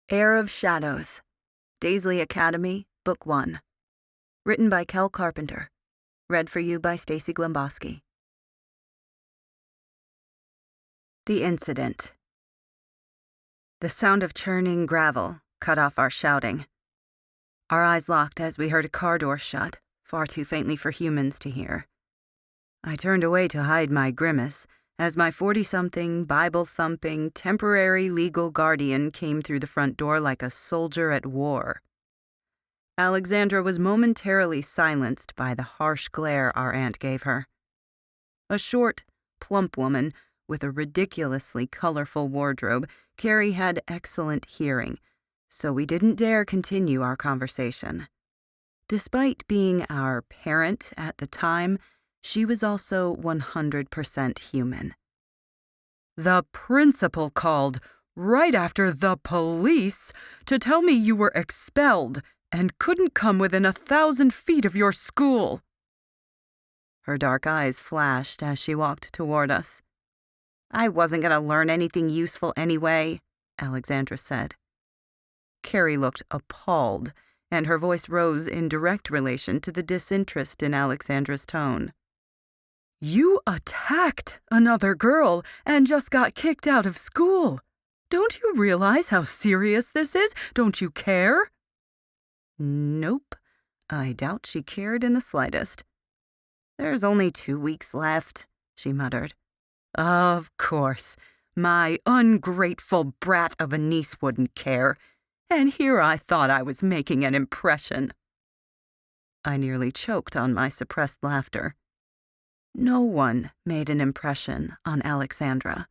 Heir of Shadows, Daizlei Academy, Book 1. Written by Kel Carpenter. Read for you by Stacy Glemboski. The Incident. The sound of churning gravel cut off our shouting. Our eyes locked as we heard a car door shut, far too faintly for humans to hear. I turned away to hide my grimace as my 40-something, Bible-thumping, temporary legal guardian came through the front door like a soldier at war. Alexandra was momentarily silenced by the harsh glare our aunt gave her. A short, plump woman with a ridiculously colorful wardrobe, Carrie had excellent hearing, so we didn't dare continue our conversation. Despite being our parent at the time, she was also 100% human. "The principal called right after the police to tell me you were expelled and couldn't come within 1,000 feet of your school." Her dark eyes flashed as she walked toward us. "I wasn't going to learn anything useful anyway," Alexandra said. Carrie looked appalled, and her voice rose in direct relation to the disinterest in Alexandra's tone. "You attacked another girl and just got kicked out of school. Don't you realize how serious this is? Don't you care?" Nope. I doubt she cared in the slightest. "There's only 2 weeks left," she muttered. "Of course. My ungrateful brat of a niece wouldn't care. And here I thought I was making an impression." I nearly choked on my suppressed laughter. No one made an impression on Alexandra.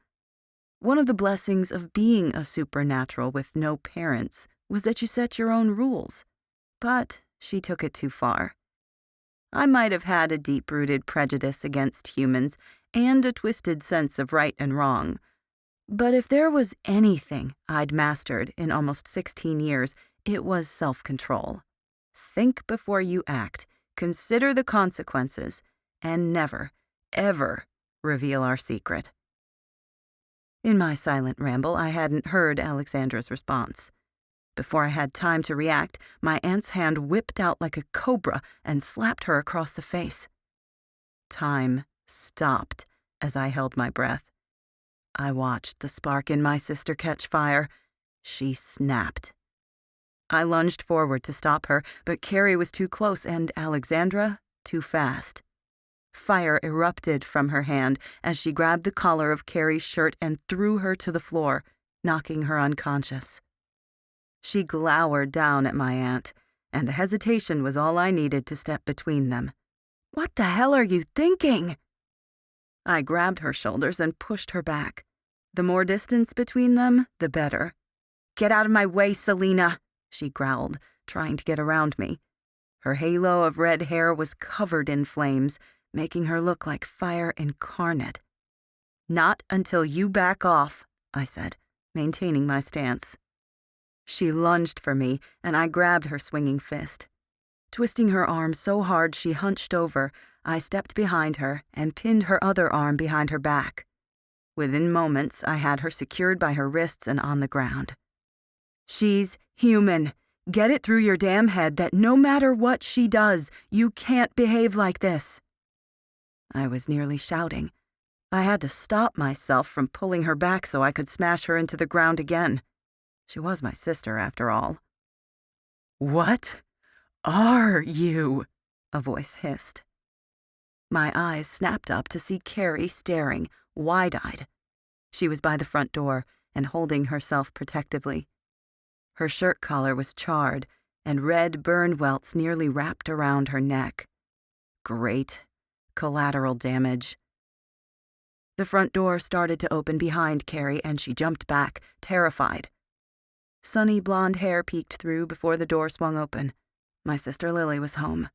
One of the blessings of being a supernatural with no parents was that you set your own rules. But she took it too far. I might have had a deep-rooted prejudice against humans and a twisted sense of right and wrong. But if there was anything I'd mastered in almost 16 years, it was self-control. Think before you act, consider the consequences, and never, ever reveal our secret. In my silent ramble, I hadn't heard Alexandra's response. Before I had time to react, my aunt's hand whipped out like a cobra and slapped her across the face. Time stopped as I held my breath. I watched the spark in my sister catch fire. She snapped. I lunged forward to stop her, but Carrie was too close and Alexandra too fast. Fire erupted from her hand as she grabbed the collar of Carrie's shirt and threw her to the floor, knocking her unconscious. She glowered down at my aunt, and the hesitation was all I needed to step between them. "What the hell are you thinking?" I grabbed her shoulders and pushed her back. The more distance between them, the better. "Get out of my way, Selena," she growled, trying to get around me. Her halo of red hair was covered in flames, making her look like fire incarnate. "Not until you back off," I said, maintaining my stance. She lunged for me, and I grabbed her swinging fist. Twisting her arm so hard she hunched over, I stepped behind her and pinned her other arm behind her back. Within moments, I had her secured by her wrists and on the ground. "She's human. Get it through your damn head that no matter what she does, you can't behave like this." I was nearly shouting. I had to stop myself from pulling her back so I could smash her into the ground again. She was my sister, after all. "What are you?" a voice hissed. My eyes snapped up to see Carrie staring, wide-eyed. She was by the front door and holding herself protectively. Her shirt collar was charred, and red burn welts nearly wrapped around her neck. Great. Collateral damage. The front door started to open behind Carrie, and she jumped back, terrified. Sunny blonde hair peeked through before the door swung open. My sister Lily was home.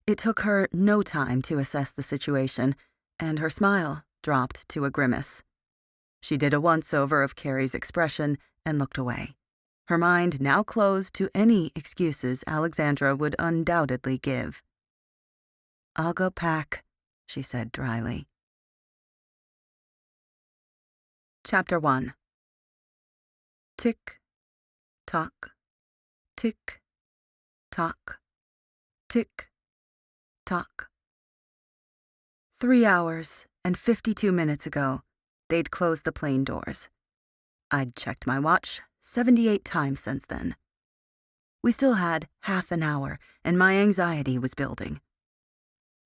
It took her no time to assess the situation, and her smile dropped to a grimace. She did a once-over of Carrie's expression and looked away, her mind now closed to any excuses Alexandra would undoubtedly give. "I'll go pack," she said dryly. Chapter 1. Tick, Tock, tick, tock, tick, tock. 3 hours and 52 minutes ago, they'd closed the plane doors. I'd checked my watch 78 times since then. We still had half an hour, and my anxiety was building.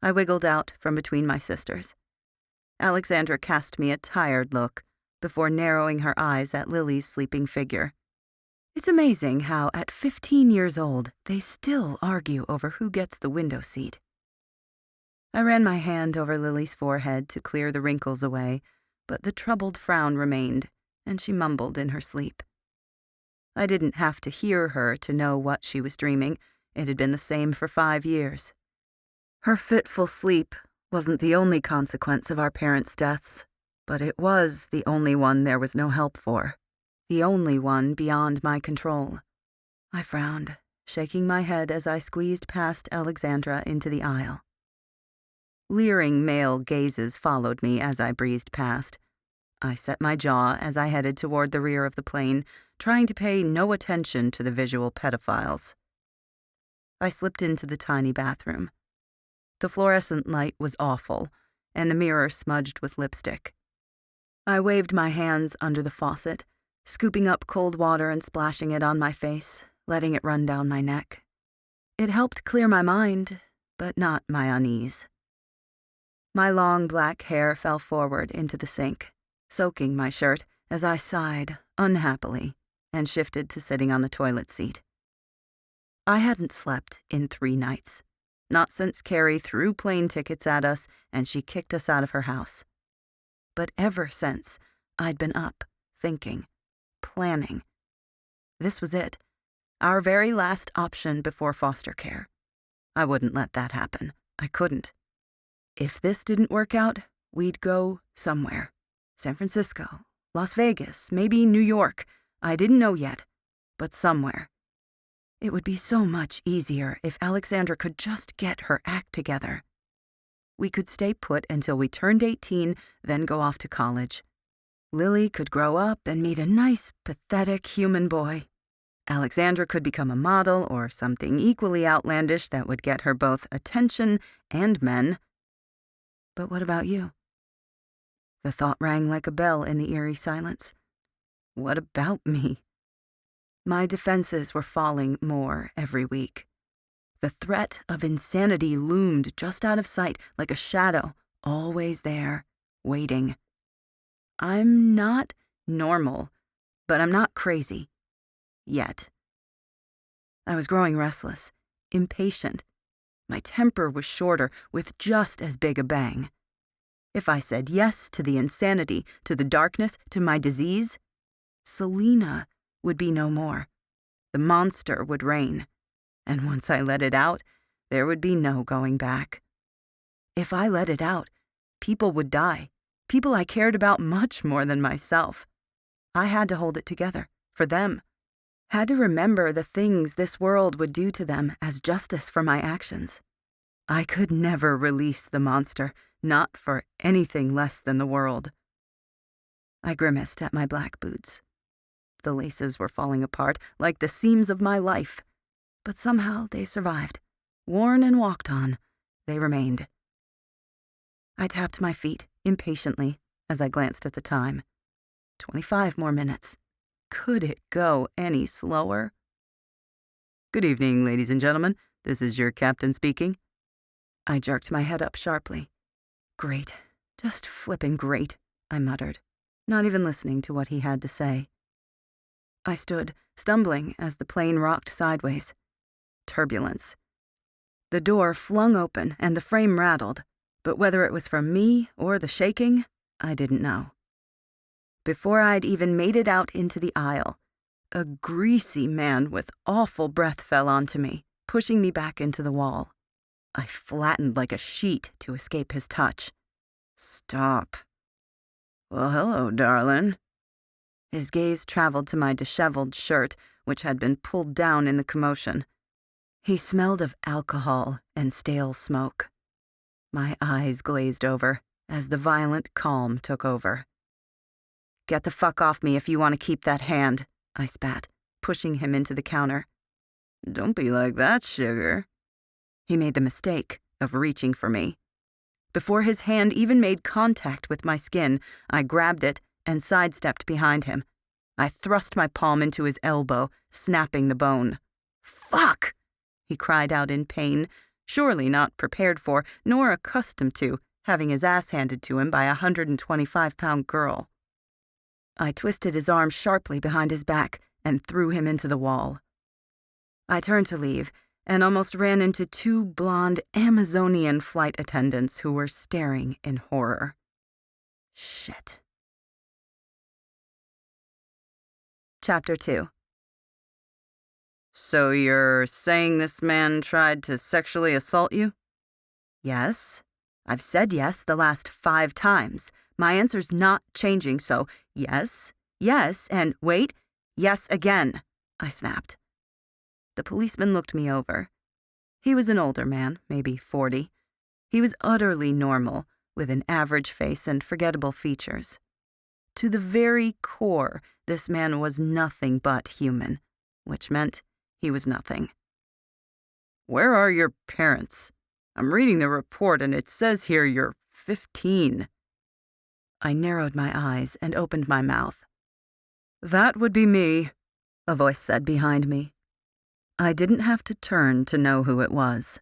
I wiggled out from between my sisters. Alexandra cast me a tired look before narrowing her eyes at Lily's sleeping figure. It's amazing how, at 15 years old, they still argue over who gets the window seat. I ran my hand over Lily's forehead to clear the wrinkles away, but the troubled frown remained, and she mumbled in her sleep. I didn't have to hear her to know what she was dreaming. It had been the same for 5 years. Her fitful sleep wasn't the only consequence of our parents' deaths, but it was the only one there was no help for, the only one beyond my control. I frowned, shaking my head as I squeezed past Alexandra into the aisle. Leering male gazes followed me as I breezed past. I set my jaw as I headed toward the rear of the plane, trying to pay no attention to the visual pedophiles. I slipped into the tiny bathroom. The fluorescent light was awful, and the mirror smudged with lipstick. I waved my hands under the faucet, scooping up cold water and splashing it on my face, letting it run down my neck. It helped clear my mind, but not my unease. My long black hair fell forward into the sink, soaking my shirt as I sighed unhappily and shifted to sitting on the toilet seat. I hadn't slept in 3 nights, not since Carrie threw plane tickets at us and she kicked us out of her house. But ever since, I'd been up, thinking, planning. This was it, our very last option before foster care. I wouldn't let that happen. I couldn't. If this didn't work out, we'd go somewhere. San Francisco, Las Vegas, maybe New York. I didn't know yet, but somewhere. It would be so much easier if Alexandra could just get her act together. We could stay put until we turned 18, then go off to college. Lily could grow up and meet a nice, pathetic human boy. Alexandra could become a model or something equally outlandish that would get her both attention and men. But what about you? The thought rang like a bell in the eerie silence. What about me? My defenses were falling more every week. The threat of insanity loomed just out of sight like a shadow, always there, waiting. I'm not normal, but I'm not crazy. Yet. I was growing restless, impatient. My temper was shorter, with just as big a bang. If I said yes to the insanity, to the darkness, to my disease, Selena would be no more. The monster would reign. And once I let it out, there would be no going back. If I let it out, people would die. People I cared about much more than myself. I had to hold it together, for them. Had to remember the things this world would do to them as justice for my actions. I could never release the monster, not for anything less than the world. I grimaced at my black boots. The laces were falling apart like the seams of my life, but somehow they survived. Worn and walked on, they remained. I tapped my feet impatiently as I glanced at the time. 25 more minutes. Could it go any slower? Good evening, ladies and gentlemen. This is your captain speaking. I jerked my head up sharply. Great. Just flippin' great, I muttered, not even listening to what he had to say. I stood, stumbling as the plane rocked sideways. Turbulence. The door flung open and the frame rattled, but whether it was from me or the shaking, I didn't know. Before I'd even made it out into the aisle, a greasy man with awful breath fell onto me, pushing me back into the wall. I flattened like a sheet to escape his touch. Stop. Well, hello, darling. His gaze traveled to my disheveled shirt, which had been pulled down in the commotion. He smelled of alcohol and stale smoke. My eyes glazed over as the violent calm took over. Get the fuck off me if you want to keep that hand, I spat, pushing him into the counter. "Don't be like that, sugar." He made the mistake of reaching for me. Before his hand even made contact with my skin, I grabbed it and sidestepped behind him. I thrust my palm into his elbow, snapping the bone. "Fuck!" he cried out in pain, surely not prepared for, nor accustomed to, having his ass handed to him by a 125-pound girl. I twisted his arm sharply behind his back and threw him into the wall. I turned to leave and almost ran into two blonde Amazonian flight attendants who were staring in horror. Shit. Chapter 2. "So you're saying this man tried to sexually assault you?" Yes. I've said yes the last 5 times. My answer's not changing, so yes, yes, and wait, yes again, I snapped. The policeman looked me over. He was an older man, maybe 40. He was utterly normal, with an average face and forgettable features. To the very core, this man was nothing but human, which meant he was nothing. "Where are your parents? I'm reading the report and it says here you're 15. I narrowed my eyes and opened my mouth. "That would be me," a voice said behind me. I didn't have to turn to know who it was.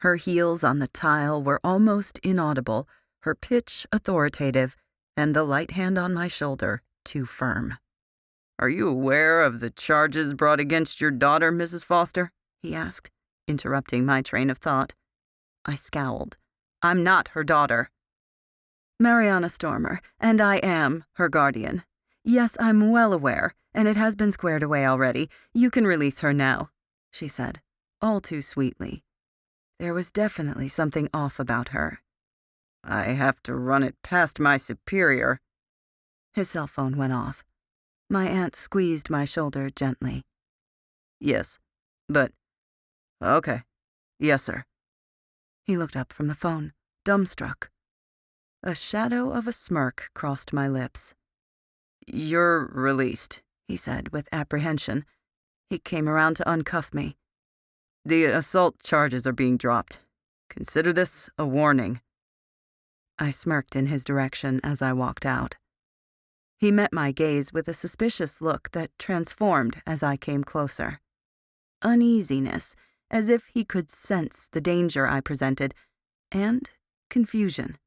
Her heels on the tile were almost inaudible, her pitch authoritative, and the light hand on my shoulder too firm. "Are you aware of the charges brought against your daughter, Mrs. Foster?" he asked, interrupting my train of thought. I scowled. I'm not her daughter. Mariana Stormer, and I am her guardian. Yes, I'm well aware, and it has been squared away already. You can release her now, she said, all too sweetly. There was definitely something off about her. "I have to run it past my superior." His cell phone went off. My aunt squeezed my shoulder gently. "Yes, but... Okay. Yes, sir." He looked up from the phone, dumbstruck. A shadow of a smirk crossed my lips. "You're released," he said with apprehension. He came around to uncuff me. "The assault charges are being dropped. Consider this a warning." I smirked in his direction as I walked out. He met my gaze with a suspicious look that transformed as I came closer. Uneasiness, as if he could sense the danger I presented, and confusion.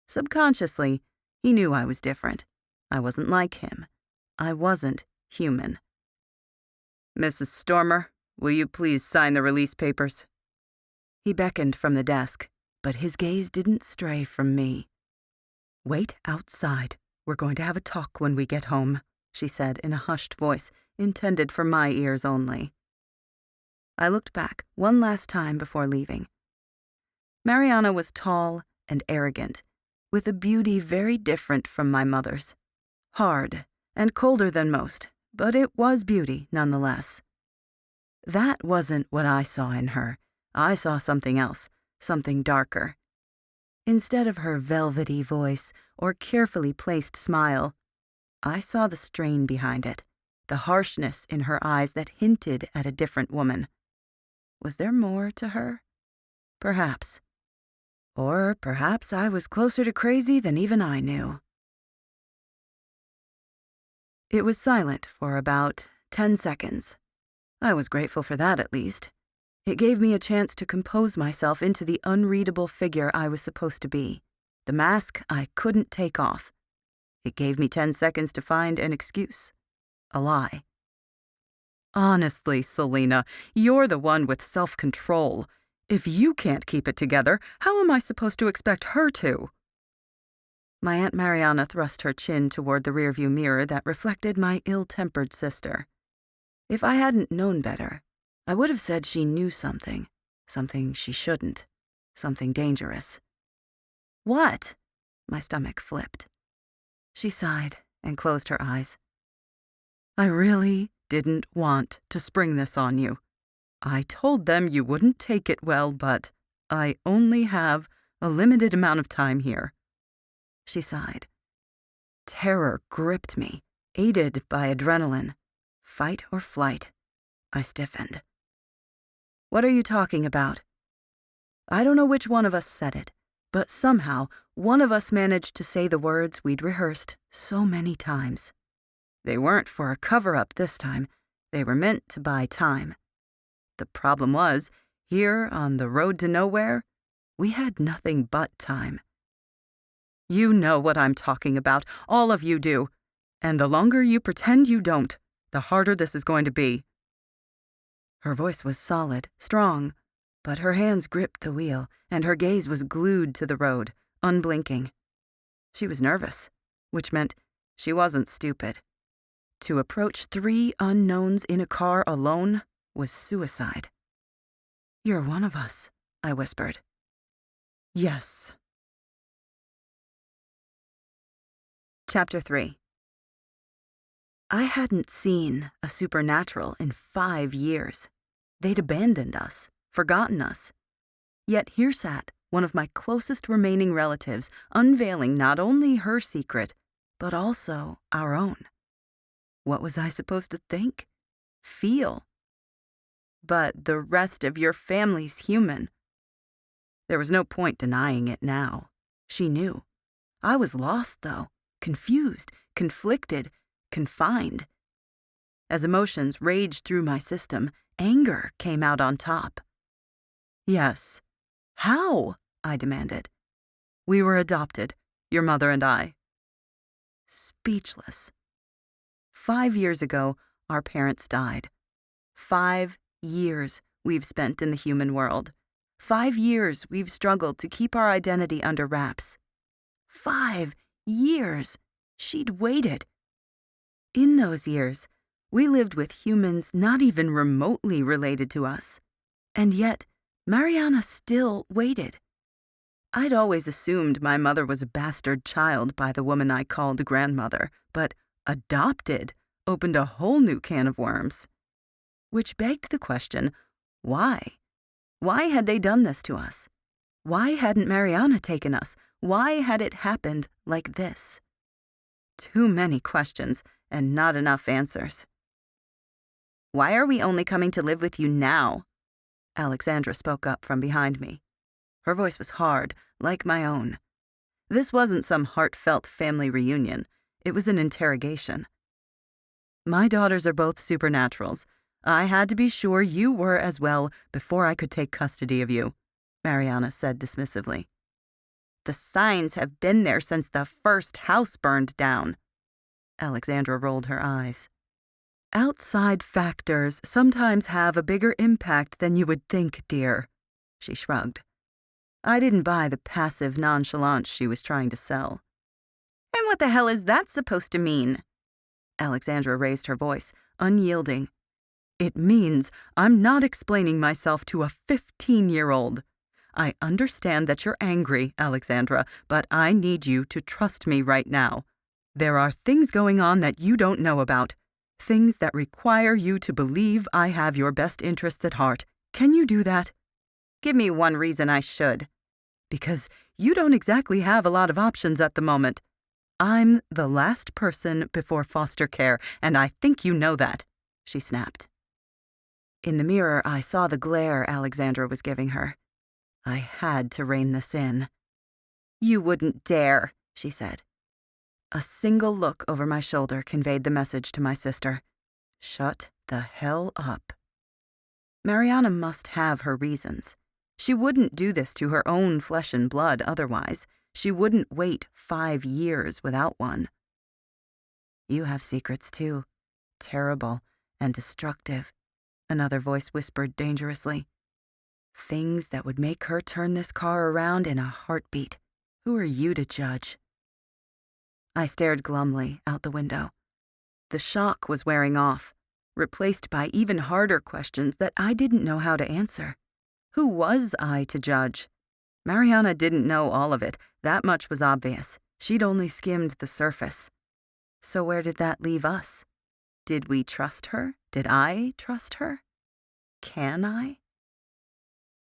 Subconsciously, he knew I was different. I wasn't like him. I wasn't human. "Mrs. Stormer, will you please sign the release papers?" He beckoned from the desk, but his gaze didn't stray from me. "Wait outside. We're going to have a talk when we get home," she said in a hushed voice intended for my ears only. I looked back one last time before leaving. Mariana was tall and arrogant, with a beauty very different from my mother's. Hard and colder than most, but it was beauty nonetheless. That wasn't what I saw in her. I saw something else, something darker. Instead of her velvety voice or carefully placed smile, I saw the strain behind it, the harshness in her eyes that hinted at a different woman. Was there more to her? Perhaps. Or perhaps I was closer to crazy than even I knew. It was silent for about 10 seconds. I was grateful for that, at least. It gave me a chance to compose myself into the unreadable figure I was supposed to be, the mask I couldn't take off. It gave me 10 seconds to find an excuse, a lie. Honestly, Selena, you're the one with self-control. If you can't keep it together, how am I supposed to expect her to? My Aunt Mariana thrust her chin toward the rearview mirror that reflected my ill-tempered sister. If I hadn't known better, I would have said she knew something she shouldn't, something dangerous. What? My stomach flipped. She sighed and closed her eyes. I really didn't want to spring this on you. I told them you wouldn't take it well, but I only have a limited amount of time here. She sighed. Terror gripped me, aided by adrenaline. Fight or flight. I stiffened. What are you talking about? I don't know which one of us said it, but somehow one of us managed to say the words we'd rehearsed so many times. They weren't for a cover-up this time. They were meant to buy time. The problem was, here on the road to nowhere, we had nothing but time. You know what I'm talking about. All of you do. And the longer you pretend you don't, the harder this is going to be. Her voice was solid, strong, but her hands gripped the wheel, and her gaze was glued to the road, unblinking. She was nervous, which meant she wasn't stupid. To approach 3 unknowns in a car alone was suicide. You're one of us, I whispered. Yes. Chapter 3. I hadn't seen a supernatural in 5 years. They'd abandoned us, forgotten us. Yet here sat one of my closest remaining relatives, unveiling not only her secret, but also our own. What was I supposed to think? Feel? But the rest of your family's human. There was no point denying it now. She knew. I was lost, though, confused, conflicted, confined. As emotions raged through my system, anger came out on top. Yes. How? I demanded. We were adopted, your mother and I. Speechless. 5 years ago, our parents died. 5 years we've spent in the human world. 5 years we've struggled to keep our identity under wraps. 5 years she'd waited. In those years, we lived with humans not even remotely related to us. And yet, Mariana still waited. I'd always assumed my mother was a bastard child by the woman I called grandmother, but adopted opened a whole new can of worms. Which begged the question, why? Why had they done this to us? Why hadn't Mariana taken us? Why had it happened like this? Too many questions and not enough answers. Why are we only coming to live with you now? Alexandra spoke up from behind me. Her voice was hard, like my own. This wasn't some heartfelt family reunion. It was an interrogation. My daughters are both supernaturals. I had to be sure you were as well before I could take custody of you, Mariana said dismissively. The signs have been there since the first house burned down. Alexandra rolled her eyes. Outside factors sometimes have a bigger impact than you would think, dear, she shrugged. I didn't buy the passive nonchalance she was trying to sell. And what the hell is that supposed to mean? Alexandra raised her voice, unyielding. It means I'm not explaining myself to a 15-year-old. I understand that you're angry, Alexandra, but I need you to trust me right now. There are things going on that you don't know about. Things that require you to believe I have your best interests at heart. Can you do that? Give me one reason I should. Because you don't exactly have a lot of options at the moment. I'm the last person before foster care, and I think you know that, she snapped. In the mirror, I saw the glare Alexandra was giving her. I had to rein this in. You wouldn't dare, she said. A single look over my shoulder conveyed the message to my sister. Shut the hell up. Mariana must have her reasons. She wouldn't do this to her own flesh and blood otherwise. She wouldn't wait 5 years without one. You have secrets too. Terrible and destructive, another voice whispered dangerously. Things that would make her turn this car around in a heartbeat. Who are you to judge? I stared glumly out the window. The shock was wearing off, replaced by even harder questions that I didn't know how to answer. Who was I to judge? Mariana didn't know all of it. That much was obvious. She'd only skimmed the surface. So where did that leave us? Did we trust her? Did I trust her? Can I?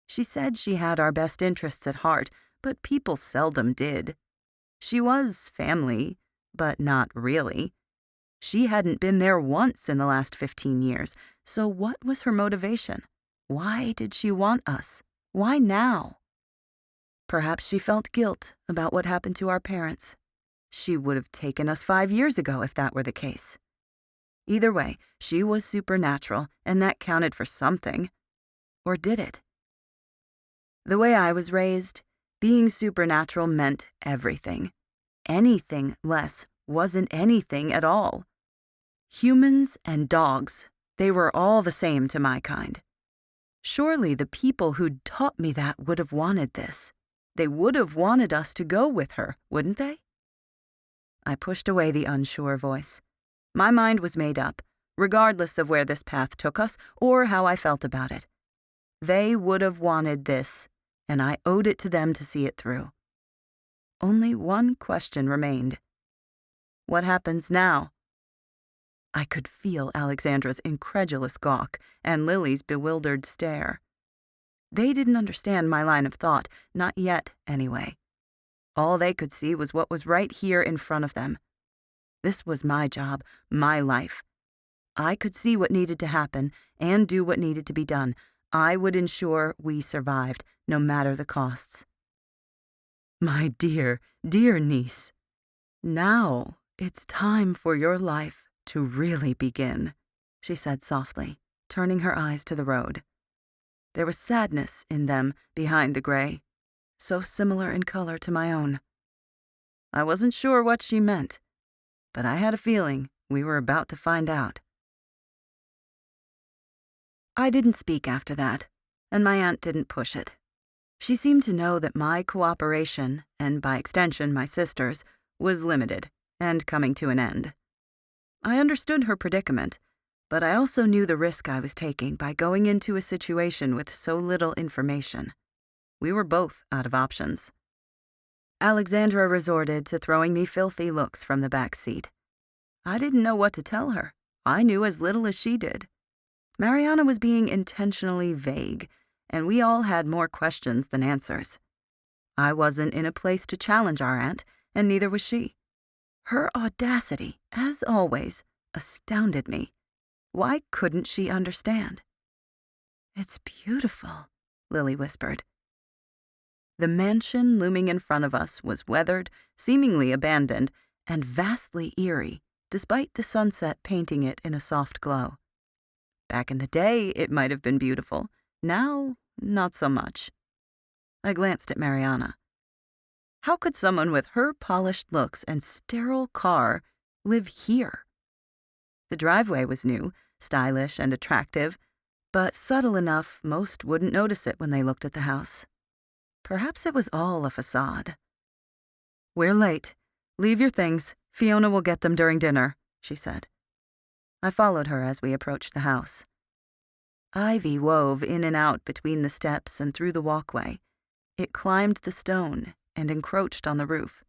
She said she had our best interests at heart, but people seldom did. She was family, but not really. She hadn't been there once in the last 15 years, so what was her motivation? Why did she want us? Why now? Perhaps she felt guilt about what happened to our parents. She would have taken us 5 years ago if that were the case. Either way, she was supernatural, and that counted for something. Or did it? The way I was raised, being supernatural meant everything. Anything less wasn't anything at all. Humans and dogs, they were all the same to my kind. Surely the people who'd taught me that would have wanted this. They would have wanted us to go with her, wouldn't they? I pushed away the unsure voice. My mind was made up, regardless of where this path took us or how I felt about it. They would have wanted this, and I owed it to them to see it through. Only one question remained. What happens now? I could feel Alexandra's incredulous gawk and Lily's bewildered stare. They didn't understand my line of thought, not yet, anyway. All they could see was what was right here in front of them. This was my job, my life. I could see what needed to happen and do what needed to be done. I would ensure we survived, no matter the costs. My dear, dear niece, now it's time for your life to really begin, she said softly, turning her eyes to the road. There was sadness in them behind the gray, so similar in color to my own. I wasn't sure what she meant, but I had a feeling we were about to find out. I didn't speak after that, and my aunt didn't push it. She seemed to know that my cooperation, and by extension my sister's, was limited and coming to an end. I understood her predicament, but I also knew the risk I was taking by going into a situation with so little information. We were both out of options. Alexandra resorted to throwing me filthy looks from the back seat. I didn't know what to tell her. I knew as little as she did. Mariana was being intentionally vague, and we all had more questions than answers. I wasn't in a place to challenge our aunt, and neither was she. Her audacity, as always, astounded me. Why couldn't she understand? "It's beautiful," Lily whispered. The mansion looming in front of us was weathered, seemingly abandoned, and vastly eerie, despite the sunset painting it in a soft glow. Back in the day, it might have been beautiful. Now, not so much. I glanced at Mariana. How could someone with her polished looks and sterile car live here? The driveway was new, stylish and attractive, but subtle enough most wouldn't notice it when they looked at the house. Perhaps it was all a facade. "We're late. Leave your things. Fiona will get them during dinner," she said. I followed her as we approached the house. Ivy wove in and out between the steps and through the walkway. It climbed the stone and encroached on the roof.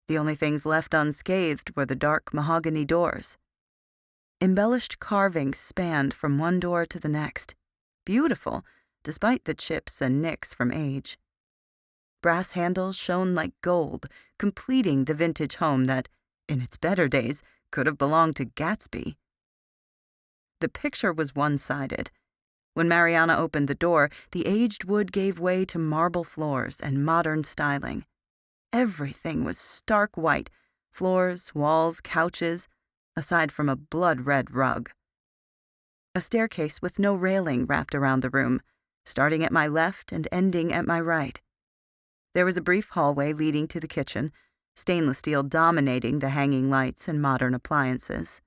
The only things left unscathed were the dark mahogany doors. Embellished carvings spanned from one door to the next, beautiful despite the chips and nicks from age. Brass handles shone like gold, completing the vintage home that, in its better days, could have belonged to Gatsby. The picture was one-sided. When Mariana opened the door, the aged wood gave way to marble floors and modern styling. Everything was stark white, floors, walls, couches, aside from a blood-red rug. A staircase with no railing wrapped around the room, starting at my left and ending at my right. There was a brief hallway leading to the kitchen, stainless steel dominating the hanging lights and modern appliances.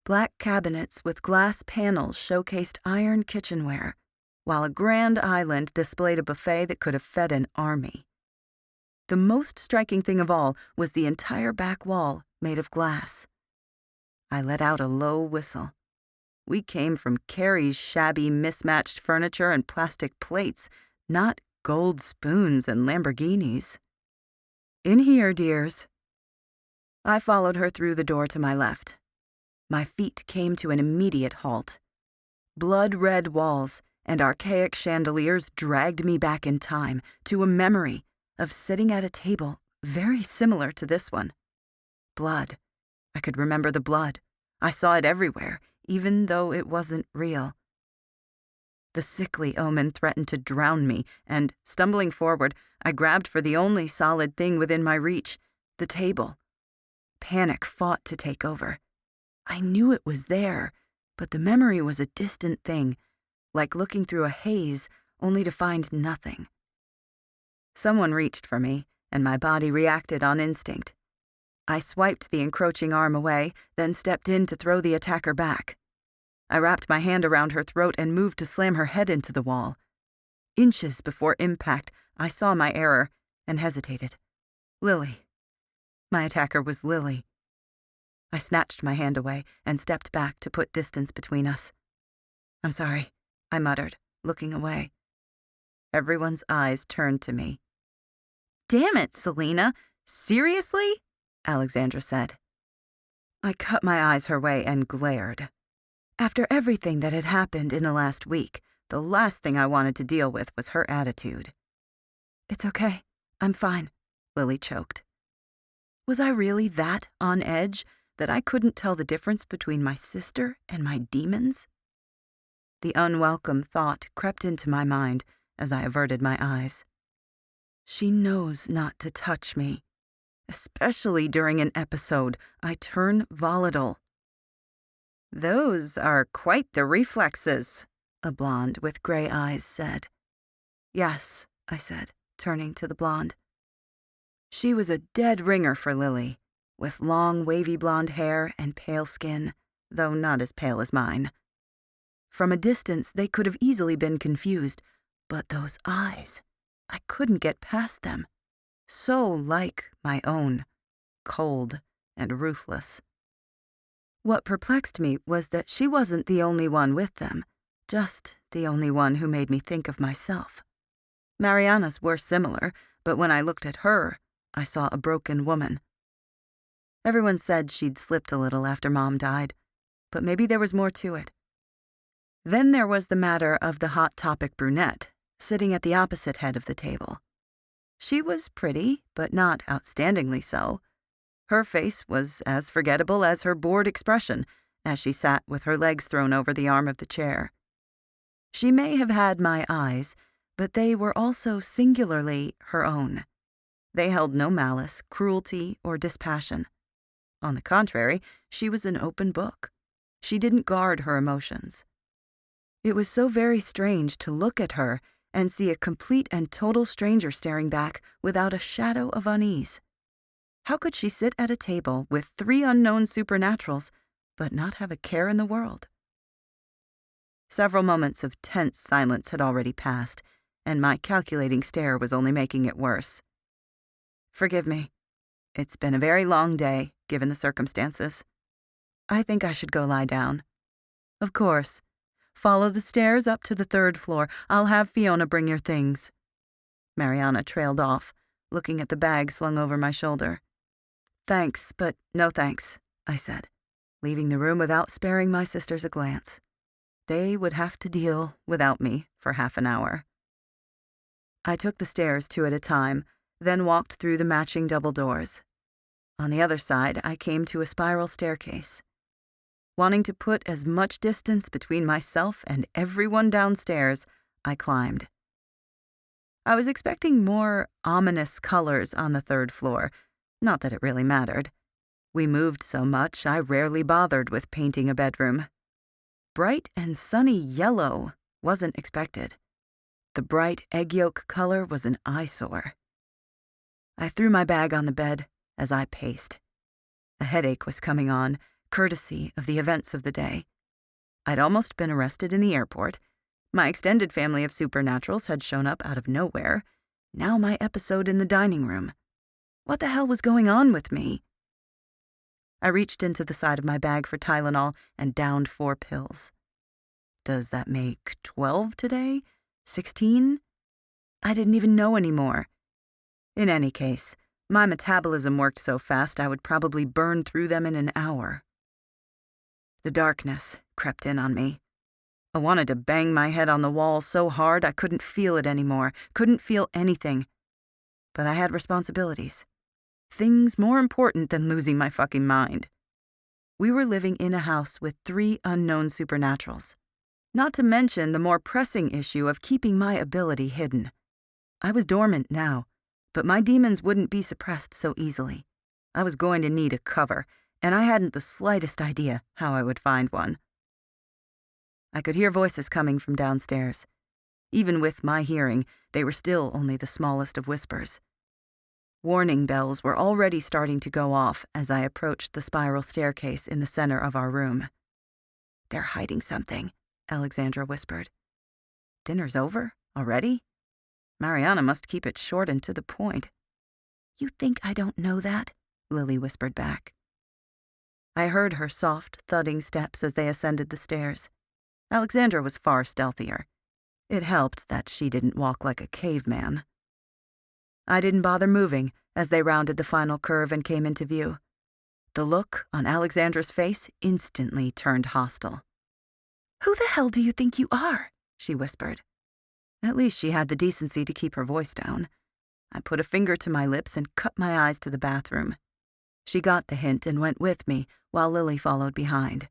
Black cabinets with glass panels showcased iron kitchenware, while a grand island displayed a buffet that could have fed an army. The most striking thing of all was the entire back wall made of glass. I let out a low whistle. We came from Carrie's shabby, mismatched furniture and plastic plates, not gold spoons and Lamborghinis. "In here, dears." I followed her through the door to my left. My feet came to an immediate halt. Blood-red walls and archaic chandeliers dragged me back in time to a memory of sitting at a table very similar to this one. Blood, I could remember the blood. I saw it everywhere, even though it wasn't real. The sickly omen threatened to drown me, and, stumbling forward, I grabbed for the only solid thing within my reach, the table. Panic fought to take over. I knew it was there, but the memory was a distant thing, like looking through a haze only to find nothing. Someone reached for me, and my body reacted on instinct. I swiped the encroaching arm away, then stepped in to throw the attacker back. I wrapped my hand around her throat and moved to slam her head into the wall. Inches before impact, I saw my error and hesitated. Lily. My attacker was Lily. I snatched my hand away and stepped back to put distance between us. "I'm sorry," I muttered, looking away. Everyone's eyes turned to me. "Damn it, Selena! Seriously?" Alexandra said. I cut my eyes her way and glared. After everything that had happened in the last week, the last thing I wanted to deal with was her attitude. "It's okay. I'm fine," Lily choked. Was I really that on edge that I couldn't tell the difference between my sister and my demons? The unwelcome thought crept into my mind as I averted my eyes. She knows not to touch me. Especially during an episode, I turn volatile. "Those are quite the reflexes," a blonde with gray eyes said. "Yes," I said, turning to the blonde. She was a dead ringer for Lily, with long wavy blonde hair and pale skin, though not as pale as mine. From a distance, they could have easily been confused, but those eyes, I couldn't get past them. So like my own, cold and ruthless. What perplexed me was that she wasn't the only one with them, just the only one who made me think of myself. Mariana's were similar, but when I looked at her, I saw a broken woman. Everyone said she'd slipped a little after Mom died, but maybe there was more to it. Then there was the matter of the hot topic brunette, sitting at the opposite head of the table. She was pretty, but not outstandingly so. Her face was as forgettable as her bored expression as she sat with her legs thrown over the arm of the chair. She may have had my eyes, but they were also singularly her own. They held no malice, cruelty, or dispassion. On the contrary, she was an open book. She didn't guard her emotions. It was so very strange to look at her and see a complete and total stranger staring back without a shadow of unease. How could she sit at a table with 3 unknown supernaturals, but not have a care in the world? Several moments of tense silence had already passed, and my calculating stare was only making it worse. "Forgive me. It's been a very long day, given the circumstances. I think I should go lie down." "Of course. Follow the stairs up to the 3rd floor. I'll have Fiona bring your things." Mariana trailed off, looking at the bag slung over my shoulder. "Thanks, but no thanks," I said, leaving the room without sparing my sisters a glance. They would have to deal without me for half an hour. I took the stairs 2 at a time, then walked through the matching double doors. On the other side, I came to a spiral staircase. Wanting to put as much distance between myself and everyone downstairs, I climbed. I was expecting more ominous colors on the 3rd floor, not that it really mattered. We moved so much, I rarely bothered with painting a bedroom. Bright and sunny yellow wasn't expected. The bright egg yolk color was an eyesore. I threw my bag on the bed as I paced. A headache was coming on, courtesy of the events of the day. I'd almost been arrested in the airport. My extended family of supernaturals had shown up out of nowhere. Now my episode in the dining room. What the hell was going on with me? I reached into the side of my bag for Tylenol and downed 4 pills. Does that make 12 today? 16? I didn't even know anymore. In any case, my metabolism worked so fast I would probably burn through them in an hour. The darkness crept in on me. I wanted to bang my head on the wall so hard I couldn't feel it anymore, couldn't feel anything. But I had responsibilities. Things more important than losing my fucking mind. We were living in a house with 3 unknown supernaturals. Not to mention the more pressing issue of keeping my ability hidden. I was dormant now, but my demons wouldn't be suppressed so easily. I was going to need a cover, and I hadn't the slightest idea how I would find one. I could hear voices coming from downstairs. Even with my hearing, they were still only the smallest of whispers. Warning bells were already starting to go off as I approached the spiral staircase in the center of our room. "They're hiding something," Alexandra whispered. "Dinner's over? Already? Mariana must keep it short and to the point." "You think I don't know that?" Lily whispered back. I heard her soft, thudding steps as they ascended the stairs. Alexandra was far stealthier. It helped that she didn't walk like a caveman. I didn't bother moving as they rounded the final curve and came into view. The look on Alexandra's face instantly turned hostile. "Who the hell do you think you are?" she whispered. At least she had the decency to keep her voice down. I put a finger to my lips and cut my eyes to the bathroom. She got the hint and went with me while Lily followed behind.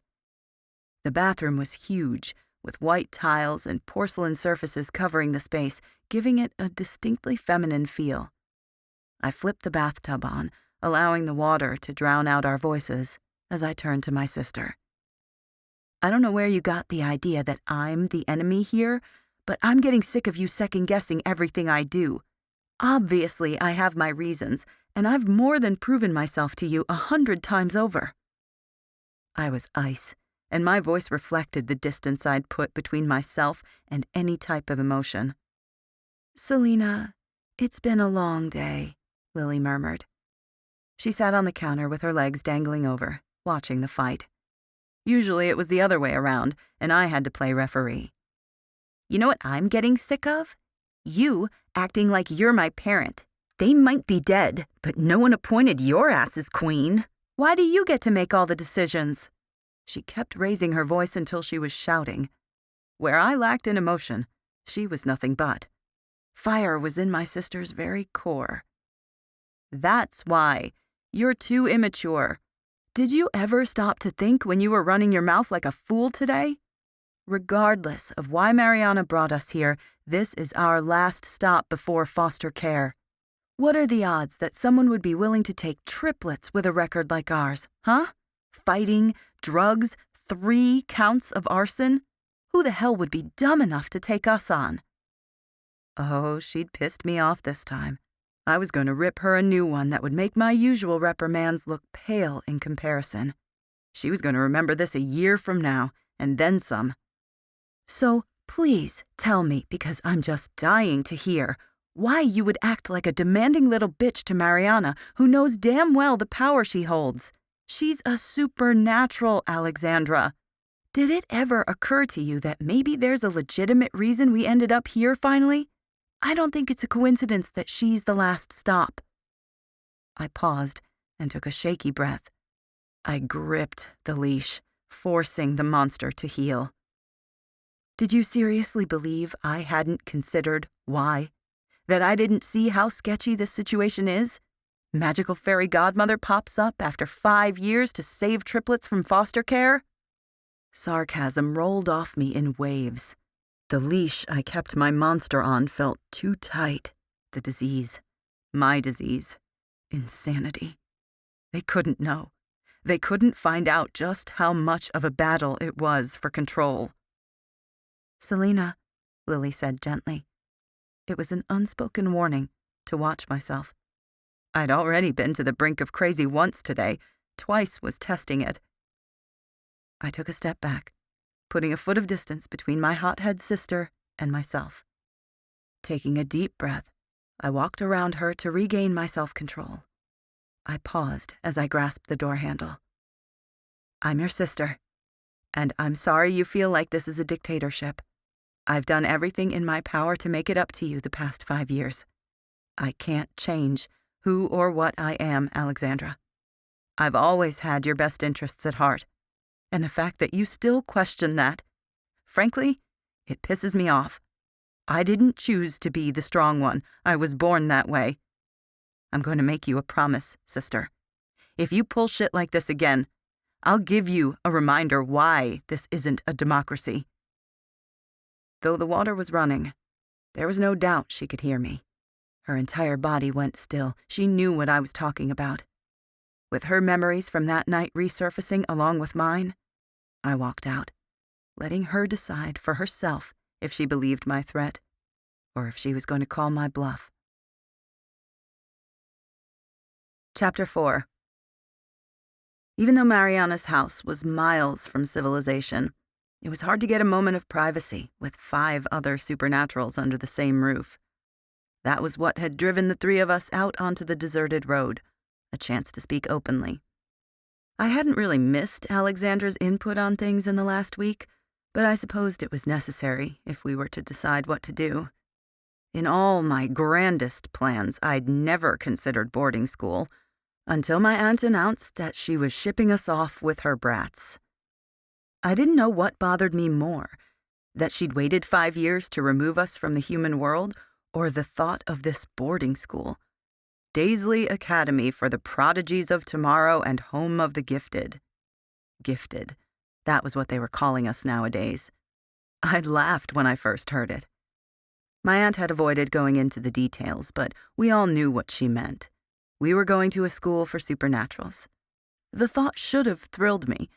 The bathroom was huge, with white tiles and porcelain surfaces covering the space, giving it a distinctly feminine feel. I flipped the bathtub on, allowing the water to drown out our voices as I turned to my sister. "I don't know where you got the idea that I'm the enemy here, but I'm getting sick of you second-guessing everything I do. Obviously, I have my reasons, and I've more than proven myself to you 100 times over." I was ice, and my voice reflected the distance I'd put between myself and any type of emotion. "Selena, it's been a long day," Lily murmured. She sat on the counter with her legs dangling over, watching the fight. Usually it was the other way around, and I had to play referee. "You know what I'm getting sick of? You acting like you're my parent. They might be dead, but no one appointed your ass as queen. Why do you get to make all the decisions?" She kept raising her voice until she was shouting. Where I lacked in emotion, she was nothing but. Fire was in my sister's very core. "That's why. You're too immature. Did you ever stop to think when you were running your mouth like a fool today? Regardless of why Mariana brought us here, this is our last stop before foster care. What are the odds that someone would be willing to take triplets with a record like ours, huh? Fighting, drugs, 3 counts of arson? Who the hell would be dumb enough to take us on?" Oh, she'd pissed me off this time. I was going to rip her a new one that would make my usual reprimands look pale in comparison. She was going to remember this a year from now, and then some. "So, please tell me, because I'm just dying to hear, why you would act like a demanding little bitch to Mariana, who knows damn well the power she holds. She's a supernatural, Alexandra. Did it ever occur to you that maybe there's a legitimate reason we ended up here finally? I don't think it's a coincidence that she's the last stop." I paused and took a shaky breath. I gripped the leash, forcing the monster to heel. Did you seriously believe I hadn't considered why? That I didn't see how sketchy this situation is? Magical fairy godmother pops up after 5 years to save triplets from foster care? Sarcasm rolled off me in waves. The leash I kept my monster on felt too tight. The disease. My disease. Insanity. They couldn't know. They couldn't find out just how much of a battle it was for control. "Selena," Lily said gently. It was an unspoken warning to watch myself. I'd already been to the brink of crazy once today. Twice was testing it. I took a step back, putting a foot of distance between my hothead sister and myself. Taking a deep breath, I walked around her to regain my self-control. I paused as I grasped the door handle. "I'm your sister, and I'm sorry you feel like this is a dictatorship. I've done everything in my power to make it up to you the past 5 years. I can't change who or what I am, Alexandra. I've always had your best interests at heart, and the fact that you still question that, frankly, it pisses me off. I didn't choose to be the strong one. I was born that way. I'm going to make you a promise, sister. If you pull shit like this again, I'll give you a reminder why this isn't a democracy." Though the water was running, there was no doubt she could hear me. Her entire body went still. She knew what I was talking about. With her memories from that night resurfacing along with mine, I walked out, letting her decide for herself if she believed my threat or if she was going to call my bluff. Chapter 4. Even though Mariana's house was miles from civilization, it was hard to get a moment of privacy with 5 other supernaturals under the same roof. That was what had driven the 3 of us out onto the deserted road, a chance to speak openly. I hadn't really missed Alexandra's input on things in the last week, but I supposed it was necessary if we were to decide what to do. In all my grandest plans, I'd never considered boarding school, until my aunt announced that she was shipping us off with her brats. I didn't know what bothered me more, that she'd waited 5 years to remove us from the human world, or the thought of this boarding school. Daizlei Academy for the prodigies of tomorrow and home of the gifted. Gifted. That was what they were calling us nowadays. I'd laughed when I first heard it. My aunt had avoided going into the details, but we all knew what she meant. We were going to a school for supernaturals. The thought should have thrilled me,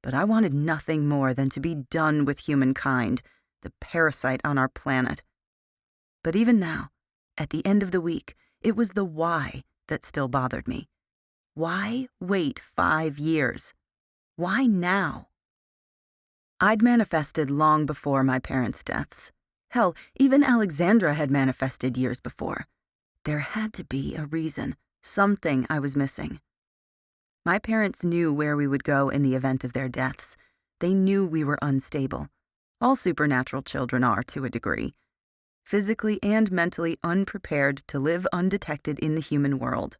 but I wanted nothing more than to be done with humankind, the parasite on our planet. But even now, at the end of the week, it was the why that still bothered me. Why wait 5 years? Why now? I'd manifested long before my parents' deaths. Hell, even Alexandra had manifested years before. There had to be a reason, something I was missing. My parents knew where we would go in the event of their deaths. They knew we were unstable. All supernatural children are, to a degree. Physically and mentally unprepared to live undetected in the human world.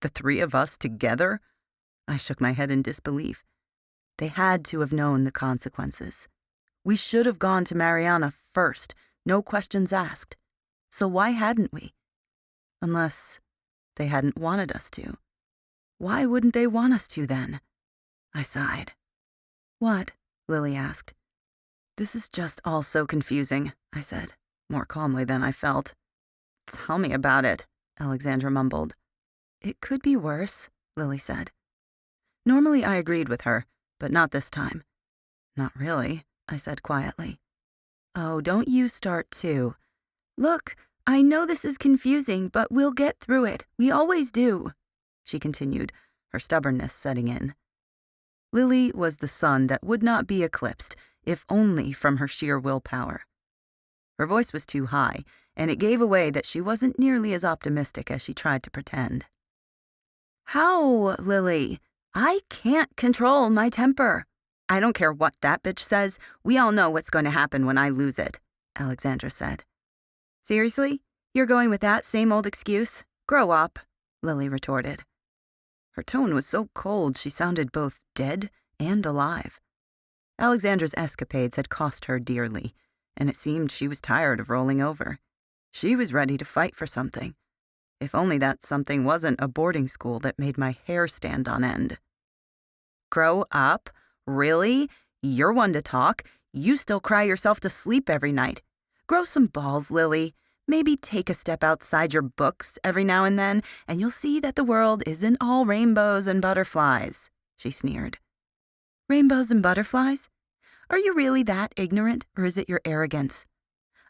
The 3 of us together? I shook my head in disbelief. They had to have known the consequences. We should have gone to Mariana first, no questions asked. So why hadn't we? Unless they hadn't wanted us to. Why wouldn't they want us to then? I sighed. What? Lily asked. This is just all so confusing, I said, more calmly than I felt. Tell me about it, Alexandra mumbled. It could be worse, Lily said. Normally I agreed with her, but not this time. Not really, I said quietly. Oh, don't you start too. Look, I know this is confusing, but we'll get through it. We always do, she continued, her stubbornness setting in. Lily was the sun that would not be eclipsed, if only from her sheer willpower. Her voice was too high, and it gave away that she wasn't nearly as optimistic as she tried to pretend. How, Lily? I can't control my temper. I don't care what that bitch says. We all know what's going to happen when I lose it, Alexandra said. Seriously? You're going with that same old excuse? Grow up, Lily retorted. Her tone was so cold she sounded both dead and alive. Alexandra's escapades had cost her dearly, and it seemed she was tired of rolling over. She was ready to fight for something. If only that something wasn't a boarding school that made my hair stand on end. Grow up? Really? You're one to talk. You still cry yourself to sleep every night. Grow some balls, Lily. Maybe take a step outside your books every now and then, and you'll see that the world isn't all rainbows and butterflies, she sneered. Rainbows and butterflies? Are you really that ignorant, or is it your arrogance?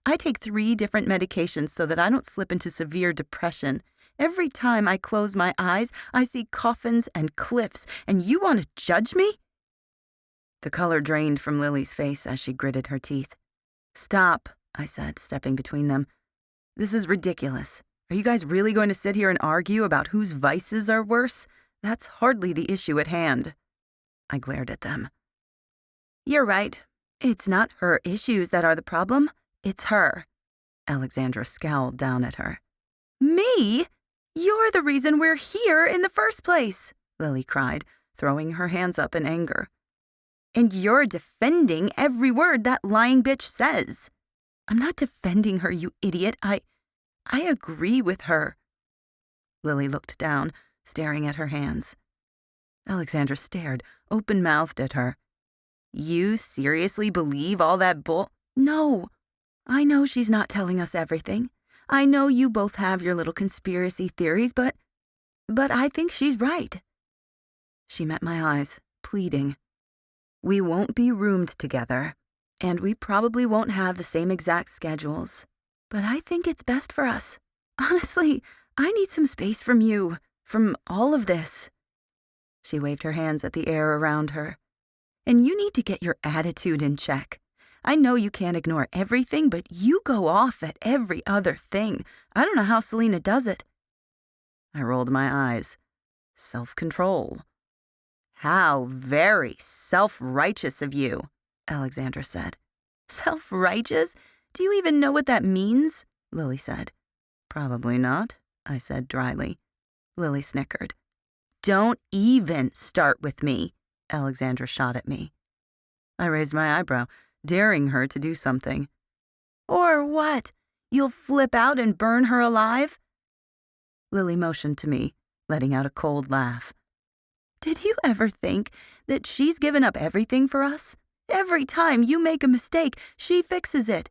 I take 3 different medications so that I don't slip into severe depression. Every time I close my eyes, I see coffins and cliffs, and you want to judge me? The color drained from Lily's face as she gritted her teeth. Stop, I said, stepping between them. This is ridiculous. Are you guys really going to sit here and argue about whose vices are worse? That's hardly the issue at hand. I glared at them. You're right. It's not her issues that are the problem. It's her. Alexandra scowled down at her. Me? You're the reason we're here in the first place, Lily cried, throwing her hands up in anger. And you're defending every word that lying bitch says. I'm not defending her, you idiot. I agree with her. Lily looked down, staring at her hands. Alexandra stared, open-mouthed at her. You seriously believe all that bull? No. I know she's not telling us everything. I know you both have your little conspiracy theories, but I think she's right. She met my eyes, pleading. We won't be roomed together, and we probably won't have the same exact schedules, but I think it's best for us. Honestly, I need some space from you, from all of this. She waved her hands at the air around her. And you need to get your attitude in check. I know you can't ignore everything, but you go off at every other thing. I don't know how Selena does it. I rolled my eyes. Self-control. How very self-righteous of you, Alexandra said. Self-righteous? Do you even know what that means? Lily said. Probably not, I said dryly. Lily snickered. Don't even start with me, Alexandra shot at me. I raised my eyebrow, daring her to do something. Or what? You'll flip out and burn her alive? Lily motioned to me, letting out a cold laugh. Did you ever think that she's given up everything for us? Every time you make a mistake, she fixes it.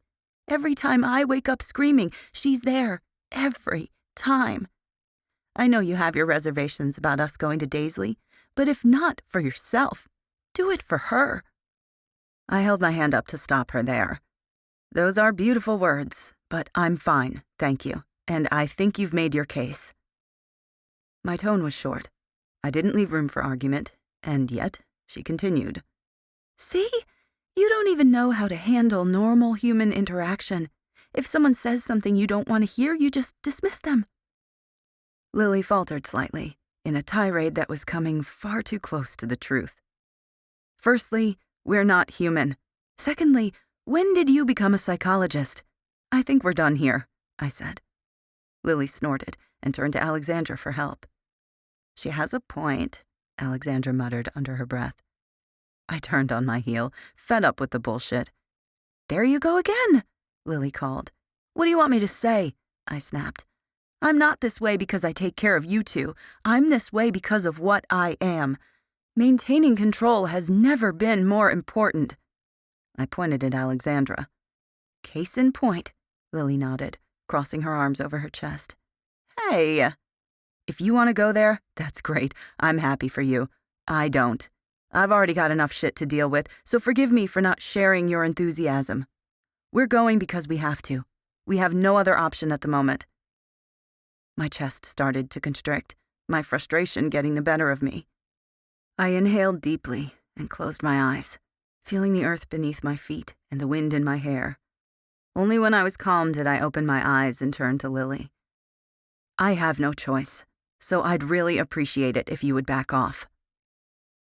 Every time I wake up screaming, she's there. Every time. I know you have your reservations about us going to Daizlei, but if not for yourself, do it for her. I held my hand up to stop her there. Those are beautiful words, but I'm fine, thank you, and I think you've made your case. My tone was short. I didn't leave room for argument, and yet she continued. See? You don't even know how to handle normal human interaction. If someone says something you don't want to hear, you just dismiss them. Lily faltered slightly, in a tirade that was coming far too close to the truth. Firstly, we're not human. Secondly, when did you become a psychologist? I think we're done here, I said. Lily snorted and turned to Alexandra for help. She has a point, Alexandra muttered under her breath. I turned on my heel, fed up with the bullshit. There you go again, Lily called. What do you want me to say? I snapped. I'm not this way because I take care of you two. I'm this way because of what I am. Maintaining control has never been more important. I pointed at Alexandra. Case in point, Lily nodded, crossing her arms over her chest. Hey, if you want to go there, that's great. I'm happy for you. I don't. I've already got enough shit to deal with, so forgive me for not sharing your enthusiasm. We're going because we have to. We have no other option at the moment. My chest started to constrict, my frustration getting the better of me. I inhaled deeply and closed my eyes, feeling the earth beneath my feet and the wind in my hair. Only when I was calm did I open my eyes and turn to Lily. I have no choice, so I'd really appreciate it if you would back off.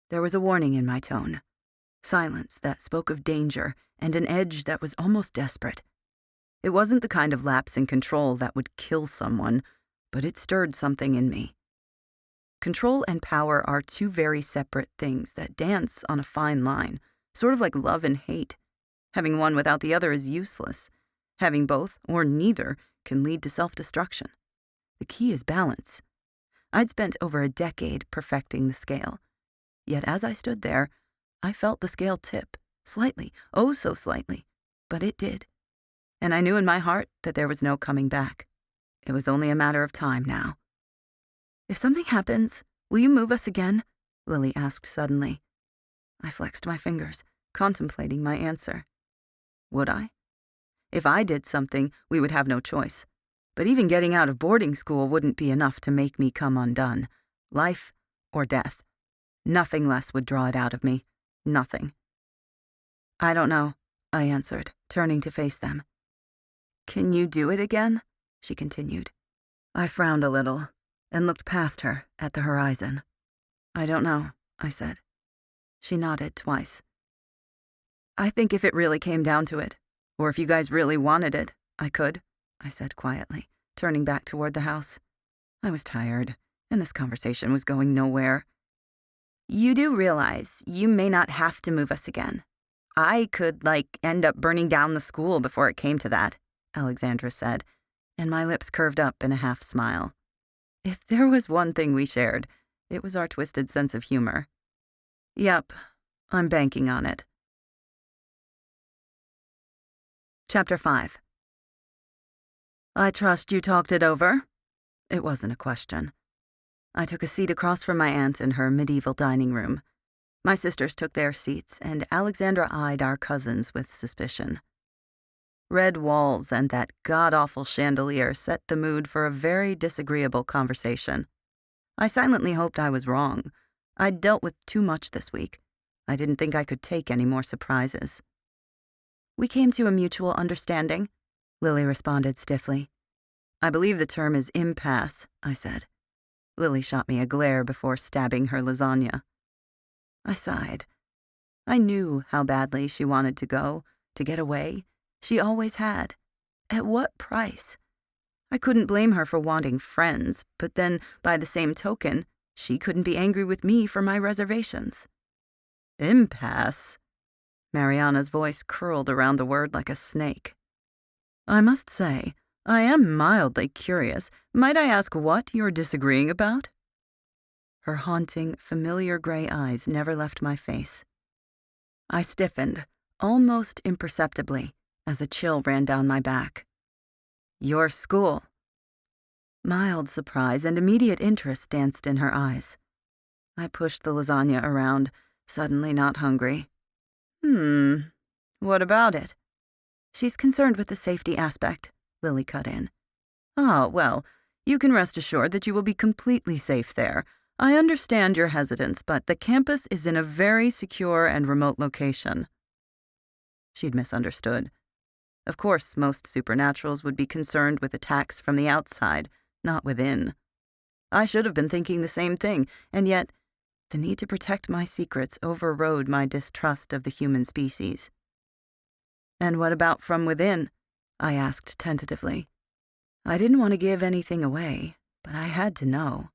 There was a warning in my tone, silence that spoke of danger and an edge that was almost desperate. It wasn't the kind of lapse in control that would kill someone, but it stirred something in me. Control and power are two very separate things that dance on a fine line, sort of like love and hate. Having one without the other is useless. Having both, or neither, can lead to self-destruction. The key is balance. I'd spent over a decade perfecting the scale. Yet as I stood there, I felt the scale tip, slightly, oh so slightly, but it did. And I knew in my heart that there was no coming back. It was only a matter of time now. If something happens, will you move us again? Lily asked suddenly. I flexed my fingers, contemplating my answer. Would I? If I did something, we would have no choice. But even getting out of boarding school wouldn't be enough to make me come undone. Life or death. Nothing less would draw it out of me. Nothing. I don't know, I answered, turning to face them. Can you do it again? She continued. I frowned a little and looked past her at the horizon. I don't know, I said. She nodded twice. I think if it really came down to it, or if you guys really wanted it, I could, I said quietly, turning back toward the house. I was tired, and this conversation was going nowhere. You do realize you may not have to move us again. I could, end up burning down the school before it came to that, Alexandra said, and my lips curved up in a half smile. If there was one thing we shared, It was our twisted sense of humor. Yep, I'm banking on it. Chapter 5. I trust you talked it over? It wasn't a question. I took a seat across from my aunt in her medieval dining room. My sisters took their seats, and Alexandra eyed our cousins with suspicion. Red walls and that god-awful chandelier set the mood for a very disagreeable conversation. I silently hoped I was wrong. I'd dealt with too much this week. I didn't think I could take any more surprises. We came to a mutual understanding, Lily responded stiffly. I believe the term is impasse, I said. Lily shot me a glare before stabbing her lasagna. I sighed. I knew how badly she wanted to go, to get away. She always had. At what price? I couldn't blame her for wanting friends, but then, by the same token, she couldn't be angry with me for my reservations. Impasse? Mariana's voice curled around the word like a snake. I must say, I am mildly curious. Might I ask what you're disagreeing about? Her haunting, familiar gray eyes never left my face. I stiffened, almost imperceptibly, as a chill ran down my back. Your school. Mild surprise and immediate interest danced in her eyes. I pushed the lasagna around, suddenly not hungry. What about it? She's concerned with the safety aspect, Lily cut in. Ah, well, you can rest assured that you will be completely safe there. I understand your hesitance, but the campus is in a very secure and remote location. She'd misunderstood. Of course, most supernaturals would be concerned with attacks from the outside, not within. I should have been thinking the same thing, and yet the need to protect my secrets overrode my distrust of the human species. And what about from within? I asked tentatively. I didn't want to give anything away, but I had to know.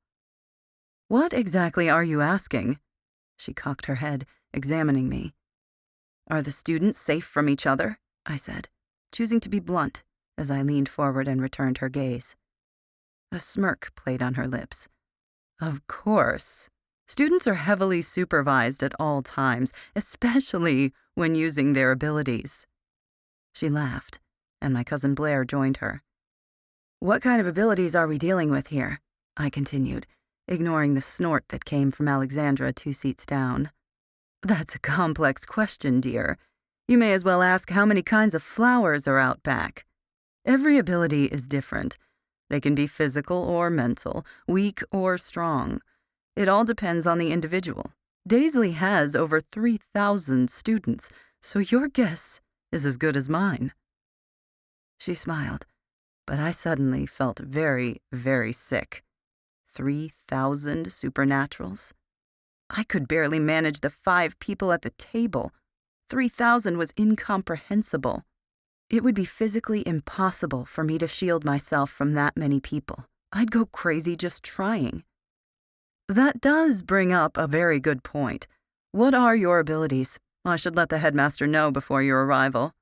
What exactly are you asking? She cocked her head, examining me. Are the students safe from each other? I said, choosing to be blunt as I leaned forward and returned her gaze. A smirk played on her lips. Of course. Students are heavily supervised at all times, especially when using their abilities. She laughed, and my cousin Blair joined her. What kind of abilities are we dealing with here? I continued, ignoring the snort that came from Alexandra 2 seats down. That's a complex question, dear. You may as well ask how many kinds of flowers are out back. Every ability is different. They can be physical or mental, weak or strong. It all depends on the individual. Daizlei has over 3,000 students, so your guess is as good as mine. She smiled, but I suddenly felt very, very sick. 3,000 supernaturals? I could barely manage the 5 people at the table. 3,000 was incomprehensible. It would be physically impossible for me to shield myself from that many people. I'd go crazy just trying. That does bring up a very good point. What are your abilities? I should let the headmaster know before your arrival,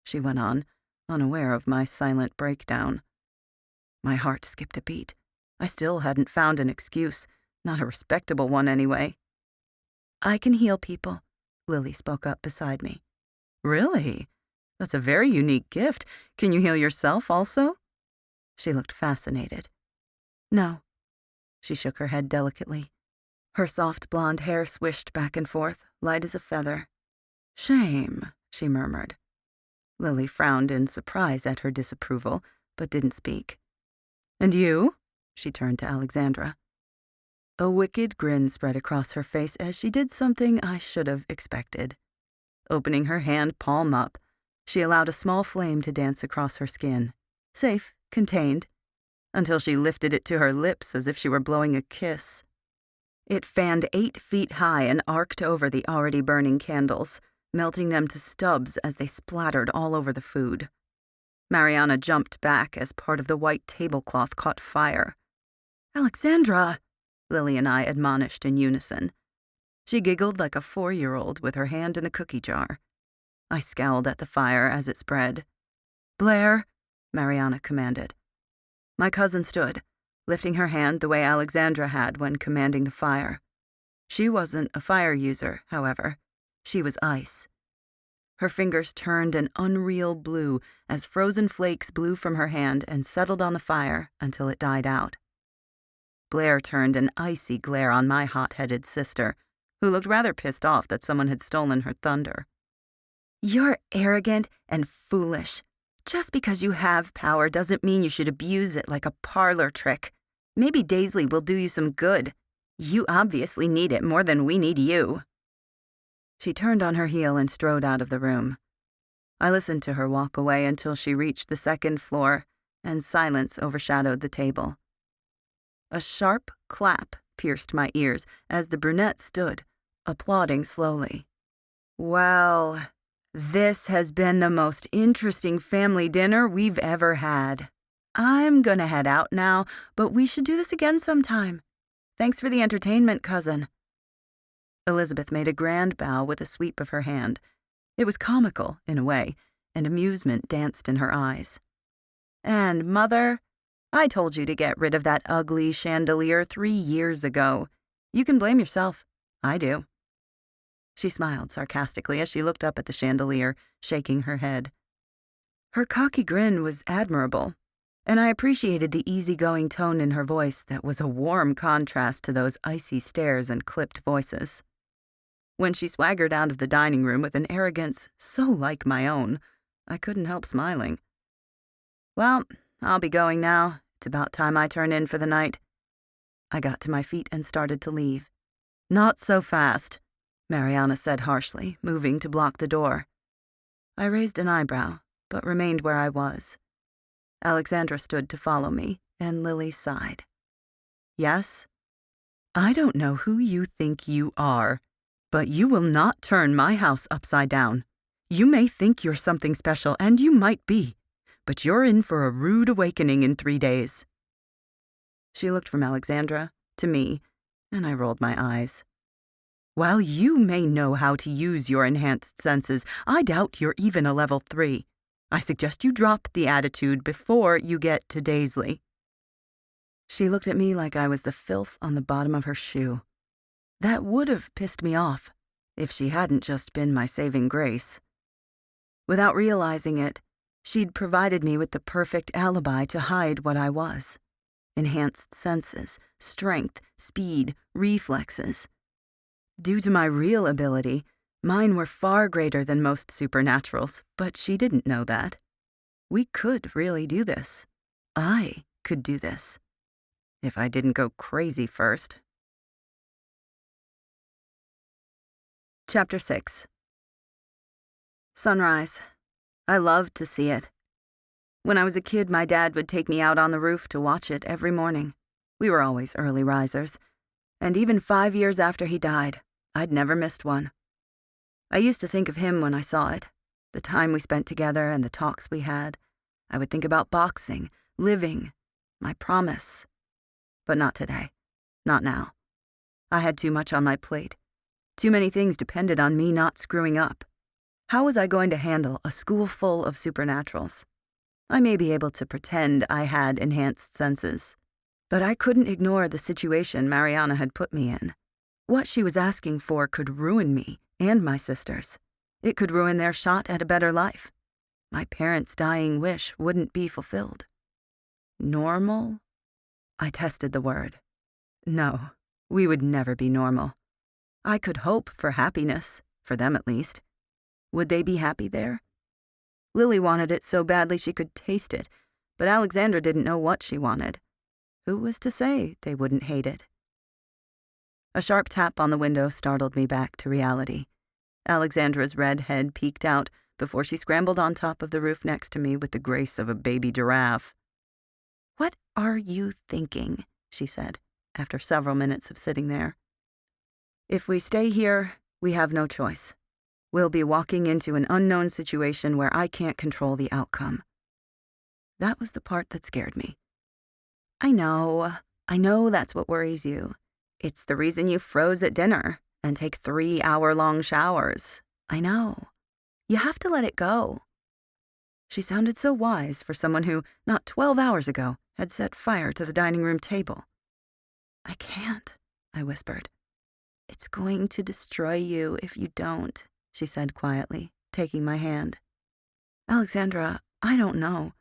she went on, unaware of my silent breakdown. My heart skipped a beat. I still hadn't found an excuse, not a respectable one anyway. I can heal people, Lily spoke up beside me. Really? That's a very unique gift. Can you heal yourself also? She looked fascinated. No. She shook her head delicately. Her soft blonde hair swished back and forth, light as a feather. Shame, she murmured. Lily frowned in surprise at her disapproval, but didn't speak. And you? She turned to Alexandra. A wicked grin spread across her face as she did something I should have expected. Opening her hand palm up, she allowed a small flame to dance across her skin. Safe, contained, until she lifted it to her lips as if she were blowing a kiss. It fanned 8 feet high and arced over the already burning candles, melting them to stubs as they splattered all over the food. Mariana jumped back as part of the white tablecloth caught fire. Alexandra, Lily and I admonished in unison. She giggled like a 4-year-old with her hand in the cookie jar. I scowled at the fire as it spread. Blair, Mariana commanded. My cousin stood, lifting her hand the way Alexandra had when commanding the fire. She wasn't a fire user, however. She was ice. Her fingers turned an unreal blue as frozen flakes blew from her hand and settled on the fire until it died out. Blair turned an icy glare on my hot-headed sister, who looked rather pissed off that someone had stolen her thunder. "You're arrogant and foolish. Just because you have power doesn't mean you should abuse it like a parlor trick. Maybe Daizlei will do you some good. You obviously need it more than we need you." She turned on her heel and strode out of the room. I listened to her walk away until she reached the second floor, and silence overshadowed the table. A sharp clap pierced my ears as the brunette stood, applauding slowly. "Well, this has been the most interesting family dinner we've ever had. I'm gonna head out now, but we should do this again sometime. Thanks for the entertainment, cousin." Elizabeth made a grand bow with a sweep of her hand. It was comical, in a way, and amusement danced in her eyes. "And, Mother, I told you to get rid of that ugly chandelier 3 years ago. You can blame yourself. I do." She smiled sarcastically as she looked up at the chandelier, shaking her head. Her cocky grin was admirable, and I appreciated the easygoing tone in her voice that was a warm contrast to those icy stares and clipped voices. When she swaggered out of the dining room with an arrogance so like my own, I couldn't help smiling. "Well, I'll be going now. It's about time I turn in for the night." I got to my feet and started to leave. "Not so fast," Mariana said harshly, moving to block the door. I raised an eyebrow, but remained where I was. Alexandra stood to follow me, and Lily sighed. "Yes? I don't know who you think you are, but you will not turn my house upside down. You may think you're something special, and you might be, but you're in for a rude awakening in 3 days." She looked from Alexandra to me, and I rolled my eyes. "While you may know how to use your enhanced senses, I doubt you're even a level 3. I suggest you drop the attitude before you get to Daizlei." She looked at me like I was the filth on the bottom of her shoe. That would have pissed me off if she hadn't just been my saving grace. Without realizing it, she'd provided me with the perfect alibi to hide what I was. Enhanced senses, strength, speed, reflexes. Due to my real ability, mine were far greater than most supernaturals, but she didn't know that. We could really do this. I could do this. If I didn't go crazy first. Chapter 6. Sunrise. I loved to see it. When I was a kid, my dad would take me out on the roof to watch it every morning. We were always early risers. And even 5 years after he died, I'd never missed one. I used to think of him when I saw it, the time we spent together and the talks we had. I would think about boxing, living, my promise. But not today. Not now. I had too much on my plate. Too many things depended on me not screwing up. How was I going to handle a school full of supernaturals? I may be able to pretend I had enhanced senses, but I couldn't ignore the situation Mariana had put me in. What she was asking for could ruin me and my sisters. It could ruin their shot at a better life. My parents' dying wish wouldn't be fulfilled. Normal? I tested the word. No, we would never be normal. I could hope for happiness, for them at least. Would they be happy there? Lily wanted it so badly she could taste it, but Alexandra didn't know what she wanted. Who was to say they wouldn't hate it? A sharp tap on the window startled me back to reality. Alexandra's red head peeked out before she scrambled on top of the roof next to me with the grace of a baby giraffe. "What are you thinking?" she said, after several minutes of sitting there. "If we stay here, we have no choice. We'll be walking into an unknown situation where I can't control the outcome." That was the part that scared me. I know that's what worries you. It's the reason you froze at dinner and take 3-hour-long showers. I know. You have to let it go." She sounded so wise for someone who, not 12 hours ago, had set fire to the dining room table. "I can't," I whispered. "It's going to destroy you if you don't," she said quietly, taking my hand. "Alexandra, I don't know.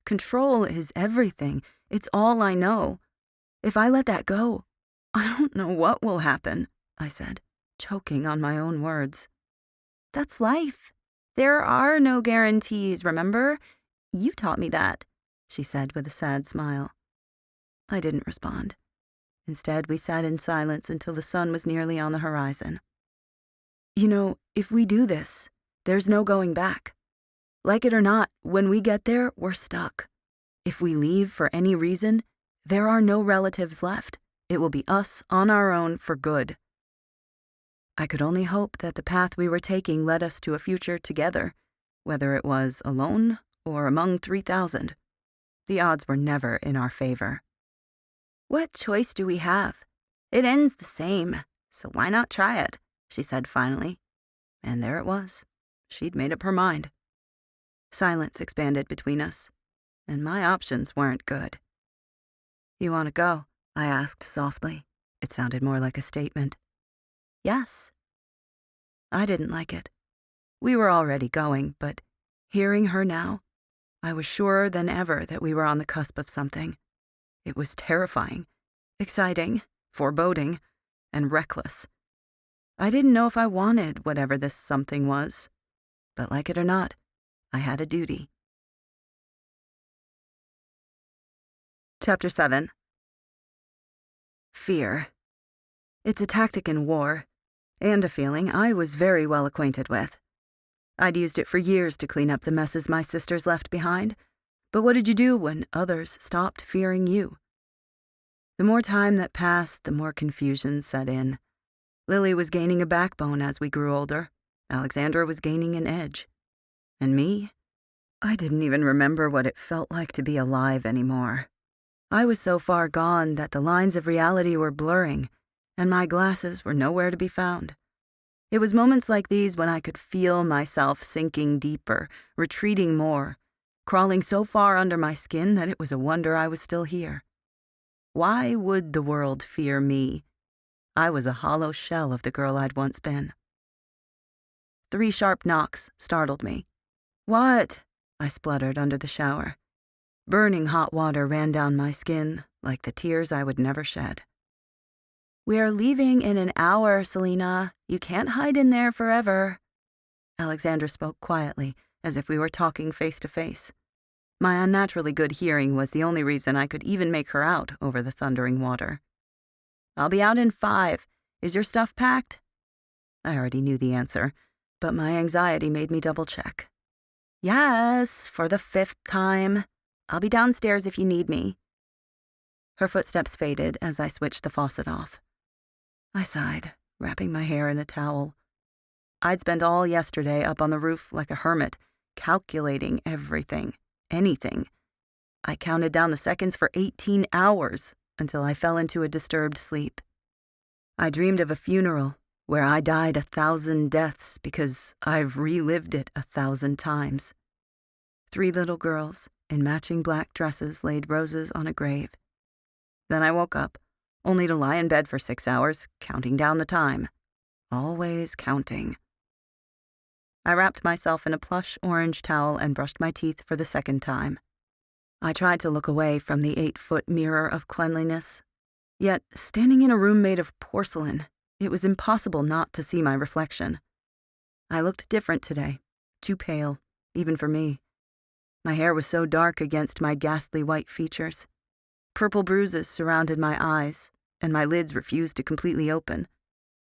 Control is everything. It's all I know. If I let that go, I don't know what will happen," I said, choking on my own words. "That's life. There are no guarantees, remember? You taught me that," she said with a sad smile. I didn't respond. Instead, we sat in silence until the sun was nearly on the horizon. "You know, if we do this, there's no going back. Like it or not, when we get there, we're stuck. If we leave for any reason, there are no relatives left. It will be us on our own for good." I could only hope that the path we were taking led us to a future together, whether it was alone or among 3,000. The odds were never in our favor. "What choice do we have? It ends the same, so why not try it?" she said finally. And there it was. She'd made up her mind. Silence expanded between us, and my options weren't good. "You want to go?" I asked softly. It sounded more like a statement. "Yes." I didn't like it. We were already going, but hearing her now, I was surer than ever that we were on the cusp of something. It was terrifying, exciting, foreboding, and reckless. I didn't know if I wanted whatever this something was, but like it or not, I had a duty. Chapter 7. Fear. It's a tactic in war, and a feeling I was very well acquainted with. I'd used it for years to clean up the messes my sisters left behind, but what did you do when others stopped fearing you? The more time that passed, the more confusion set in. Lily was gaining a backbone as we grew older. Alexandra was gaining an edge. And me? I didn't even remember what it felt like to be alive anymore. I was so far gone that the lines of reality were blurring, and my glasses were nowhere to be found. It was moments like these when I could feel myself sinking deeper, retreating more, crawling so far under my skin that it was a wonder I was still here. Why would the world fear me? I was a hollow shell of the girl I'd once been. 3 sharp knocks startled me. "What?" I spluttered under the shower. Burning hot water ran down my skin like the tears I would never shed. "We are leaving in an hour, Selena. You can't hide in there forever." Alexandra spoke quietly, as if we were talking face to face. My unnaturally good hearing was the only reason I could even make her out over the thundering water. "I'll be out in 5. Is your stuff packed?" I already knew the answer, but my anxiety made me double-check. "Yes, for the 5th time. I'll be downstairs if you need me." Her footsteps faded as I switched the faucet off. I sighed, wrapping my hair in a towel. I'd spent all yesterday up on the roof like a hermit, calculating everything, anything. I counted down the seconds for 18 hours until I fell into a disturbed sleep. I dreamed of a funeral where I died 1,000 deaths because I've relived it 1,000 times. 3 little girls in matching black dresses laid roses on a grave. Then I woke up, only to lie in bed for 6 hours, counting down the time. Always counting. I wrapped myself in a plush orange towel and brushed my teeth for the 2nd time. I tried to look away from the 8-foot mirror of cleanliness. Yet, standing in a room made of porcelain, it was impossible not to see my reflection. I looked different today, too pale, even for me. My hair was so dark against my ghastly white features. Purple bruises surrounded my eyes, and my lids refused to completely open.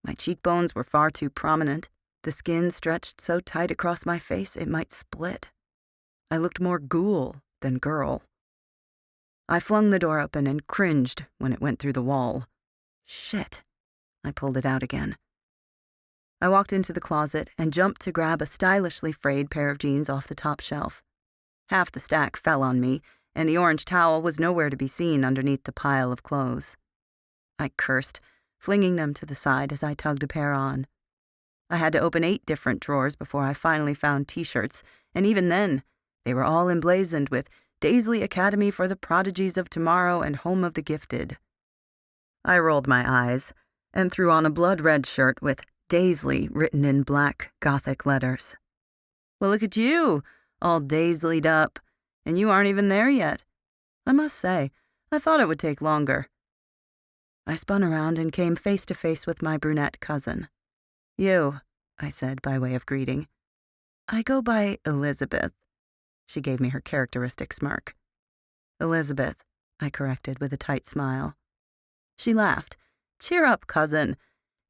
My cheekbones were far too prominent. The skin stretched so tight across my face it might split. I looked more ghoul than girl. I flung the door open and cringed when it went through the wall. Shit. I pulled it out again. I walked into the closet and jumped to grab a stylishly frayed pair of jeans off the top shelf. Half the stack fell on me, and the orange towel was nowhere to be seen underneath the pile of clothes. I cursed, flinging them to the side as I tugged a pair on. I had to open 8 different drawers before I finally found T-shirts, and even then, they were all emblazoned with Daizlei Academy for the Prodigies of Tomorrow and Home of the Gifted. I rolled my eyes and threw on a blood-red shirt with Daizlei written in black Gothic letters. Well, look at you, all Daizlei'd up, and you aren't even there yet. I must say, I thought it would take longer. I spun around and came face to face with my brunette cousin. You, I said by way of greeting. I go by Elizabeth. She gave me her characteristic smirk. Elizabeth, I corrected with a tight smile. She laughed. Cheer up, cousin.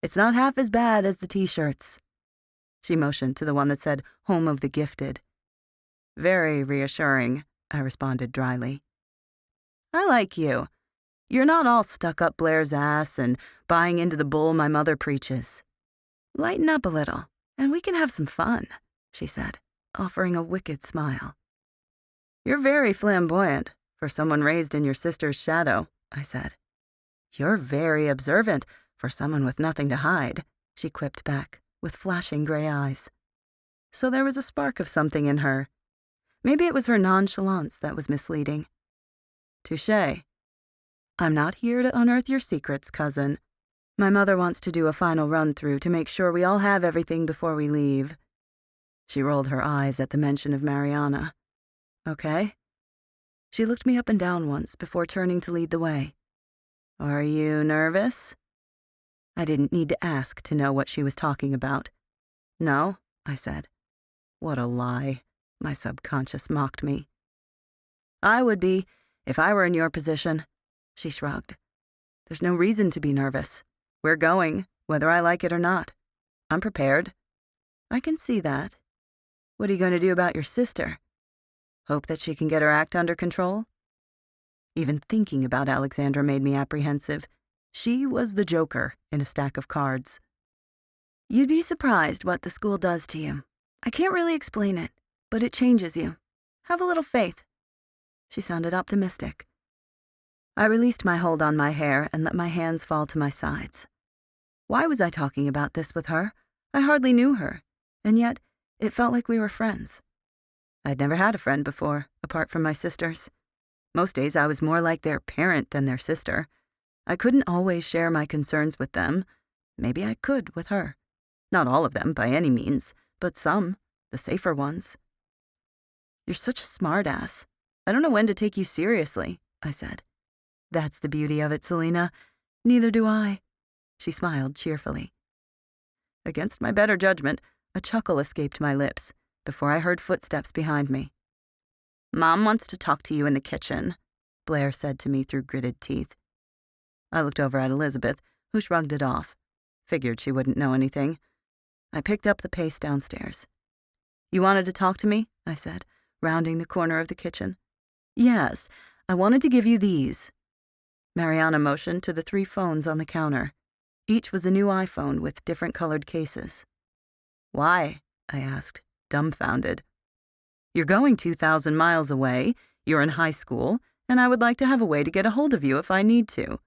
It's not half as bad as the t-shirts. She motioned to the one that said Home of the Gifted. Very reassuring, I responded dryly. I like you. You're not all stuck up Blair's ass and buying into the bull my mother preaches. Lighten up a little, and we can have some fun, she said, offering a wicked smile. You're very flamboyant for someone raised in your sister's shadow, I said. You're very observant for someone with nothing to hide, she quipped back, with flashing gray eyes. So there was a spark of something in her. Maybe it was her nonchalance that was misleading. Touché. I'm not here to unearth your secrets, cousin. My mother wants to do a final run-through to make sure we all have everything before we leave. She rolled her eyes at the mention of Mariana. Okay. She looked me up and down once before turning to lead the way. Are you nervous? I didn't need to ask to know what she was talking about. No, I said. What a lie. My subconscious mocked me. I would be, if I were in your position. She shrugged. There's no reason to be nervous. We're going, whether I like it or not. I'm prepared. I can see that. What are you going to do about your sister? Hope that she can get her act under control? Even thinking about Alexandra made me apprehensive. She was the joker in a stack of cards. You'd be surprised what the school does to you. I can't really explain it, but it changes you. Have a little faith. She sounded optimistic. I released my hold on my hair and let my hands fall to my sides. Why was I talking about this with her? I hardly knew her, and yet it felt like we were friends. I'd never had a friend before, apart from my sisters. Most days I was more like their parent than their sister. I couldn't always share my concerns with them. Maybe I could with her. Not all of them, by any means, but some, the safer ones. You're such a smart-ass. I don't know when to take you seriously, I said. That's the beauty of it, Selena. Neither do I. She smiled cheerfully. Against my better judgment, a chuckle escaped my lips before I heard footsteps behind me. Mom wants to talk to you in the kitchen, Blair said to me through gritted teeth. I looked over at Elizabeth, who shrugged it off. Figured she wouldn't know anything. I picked up the pace downstairs. You wanted to talk to me? I said, rounding the corner of the kitchen. Yes, I wanted to give you these. Mariana motioned to the 3 phones on the counter. Each was a new iPhone with different colored cases. Why? I asked, dumbfounded. You're going 2,000 miles away, you're in high school, and I would like to have a way to get a hold of you if I need to.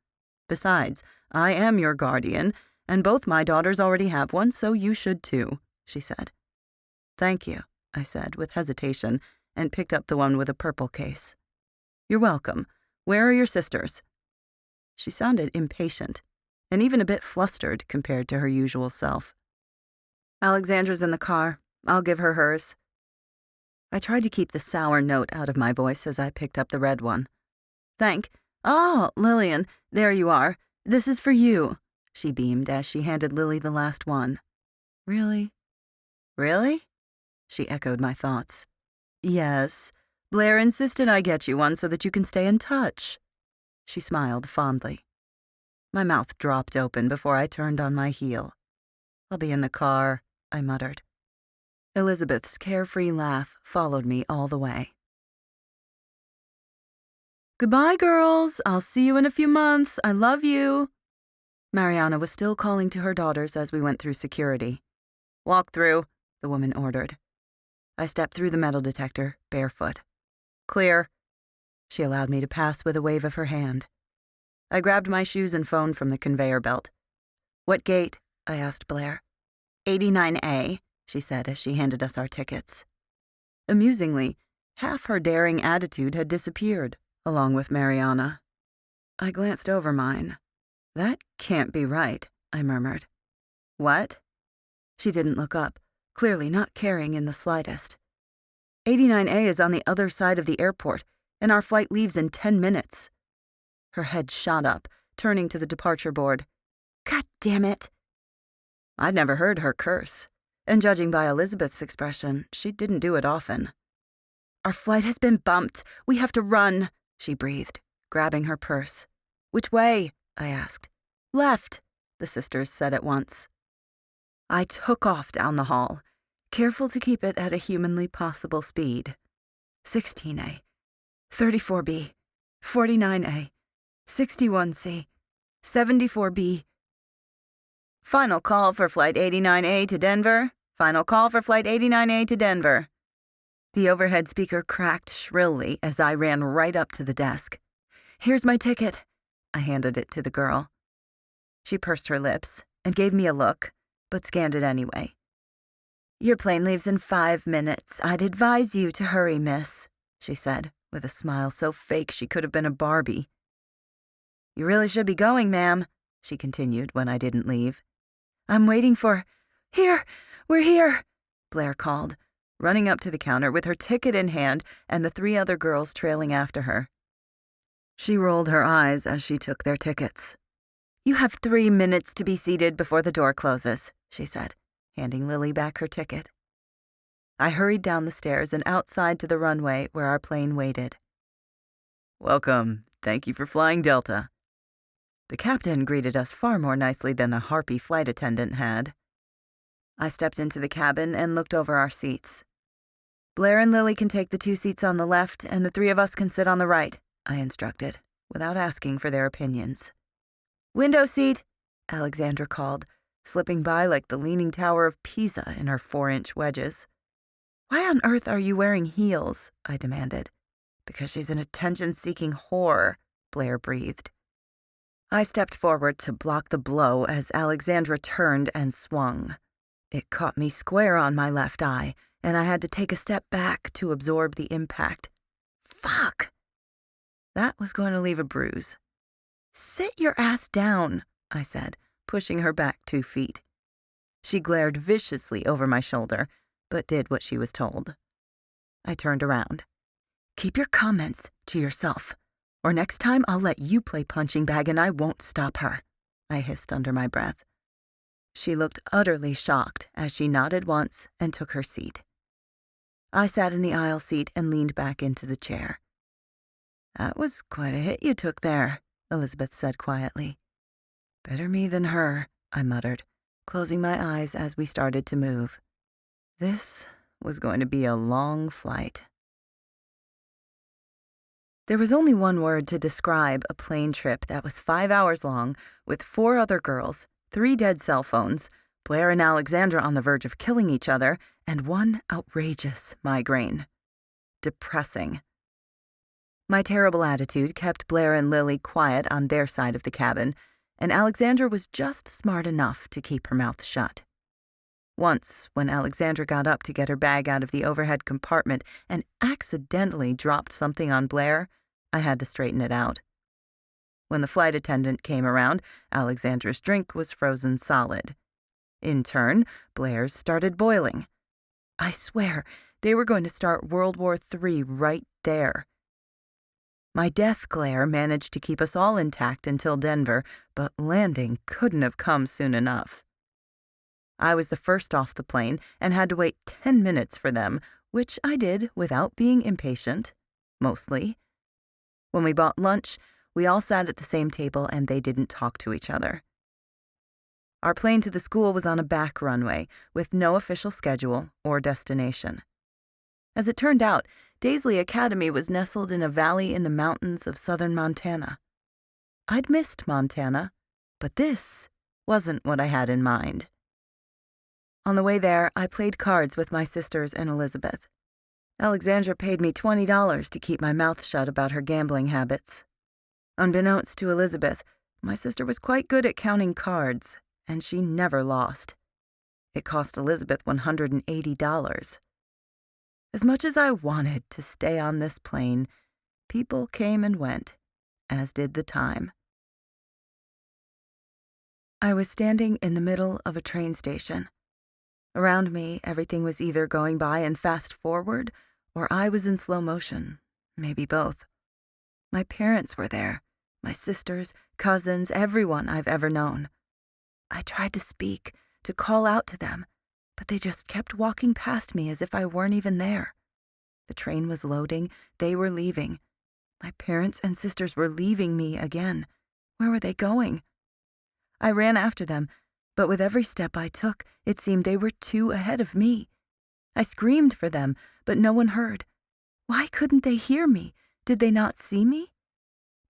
Besides, I am your guardian, and both my daughters already have one, so you should too, she said. Thank you, I said with hesitation, and picked up the one with a purple case. You're welcome. Where are your sisters? She sounded impatient, and even a bit flustered compared to her usual self. Alexandra's in the car. I'll give her hers. I tried to keep the sour note out of my voice as I picked up the red one. Oh, Lillian, there you are. This is for you, she beamed as she handed Lily the last one. Really? Really? She echoed my thoughts. Yes, Blair insisted I get you one so that you can stay in touch. She smiled fondly. My mouth dropped open before I turned on my heel. I'll be in the car, I muttered. Elizabeth's carefree laugh followed me all the way. Goodbye, girls. I'll see you in a few months. I love you. Mariana was still calling to her daughters as we went through security. Walk through, the woman ordered. I stepped through the metal detector, barefoot. Clear. She allowed me to pass with a wave of her hand. I grabbed my shoes and phone from the conveyor belt. What gate? I asked Blair. 89A, she said as she handed us our tickets. Amusingly, Half her daring attitude had disappeared, along with Mariana. I glanced over mine. "That can't be right," I murmured. "What?" She didn't look up, clearly not caring in the slightest. 89A is on the other side of the airport, and our flight leaves in 10 minutes. Her head shot up, turning to the departure board. "God damn it!" I'd never heard her curse, and judging by Elizabeth's expression, she didn't do it often. "Our flight has been bumped. We have to run," she breathed, grabbing her purse. "Which way?" I asked. "Left," the sisters said at once. I took off down the hall, careful to keep it at a humanly possible speed. 16A, 34B, 49A, 61C, 74B. "Final call for Flight 89A to Denver. Final call for Flight 89A to Denver." The overhead speaker cracked shrilly as I ran right up to the desk. "Here's my ticket." I handed it to the girl. She pursed her lips and gave me a look, but scanned it anyway. "Your plane leaves in 5 minutes. I'd advise you to hurry, miss," she said, with a smile so fake she could have been a Barbie. "You really should be going, ma'am," she continued when I didn't leave. "I'm waiting for—" "Here! We're here!" Blair called, running up to the counter with her ticket in hand and the 3 other girls trailing after her. She rolled her eyes as she took their tickets. "You have 3 minutes to be seated before the door closes," she said, handing Lily back her ticket. I hurried down the stairs and outside to the runway where our plane waited. "Welcome. Thank you for flying Delta." The captain greeted us far more nicely than the harpy flight attendant had. I stepped into the cabin and looked over our seats. "Blair and Lily can take the 2 seats on the left, and the 3 of us can sit on the right," I instructed, without asking for their opinions. "Window seat," Alexandra called, slipping by like the Leaning Tower of Pisa in her 4-inch wedges. "Why on earth are you wearing heels?" I demanded. "Because she's an attention-seeking whore," Blair breathed. I stepped forward to block the blow as Alexandra turned and swung. It caught me square on my left eye, and I had to take a step back to absorb the impact. Fuck! That was going to leave a bruise. "Sit your ass down," I said, pushing her back 2 feet. She glared viciously over my shoulder, but did what she was told. I turned around. "Keep your comments to yourself, or next time I'll let you play punching bag and I won't stop her," I hissed under my breath. She looked utterly shocked as she nodded once and took her seat. I sat in the aisle seat and leaned back into the chair. "That was quite a hit you took there," Elizabeth said quietly. "Better me than her," I muttered, closing my eyes as we started to move. This was going to be a long flight. There was only one word to describe a plane trip that was 5 hours long, with 4 other girls, 3 dead cell phones, Blair and Alexandra on the verge of killing each other, and 1 outrageous migraine. Depressing. My terrible attitude kept Blair and Lily quiet on their side of the cabin, and Alexandra was just smart enough to keep her mouth shut. Once, when Alexandra got up to get her bag out of the overhead compartment and accidentally dropped something on Blair, I had to straighten it out. When the flight attendant came around, Alexandra's drink was frozen solid. In turn, Blair's started boiling. I swear, they were going to start World War III right there. My death glare managed to keep us all intact until Denver, but landing couldn't have come soon enough. I was the first off the plane and had to wait 10 minutes for them, which I did without being impatient, mostly. When we bought lunch, we all sat at the same table and they didn't talk to each other. Our plane to the school was on a back runway with no official schedule or destination. As it turned out, Daizlei Academy was nestled in a valley in the mountains of southern Montana. I'd missed Montana, but this wasn't what I had in mind. On the way there, I played cards with my sisters and Elizabeth. Alexandra paid me $20 to keep my mouth shut about her gambling habits. Unbeknownst to Elizabeth, my sister was quite good at counting cards, and she never lost. It cost Elizabeth $180. As much as I wanted to stay on this plane, people came and went, as did the time. I was standing in the middle of a train station. Around me, everything was either going by in fast forward, or I was in slow motion, maybe both. My parents were there, my sisters, cousins, everyone I've ever known. I tried to speak, to call out to them, but they just kept walking past me as if I weren't even there. The train was loading, they were leaving. My parents and sisters were leaving me again. Where were they going? I ran after them, but with every step I took, it seemed they were 2 ahead of me. I screamed for them, but no one heard. Why couldn't they hear me? Did they not see me?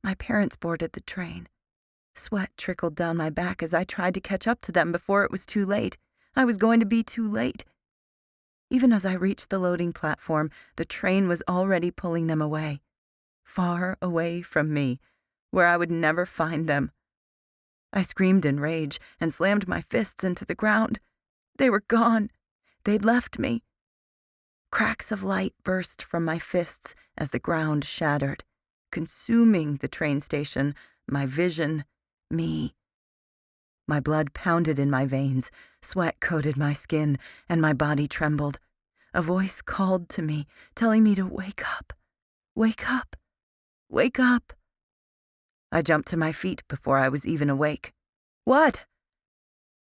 My parents boarded the train. Sweat trickled down my back as I tried to catch up to them before it was too late. I was going to be too late. Even as I reached the loading platform, the train was already pulling them away. Far away from me, where I would never find them. I screamed in rage and slammed my fists into the ground. They were gone. They'd left me. Cracks of light burst from my fists as the ground shattered, consuming the train station, my vision, me. My blood pounded in my veins, sweat coated my skin, and my body trembled. A voice called to me, telling me to wake up, wake up, wake up. I jumped to my feet before I was even awake. What?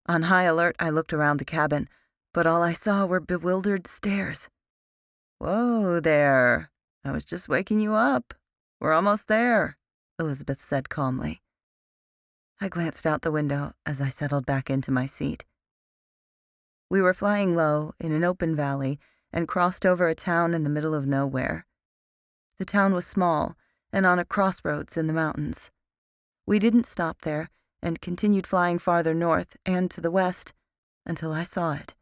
On high alert, I looked around the cabin, but all I saw were bewildered stares. Whoa there. I was just waking you up. We're almost there, Elizabeth said calmly. I glanced out the window as I settled back into my seat. We were flying low in an open valley and crossed over a town in the middle of nowhere. The town was small and on a crossroads in the mountains. We didn't stop there and continued flying farther north and to the west until I saw it.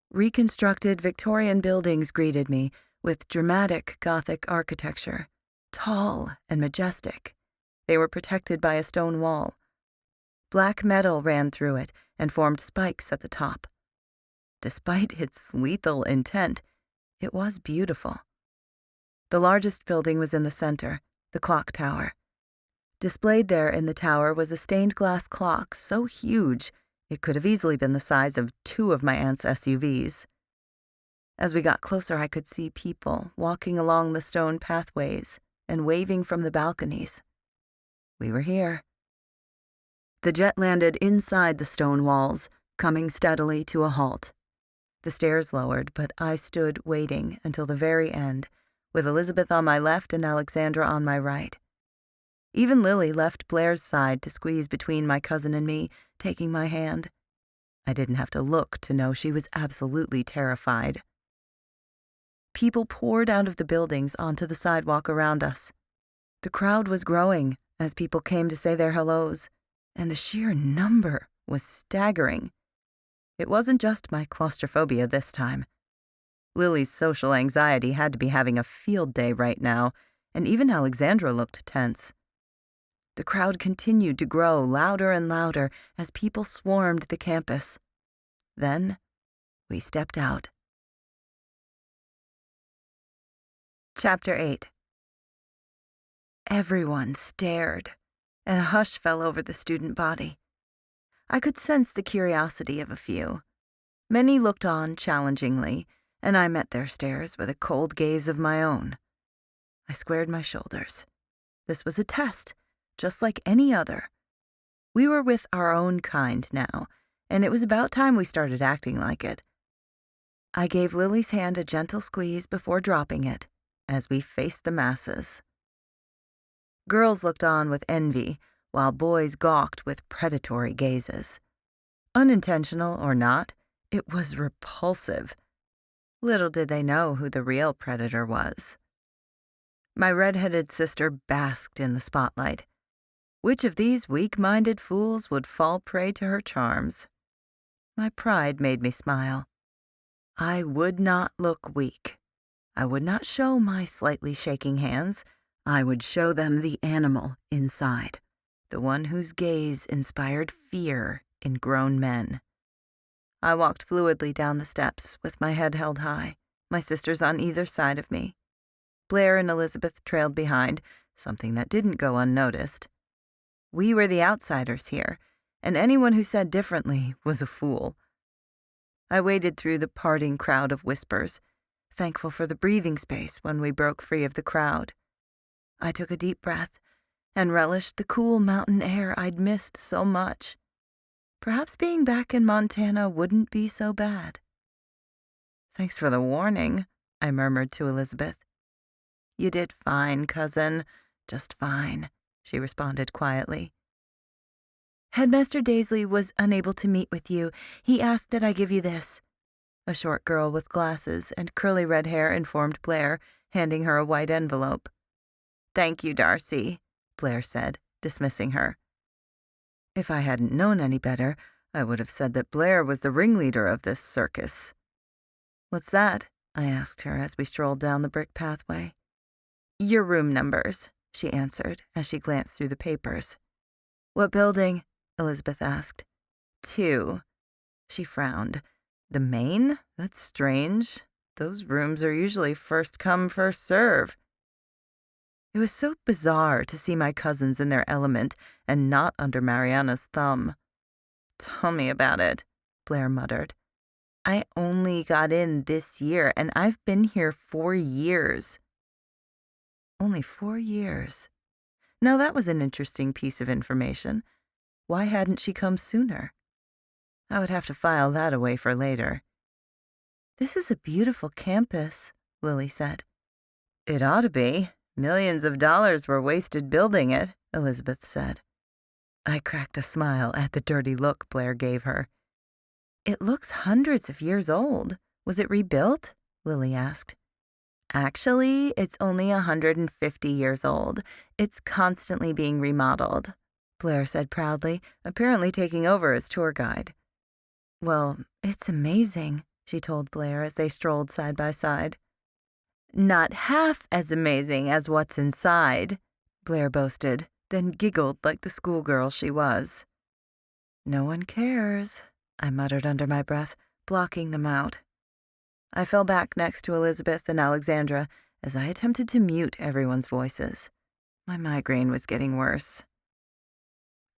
Reconstructed Victorian buildings greeted me with dramatic Gothic architecture, tall and majestic. They were protected by a stone wall. Black metal ran through it and formed spikes at the top. Despite its lethal intent, it was beautiful. The largest building was in the center, the clock tower. Displayed there in the tower was a stained glass clock so huge it could have easily been the size of 2 of my aunt's SUVs. As we got closer, I could see people walking along the stone pathways and waving from the balconies. We were here. The jet landed inside the stone walls, coming steadily to a halt. The stairs lowered, but I stood waiting until the very end, with Elizabeth on my left and Alexandra on my right. Even Lily left Blair's side to squeeze between my cousin and me, taking my hand. I didn't have to look to know she was absolutely terrified. People poured out of the buildings onto the sidewalk around us. The crowd was growing as people came to say their hellos, and the sheer number was staggering. It wasn't just my claustrophobia this time. Lily's social anxiety had to be having a field day right now, and even Alexandra looked tense. The crowd continued to grow louder and louder as people swarmed the campus. Then, we stepped out. Chapter 8. Everyone stared, and a hush fell over the student body. I could sense the curiosity of a few. Many looked on challengingly, and I met their stares with a cold gaze of my own. I squared my shoulders. This was a test, just like any other. We were with our own kind now, and it was about time we started acting like it. I gave Lily's hand a gentle squeeze before dropping it, as we faced the masses. Girls looked on with envy, while boys gawked with predatory gazes. Unintentional or not, it was repulsive. Little did they know who the real predator was. My red-headed sister basked in the spotlight. Which of these weak-minded fools would fall prey to her charms? My pride made me smile. I would not look weak. I would not show my slightly shaking hands. I would show them the animal inside, the one whose gaze inspired fear in grown men. I walked fluidly down the steps with my head held high, my sisters on either side of me. Blair and Elizabeth trailed behind, something that didn't go unnoticed. We were the outsiders here, and anyone who said differently was a fool. I waded through the parting crowd of whispers, thankful for the breathing space when we broke free of the crowd. I took a deep breath and relished the cool mountain air I'd missed so much. Perhaps being back in Montana wouldn't be so bad. "Thanks for the warning," I murmured to Elizabeth. "You did fine, cousin, just fine," she responded quietly. "Headmaster Daizlei was unable to meet with you. He asked that I give you this." A short girl with glasses and curly red hair informed Blair, handing her a white envelope. "Thank you, Darcy," Blair said, dismissing her. If I hadn't known any better, I would have said that Blair was the ringleader of this circus. "What's that?" I asked her as we strolled down the brick pathway. "Your room numbers," she answered as she glanced through the papers. "What building?" Elizabeth asked. 2. She frowned. "The main? That's strange. Those rooms are usually first come, first serve." It was so bizarre to see my cousins in their element and not under Mariana's thumb. "Tell me about it," Blair muttered. "I only got in this year, and I've been here 4 years. Only 4 years. Now that was an interesting piece of information. Why hadn't she come sooner? I would have to file that away for later. "This is a beautiful campus," Lily said. "It ought to be. Millions of dollars were wasted building it," Elizabeth said. I cracked a smile at the dirty look Blair gave her. "It looks hundreds of years old. Was it rebuilt?" Lily asked. "Actually, it's only 150 years old. It's constantly being remodeled," Blair said proudly, apparently taking over as tour guide. "Well, it's amazing," she told Blair as they strolled side by side. "Not half as amazing as what's inside," Blair boasted, then giggled like the schoolgirl she was. "No one cares," I muttered under my breath, blocking them out. I fell back next to Elizabeth and Alexandra as I attempted to mute everyone's voices. My migraine was getting worse.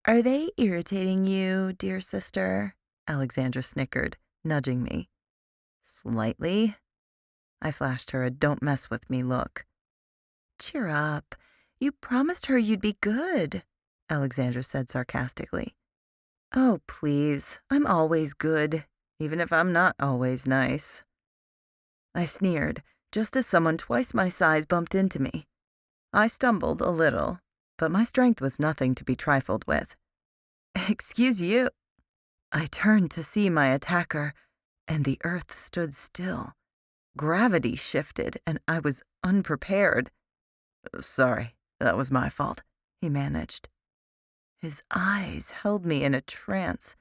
"Are they irritating you, dear sister?" Alexandra snickered, nudging me. "Slightly." I flashed her a don't mess with me look. "Cheer up. You promised her you'd be good," Alexandra said sarcastically. "Oh, please. I'm always good, even if I'm not always nice." I sneered, just as someone twice my size bumped into me. I stumbled a little, but my strength was nothing to be trifled with. "Excuse you." I turned to see my attacker, and the earth stood still. Gravity shifted, and I was unprepared. "Sorry, that was my fault," he managed. His eyes held me in a trance.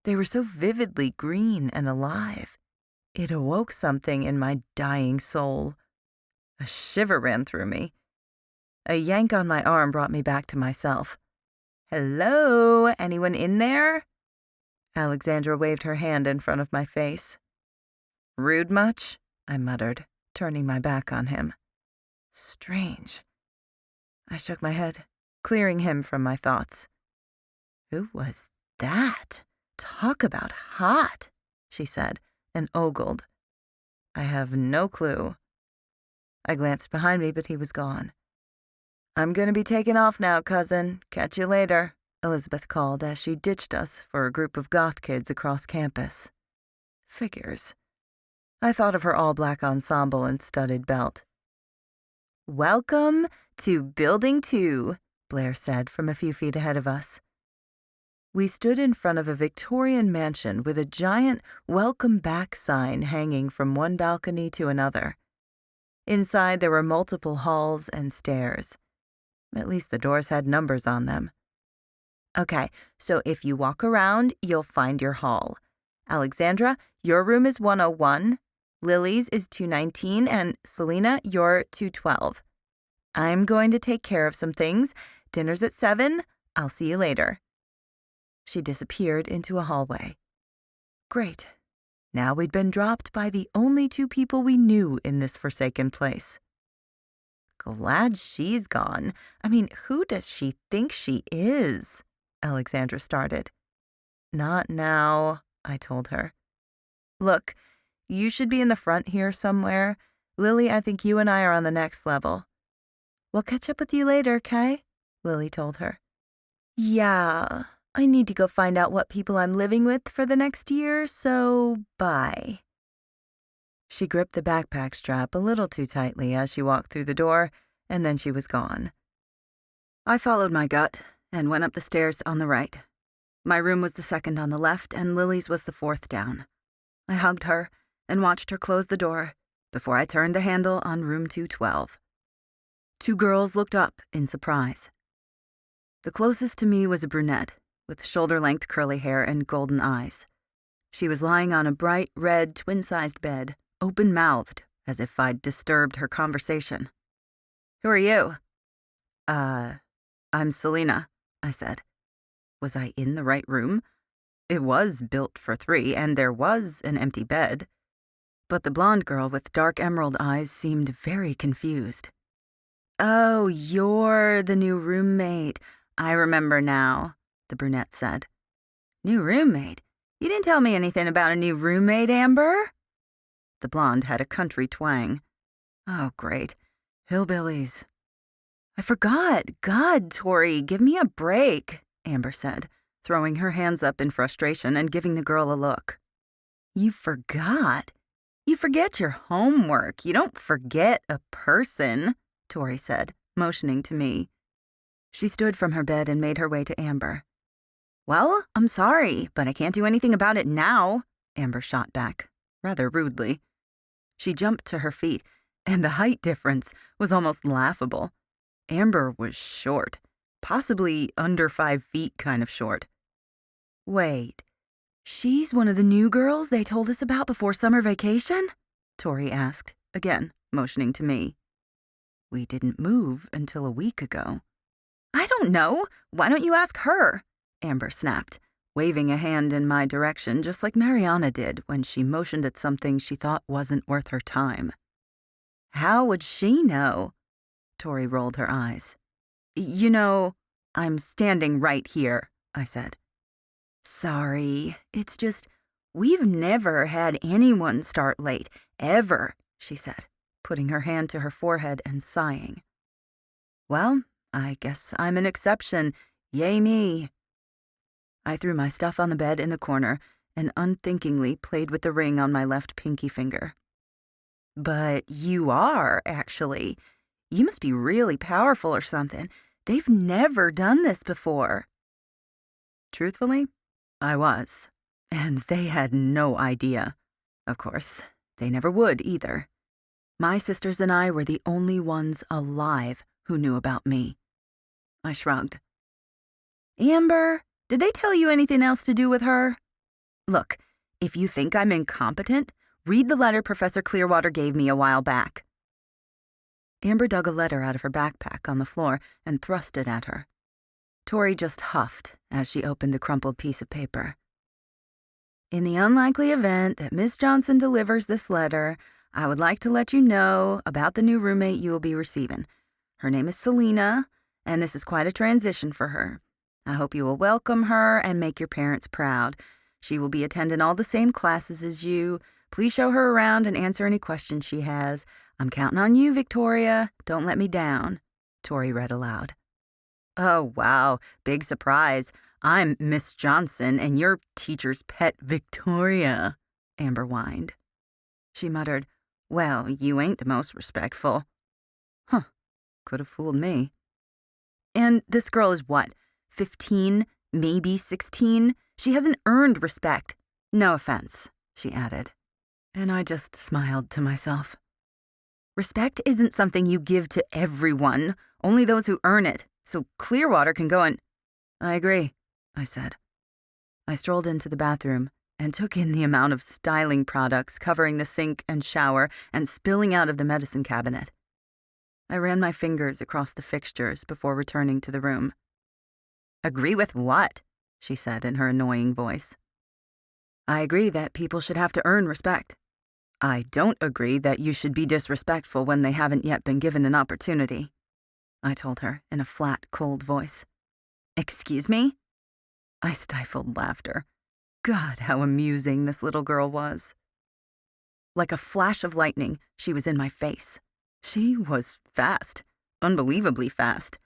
They were so vividly green and alive. It awoke something in my dying soul. A shiver ran through me. A yank on my arm brought me back to myself. "Hello, anyone in there?" Alexandra waved her hand in front of my face. "Rude much?" I muttered, turning my back on him. Strange. I shook my head, clearing him from my thoughts. "Who was that? Talk about hot," she said, and ogled. "I have no clue." I glanced behind me, but he was gone. "I'm going to be taking off now, cousin. Catch you later," Elizabeth called as she ditched us for a group of goth kids across campus. Figures. I thought of her all-black ensemble and studded belt. "Welcome to Building 2, Blair said from a few feet ahead of us. We stood in front of a Victorian mansion with a giant welcome back sign hanging from one balcony to another. Inside there were multiple halls and stairs. At least the doors had numbers on them. "Okay, so if you walk around, you'll find your hall. Alexandra, your room is 101. Lily's is 219, and Selena, you're 212. I'm going to take care of some things. Dinner's at 7. I'll see you later." She disappeared into a hallway. Great. Now we'd been dropped by the only two people we knew in this forsaken place. Glad she's gone. I mean, who does she think she is? Alexandra started. Not now, I told her. Look, you should be in the front here somewhere. Lily, I think you and I are on the next level. We'll catch up with you later, Kay? Lily told her. Yeah, I need to go find out what people I'm living with for the next year, so bye. She gripped the backpack strap a little too tightly as she walked through the door, and then she was gone. I followed my gut and went up the stairs on the right. My room was the second on the left, and Lily's was the fourth down. I hugged her and watched her close the door before I turned the handle on room 212. Two girls looked up in surprise. The closest to me was a brunette with shoulder-length curly hair and golden eyes. She was lying on a bright red twin-sized bed, open-mouthed, as if I'd disturbed her conversation. Who are you? I'm Selena, I said. Was I in the right room? It was built for three, and there was an empty bed. But the blonde girl with dark emerald eyes seemed very confused. Oh, you're the new roommate. I remember now, the brunette said. New roommate? You didn't tell me anything about a new roommate, Amber? The blonde had a country twang. Oh, great. Hillbillies. I forgot. God, Tori, give me a break, Amber said, throwing her hands up in frustration and giving the girl a look. You forgot? You forget your homework. You don't forget a person, Tori said, motioning to me. She stood from her bed and made her way to Amber. Well, I'm sorry, but I can't do anything about it now, Amber shot back, rather rudely. She jumped to her feet, and the height difference was almost laughable. Amber was short, possibly under 5 feet kind of short. Wait, she's one of the new girls they told us about before summer vacation? Tori asked, again motioning to me. We didn't move until a week ago. I don't know. Why don't you ask her? Amber snapped, waving a hand in my direction just like Mariana did when she motioned at something she thought wasn't worth her time. How would she know? Tori rolled her eyes. You know, I'm standing right here, I said. Sorry, it's just, we've never had anyone start late, ever, she said, putting her hand to her forehead and sighing. Well, I guess I'm an exception. Yay me. I threw my stuff on the bed in the corner and unthinkingly played with the ring on my left pinky finger. But you are, actually. You must be really powerful or something. They've never done this before. Truthfully, I was, and they had no idea. Of course, they never would either. My sisters and I were the only ones alive who knew about me. I shrugged. Amber, did they tell you anything else to do with her? Look, if you think I'm incompetent, read the letter Professor Clearwater gave me a while back. Amber dug a letter out of her backpack on the floor and thrust it at her. Tori just huffed as she opened the crumpled piece of paper. In the unlikely event that Miss Johnson delivers this letter, I would like to let you know about the new roommate you will be receiving. Her name is Selena, and this is quite a transition for her. I hope you will welcome her and make your parents proud. She will be attending all the same classes as you. Please show her around and answer any questions she has. I'm counting on you, Victoria. Don't let me down, Tori read aloud. Oh, wow, big surprise. I'm Miss Johnson and your teacher's pet, Victoria, Amber whined. She muttered, well, you ain't the most respectful. Huh, could have fooled me. And this girl is what, 15, maybe 16? She hasn't earned respect. No offense, she added. And I just smiled to myself. Respect isn't something you give to everyone, only those who earn it, so Clearwater can go and... I agree, I said. I strolled into the bathroom and took in the amount of styling products covering the sink and shower and spilling out of the medicine cabinet. I ran my fingers across the fixtures before returning to the room. Agree with what? She said in her annoying voice. I agree that people should have to earn respect. I don't agree that you should be disrespectful when they haven't yet been given an opportunity, I told her in a flat, cold voice. Excuse me? I stifled laughter. God, how amusing this little girl was. Like a flash of lightning, she was in my face. She was fast, unbelievably fast.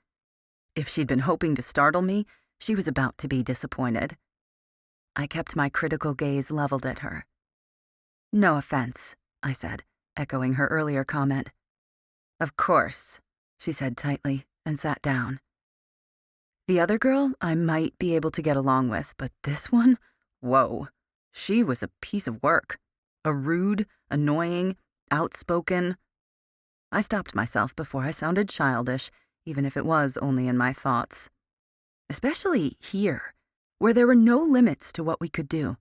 If she'd been hoping to startle me, she was about to be disappointed. I kept my critical gaze leveled at her. No offense, I said, echoing her earlier comment. Of course, she said tightly and sat down. The other girl I might be able to get along with, but this one? Whoa, she was a piece of work. A rude, annoying, outspoken. I stopped myself before I sounded childish, even if it was only in my thoughts. Especially here, where there were no limits to what we could do.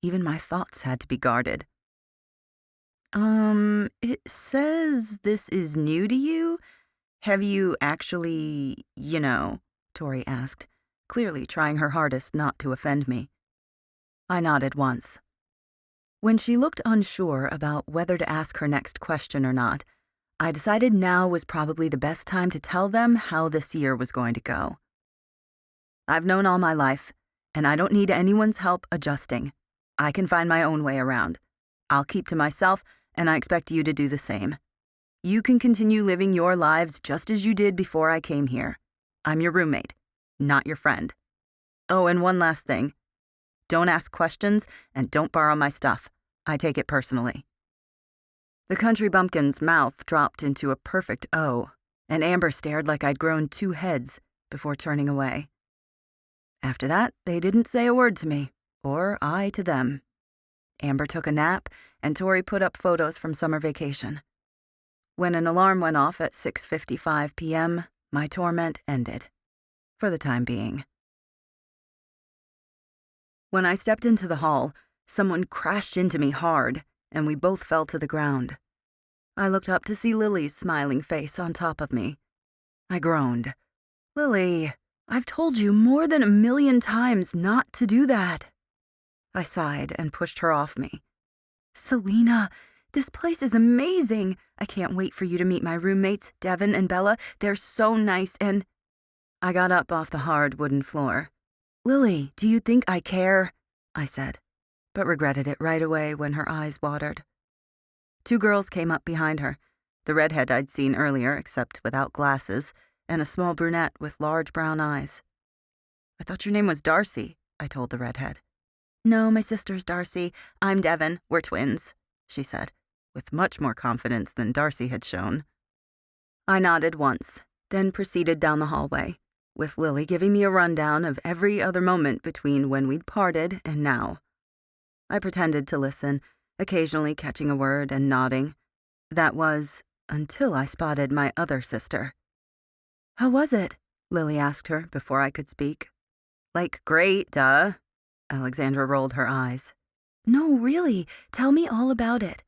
Even my thoughts had to be guarded. It says this is new to you? Have you actually, Tori asked, clearly trying her hardest not to offend me. I nodded once. When she looked unsure about whether to ask her next question or not, I decided now was probably the best time to tell them how this year was going to go. I've known all my life, and I don't need anyone's help adjusting. I can find my own way around. I'll keep to myself, and I expect you to do the same. You can continue living your lives just as you did before I came here. I'm your roommate, not your friend. Oh, and one last thing. Don't ask questions, and don't borrow my stuff. I take it personally. The country bumpkin's mouth dropped into a perfect O, and Amber stared like I'd grown 2 heads before turning away. After that, they didn't say a word to me, or I to them. Amber took a nap, and Tori put up photos from summer vacation. When an alarm went off at 6:55 p.m., my torment ended, for the time being. When I stepped into the hall, someone crashed into me hard, and we both fell to the ground. I looked up to see Lily's smiling face on top of me. I groaned. Lily, I've told you more than 1,000,000 times not to do that. I sighed and pushed her off me. Selena, this place is amazing. I can't wait for you to meet my roommates, Devin and Bella. They're so nice and... I got up off the hard wooden floor. Lily, do you think I care? I said, but regretted it right away when her eyes watered. 2 girls came up behind her, the redhead I'd seen earlier, except without glasses, and a small brunette with large brown eyes. I thought your name was Darcy, I told the redhead. No, my sister's Darcy. I'm Devin. We're twins, she said, with much more confidence than Darcy had shown. I nodded once, then proceeded down the hallway, with Lily giving me a rundown of every other moment between when we'd parted and now. I pretended to listen, occasionally catching a word and nodding. That was until I spotted my other sister. How was it? Lily asked her before I could speak. Like, great, duh. Alexandra rolled her eyes. No, really, tell me all about it.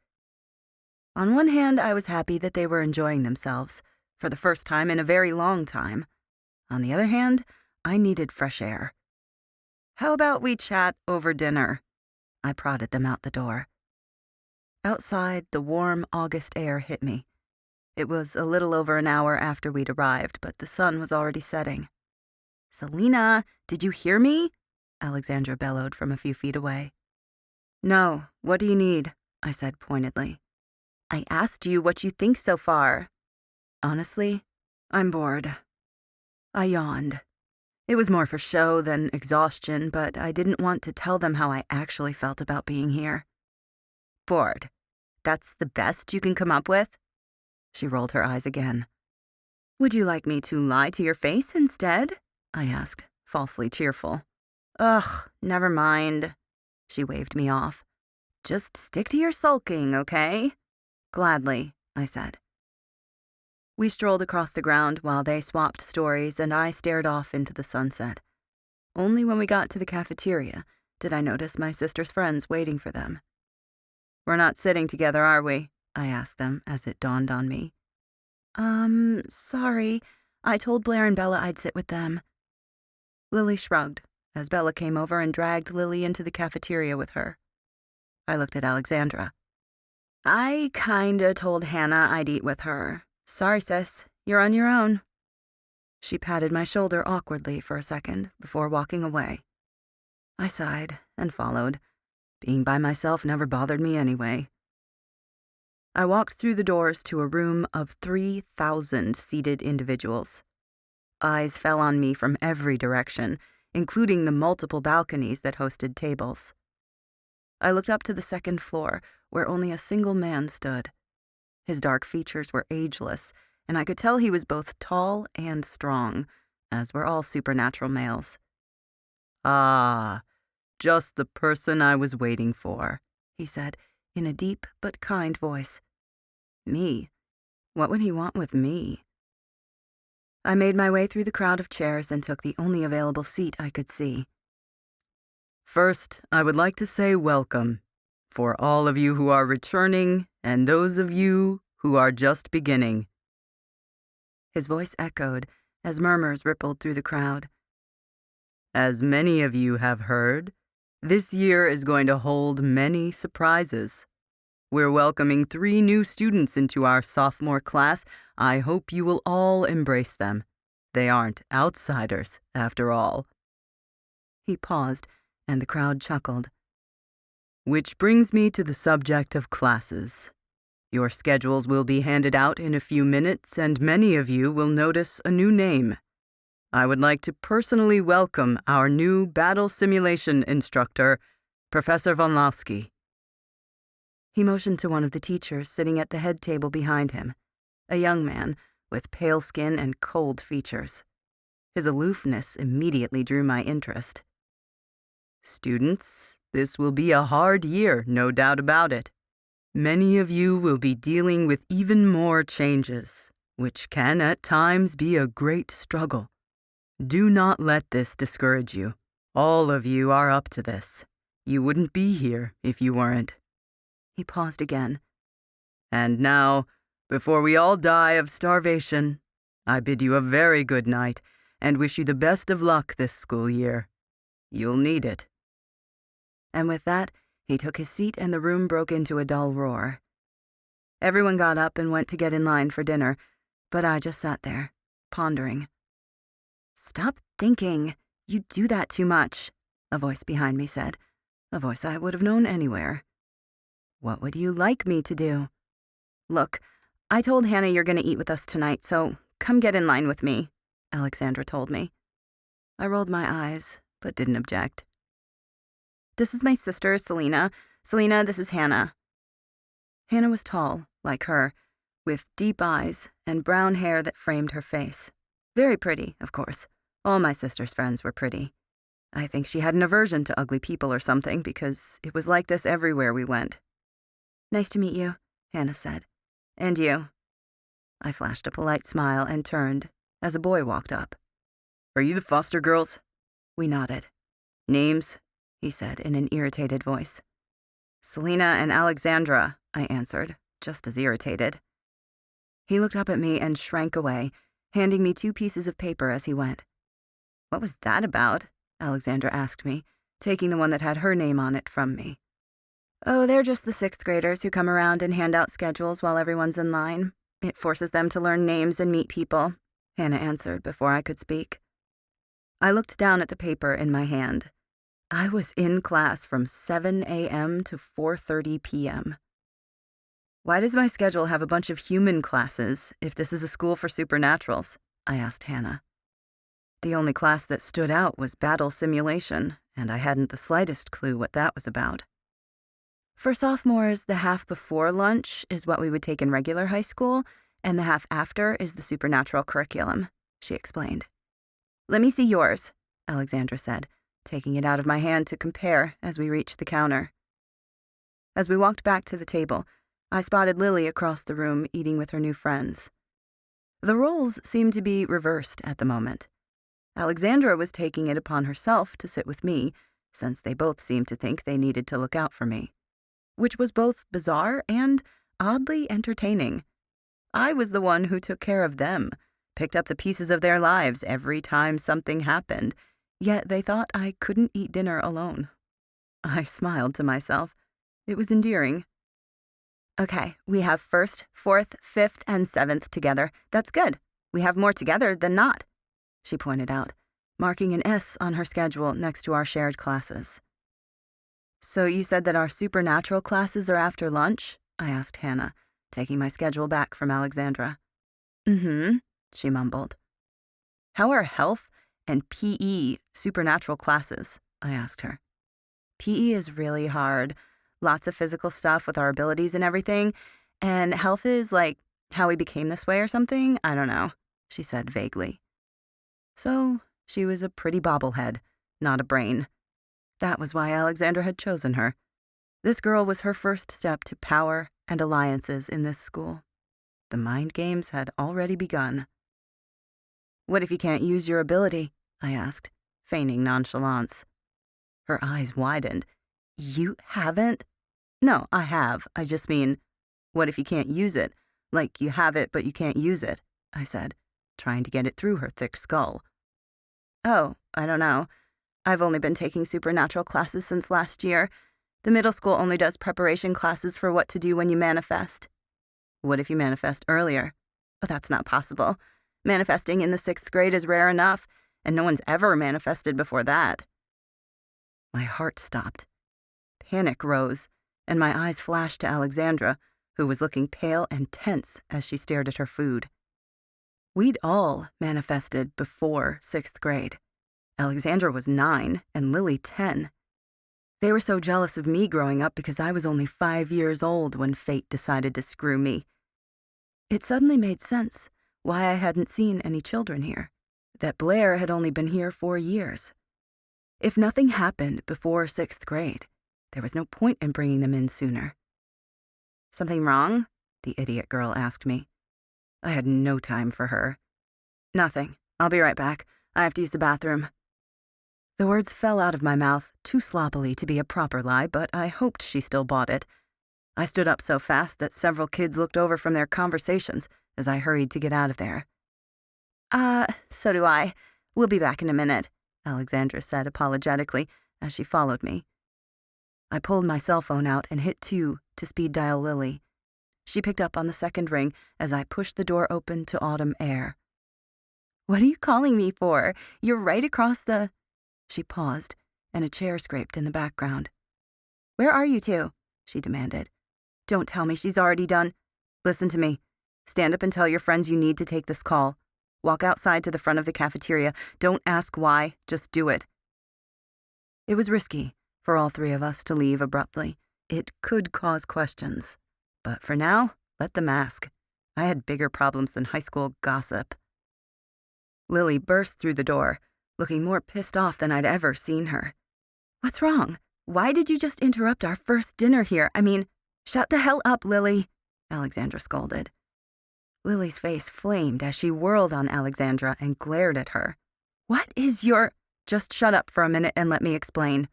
On one hand, I was happy that they were enjoying themselves, for the first time in a very long time. On the other hand, I needed fresh air. How about we chat over dinner? I prodded them out the door. Outside, the warm August air hit me. It was a little over an hour after we'd arrived, but the sun was already setting. Selena, did you hear me? Alexandra bellowed from a few feet away. No, what do you need? I said pointedly. I asked you what you think so far. Honestly, I'm bored. I yawned. It was more for show than exhaustion, but I didn't want to tell them how I actually felt about being here. Bored. That's the best you can come up with? She rolled her eyes again. Would you like me to lie to your face instead? I asked, falsely cheerful. Ugh, never mind. She waved me off. Just stick to your sulking, okay? Gladly, I said. We strolled across the ground while they swapped stories and I stared off into the sunset. Only when we got to the cafeteria did I notice my sister's friends waiting for them. We're not sitting together, are we? I asked them as it dawned on me. Sorry. I told Blair and Bella I'd sit with them. Lily shrugged, as Bella came over and dragged Lily into the cafeteria with her. I looked at Alexandra. I kinda told Hannah I'd eat with her. Sorry, sis. You're on your own. She patted my shoulder awkwardly for a second before walking away. I sighed and followed. Being by myself never bothered me anyway. I walked through the doors to a room of 3,000 seated individuals. Eyes fell on me from every direction, including the multiple balconies that hosted tables. I looked up to the second floor, where only a single man stood. His dark features were ageless, and I could tell he was both tall and strong, as were all supernatural males. "Ah, just the person I was waiting for," he said, in a deep but kind voice. Me? What would he want with me? I made my way through the crowd of chairs and took the only available seat I could see. "First, I would like to say welcome, for all of you who are returning and those of you who are just beginning." His voice echoed as murmurs rippled through the crowd. "As many of you have heard, this year is going to hold many surprises. We're welcoming 3 new students into our sophomore class. I hope you will all embrace them. They aren't outsiders, after all." He paused, and the crowd chuckled. "Which brings me to the subject of classes. Your schedules will be handed out in a few minutes, and many of you will notice a new name. I would like to personally welcome our new battle simulation instructor, Professor Vonlowski." He motioned to one of the teachers sitting at the head table behind him, a young man with pale skin and cold features. His aloofness immediately drew my interest. "Students, this will be a hard year, no doubt about it. Many of you will be dealing with even more changes, which can at times be a great struggle. Do not let this discourage you. All of you are up to this. You wouldn't be here if you weren't." He paused again. "And now, before we all die of starvation, I bid you a very good night and wish you the best of luck this school year. You'll need it." And with that, he took his seat and the room broke into a dull roar. Everyone got up and went to get in line for dinner, but I just sat there, pondering. "Stop thinking. You do that too much," a voice behind me said, a voice I would have known anywhere. "What would you like me to do?" "Look, I told Hannah you're going to eat with us tonight, so come get in line with me," Alexandra told me. I rolled my eyes, but didn't object. "This is my sister, Selena. Selena, this is Hannah." Hannah was tall, like her, with deep eyes and brown hair that framed her face. Very pretty, of course. All my sister's friends were pretty. I think she had an aversion to ugly people or something, because it was like this everywhere we went. "Nice to meet you," Hannah said. "And you." I flashed a polite smile and turned as a boy walked up. "Are you the Foster girls?" We nodded. "Names?" he said in an irritated voice. "Selena and Alexandra," I answered, just as irritated. He looked up at me and shrank away, handing me 2 pieces of paper as he went. "What was that about?" Alexandra asked me, taking the one that had her name on it from me. "Oh, they're just the 6th graders who come around and hand out schedules while everyone's in line. It forces them to learn names and meet people," Hannah answered before I could speak. I looked down at the paper in my hand. I was in class from 7 a.m. to 4:30 p.m. "Why does my schedule have a bunch of human classes if this is a school for supernaturals?" I asked Hannah. The only class that stood out was battle simulation, and I hadn't the slightest clue what that was about. "For sophomores, the half before lunch is what we would take in regular high school, and the half after is the supernatural curriculum," she explained. "Let me see yours," Alexandra said, taking it out of my hand to compare as we reached the counter. As we walked back to the table, I spotted Lily across the room eating with her new friends. The roles seemed to be reversed at the moment. Alexandra was taking it upon herself to sit with me, since they both seemed to think they needed to look out for me, which was both bizarre and oddly entertaining. I was the one who took care of them, picked up the pieces of their lives every time something happened, Yet they thought I couldn't eat dinner alone. I smiled to myself. It was endearing. Okay, we have 1st, 4th, 5th, and 7th together. That's good. We have more together than not, she pointed out, marking an S on her schedule next to our shared classes. So you said that our supernatural classes are after lunch? I asked Hannah, taking my schedule back from Alexandra. Mm-hmm, she mumbled. How are health and PE supernatural classes? I asked her. PE is really hard. Lots of physical stuff with our abilities and everything. And health is like how we became this way or something? I don't know, she said vaguely. So she was a pretty bobblehead, not a brain. That was why Alexandra had chosen her. This girl was her first step to power and alliances in this school. The mind games had already begun. What if you can't use your ability? I asked, feigning nonchalance. Her eyes widened. You haven't? No, I have. I just mean, what if you can't use it? Like you have it, but you can't use it, I said, trying to get it through her thick skull. Oh, I don't know. I've only been taking supernatural classes since last year. The middle school only does preparation classes for what to do when you manifest. What if you manifest earlier? Oh, that's not possible. Manifesting in the 6th grade is rare enough, and no one's ever manifested before that. My heart stopped. Panic rose, and my eyes flashed to Alexandra, who was looking pale and tense as she stared at her food. We'd all manifested before 6th grade. Alexandra was 9 and Lily 10. They were so jealous of me growing up because I was only 5 years old when fate decided to screw me. It suddenly made sense why I hadn't seen any children here, that Blair had only been here 4 years. If nothing happened before 6th grade, there was no point in bringing them in sooner. Something wrong? The idiot girl asked me. I had no time for her. Nothing. I'll be right back. I have to use the bathroom. The words fell out of my mouth too sloppily to be a proper lie, but I hoped she still bought it. I stood up so fast that several kids looked over from their conversations as I hurried to get out of there. So do I. We'll be back in a minute, Alexandra said apologetically as she followed me. I pulled my cell phone out and hit 2 to speed dial Lily. She picked up on the 2nd ring as I pushed the door open to autumn air. What are you calling me for? You're right across the... She paused, and a chair scraped in the background. Where are you two? She demanded. Don't tell me she's already done. Listen to me. Stand up and tell your friends you need to take this call. Walk outside to the front of the cafeteria. Don't ask why, just do it. It was risky for all 3 of us to leave abruptly. It could cause questions. But for now, let them ask. I had bigger problems than high school gossip. Lily burst through the door, looking more pissed off than I'd ever seen her. What's wrong? Why did you just interrupt our first dinner here? I mean, shut the hell up, Lily, Alexandra scolded. Lily's face flamed as she whirled on Alexandra and glared at her. What is your... Just shut up for a minute and let me explain.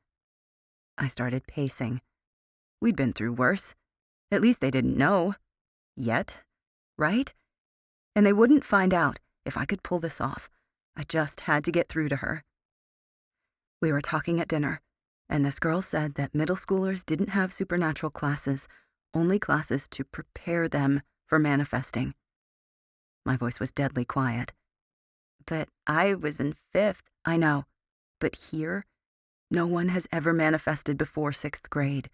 I started pacing. We'd been through worse. At least they didn't know. Yet, right? And they wouldn't find out if I could pull this off. I just had to get through to her. We were talking at dinner, and this girl said that middle schoolers didn't have supernatural classes, only classes to prepare them for manifesting. My voice was deadly quiet. But I was in 5th, I know. But here, no one has ever manifested before 6th grade.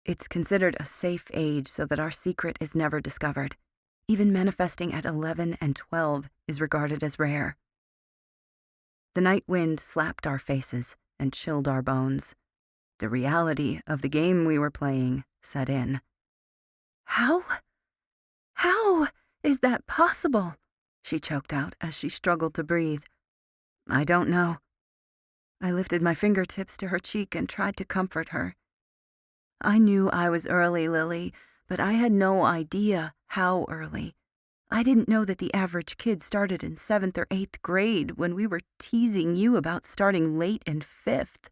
It's considered a safe age so that our secret is never discovered. Even manifesting at 11 and 12 is regarded as rare. The night wind slapped our faces and chilled our bones. The reality of the game we were playing set in. How is that possible? She choked out as she struggled to breathe. I don't know. I lifted my fingertips to her cheek and tried to comfort her. I knew I was early, Lily, but I had no idea how early. I didn't know that the average kid started in 7th or 8th grade when we were teasing you about starting late in 5th.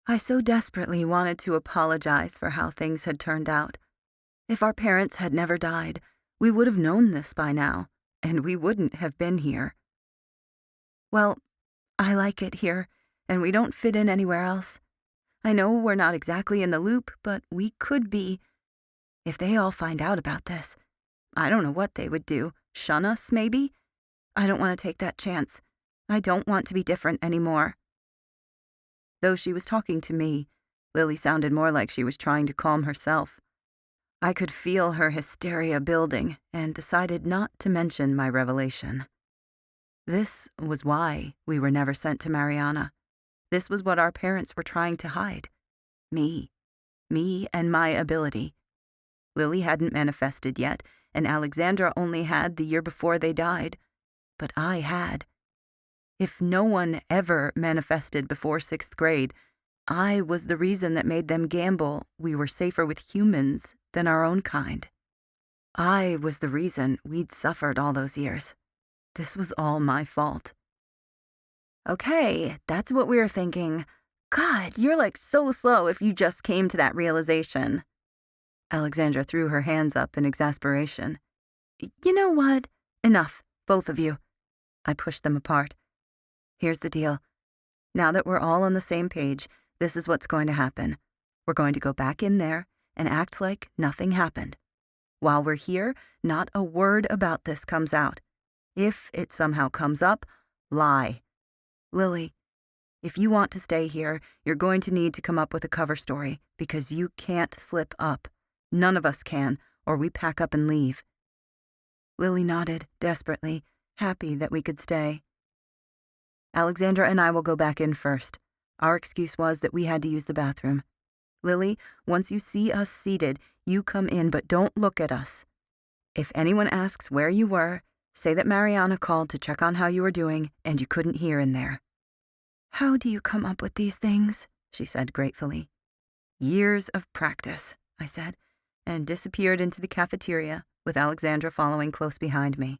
I so desperately wanted to apologize for how things had turned out. If our parents had never died, we would have known this by now, and we wouldn't have been here. Well, I like it here, and we don't fit in anywhere else. I know we're not exactly in the loop, but we could be. If they all find out about this, I don't know what they would do. Shun us, maybe? I don't want to take that chance. I don't want to be different anymore. Though she was talking to me, Lily sounded more like she was trying to calm herself. I could feel her hysteria building and decided not to mention my revelation. This was why we were never sent to Mariana. This was what our parents were trying to hide. Me. Me and my ability. Lily hadn't manifested yet, and Alexandra only had the year before they died. But I had. If no one ever manifested before 6th grade, I was the reason that made them gamble we were safer with humans than our own kind. I was the reason we'd suffered all those years. This was all my fault. Okay, that's what we were thinking. God, you're like so slow if you just came to that realization. Alexandra threw her hands up in exasperation. You know what? Enough, both of you. I pushed them apart. Here's the deal. Now that we're all on the same page, this is what's going to happen. We're going to go back in there and act like nothing happened. While we're here, not a word about this comes out. If it somehow comes up, lie. Lily, if you want to stay here, you're going to need to come up with a cover story because you can't slip up. None of us can, or we pack up and leave. Lily nodded desperately, happy that we could stay. Alexandra and I will go back in first. Our excuse was that we had to use the bathroom. Lily, once you see us seated, you come in, but don't look at us. If anyone asks where you were, say that Mariana called to check on how you were doing and you couldn't hear in there. How do you come up with these things? She said gratefully. Years of practice, I said, and disappeared into the cafeteria with Alexandra following close behind me.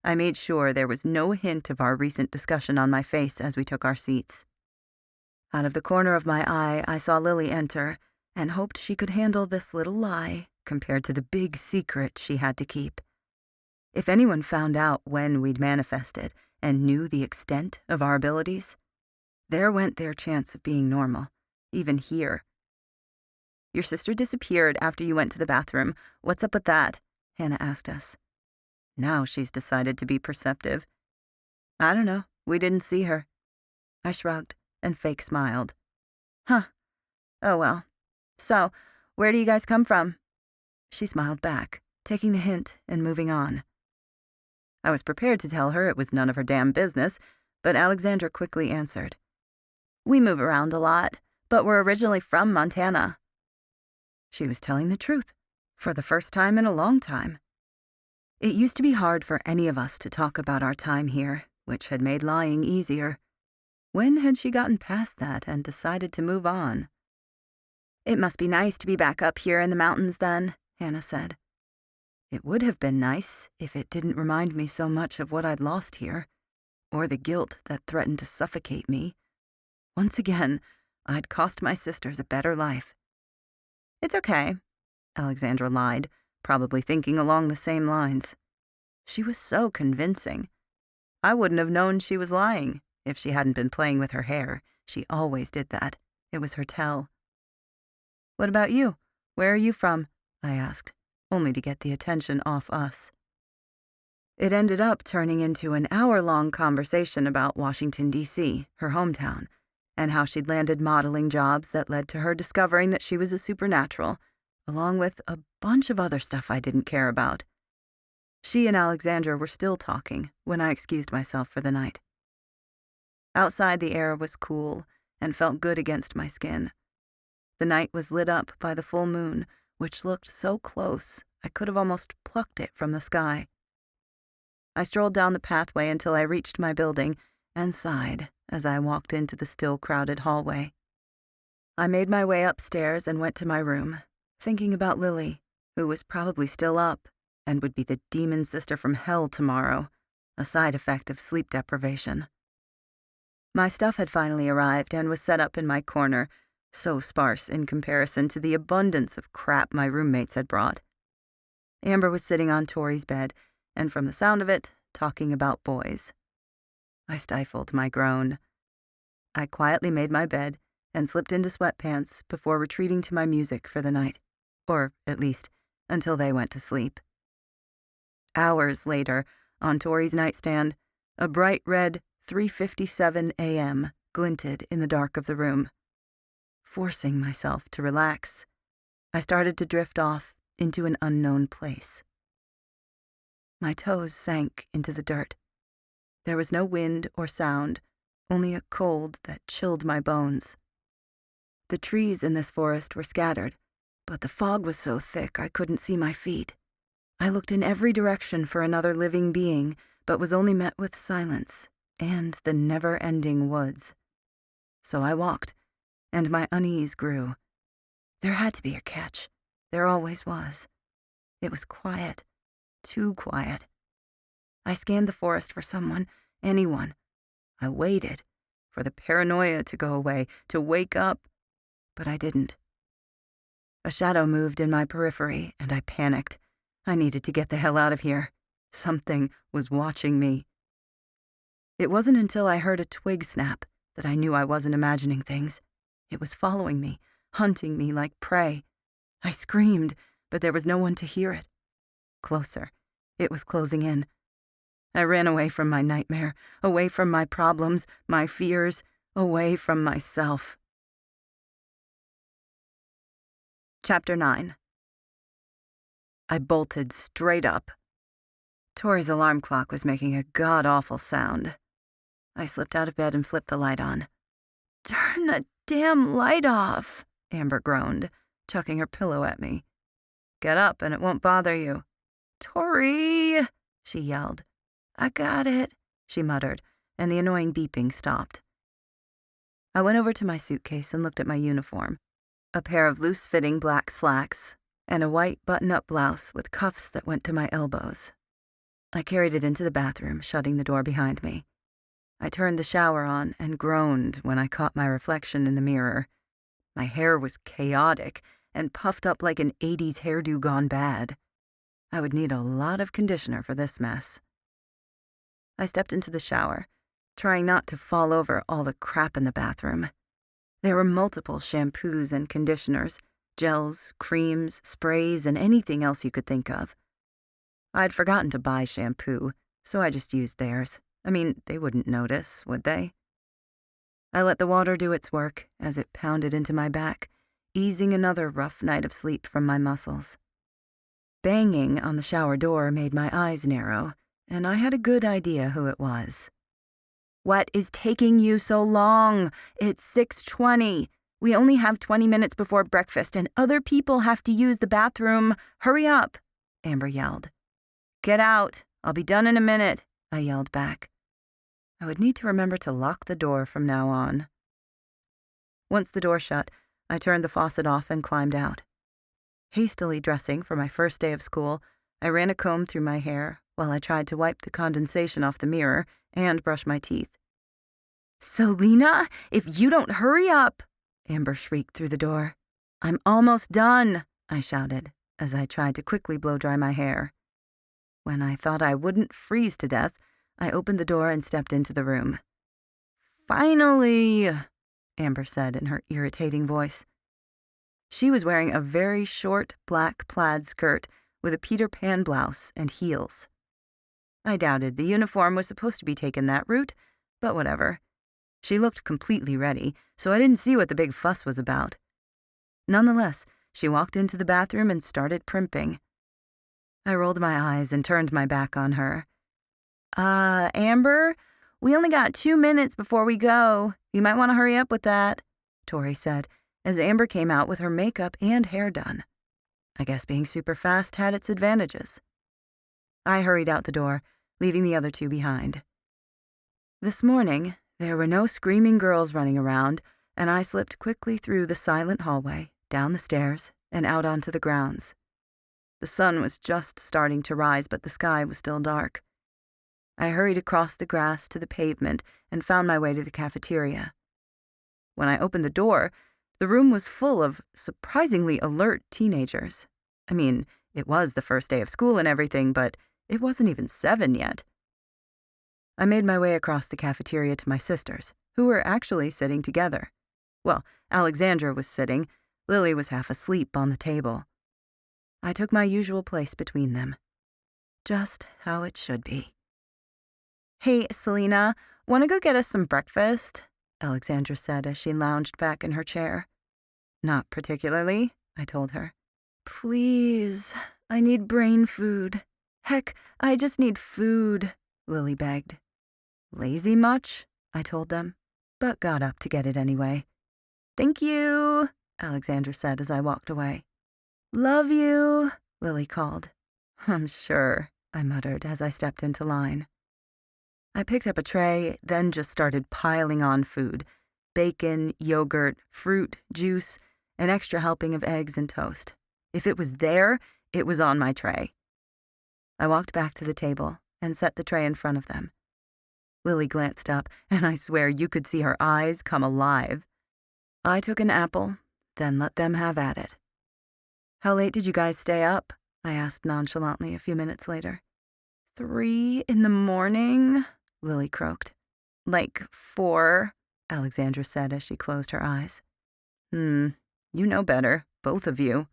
I made sure there was no hint of our recent discussion on my face as we took our seats. Out of the corner of my eye, I saw Lily enter and hoped she could handle this little lie compared to the big secret she had to keep. If anyone found out when we'd manifested and knew the extent of our abilities, there went their chance of being normal, even here. Your sister disappeared after you went to the bathroom. What's up with that? Hannah asked us. Now she's decided to be perceptive. I don't know. We didn't see her. I shrugged, and Fake smiled. Huh. Oh well. So, where do you guys come from? She smiled back, taking the hint and moving on. I was prepared to tell her it was none of her damn business, but Alexandra quickly answered. We move around a lot, but we're originally from Montana. She was telling the truth, for the first time in a long time. It used to be hard for any of us to talk about our time here, which had made lying easier. When had she gotten past that and decided to move on? It must be nice to be back up here in the mountains then, Hannah said. It would have been nice if it didn't remind me so much of what I'd lost here, or the guilt that threatened to suffocate me. Once again, I'd cost my sisters a better life. It's okay, Alexandra lied, probably thinking along the same lines. She was so convincing. I wouldn't have known she was lying if she hadn't been playing with her hair. She always did that. It was her tell. What about you? Where are you from? I asked, only to get the attention off us. It ended up turning into an hour-long conversation about Washington, D.C., her hometown, and how she'd landed modeling jobs that led to her discovering that she was a supernatural, along with a bunch of other stuff I didn't care about. She and Alexandra were still talking when I excused myself for the night. Outside, the air was cool and felt good against my skin. The night was lit up by the full moon, which looked so close I could have almost plucked it from the sky. I strolled down the pathway until I reached my building and sighed as I walked into the still crowded hallway. I made my way upstairs and went to my room, thinking about Lily, who was probably still up and would be the demon sister from hell tomorrow, a side effect of sleep deprivation. My stuff had finally arrived and was set up in my corner, so sparse in comparison to the abundance of crap my roommates had brought. Amber was sitting on Tori's bed, and from the sound of it, talking about boys. I stifled my groan. I quietly made my bed and slipped into sweatpants before retreating to my music for the night, or at least until they went to sleep. Hours later, on Tori's nightstand, a bright red 3:57 a.m. glinted in the dark of the room. Forcing myself to relax, I started to drift off into an unknown place. My toes sank into the dirt. There was no wind or sound, only a cold that chilled my bones. The trees in this forest were scattered, but the fog was so thick I couldn't see my feet. I looked in every direction for another living being, but was only met with silence and the never-ending woods. So I walked, and my unease grew. There had to be a catch. There always was. It was quiet, too quiet. I scanned the forest for someone, anyone. I waited for the paranoia to go away, to wake up, but I didn't. A shadow moved in my periphery, and I panicked. I needed to get the hell out of here. Something was watching me. It wasn't until I heard a twig snap that I knew I wasn't imagining things. It was following me, hunting me like prey. I screamed, but there was no one to hear it. Closer. It was closing in. I ran away from my nightmare, away from my problems, my fears, away from myself. Chapter 9. I bolted straight up. Tori's alarm clock was making a god-awful sound. I slipped out of bed and flipped the light on. "Turn the damn light off," Amber groaned, chucking her pillow at me. "Get up and it won't bother you." "Tori," she yelled. "I got it," she muttered, and the annoying beeping stopped. I went over to my suitcase and looked at my uniform. A pair of loose-fitting black slacks and a white button-up blouse with cuffs that went to my elbows. I carried it into the bathroom, shutting the door behind me. I turned the shower on and groaned when I caught my reflection in the mirror. My hair was chaotic and puffed up like an 80s hairdo gone bad. I would need a lot of conditioner for this mess. I stepped into the shower, trying not to fall over all the crap in the bathroom. There were multiple shampoos and conditioners, gels, creams, sprays, and anything else you could think of. I'd forgotten to buy shampoo, so I just used theirs. I mean, they wouldn't notice, would they? I let the water do its work as it pounded into my back, easing another rough night of sleep from my muscles. Banging on the shower door made my eyes narrow, and I had a good idea who it was. "What is taking you so long? It's 6:20. We only have 20 minutes before breakfast, and other people have to use the bathroom. Hurry up," Amber yelled. "Get out. I'll be done in a minute," I yelled back. I would need to remember to lock the door from now on. Once the door shut, I turned the faucet off and climbed out. Hastily dressing for my first day of school, I ran a comb through my hair while I tried to wipe the condensation off the mirror and brush my teeth. "Selena, if you don't hurry up!" Amber shrieked through the door. "I'm almost done," I shouted as I tried to quickly blow dry my hair. When I thought I wouldn't freeze to death, I opened the door and stepped into the room. "Finally," Amber said in her irritating voice. She was wearing a very short black plaid skirt with a Peter Pan blouse and heels. I doubted the uniform was supposed to be taken that route, but whatever. She looked completely ready, so I didn't see what the big fuss was about. Nonetheless, she walked into the bathroom and started primping. I rolled my eyes and turned my back on her. Amber, we only got 2 minutes before we go. You might want to hurry up with that," Tori said, as Amber came out with her makeup and hair done. I guess being super fast had its advantages. I hurried out the door, leaving the other two behind. This morning, there were no screaming girls running around, and I slipped quickly through the silent hallway, down the stairs, and out onto the grounds. The sun was just starting to rise, but the sky was still dark. I hurried across the grass to the pavement and found my way to the cafeteria. When I opened the door, the room was full of surprisingly alert teenagers. I mean, it was the first day of school and everything, but it wasn't even 7 yet. I made my way across the cafeteria to my sisters, who were actually sitting together. Well, Alexandra was sitting. Lily was half asleep on the table. I took my usual place between them. Just how it should be. "Hey, Selena, want to go get us some breakfast?" Alexandra said as she lounged back in her chair. "Not particularly," I told her. "Please, I need brain food. Heck, I just need food," Lily begged. "Lazy much?" I told them, but got up to get it anyway. "Thank you," Alexandra said as I walked away. "Love you," Lily called. "I'm sure," I muttered as I stepped into line. I picked up a tray, then just started piling on food. Bacon, yogurt, fruit, juice, an extra helping of eggs and toast. If it was there, it was on my tray. I walked back to the table and set the tray in front of them. Lily glanced up, and I swear you could see her eyes come alive. I took an apple, then let them have at it. "How late did you guys stay up?" I asked nonchalantly a few minutes later. 3 in the morning, Lily croaked. "Like 4, Alexandra said as she closed her eyes. You know better, both of you."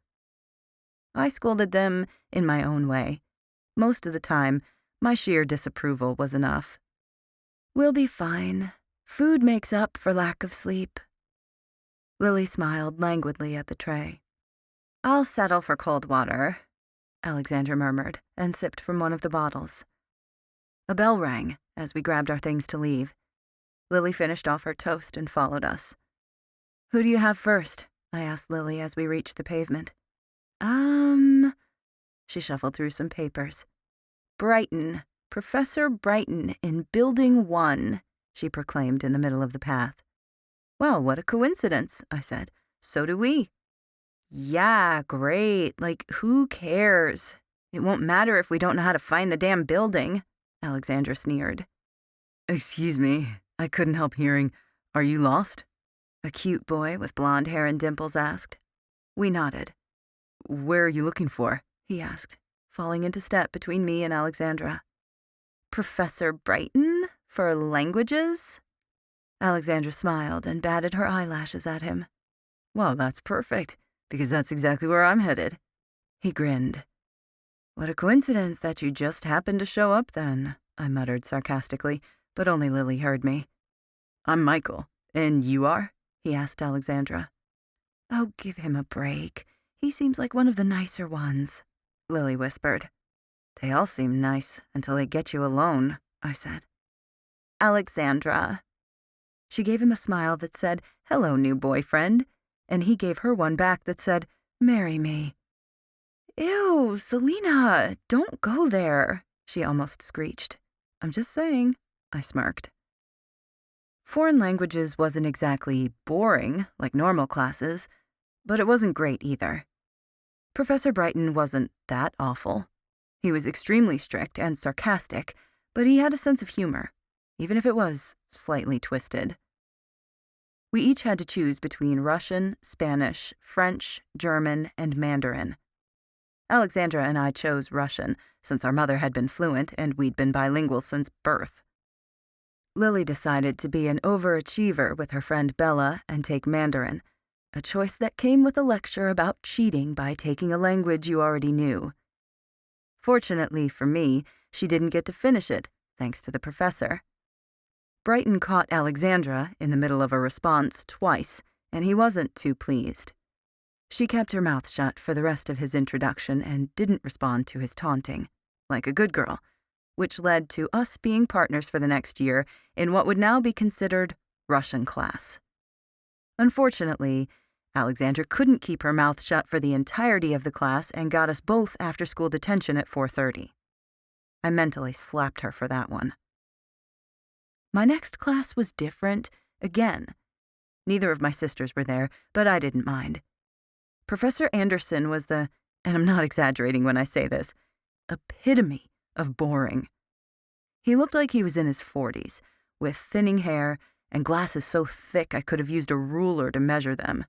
I scolded them in my own way. Most of the time, my sheer disapproval was enough. "We'll be fine. Food makes up for lack of sleep." Lily smiled languidly at the tray. "I'll settle for cold water," Alexandra murmured, and sipped from one of the bottles. A bell rang as we grabbed our things to leave. Lily finished off her toast and followed us. "Who do you have first?" I asked Lily as we reached the pavement. She shuffled through some papers. "Brighton, Professor Brighton in Building 1, she proclaimed in the middle of the path. "Well, what a coincidence," I said. "So do we." "Yeah, great. Like, who cares? It won't matter if we don't know how to find the damn building," Alexandra sneered. "Excuse me," I couldn't help hearing. "Are you lost?" A cute boy with blonde hair and dimples asked. We nodded. "Where are you looking for?" he asked, falling into step between me and Alexandra. "Professor Brighton for languages?" Alexandra smiled and batted her eyelashes at him. "Well, that's perfect, because that's exactly where I'm headed." He grinned. "What a coincidence that you just happened to show up then," I muttered sarcastically, but only Lily heard me. "I'm Michael, and you are?" he asked Alexandra. "Oh, give him a break. He seems like one of the nicer ones," Lily whispered. "They all seem nice until they get you alone," I said. "Alexandra." She gave him a smile that said, "Hello, new boyfriend," and he gave her one back that said, "Marry me." "Ew, Selena, don't go there," she almost screeched. "I'm just saying," I smirked. Foreign languages wasn't exactly boring like normal classes, but it wasn't great either. Professor Brighton wasn't that awful. He was extremely strict and sarcastic, but he had a sense of humor, even if it was slightly twisted. We each had to choose between Russian, Spanish, French, German, and Mandarin. Alexandra and I chose Russian, since our mother had been fluent and we'd been bilingual since birth. Lily decided to be an overachiever with her friend Bella and take Mandarin, a choice that came with a lecture about cheating by taking a language you already knew. Fortunately for me, she didn't get to finish it, thanks to the professor. Brighton caught Alexandra in the middle of a response twice, and he wasn't too pleased. She kept her mouth shut for the rest of his introduction and didn't respond to his taunting, like a good girl, which led to us being partners for the next year in what would now be considered Russian class. Unfortunately, Alexandra couldn't keep her mouth shut for the entirety of the class and got us both after-school detention at 4:30. I mentally slapped her for that one. My next class was different, again. Neither of my sisters were there, but I didn't mind. Professor Anderson was the, and I'm not exaggerating when I say this, epitome of boring. He looked like he was in his 40s, with thinning hair and glasses so thick I could have used a ruler to measure them.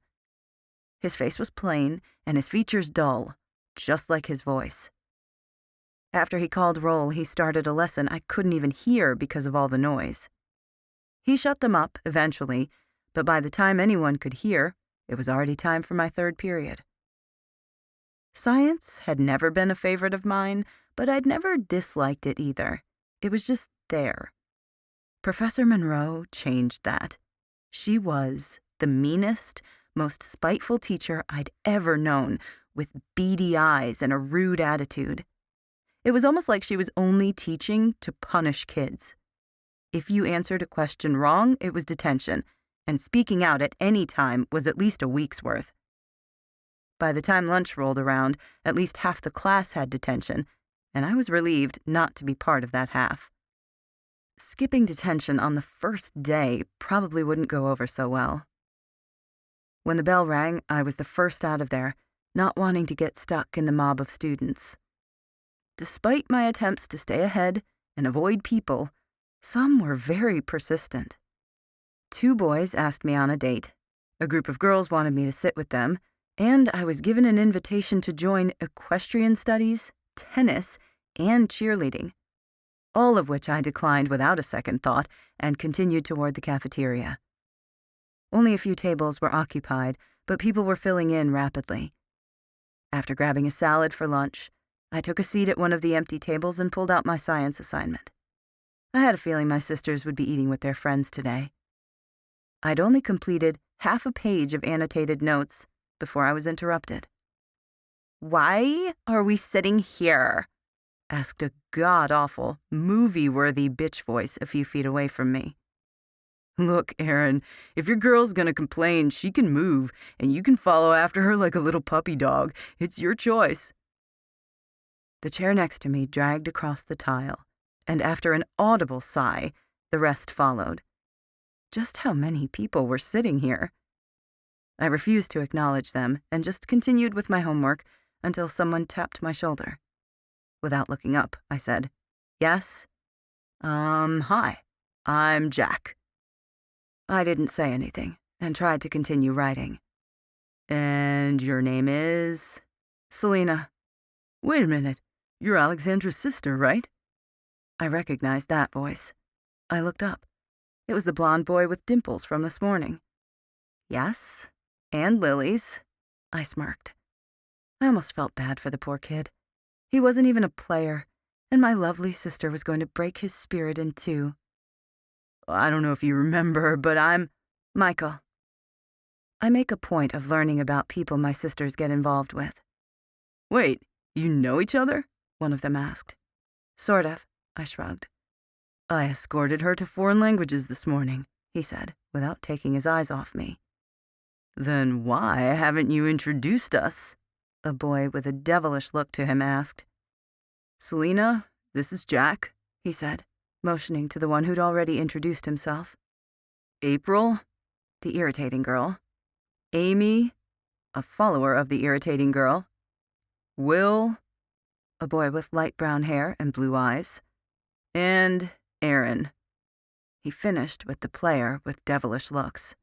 His face was plain and his features dull, just like his voice. After he called roll, he started a lesson I couldn't even hear because of all the noise. He shut them up eventually, but by the time anyone could hear, it was already time for my third period. Science had never been a favorite of mine, but I'd never disliked it either. It was just there. Professor Monroe changed that. She was the meanest, most spiteful teacher I'd ever known, with beady eyes and a rude attitude. It was almost like she was only teaching to punish kids. If you answered a question wrong, it was detention, and speaking out at any time was at least a week's worth. By the time lunch rolled around, at least half the class had detention, and I was relieved not to be part of that half. Skipping detention on the first day probably wouldn't go over so well. When the bell rang, I was the first out of there, not wanting to get stuck in the mob of students. Despite my attempts to stay ahead and avoid people, some were very persistent. 2 boys asked me on a date, a group of girls wanted me to sit with them, and I was given an invitation to join equestrian studies, tennis, and cheerleading, all of which I declined without a second thought and continued toward the cafeteria. Only a few tables were occupied, but people were filling in rapidly. After grabbing a salad for lunch, I took a seat at one of the empty tables and pulled out my science assignment. I had a feeling my sisters would be eating with their friends today. I'd only completed half a page of annotated notes before I was interrupted. "Why are we sitting here?" asked a god-awful, movie-worthy bitch voice a few feet away from me. "Look, Aaron, if your girl's gonna complain, she can move, and you can follow after her like a little puppy dog. It's your choice." The chair next to me dragged across the tile, and after an audible sigh, the rest followed. Just how many people were sitting here? I refused to acknowledge them and just continued with my homework until someone tapped my shoulder. Without looking up, I said, "Yes? Hi, I'm Jack." I didn't say anything and tried to continue writing. "And your name is?" "Selena." "Wait a minute, you're Alexandra's sister, right?" I recognized that voice. I looked up. It was the blonde boy with dimples from this morning. "Yes, and Lily's," I smirked. I almost felt bad for the poor kid. He wasn't even a player, and my lovely sister was going to break his spirit in 2. "I don't know if you remember, but I'm Michael." I make a point of learning about people my sisters get involved with. "Wait, you know each other?" one of them asked. "Sort of," I shrugged. "I escorted her to foreign languages this morning," he said, without taking his eyes off me. "Then why haven't you introduced us?" a boy with a devilish look to him asked. "Selena, this is Jack," he said, motioning to the one who'd already introduced himself. "April," the irritating girl. "Amy," a follower of the irritating girl. "Will," a boy with light brown hair and blue eyes. "And Aaron." He finished with the player with devilish looks.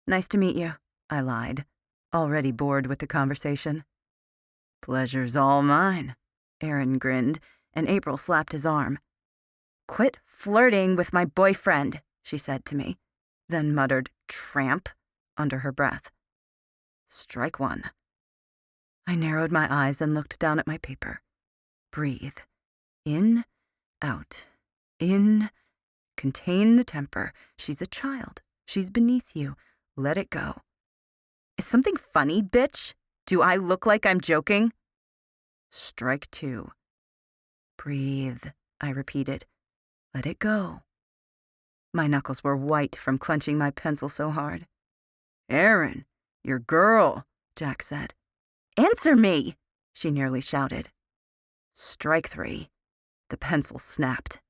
"Nice to meet you," I lied, already bored with the conversation. "Pleasure's all mine," Aaron grinned, and April slapped his arm. "Quit flirting with my boyfriend," she said to me, then muttered, "tramp," under her breath. Strike 1. I narrowed my eyes and looked down at my paper. Breathe. In, out. In. Contain the temper. She's a child. She's beneath you. Let it go. "Is something funny, bitch? Do I look like I'm joking?" Strike 2. Breathe, I repeated. Let it go. My knuckles were white from clenching my pencil so hard. "Aaron, your girl," Jack said. "Answer me," she nearly shouted. Strike 3. The pencil snapped.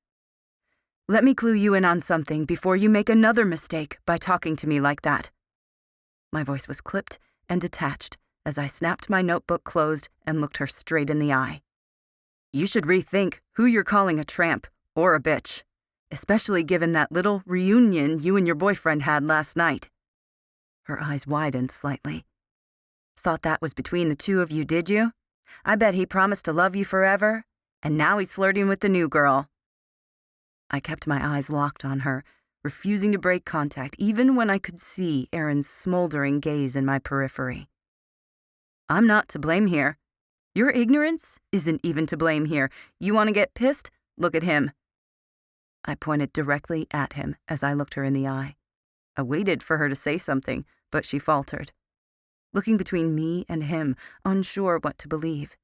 "Let me clue you in on something before you make another mistake by talking to me like that." My voice was clipped and detached as I snapped my notebook closed and looked her straight in the eye. "You should rethink who you're calling a tramp or a bitch, especially given that little reunion you and your boyfriend had last night." Her eyes widened slightly. "Thought that was between the 2 of you, did you? I bet he promised to love you forever. and now he's flirting with the new girl." I kept my eyes locked on her, refusing to break contact, even when I could see Aaron's smoldering gaze in my periphery. "I'm not to blame here. Your ignorance isn't even to blame here. You want to get pissed? Look at him." I pointed directly at him as I looked her in the eye. I waited for her to say something, but she faltered, looking between me and him, unsure what to believe.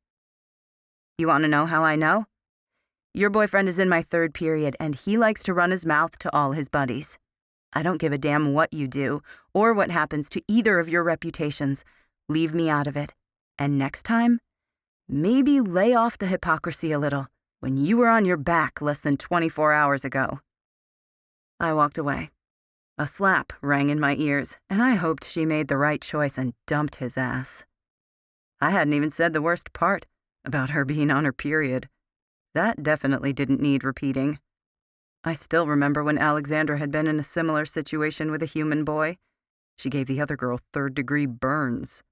"You want to know how I know? Your boyfriend is in my third period, and he likes to run his mouth to all his buddies. I don't give a damn what you do, or what happens to either of your reputations. Leave me out of it. And next time, maybe lay off the hypocrisy a little when you were on your back less than 24 hours ago." I walked away. A slap rang in my ears, and I hoped she made the right choice and dumped his ass. I hadn't even said the worst part about her being on her period. That definitely didn't need repeating. I still remember when Alexandra had been in a similar situation with a human boy. She gave the other girl third-degree burns.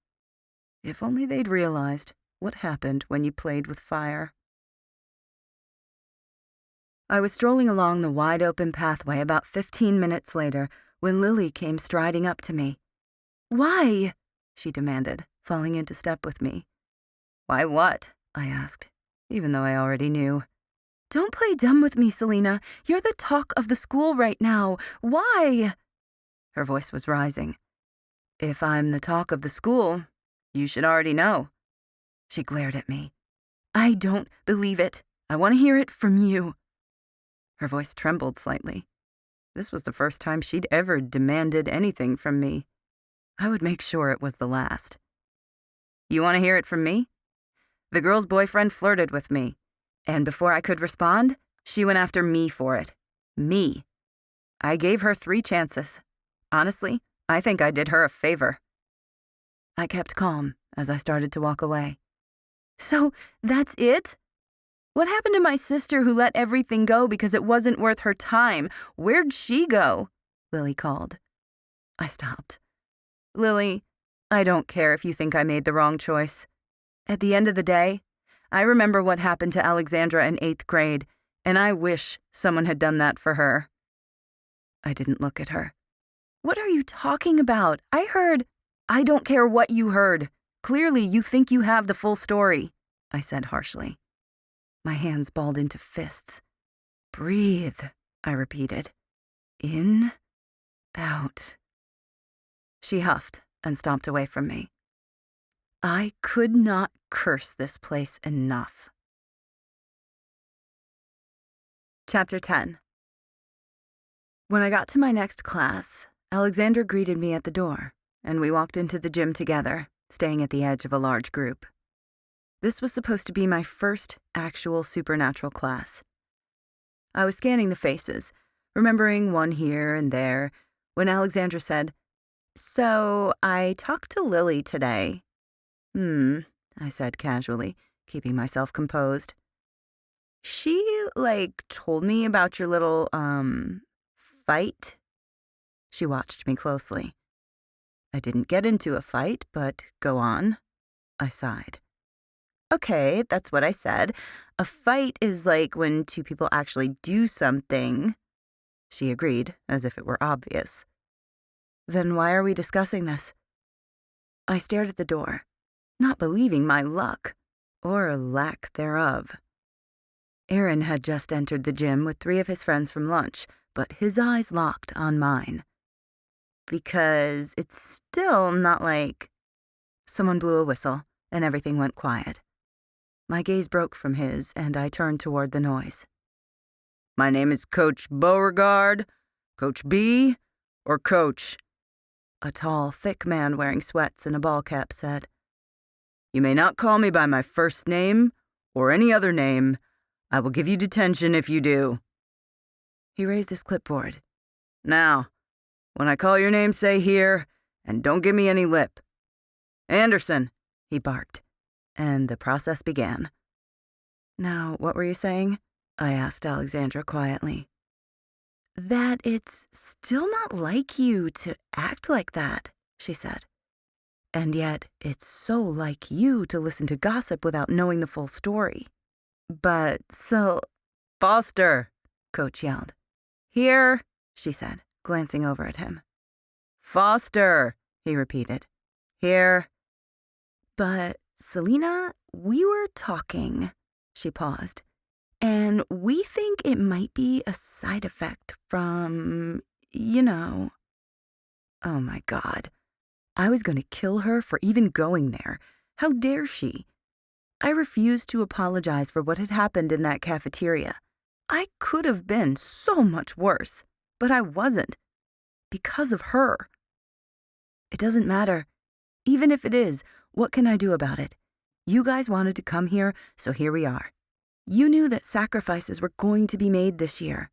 If only they'd realized what happened when you played with fire. I was strolling along the wide-open pathway about 15 minutes later when Lily came striding up to me. "Why?" she demanded, falling into step with me. "Why what?" I asked, even though I already knew. "Don't play dumb with me, Selena. You're the talk of the school right now. Why?" Her voice was rising. "If I'm the talk of the school, you should already know." She glared at me. "I don't believe it. I want to hear it from you." Her voice trembled slightly. This was the first time she'd ever demanded anything from me. I would make sure it was the last. "You want to hear it from me? The girl's boyfriend flirted with me, and before I could respond, she went after me for it. Me. I gave her 3 chances. Honestly, I think I did her a favor." I kept calm as I started to walk away. "So, that's it? What happened to my sister who let everything go because it wasn't worth her time? Where'd she go?" Lily called. I stopped. "Lily, I don't care if you think I made the wrong choice. At the end of the day, I remember what happened to Alexandra in 8th grade, and I wish someone had done that for her." I didn't look at her. "What are you talking about? I don't care what you heard. Clearly, you think you have the full story," I said harshly. My hands balled into fists. "Breathe," I repeated. "In, out." She huffed and stomped away from me. I could not curse this place enough. Chapter 10. When I got to my next class, Alexandra greeted me at the door, and we walked into the gym together, staying at the edge of a large group. This was supposed to be my first actual supernatural class. I was scanning the faces, remembering one here and there, when Alexandra said, "So, I talked to Lily today." I said casually, keeping myself composed. "She, told me about your little, fight?" She watched me closely. "I didn't get into a fight, but go on." I sighed. "Okay, that's what I said. A fight is like when 2 people actually do something." She agreed, as if it were obvious. "Then why are we discussing this?" I stared at the door, not believing my luck, or lack thereof. Aaron had just entered the gym with 3 of his friends from lunch, but his eyes locked on mine. "Because it's still not like—" Someone blew a whistle, and everything went quiet. My gaze broke from his, and I turned toward the noise. "My name is Coach Beauregard, Coach B, or Coach?" A tall, thick man wearing sweats and a ball cap said. "You may not call me by my first name or any other name. I will give you detention if you do." He raised his clipboard. "Now, when I call your name, say here, and don't give me any lip." "Anderson," he barked, and the process began. "Now, what were you saying?" I asked Alexandra quietly. "That it's still not like you to act like that," she said. "And yet, it's so like you to listen to gossip without knowing the full story." But Foster, Coach yelled. Here, she said, glancing over at him. Foster, he repeated. Here. But, Selena, we were talking. She paused. And we think it might be a side effect from, Oh my God. I was going to kill her for even going there. How dare she? I refused to apologize for what had happened in that cafeteria. I could have been so much worse, but I wasn't. Because of her. It doesn't matter. Even if it is, what can I do about it? You guys wanted to come here, so here we are. You knew that sacrifices were going to be made this year.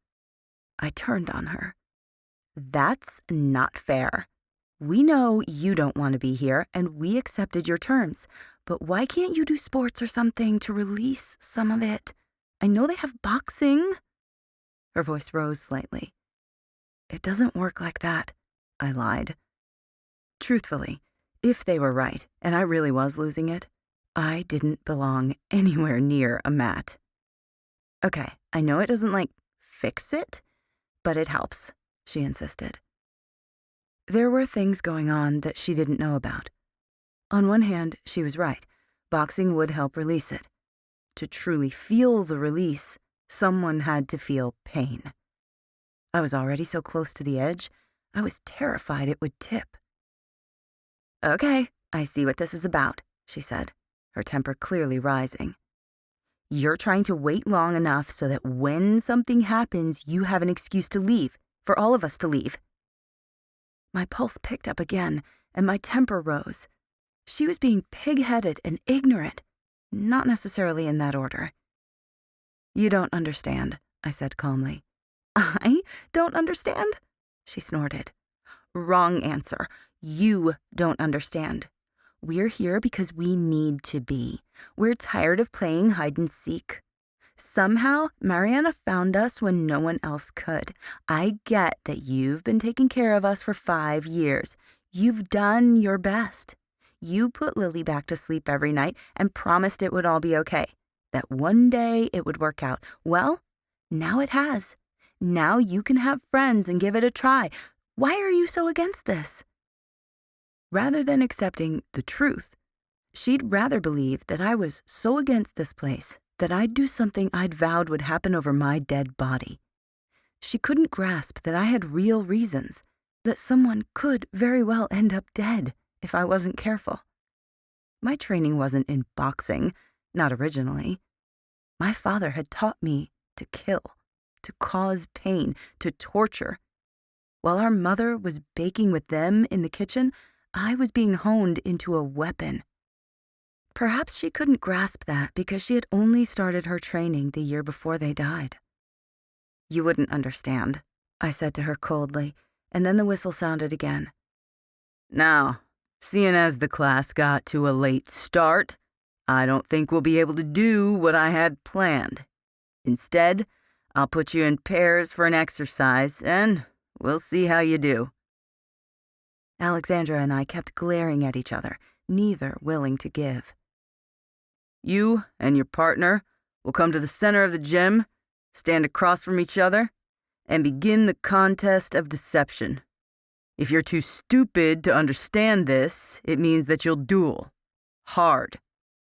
I turned on her. That's not fair. We know you don't want to be here, and we accepted your terms. But why can't you do sports or something to release some of it? I know they have boxing. Her voice rose slightly. It doesn't work like that, I lied. Truthfully, if they were right, and I really was losing it, I didn't belong anywhere near a mat. Okay, I know it doesn't, fix it, but it helps, she insisted. There were things going on that she didn't know about. On one hand, she was right. Boxing would help release it. To truly feel the release, someone had to feel pain. I was already so close to the edge, I was terrified it would tip. Okay, I see what this is about, she said, her temper clearly rising. You're trying to wait long enough so that when something happens, you have an excuse to leave, for all of us to leave. My pulse picked up again, and my temper rose. She was being pig-headed and ignorant, not necessarily in that order. You don't understand, I said calmly. I don't understand? She snorted. Wrong answer. You don't understand. We're here because we need to be. We're tired of playing hide and seek. Somehow, Mariana found us when no one else could. I get that you've been taking care of us for 5 years. You've done your best. You put Lily back to sleep every night and promised it would all be okay, that one day it would work out. Well, now it has. Now you can have friends and give it a try. Why are you so against this? Rather than accepting the truth, she'd rather believe that I was so against this place that I'd do something I'd vowed would happen over my dead body. She couldn't grasp that I had real reasons, that someone could very well end up dead if I wasn't careful. My training wasn't in boxing, not originally. My father had taught me to kill, to cause pain, to torture. While our mother was baking with them in the kitchen, I was being honed into a weapon. Perhaps she couldn't grasp that because she had only started her training the year before they died. You wouldn't understand, I said to her coldly, and then the whistle sounded again. Now, seeing as the class got to a late start, I don't think we'll be able to do what I had planned. Instead, I'll put you in pairs for an exercise, and we'll see how you do. Alexandra and I kept glaring at each other, neither willing to give. You and your partner will come to the center of the gym, stand across from each other, and begin the contest of deception. If you're too stupid to understand this, it means that you'll duel. Hard.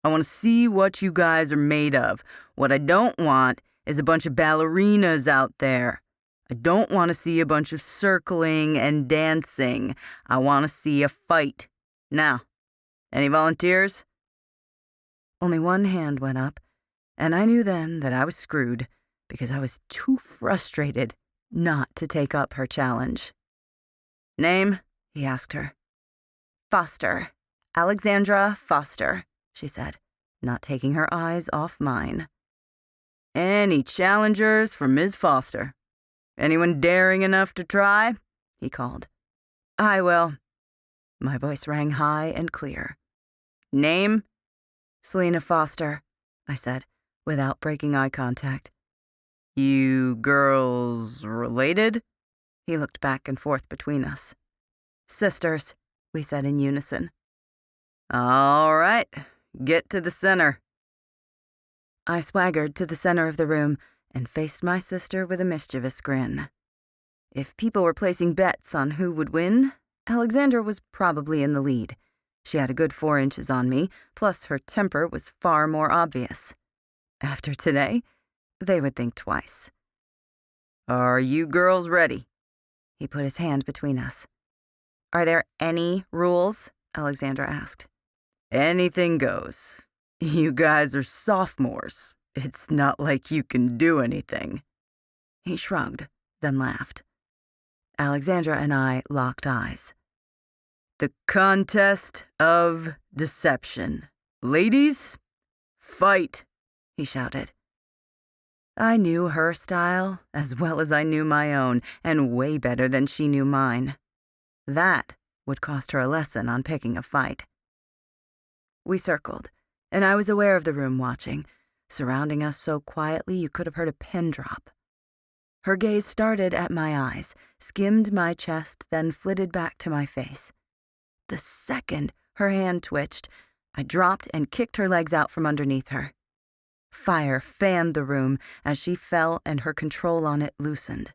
I want to see what you guys are made of. What I don't want is a bunch of ballerinas out there. I don't want to see a bunch of circling and dancing. I want to see a fight. Now, any volunteers? Only one hand went up, and I knew then that I was screwed because I was too frustrated not to take up her challenge. Name? He asked her. Foster. Alexandra Foster, she said, not taking her eyes off mine. Any challengers for Ms. Foster? Anyone daring enough to try? He called. I will. My voice rang high and clear. Name? Selena Foster, I said, without breaking eye contact. You girls related? He looked back and forth between us. Sisters, we said in unison. All right, get to the center. I swaggered to the center of the room and faced my sister with a mischievous grin. If people were placing bets on who would win, Alexandra was probably in the lead. She had a good 4 inches on me, plus her temper was far more obvious. After today, they would think twice. "Are you girls ready?" He put his hand between us. "Are there any rules?" Alexandra asked. "Anything goes. You guys are sophomores. It's not like you can do anything." He shrugged, then laughed. Alexandra and I locked eyes. "The contest of deception. Ladies, fight," he shouted. I knew her style as well as I knew my own, and way better than she knew mine. That would cost her a lesson on picking a fight. We circled, and I was aware of the room watching, surrounding us so quietly you could have heard a pin drop. Her gaze started at my eyes, skimmed my chest, then flitted back to my face. The second her hand twitched, I dropped and kicked her legs out from underneath her. Fire fanned the room as she fell and her control on it loosened.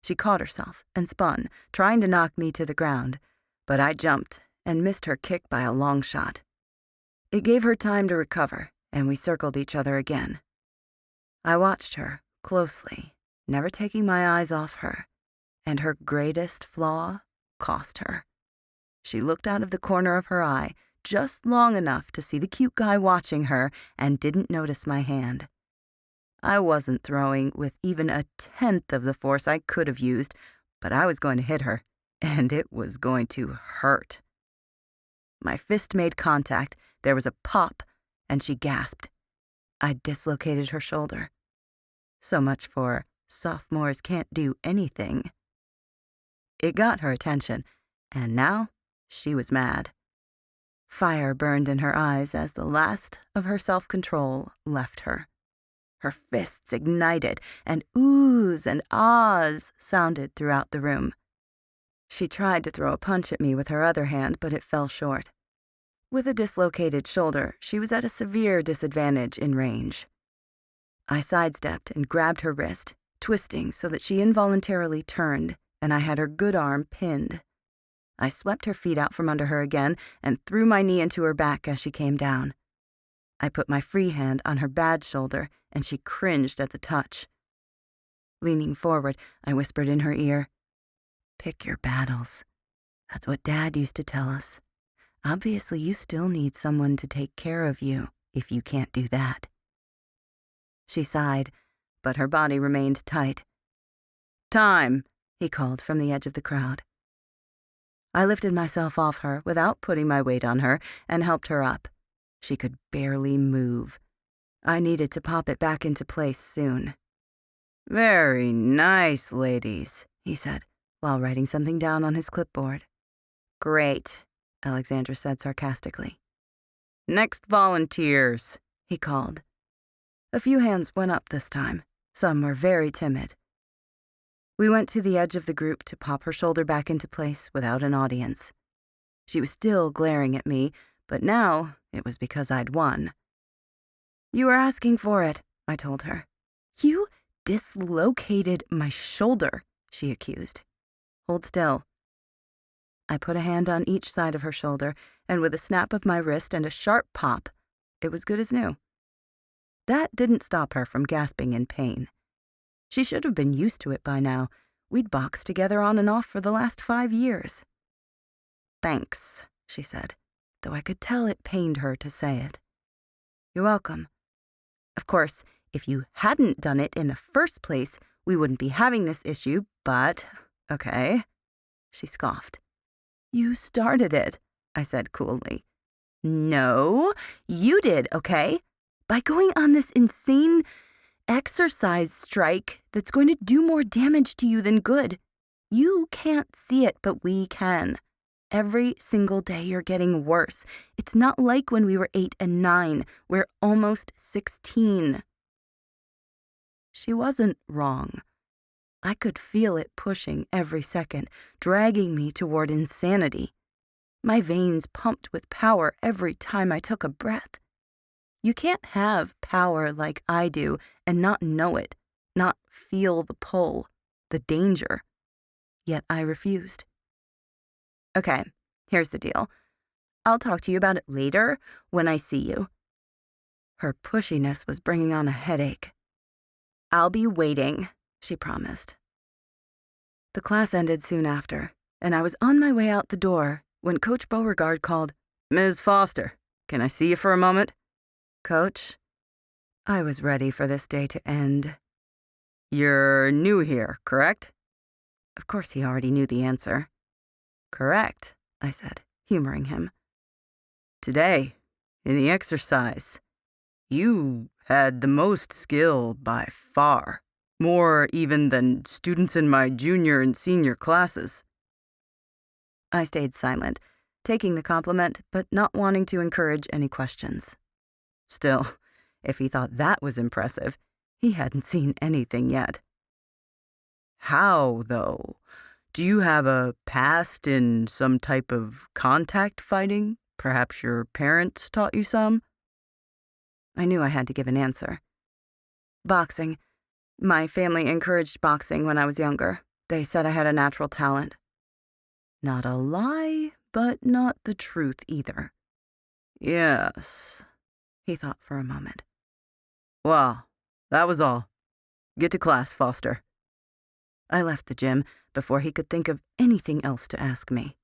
She caught herself and spun, trying to knock me to the ground, but I jumped and missed her kick by a long shot. It gave her time to recover, and we circled each other again. I watched her closely, never taking my eyes off her, and her greatest flaw cost her. She looked out of the corner of her eye, just long enough to see the cute guy watching her, and didn't notice my hand. I wasn't throwing with even 1/10 of the force I could have used, but I was going to hit her, and it was going to hurt. My fist made contact, there was a pop, and she gasped. I dislocated her shoulder. So much for sophomores can't do anything. It got her attention, and now she was mad. Fire burned in her eyes as the last of her self-control left her. Her fists ignited, and oohs and ahs sounded throughout the room. She tried to throw a punch at me with her other hand, but it fell short. With a dislocated shoulder, she was at a severe disadvantage in range. I sidestepped and grabbed her wrist, twisting so that she involuntarily turned, and I had her good arm pinned. I swept her feet out from under her again and threw my knee into her back as she came down. I put my free hand on her bad shoulder, and she cringed at the touch. Leaning forward, I whispered in her ear, "Pick your battles. That's what Dad used to tell us. Obviously, you still need someone to take care of you if you can't do that." She sighed, but her body remained tight. "Time," he called from the edge of the crowd. I lifted myself off her without putting my weight on her and helped her up. She could barely move. I needed to pop it back into place soon. "Very nice, ladies," he said, while writing something down on his clipboard. "Great," Alexandra said sarcastically. "Next volunteers," he called. A few hands went up this time. Some were very timid. We went to the edge of the group to pop her shoulder back into place without an audience. She was still glaring at me, but now it was because I'd won. "You were asking for it," I told her. "You dislocated my shoulder," she accused. "Hold still." I put a hand on each side of her shoulder, and with a snap of my wrist and a sharp pop, it was good as new. That didn't stop her from gasping in pain. She should have been used to it by now. We'd boxed together on and off for the last 5 years. "Thanks," she said, though I could tell it pained her to say it. "You're welcome. Of course, if you hadn't done it in the first place, we wouldn't be having this issue, but okay." She scoffed. "You started it," I said coolly. "No, you did, okay? By going on this insane exercise strike that's going to do more damage to you than good. You can't see it, but we can. Every single day you're getting worse. It's not like when we were 8 and 9. We're almost 16. She wasn't wrong. I could feel it pushing every second, dragging me toward insanity. My veins pumped with power every time I took a breath. You can't have power like I do and not know it, not feel the pull, the danger. Yet I refused. Okay, here's the deal. I'll talk to you about it later when I see you. Her pushiness was bringing on a headache. I'll be waiting, she promised. The class ended soon after, and I was on my way out the door when Coach Beauregard called, "Ms. Foster, can I see you for a moment?" "Coach?" I was ready for this day to end. "You're new here, correct?" Of course he already knew the answer. "Correct," I said, humoring him. "Today, in the exercise, you had the most skill by far, more even than students in my junior and senior classes." I stayed silent, taking the compliment, but not wanting to encourage any questions. Still, if he thought that was impressive, he hadn't seen anything yet. "How, though? Do you have a past in some type of contact fighting? Perhaps your parents taught you some?" I knew I had to give an answer. "Boxing. My family encouraged boxing when I was younger. They said I had a natural talent." Not a lie, but not the truth either. "Yes," he thought for a moment. "Well, that was all. Get to class, Foster." I left the gym before he could think of anything else to ask me.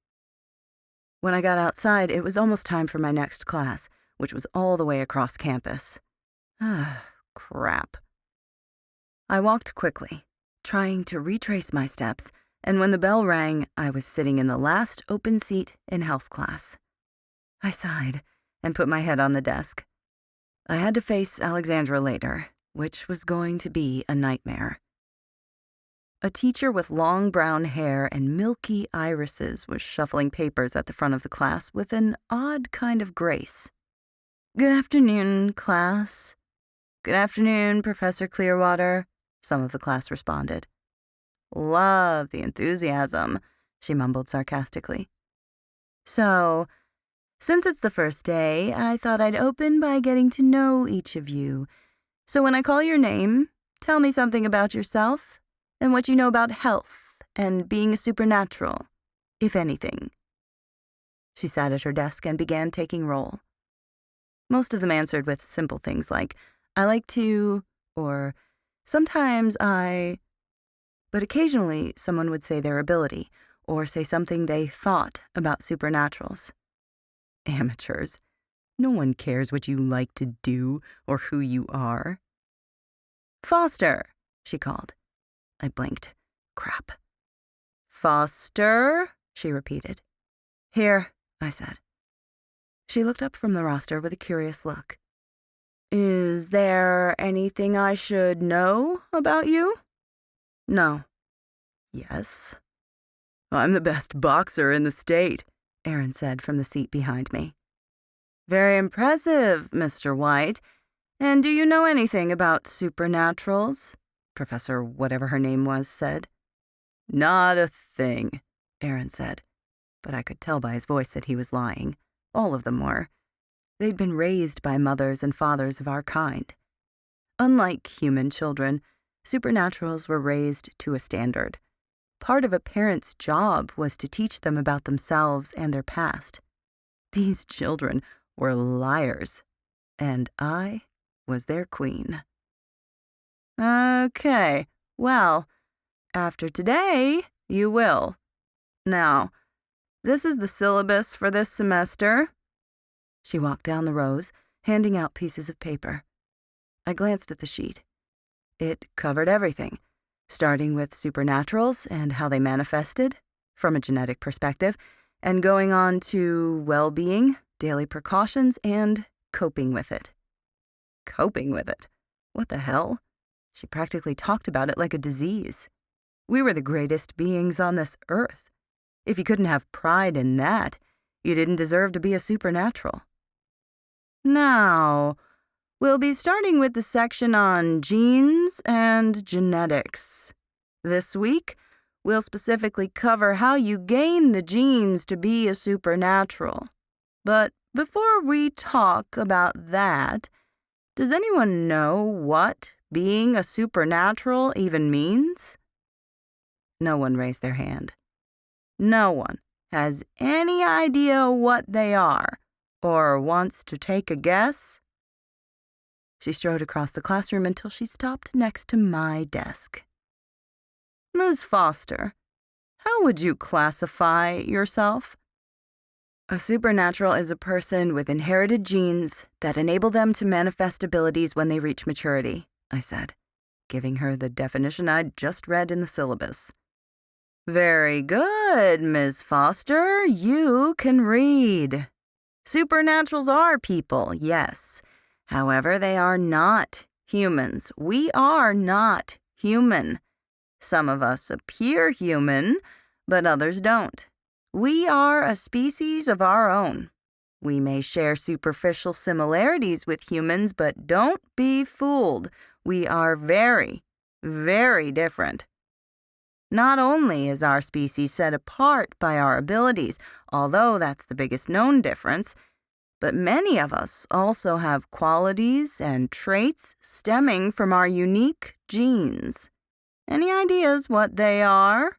When I got outside, it was almost time for my next class, which was all the way across campus. Crap. I walked quickly, trying to retrace my steps, and when the bell rang, I was sitting in the last open seat in health class. I sighed and put my head on the desk. I had to face Alexandra later, which was going to be a nightmare. A teacher with long brown hair and milky irises was shuffling papers at the front of the class with an odd kind of grace. "Good afternoon, class." "Good afternoon, Professor Clearwater," some of the class responded. "Love the enthusiasm," she mumbled sarcastically. "So, since it's the first day, I thought I'd open by getting to know each of you. So when I call your name, tell me something about yourself and what you know about health and being a supernatural, if anything." She sat at her desk and began taking roll. Most of them answered with simple things like, "I like to," or "sometimes I," but occasionally someone would say their ability or say something they thought about supernaturals. Amateurs. No one cares what you like to do or who you are. "Foster," she called. I blinked. Crap. "Foster," she repeated. "Here," I said. She looked up from the roster with a curious look. "Is there anything I should know about you?" "No." "Yes." "I'm the best boxer in the state," Aaron said from the seat behind me. "Very impressive, Mr. White. And do you know anything about supernaturals?" Professor whatever her name was said. "Not a thing," Aaron said, but I could tell by his voice that he was lying. All of them were. They'd been raised by mothers and fathers of our kind. Unlike human children, supernaturals were raised to a standard. Part of a parent's job was to teach them about themselves and their past. These children were liars, and I was their queen. "Okay, well, after today, you will. Now, this is the syllabus for this semester." She walked down the rows, handing out pieces of paper. I glanced at the sheet. It covered everything, starting with supernaturals and how they manifested, from a genetic perspective, and going on to well-being, daily precautions, and coping with it. Coping with it? What the hell? She practically talked about it like a disease. We were the greatest beings on this earth. If you couldn't have pride in that, you didn't deserve to be a supernatural. Now, we'll be starting with the section on genes and genetics. This week, we'll specifically cover how you gain the genes to be a supernatural. But before we talk about that, Does anyone know what being a supernatural even means? No one raised their hand. No one has any idea what they are, or wants to take a guess. She strode across the classroom until she stopped next to my desk. Ms. Foster, how would you classify yourself? A supernatural is a person with inherited genes that enable them to manifest abilities when they reach maturity, I said, giving her the definition I'd just read in the syllabus. Very good, Ms. Foster. You can read. Supernaturals are people, yes. However, they are not humans. We are not human. Some of us appear human, but others don't. We are a species of our own. We may share superficial similarities with humans, but don't be fooled. We are very, very different. Not only is our species set apart by our abilities, although that's the biggest known difference, but many of us also have qualities and traits stemming from our unique genes. Any ideas what they are?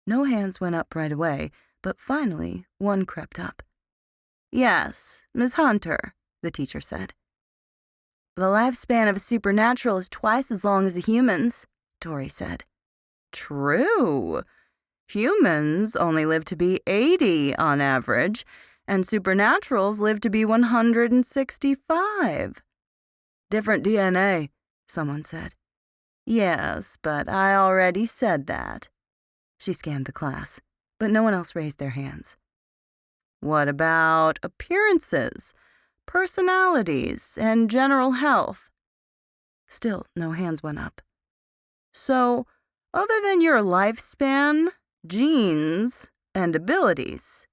No hands went up right away, but finally one crept up. Yes, Miss Hunter, the teacher said. The lifespan of a supernatural is twice as long as a human's, Tori said. True. Humans only live to be 80 on average, and supernaturals live to be 165. Different DNA, someone said. Yes, but I already said that. She scanned the class, but no one else raised their hands. What about appearances, personalities, and general health? Still, no hands went up. So, other than your lifespan, genes, and abilities,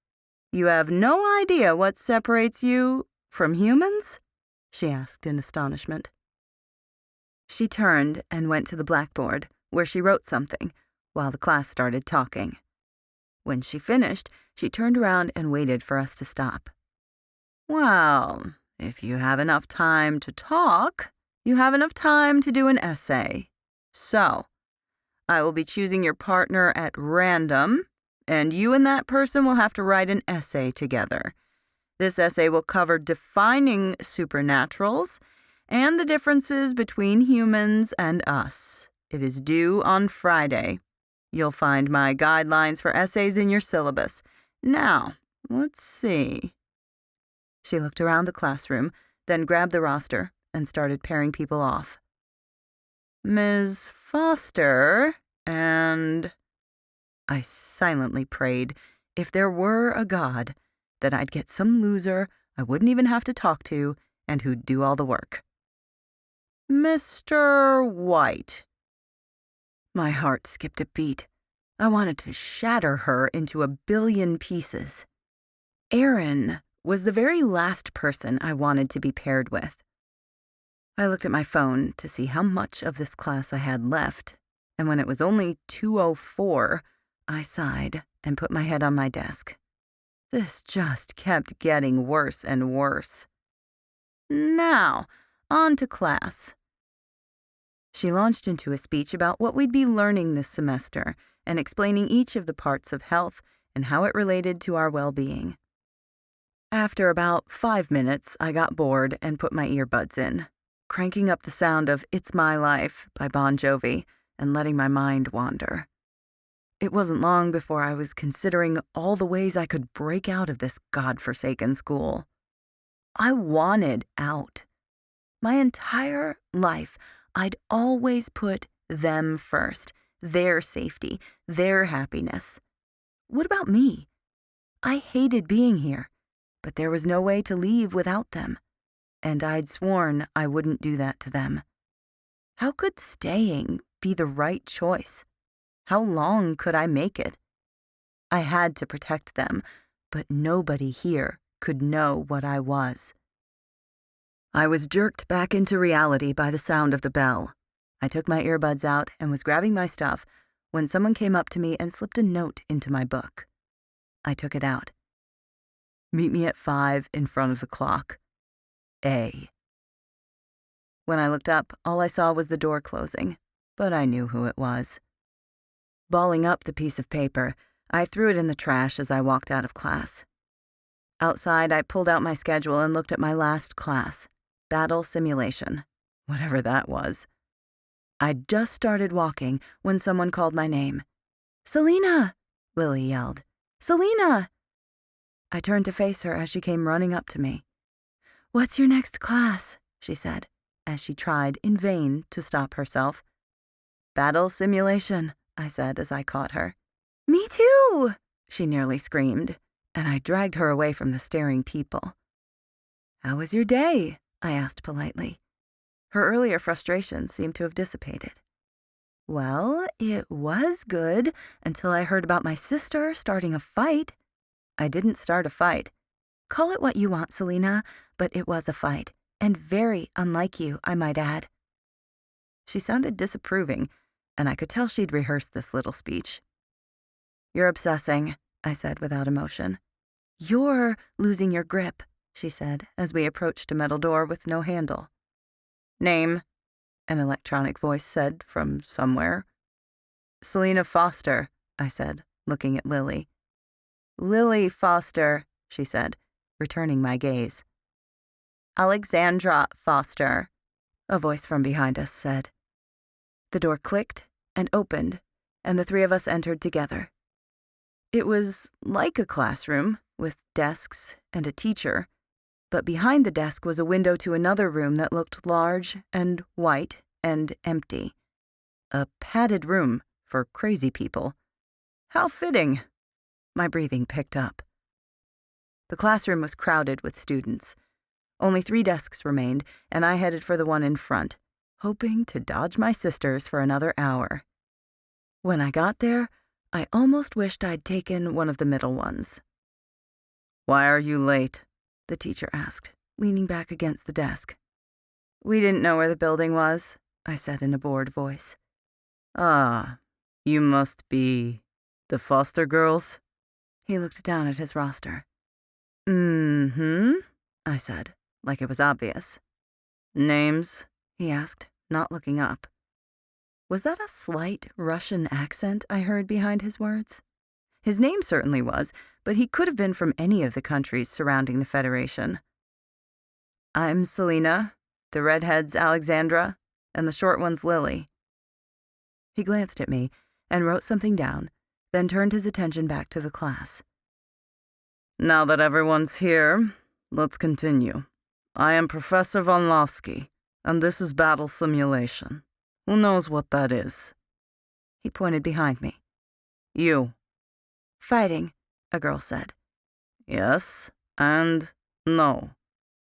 you have no idea what separates you from humans? She asked in astonishment. She turned and went to the blackboard, where she wrote something, while the class started talking. When she finished, she turned around and waited for us to stop. Well, if you have enough time to talk, you have enough time to do an essay. So, I will be choosing your partner at random, and you and that person will have to write an essay together. This essay will cover defining supernaturals and the differences between humans and us. It is due on Friday. You'll find my guidelines for essays in your syllabus. Now, let's see. She looked around the classroom, then grabbed the roster and started pairing people off. Ms. Foster and... I silently prayed, if there were a God, that I'd get some loser I wouldn't even have to talk to and who'd do all the work. Mr. White. My heart skipped a beat. I wanted to shatter her into a billion pieces. Aaron was the very last person I wanted to be paired with. I looked at my phone to see how much of this class I had left, and when it was only 2:04, I sighed and put my head on my desk. This just kept getting worse and worse. Now, on to class. She launched into a speech about what we'd be learning this semester and explaining each of the parts of health and how it related to our well-being. After about 5 minutes, I got bored and put my earbuds in, cranking up the sound of It's My Life by Bon Jovi and letting my mind wander. It wasn't long before I was considering all the ways I could break out of this godforsaken school. I wanted out. My entire life, I'd always put them first, their safety, their happiness. What about me? I hated being here, but there was no way to leave without them, and I'd sworn I wouldn't do that to them. How could staying be the right choice? How long could I make it? I had to protect them, but nobody here could know what I was. I was jerked back into reality by the sound of the bell. I took my earbuds out and was grabbing my stuff when someone came up to me and slipped a note into my book. I took it out. Meet me at 5 in front of the clock. A. When I looked up, all I saw was the door closing, but I knew who it was. Balling up the piece of paper, I threw it in the trash as I walked out of class. Outside, I pulled out my schedule and looked at my last class, battle simulation, whatever that was. I'd just started walking when someone called my name. "Selena!" Lily yelled. "Selena!" I turned to face her as she came running up to me. "What's your next class?" she said, as she tried, in vain, to stop herself. "Battle simulation," I said as I caught her. "Me too!" she nearly screamed, and I dragged her away from the staring people. "How was your day?" I asked politely. Her earlier frustration seemed to have dissipated. "Well, it was good until I heard about my sister starting a fight." "I didn't start a fight." "Call it what you want, Selena, but it was a fight, and very unlike you, I might add." She sounded disapproving, and I could tell she'd rehearsed this little speech. "You're obsessing," I said without emotion. "You're losing your grip," she said as we approached a metal door with no handle. "Name," an electronic voice said from somewhere. "Selena Foster," I said, looking at Lily. "Lily Foster," she said, returning my gaze. "Alexandra Foster," a voice from behind us said. The door clicked and opened, and the three of us entered together. It was like a classroom, with desks and a teacher, but behind the desk was a window to another room that looked large and white and empty. A padded room for crazy people. How fitting! My breathing picked up. The classroom was crowded with students. Only 3 desks remained, and I headed for the one in front, hoping to dodge my sisters for another hour. When I got there, I almost wished I'd taken one of the middle ones. "Why are you late?" the teacher asked, leaning back against the desk. "We didn't know where the building was," I said in a bored voice. "Ah, you must be the Foster girls?" He looked down at his roster. "Mm-hmm," I said, like it was obvious. "Names?" he asked, not looking up. Was that a slight Russian accent I heard behind his words? His name certainly was, but he could have been from any of the countries surrounding the Federation. "I'm Selena, the redhead's Alexandra, and the short one's Lily." He glanced at me and wrote something down, then turned his attention back to the class. "Now that everyone's here, let's continue. I am Professor Vonlovsky, and this is battle simulation. Who knows what that is?" He pointed behind me. "You." "Fighting," a girl said. "Yes, and no,"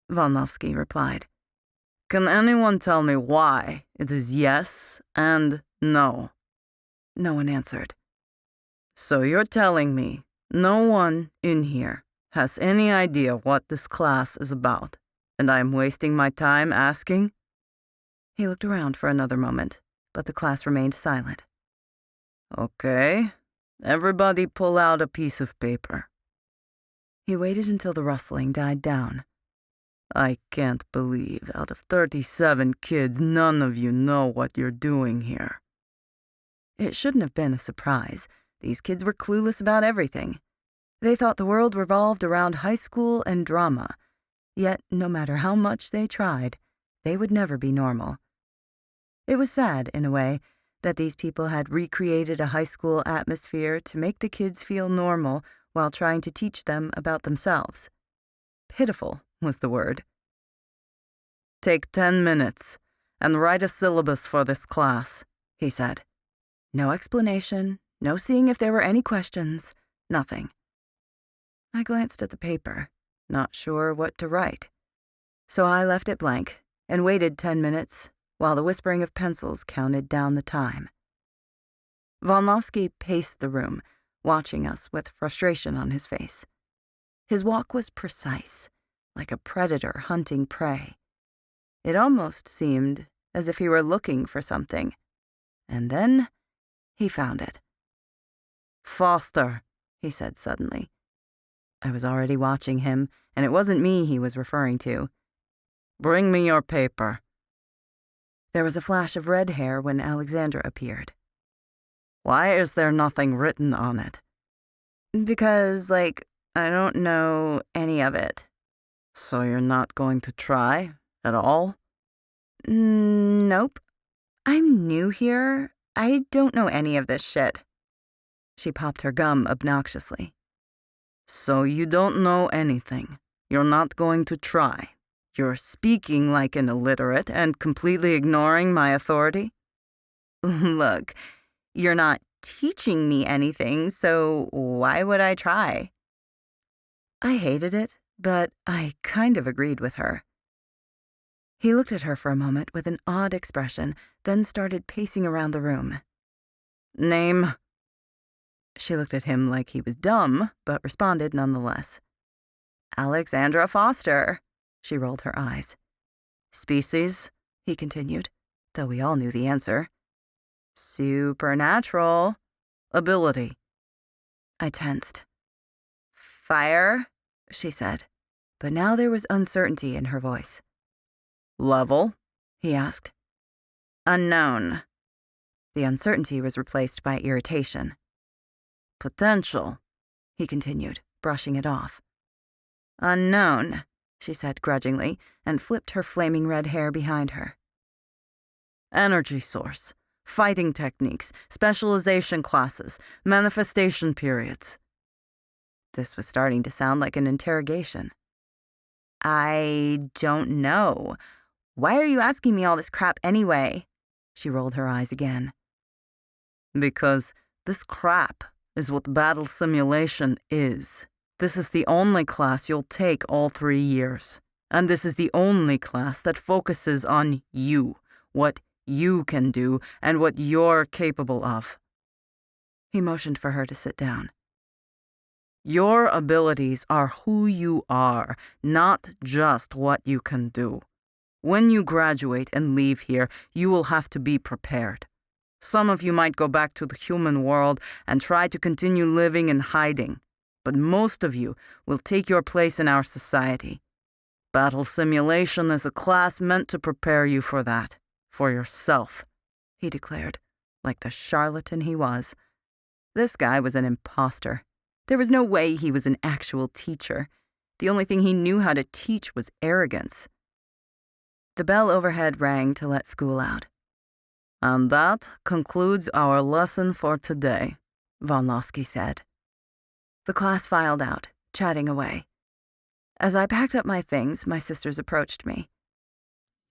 Vonlovsky replied. "Can anyone tell me why it is yes and no?" No one answered. "So you're telling me no one in here has any idea what this class is about, and I am wasting my time asking?" He looked around for another moment, but the class remained silent. "Okay, everybody pull out a piece of paper." He waited until the rustling died down. "I can't believe out of 37 kids, none of you know what you're doing here." It shouldn't have been a surprise. These kids were clueless about everything. They thought the world revolved around high school and drama, yet no matter how much they tried, they would never be normal. It was sad, in a way, that these people had recreated a high school atmosphere to make the kids feel normal while trying to teach them about themselves. Pitiful was the word. "Take 10 minutes and write a syllabus for this class," he said. No explanation, no seeing if there were any questions, nothing. I glanced at the paper, not sure what to write. So I left it blank and waited 10 minutes while the whispering of pencils counted down the time. Vonlovsky paced the room, watching us with frustration on his face. His walk was precise, like a predator hunting prey. It almost seemed as if he were looking for something. And then he found it. "Foster," he said suddenly. I was already watching him, and it wasn't me he was referring to. "Bring me your paper." There was a flash of red hair when Alexandra appeared. "Why is there nothing written on it?" "Because, I don't know any of it." "So you're not going to try at all?" "Nope. I'm new here. I don't know any of this shit." She popped her gum obnoxiously. "So you don't know anything. You're not going to try. You're speaking like an illiterate and completely ignoring my authority?" "Look, you're not teaching me anything, so why would I try?" I hated it, but I kind of agreed with her. He looked at her for a moment with an odd expression, then started pacing around the room. "Name?" She looked at him like he was dumb, but responded nonetheless. "Alexandra Foster." She rolled her eyes. "Species?" he continued, though we all knew the answer. "Supernatural." "Ability?" I tensed. "Fire," she said, but now there was uncertainty in her voice. "Level?" he asked. "Unknown." The uncertainty was replaced by irritation. "Potential," he continued, brushing it off. "Unknown," she said grudgingly, and flipped her flaming red hair behind her. "Energy source, fighting techniques, specialization classes, manifestation periods." This was starting to sound like an interrogation. "I don't know. Why are you asking me all this crap anyway?" She rolled her eyes again. "Because this crap is what battle simulation is. This is the only class you'll take all 3 years. And this is the only class that focuses on you, what you can do, and what you're capable of." He motioned for her to sit down. "Your abilities are who you are, not just what you can do. When you graduate and leave here, you will have to be prepared. Some of you might go back to the human world and try to continue living in hiding, but most of you will take your place in our society. Battle simulation is a class meant to prepare you for that, for yourself," he declared, like the charlatan he was. This guy was an imposter. There was no way he was an actual teacher. The only thing he knew how to teach was arrogance. The bell overhead rang to let school out. "And that concludes our lesson for today," Von Losky said. The class filed out, chatting away. As I packed up my things, my sisters approached me.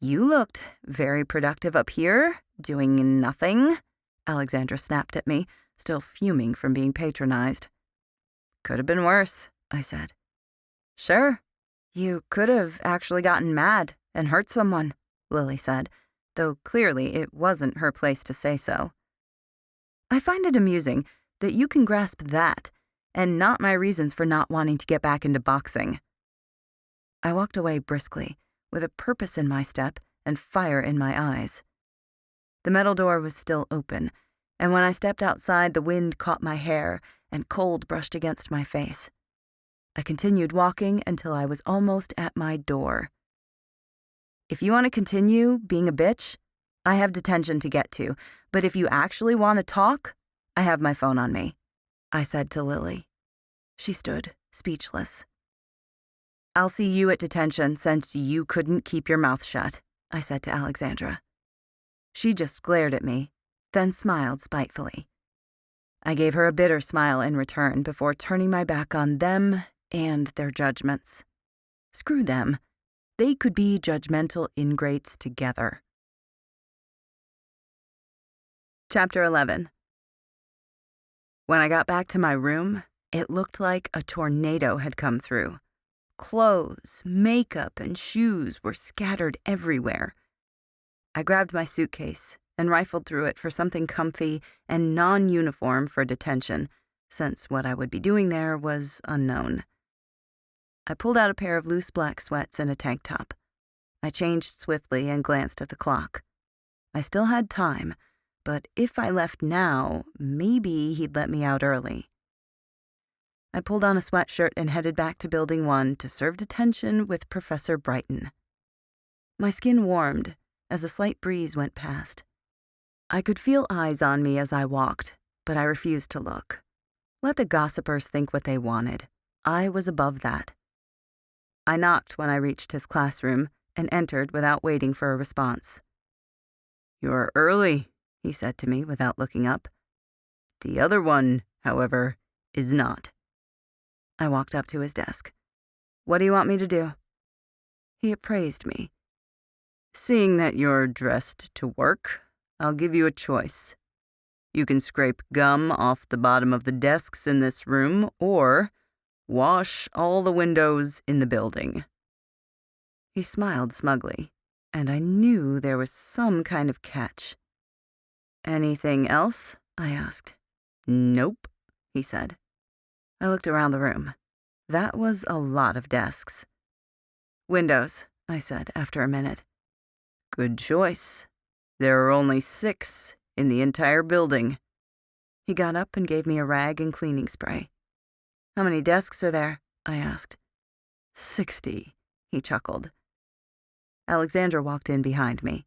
"You looked very productive up here, doing nothing," Alexandra snapped at me, still fuming from being patronized. "Could have been worse," I said. "Sure. You could have actually gotten mad and hurt someone," Lily said, though clearly it wasn't her place to say so. I find it amusing that you can grasp that, and not my reasons for not wanting to get back into boxing. I walked away briskly, with a purpose in my step and fire in my eyes. The metal door was still open, and when I stepped outside, the wind caught my hair and cold brushed against my face. I continued walking until I was almost at my door. "If you want to continue being a bitch, I have detention to get to, but if you actually want to talk, I have my phone on me," I said to Lily. She stood, speechless. "I'll see you at detention since you couldn't keep your mouth shut," I said to Alexandra. She just glared at me, then smiled spitefully. I gave her a bitter smile in return before turning my back on them and their judgments. Screw them. They could be judgmental ingrates together. Chapter 11. When I got back to my room, it looked like a tornado had come through. Clothes, makeup, and shoes were scattered everywhere. I grabbed my suitcase and rifled through it for something comfy and non-uniform for detention, since what I would be doing there was unknown. I pulled out a pair of loose black sweats and a tank top. I changed swiftly and glanced at the clock. I still had time, but if I left now, maybe he'd let me out early. I pulled on a sweatshirt and headed back to Building 1 to serve detention with Professor Brighton. My skin warmed as a slight breeze went past. I could feel eyes on me as I walked, but I refused to look. Let the gossipers think what they wanted. I was above that. I knocked when I reached his classroom and entered without waiting for a response. "You're early," he said to me without looking up. "The other one, however, is not." I walked up to his desk. "What do you want me to do?" He appraised me. "Seeing that you're dressed to work, I'll give you a choice. You can scrape gum off the bottom of the desks in this room, or wash all the windows in the building." He smiled smugly, and I knew there was some kind of catch. "Anything else?" I asked. "Nope," he said. I looked around the room. That was a lot of desks. "Windows," I said after a minute. "Good choice. There are only 6 in the entire building." He got up and gave me a rag and cleaning spray. "How many desks are there?" I asked. 60, he chuckled. Alexandra walked in behind me.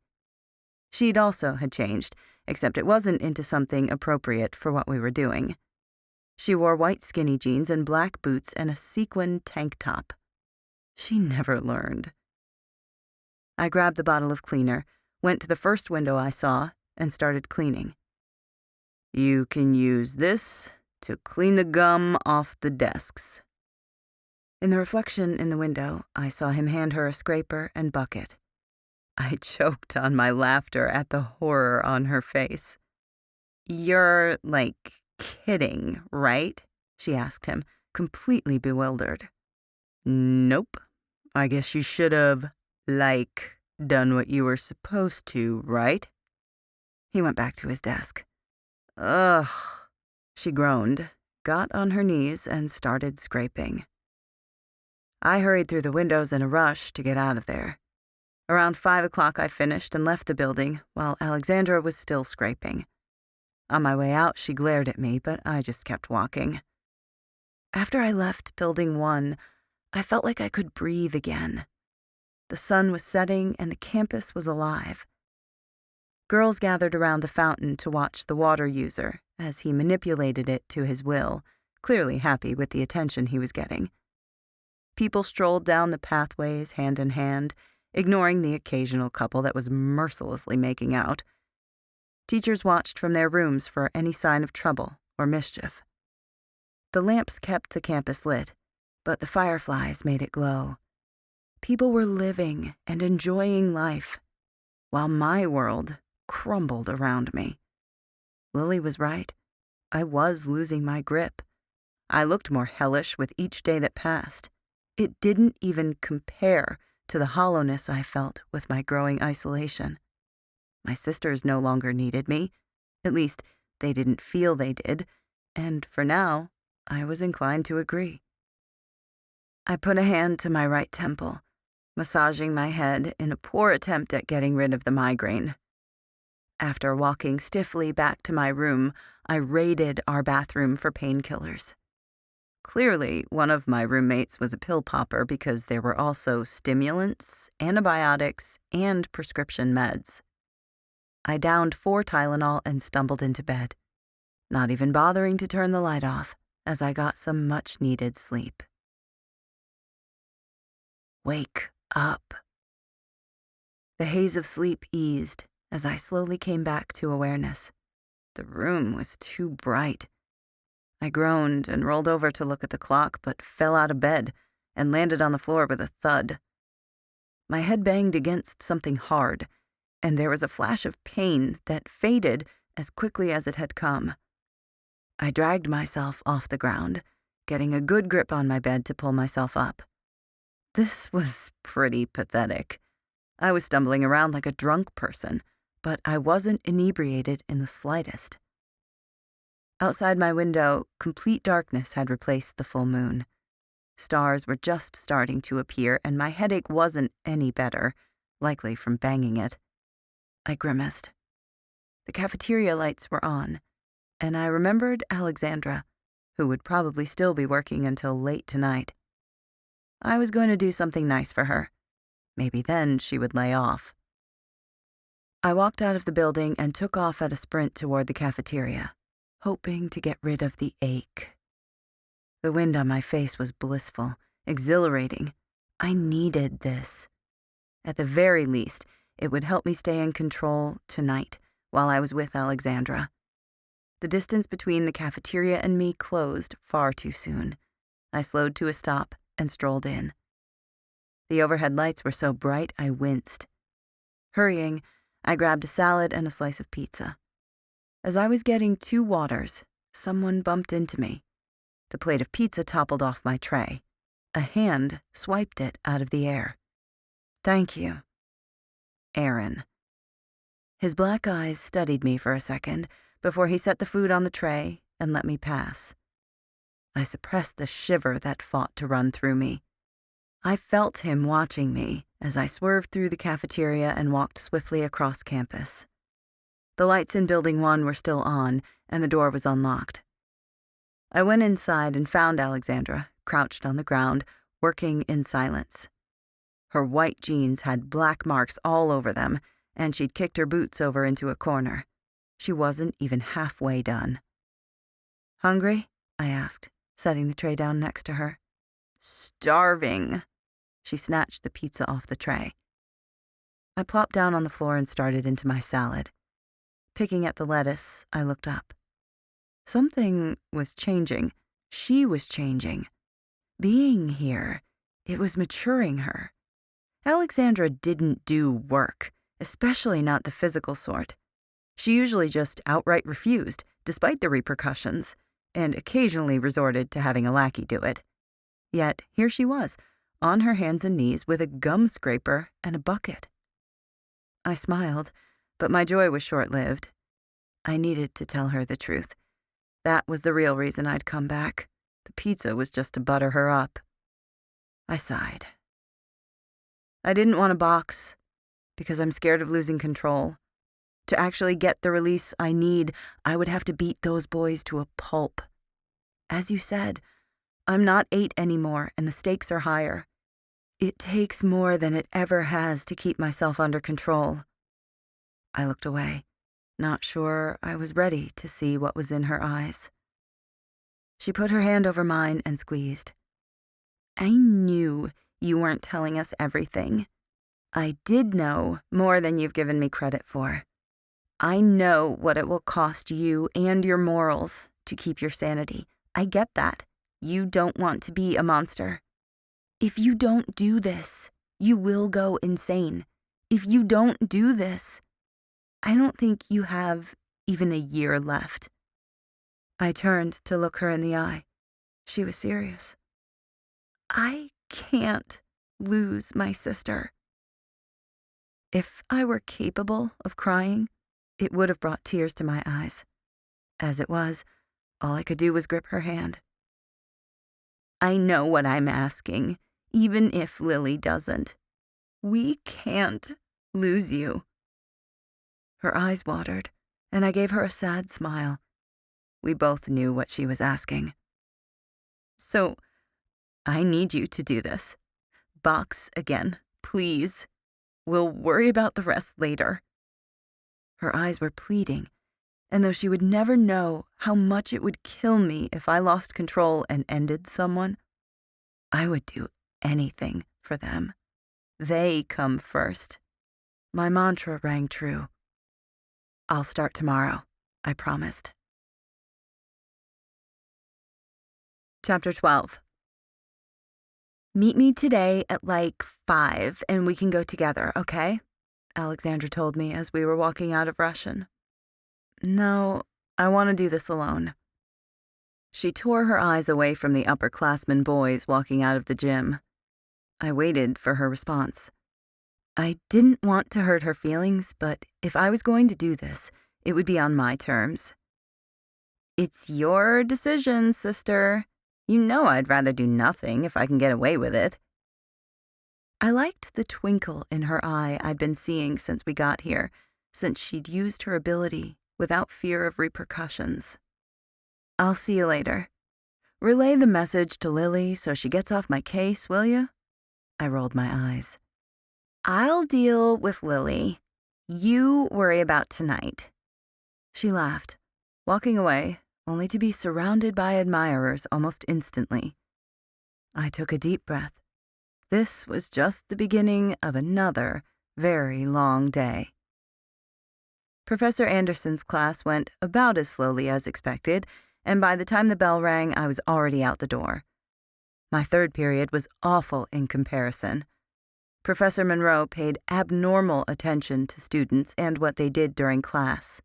She'd also had changed, except it wasn't into something appropriate for what we were doing. She wore white skinny jeans and black boots and a sequin tank top. She never learned. I grabbed the bottle of cleaner, went to the first window I saw, and started cleaning. "You can use this to clean the gum off the desks." In the reflection in the window, I saw him hand her a scraper and bucket. I choked on my laughter at the horror on her face. "You're, kidding, right?" she asked him, completely bewildered. "Nope. I guess you should have, done what you were supposed to, right?" He went back to his desk. "Ugh," she groaned, got on her knees, and started scraping. I hurried through the windows in a rush to get out of there. Around 5 o'clock I finished and left the building, while Alexandra was still scraping. On my way out, she glared at me, but I just kept walking. After I left Building 1, I felt like I could breathe again. The sun was setting and the campus was alive. Girls gathered around the fountain to watch the water user as he manipulated it to his will, clearly happy with the attention he was getting. People strolled down the pathways hand in hand, ignoring the occasional couple that was mercilessly making out. Teachers watched from their rooms for any sign of trouble or mischief. The lamps kept the campus lit, but the fireflies made it glow. People were living and enjoying life, while my world crumbled around me. Lily was right. I was losing my grip. I looked more hellish with each day that passed. It didn't even compare to the hollowness I felt with my growing isolation. My sisters no longer needed me. At least, they didn't feel they did, and for now, I was inclined to agree. I put a hand to my right temple, massaging my head in a poor attempt at getting rid of the migraine. After walking stiffly back to my room, I raided our bathroom for painkillers. Clearly, one of my roommates was a pill popper because there were also stimulants, antibiotics, and prescription meds. I downed 4 Tylenol and stumbled into bed, not even bothering to turn the light off as I got some much-needed sleep. Wake up. The haze of sleep eased as I slowly came back to awareness. The room was too bright. I groaned and rolled over to look at the clock, but fell out of bed and landed on the floor with a thud. My head banged against something hard, and there was a flash of pain that faded as quickly as it had come. I dragged myself off the ground, getting a good grip on my bed to pull myself up. This was pretty pathetic. I was stumbling around like a drunk person, but I wasn't inebriated in the slightest. Outside my window, complete darkness had replaced the full moon. Stars were just starting to appear, and my headache wasn't any better, likely from banging it. I grimaced. The cafeteria lights were on, and I remembered Alexandra, who would probably still be working until late tonight. I was going to do something nice for her. Maybe then she would lay off. I walked out of the building and took off at a sprint toward the cafeteria, hoping to get rid of the ache. The wind on my face was blissful, exhilarating. I needed this. At the very least, it would help me stay in control tonight while I was with Alexandra. The distance between the cafeteria and me closed far too soon. I slowed to a stop and strolled in. The overhead lights were so bright I winced. Hurrying, I grabbed a salad and a slice of pizza. As I was getting 2 waters, someone bumped into me. The plate of pizza toppled off my tray. A hand swiped it out of the air. "Thank you." Aaron. His black eyes studied me for a second before he set the food on the tray and let me pass. I suppressed the shiver that fought to run through me. I felt him watching me as I swerved through the cafeteria and walked swiftly across campus. The lights in Building 1 were still on, and the door was unlocked. I went inside and found Alexandra, crouched on the ground, working in silence. Her white jeans had black marks all over them, and she'd kicked her boots over into a corner. She wasn't even halfway done. "Hungry?" I asked, setting the tray down next to her. "Starving." She snatched the pizza off the tray. I plopped down on the floor and started into my salad. Picking at the lettuce, I looked up. Something was changing. She was changing. Being here, it was maturing her. Alexandra didn't do work, especially not the physical sort. She usually just outright refused, despite the repercussions, and occasionally resorted to having a lackey do it. Yet here she was, on her hands and knees with a gum scraper and a bucket. I smiled, but my joy was short-lived. I needed to tell her the truth. That was the real reason I'd come back. The pizza was just to butter her up. I sighed. I didn't want a box, because I'm scared of losing control. To actually get the release I need, I would have to beat those boys to a pulp. As you said, I'm not 8 anymore, and the stakes are higher. It takes more than it ever has to keep myself under control. I looked away, not sure I was ready to see what was in her eyes. She put her hand over mine and squeezed. "I knew you weren't telling us everything. I did know more than you've given me credit for. I know what it will cost you and your morals to keep your sanity. I get that. You don't want to be a monster. If you don't do this, you will go insane. If you don't do this, I don't think you have even a year left." I turned to look her in the eye. She was serious. "I can't lose my sister." If I were capable of crying, it would have brought tears to my eyes. As it was, all I could do was grip her hand. "I know what I'm asking, even if Lily doesn't. We can't lose you." Her eyes watered, and I gave her a sad smile. We both knew what she was asking. "So, I need you to do this. Box again, please. We'll worry about the rest later." Her eyes were pleading, and though she would never know how much it would kill me if I lost control and ended someone, I would do anything for them. They come first. My mantra rang true. "I'll start tomorrow," I promised. Chapter 12. "Meet me today at like 5 and we can go together, okay?" Alexandra told me as we were walking out of Russian. "No, I want to do this alone." She tore her eyes away from the upperclassmen boys walking out of the gym. I waited for her response. I didn't want to hurt her feelings, but if I was going to do this, it would be on my terms. "It's your decision, sister. You know I'd rather do nothing if I can get away with it." I liked the twinkle in her eye I'd been seeing since we got here, since she'd used her ability without fear of repercussions. "I'll see you later. Relay the message to Lily so she gets off my case, will you?" I rolled my eyes. "I'll deal with Lily." You worry about tonight." She laughed, walking away, only to be surrounded by admirers almost instantly. I took a deep breath. This was just the beginning of another very long day. Professor Anderson's class went about as slowly as expected, and by the time the bell rang, I was already out the door. My third period was awful in comparison. Professor Monroe paid abnormal attention to students and what they did during class.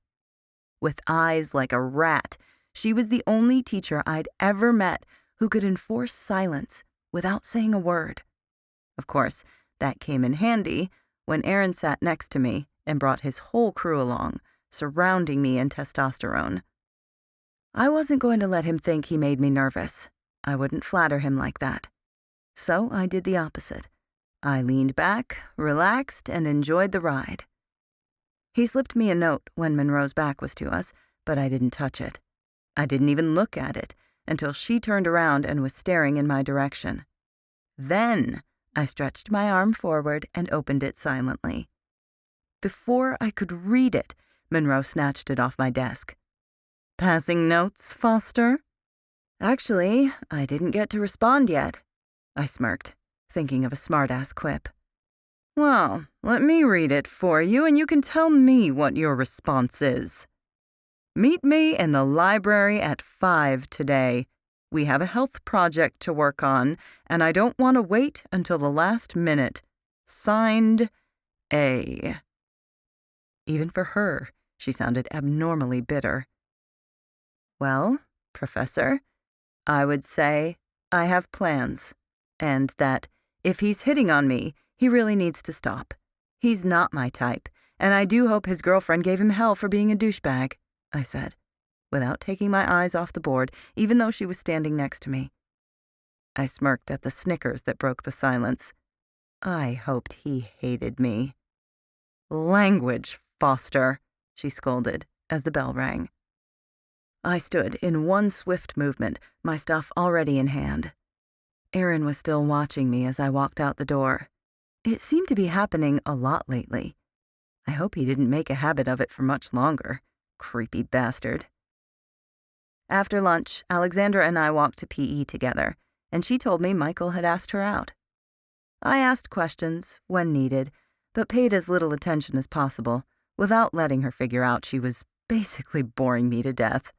With eyes like a rat, she was the only teacher I'd ever met who could enforce silence without saying a word. Of course, that came in handy when Aaron sat next to me and brought his whole crew along, surrounding me in testosterone. I wasn't going to let him think he made me nervous. I wouldn't flatter him like that. So I did the opposite. I leaned back, relaxed, and enjoyed the ride. He slipped me a note when Monroe's back was to us, but I didn't touch it. I didn't even look at it until she turned around and was staring in my direction. Then I stretched my arm forward and opened it silently. Before I could read it, Monroe snatched it off my desk. "Passing notes, Foster?" "Actually, I didn't get to respond yet," I smirked, thinking of a smart-ass quip. "Well, let me read it for you and you can tell me what your response is. Meet me in the library at 5 today. We have a health project to work on, and I don't want to wait until the last minute. Signed, A." Even for her, she sounded abnormally bitter. "Well, Professor, I would say I have plans, and that if he's hitting on me, he really needs to stop. He's not my type, and I do hope his girlfriend gave him hell for being a douchebag," I said, without taking my eyes off the board, even though she was standing next to me. I smirked at the snickers that broke the silence. I hoped he hated me. "Language, Foster," she scolded as the bell rang. I stood in one swift movement, my stuff already in hand. Aaron was still watching me as I walked out the door. It seemed to be happening a lot lately. I hope he didn't make a habit of it for much longer. Creepy bastard. After lunch, Alexandra and I walked to PE together, and she told me Michael had asked her out. I asked questions when needed, but paid as little attention as possible, without letting her figure out she was basically boring me to death.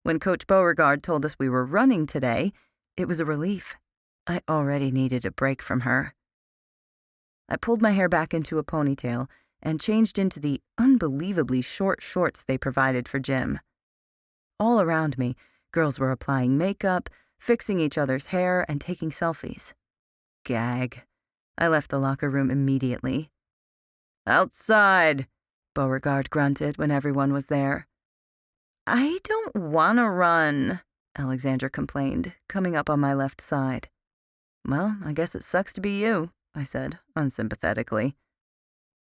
When Coach Beauregard told us we were running today, it was a relief. I already needed a break from her. I pulled my hair back into a ponytail and changed into the unbelievably short shorts they provided for gym. All around me, girls were applying makeup, fixing each other's hair, and taking selfies. Gag. I left the locker room immediately. "Outside," Beauregard grunted when everyone was there. "I don't want to run," Alexandra complained, coming up on my left side. "Well, I guess it sucks to be you," I said, unsympathetically.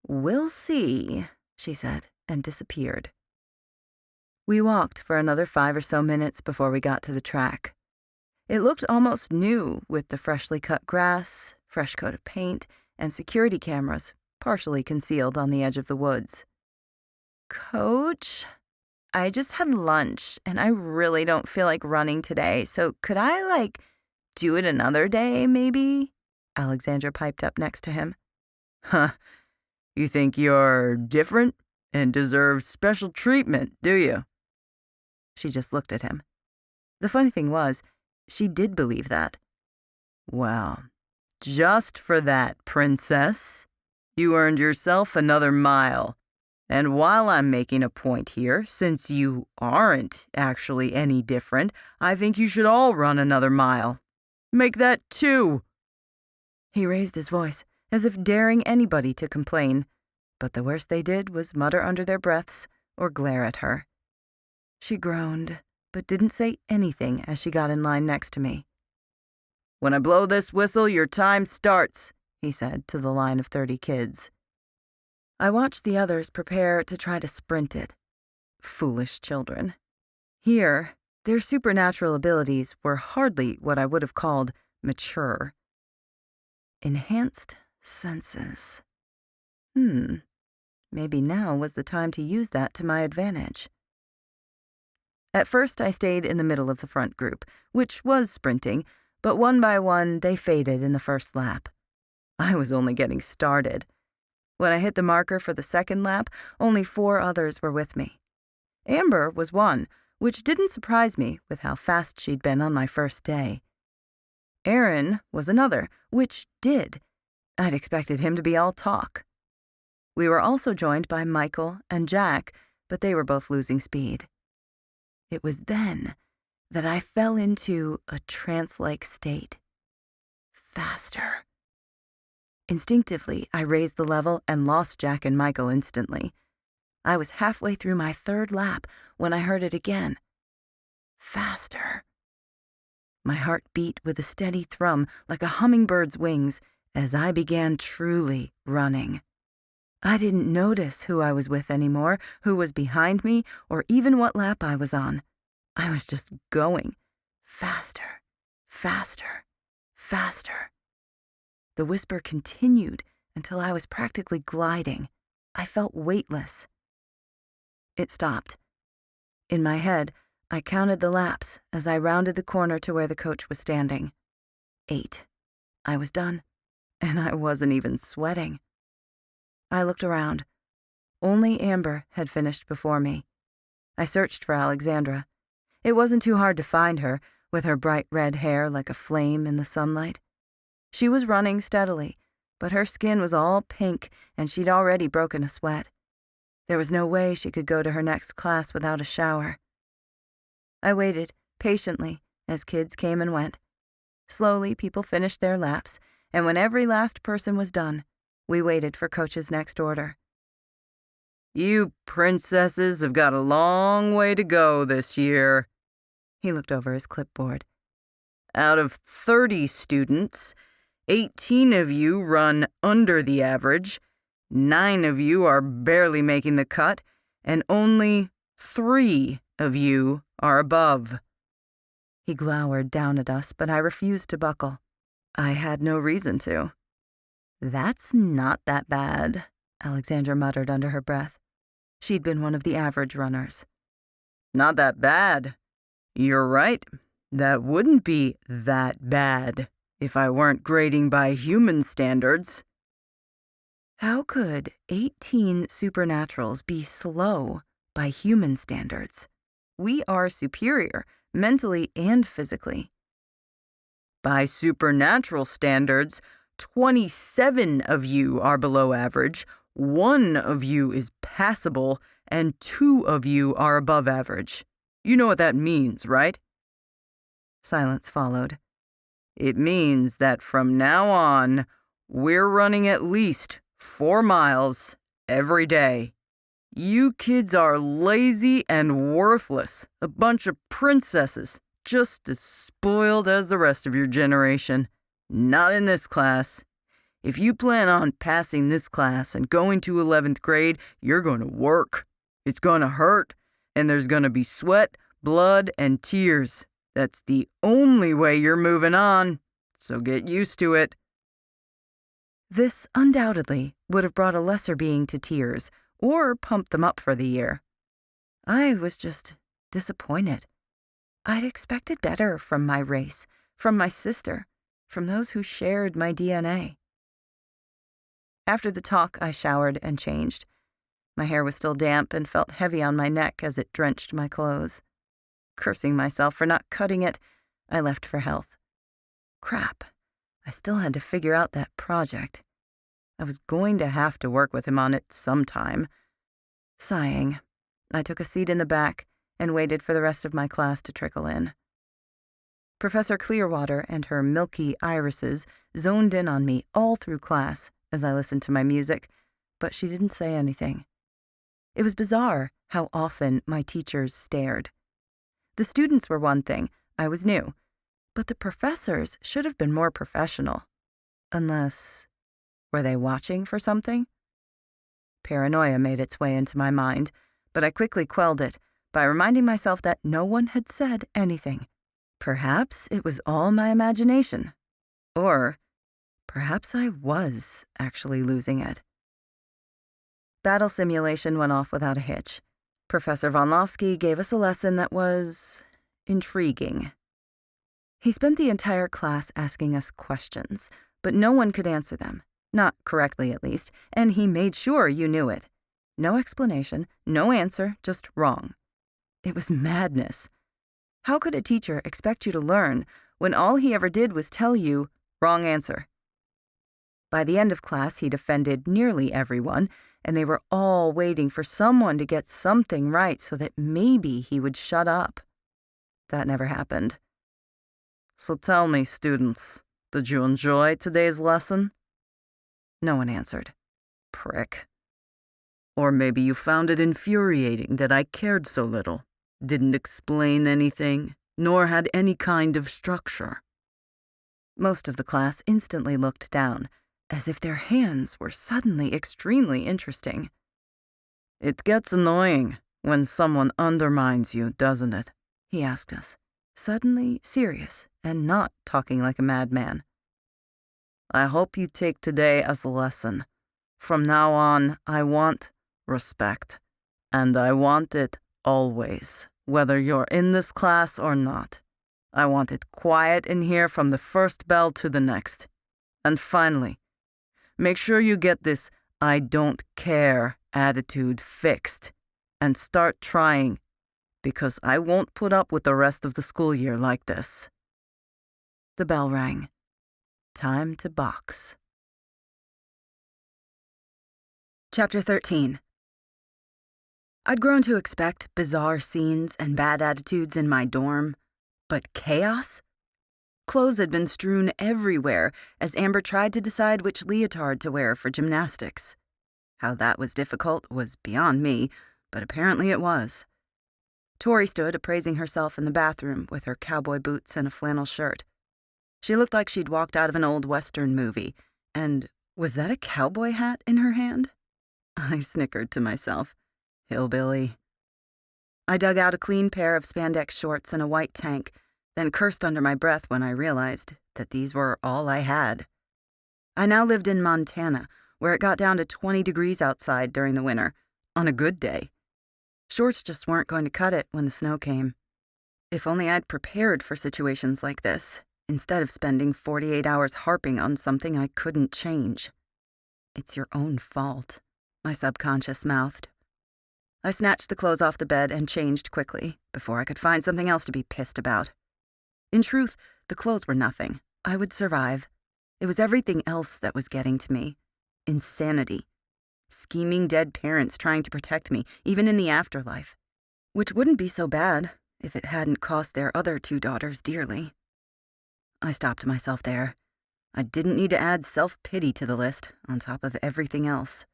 "We'll see," she said, and disappeared. We walked for another 5 or so minutes before we got to the track. It looked almost new with the freshly cut grass, fresh coat of paint, and security cameras partially concealed on the edge of the woods. "Coach, I just had lunch, and I really don't feel like running today, so could I, do it another day, maybe?" Alexandra piped up next to him. "Huh, you think you're different and deserve special treatment, do you?" She just looked at him. The funny thing was, she did believe that. "Well, just for that, princess, you earned yourself another mile. And while I'm making a point here, since you aren't actually any different, I think you should all run another mile. Make that 2. He raised his voice, as if daring anybody to complain, but the worst they did was mutter under their breaths or glare at her. She groaned, but didn't say anything as she got in line next to me. "When I blow this whistle, your time starts," he said to the line of 30 kids. I watched the others prepare to try to sprint it. Foolish children. Here, their supernatural abilities were hardly what I would have called mature. Enhanced senses. maybe now was the time to use that to my advantage. At first, I stayed in the middle of the front group, which was sprinting, but one by one, they faded in the first lap. I was only getting started. When I hit the marker for the second lap, only 4 others were with me. Amber was one, which didn't surprise me with how fast she'd been on my first day. Aaron was another, which did. I'd expected him to be all talk. We were also joined by Michael and Jack, but they were both losing speed. It was then that I fell into a trance-like state. Faster. Instinctively, I raised the level and lost Jack and Michael instantly. I was halfway through my 3rd lap when I heard it again. Faster. My heart beat with a steady thrum like a hummingbird's wings as I began truly running. I didn't notice who I was with anymore, who was behind me, or even what lap I was on. I was just going. Faster, faster, faster. The whisper continued until I was practically gliding. I felt weightless. It stopped. In my head, I counted the laps as I rounded the corner to where the coach was standing. 8. I was done, and I wasn't even sweating. I looked around. Only Amber had finished before me. I searched for Alexandra. It wasn't too hard to find her, with her bright red hair like a flame in the sunlight. She was running steadily, but her skin was all pink and she'd already broken a sweat. There was no way she could go to her next class without a shower. I waited, patiently, as kids came and went. Slowly, people finished their laps, and when every last person was done, we waited for Coach's next order. You princesses have got a long way to go this year. He looked over his clipboard. Out of 30 students, 18 of you run under the average, 9 of you are barely making the cut, and only 3 of you are above. He glowered down at us, but I refused to buckle. I had no reason to. That's not that bad, Alexandra muttered under her breath. She'd been one of the average runners. Not that bad. You're right. That wouldn't be that bad if I weren't grading by human standards. How could 18 supernaturals be slow by human standards? We are superior, mentally and physically. By supernatural standards, 27 of you are below average, 1 of you is passable, and 2 of you are above average. You know what that means, right? Silence followed. It means that from now on, we're running at least 4 miles every day. You kids are lazy and worthless, a bunch of princesses, just as spoiled as the rest of your generation. Not in this class. If you plan on passing this class and going to 11th grade, you're going to work. It's going to hurt, and there's going to be sweat, blood, and tears. That's the only way you're moving on, so get used to it. This undoubtedly would have brought a lesser being to tears or pumped them up for the year. I was just disappointed. I'd expected better from my race, from my sister, from those who shared my DNA. After the talk, I showered and changed. My hair was still damp and felt heavy on my neck as it drenched my clothes. Cursing myself for not cutting it, I left for health. Crap, I still had to figure out that project. I was going to have to work with him on it sometime. Sighing, I took a seat in the back and waited for the rest of my class to trickle in. Professor Clearwater and her milky irises zoned in on me all through class as I listened to my music, but she didn't say anything. It was bizarre how often my teachers stared. The students were one thing, I was new, but the professors should have been more professional. Unless, were they watching for something? Paranoia made its way into my mind, but I quickly quelled it by reminding myself that no one had said anything. Perhaps it was all my imagination. Or perhaps I was actually losing it. Battle simulation went off without a hitch. Professor Von Lofsky gave us a lesson that was intriguing. He spent the entire class asking us questions, but no one could answer them. Not correctly, at least, and he made sure you knew it. No explanation, no answer, just wrong. It was madness. How could a teacher expect you to learn when all he ever did was tell you, wrong answer? By the end of class, he'd offended nearly everyone, and they were all waiting for someone to get something right so that maybe he would shut up. That never happened. So tell me, students, did you enjoy today's lesson? No one answered. Prick. Or maybe you found it infuriating that I cared so little, didn't explain anything, nor had any kind of structure. Most of the class instantly looked down, as if their hands were suddenly extremely interesting. It gets annoying when someone undermines you, doesn't it? He asked us, suddenly serious and not talking like a madman. I hope you take today as a lesson. From now on, I want respect, and I want it always, whether you're in this class or not. I want it quiet in here from the first bell to the next. And finally, make sure you get this I don't care attitude fixed and start trying, because I won't put up with the rest of the school year like this. The bell rang. Time to box. Chapter 13. I'd grown to expect bizarre scenes and bad attitudes in my dorm, but chaos? Clothes had been strewn everywhere as Amber tried to decide which leotard to wear for gymnastics. How that was difficult was beyond me, but apparently it was. Tori stood appraising herself in the bathroom with her cowboy boots and a flannel shirt. She looked like she'd walked out of an old Western movie, and was that a cowboy hat in her hand? I snickered to myself. Hillbilly. I dug out a clean pair of spandex shorts and a white tank, then cursed under my breath when I realized that these were all I had. I now lived in Montana, where it got down to 20 degrees outside during the winter, on a good day. Shorts just weren't going to cut it when the snow came. If only I'd prepared for situations like this, instead of spending 48 hours harping on something I couldn't change. It's your own fault, my subconscious mouthed. I snatched the clothes off the bed and changed quickly, before I could find something else to be pissed about. In truth, the clothes were nothing. I would survive. It was everything else that was getting to me. Insanity. Scheming dead parents trying to protect me, even in the afterlife. Which wouldn't be so bad if it hadn't cost their other 2 daughters dearly. I stopped myself there. I didn't need to add self-pity to the list, on top of everything else.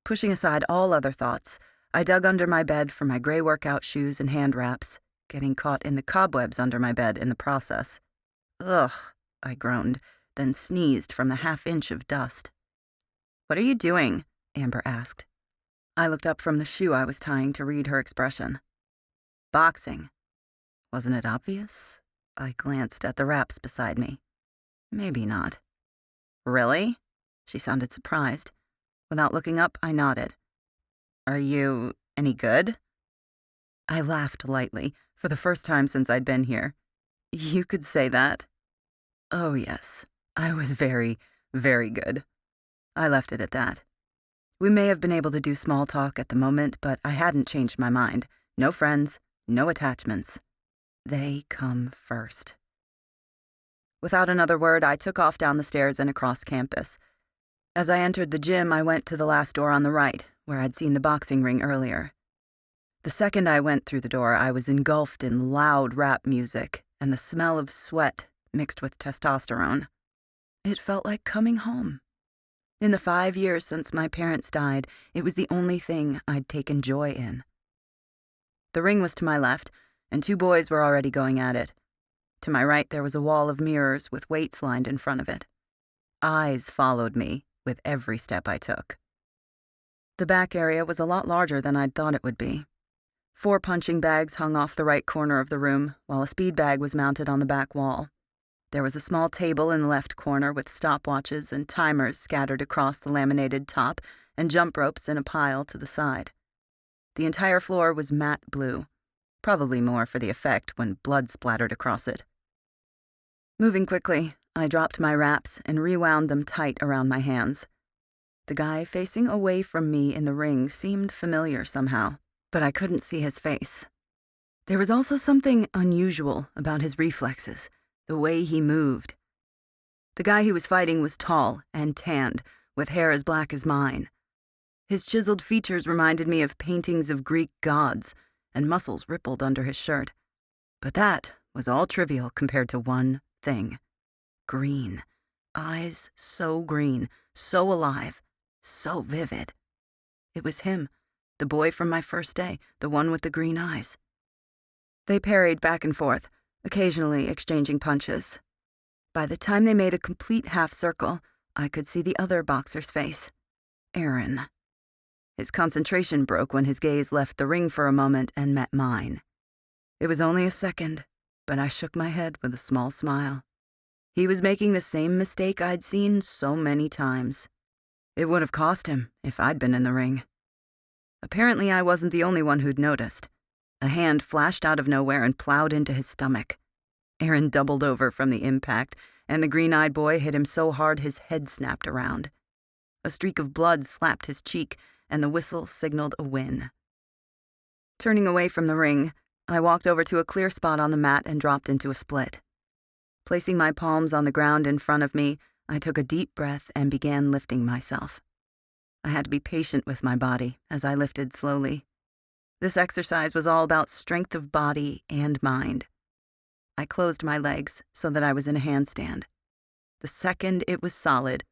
Pushing aside all other thoughts, I dug under my bed for my gray workout shoes and hand wraps, getting caught in the cobwebs under my bed in the process. Ugh, I groaned, then sneezed from the half-inch of dust. "What are you doing?" Amber asked. I looked up from the shoe I was tying to read her expression. "Boxing." Wasn't it obvious? I glanced at the wraps beside me. Maybe not. "Really?" She sounded surprised. Without looking up, I nodded. "Are you any good?" I laughed lightly, for the first time since I'd been here. "You could say that." Oh, yes. I was very, very good. I left it at that. We may have been able to do small talk at the moment, but I hadn't changed my mind. No friends, no attachments. They come first. Without another word, I took off down the stairs and across campus. As I entered the gym, I went to the last door on the right, where I'd seen the boxing ring earlier. The second I went through the door, I was engulfed in loud rap music and the smell of sweat mixed with testosterone. It felt like coming home. In the 5 years since my parents died, it was the only thing I'd taken joy in. The ring was to my left, and 2 boys were already going at it. To my right, there was a wall of mirrors with weights lined in front of it. Eyes followed me with every step I took. The back area was a lot larger than I'd thought it would be. 4 punching bags hung off the right corner of the room, while a speed bag was mounted on the back wall. There was a small table in the left corner with stopwatches and timers scattered across the laminated top, and jump ropes in a pile to the side. The entire floor was matte blue, probably more for the effect when blood splattered across it. Moving quickly, I dropped my wraps and rewound them tight around my hands. The guy facing away from me in the ring seemed familiar somehow, but I couldn't see his face. There was also something unusual about his reflexes, the way he moved. The guy he was fighting was tall and tanned, with hair as black as mine. His chiseled features reminded me of paintings of Greek gods, and muscles rippled under his shirt. But that was all trivial compared to one thing. Green. Eyes so green, so alive, so vivid. It was him, the boy from my first day, the one with the green eyes. They parried back and forth, occasionally exchanging punches. By the time they made a complete half circle, I could see the other boxer's face. Aaron. His concentration broke when his gaze left the ring for a moment and met mine. It was only a second, but I shook my head with a small smile. He was making the same mistake I'd seen so many times. It would have cost him if I'd been in the ring. Apparently, I wasn't the only one who'd noticed. A hand flashed out of nowhere and plowed into his stomach. Aaron doubled over from the impact, and the green-eyed boy hit him so hard his head snapped around. A streak of blood slapped his cheek, and the whistle signaled a win. Turning away from the ring, I walked over to a clear spot on the mat and dropped into a split. Placing my palms on the ground in front of me, I took a deep breath and began lifting myself. I had to be patient with my body as I lifted slowly. This exercise was all about strength of body and mind. I closed my legs so that I was in a handstand. The second it was solid,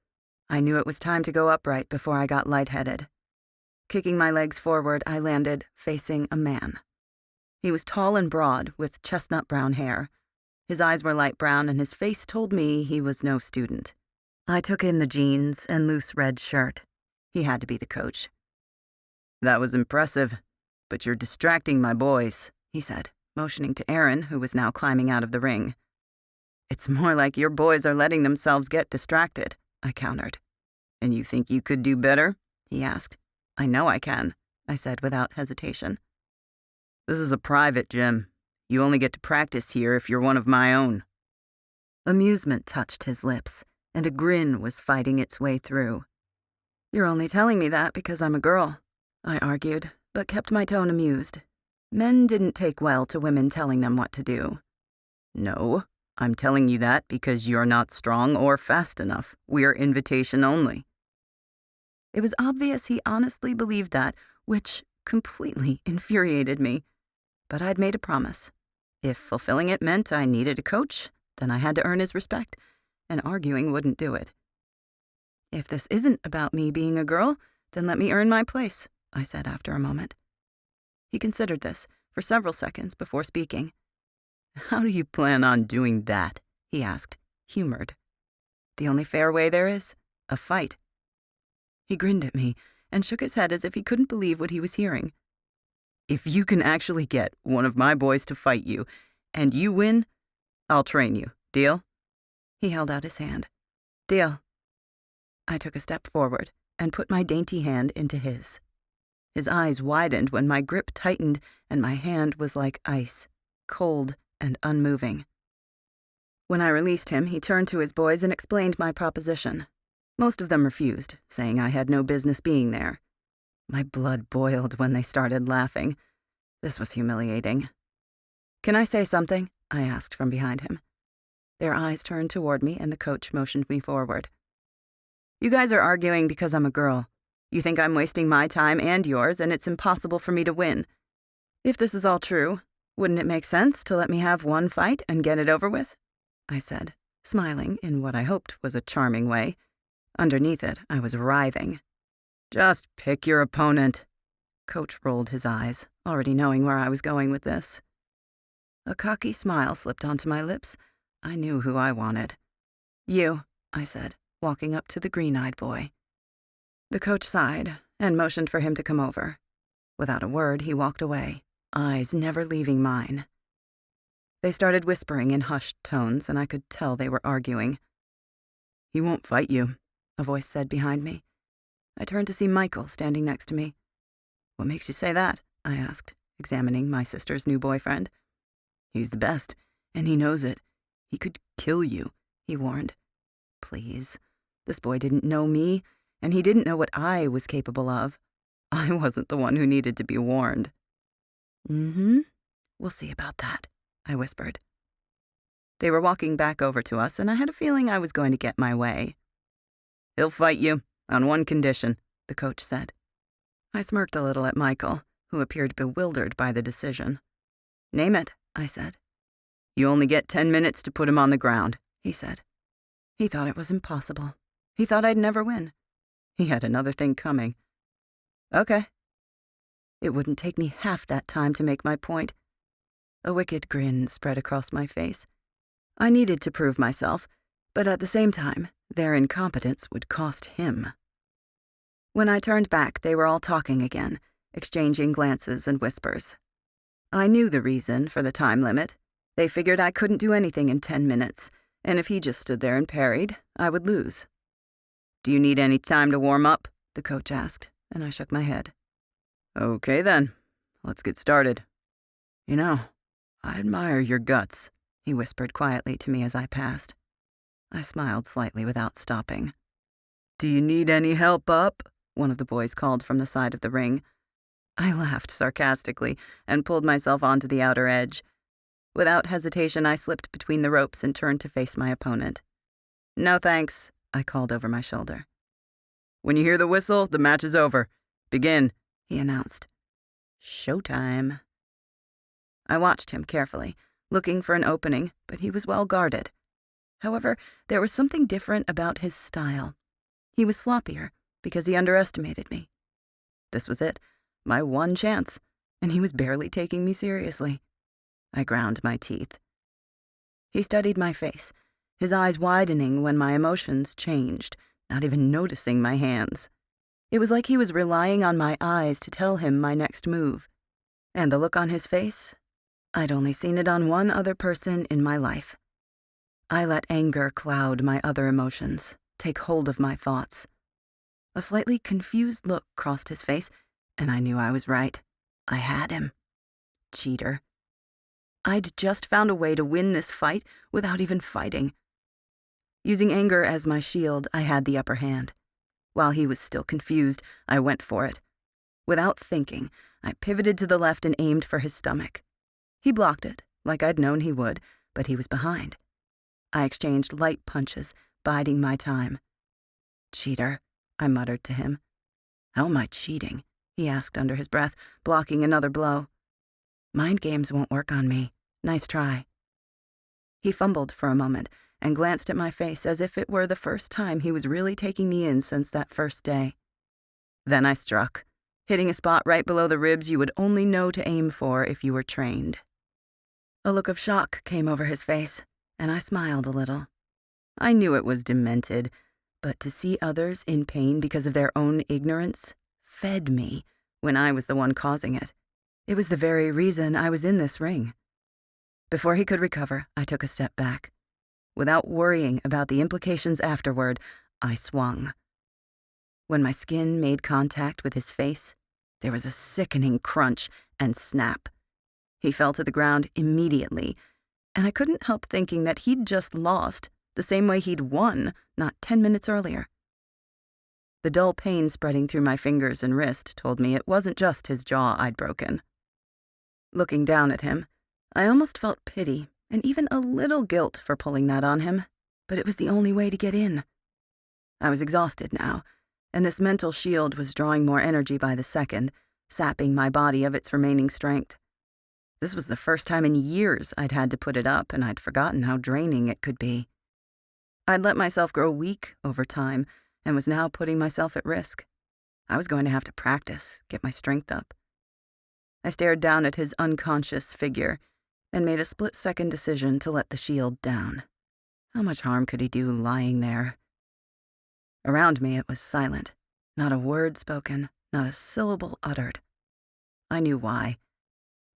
I knew it was time to go upright before I got lightheaded. Kicking my legs forward, I landed facing a man. He was tall and broad, with chestnut brown hair. His eyes were light brown, and his face told me he was no student. I took in the jeans and loose red shirt. He had to be the coach. "That was impressive, but you're distracting my boys," he said, motioning to Aaron, who was now climbing out of the ring. "It's more like your boys are letting themselves get distracted," I countered. "And you think you could do better?" he asked. "I know I can," I said without hesitation. "This is a private gym. You only get to practice here if you're one of my own." Amusement touched his lips, and a grin was fighting its way through. "You're only telling me that because I'm a girl," I argued, but kept my tone amused. Men didn't take well to women telling them what to do. "No, I'm telling you that because you're not strong or fast enough. We're invitation only." It was obvious he honestly believed that, which completely infuriated me. But I'd made a promise. If fulfilling it meant I needed a coach, then I had to earn his respect, and arguing wouldn't do it. "If this isn't about me being a girl, then let me earn my place," I said after a moment. He considered this for several seconds before speaking. "How do you plan on doing that?" he asked, humored. "The only fair way there is, a fight." He grinned at me and shook his head as if he couldn't believe what he was hearing. "If you can actually get one of my boys to fight you, and you win, I'll train you. Deal?" He held out his hand. "Deal." I took a step forward and put my dainty hand into his. His eyes widened when my grip tightened and my hand was like ice, cold and unmoving. When I released him, he turned to his boys and explained my proposition. Most of them refused, saying I had no business being there. My blood boiled when they started laughing. This was humiliating. "Can I say something?" I asked from behind him. Their eyes turned toward me and the coach motioned me forward. "You guys are arguing because I'm a girl. You think I'm wasting my time and yours, and it's impossible for me to win. If this is all true, wouldn't it make sense to let me have one fight and get it over with?" I said, smiling in what I hoped was a charming way. Underneath it, I was writhing. "Just pick your opponent." Coach rolled his eyes, already knowing where I was going with this. A cocky smile slipped onto my lips. I knew who I wanted. "You," I said, walking up to the green-eyed boy. The coach sighed and motioned for him to come over. Without a word, he walked away, eyes never leaving mine. They started whispering in hushed tones, and I could tell they were arguing. "He won't fight you," a voice said behind me. I turned to see Michael standing next to me. "What makes you say that?" I asked, examining my sister's new boyfriend. "He's the best, and he knows it. He could kill you," he warned. Please. This boy didn't know me, and he didn't know what I was capable of. I wasn't the one who needed to be warned. We'll see about that," I whispered. They were walking back over to us, and I had a feeling I was going to get my way. "He'll fight you, on one condition," the coach said. I smirked a little at Michael, who appeared bewildered by the decision. "Name it," I said. "You only get 10 minutes to put him on the ground," he said. He thought it was impossible. He thought I'd never win. He had another thing coming. Okay. It wouldn't take me half that time to make my point. A wicked grin spread across my face. I needed to prove myself, but at the same time, their incompetence would cost him. When I turned back, they were all talking again, exchanging glances and whispers. I knew the reason for the time limit. They figured I couldn't do anything in 10 minutes, and if he just stood there and parried, I would lose. "Do you need any time to warm up?" the coach asked, and I shook my head. "Okay then, let's get started. You know, I admire your guts," he whispered quietly to me as I passed. I smiled slightly without stopping. "Do you need any help up?" one of the boys called from the side of the ring. I laughed sarcastically and pulled myself onto the outer edge. Without hesitation, I slipped between the ropes and turned to face my opponent. "No thanks," I called over my shoulder. "When you hear the whistle, the match is over. Begin," he announced. Showtime. I watched him carefully, looking for an opening, but he was well guarded. However, there was something different about his style. He was sloppier because he underestimated me. This was it, my one chance, and he was barely taking me seriously. I ground my teeth. He studied my face, his eyes widening when my emotions changed, not even noticing my hands. It was like he was relying on my eyes to tell him my next move. And the look on his face? I'd only seen it on one other person in my life. I let anger cloud my other emotions, take hold of my thoughts. A slightly confused look crossed his face, and I knew I was right. I had him. Cheater. I'd just found a way to win this fight without even fighting. Using anger as my shield, I had the upper hand. While he was still confused, I went for it. Without thinking, I pivoted to the left and aimed for his stomach. He blocked it, like I'd known he would, but he was behind. I exchanged light punches, biding my time. "Cheater," I muttered to him. "How am I cheating?" he asked under his breath, blocking another blow. "Mind games won't work on me. Nice try." He fumbled for a moment and glanced at my face as if it were the first time he was really taking me in since that first day. Then I struck, hitting a spot right below the ribs you would only know to aim for if you were trained. A look of shock came over his face, and I smiled a little. I knew it was demented, but to see others in pain because of their own ignorance fed me when I was the one causing it. It was the very reason I was in this ring. Before he could recover, I took a step back. Without worrying about the implications afterward, I swung. When my skin made contact with his face, there was a sickening crunch and snap. He fell to the ground immediately, and I couldn't help thinking that he'd just lost, the same way he'd won not 10 minutes earlier. The dull pain spreading through my fingers and wrist told me it wasn't just his jaw I'd broken. Looking down at him, I almost felt pity and even a little guilt for pulling that on him, but it was the only way to get in. I was exhausted now, and this mental shield was drawing more energy by the second, sapping my body of its remaining strength. This was the first time in years I'd had to put it up, and I'd forgotten how draining it could be. I'd let myself grow weak over time, and was now putting myself at risk. I was going to have to practice, get my strength up. I stared down at his unconscious figure and made a split-second decision to let the shield down. How much harm could he do lying there? Around me it was silent, not a word spoken, not a syllable uttered. I knew why.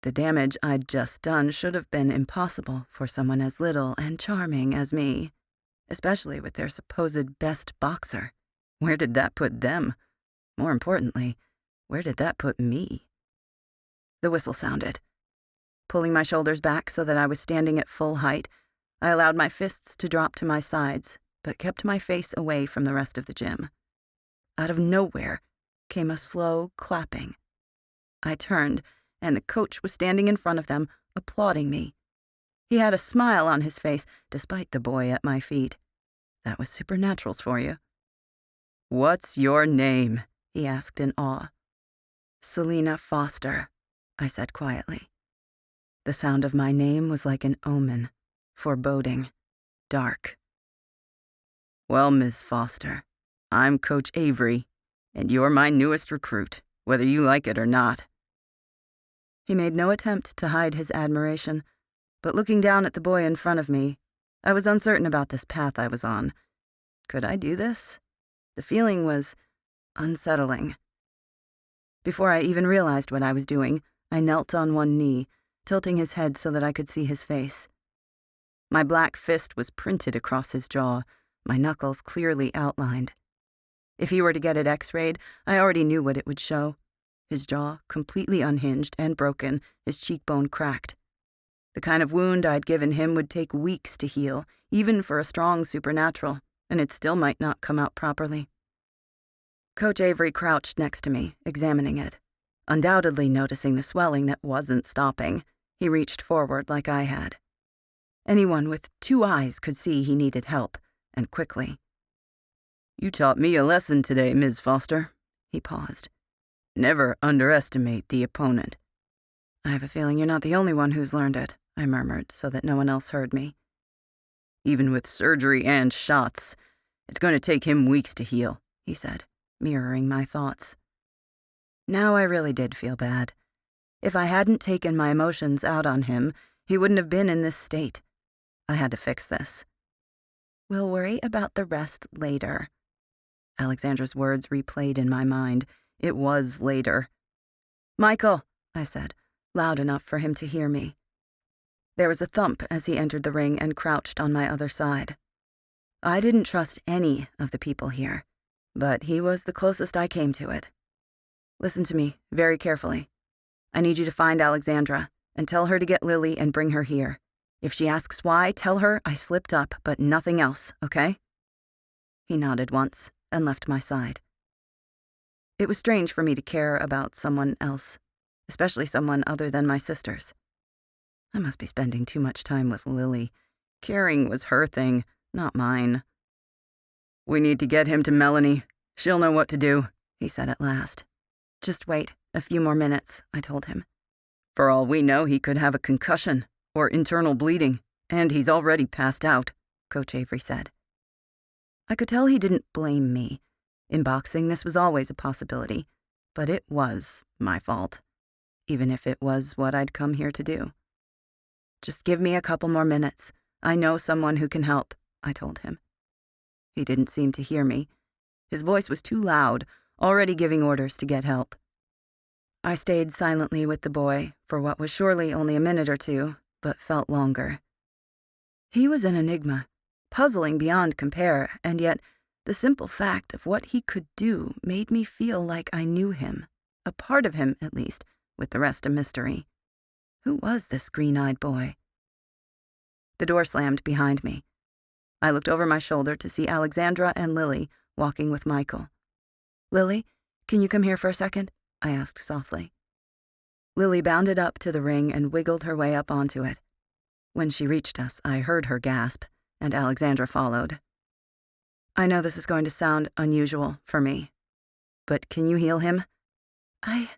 The damage I'd just done should have been impossible for someone as little and charming as me, especially with their supposed best boxer. Where did that put them? More importantly, where did that put me? The whistle sounded. Pulling my shoulders back so that I was standing at full height, I allowed my fists to drop to my sides, but kept my face away from the rest of the gym. Out of nowhere came a slow clapping. I turned, and the coach was standing in front of them, applauding me. He had a smile on his face, despite the boy at my feet. That was Supernaturals for you. "What's your name?" he asked in awe. "Selena Foster," I said quietly. The sound of my name was like an omen, foreboding, dark. "Well, Miss Foster, I'm Coach Avery, and you're my newest recruit, whether you like it or not." He made no attempt to hide his admiration, but looking down at the boy in front of me, I was uncertain about this path I was on. Could I do this? The feeling was unsettling. Before I even realized what I was doing, I knelt on one knee, tilting his head so that I could see his face. My black fist was printed across his jaw, my knuckles clearly outlined. If he were to get it x-rayed, I already knew what it would show. His jaw completely unhinged and broken, his cheekbone cracked. The kind of wound I'd given him would take weeks to heal, even for a strong supernatural, and it still might not come out properly. Coach Avery crouched next to me, examining it. Undoubtedly noticing the swelling that wasn't stopping, he reached forward like I had. Anyone with 2 eyes could see he needed help, and quickly. "You taught me a lesson today, Ms. Foster." He paused. "Never underestimate the opponent." "I have a feeling you're not the only one who's learned it," I murmured so that no one else heard me. "Even with surgery and shots, it's going to take him weeks to heal," he said, mirroring my thoughts. Now I really did feel bad. If I hadn't taken my emotions out on him, he wouldn't have been in this state. I had to fix this. "We'll worry about the rest later." Alexandra's words replayed in my mind. It was later. "Michael," I said, loud enough for him to hear me. There was a thump as he entered the ring and crouched on my other side. I didn't trust any of the people here, but he was the closest I came to it. "Listen to me very carefully. I need you to find Alexandra and tell her to get Lily and bring her here. If she asks why, tell her I slipped up, but nothing else, okay?" He nodded once and left my side. It was strange for me to care about someone else, especially someone other than my sisters. I must be spending too much time with Lily. Caring was her thing, not mine. "We need to get him to Melanie. She'll know what to do," he said at last. "Just wait a few more minutes," I told him. "For all we know, he could have a concussion or internal bleeding, and he's already passed out," Coach Avery said. I could tell he didn't blame me. In boxing, this was always a possibility, but it was my fault, even if it was what I'd come here to do. "Just give me a couple more minutes. I know someone who can help," I told him. He didn't seem to hear me. His voice was too loud, already giving orders to get help. I stayed silently with the boy for what was surely only a minute or two, but felt longer. He was an enigma, puzzling beyond compare, and yet the simple fact of what he could do made me feel like I knew him, a part of him at least, with the rest a mystery. Who was this green-eyed boy? The door slammed behind me. I looked over my shoulder to see Alexandra and Lily walking with Michael. "Lily, can you come here for a second?" I asked softly. Lily bounded up to the ring and wiggled her way up onto it. When she reached us, I heard her gasp, and Alexandra followed. "I know this is going to sound unusual for me, but can you heal him?" I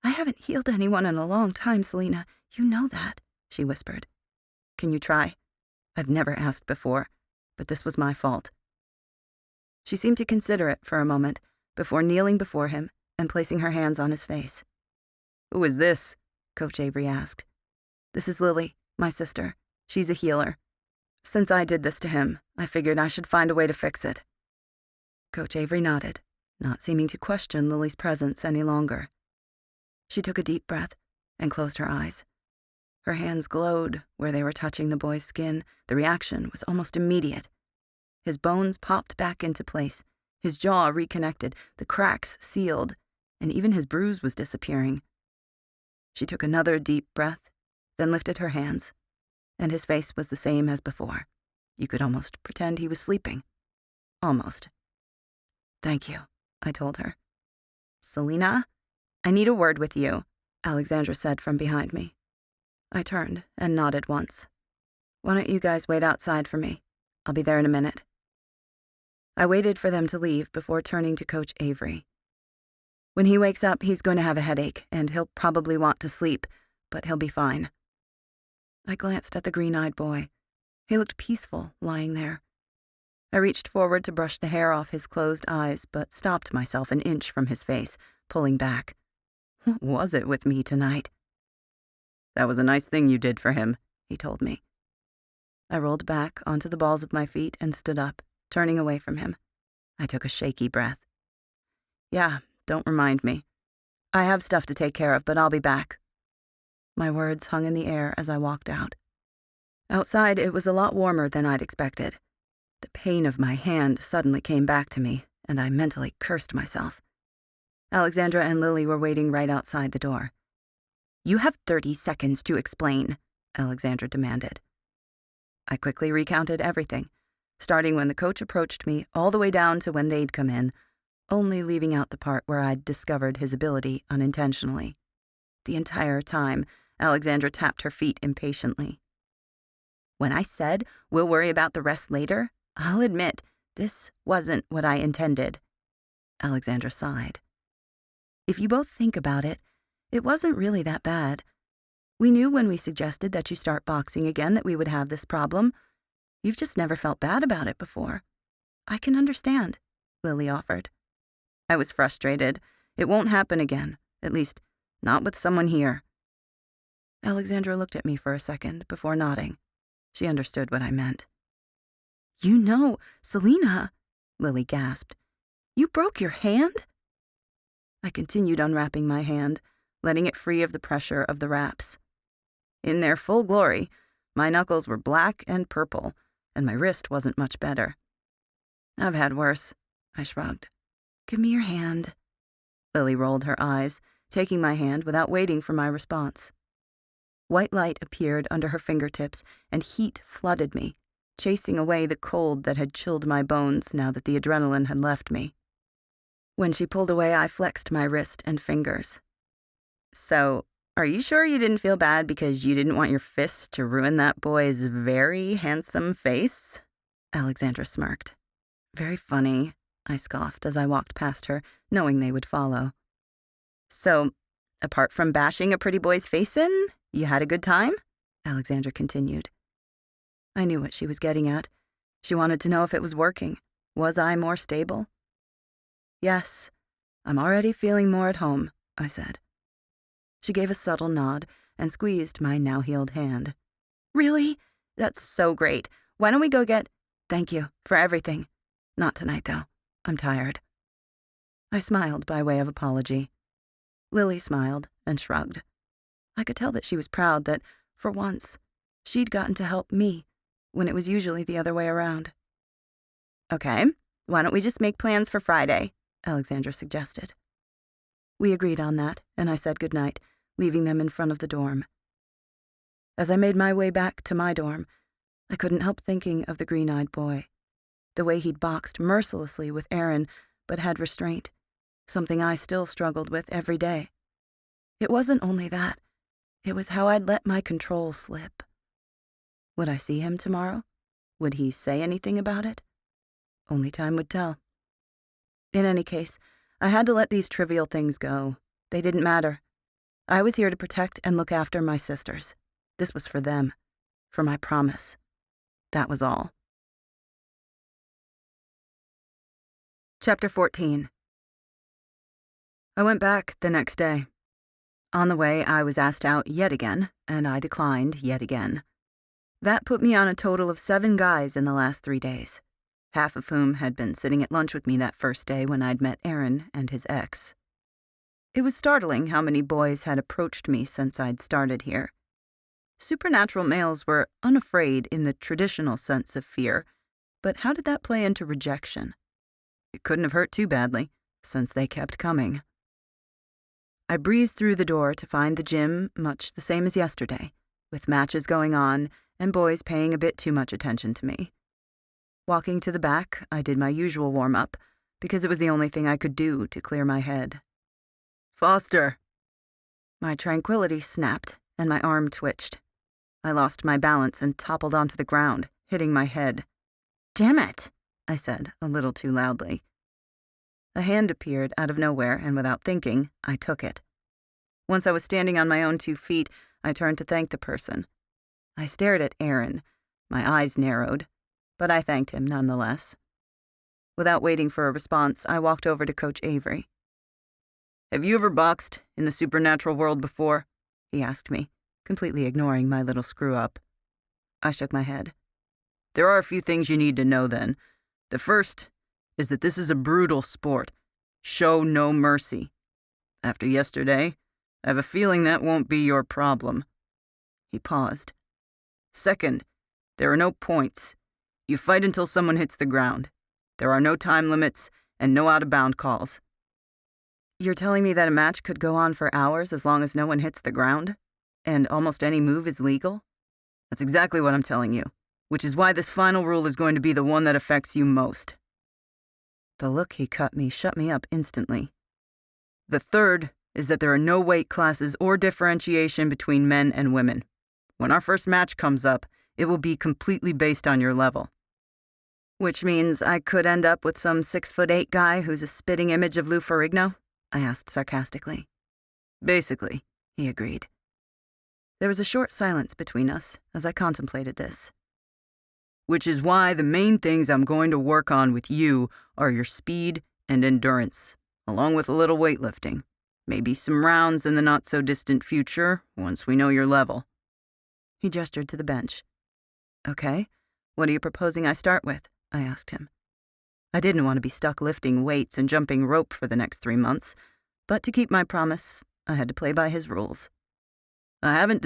haven't healed anyone in a long time, Selena. You know that," she whispered. "Can you try? I've never asked before, but this was my fault." She seemed to consider it for a moment before kneeling before him and placing her hands on his face. "Who is this?" Coach Avery asked. "This is Lily, my sister. She's a healer. Since I did this to him, I figured I should find a way to fix it." Coach Avery nodded, not seeming to question Lily's presence any longer. She took a deep breath and closed her eyes. Her hands glowed where they were touching the boy's skin. The reaction was almost immediate. His bones popped back into place, His jaw reconnected, the cracks sealed, and even his bruise was disappearing. She took another deep breath, then lifted her hands, and his face was the same as before. You could almost pretend he was sleeping. Almost. "Thank you," I told her. "Selena, I need a word with you," Alexandra said from behind me. I turned and nodded once. "Why don't you guys wait outside for me? I'll be there in a minute." I waited for them to leave before turning to Coach Avery. "When he wakes up, he's going to have a headache, and he'll probably want to sleep, but he'll be fine." I glanced at the green-eyed boy. He looked peaceful, lying there. I reached forward to brush the hair off his closed eyes, but stopped myself an inch from his face, pulling back. What was it with me tonight? "That was a nice thing you did for him," he told me. I rolled back onto the balls of my feet and stood up, turning away from him. I took a shaky breath. "Yeah, don't remind me. I have stuff to take care of, but I'll be back." My words hung in the air as I walked out. Outside, it was a lot warmer than I'd expected. The pain of my hand suddenly came back to me, and I mentally cursed myself. Alexandra and Lily were waiting right outside the door. "You have 30 seconds to explain," Alexandra demanded. I quickly recounted everything, starting when the coach approached me all the way down to when they'd come in, only leaving out the part where I'd discovered his ability unintentionally. The entire time, Alexandra tapped her feet impatiently. "When I said we'll worry about the rest later, I'll admit this wasn't what I intended." Alexandra sighed. "If you both think about it, it wasn't really that bad. We knew when we suggested that you start boxing again that we would have this problem. You've just never felt bad about it before. I can understand," Lily offered. I was frustrated. It won't happen again, at least not with someone here. Alexandra looked at me for a second before nodding. She understood what I meant. "You know, Selena," Lily gasped. "You broke your hand?" I continued unwrapping my hand, letting it free of the pressure of the wraps. In their full glory, my knuckles were black and purple, and my wrist wasn't much better. "I've had worse," I shrugged. "Give me your hand." Lily rolled her eyes, taking my hand without waiting for my response. White light appeared under her fingertips, and heat flooded me, chasing away the cold that had chilled my bones now that the adrenaline had left me. When she pulled away, I flexed my wrist and fingers. "So, are you sure you didn't feel bad because you didn't want your fist to ruin that boy's very handsome face?" Alexandra smirked. "Very funny," I scoffed as I walked past her, knowing they would follow. "So, apart from bashing a pretty boy's face in, you had a good time?" Alexandra continued. I knew what she was getting at. She wanted to know if it was working. Was I more stable? "Yes, I'm already feeling more at home," I said. She gave a subtle nod and squeezed my now-healed hand. "Really? That's so great. Why don't we go get—" "Thank you for everything. Not tonight, though. I'm tired." I smiled by way of apology. Lily smiled and shrugged. I could tell that she was proud that, for once, she'd gotten to help me when it was usually the other way around. "Okay, why don't we just make plans for Friday?" Alexandra suggested. We agreed on that, and I said goodnight, leaving them in front of the dorm. As I made my way back to my dorm, I couldn't help thinking of the green-eyed boy, the way he'd boxed mercilessly with Aaron but had restraint, something I still struggled with every day. It wasn't only that, it was how I'd let my control slip. Would I see him tomorrow? Would he say anything about it? Only time would tell. In any case, I had to let these trivial things go. They didn't matter. I was here to protect and look after my sisters. This was for them, for my promise. That was all. Chapter 14. I went back the next day. On the way, I was asked out yet again, and I declined yet again. That put me on a total of 7 guys in the last 3 days, half of whom had been sitting at lunch with me that first day when I'd met Aaron and his ex. It was startling how many boys had approached me since I'd started here. Supernatural males were unafraid in the traditional sense of fear, but how did that play into rejection? It couldn't have hurt too badly, since they kept coming. I breezed through the door to find the gym much the same as yesterday, with matches going on and boys paying a bit too much attention to me. Walking to the back, I did my usual warm-up, because it was the only thing I could do to clear my head. Foster! My tranquility snapped, and my arm twitched. I lost my balance and toppled onto the ground, hitting my head. "Damn it," I said, a little too loudly. A hand appeared out of nowhere, and without thinking, I took it. Once I was standing on my own 2 feet, I turned to thank the person. I stared at Aaron. My eyes narrowed, but I thanked him nonetheless. Without waiting for a response, I walked over to Coach Avery. "Have you ever boxed in the supernatural world before?" he asked me, completely ignoring my little screw-up. I shook my head. "There are a few things you need to know then. The first is that this is a brutal sport. Show no mercy. After yesterday, I have a feeling that won't be your problem." He paused. "Second, there are no points. You fight until someone hits the ground. There are no time limits and no out-of-bound calls." You're telling me that a match could go on for hours as long as no one hits the ground? And almost any move is legal? That's exactly what I'm telling you, which is why this final rule is going to be the one that affects you most. The look he cut me shut me up instantly. The third is that there are no weight classes or differentiation between men and women. When our first match comes up, it will be completely based on your level. Which means I could end up with some 6'8" guy who's a spitting image of Lou Ferrigno? I asked sarcastically. "Basically," he agreed. There was a short silence between us as I contemplated this. "Which is why the main things I'm going to work on with you are your speed and endurance, along with a little weightlifting. Maybe some rounds in the not-so-distant future, once we know your level." He gestured to the bench. "Okay, what are you proposing I start with?" I asked him. I didn't want to be stuck lifting weights and jumping rope for the next 3 months, but to keep my promise, I had to play by his rules. "I haven't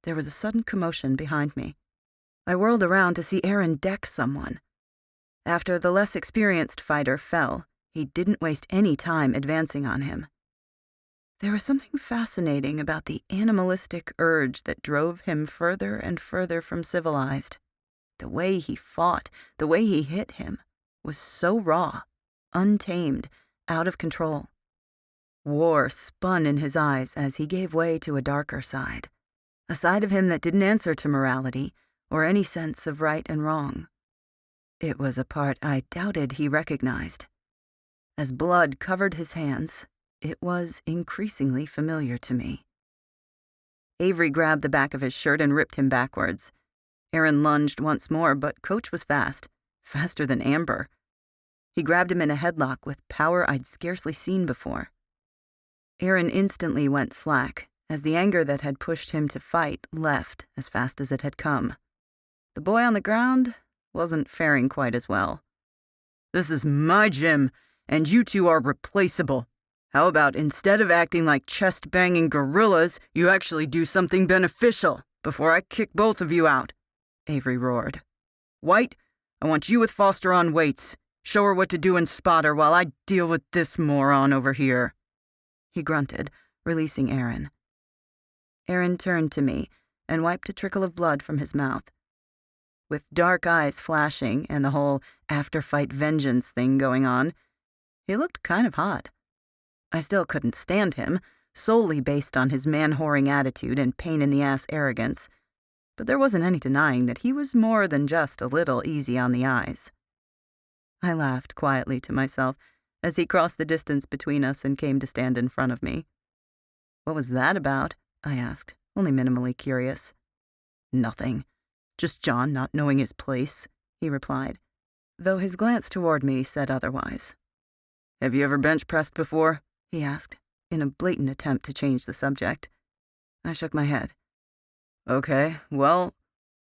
There was a sudden commotion behind me. I whirled around to see Aaron deck someone. After the less experienced fighter fell, he didn't waste any time advancing on him. There was something fascinating about the animalistic urge that drove him further and further from civilized. The way he fought, the way he hit him, was so raw, untamed, out of control. War spun in his eyes as he gave way to a darker side, a side of him that didn't answer to morality or any sense of right and wrong. It was a part I doubted he recognized. As blood covered his hands, it was increasingly familiar to me. Avery grabbed the back of his shirt and ripped him backwards. Aaron lunged once more, but Coach was fast, faster than Amber. He grabbed him in a headlock with power I'd scarcely seen before. Aaron instantly went slack, as the anger that had pushed him to fight left as fast as it had come. The boy on the ground wasn't faring quite as well. "This is my gym, and you two are replaceable. How about instead of acting like chest-banging gorillas, you actually do something beneficial before I kick both of you out?" Avery roared. "White, I want you with Foster on weights. Show her what to do in spotter while I deal with this moron over here." He grunted, releasing Aaron. Aaron turned to me and wiped a trickle of blood from his mouth. With dark eyes flashing and the whole after-fight vengeance thing going on, he looked kind of hot. I still couldn't stand him, solely based on his man-whoring attitude and pain-in-the-ass arrogance, but there wasn't any denying that he was more than just a little easy on the eyes. I laughed quietly to myself as he crossed the distance between us and came to stand in front of me. "What was that about?" I asked, only minimally curious. "Nothing. Just John not knowing his place," he replied, though his glance toward me said otherwise. "Have you ever bench pressed before?" he asked, in a blatant attempt to change the subject. I shook my head. "Okay, well,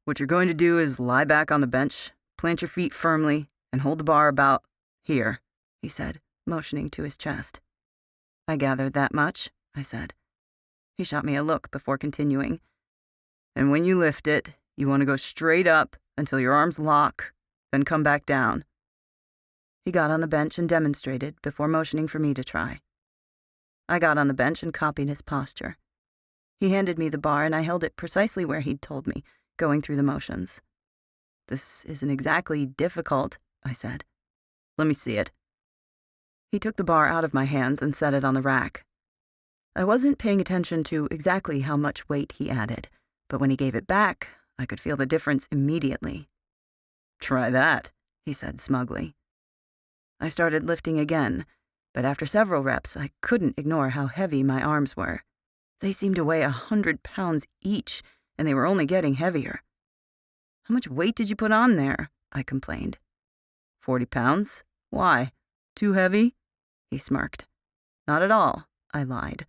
what you're going to do is lie back on the bench, plant your feet firmly, and hold the bar about here," he said, motioning to his chest. "I gathered that much," I said. He shot me a look before continuing. "And when you lift it, you want to go straight up until your arms lock, then come back down." He got on the bench and demonstrated before motioning for me to try. I got on the bench and copied his posture. He handed me the bar and I held it precisely where he'd told me, going through the motions. "This isn't exactly difficult," I said. "Let me see it." He took the bar out of my hands and set it on the rack. I wasn't paying attention to exactly how much weight he added, but when he gave it back, I could feel the difference immediately. "Try that," he said smugly. I started lifting again, but after several reps, I couldn't ignore how heavy my arms were. They seemed to weigh 100 pounds each, and they were only getting heavier. "How much weight did you put on there?" I complained. 40 pounds? Why? Too heavy?" He smirked. "Not at all," I lied.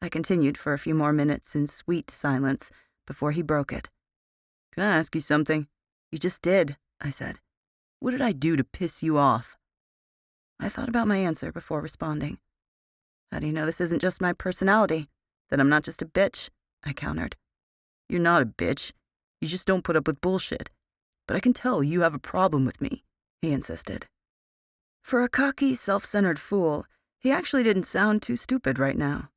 I continued for a few more minutes in sweet silence before he broke it. "Can I ask you something?" "You just did," I said. "What did I do to piss you off?" I thought about my answer before responding. "How do you know this isn't just my personality? That I'm not just a bitch?" I countered. "You're not a bitch. You just don't put up with bullshit. But I can tell you have a problem with me," he insisted. For a cocky, self-centered fool, he actually didn't sound too stupid right now.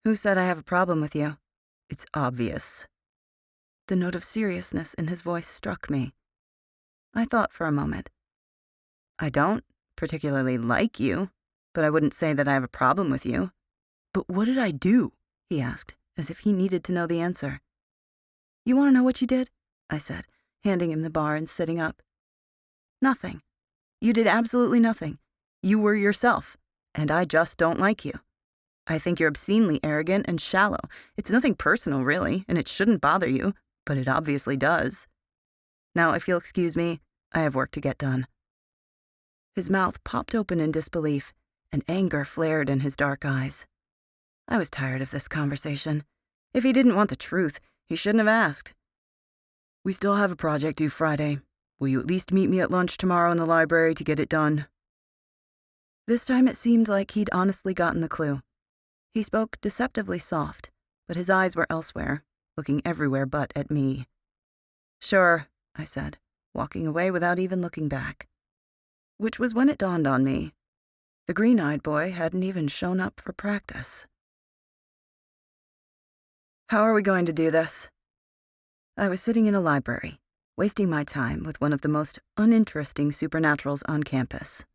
"Who said I have a problem with you?" "It's obvious." The note of seriousness in his voice struck me. I thought for a moment. "I don't particularly like you, but I wouldn't say that I have a problem with you." "But what did I do?" he asked, as if he needed to know the answer. "You want to know what you did?" I said, handing him the bar and sitting up. "Nothing. You did absolutely nothing. You were yourself, and I just don't like you. I think you're obscenely arrogant and shallow. It's nothing personal, really, and it shouldn't bother you, but it obviously does. Now, if you'll excuse me, I have work to get done." His mouth popped open in disbelief, and anger flared in his dark eyes. I was tired of this conversation. If he didn't want the truth, he shouldn't have asked. "We still have a project due Friday. Will you at least meet me at lunch tomorrow in the library to get it done?" This time it seemed like he'd honestly gotten the clue. He spoke deceptively soft, but his eyes were elsewhere, looking everywhere but at me. "Sure," I said, walking away without even looking back. Which was when it dawned on me. The green-eyed boy hadn't even shown up for practice. How are we going to do this? I was sitting in a library, wasting my time with one of the most uninteresting supernaturals on campus.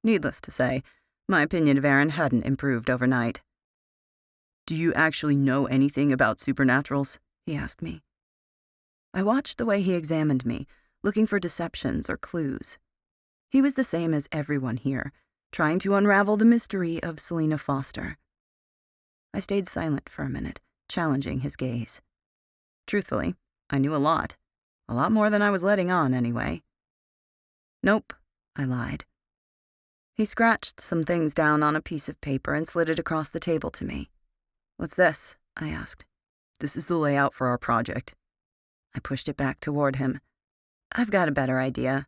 Needless to say, my opinion of Aaron hadn't improved overnight. "Do you actually know anything about supernaturals?" he asked me. I watched the way he examined me, looking for deceptions or clues. He was the same as everyone here, trying to unravel the mystery of Selena Foster. I stayed silent for a minute, challenging his gaze. Truthfully, I knew a lot more than I was letting on anyway. "Nope," I lied. He scratched some things down on a piece of paper and slid it across the table to me. "What's this?" I asked. "This is the layout for our project." I pushed it back toward him. "I've got a better idea.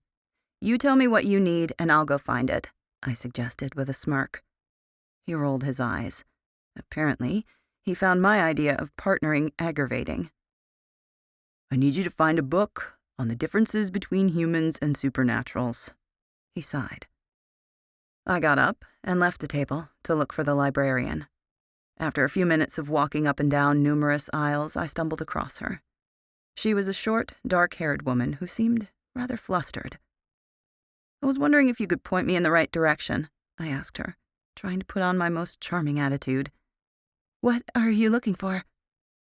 You tell me what you need and I'll go find it," I suggested with a smirk. He rolled his eyes. Apparently, he found my idea of partnering aggravating. "I need you to find a book on the differences between humans and supernaturals," he sighed. I got up and left the table to look for the librarian. After a few minutes of walking up and down numerous aisles, I stumbled across her. She was a short, dark-haired woman who seemed rather flustered. "I was wondering if you could point me in the right direction," I asked her, trying to put on my most charming attitude. "What are you looking for?"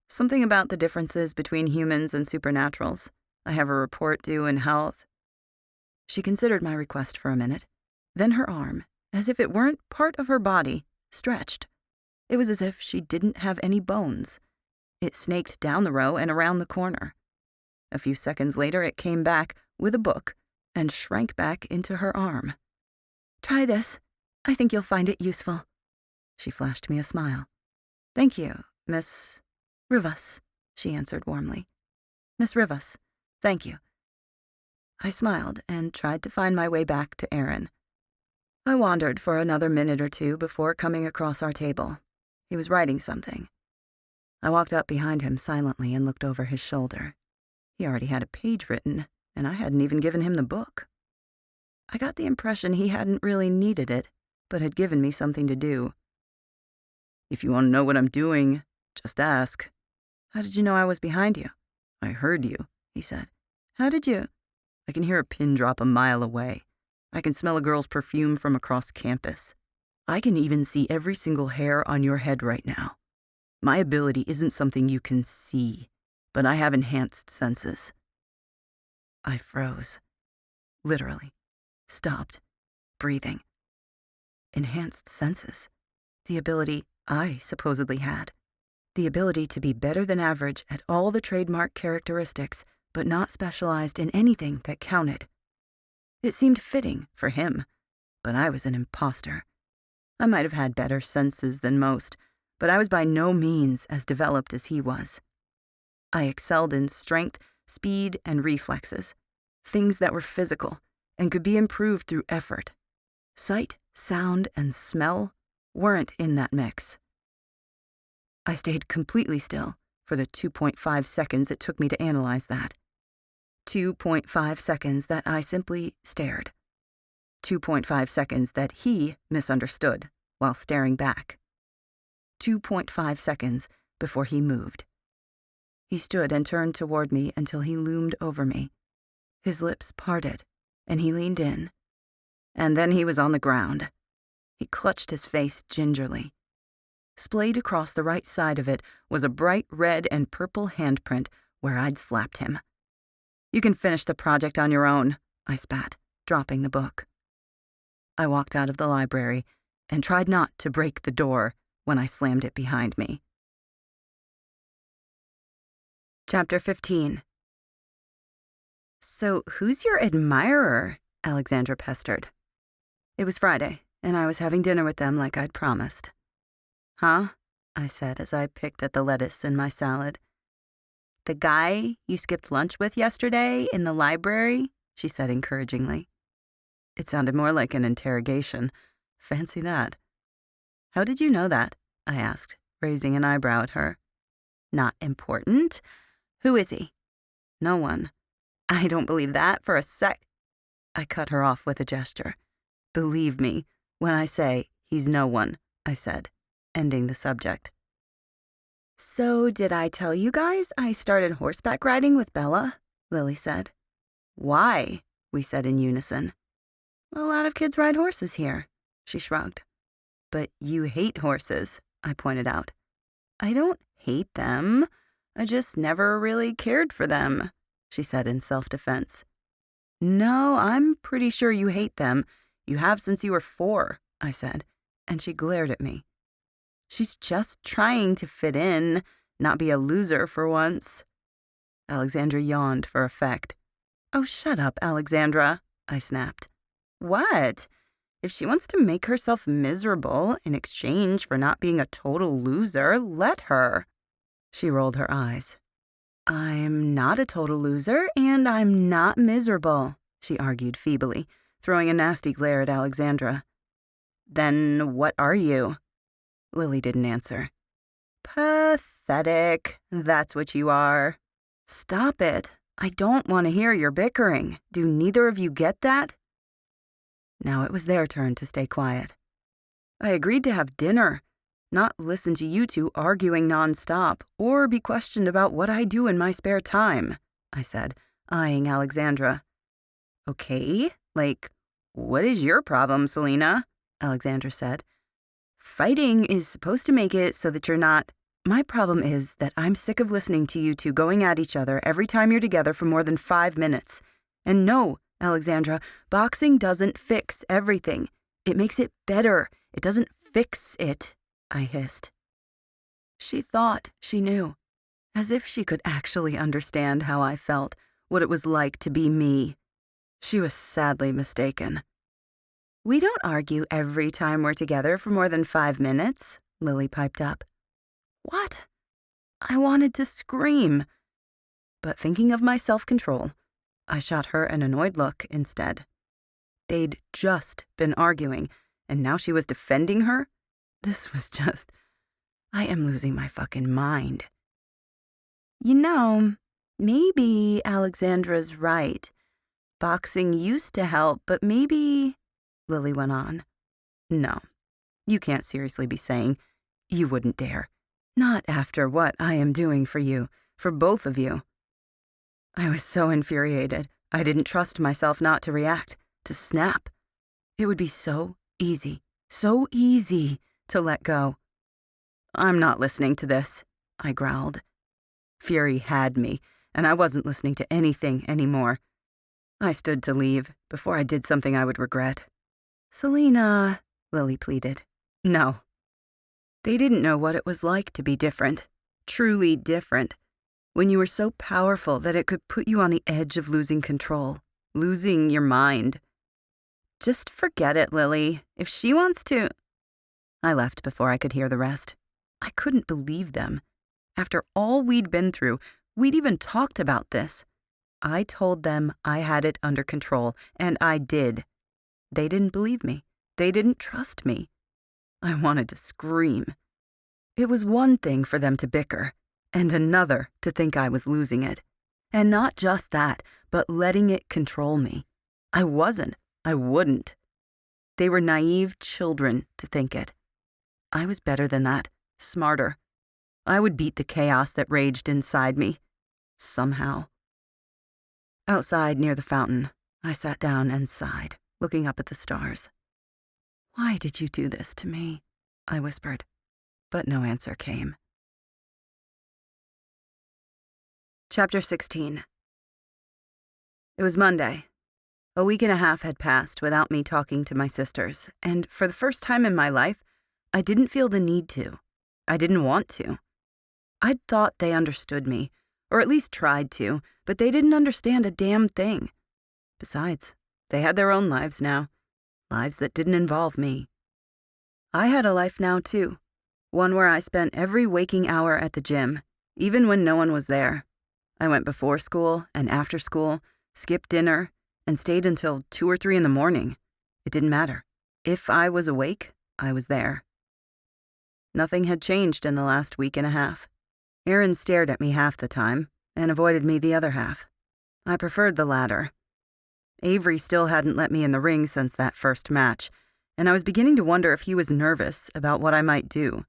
"Something about the differences between humans and supernaturals. I have a report due in health." She considered my request for a minute. Then her arm, as if it weren't part of her body, stretched. It was as if she didn't have any bones. It snaked down the row and around the corner. A few seconds later, it came back with a book and shrank back into her arm. "Try this. I think you'll find it useful." She flashed me a smile. "Thank you, Miss Rivas," she answered warmly. "Miss Rivas, thank you." I smiled and tried to find my way back to Aaron. I wandered for another minute or two before coming across our table. He was writing something. I walked up behind him silently and looked over his shoulder. He already had a page written, and I hadn't even given him the book. I got the impression he hadn't really needed it, but had given me something to do. If you want to know what I'm doing, just ask. How did you know I was behind you? I heard you, he said. How did you? I can hear a pin drop a mile away. I can smell a girl's perfume from across campus. I can even see every single hair on your head right now. My ability isn't something you can see, but I have enhanced senses. I froze. Literally. Stopped. Breathing. Enhanced senses. The ability I supposedly had. The ability to be better than average at all the trademark characteristics, but not specialized in anything that counted. It seemed fitting for him, but I was an imposter. I might have had better senses than most, but I was by no means as developed as he was. I excelled in strength, speed, and reflexes, things that were physical and could be improved through effort. Sight, sound, and smell weren't in that mix. I stayed completely still for the 2.5 seconds it took me to analyze that. 2.5 seconds that I simply stared. 2.5 seconds that he misunderstood while staring back. 2.5 seconds before he moved. He stood and turned toward me until he loomed over me. His lips parted, and he leaned in. And then he was on the ground. He clutched his face gingerly. Splayed across the right side of it was a bright red and purple handprint where I'd slapped him. You can finish the project on your own, I spat, dropping the book. I walked out of the library and tried not to break the door when I slammed it behind me. Chapter 15. So who's your admirer? Alexandra pestered. It was Friday, and I was having dinner with them like I'd promised. Huh? I said as I picked at the lettuce in my salad. The guy you skipped lunch with yesterday in the library? She said encouragingly. It sounded more like an interrogation. Fancy that. How did you know that? I asked, raising an eyebrow at her. Not important. Who is he? No one. I don't believe that for a sec. I cut her off with a gesture. Believe me when I say he's no one, I said, ending the subject. So did I tell you guys I started horseback riding with Bella? Lily said. Why? We said in unison. A lot of kids ride horses here, she shrugged. But you hate horses, I pointed out. I don't hate them. I just never really cared for them, she said in self-defense. No, I'm pretty sure you hate them. You have since you were 4, I said, and she glared at me. She's just trying to fit in, not be a loser for once. Alexandra yawned for effect. Oh, shut up, Alexandra, I snapped. What? If she wants to make herself miserable in exchange for not being a total loser, let her. She rolled her eyes. I'm not a total loser, and I'm not miserable, she argued feebly, throwing a nasty glare at Alexandra. Then what are you? Lily didn't answer. Pathetic, that's what you are. Stop it. I don't want to hear your bickering. Do neither of you get that? Now it was their turn to stay quiet. I agreed to have dinner, not listen to you two arguing nonstop, or be questioned about what I do in my spare time, I said, eyeing Alexandra. Okay, what is your problem, Selena? Alexandra said. Fighting is supposed to make it so that you're not. My problem is that I'm sick of listening to you two going at each other every time you're together for more than 5 minutes. And no, Alexandra, boxing doesn't fix everything. It makes it better. It doesn't fix it, I hissed. She thought she knew, as if she could actually understand how I felt, what it was like to be me. She was sadly mistaken. We don't argue every time we're together for more than 5 minutes, Lily piped up. What? I wanted to scream. But thinking of my self-control, I shot her an annoyed look instead. They'd just been arguing, and now she was defending her? This was just... I am losing my fucking mind. You know, maybe Alexandra's right. Boxing used to help, but maybe, Lily went on. No, you can't seriously be saying you wouldn't dare. Not after what I am doing for you, for both of you. I was so infuriated. I didn't trust myself not to react, to snap. It would be so easy to let go. I'm not listening to this, I growled. Fury had me, and I wasn't listening to anything anymore. I stood to leave before I did something I would regret. Selena, Lily pleaded. No. They didn't know what it was like to be different, truly different, when you were so powerful that it could put you on the edge of losing control, losing your mind. Just forget it, Lily. If she wants to... I left before I could hear the rest. I couldn't believe them. After all we'd been through, we'd even talked about this. I told them I had it under control, and I did. They didn't believe me. They didn't trust me. I wanted to scream. It was one thing for them to bicker, and another to think I was losing it. And not just that, but letting it control me. I wasn't. I wouldn't. They were naive children to think it. I was better than that, smarter. I would beat the chaos that raged inside me. Somehow. Outside near the fountain, I sat down and sighed, looking up at the stars. Why did you do this to me? I whispered, but no answer came. Chapter 16. It was Monday. A week and a half had passed without me talking to my sisters, and for the first time in my life, I didn't feel the need to. I didn't want to. I'd thought they understood me, or at least tried to, but they didn't understand a damn thing. Besides, they had their own lives now, lives that didn't involve me. I had a life now, too, one where I spent every waking hour at the gym, even when no one was there. I went before school and after school, skipped dinner, and stayed until 2 or 3 in the morning. It didn't matter. If I was awake, I was there. Nothing had changed in the last week and a half. Aaron stared at me half the time and avoided me the other half. I preferred the latter. Avery still hadn't let me in the ring since that first match, and I was beginning to wonder if he was nervous about what I might do.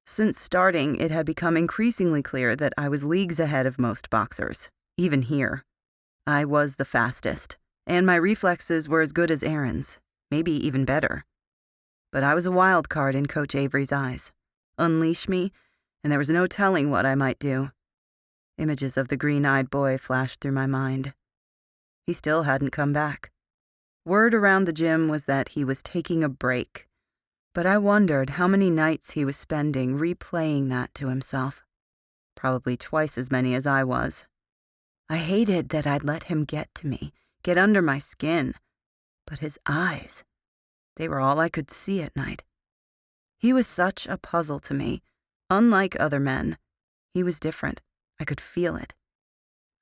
Since starting, it had become increasingly clear that I was leagues ahead of most boxers, even here. I was the fastest, and my reflexes were as good as Aaron's, maybe even better. But I was a wild card in Coach Avery's eyes. Unleash me, and there was no telling what I might do. Images of the green-eyed boy flashed through my mind. He still hadn't come back. Word around the gym was that he was taking a break, but I wondered how many nights he was spending replaying that to himself. Probably twice as many as I was. I hated that I'd let him get to me, get under my skin. But his eyes, they were all I could see at night. He was such a puzzle to me. Unlike other men, he was different. I could feel it.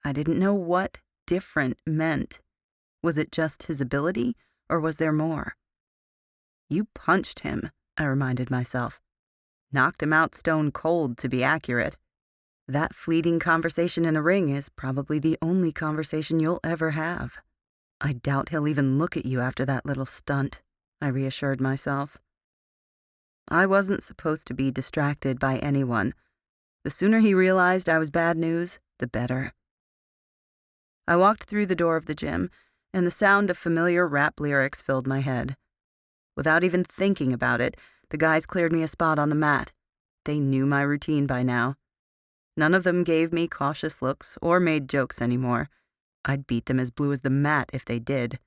I didn't know what different meant. Was it just his ability, or was there more? You punched him, I reminded myself. Knocked him out stone cold, to be accurate. That fleeting conversation in the ring is probably the only conversation you'll ever have. I doubt he'll even look at you after that little stunt, I reassured myself. I wasn't supposed to be distracted by anyone. The sooner he realized I was bad news, the better. I walked through the door of the gym, and the sound of familiar rap lyrics filled my head. Without even thinking about it, the guys cleared me a spot on the mat. They knew my routine by now. None of them gave me cautious looks or made jokes anymore. I'd beat them as blue as the mat if they did.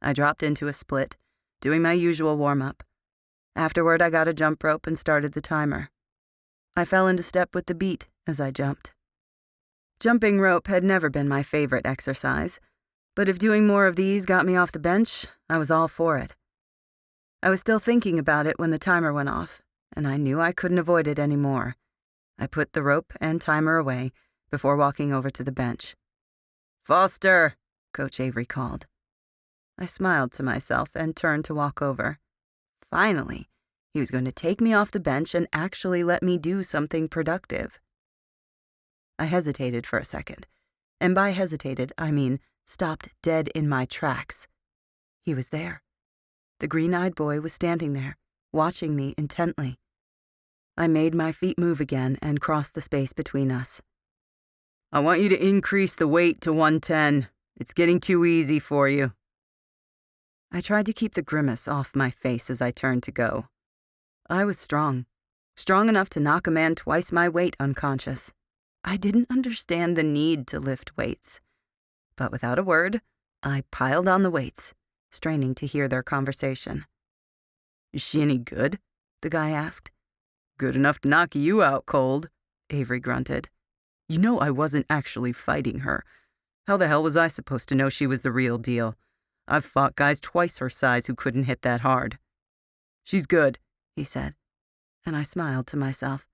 I dropped into a split, doing my usual warm-up. Afterward, I got a jump rope and started the timer. I fell into step with the beat as I jumped. Jumping rope had never been my favorite exercise, but if doing more of these got me off the bench, I was all for it. I was still thinking about it when the timer went off, and I knew I couldn't avoid it anymore. I put the rope and timer away before walking over to the bench. "Foster!" Coach Avery called. I smiled to myself and turned to walk over. Finally, he was going to take me off the bench and actually let me do something productive. I hesitated for a second, and by hesitated, I mean stopped dead in my tracks. He was there. The green-eyed boy was standing there, watching me intently. I made my feet move again and crossed the space between us. I want you to increase the weight to 110. It's getting too easy for you. I tried to keep the grimace off my face as I turned to go. I was strong enough to knock a man twice my weight unconscious. I didn't understand the need to lift weights. But without a word, I piled on the weights, straining to hear their conversation. Is she any good? The guy asked. Good enough to knock you out cold, Avery grunted. You know I wasn't actually fighting her. How the hell was I supposed to know she was the real deal? I've fought guys twice her size who couldn't hit that hard. She's good, he said, and I smiled to myself.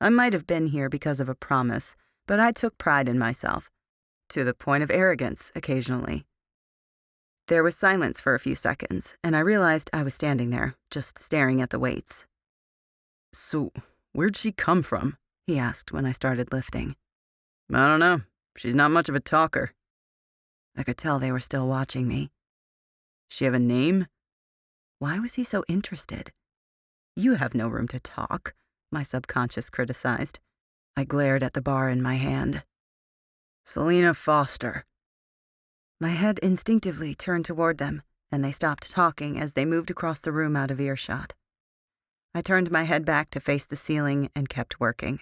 I might have been here because of a promise, but I took pride in myself, to the point of arrogance occasionally. There was silence for a few seconds, and I realized I was standing there, just staring at the weights. So, where'd she come from? He asked when I started lifting. I don't know. She's not much of a talker. I could tell they were still watching me. She have a name? Why was he so interested? You have no room to talk, my subconscious criticized. I glared at the bar in my hand. Selena Foster. My head instinctively turned toward them, and they stopped talking as they moved across the room out of earshot. I turned my head back to face the ceiling and kept working.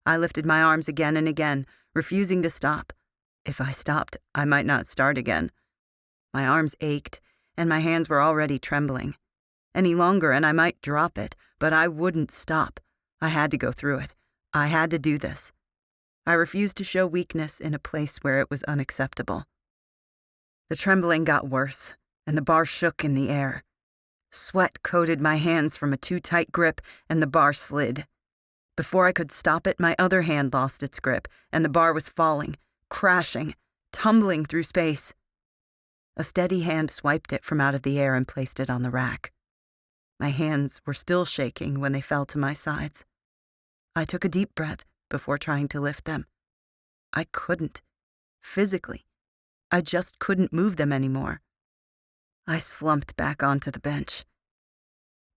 I lifted my arms again and again, refusing to stop. If I stopped, I might not start again. My arms ached, and my hands were already trembling. Any longer and I might drop it, but I wouldn't stop. I had to go through it. I had to do this. I refused to show weakness in a place where it was unacceptable. The trembling got worse, and the bar shook in the air. Sweat coated my hands from a too tight grip, and the bar slid. Before I could stop it, my other hand lost its grip, and the bar was falling, crashing, tumbling through space. A steady hand swiped it from out of the air and placed it on the rack. My hands were still shaking when they fell to my sides. I took a deep breath before trying to lift them. I couldn't. Physically. I just couldn't move them anymore. I slumped back onto the bench.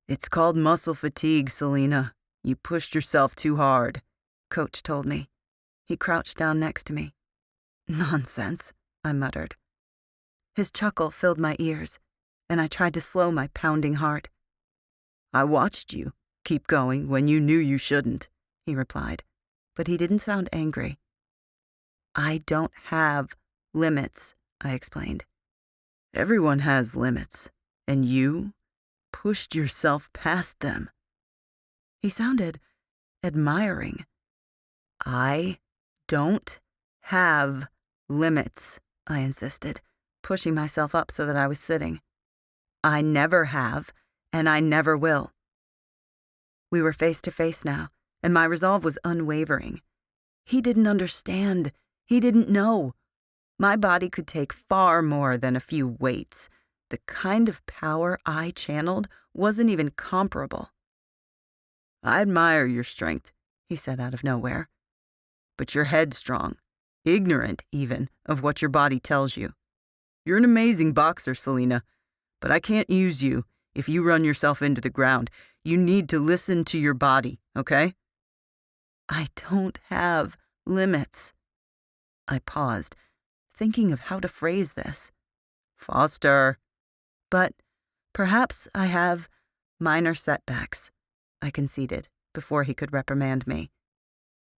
It's called muscle fatigue, Selena. You pushed yourself too hard, Coach told me. He crouched down next to me. Nonsense, I muttered. His chuckle filled my ears, and I tried to slow my pounding heart. I watched you keep going when you knew you shouldn't, he replied, but he didn't sound angry. I don't have limits, I explained. Everyone has limits, and you pushed yourself past them. He sounded admiring. I don't have limits, I insisted, pushing myself up so that I was sitting. I never have, and I never will. We were face to face now, and my resolve was unwavering. He didn't understand. He didn't know. My body could take far more than a few weights. The kind of power I channeled wasn't even comparable. I admire your strength, he said out of nowhere. But you're headstrong, ignorant even, of what your body tells you. You're an amazing boxer, Selena, but I can't use you if you run yourself into the ground. You need to listen to your body, okay? I don't have limits. I paused, thinking of how to phrase this. Foster. But perhaps I have minor setbacks, I conceded before he could reprimand me.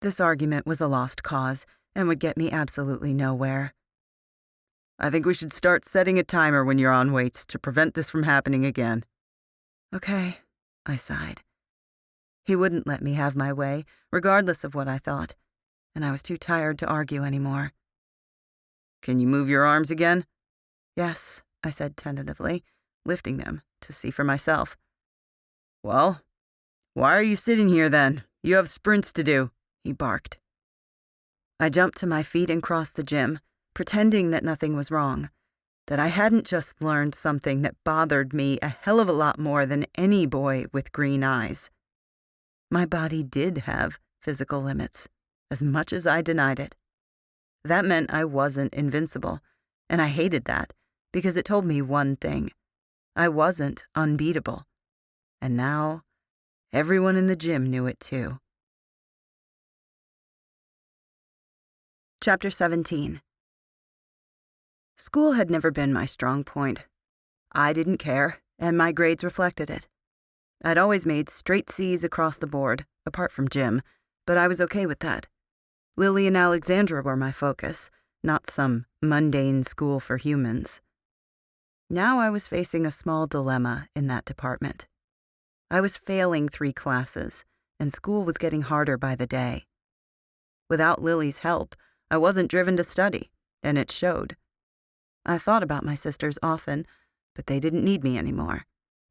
This argument was a lost cause and would get me absolutely nowhere. I think we should start setting a timer when you're on weights to prevent this from happening again. Okay, I sighed. He wouldn't let me have my way, regardless of what I thought, and I was too tired to argue anymore. Can you move your arms again? Yes, I said tentatively, lifting them to see for myself. Well, why are you sitting here then? You have sprints to do, he barked. I jumped to my feet and crossed the gym, pretending that nothing was wrong, that I hadn't just learned something that bothered me a hell of a lot more than any boy with green eyes. My body did have physical limits, as much as I denied it. That meant I wasn't invincible, and I hated that because it told me one thing. I wasn't unbeatable. And now, everyone in the gym knew it too. Chapter 17. School had never been my strong point. I didn't care, and my grades reflected it. I'd always made straight C's across the board, apart from gym, but I was okay with that. Lily and Alexandra were my focus, not some mundane school for humans. Now I was facing a small dilemma in that department. I was failing 3 classes, and school was getting harder by the day. Without Lily's help, I wasn't driven to study, and it showed. I thought about my sisters often, but they didn't need me anymore,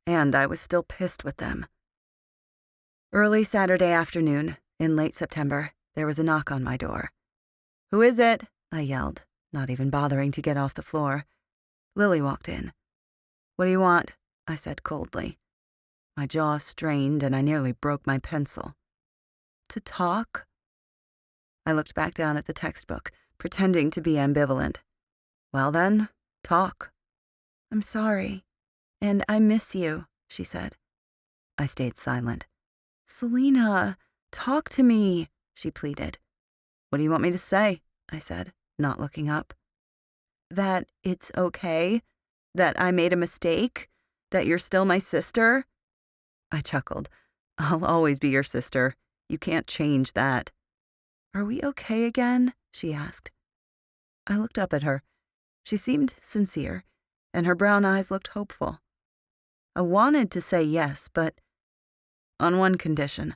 and I was still pissed with them. Early Saturday afternoon, in late September, there was a knock on my door. "Who is it?" I yelled, not even bothering to get off the floor. Lily walked in. "What do you want?" I said coldly. My jaw strained and I nearly broke my pencil. "To talk?" I looked back down at the textbook, pretending to be ambivalent. "Well then, talk." "I'm sorry, and I miss you," she said. I stayed silent. "Selena, talk to me," she pleaded. "What do you want me to say?" I said, not looking up. "That it's okay, that I made a mistake, that you're still my sister." I chuckled. "I'll always be your sister. You can't change that." "Are we okay again?" she asked. I looked up at her. She seemed sincere, and her brown eyes looked hopeful. I wanted to say yes, but on one condition.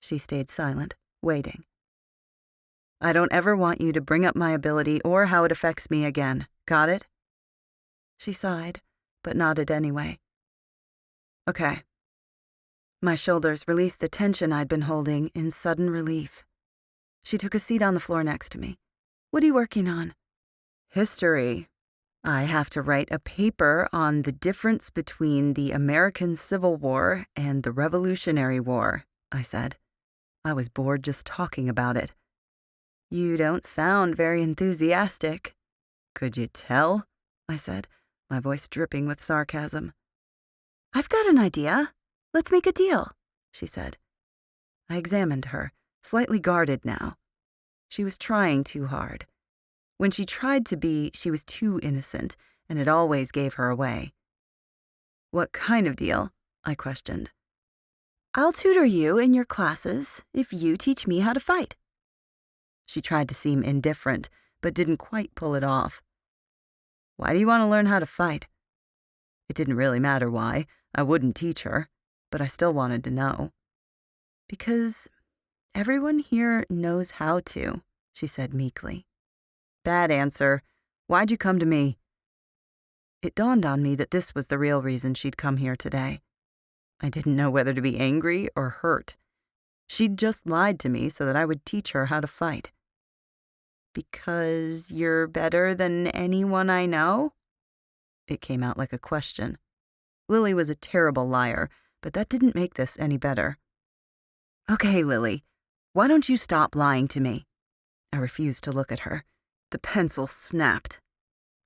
She stayed silent, waiting. "I don't ever want you to bring up my ability or how it affects me again. Got it?" She sighed, but nodded anyway. "Okay." My shoulders released the tension I'd been holding in sudden relief. She took a seat on the floor next to me. "What are you working on?" "History. I have to write a paper on the difference between the American Civil War and the Revolutionary War," I said. I was bored just talking about it. "You don't sound very enthusiastic." "Could you tell?" I said, my voice dripping with sarcasm. "I've got an idea. Let's make a deal," she said. I examined her, slightly guarded now. She was trying too hard. When she tried to be, she was too innocent, and it always gave her away. "What kind of deal?" I questioned. "I'll tutor you in your classes if you teach me how to fight." She tried to seem indifferent, but didn't quite pull it off. "Why do you want to learn how to fight?" It didn't really matter why. I wouldn't teach her, but I still wanted to know. "Because everyone here knows how to," she said meekly. "Bad answer. Why'd you come to me?" It dawned on me that this was the real reason she'd come here today. I didn't know whether to be angry or hurt. She'd just lied to me so that I would teach her how to fight. "Because you're better than anyone I know?" It came out like a question. Lily was a terrible liar, but that didn't make this any better. "Okay, Lily, why don't you stop lying to me?" I refused to look at her. The pencil snapped.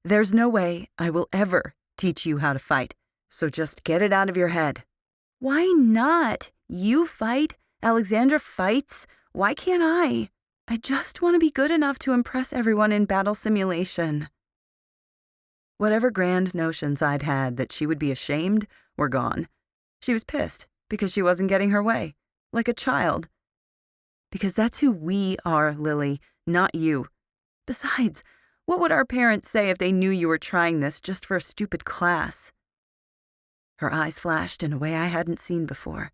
"There's no way I will ever teach you how to fight, so just get it out of your head." "Why not? You fight. Alexandra fights. Why can't I? I just want to be good enough to impress everyone in battle simulation." Whatever grand notions I'd had that she would be ashamed were gone. She was pissed because she wasn't getting her way, like a child. "Because that's who we are, Lily, not you. Besides, what would our parents say if they knew you were trying this just for a stupid class?" Her eyes flashed in a way I hadn't seen before.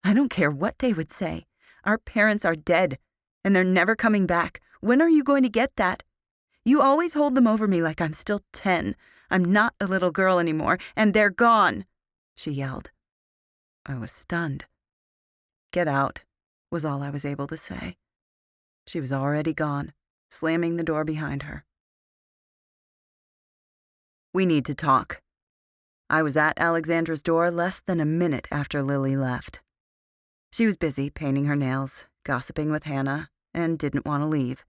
"I don't care what they would say. Our parents are dead, and they're never coming back. When are you going to get that? You always hold them over me like I'm still 10. I'm not a little girl anymore, and they're gone," she yelled. I was stunned. "Get out," was all I was able to say. She was already gone, slamming the door behind her. "We need to talk." I was at Alexandra's door less than a minute after Lily left. She was busy painting her nails, gossiping with Hannah, and didn't want to leave.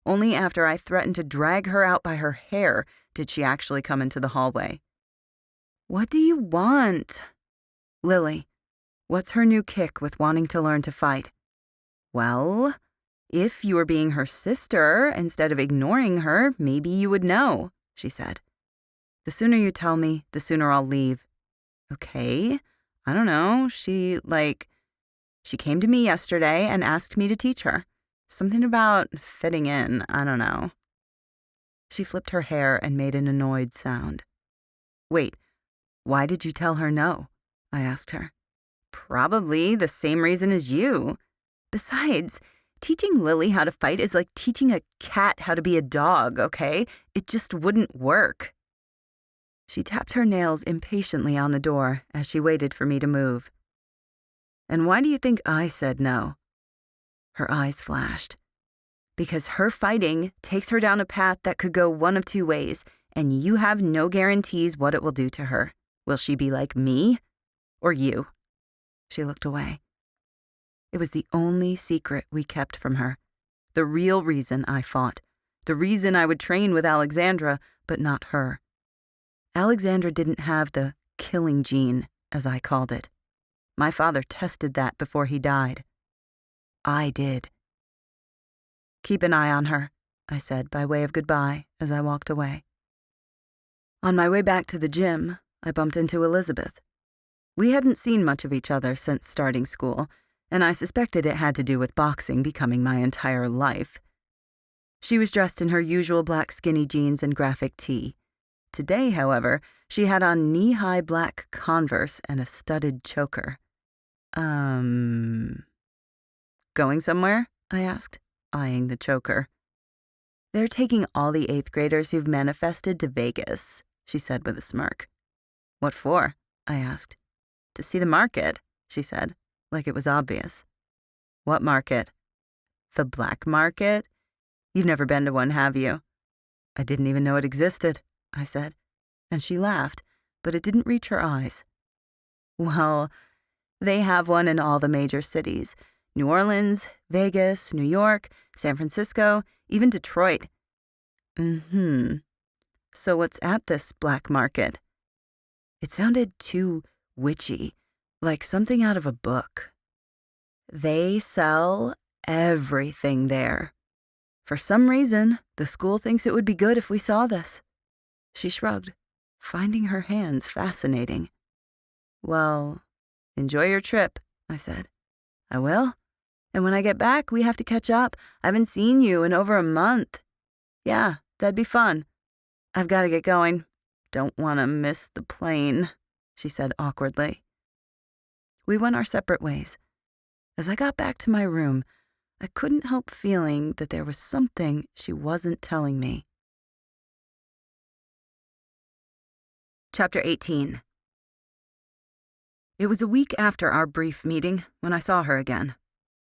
Only after I threatened to drag her out by her hair did she actually come into the hallway. "What do you want?" "Lily, what's her new kick with wanting to learn to fight?" "Well, if you were being her sister instead of ignoring her, maybe you would know," she said. "The sooner you tell me, the sooner I'll leave." "Okay, I don't know. She came to me yesterday and asked me to teach her. Something about fitting in, I don't know." She flipped her hair and made an annoyed sound. "Wait, why did you tell her no?" I asked her. "Probably the same reason as you. Besides, teaching Lily how to fight is like teaching a cat how to be a dog, okay? It just wouldn't work." She tapped her nails impatiently on the door as she waited for me to move. "And why do you think I said no?" Her eyes flashed. "Because her fighting takes her down a path that could go one of two ways, and you have no guarantees what it will do to her. Will she be like me or you?" She looked away. It was the only secret we kept from her. The real reason I fought. The reason I would train with Alexandra, but not her. Alexandra didn't have the killing gene, as I called it. My father tested that before he died. I did. "Keep an eye on her," I said by way of goodbye as I walked away. On my way back to the gym, I bumped into Elizabeth. We hadn't seen much of each other since starting school, and I suspected it had to do with boxing becoming my entire life. She was dressed in her usual black skinny jeans and graphic tee. Today, however, she had on knee-high black Converse and a studded choker. Going somewhere?" I asked, eyeing the choker. "They're taking all the 8th graders who've manifested to Vegas," she said with a smirk. "What for?" I asked. "To see the market," she said, like it was obvious. "What market?" "The black market. You've never been to one, have you?" "I didn't even know it existed," I said, and she laughed, but it didn't reach her eyes. "Well, they have one in all the major cities. New Orleans, Vegas, New York, San Francisco, even Detroit." So what's at this black market?" It sounded too witchy, like something out of a book. "They sell everything there. For some reason, the school thinks it would be good if we saw this." She shrugged, finding her hands fascinating. "Well, enjoy your trip," I said. "I will. And when I get back, we have to catch up. I haven't seen you in over a month." "Yeah, that'd be fun. I've got to get going. Don't want to miss the plane," she said awkwardly. We went our separate ways. As I got back to my room, I couldn't help feeling that there was something she wasn't telling me. Chapter 18. It was a week after our brief meeting when I saw her again.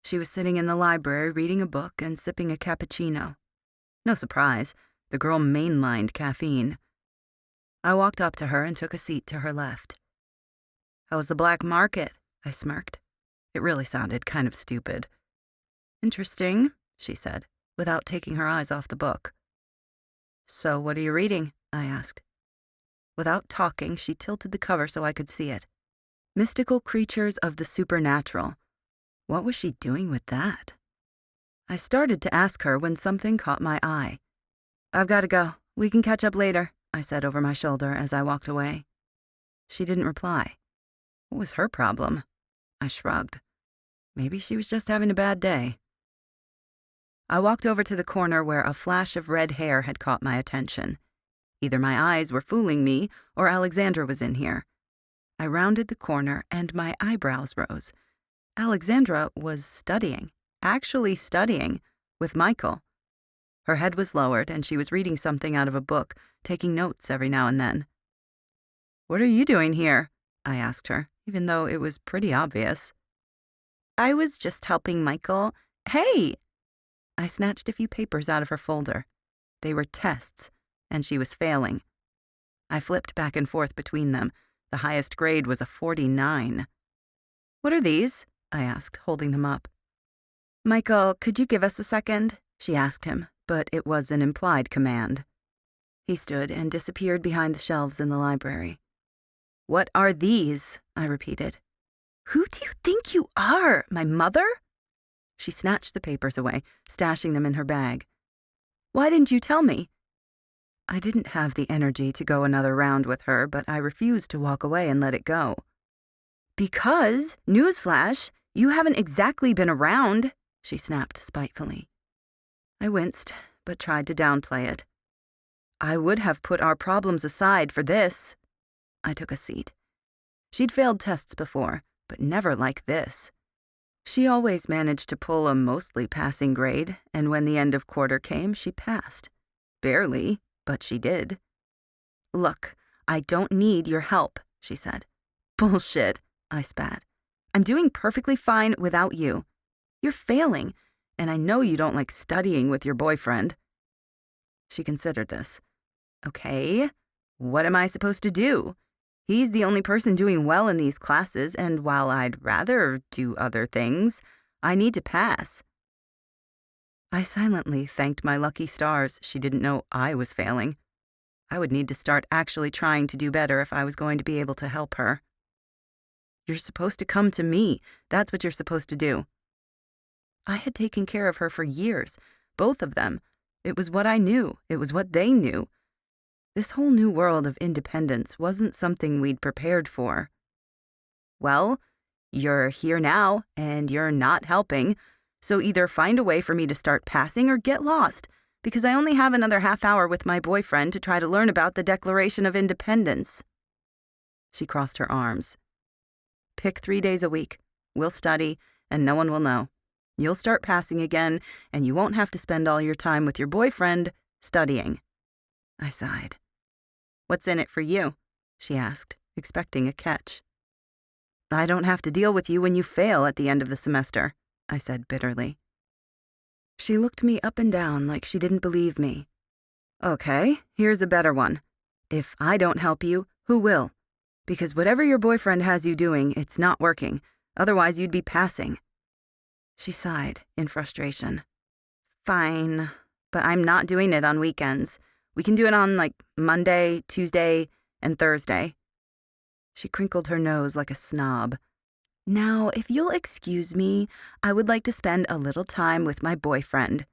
She was sitting in the library reading a book and sipping a cappuccino. No surprise, the girl mainlined caffeine. I walked up to her and took a seat to her left. "How was the black market?" I smirked. It really sounded kind of stupid. "Interesting," she said, without taking her eyes off the book. "So what are you reading?" I asked. Without talking, she tilted the cover so I could see it. Mystical Creatures of the Supernatural. What was she doing with that? I started to ask her when something caught my eye. "I've got to go. We can catch up later," I said over my shoulder as I walked away. She didn't reply. What was her problem? I shrugged. Maybe she was just having a bad day. I walked over to the corner where a flash of red hair had caught my attention. Either my eyes were fooling me or Alexandra was in here. I rounded the corner and my eyebrows rose. Alexandra was studying, actually studying, with Michael. Her head was lowered and she was reading something out of a book, taking notes every now and then. "What are you doing here?" I asked her, even though it was pretty obvious. "I was just helping Michael. Hey!" I snatched a few papers out of her folder. They were tests, and she was failing. I flipped back and forth between them. The highest grade was a 49. "What are these?" I asked, holding them up. "Michael, could you give us a second?" she asked him, but it was an implied command. He stood and disappeared behind the shelves in the library. "What are these?" I repeated. "Who do you think you are, my mother?" She snatched the papers away, stashing them in her bag. "Why didn't you tell me?" I didn't have the energy to go another round with her, but I refused to walk away and let it go. "Because, newsflash, you haven't exactly been around," she snapped spitefully. I winced, but tried to downplay it. "I would have put our problems aside for this." I took a seat. She'd failed tests before, but never like this. She always managed to pull a mostly passing grade, and when the end of quarter came, she passed. Barely, but she did. "Look, I don't need your help," she said. "Bullshit," I spat. "I'm doing perfectly fine without you. You're failing, and I know you don't like studying with your boyfriend." She considered this. "Okay, what am I supposed to do? He's the only person doing well in these classes, and while I'd rather do other things, I need to pass." I silently thanked my lucky stars she didn't know I was failing. I would need to start actually trying to do better if I was going to be able to help her. "You're supposed to come to me. That's what you're supposed to do." I had taken care of her for years, both of them. It was what I knew. It was what they knew. This whole new world of independence wasn't something we'd prepared for. "Well, you're here now, and you're not helping, so either find a way for me to start passing or get lost, because I only have another half hour with my boyfriend to try to learn about the Declaration of Independence." She crossed her arms. "Pick 3 days a week. We'll study, and no one will know. You'll start passing again, and you won't have to spend all your time with your boyfriend studying." I sighed. "What's in it for you?" she asked, expecting a catch. "I don't have to deal with you when you fail at the end of the semester," I said bitterly. She looked me up and down like she didn't believe me. "Okay, here's a better one. If I don't help you, who will? Because whatever your boyfriend has you doing, it's not working. Otherwise, you'd be passing." She sighed in frustration. "Fine, but I'm not doing it on weekends. We can do it on, Monday, Tuesday, and Thursday." She crinkled her nose like a snob. "Now, if you'll excuse me, I would like to spend a little time with my boyfriend."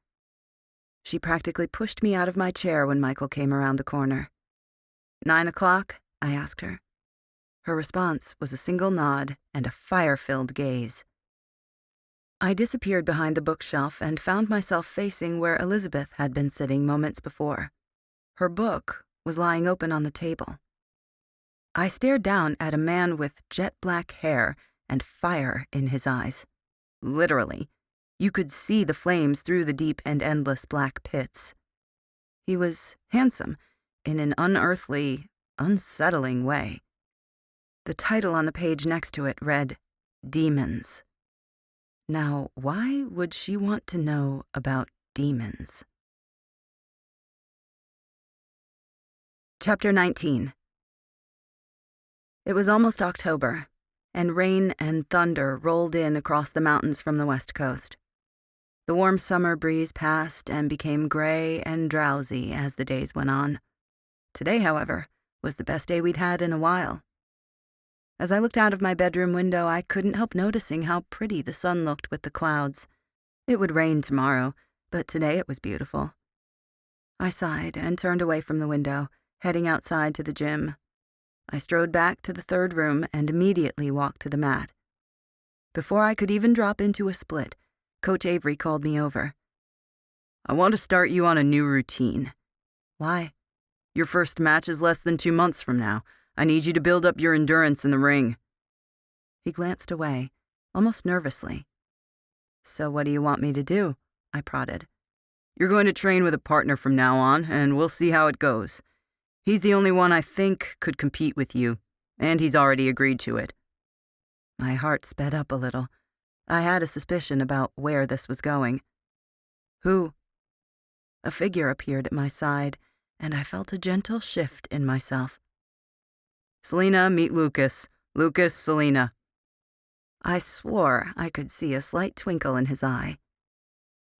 She practically pushed me out of my chair when Michael came around the corner. 9 o'clock? I asked her. Her response was a single nod and a fire-filled gaze. I disappeared behind the bookshelf and found myself facing where Elizabeth had been sitting moments before. Her book was lying open on the table. I stared down at a man with jet-black hair and fire in his eyes. Literally, you could see the flames through the deep and endless black pits. He was handsome in an unearthly, unsettling way. The title on the page next to it read, "Demons." Now, why would she want to know about demons? Chapter 19. It was almost October, and rain and thunder rolled in across the mountains from the west coast. The warm summer breeze passed and became gray and drowsy as the days went on. Today, however, was the best day we'd had in a while. As I looked out of my bedroom window, I couldn't help noticing how pretty the sun looked with the clouds. It would rain tomorrow, but today it was beautiful. I sighed and turned away from the window, heading outside to the gym. I strode back to the third room and immediately walked to the mat. Before I could even drop into a split, Coach Avery called me over. "I want to start you on a new routine." "Why?" "Your first match is less than 2 months from now. I need you to build up your endurance in the ring." He glanced away, almost nervously. "So what do you want me to do?" I prodded. "You're going to train with a partner from now on, and we'll see how it goes. He's the only one I think could compete with you, and he's already agreed to it." My heart sped up a little. I had a suspicion about where this was going. "Who?" A figure appeared at my side, and I felt a gentle shift in myself. "Selena, meet Lucas. Lucas, Selena." I swore I could see a slight twinkle in his eye.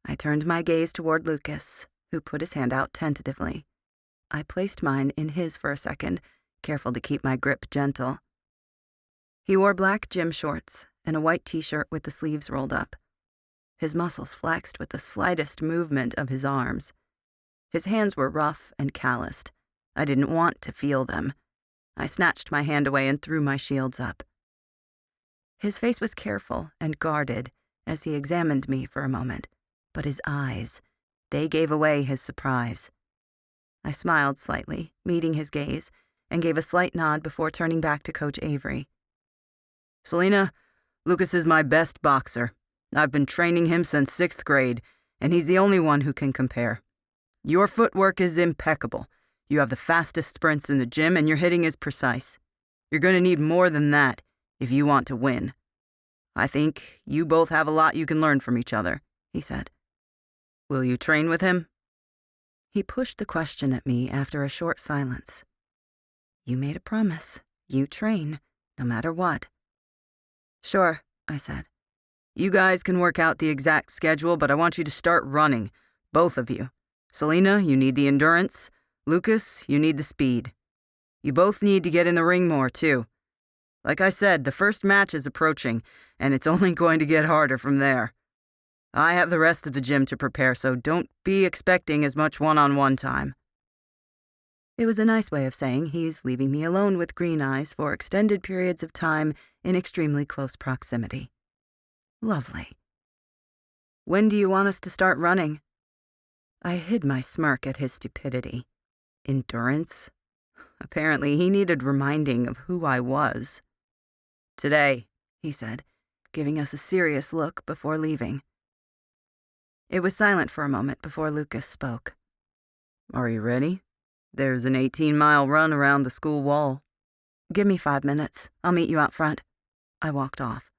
I turned my gaze toward Lucas, who put his hand out tentatively. I placed mine in his for a second, careful to keep my grip gentle. He wore black gym shorts and a white t-shirt with the sleeves rolled up. His muscles flexed with the slightest movement of his arms. His hands were rough and calloused. I didn't want to feel them. I snatched my hand away and threw my shields up. His face was careful and guarded as he examined me for a moment, but his eyes, they gave away his surprise. I smiled slightly, meeting his gaze, and gave a slight nod before turning back to Coach Avery. Selena, Lucas is my best boxer. I've been training him since 6th grade, and he's the only one who can compare. Your footwork is impeccable. You have the fastest sprints in the gym, and your hitting is precise. You're going to need more than that if you want to win. I think you both have a lot you can learn from each other, he said. Will you train with him? He pushed the question at me after a short silence. You made a promise. You train, no matter what. Sure, I said. You guys can work out the exact schedule, but I want you to start running, both of you. Selena, you need the endurance. Lucas, you need the speed. You both need to get in the ring more, too. Like I said, the first match is approaching, and it's only going to get harder from there. I have the rest of the gym to prepare, so don't be expecting as much one-on-one time. It was a nice way of saying he's leaving me alone with Green Eyes for extended periods of time in extremely close proximity. Lovely. When do you want us to start running? I hid my smirk at his stupidity. Endurance? Apparently he needed reminding of who I was. Today, he said, giving us a serious look before leaving. It was silent for a moment before Lucas spoke. Are you ready? There's an 18-mile run around the school wall. Give me 5 minutes. I'll meet you out front. I walked off.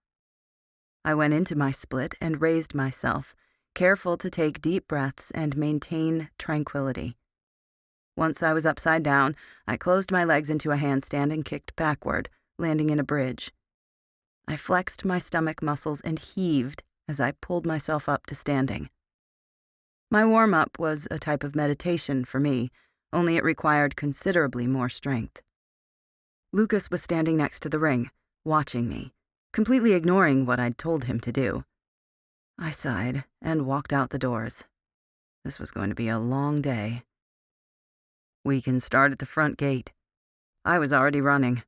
I went into my split and raised myself, careful to take deep breaths and maintain tranquility. Once I was upside down, I closed my legs into a handstand and kicked backward, landing in a bridge. I flexed my stomach muscles and heaved as I pulled myself up to standing. My warm-up was a type of meditation for me, only it required considerably more strength. Lucas was standing next to the ring, watching me, completely ignoring what I'd told him to do. I sighed and walked out the doors. This was going to be a long day. We can start at the front gate. I was already running.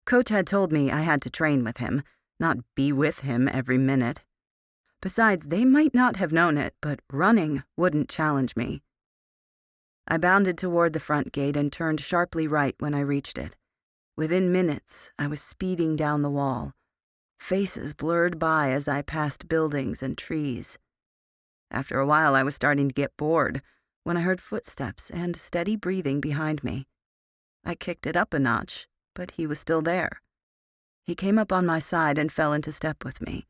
Coach had told me I had to train with him, not be with him every minute. Besides, they might not have known it, but running wouldn't challenge me. I bounded toward the front gate and turned sharply right when I reached it. Within minutes, I was speeding down the wall. Faces blurred by as I passed buildings and trees. After a while, I was starting to get bored when I heard footsteps and steady breathing behind me. I kicked it up a notch, but he was still there. He came up on my side and fell into step with me.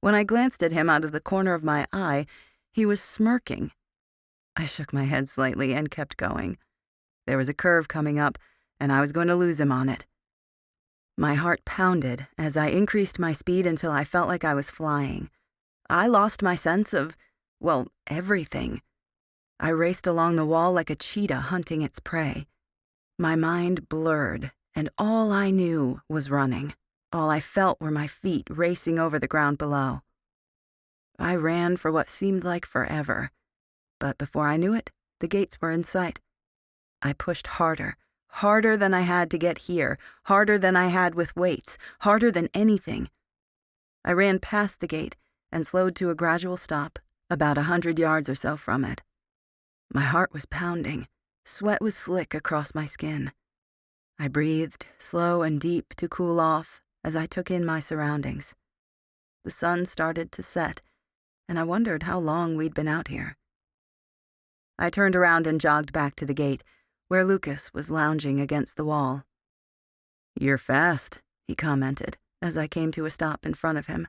When I glanced at him out of the corner of my eye, he was smirking. I shook my head slightly and kept going. There was a curve coming up, and I was going to lose him on it. My heart pounded as I increased my speed until I felt like I was flying. I lost my sense of, well, everything. I raced along the wall like a cheetah hunting its prey. My mind blurred, and all I knew was running. All I felt were my feet racing over the ground below. I ran for what seemed like forever. But before I knew it, the gates were in sight. I pushed harder, harder than I had to get here, harder than I had with weights, harder than anything. I ran past the gate and slowed to a gradual stop, about 100 yards or so from it. My heart was pounding. Sweat was slick across my skin. I breathed slow and deep to cool off as I took in my surroundings. The sun started to set, and I wondered how long we'd been out here. I turned around and jogged back to the gate, where Lucas was lounging against the wall. "You're fast," he commented as I came to a stop in front of him.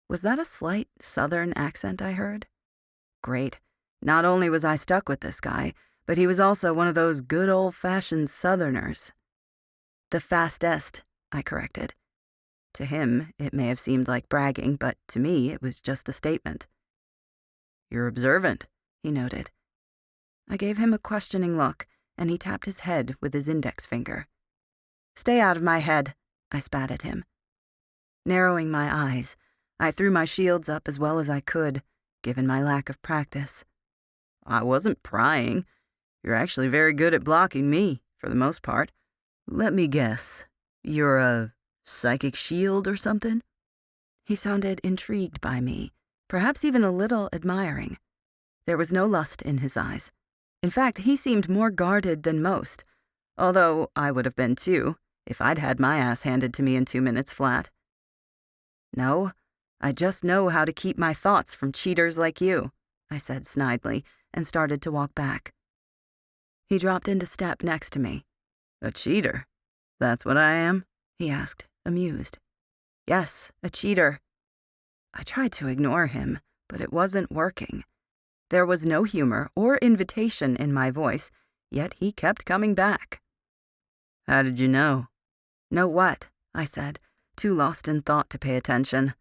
Was that a slight southern accent I heard? Great. Not only was I stuck with this guy, but he was also one of those good old-fashioned southerners. The fastest, I corrected. To him, it may have seemed like bragging, but to me, it was just a statement. "You're observant," he noted. I gave him a questioning look, and he tapped his head with his index finger. "Stay out of my head," I spat at him. Narrowing my eyes, I threw my shields up as well as I could, given my lack of practice. "I wasn't prying. You're actually very good at blocking me, for the most part. Let me guess. You're a psychic shield or something?" He sounded intrigued by me, perhaps even a little admiring. There was no lust in his eyes. In fact, he seemed more guarded than most, although I would have been too, if I'd had my ass handed to me in 2 minutes flat. "No, I just know how to keep my thoughts from cheaters like you," I said snidely, and started to walk back. He dropped into step next to me. "A cheater? That's what I am?" he asked, amused. "Yes, a cheater." I tried to ignore him, but it wasn't working. There was no humor or invitation in my voice, yet he kept coming back. "How did you know?" "Know what?" I said, too lost in thought to pay attention.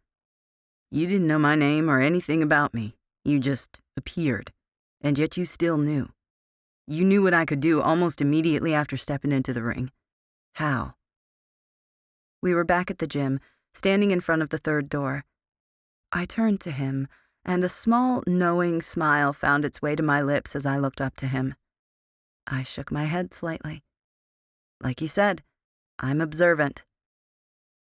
"You didn't know my name or anything about me. You just appeared, and yet you still knew. You knew what I could do almost immediately after stepping into the ring. How?" We were back at the gym, standing in front of the third door. I turned to him, and a small, knowing smile found its way to my lips as I looked up to him. I shook my head slightly. "Like you said, I'm observant."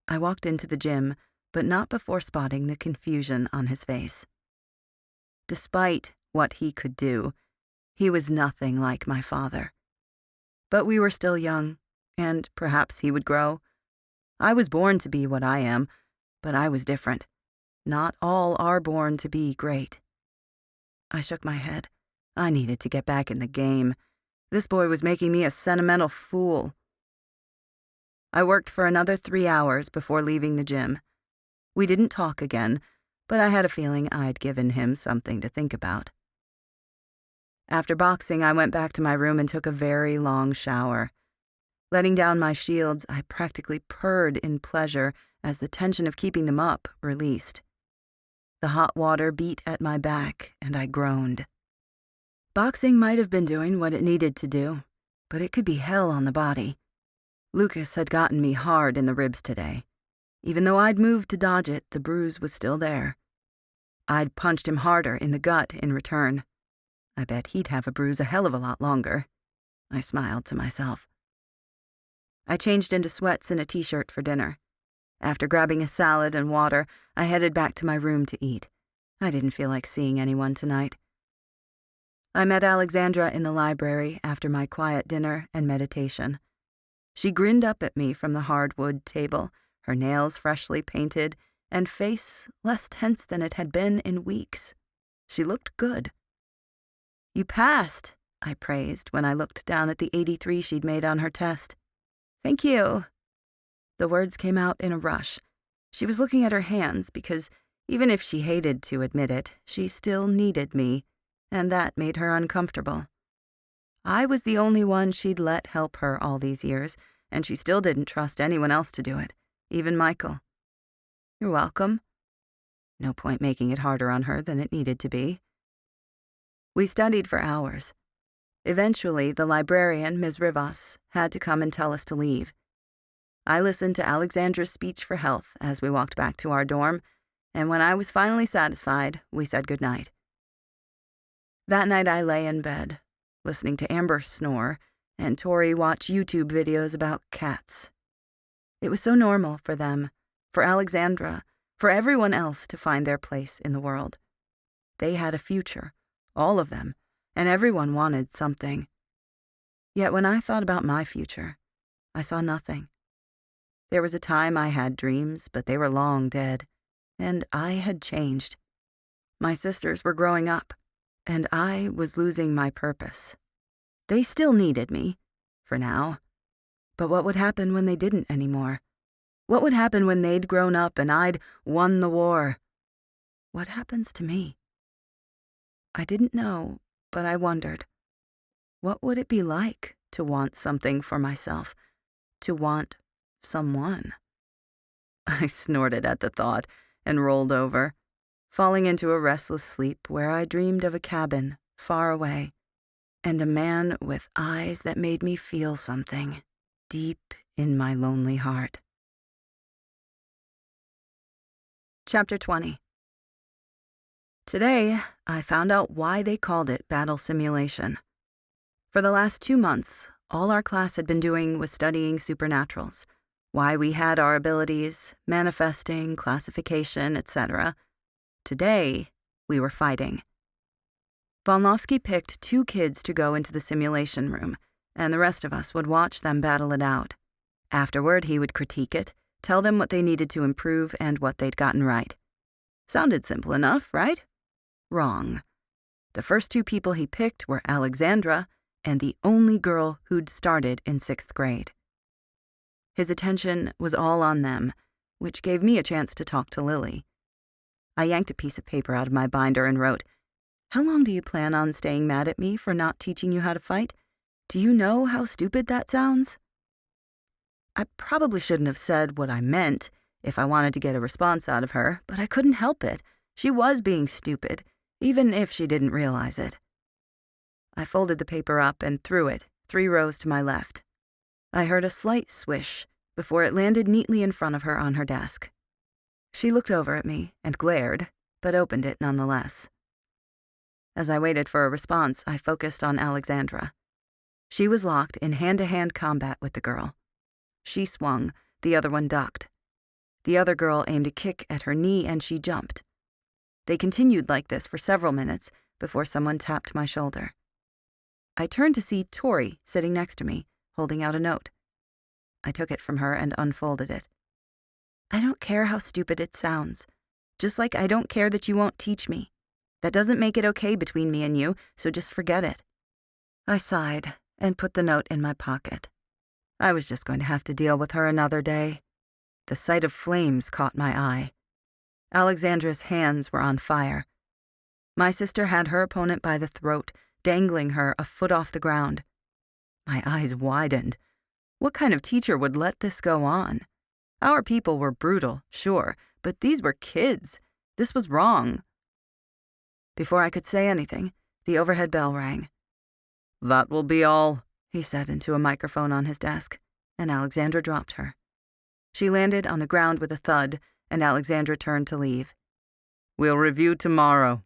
I walked into the gym, but not before spotting the confusion on his face. Despite what he could do, he was nothing like my father. But we were still young, and perhaps he would grow. I was born to be what I am, but I was different. Not all are born to be great. I shook my head. I needed to get back in the game. This boy was making me a sentimental fool. I worked for another 3 hours before leaving the gym. We didn't talk again, but I had a feeling I'd given him something to think about. After boxing, I went back to my room and took a very long shower. Letting down my shields, I practically purred in pleasure as the tension of keeping them up released. The hot water beat at my back, and I groaned. Boxing might have been doing what it needed to do, but it could be hell on the body. Lucas had gotten me hard in the ribs today. Even though I'd moved to dodge it, the bruise was still there. I'd punched him harder in the gut in return. I bet he'd have a bruise a hell of a lot longer. I smiled to myself. I changed into sweats and a t-shirt for dinner. After grabbing a salad and water, I headed back to my room to eat. I didn't feel like seeing anyone tonight. I met Alexandra in the library after my quiet dinner and meditation. She grinned up at me from the hardwood table, her nails freshly painted, and face less tense than it had been in weeks. She looked good. "You passed," I praised when I looked down at the 83 she'd made on her test. "Thank you." The words came out in a rush. She was looking at her hands because, even if she hated to admit it, she still needed me, and that made her uncomfortable. I was the only one she'd let help her all these years, and she still didn't trust anyone else to do it, even Michael. "You're welcome." No point making it harder on her than it needed to be. We studied for hours. Eventually, the librarian, Ms. Rivas, had to come and tell us to leave. I listened to Alexandra's speech for health as we walked back to our dorm, and when I was finally satisfied, we said goodnight. That night I lay in bed, listening to Amber snore, and Tori watch YouTube videos about cats. It was so normal for them, for Alexandra, for everyone else to find their place in the world. They had a future, all of them, and everyone wanted something. Yet when I thought about my future, I saw nothing. There was a time I had dreams, but they were long dead, and I had changed. My sisters were growing up, and I was losing my purpose. They still needed me, for now. But what would happen when they didn't anymore? What would happen when they'd grown up and I'd won the war? What happens to me? I didn't know, but I wondered. What would it be like to want something for myself? To want someone? I snorted at the thought and rolled over, falling into a restless sleep where I dreamed of a cabin far away, and a man with eyes that made me feel something deep in my lonely heart. Chapter 20. Today, I found out why they called it battle simulation. For the last 2 months, all our class had been doing was studying supernaturals, why we had our abilities, manifesting, classification, etc. Today, we were fighting. Volnovsky picked 2 kids to go into the simulation room, and the rest of us would watch them battle it out. Afterward, he would critique it, tell them what they needed to improve and what they'd gotten right. Sounded simple enough, right? Wrong. The first 2 people he picked were Alexandra and the only girl who'd started in 6th grade. His attention was all on them, which gave me a chance to talk to Lily. I yanked a piece of paper out of my binder and wrote, "How long do you plan on staying mad at me for not teaching you how to fight? Do you know how stupid that sounds?" I probably shouldn't have said what I meant if I wanted to get a response out of her, but I couldn't help it. She was being stupid, even if she didn't realize it. I folded the paper up and threw it 3 rows to my left. I heard a slight swish before it landed neatly in front of her on her desk. She looked over at me and glared, but opened it nonetheless. As I waited for a response, I focused on Alexandra. She was locked in hand-to-hand combat with the girl. She swung, the other one ducked. The other girl aimed a kick at her knee and she jumped. They continued like this for several minutes before someone tapped my shoulder. I turned to see Tori sitting next to me, holding out a note. I took it from her and unfolded it. "I don't care how stupid it sounds. Just like I don't care that you won't teach me. That doesn't make it okay between me and you, so just forget it." I sighed and put the note in my pocket. I was just going to have to deal with her another day. The sight of flames caught my eye. Alexandra's hands were on fire. My sister had her opponent by the throat, dangling her a foot off the ground. My eyes widened. What kind of teacher would let this go on? Our people were brutal, sure, but these were kids. This was wrong. Before I could say anything, the overhead bell rang. "That will be all," he said into a microphone on his desk, and Alexandra dropped her. She landed on the ground with a thud, and Alexandra turned to leave. "We'll review tomorrow."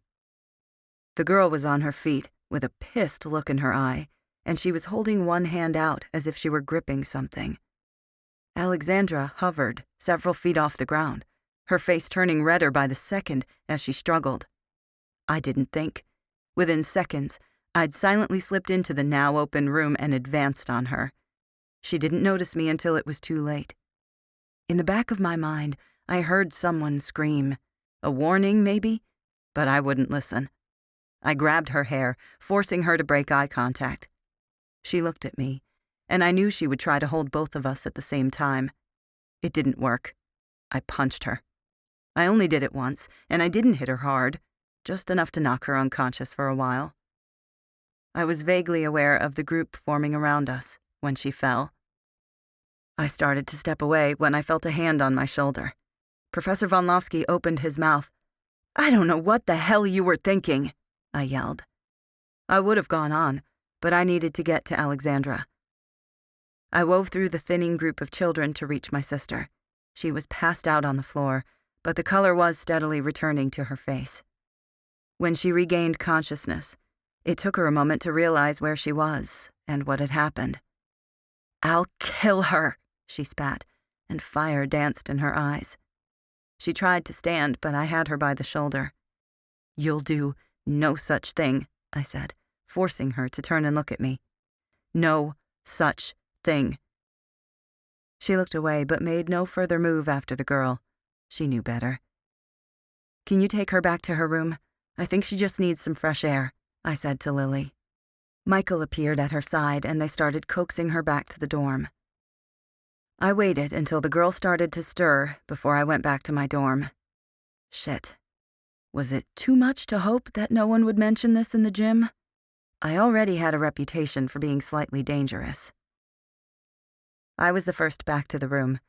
The girl was on her feet, with a pissed look in her eye, and she was holding one hand out as if she were gripping something. Alexandra hovered several feet off the ground, her face turning redder by the second as she struggled. I didn't think. Within seconds, I'd silently slipped into the now open room and advanced on her. She didn't notice me until it was too late. In the back of my mind, I heard someone scream. A warning, maybe? But I wouldn't listen. I grabbed her hair, forcing her to break eye contact. She looked at me, and I knew she would try to hold both of us at the same time. It didn't work. I punched her. I only did it once, and I didn't hit her hard, just enough to knock her unconscious for a while. I was vaguely aware of the group forming around us when she fell. I started to step away when I felt a hand on my shoulder. Professor Volnovsky opened his mouth. "I don't know what the hell you were thinking," I yelled. I would have gone on, but I needed to get to Alexandra. I wove through the thinning group of children to reach my sister. She was passed out on the floor, but the color was steadily returning to her face. When she regained consciousness, it took her a moment to realize where she was and what had happened. "I'll kill her," she spat, and fire danced in her eyes. She tried to stand, but I had her by the shoulder. "You'll do no such thing," I said, forcing her to turn and look at me. "No such thing." She looked away, but made no further move after the girl. She knew better. "Can you take her back to her room? I think she just needs some fresh air," I said to Lily. Michael appeared at her side, and they started coaxing her back to the dorm. I waited until the girl started to stir before I went back to my dorm. Shit. Was it too much to hope that no one would mention this in the gym? I already had a reputation for being slightly dangerous. I was the first back to the room.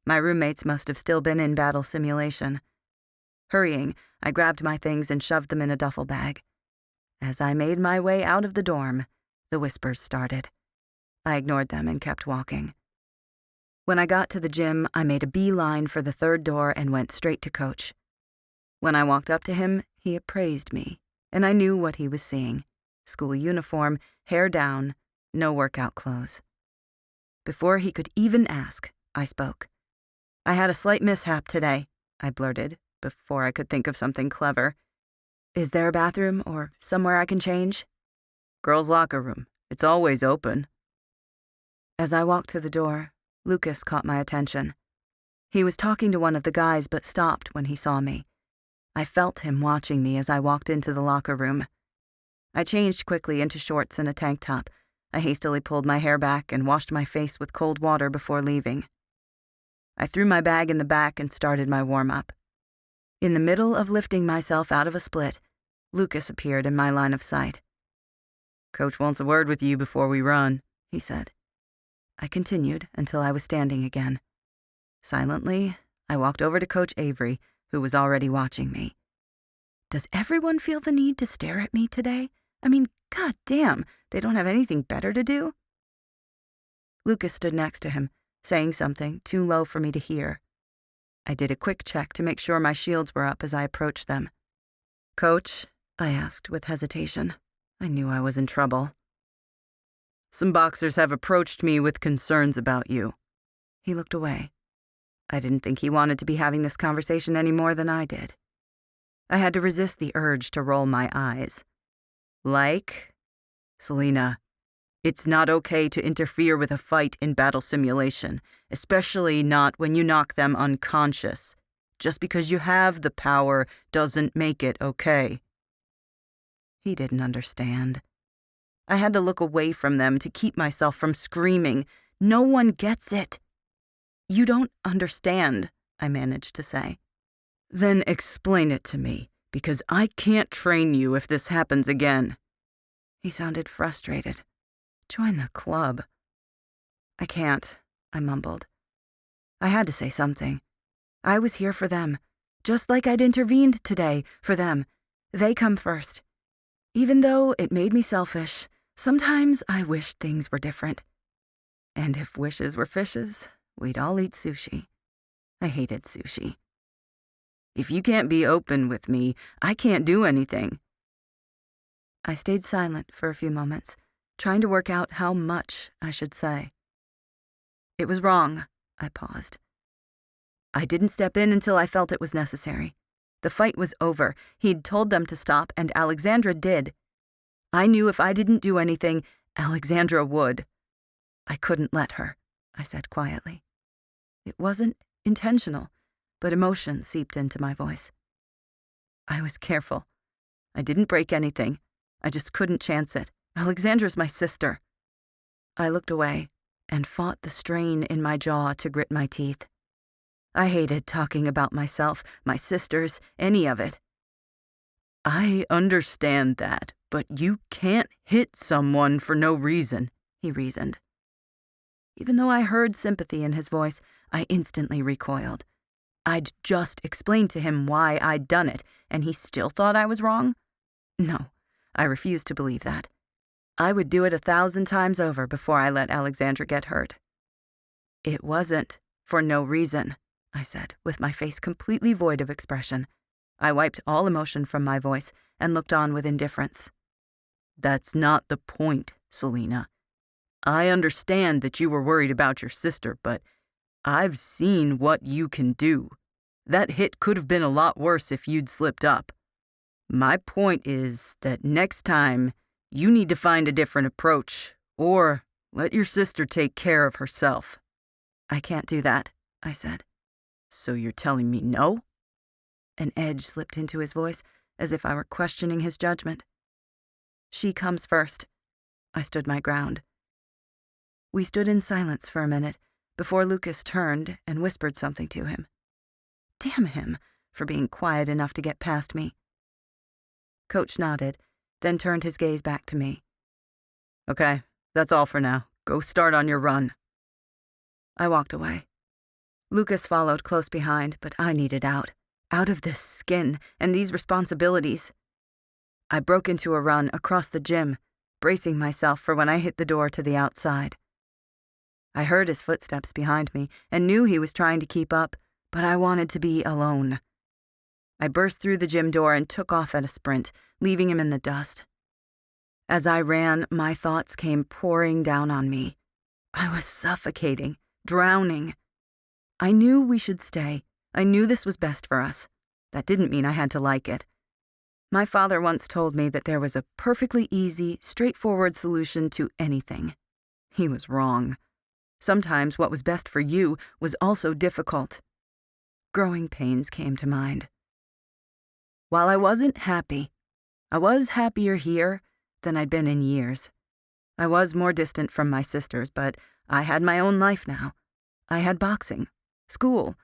My roommates must have still been in battle simulation. Hurrying, I grabbed my things and shoved them in a duffel bag. As I made my way out of the dorm, the whispers started. I ignored them and kept walking. When I got to the gym, I made a beeline for the third door and went straight to Coach. When I walked up to him, he appraised me, and I knew what he was seeing. School uniform, hair down, no workout clothes. Before he could even ask, I spoke. "I had a slight mishap today," I blurted, before I could think of something clever. "Is there a bathroom or somewhere I can change?" "Girls' locker room. It's always open." As I walked to the door, Lucas caught my attention. He was talking to one of the guys but stopped when he saw me. I felt him watching me as I walked into the locker room. I changed quickly into shorts and a tank top. I hastily pulled my hair back and washed my face with cold water before leaving. I threw my bag in the back and started my warm-up. In the middle of lifting myself out of a split, Lucas appeared in my line of sight. "Coach wants a word with you before we run," he said. I continued until I was standing again. Silently, I walked over to Coach Avery, who was already watching me. Does everyone feel the need to stare at me today? I mean, goddamn, they don't have anything better to do? Lucas stood next to him, saying something too low for me to hear. I did a quick check to make sure my shields were up as I approached them. "Coach?" I asked with hesitation. I knew I was in trouble. "Some boxers have approached me with concerns about you." He looked away. I didn't think he wanted to be having this conversation any more than I did. I had to resist the urge to roll my eyes. "Like? Selena, it's not okay to interfere with a fight in battle simulation, especially not when you knock them unconscious. Just because you have the power doesn't make it okay." He didn't understand. I had to look away from them to keep myself from screaming. No one gets it. "You don't understand," I managed to say. "Then explain it to me, because I can't train you if this happens again." He sounded frustrated. "Join the club." "I can't," I mumbled. I had to say something. I was here for them, just like I'd intervened today for them. They come first. Even though it made me selfish, sometimes I wished things were different. And if wishes were fishes, we'd all eat sushi. I hated sushi. "If you can't be open with me, I can't do anything." I stayed silent for a few moments, trying to work out how much I should say. "It was wrong," I paused. "I didn't step in until I felt it was necessary. The fight was over. He'd told them to stop, and Alexandra did. I knew if I didn't do anything, Alexandra would. I couldn't let her," I said quietly. It wasn't intentional, but emotion seeped into my voice. "I was careful. I didn't break anything. I just couldn't chance it. Alexandra's my sister." I looked away and fought the strain in my jaw to grit my teeth. I hated talking about myself, my sisters, any of it. "I understand that, but you can't hit someone for no reason," he reasoned. Even though I heard sympathy in his voice, I instantly recoiled. I'd just explained to him why I'd done it, and he still thought I was wrong? No, I refused to believe that. I would do it 1,000 times over before I let Alexandra get hurt. "It wasn't for no reason," I said, with my face completely void of expression. I wiped all emotion from my voice and looked on with indifference. "That's not the point, Selena. I understand that you were worried about your sister, but I've seen what you can do. That hit could have been a lot worse if you'd slipped up. My point is that next time, you need to find a different approach, or let your sister take care of herself." "I can't do that," I said. "So you're telling me no?" An edge slipped into his voice, as if I were questioning his judgment. "She comes first." I stood my ground. We stood in silence for a minute before Lucas turned and whispered something to him. Damn him for being quiet enough to get past me. Coach nodded, then turned his gaze back to me. "Okay, that's all for now. Go start on your run." I walked away. Lucas followed close behind, but I needed out of this skin and these responsibilities. I broke into a run across the gym, bracing myself for when I hit the door to the outside. I heard his footsteps behind me and knew he was trying to keep up, but I wanted to be alone. I burst through the gym door and took off at a sprint, leaving him in the dust. As I ran, my thoughts came pouring down on me. I was suffocating, drowning. I knew we should stay. I knew this was best for us. That didn't mean I had to like it. My father once told me that there was a perfectly easy, straightforward solution to anything. He was wrong. Sometimes what was best for you was also difficult. Growing pains came to mind. While I wasn't happy, I was happier here than I'd been in years. I was more distant from my sisters, but I had my own life now. I had boxing, school.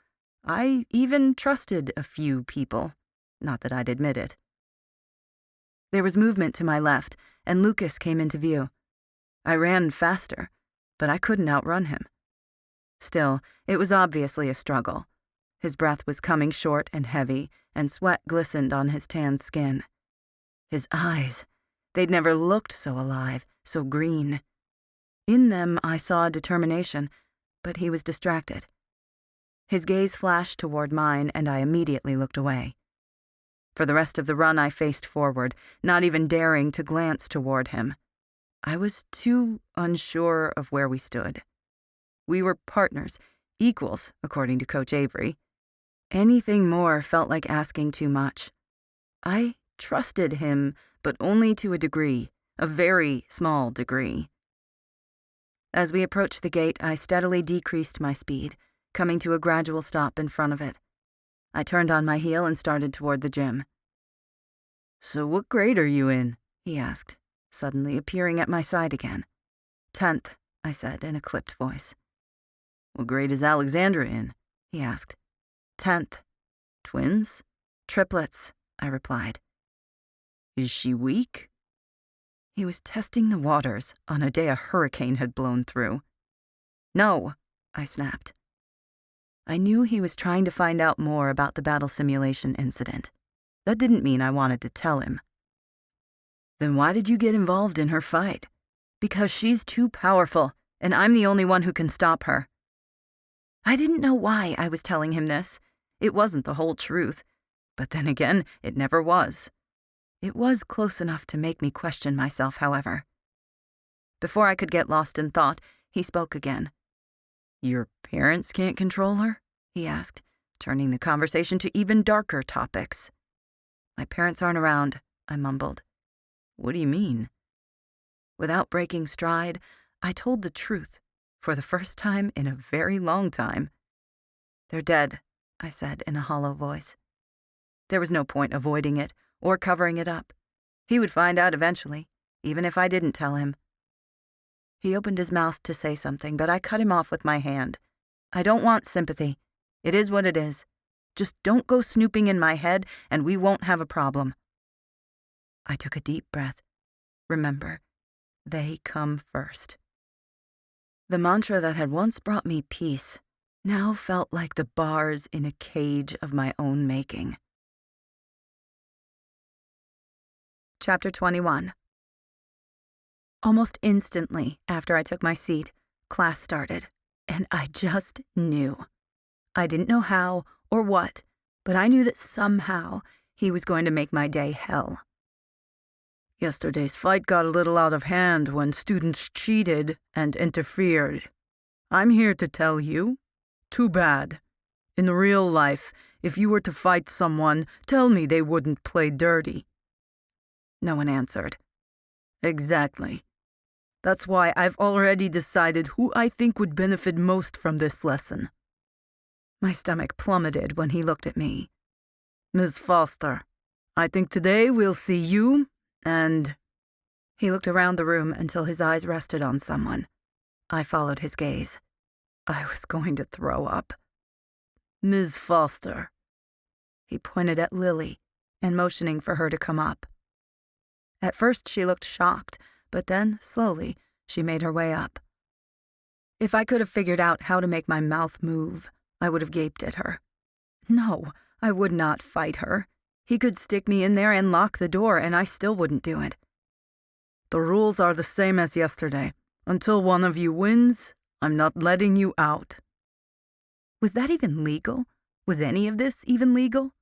I even trusted a few people. Not that I'd admit it. There was movement to my left, and Lucas came into view. I ran faster, but I couldn't outrun him. Still, it was obviously a struggle. His breath was coming short and heavy, and sweat glistened on his tanned skin. His eyes, they'd never looked so alive, so green. In them I saw determination, but he was distracted. His gaze flashed toward mine, and I immediately looked away. For the rest of the run I faced forward, not even daring to glance toward him. I was too unsure of where we stood. We were partners, equals, according to Coach Avery. Anything more felt like asking too much. I trusted him, but only to a degree, a very small degree. As we approached the gate, I steadily decreased my speed, coming to a gradual stop in front of it. I turned on my heel and started toward the gym. "So what grade are you in?" he asked, suddenly appearing at my side again. "10th, I said in a clipped voice. "What grade is Alexandra in?" he asked. 10th. "Twins?" "Triplets," I replied. "Is she weak?" He was testing the waters on a day a hurricane had blown through. "No," I snapped. I knew he was trying to find out more about the battle simulation incident. That didn't mean I wanted to tell him. "Then why did you get involved in her fight?" "Because she's too powerful, and I'm the only one who can stop her." I didn't know why I was telling him this. It wasn't the whole truth, but then again, it never was. It was close enough to make me question myself, however. Before I could get lost in thought, he spoke again. "Your parents can't control her?" he asked, turning the conversation to even darker topics. "My parents aren't around," I mumbled. "What do you mean?" Without breaking stride, I told the truth, for the first time in a very long time. "They're dead," I said in a hollow voice. There was no point avoiding it or covering it up. He would find out eventually, even if I didn't tell him. He opened his mouth to say something, but I cut him off with my hand. "I don't want sympathy. It is what it is. Just don't go snooping in my head, and we won't have a problem." I took a deep breath. Remember, they come first. The mantra that had once brought me peace now felt like the bars in a cage of my own making. Chapter 21. Almost instantly after I took my seat, class started, and I just knew. I didn't know how or what, but I knew that somehow he was going to make my day hell. "Yesterday's fight got a little out of hand when students cheated and interfered. I'm here to tell you, too bad. In real life, if you were to fight someone, tell me they wouldn't play dirty." No one answered. "Exactly. That's why I've already decided who I think would benefit most from this lesson." My stomach plummeted when he looked at me. "Ms. Foster, I think today we'll see you and—" He looked around the room until his eyes rested on someone. I followed his gaze. I was going to throw up. "Ms. Foster." He pointed at Lily and motioning for her to come up. At first she looked shocked, but then, slowly, she made her way up. If I could have figured out how to make my mouth move, I would have gaped at her. No, I would not fight her. He could stick me in there and lock the door, and I still wouldn't do it. The rules are the same as yesterday. Until one of you wins, I'm not letting you out. Was that even legal? Was any of this even legal?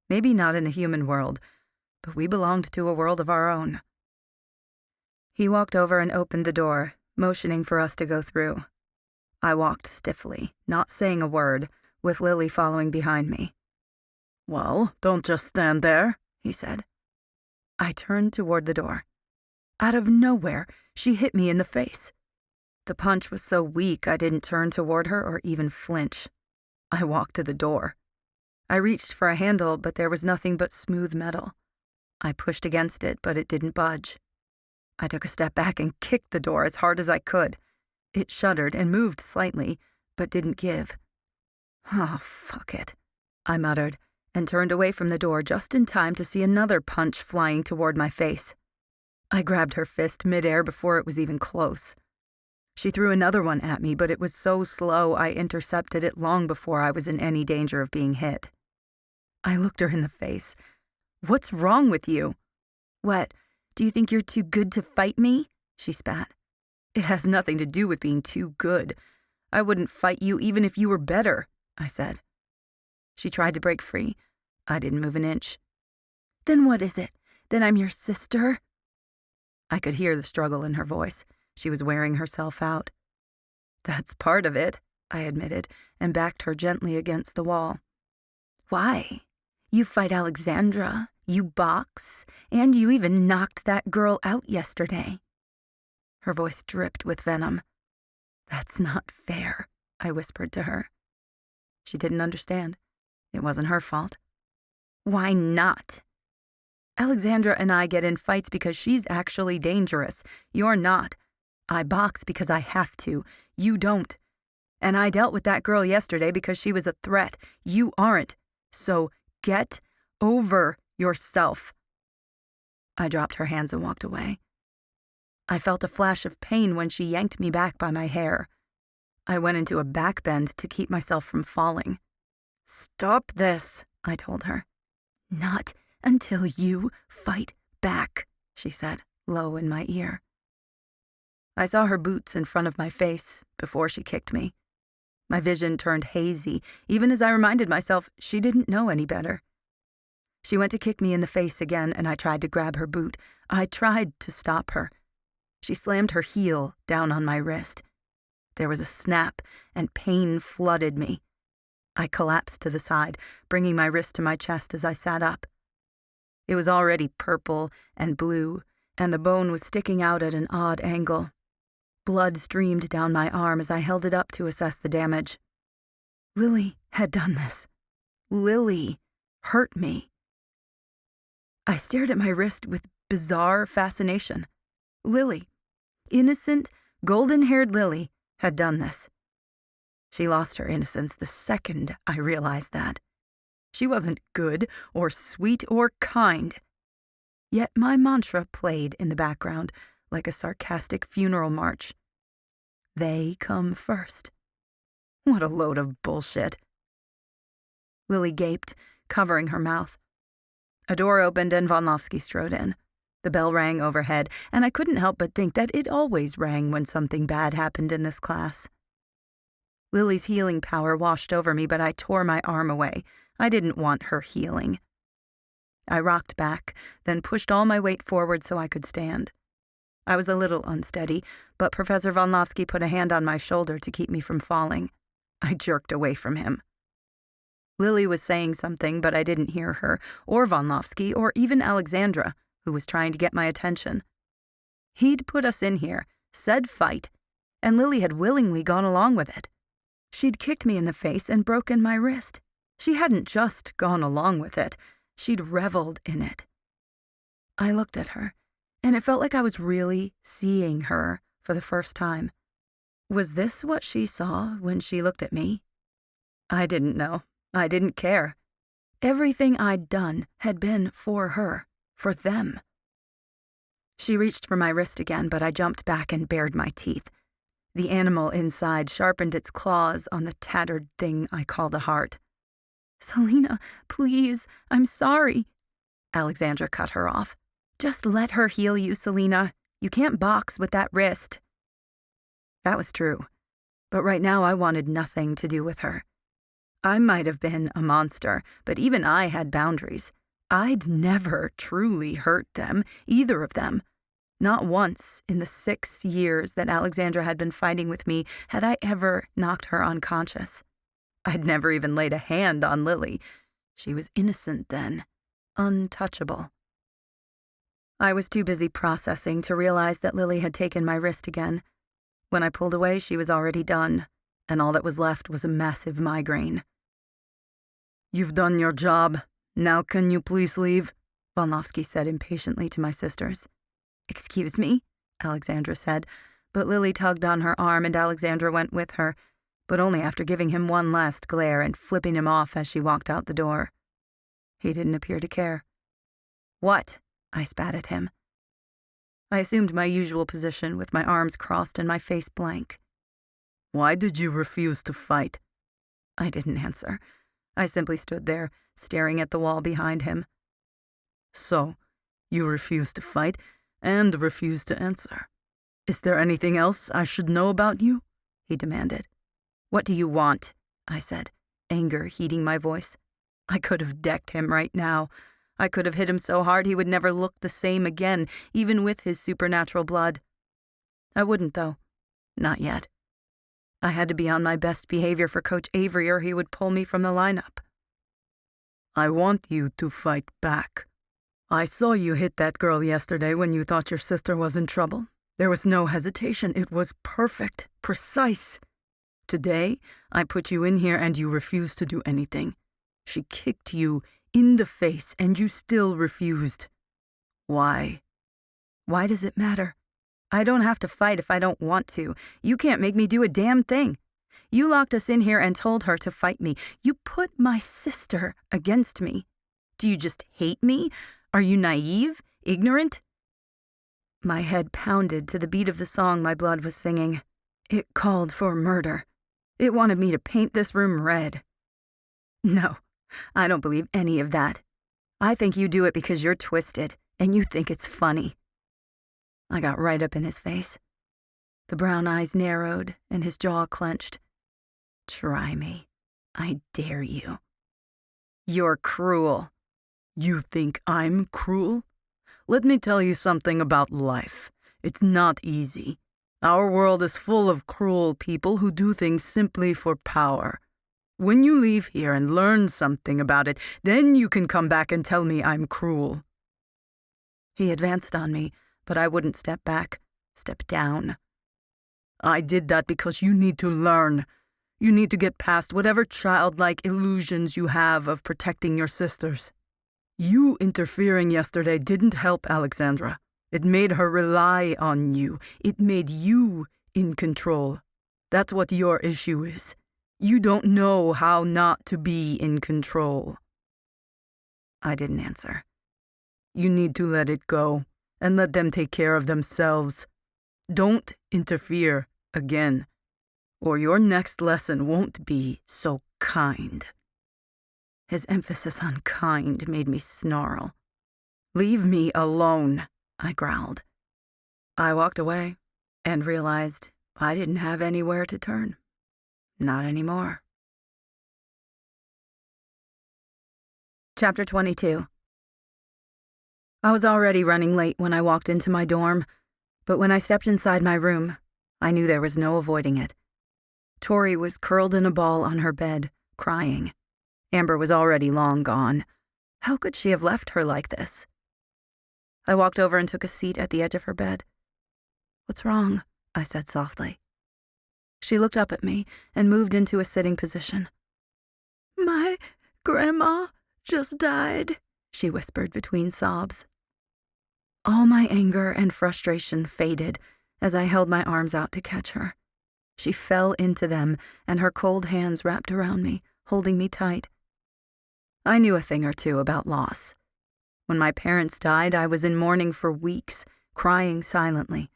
Maybe not in the human world, but we belonged to a world of our own. He walked over and opened the door, motioning for us to go through. I walked stiffly, not saying a word, with Lily following behind me. Well, don't just stand there, he said. I turned toward the door. Out of nowhere, she hit me in the face. The punch was so weak I didn't turn toward her or even flinch. I walked to the door. I reached for a handle, but there was nothing but smooth metal. I pushed against it, but it didn't budge. I took a step back and kicked the door as hard as I could. It shuddered and moved slightly, but didn't give. "Oh, fuck it," I muttered, and turned away from the door just in time to see another punch flying toward my face. I grabbed her fist midair before it was even close. She threw another one at me, but it was so slow I intercepted it long before I was in any danger of being hit. I looked her in the face. "What's wrong with you?" "What, do you think you're too good to fight me?" she spat. "It has nothing to do with being too good. I wouldn't fight you even if you were better," I said. She tried to break free. I didn't move an inch. "Then what is it? Then I'm your sister?" I could hear the struggle in her voice. She was wearing herself out. "That's part of it," I admitted, and backed her gently against the wall. "Why? You fight Alexandra, you box, and you even knocked that girl out yesterday." Her voice dripped with venom. "That's not fair," I whispered to her. She didn't understand. It wasn't her fault. "Why not? Alexandra and I get in fights because she's actually dangerous. You're not. I box because I have to. You don't. And I dealt with that girl yesterday because she was a threat. You aren't. So get over yourself." I dropped her hands and walked away. I felt a flash of pain when she yanked me back by my hair. I went into a backbend to keep myself from falling. "Stop this," I told her. "Not until you fight back," she said, low in my ear. I saw her boots in front of my face before she kicked me. My vision turned hazy, even as I reminded myself she didn't know any better. She went to kick me in the face again, and I tried to grab her boot. I tried to stop her. She slammed her heel down on my wrist. There was a snap, and pain flooded me. I collapsed to the side, bringing my wrist to my chest as I sat up. It was already purple and blue, and the bone was sticking out at an odd angle. Blood streamed down my arm as I held it up to assess the damage. Lily had done this. Lily hurt me. I stared at my wrist with bizarre fascination. Lily, innocent, golden-haired Lily, had done this. She lost her innocence the second I realized that. She wasn't good or sweet or kind. Yet my mantra played in the background like a sarcastic funeral march. They come first. What a load of bullshit. Lily gaped, covering her mouth. A door opened and Vonlofsky strode in. The bell rang overhead, and I couldn't help but think that it always rang when something bad happened in this class. Lily's healing power washed over me, but I tore my arm away. I didn't want her healing. I rocked back, then pushed all my weight forward so I could stand. I was a little unsteady, but Professor Vonlofsky put a hand on my shoulder to keep me from falling. I jerked away from him. Lily was saying something, but I didn't hear her, or Vonlofsky, or even Alexandra, who was trying to get my attention. He'd put us in here, said fight, and Lily had willingly gone along with it. She'd kicked me in the face and broken my wrist. She hadn't just gone along with it. She'd reveled in it. I looked at her, and it felt like I was really seeing her for the first time. Was this what she saw when she looked at me? I didn't know. I didn't care. Everything I'd done had been for her, for them. She reached for my wrist again, but I jumped back and bared my teeth. The animal inside sharpened its claws on the tattered thing I called a heart. "Selena, please, I'm sorry." Alexandra cut her off. "Just let her heal you, Selena. You can't box with that wrist." That was true, but right now I wanted nothing to do with her. I might have been a monster, but even I had boundaries. I'd never truly hurt them, either of them. Not once in the 6 years that Alexandra had been fighting with me had I ever knocked her unconscious. I'd never even laid a hand on Lily. She was innocent then, untouchable. I was too busy processing to realize that Lily had taken my wrist again. When I pulled away, she was already done, and all that was left was a massive migraine. "You've done your job. Now can you please leave?" Volnovsky said impatiently to my sisters. "Excuse me," Alexandra said, but Lily tugged on her arm and Alexandra went with her, but only after giving him one last glare and flipping him off as she walked out the door. He didn't appear to care. "What?" I spat at him. I assumed my usual position with my arms crossed and my face blank. "Why did you refuse to fight?" I didn't answer. I simply stood there, staring at the wall behind him. "So, you refuse to fight and refuse to answer. Is there anything else I should know about you?" he demanded. "What do you want?" I said, anger heating my voice. I could have decked him right now. I could have hit him so hard he would never look the same again, even with his supernatural blood. I wouldn't, though. Not yet. I had to be on my best behavior for Coach Avery or he would pull me from the lineup. "I want you to fight back. I saw you hit that girl yesterday when you thought your sister was in trouble. There was no hesitation. It was perfect, precise. Today, I put you in here and you refused to do anything. She kicked you in the face and you still refused. Why?" "Why does it matter? I don't have to fight if I don't want to. You can't make me do a damn thing. You locked us in here and told her to fight me. You put my sister against me. Do you just hate me? Are you naive? Ignorant?" My head pounded to the beat of the song my blood was singing. It called for murder. It wanted me to paint this room red. No, I don't believe any of that. I think you do it because you're twisted, and you think it's funny. I got right up in his face. The brown eyes narrowed, and his jaw clenched. "Try me. I dare you." "You're cruel." "You think I'm cruel? Let me tell you something about life. It's not easy. Our world is full of cruel people who do things simply for power. When you leave here and learn something about it, then you can come back and tell me I'm cruel." He advanced on me, but I wouldn't step back, step down. "I did that because you need to learn. You need to get past whatever childlike illusions you have of protecting your sisters. You interfering yesterday didn't help Alexandra. It made her rely on you. It made you in control. That's what your issue is. You don't know how not to be in control." I didn't answer. "You need to let it go and let them take care of themselves. Don't interfere again, or your next lesson won't be so kind." His emphasis on kind made me snarl. "Leave me alone," I growled. I walked away and realized I didn't have anywhere to turn. Not anymore. Chapter 22. I was already running late when I walked into my dorm, but when I stepped inside my room, I knew there was no avoiding it. Tori was curled in a ball on her bed, crying. Amber was already long gone. How could she have left her like this? I walked over and took a seat at the edge of her bed. "What's wrong?" I said softly. She looked up at me and moved into a sitting position. "My grandma just died," she whispered between sobs. All my anger and frustration faded as I held my arms out to catch her. She fell into them, and her cold hands wrapped around me, holding me tight. I knew a thing or two about loss. When my parents died, I was in mourning for weeks, crying silently.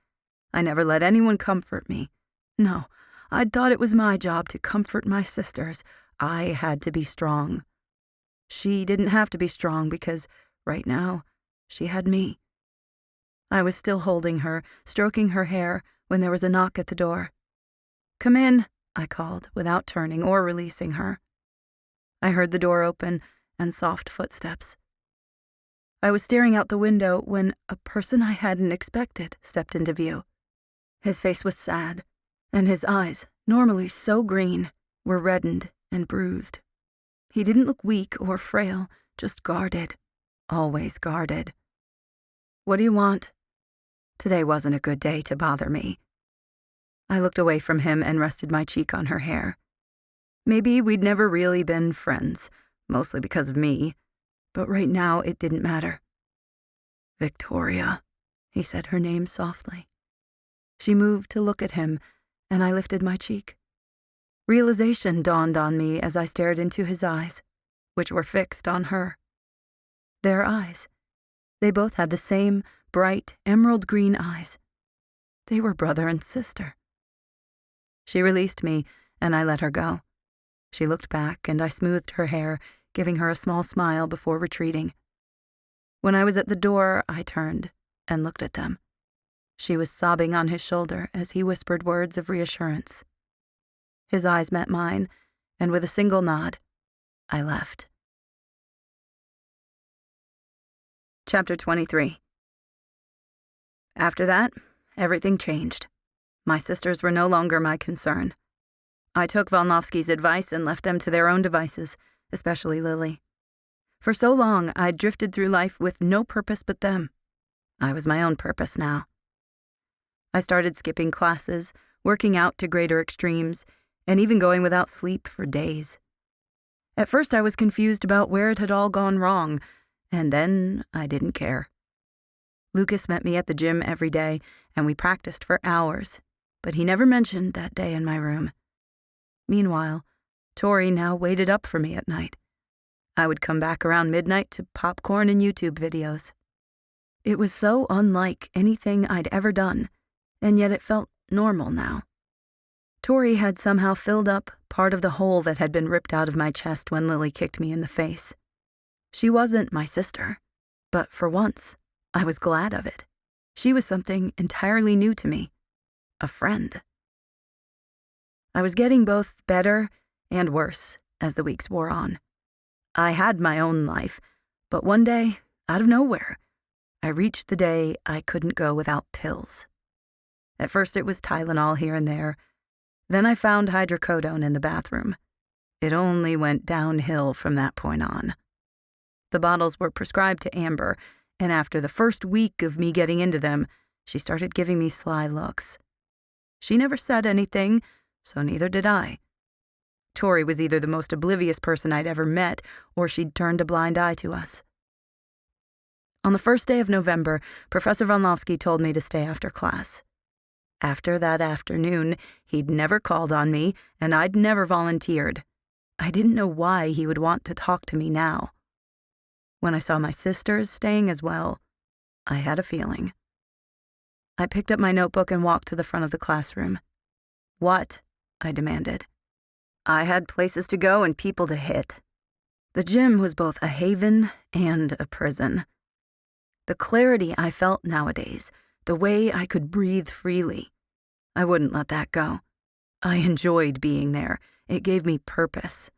I never let anyone comfort me. No, I'd thought it was my job to comfort my sisters. I had to be strong. She didn't have to be strong because, right now, she had me. I was still holding her, stroking her hair, when there was a knock at the door. "Come in," I called, without turning or releasing her. I heard the door open and soft footsteps. I was staring out the window when a person I hadn't expected stepped into view. His face was sad, and his eyes, normally so green, were reddened and bruised. He didn't look weak or frail, just guarded, always guarded. "What do you want?" Today wasn't a good day to bother me. I looked away from him and rested my cheek on her hair. Maybe we'd never really been friends, mostly because of me, but right now it didn't matter. "Victoria," he said her name softly. She moved to look at him, and I lifted my cheek. Realization dawned on me as I stared into his eyes, which were fixed on her. Their eyes. They both had the same bright, emerald green eyes. They were brother and sister. She released me, and I let her go. She looked back, and I smoothed her hair, giving her a small smile before retreating. When I was at the door, I turned and looked at them. She was sobbing on his shoulder as he whispered words of reassurance. His eyes met mine, and with a single nod, I left. Chapter 23. After that, everything changed. My sisters were no longer my concern. I took Volnovsky's advice and left them to their own devices, especially Lily. For so long, I'd drifted through life with no purpose but them. I was my own purpose now. I started skipping classes, working out to greater extremes, and even going without sleep for days. At first I was confused about where it had all gone wrong, and then I didn't care. Lucas met me at the gym every day, and we practiced for hours, but he never mentioned that day in my room. Meanwhile, Tori now waited up for me at night. I would come back around midnight to popcorn and YouTube videos. It was so unlike anything I'd ever done, and yet it felt normal now. Tori had somehow filled up part of the hole that had been ripped out of my chest when Lily kicked me in the face. She wasn't my sister, but for once, I was glad of it. She was something entirely new to me, a friend. I was getting both better and worse as the weeks wore on. I had my own life, but one day, out of nowhere, I reached the day I couldn't go without pills. At first it was Tylenol here and there. Then I found hydrocodone in the bathroom. It only went downhill from that point on. The bottles were prescribed to Amber, and after the first week of me getting into them, she started giving me sly looks. She never said anything, so neither did I. Tori was either the most oblivious person I'd ever met, or she'd turned a blind eye to us. On the first day of November, Professor Volnovsky told me to stay after class. After that afternoon, he'd never called on me, and I'd never volunteered. I didn't know why he would want to talk to me now. When I saw my sisters staying as well, I had a feeling. I picked up my notebook and walked to the front of the classroom. "What?" I demanded. I had places to go and people to hit. The gym was both a haven and a prison. The clarity I felt nowadays, the way I could breathe freely, I wouldn't let that go. I enjoyed being there. It gave me purpose.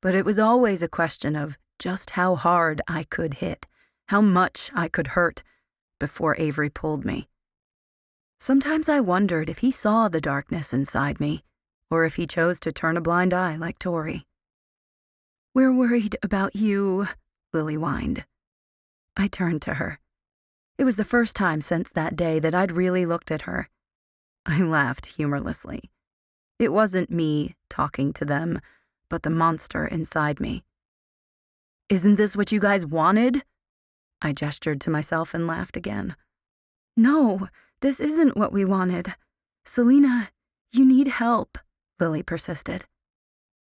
But it was always a question of just how hard I could hit, how much I could hurt, before Avery pulled me. Sometimes I wondered if he saw the darkness inside me, or if he chose to turn a blind eye like Tori. "We're worried about you," Lily whined. I turned to her. It was the first time since that day that I'd really looked at her. I laughed humorlessly. It wasn't me talking to them, but the monster inside me. "Isn't this what you guys wanted?" I gestured to myself and laughed again. "No, this isn't what we wanted. Selena, you need help," Lily persisted.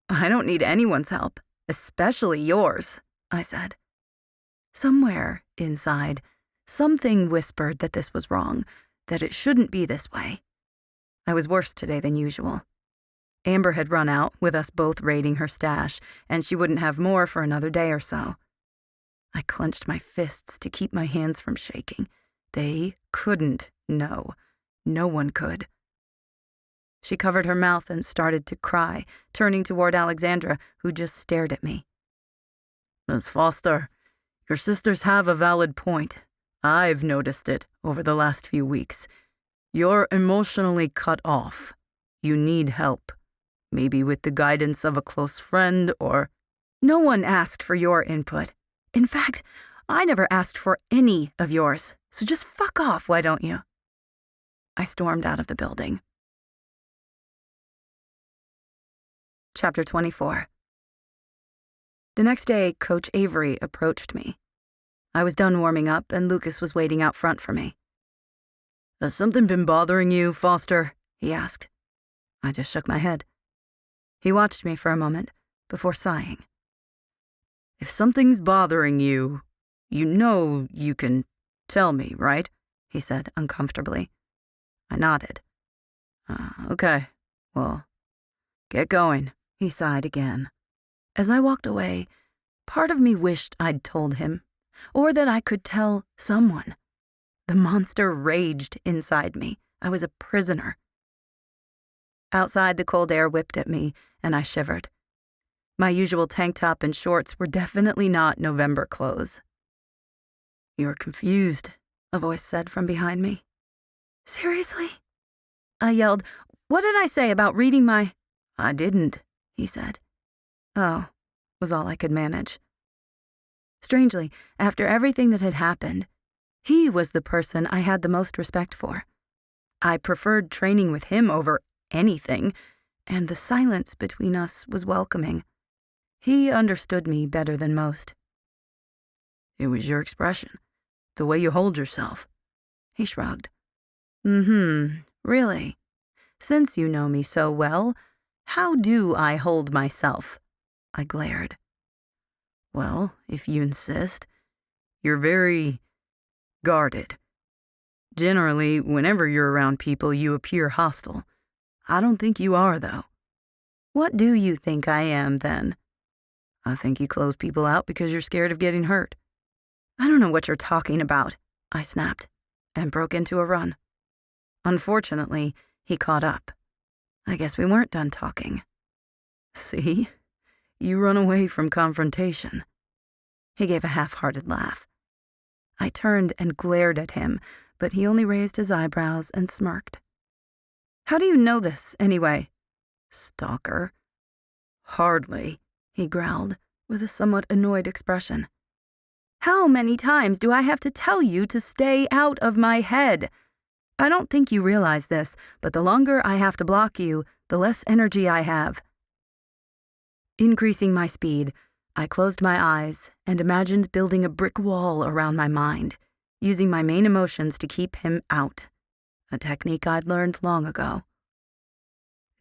"I don't need anyone's help, especially yours," I said. Somewhere inside, something whispered that this was wrong, that it shouldn't be this way. I was worse today than usual. Amber had run out, with us both raiding her stash, and she wouldn't have more for another day or so. I clenched my fists to keep my hands from shaking. They couldn't know. No one could. She covered her mouth and started to cry, turning toward Alexandra, who just stared at me. Miss Foster, your sisters have a valid point. I've noticed it over the last few weeks. You're emotionally cut off. You need help. Maybe with the guidance of a close friend or... No one asked for your input. In fact, I never asked for any of yours, so just fuck off, why don't you? I stormed out of the building. Chapter 24. The next day, Coach Avery approached me. I was done warming up, and Lucas was waiting out front for me. Has something been bothering you, Foster? He asked. I just shook my head. He watched me for a moment before sighing. If something's bothering you, you know you can tell me, right? He said uncomfortably. I nodded. Okay, well, get going, he sighed again. As I walked away, part of me wished I'd told him, or that I could tell someone. The monster raged inside me. I was a prisoner. Outside, the cold air whipped at me, and I shivered. My usual tank top and shorts were definitely not November clothes. You're confused, a voice said from behind me. Seriously? I yelled, what did I say about reading my... I didn't, he said. Oh, was all I could manage. Strangely, after everything that had happened, he was the person I had the most respect for. I preferred training with him over anything, and the silence between us was welcoming. He understood me better than most. It was your expression, the way you hold yourself. He shrugged. Really? Since you know me so well, how do I hold myself? I glared. Well, if you insist, you're very guarded. Generally, whenever you're around people, you appear hostile. I don't think you are, though. What do you think I am, then? I think you close people out because you're scared of getting hurt. I don't know what you're talking about, I snapped, and broke into a run. Unfortunately, he caught up. I guess we weren't done talking. See? You run away from confrontation. He gave a half-hearted laugh. I turned and glared at him, but he only raised his eyebrows and smirked. How do you know this, anyway? Stalker. Hardly, he growled, with a somewhat annoyed expression. How many times do I have to tell you to stay out of my head? I don't think you realize this, but the longer I have to block you, the less energy I have. Increasing my speed, I closed my eyes and imagined building a brick wall around my mind, using my main emotions to keep him out, a technique I'd learned long ago.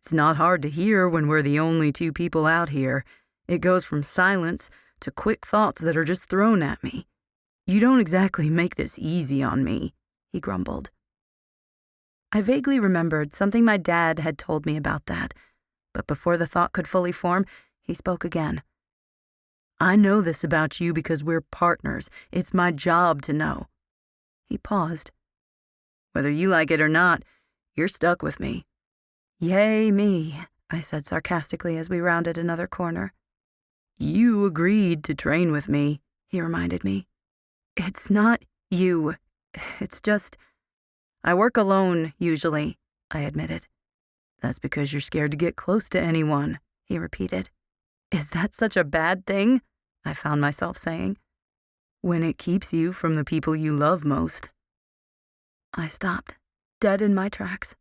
It's not hard to hear when we're the only two people out here. It goes from silence to quick thoughts that are just thrown at me. You don't exactly make this easy on me, he grumbled. I vaguely remembered something my dad had told me about that, but before the thought could fully form, he spoke again. I know this about you because we're partners. It's my job to know. He paused. Whether you like it or not, you're stuck with me. Yay me, I said sarcastically as we rounded another corner. You agreed to train with me, he reminded me. It's not you. It's just... I work alone, usually, I admitted. That's because you're scared to get close to anyone, he repeated. Is that such a bad thing? I found myself saying. When it keeps you from the people you love most. I stopped, dead in my tracks.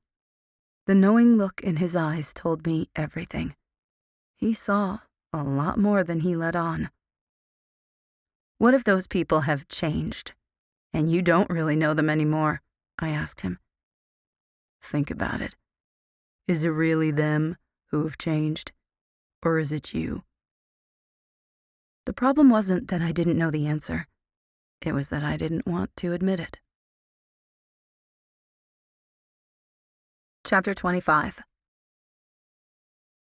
The knowing look in his eyes told me everything. He saw a lot more than he let on. What if those people have changed, and you don't really know them anymore? I asked him. Think about it. Is it really them who have changed, or is it you? The problem wasn't that I didn't know the answer. It was that I didn't want to admit it. Chapter 25.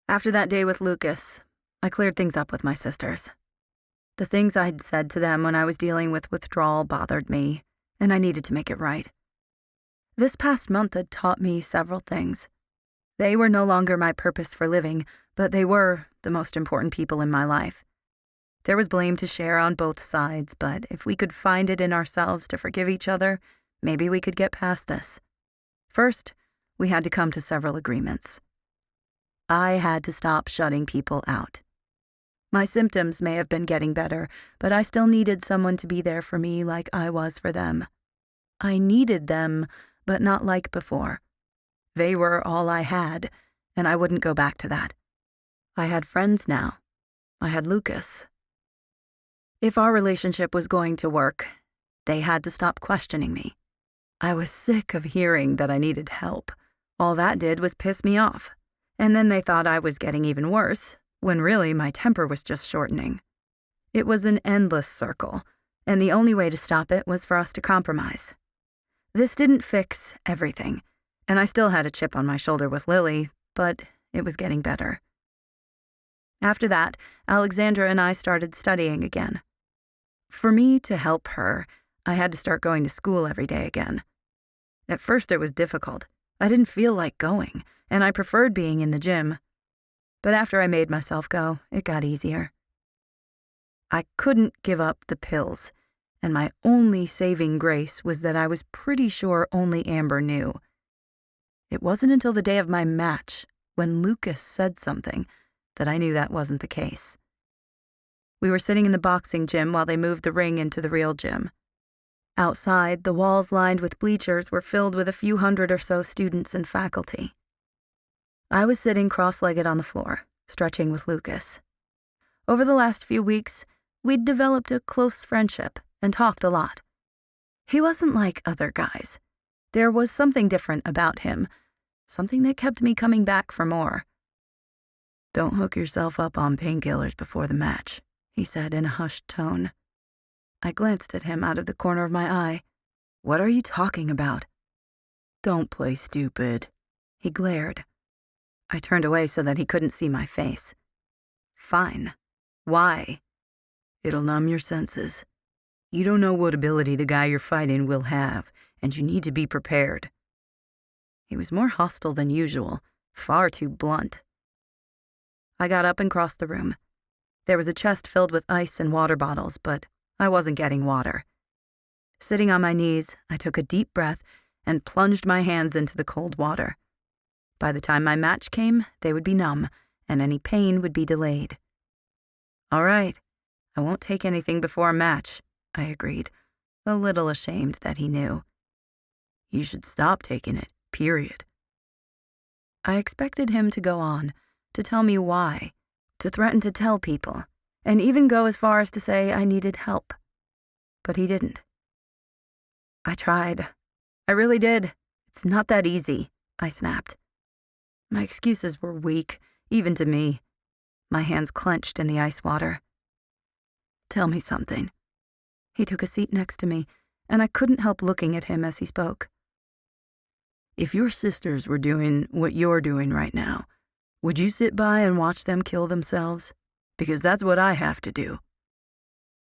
After that day with Lucas, I cleared things up with my sisters. The things I'd said to them when I was dealing with withdrawal bothered me, and I needed to make it right. This past month had taught me several things. They were no longer my purpose for living, but they were the most important people in my life. There was blame to share on both sides, but if we could find it in ourselves to forgive each other, maybe we could get past this. First, we had to come to several agreements. I had to stop shutting people out. My symptoms may have been getting better, but I still needed someone to be there for me like I was for them. I needed them, but not like before. They were all I had, and I wouldn't go back to that. I had friends now. I had Lucas. If our relationship was going to work, they had to stop questioning me. I was sick of hearing that I needed help. All that did was piss me off. And then they thought I was getting even worse, when really my temper was just shortening. It was an endless circle, and the only way to stop it was for us to compromise. This didn't fix everything, and I still had a chip on my shoulder with Lily, but it was getting better. After that, Alexandra and I started studying again. For me to help her, I had to start going to school every day again. At first it was difficult. I didn't feel like going, and I preferred being in the gym. But after I made myself go, it got easier. I couldn't give up the pills, and my only saving grace was that I was pretty sure only Amber knew. It wasn't until the day of my match, when Lucas said something, that I knew that wasn't the case. We were sitting in the boxing gym while they moved the ring into the real gym. Outside, the walls lined with bleachers were filled with a few hundred or so students and faculty. I was sitting cross-legged on the floor, stretching with Lucas. Over the last few weeks, we'd developed a close friendship and talked a lot. He wasn't like other guys. There was something different about him, something that kept me coming back for more. "Don't hook yourself up on painkillers before the match," he said in a hushed tone. I glanced at him out of the corner of my eye. "What are you talking about?" "Don't play stupid." He glared. I turned away so that he couldn't see my face. "Fine. Why?" "It'll numb your senses. You don't know what ability the guy you're fighting will have, and you need to be prepared." He was more hostile than usual, far too blunt. I got up and crossed the room. There was a chest filled with ice and water bottles, but I wasn't getting water. Sitting on my knees, I took a deep breath and plunged my hands into the cold water. By the time my match came, they would be numb, and any pain would be delayed. "All right, I won't take anything before a match," I agreed, a little ashamed that he knew. "You should stop taking it, period." I expected him to go on, to tell me why, to threaten to tell people, and even go as far as to say I needed help. But he didn't. "I tried. I really did. It's not that easy," I snapped. My excuses were weak, even to me. My hands clenched in the ice water. "Tell me something." He took a seat next to me, and I couldn't help looking at him as he spoke. "If your sisters were doing what you're doing right now, would you sit by and watch them kill themselves? Because that's what I have to do."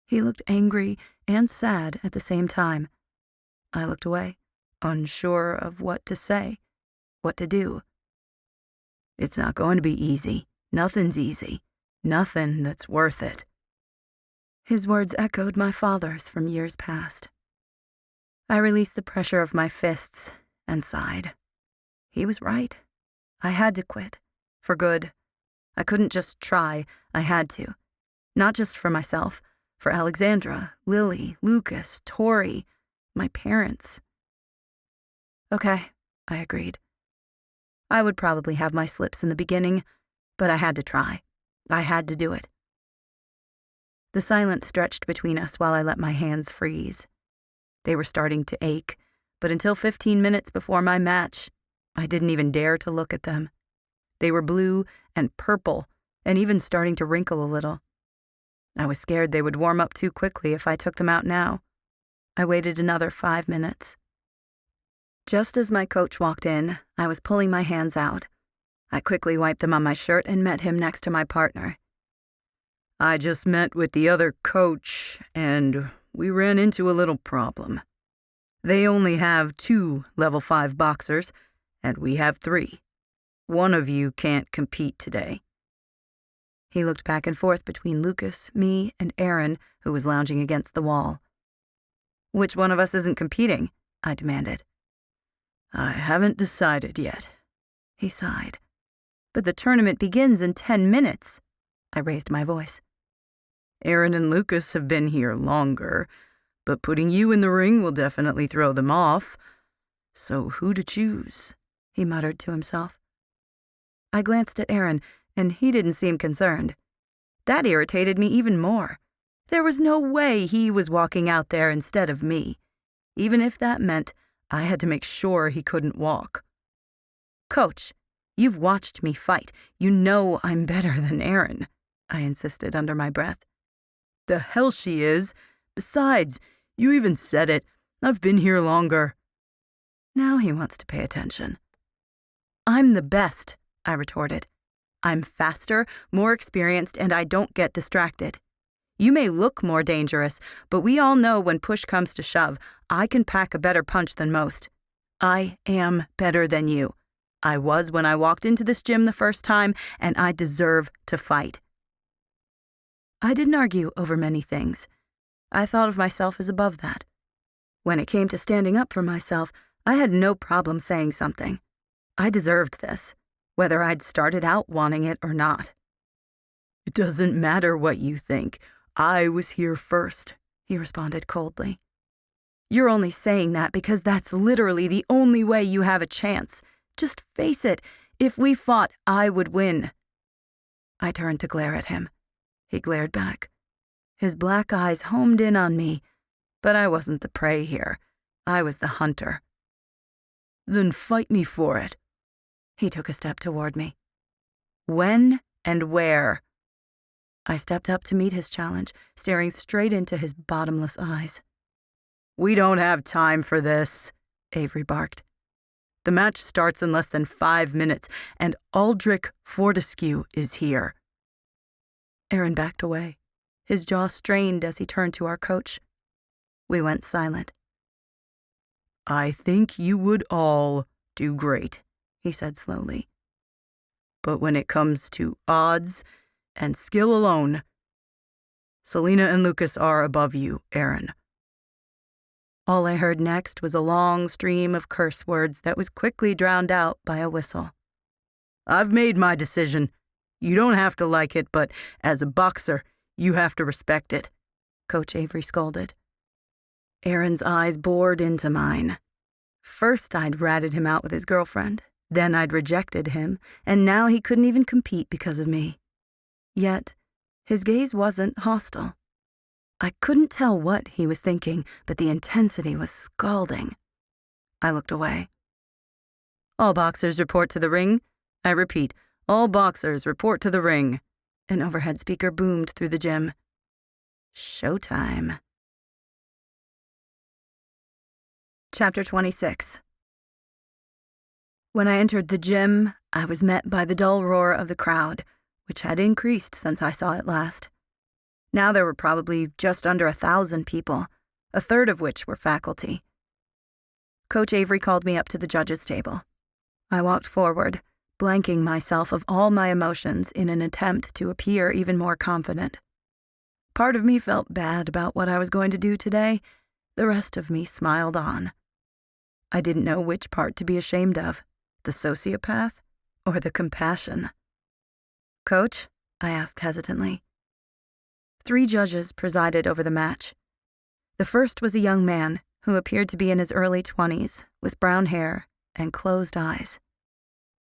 He looked angry and sad at the same time. I looked away, unsure of what to say, what to do. "It's not going to be easy. Nothing's easy. Nothing that's worth it." His words echoed my father's from years past. I released the pressure of my fists and sighed. He was right. I had to quit. For good. I couldn't just try. I had to. Not just for myself. For Alexandra, Lily, Lucas, Tori, my parents. "Okay," I agreed. I would probably have my slips in the beginning, but I had to try. I had to do it. The silence stretched between us while I let my hands freeze. They were starting to ache, but until 15 minutes before my match, I didn't even dare to look at them. They were blue and purple, and even starting to wrinkle a little. I was scared they would warm up too quickly if I took them out now. I waited another 5 minutes. Just as my coach walked in, I was pulling my hands out. I quickly wiped them on my shirt and met him next to my partner. I just met with the other coach, and we ran into a little problem. They only have 2 level 5 boxers, and we have 3. One of you can't compete today. He looked back and forth between Lucas, me, and Aaron, who was lounging against the wall. Which one of us isn't competing? I demanded. I haven't decided yet. He sighed. But the tournament begins in 10 minutes. I raised my voice. Aaron and Lucas have been here longer, but putting you in the ring will definitely throw them off. So who to choose? He muttered to himself. I glanced at Aaron, and he didn't seem concerned. That irritated me even more. There was no way he was walking out there instead of me, even if that meant I had to make sure he couldn't walk. Coach, you've watched me fight. You know I'm better than Aaron, I insisted under my breath. The hell she is. Besides, you even said it. I've been here longer. Now he wants to pay attention. I'm the best, I retorted. I'm faster, more experienced, and I don't get distracted. You may look more dangerous, but we all know when push comes to shove, I can pack a better punch than most. I am better than you. I was when I walked into this gym the first time, and I deserve to fight. I didn't argue over many things. I thought of myself as above that. When it came to standing up for myself, I had no problem saying something. I deserved this, whether I'd started out wanting it or not. It doesn't matter what you think. I was here first, he responded coldly. You're only saying that because that's literally the only way you have a chance. Just face it, if we fought, I would win. I turned to glare at him. He glared back. His black eyes homed in on me, but I wasn't the prey here. I was the hunter. Then fight me for it. He took a step toward me. When and where? I stepped up to meet his challenge, staring straight into his bottomless eyes. We don't have time for this, Avery barked. The match starts in less than 5 minutes, and Aldrich Fortescue is here. Aaron backed away, his jaw strained as he turned to our coach. We went silent. I think you would all do great, he said slowly. But when it comes to odds and skill alone, Selena and Lucas are above you, Aaron. All I heard next was a long stream of curse words that was quickly drowned out by a whistle. I've made my decision. You don't have to like it, but as a boxer, you have to respect it, Coach Avery scolded. Aaron's eyes bored into mine. First I'd ratted him out with his girlfriend, then I'd rejected him, and now he couldn't even compete because of me. Yet, his gaze wasn't hostile. I couldn't tell what he was thinking, but the intensity was scalding. I looked away. All boxers report to the ring. I repeat, all boxers report to the ring. An overhead speaker boomed through the gym. Showtime. Chapter 26. When I entered the gym, I was met by the dull roar of the crowd, which had increased since I saw it last. Now there were probably just under 1,000 people, a third of which were faculty. Coach Avery called me up to the judges' table. I walked forward, blanking myself of all my emotions in an attempt to appear even more confident. Part of me felt bad about what I was going to do today. The rest of me smiled on. I didn't know which part to be ashamed of, the sociopath or the compassion. Coach, I asked hesitantly. 3 judges presided over the match. The first was a young man who appeared to be in his early 20s, with brown hair and closed eyes.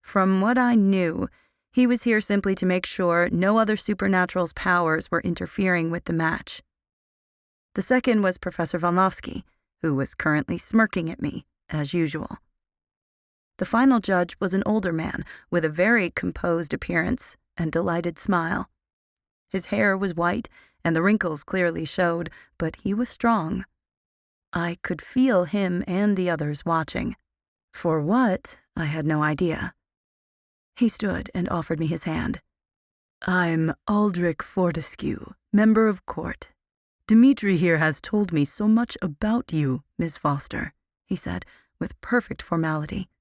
From what I knew, he was here simply to make sure no other supernatural's powers were interfering with the match. The second was Professor Volnovsky, who was currently smirking at me, as usual. The final judge was an older man with a very composed appearance and delighted smile. His hair was white, and the wrinkles clearly showed, but he was strong. I could feel him and the others watching. For what, I had no idea. He stood and offered me his hand. "I'm Aldrich Fortescue, member of court. Dimitri here has told me so much about you, Miss Foster," he said, with perfect formality.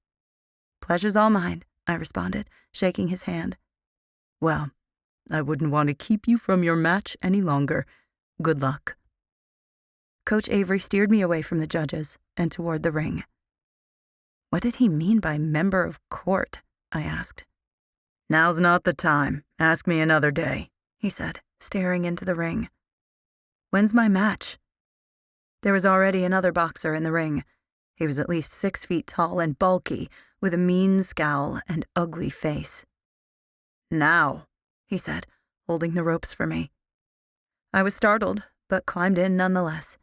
"Pleasure's all mine," I responded, shaking his hand. "Well, I wouldn't want to keep you from your match any longer. Good luck." Coach Avery steered me away from the judges and toward the ring. "What did he mean by member of court?" I asked. "Now's not the time. Ask me another day," he said, staring into the ring. "When's my match?" There was already another boxer in the ring. He was at least 6 feet tall and bulky, with a mean scowl and ugly face. "Now," he said, holding the ropes for me. I was startled, but climbed in nonetheless.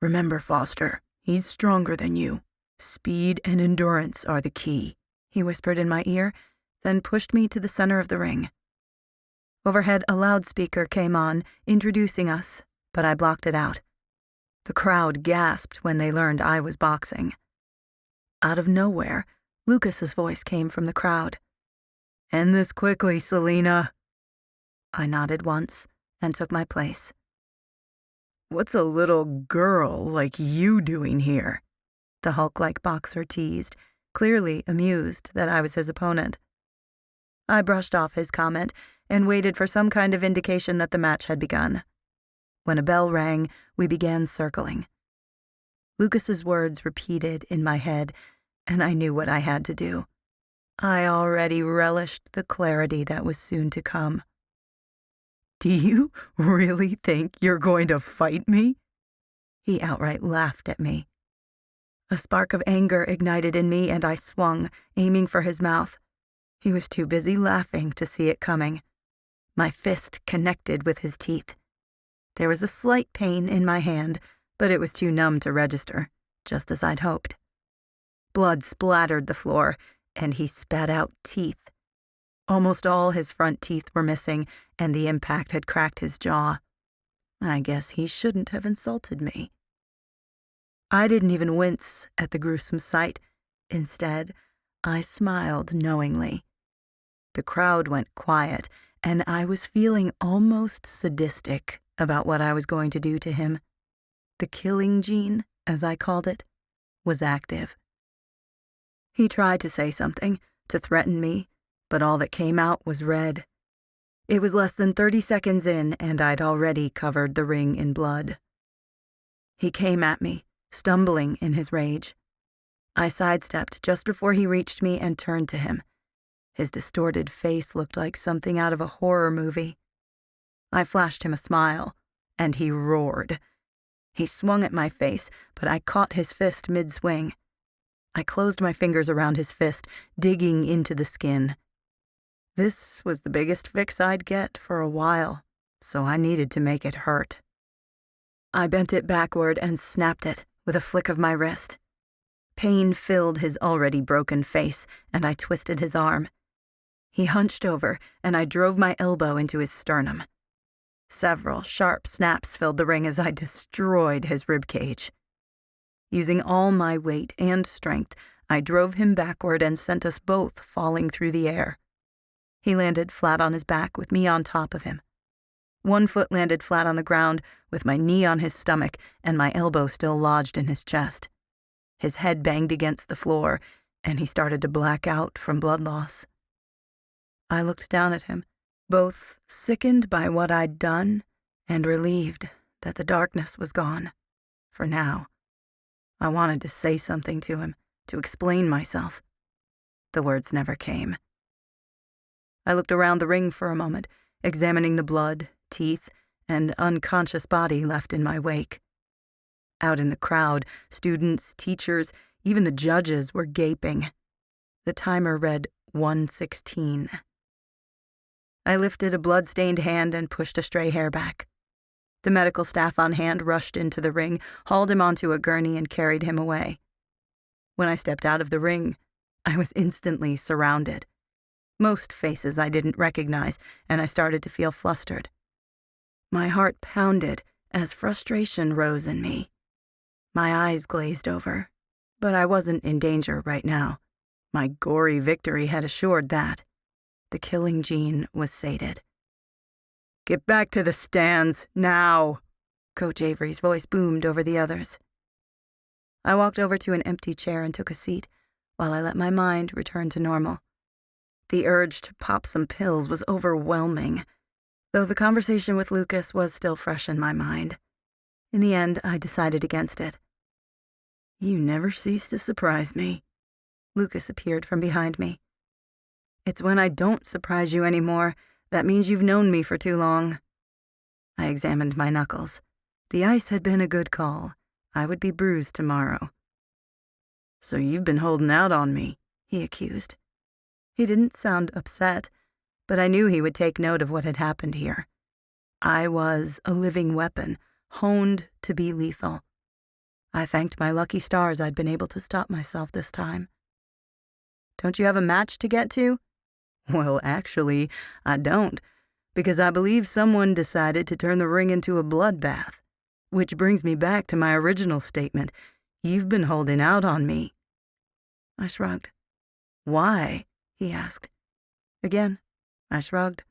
"Remember, Foster, he's stronger than you. Speed and endurance are the key," he whispered in my ear, then pushed me to the center of the ring. Overhead, a loudspeaker came on, introducing us, but I blocked it out. The crowd gasped when they learned I was boxing. Out of nowhere, Lucas's voice came from the crowd. "End this quickly, Selena." I nodded once and took my place. "What's a little girl like you doing here?" the Hulk-like boxer teased, clearly amused that I was his opponent. I brushed off his comment and waited for some kind of indication that the match had begun. When a bell rang, we began circling. Lucas's words repeated in my head, and I knew what I had to do. I already relished the clarity that was soon to come. "Do you really think you're going to fight me?" He outright laughed at me. A spark of anger ignited in me, and I swung, aiming for his mouth. He was too busy laughing to see it coming. My fist connected with his teeth. There was a slight pain in my hand, but it was too numb to register, just as I'd hoped. Blood splattered the floor, and he spat out teeth. Almost all his front teeth were missing, and the impact had cracked his jaw. I guess he shouldn't have insulted me. I didn't even wince at the gruesome sight. Instead, I smiled knowingly. The crowd went quiet, and I was feeling almost sadistic about what I was going to do to him. The killing gene, as I called it, was active. He tried to say something, to threaten me, but all that came out was red. It was less than 30 seconds in, and I'd already covered the ring in blood. He came at me, stumbling in his rage. I sidestepped just before he reached me and turned to him. His distorted face looked like something out of a horror movie. I flashed him a smile, and he roared. He swung at my face, but I caught his fist mid-swing. I closed my fingers around his fist, digging into the skin. This was the biggest fix I'd get for a while, so I needed to make it hurt. I bent it backward and snapped it with a flick of my wrist. Pain filled his already broken face, and I twisted his arm. He hunched over, and I drove my elbow into his sternum. Several sharp snaps filled the ring as I destroyed his ribcage. Using all my weight and strength, I drove him backward and sent us both falling through the air. He landed flat on his back with me on top of him. One foot landed flat on the ground with my knee on his stomach and my elbow still lodged in his chest. His head banged against the floor, and he started to black out from blood loss. I looked down at him, both sickened by what I'd done and relieved that the darkness was gone, for now. I wanted to say something to him, to explain myself. The words never came. I looked around the ring for a moment, examining the blood, teeth, and unconscious body left in my wake. Out in the crowd, students, teachers, even the judges were gaping. The timer read 1:16. I lifted a blood-stained hand and pushed a stray hair back. The medical staff on hand rushed into the ring, hauled him onto a gurney, and carried him away. When I stepped out of the ring, I was instantly surrounded. Most faces I didn't recognize, and I started to feel flustered. My heart pounded as frustration rose in me. My eyes glazed over, but I wasn't in danger right now. My gory victory had assured that. The killing gene was sated. "Get back to the stands, now!" Coach Avery's voice boomed over the others. I walked over to an empty chair and took a seat, while I let my mind return to normal. The urge to pop some pills was overwhelming, though the conversation with Lucas was still fresh in my mind. In the end, I decided against it. "You never cease to surprise me." Lucas appeared from behind me. "It's when I don't surprise you anymore. That means you've known me for too long." I examined my knuckles. The ice had been a good call. I would be bruised tomorrow. "So you've been holding out on me," he accused. He didn't sound upset, but I knew he would take note of what had happened here. I was a living weapon, honed to be lethal. I thanked my lucky stars I'd been able to stop myself this time. "Don't you have a match to get to?" "Well, actually, I don't, because I believe someone decided to turn the ring into a bloodbath. Which brings me back to my original statement. You've been holding out on me." I shrugged. "Why?" he asked. Again, I shrugged.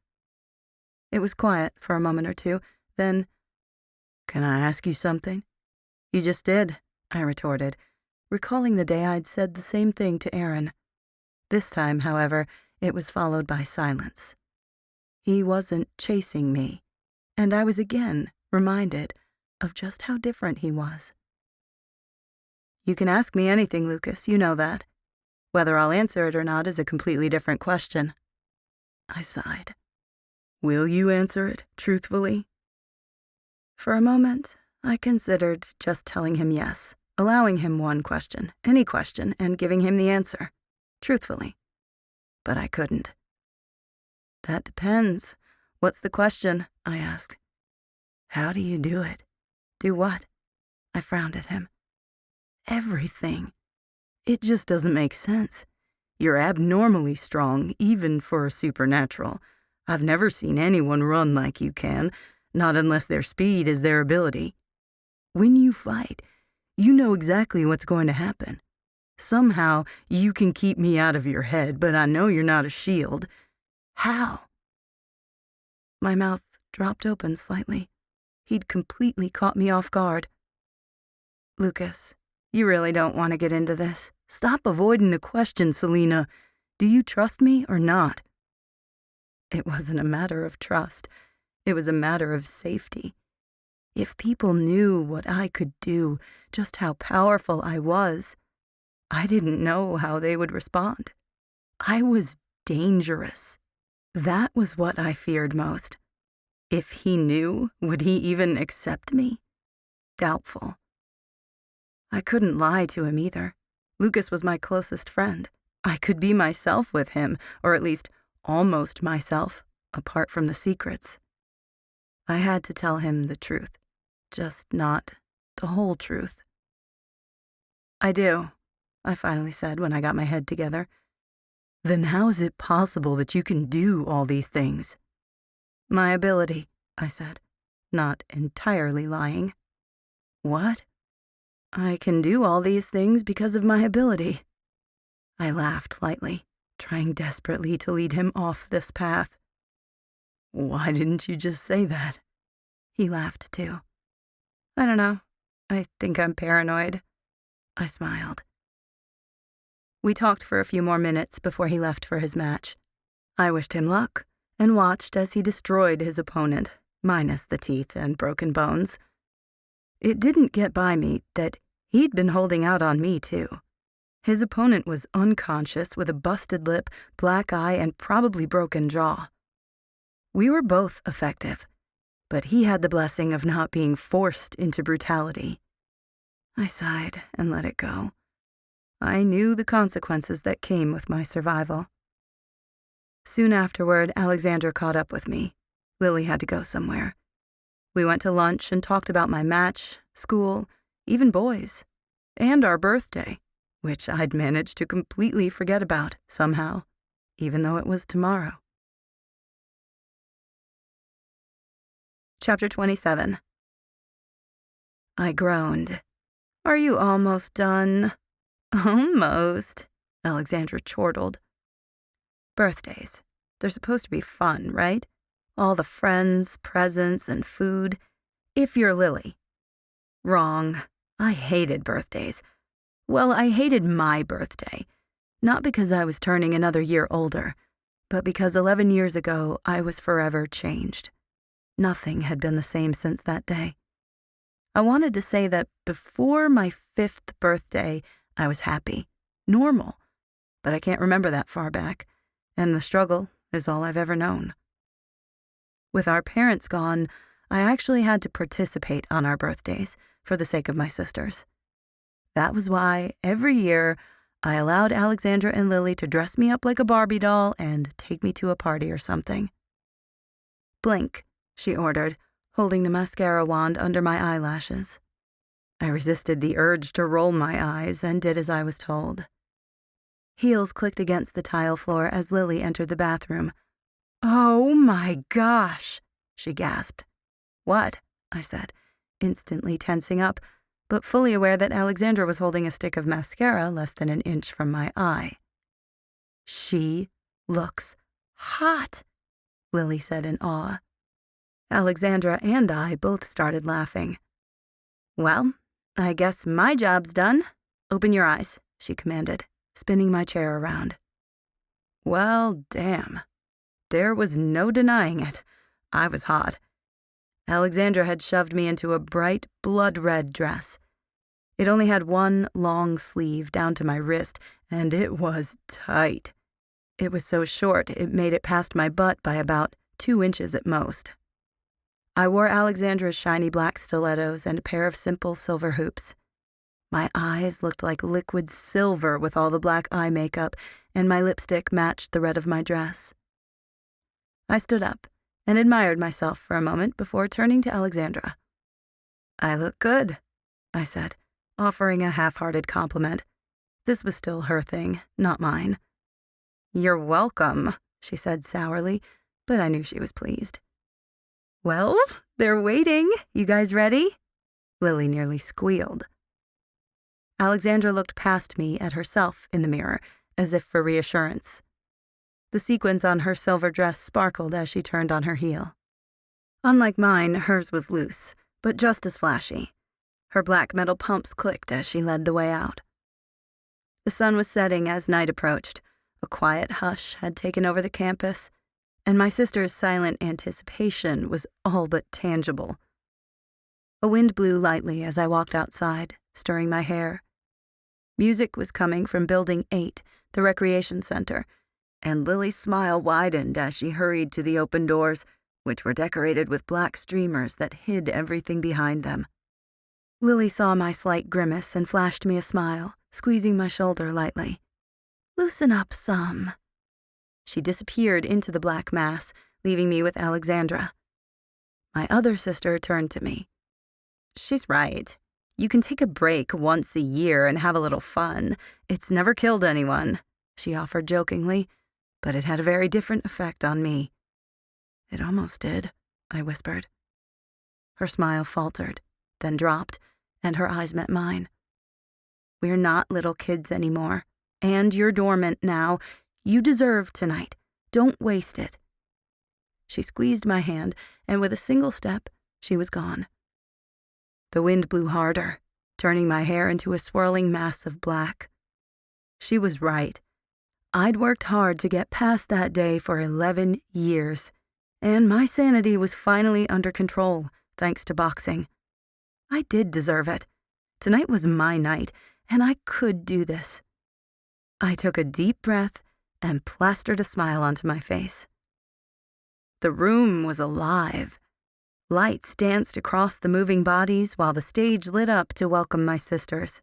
It was quiet for a moment or two, then, "Can I ask you something?" "You just did," I retorted, recalling the day I'd said the same thing to Aaron. This time, however, it was followed by silence. He wasn't chasing me, and I was again reminded of just how different he was. "You can ask me anything, Lucas, you know that. Whether I'll answer it or not is a completely different question." I sighed. "Will you answer it, truthfully?" For a moment, I considered just telling him yes, allowing him one question, any question, and giving him the answer, truthfully. But I couldn't. "That depends. What's the question?" I asked. "How do you do it?" "Do what?" I frowned at him. "Everything. It just doesn't make sense. You're abnormally strong, even for a supernatural. I've never seen anyone run like you can, not unless their speed is their ability. When you fight, you know exactly what's going to happen. Somehow, you can keep me out of your head, but I know you're not a shield. How?" My mouth dropped open slightly. He'd completely caught me off guard. "Lucas, you really don't want to get into this. Stop avoiding the question, Selena. Do you trust me or not?" It wasn't a matter of trust. It was a matter of safety. If people knew what I could do, just how powerful I was, I didn't know how they would respond. I was dangerous. That was what I feared most. If he knew, would he even accept me? Doubtful. I couldn't lie to him either. Lucas was my closest friend. I could be myself with him, or at least almost myself, apart from the secrets. I had to tell him the truth, just not the whole truth. "I do," I finally said when I got my head together. "Then how is it possible that you can do all these things?" "My ability," I said, not entirely lying. "What?" "I can do all these things because of my ability." I laughed lightly, trying desperately to lead him off this path. "Why didn't you just say that?" He laughed too. "I don't know. I think I'm paranoid." I smiled. We talked for a few more minutes before he left for his match. I wished him luck and watched as he destroyed his opponent, minus the teeth and broken bones. It didn't get by me that he'd been holding out on me too. His opponent was unconscious with a busted lip, black eye, and probably broken jaw. We were both effective, but he had the blessing of not being forced into brutality. I sighed and let it go. I knew the consequences that came with my survival. Soon afterward, Alexandra caught up with me. Lily had to go somewhere. We went to lunch and talked about my match, school, even boys, and our birthday, which I'd managed to completely forget about somehow, even though it was tomorrow. Chapter 27. I groaned. "Are you almost done?" "Almost," Alexandra chortled. Birthdays. They're supposed to be fun, right? All the friends, presents, and food. If you're Lily. Wrong. I hated birthdays. Well, I hated my birthday. Not because I was turning another year older, but because 11 years ago I was forever changed. Nothing had been the same since that day. I wanted to say that before my 5th birthday, I was happy, normal, but I can't remember that far back, and the struggle is all I've ever known. With our parents gone, I actually had to participate on our birthdays for the sake of my sisters. That was why, every year, I allowed Alexandra and Lily to dress me up like a Barbie doll and take me to a party or something. "Blink," she ordered, holding the mascara wand under my eyelashes. I resisted the urge to roll my eyes and did as I was told. Heels clicked against the tile floor as Lily entered the bathroom. "Oh my gosh," she gasped. "What?" I said, instantly tensing up, but fully aware that Alexandra was holding a stick of mascara less than an inch from my eye. "She looks hot," Lily said in awe. Alexandra and I both started laughing. "Well, I guess my job's done. Open your eyes," she commanded, spinning my chair around. Well, damn. There was no denying it. I was hot. Alexandra had shoved me into a bright, blood-red dress. It only had one long sleeve down to my wrist, and it was tight. It was so short it made it past my butt by about 2 inches at most. I wore Alexandra's shiny black stilettos and a pair of simple silver hoops. My eyes looked like liquid silver with all the black eye makeup, and my lipstick matched the red of my dress. I stood up and admired myself for a moment before turning to Alexandra. "I look good," I said, offering a half-hearted compliment. This was still her thing, not mine. "You're welcome," she said sourly, but I knew she was pleased. "Well, they're waiting. You guys ready?" Lily nearly squealed. Alexandra looked past me at herself in the mirror, as if for reassurance. The sequins on her silver dress sparkled as she turned on her heel. Unlike mine, hers was loose, but just as flashy. Her black metal pumps clicked as she led the way out. The sun was setting as night approached. A quiet hush had taken over the campus, and my sister's silent anticipation was all but tangible. A wind blew lightly as I walked outside, stirring my hair. Music was coming from Building 8, the recreation center, and Lily's smile widened as she hurried to the open doors, which were decorated with black streamers that hid everything behind them. Lily saw my slight grimace and flashed me a smile, squeezing my shoulder lightly. "Loosen up some." She disappeared into the black mass, leaving me with Alexandra. My other sister turned to me. "She's right. You can take a break once a year and have a little fun. It's never killed anyone," she offered jokingly, but it had a very different effect on me. "It almost did," I whispered. Her smile faltered, then dropped, and her eyes met mine. "We're not little kids anymore, and you're dormant now. You deserve tonight. Don't waste it." She squeezed my hand, and with a single step, she was gone. The wind blew harder, turning my hair into a swirling mass of black. She was right. I'd worked hard to get past that day for 11 years, and my sanity was finally under control, thanks to boxing. I did deserve it. Tonight was my night, and I could do this. I took a deep breath and plastered a smile onto my face. The room was alive. Lights danced across the moving bodies while the stage lit up to welcome my sisters.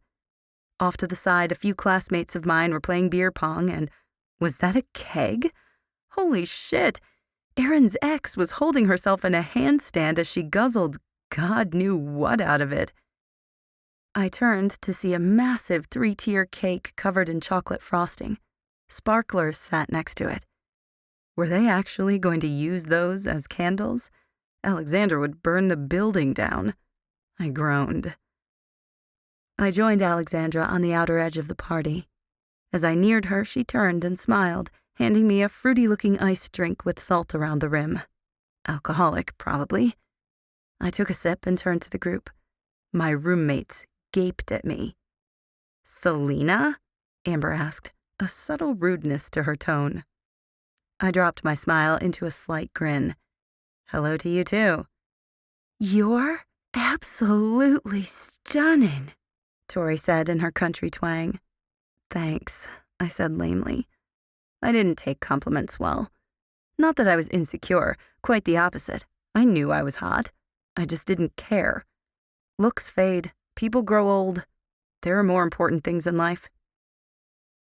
Off to the side, a few classmates of mine were playing beer pong, and was that a keg? Holy shit! Erin's ex was holding herself in a handstand as she guzzled God knew what out of it. I turned to see a massive 3-tier cake covered in chocolate frosting. Sparklers sat next to it. Were they actually going to use those as candles? Alexandra would burn the building down. I groaned. I joined Alexandra on the outer edge of the party. As I neared her, she turned and smiled, handing me a fruity-looking iced drink with salt around the rim. Alcoholic, probably. I took a sip and turned to the group. My roommates gaped at me. "Selena?" Amber asked, a subtle rudeness to her tone. I dropped my smile into a slight grin. "Hello to you, too." "You're absolutely stunning," Tori said in her country twang. "Thanks," I said lamely. I didn't take compliments well. Not that I was insecure, quite the opposite. I knew I was hot. I just didn't care. Looks fade, people grow old. There are more important things in life.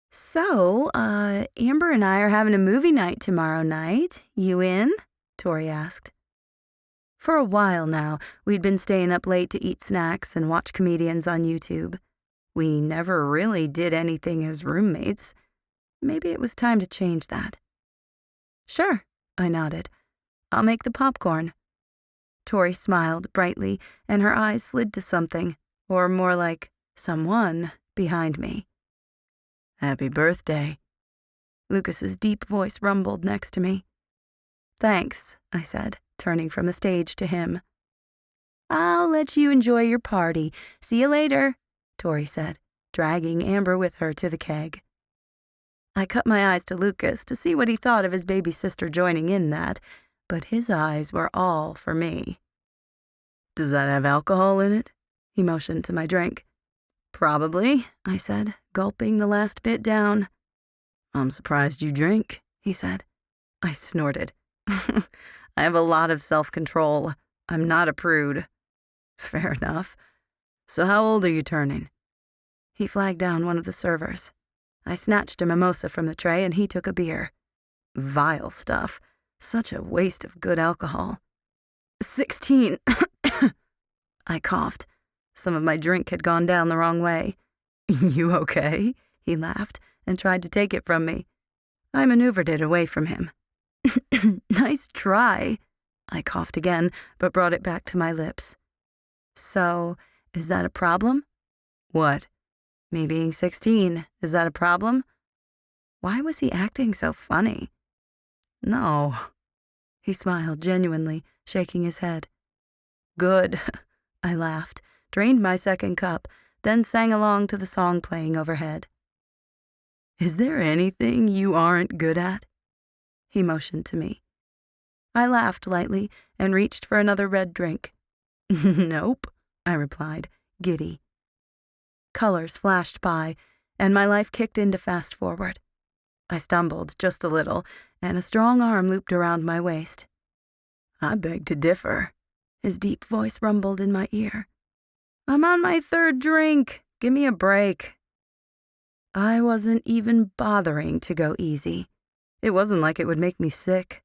"So, Amber and I are having a movie night tomorrow night. You in?" Tori asked. For a while now, we'd been staying up late to eat snacks and watch comedians on YouTube. We never really did anything as roommates. Maybe it was time to change that. "Sure," I nodded. "I'll make the popcorn." Tori smiled brightly, and her eyes slid to something, or more like someone, behind me. "Happy birthday." Lucas's deep voice rumbled next to me. "Thanks," I said, turning from the stage to him. "I'll let you enjoy your party. See you later," Tori said, dragging Amber with her to the keg. I cut my eyes to Lucas to see what he thought of his baby sister joining in that, but his eyes were all for me. "Does that have alcohol in it?" He motioned to my drink. "Probably," I said, gulping the last bit down. "I'm surprised you drink," he said. I snorted. "I have a lot of self-control. I'm not a prude." "Fair enough. So how old are you turning?" He flagged down one of the servers. I snatched a mimosa from the tray and he took a beer. Vile stuff. Such a waste of good alcohol. 16. I coughed. Some of my drink had gone down the wrong way. "You okay?" He laughed and tried to take it from me. I maneuvered it away from him. "Nice try." I coughed again, but brought it back to my lips. "So, is that a problem?" "What?" "Me being 16. Is that a problem?" Why was he acting so funny? "No." He smiled genuinely, shaking his head. "Good." I laughed, drained my second cup, then sang along to the song playing overhead. "Is there anything you aren't good at?" He motioned to me. I laughed lightly and reached for another red drink. "Nope," I replied, giddy. Colors flashed by, and my life kicked into fast forward. I stumbled just a little, and a strong arm looped around my waist. "I beg to differ." His deep voice rumbled in my ear. "I'm on my third drink. Give me a break." I wasn't even bothering to go easy. It wasn't like it would make me sick.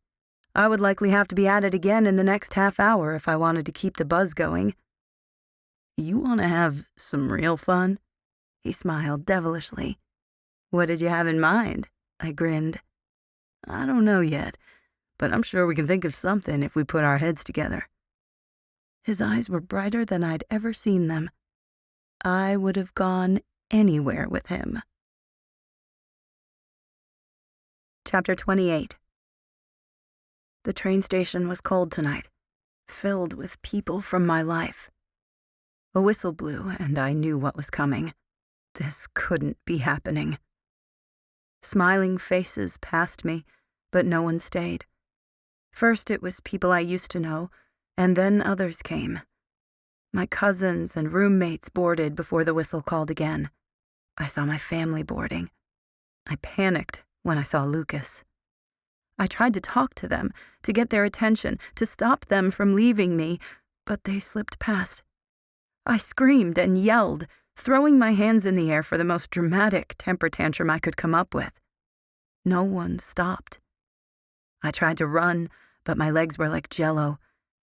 I would likely have to be at it again in the next half hour if I wanted to keep the buzz going. "You want to have some real fun?" He smiled devilishly. "What did you have in mind?" I grinned. "I don't know yet, but I'm sure we can think of something if we put our heads together." His eyes were brighter than I'd ever seen them. I would have gone anywhere with him. Chapter 28. The train station was cold tonight, filled with people from my life. A whistle blew, and I knew what was coming. This couldn't be happening. Smiling faces passed me, but no one stayed. First it was people I used to know, and then others came. My cousins and roommates boarded before the whistle called again. I saw my family boarding. I panicked when I saw Lucas. I tried to talk to them, to get their attention, to stop them from leaving me, but they slipped past. I screamed and yelled, throwing my hands in the air for the most dramatic temper tantrum I could come up with. No one stopped. I tried to run, but my legs were like jello.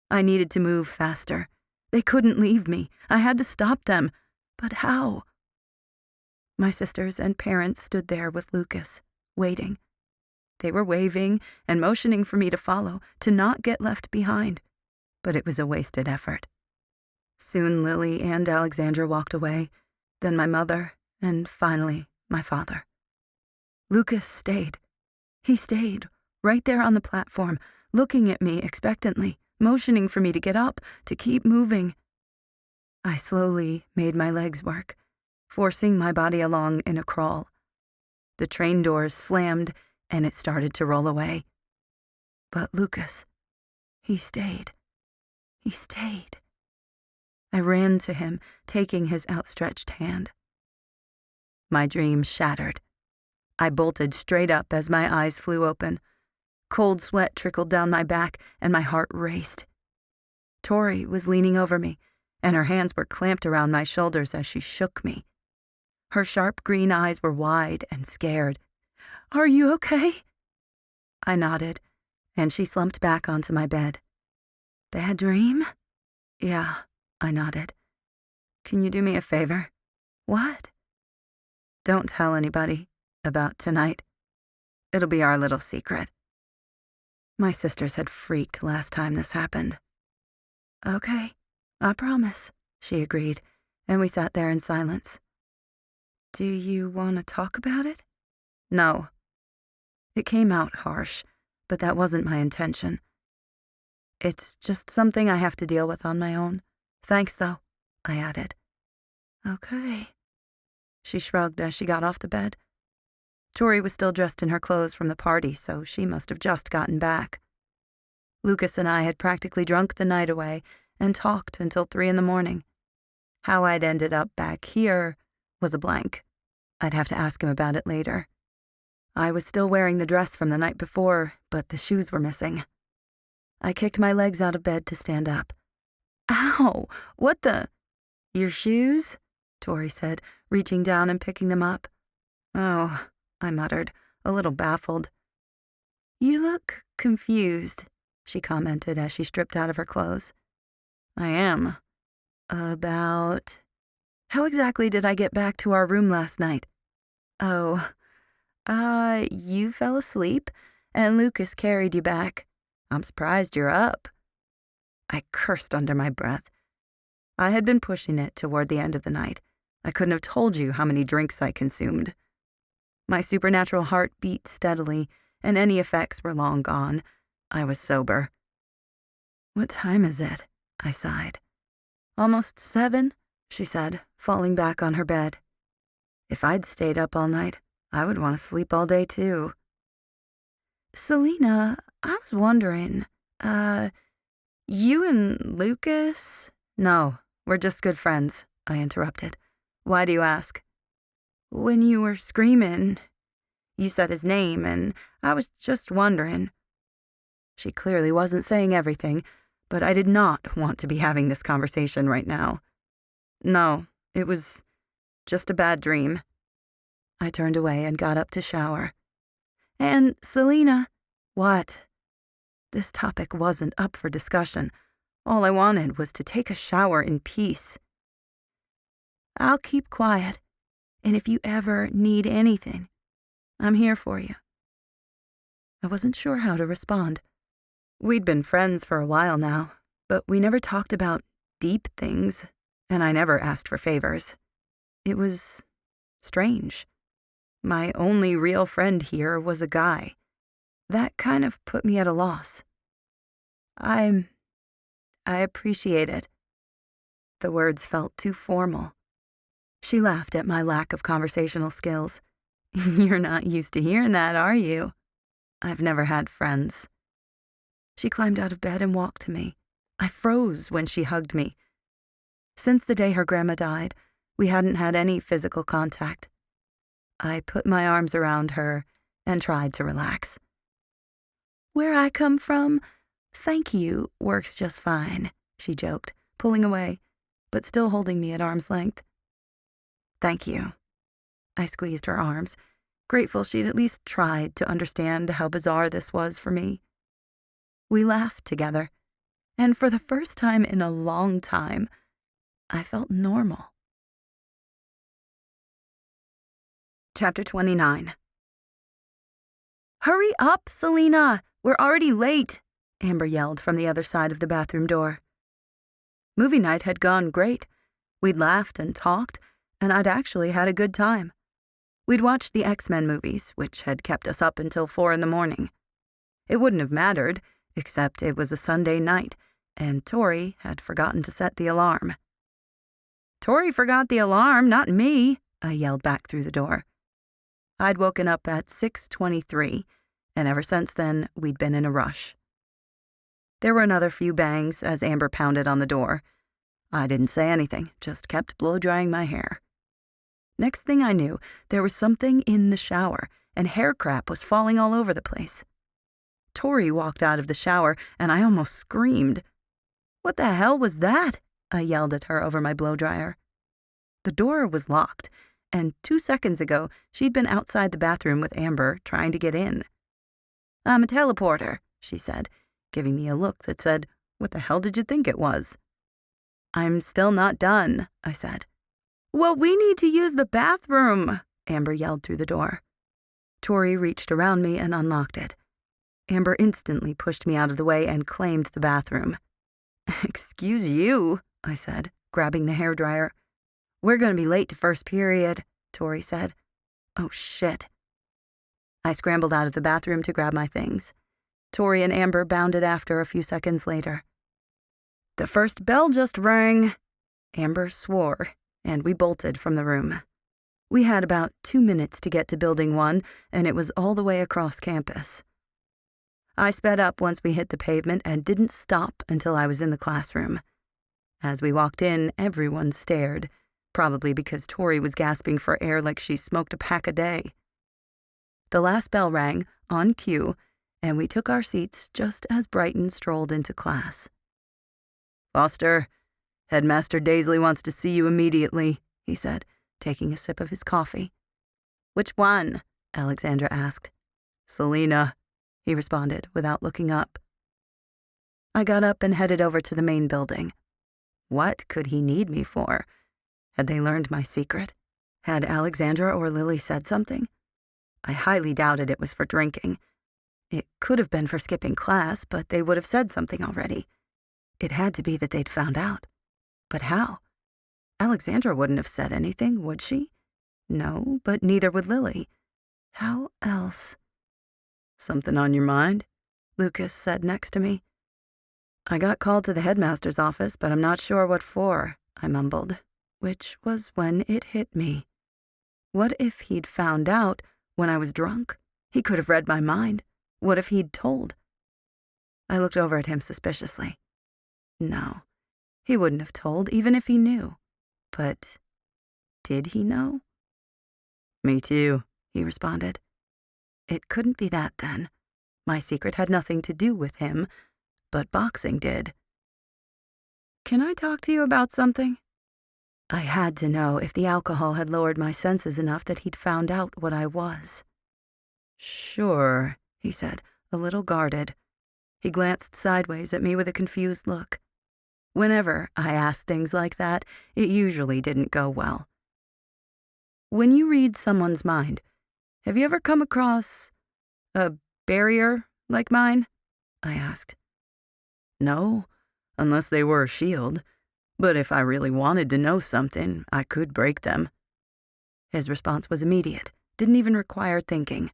I needed to move faster. They couldn't leave me. I had to stop them. But how? My sisters and parents stood there with Lucas, waiting. They were waving and motioning for me to follow, to not get left behind. But it was a wasted effort. Soon Lily and Alexandra walked away, then my mother, and finally my father. Lucas stayed. He stayed, right there on the platform, looking at me expectantly, motioning for me to get up, to keep moving. I slowly made my legs work, forcing my body along in a crawl. The train doors slammed, and it started to roll away. But Lucas, he stayed. He stayed. I ran to him, taking his outstretched hand. My dream shattered. I bolted straight up as my eyes flew open. Cold sweat trickled down my back, and my heart raced. Tori was leaning over me, and her hands were clamped around my shoulders as she shook me. Her sharp green eyes were wide and scared. "Are you okay?" I nodded, and she slumped back onto my bed. "Bad dream?" "Yeah," I nodded. "Can you do me a favor?" "What?" "Don't tell anybody about tonight. It'll be our little secret." My sisters had freaked last time this happened. "Okay, I promise," she agreed, and we sat there in silence. "Do you want to talk about it?" "No." It came out harsh, but that wasn't my intention. "It's just something I have to deal with on my own. Thanks, though," I added. "Okay." She shrugged as she got off the bed. Tori was still dressed in her clothes from the party, so she must have just gotten back. Lucas and I had practically drunk the night away and talked until 3 a.m. How I'd ended up back here was a blank. I'd have to ask him about it later. I was still wearing the dress from the night before, but the shoes were missing. I kicked my legs out of bed to stand up. "Ow! What the—" "Your shoes?" Tori said, reaching down and picking them up. "Oh," I muttered, a little baffled. "You look confused," she commented as she stripped out of her clothes. "I am." "About—" "How exactly did I get back to our room last night?" "Oh, you fell asleep, and Lucas carried you back. I'm surprised you're up." I cursed under my breath. I had been pushing it toward the end of the night. I couldn't have told you how many drinks I consumed. My supernatural heart beat steadily, and any effects were long gone. I was sober. "What time is it?" I sighed. "Almost 7, she said, falling back on her bed. If I'd stayed up all night, I would want to sleep all day, too. "Selena, I was wondering, you and Lucas—" "No, we're just good friends," I interrupted. "Why do you ask?" "When you were screaming, you said his name, and I was just wondering." She clearly wasn't saying everything, but I did not want to be having this conversation right now. "No, it was just a bad dream." I turned away and got up to shower. "And, Selena—" "What?" This topic wasn't up for discussion. All I wanted was to take a shower in peace. "I'll keep quiet, and if you ever need anything, I'm here for you." I wasn't sure how to respond. We'd been friends for a while now, but we never talked about deep things, and I never asked for favors. It was strange. My only real friend here was a guy. That kind of put me at a loss. I appreciate it." The words felt too formal. She laughed at my lack of conversational skills. "You're not used to hearing that, are you?" "I've never had friends." She climbed out of bed and walked to me. I froze when she hugged me. Since the day her grandma died, we hadn't had any physical contact. I put my arms around her and tried to relax. "Where I come from, 'thank you' works just fine," she joked, pulling away, but still holding me at arm's length. "Thank you." I squeezed her arms, grateful she'd at least tried to understand how bizarre this was for me. We laughed together, and for the first time in a long time, I felt normal. Chapter 29. "Hurry up, Selena! We're already late!" Amber yelled from the other side of the bathroom door. Movie night had gone great. We'd laughed and talked, and I'd actually had a good time. We'd watched the X-Men movies, which had kept us up until 4 in the morning. It wouldn't have mattered, except it was a Sunday night, and Tori had forgotten to set the alarm. "Tori forgot the alarm, not me," I yelled back through the door. I'd woken up at 6:23, and ever since then, we'd been in a rush. There were another few bangs as Amber pounded on the door. I didn't say anything, just kept blow-drying my hair. Next thing I knew, there was something in the shower, and hair crap was falling all over the place. Tori walked out of the shower, and I almost screamed. "What the hell was that?" I yelled at her over my blow-dryer. The door was locked, and 2 seconds ago, she'd been outside the bathroom with Amber, trying to get in. "I'm a teleporter," she said, giving me a look that said, "What the hell did you think it was?" "I'm still not done," I said. "Well, we need to use the bathroom," Amber yelled through the door. Tori reached around me and unlocked it. Amber instantly pushed me out of the way and claimed the bathroom. "Excuse you," I said, grabbing the hairdryer. "We're going to be late to first period," Tori said. "Oh, shit." I scrambled out of the bathroom to grab my things. Tori and Amber bounded after a few seconds later. "The first bell just rang," Amber swore, and we bolted from the room. We had about 2 minutes to get to Building 1, and it was all the way across campus. I sped up once we hit the pavement and didn't stop until I was in the classroom. As we walked in, everyone stared, probably because Tori was gasping for air like she smoked a pack a day. The last bell rang, on cue, and we took our seats just as Brighton strolled into class. "Foster, Headmaster Daizlei wants to see you immediately," he said, taking a sip of his coffee. "Which one?" Alexandra asked. "Selena," he responded without looking up. I got up and headed over to the main building. What could he need me for? Had they learned my secret? Had Alexandra or Lily said something? I highly doubted it was for drinking. It could have been for skipping class, but they would have said something already. It had to be that they'd found out. But how? Alexandra wouldn't have said anything, would she? No, but neither would Lily. How else? "Something on your mind?" Lucas said next to me. "I got called to the headmaster's office, but I'm not sure what for," I mumbled, which was when it hit me. What if he'd found out when I was drunk? He could have read my mind. What if he'd told? I looked over at him suspiciously. No, he wouldn't have told, even if he knew. But did he know? "Me too," he responded. It couldn't be that then. My secret had nothing to do with him, but boxing did. "Can I talk to you about something?" I had to know if the alcohol had lowered my senses enough that he'd found out what I was. "Sure," he said, a little guarded. He glanced sideways at me with a confused look. Whenever I asked things like that, it usually didn't go well. "When you read someone's mind, have you ever come across a barrier like mine?" I asked. "No, unless they were a shield. But if I really wanted to know something, I could break them." His response was immediate, didn't even require thinking.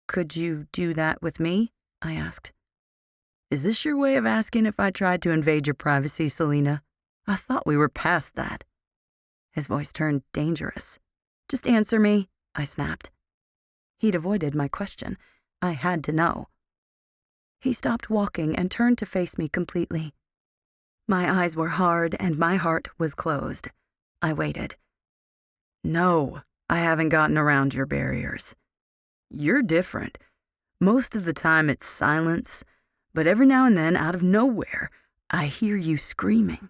"Could you do that with me?" I asked. "Is this your way of asking if I tried to invade your privacy, Selena? I thought we were past that." His voice turned dangerous. "Just answer me," I snapped. He'd avoided my question. I had to know. He stopped walking and turned to face me completely. My eyes were hard and my heart was closed. I waited. "No, I haven't gotten around your barriers. You're different. Most of the time it's silence, but every now and then, out of nowhere, I hear you screaming.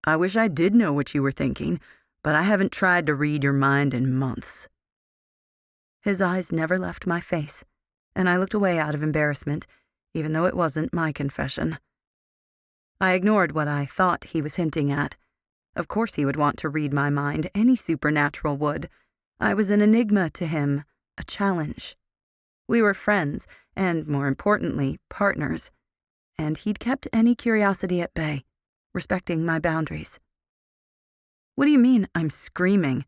I wish I did know what you were thinking, but I haven't tried to read your mind in months." His eyes never left my face, and I looked away out of embarrassment, even though it wasn't my confession. I ignored what I thought he was hinting at. Of course he would want to read my mind. Any supernatural would. I was an enigma to him, a challenge. We were friends, and more importantly, partners. And he'd kept any curiosity at bay, respecting my boundaries. "What do you mean I'm screaming?"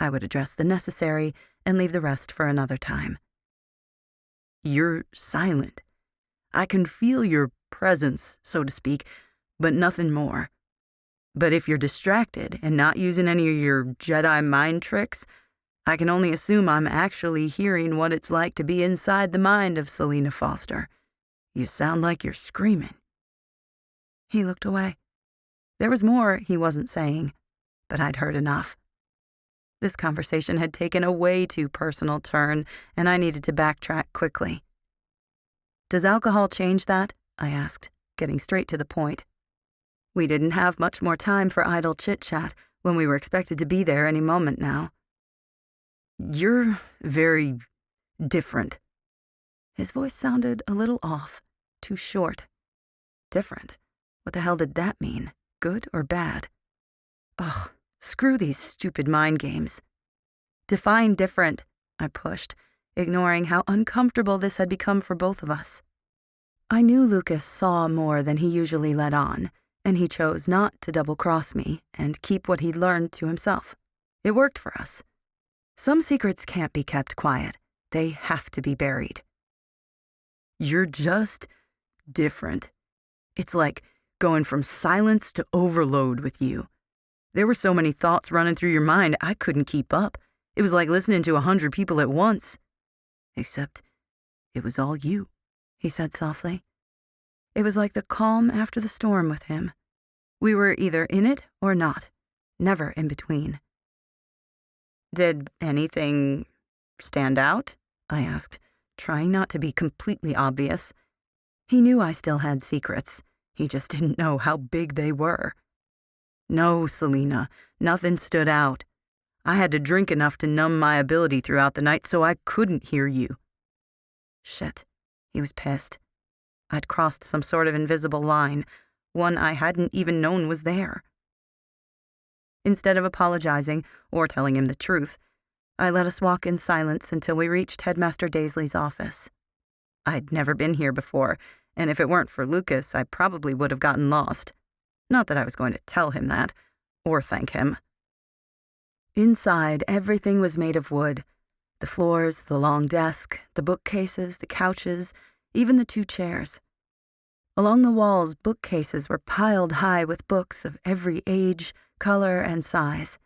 I would address the necessary and leave the rest for another time. You're silent. I can feel your presence, so to speak, but nothing more. But if you're distracted and not using any of your Jedi mind tricks, I can only assume I'm actually hearing what it's like to be inside the mind of Selena Foster. You sound like you're screaming. He looked away. There was more he wasn't saying, but I'd heard enough. This conversation had taken a way too personal turn, and I needed to backtrack quickly. "Does alcohol change that?" I asked, getting straight to the point. We didn't have much more time for idle chit-chat when we were expected to be there any moment now. You're very different. His voice sounded a little off, too short. Different? What the hell did that mean? Good or bad? Ugh, screw these stupid mind games. Define different, I pushed, ignoring how uncomfortable this had become for both of us. I knew Lucas saw more than he usually let on, and he chose not to double-cross me and keep what he'd learned to himself. It worked for us. Some secrets can't be kept quiet. They have to be buried. You're just different. It's like going from silence to overload with you. There were so many thoughts running through your mind, I couldn't keep up. It was like listening to 100 people at once. Except it was all you, he said softly. It was like the calm after the storm with him. We were either in it or not, never in between. Did anything stand out? I asked, trying not to be completely obvious. He knew I still had secrets. He just didn't know how big they were. No, Selena, nothing stood out. I had to drink enough to numb my ability throughout the night so I couldn't hear you. Shit, he was pissed. I'd crossed some sort of invisible line, one I hadn't even known was there. Instead of apologizing or telling him the truth, I let us walk in silence until we reached Headmaster Daizlei's office. I'd never been here before, and if it weren't for Lucas, I probably would have gotten lost. Not that I was going to tell him that, or thank him. Inside, everything was made of wood. The floors, the long desk, the bookcases, the couches, even the 2 chairs. Along the walls, bookcases were piled high with books of every age, color, and size.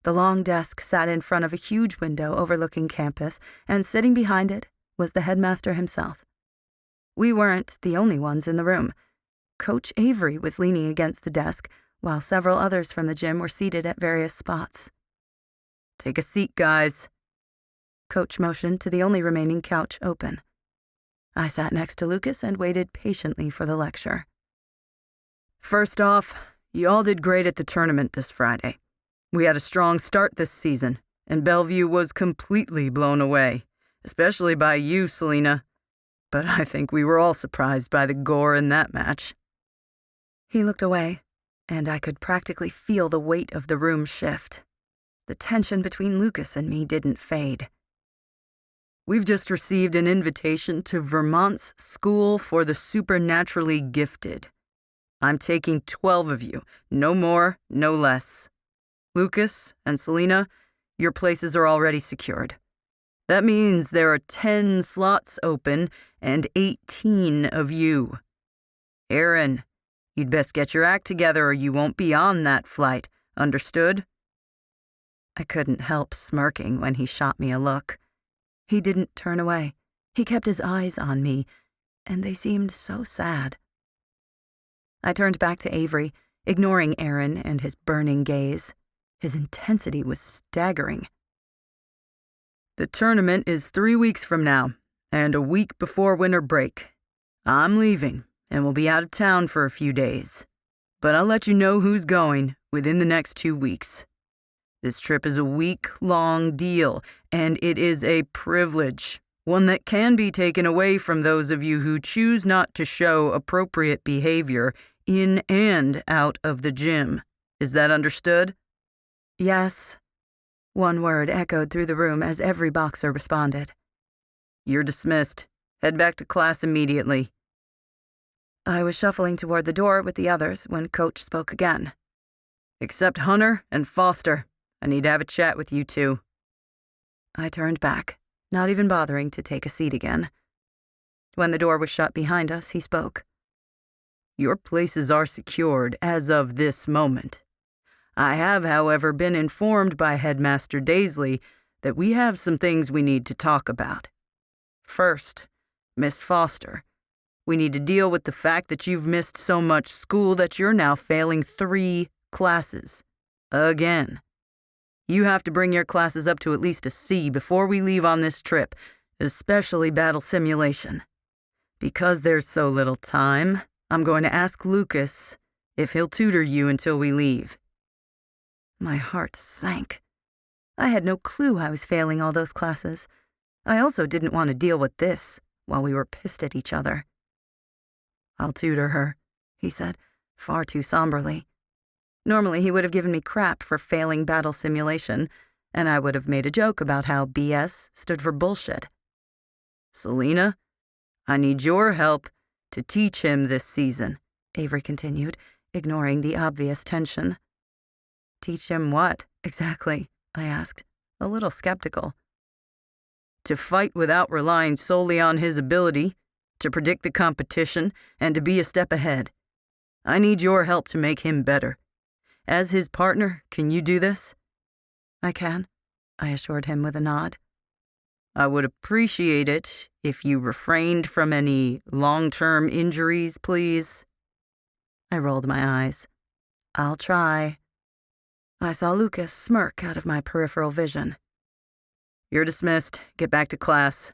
The long desk sat in front of a huge window overlooking campus, and sitting behind it was the headmaster himself. We weren't the only ones in the room. Coach Avery was leaning against the desk, while several others from the gym were seated at various spots. "Take a seat, guys." Coach motioned to the only remaining couch open. I sat next to Lucas and waited patiently for the lecture. First off, you all did great at the tournament this Friday. We had a strong start this season, and Bellevue was completely blown away, especially by you, Selena. But I think we were all surprised by the gore in that match. He looked away, and I could practically feel the weight of the room shift. The tension between Lucas and me didn't fade. We've just received an invitation to Vermont's School for the Supernaturally Gifted. I'm taking 12 of you, no more, no less. Lucas and Selena, your places are already secured. That means there are 10 slots open and 18 of you. Aaron, you'd best get your act together or you won't be on that flight, understood? I couldn't help smirking when he shot me a look. He didn't turn away. He kept his eyes on me, and they seemed so sad. I turned back to Avery, ignoring Aaron and his burning gaze. His intensity was staggering. The tournament is 3 weeks from now, and a week before winter break. I'm leaving, and will be out of town for a few days. But I'll let you know who's going within the next 2 weeks. This trip is a week-long deal, and it is a privilege, one that can be taken away from those of you who choose not to show appropriate behavior in and out of the gym. Is that understood? Yes. One word echoed through the room as every boxer responded. You're dismissed. Head back to class immediately. I was shuffling toward the door with the others when Coach spoke again. Except Hunter and Foster. I need to have a chat with you two." I turned back, not even bothering to take a seat again. When the door was shut behind us, he spoke. "Your places are secured as of this moment. I have, however, been informed by Headmaster Daizlei that we have some things we need to talk about. First, Miss Foster, we need to deal with the fact that you've missed so much school that you're now failing 3 classes. Again. You have to bring your classes up to at least a C before we leave on this trip, especially battle simulation. Because there's so little time, I'm going to ask Lucas if he'll tutor you until we leave." My heart sank. I had no clue I was failing all those classes. I also didn't want to deal with this while we were pissed at each other. "I'll tutor her," he said, far too somberly. Normally, he would have given me crap for failing battle simulation, and I would have made a joke about how BS stood for bullshit. "Selena, I need your help to teach him this season," Avery continued, ignoring the obvious tension. "Teach him what, exactly?" I asked, a little skeptical. "To fight without relying solely on his ability, to predict the competition, and to be a step ahead. I need your help to make him better. As his partner, can you do this?" "I can," I assured him with a nod. "I would appreciate it if you refrained from any long-term injuries, please." I rolled my eyes. "I'll try." I saw Lucas smirk out of my peripheral vision. "You're dismissed. Get back to class."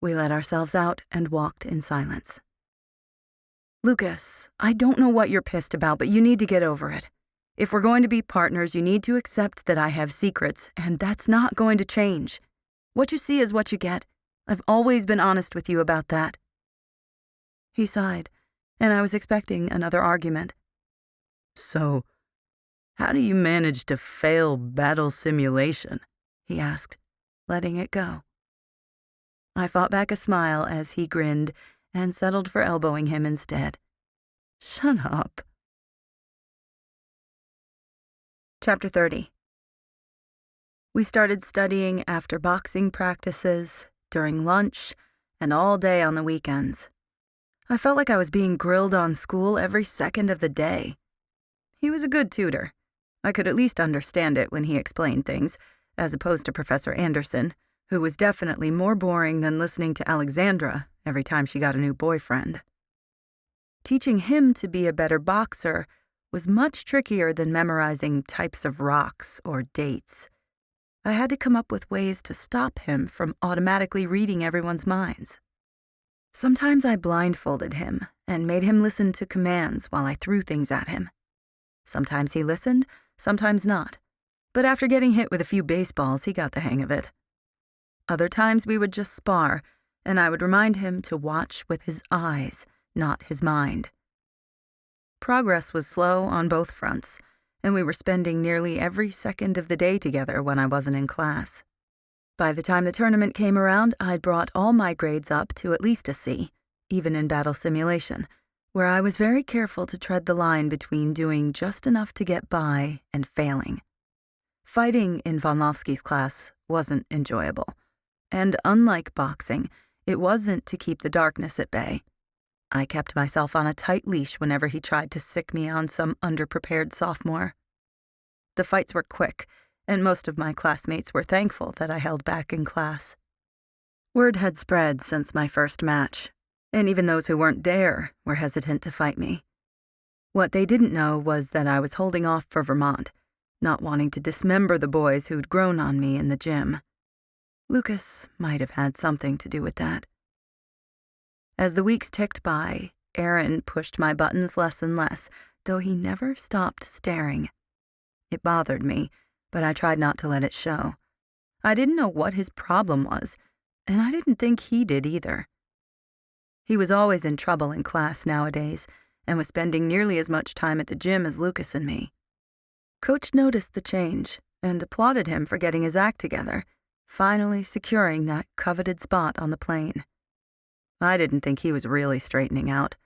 We let ourselves out and walked in silence. "Lucas, I don't know what you're pissed about, but you need to get over it. If we're going to be partners, you need to accept that I have secrets, and that's not going to change. What you see is what you get. I've always been honest with you about that." He sighed, and I was expecting another argument. "So, how do you manage to fail battle simulation?" he asked, letting it go. I fought back a smile as he grinned and settled for elbowing him instead. "Shut up." Chapter 30. We started studying after boxing practices, during lunch, and all day on the weekends. I felt like I was being grilled on school every second of the day. He was a good tutor. I could at least understand it when he explained things, as opposed to Professor Anderson, who was definitely more boring than listening to Alexandra every time she got a new boyfriend. Teaching him to be a better boxer was much trickier than memorizing types of rocks or dates. I had to come up with ways to stop him from automatically reading everyone's minds. Sometimes I blindfolded him and made him listen to commands while I threw things at him. Sometimes he listened, sometimes not. But after getting hit with a few baseballs, he got the hang of it. Other times we would just spar, and I would remind him to watch with his eyes, not his mind. Progress was slow on both fronts, and we were spending nearly every second of the day together when I wasn't in class. By the time the tournament came around, I'd brought all my grades up to at least a C, even in battle simulation, where I was very careful to tread the line between doing just enough to get by and failing. Fighting in Von Lofsky's class wasn't enjoyable, and unlike boxing, it wasn't to keep the darkness at bay. I kept myself on a tight leash whenever he tried to sick me on some underprepared sophomore. The fights were quick, and most of my classmates were thankful that I held back in class. Word had spread since my first match, and even those who weren't there were hesitant to fight me. What they didn't know was that I was holding off for Vermont, not wanting to dismember the boys who'd grown on me in the gym. Lucas might have had something to do with that. As the weeks ticked by, Aaron pushed my buttons less and less, though he never stopped staring. It bothered me, but I tried not to let it show. I didn't know what his problem was, and I didn't think he did either. He was always in trouble in class nowadays, and was spending nearly as much time at the gym as Lucas and me. Coach noticed the change, and applauded him for getting his act together, finally securing that coveted spot on the plane. I didn't think he was really straightening out.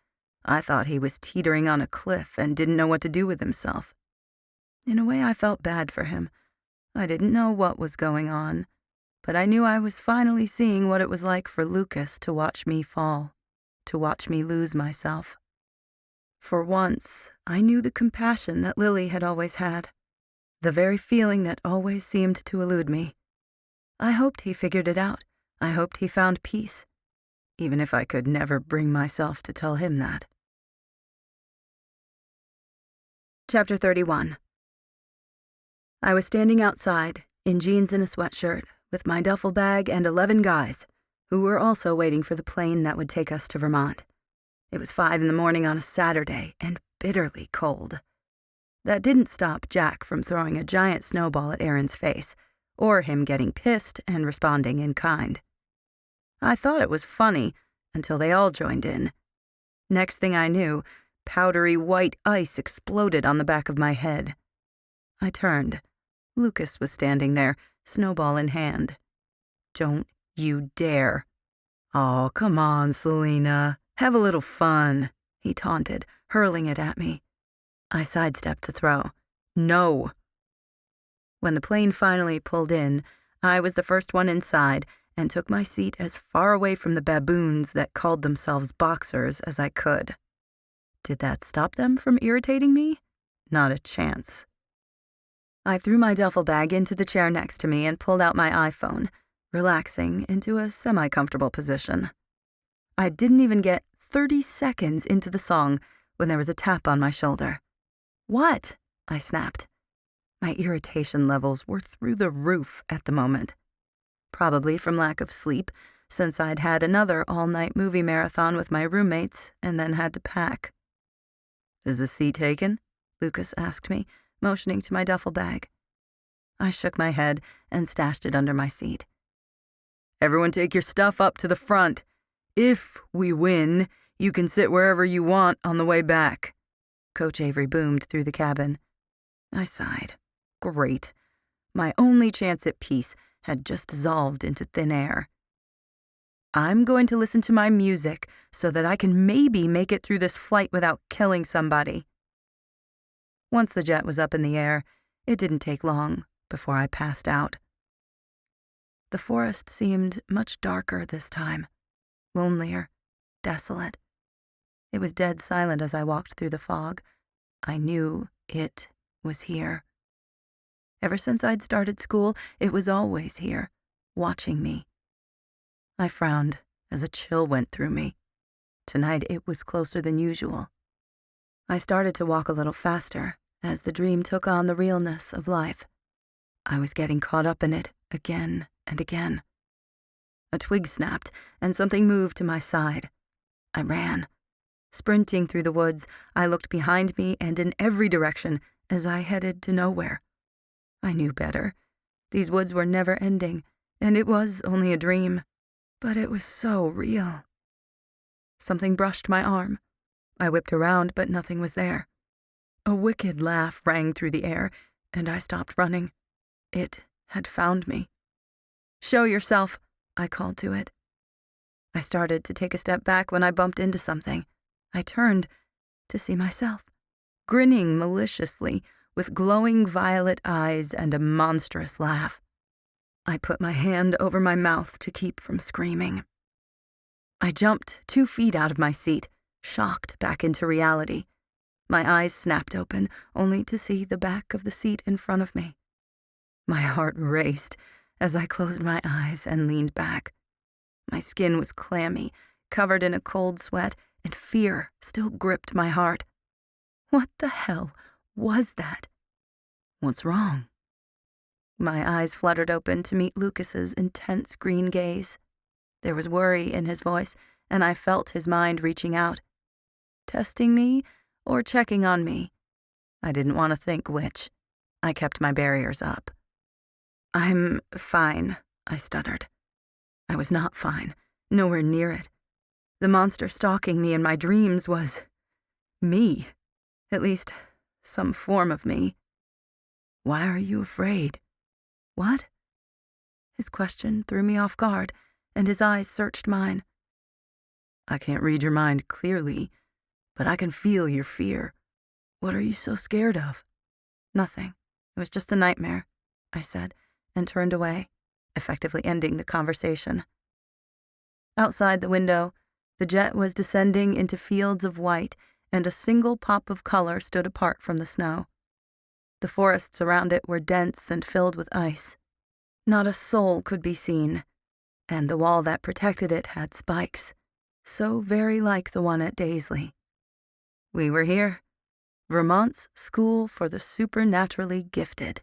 I thought he was teetering on a cliff and didn't know what to do with himself. In a way, I felt bad for him, I didn't know what was going on, but I knew I was finally seeing what it was like for Lucas to watch me fall, to watch me lose myself. For once, I knew the compassion that Lily had always had, the very feeling that always seemed to elude me. I hoped he figured it out. I hoped he found peace, even if I could never bring myself to tell him that. Chapter 31. I was standing outside, in jeans and a sweatshirt, with my duffel bag and 11 guys, who were also waiting for the plane that would take us to Vermont. It was 5 in the morning on a Saturday, and bitterly cold. That didn't stop Jack from throwing a giant snowball at Aaron's face, or him getting pissed and responding in kind. I thought it was funny until they all joined in. Next thing I knew, powdery white ice exploded on the back of my head. I turned. Lucas was standing there, snowball in hand. "Don't you dare." "Oh, come on, Selena. Have a little fun," he taunted, hurling it at me. I sidestepped the throw. "No." When the plane finally pulled in, I was the first one inside and took my seat as far away from the baboons that called themselves boxers as I could. Did that stop them from irritating me? Not a chance. I threw my duffel bag into the chair next to me and pulled out my iPhone, relaxing into a semi-comfortable position. I didn't even get 30 seconds into the song when there was a tap on my shoulder. "What?" I snapped. My irritation levels were through the roof at the moment. Probably from lack of sleep, since I'd had another all-night movie marathon with my roommates and then had to pack. "Is the seat taken?" Lucas asked me, motioning to my duffel bag. I shook my head and stashed it under my seat. "Everyone take your stuff up to the front. If we win, you can sit wherever you want on the way back," Coach Avery boomed through the cabin. I sighed. Great. My only chance at peace had just dissolved into thin air. I'm going to listen to my music so that I can maybe make it through this flight without killing somebody. Once the jet was up in the air, it didn't take long before I passed out. The forest seemed much darker this time, lonelier, desolate. It was dead silent as I walked through the fog. I knew it was here. Ever since I'd started school, it was always here, watching me. I frowned as a chill went through me. Tonight it was closer than usual. I started to walk a little faster as the dream took on the realness of life. I was getting caught up in it again and again. A twig snapped and something moved to my side. I ran. Sprinting through the woods, I looked behind me and in every direction as I headed to nowhere. I knew better. These woods were never ending, and it was only a dream. But it was so real. Something brushed my arm. I whipped around, but nothing was there. A wicked laugh rang through the air, and I stopped running. It had found me. "Show yourself," I called to it. I started to take a step back when I bumped into something. I turned to see myself, grinning maliciously, with glowing violet eyes and a monstrous laugh. I put my hand over my mouth to keep from screaming. I jumped 2 feet out of my seat, shocked back into reality. My eyes snapped open, only to see the back of the seat in front of me. My heart raced as I closed my eyes and leaned back. My skin was clammy, covered in a cold sweat, and fear still gripped my heart. What the hell was that? What's wrong? My eyes fluttered open to meet Lucas's intense green gaze. There was worry in his voice, and I felt his mind reaching out. Testing me or checking on me? I didn't want to think which. I kept my barriers up. "I'm fine," I stuttered. I was not fine, nowhere near it. The monster stalking me in my dreams was me. At least, some form of me. "Why are you afraid?" "What?" His question threw me off guard, and his eyes searched mine. "I can't read your mind clearly, but I can feel your fear. What are you so scared of?" "Nothing. It was just a nightmare." I said, and turned away, effectively ending the conversation. Outside the window, the jet was descending into fields of white, and a single pop of color stood apart from the snow. The forests around it were dense and filled with ice. Not a soul could be seen, and the wall that protected it had spikes, so very like the one at Daizlei. We were here, Vermont's School for the Supernaturally Gifted.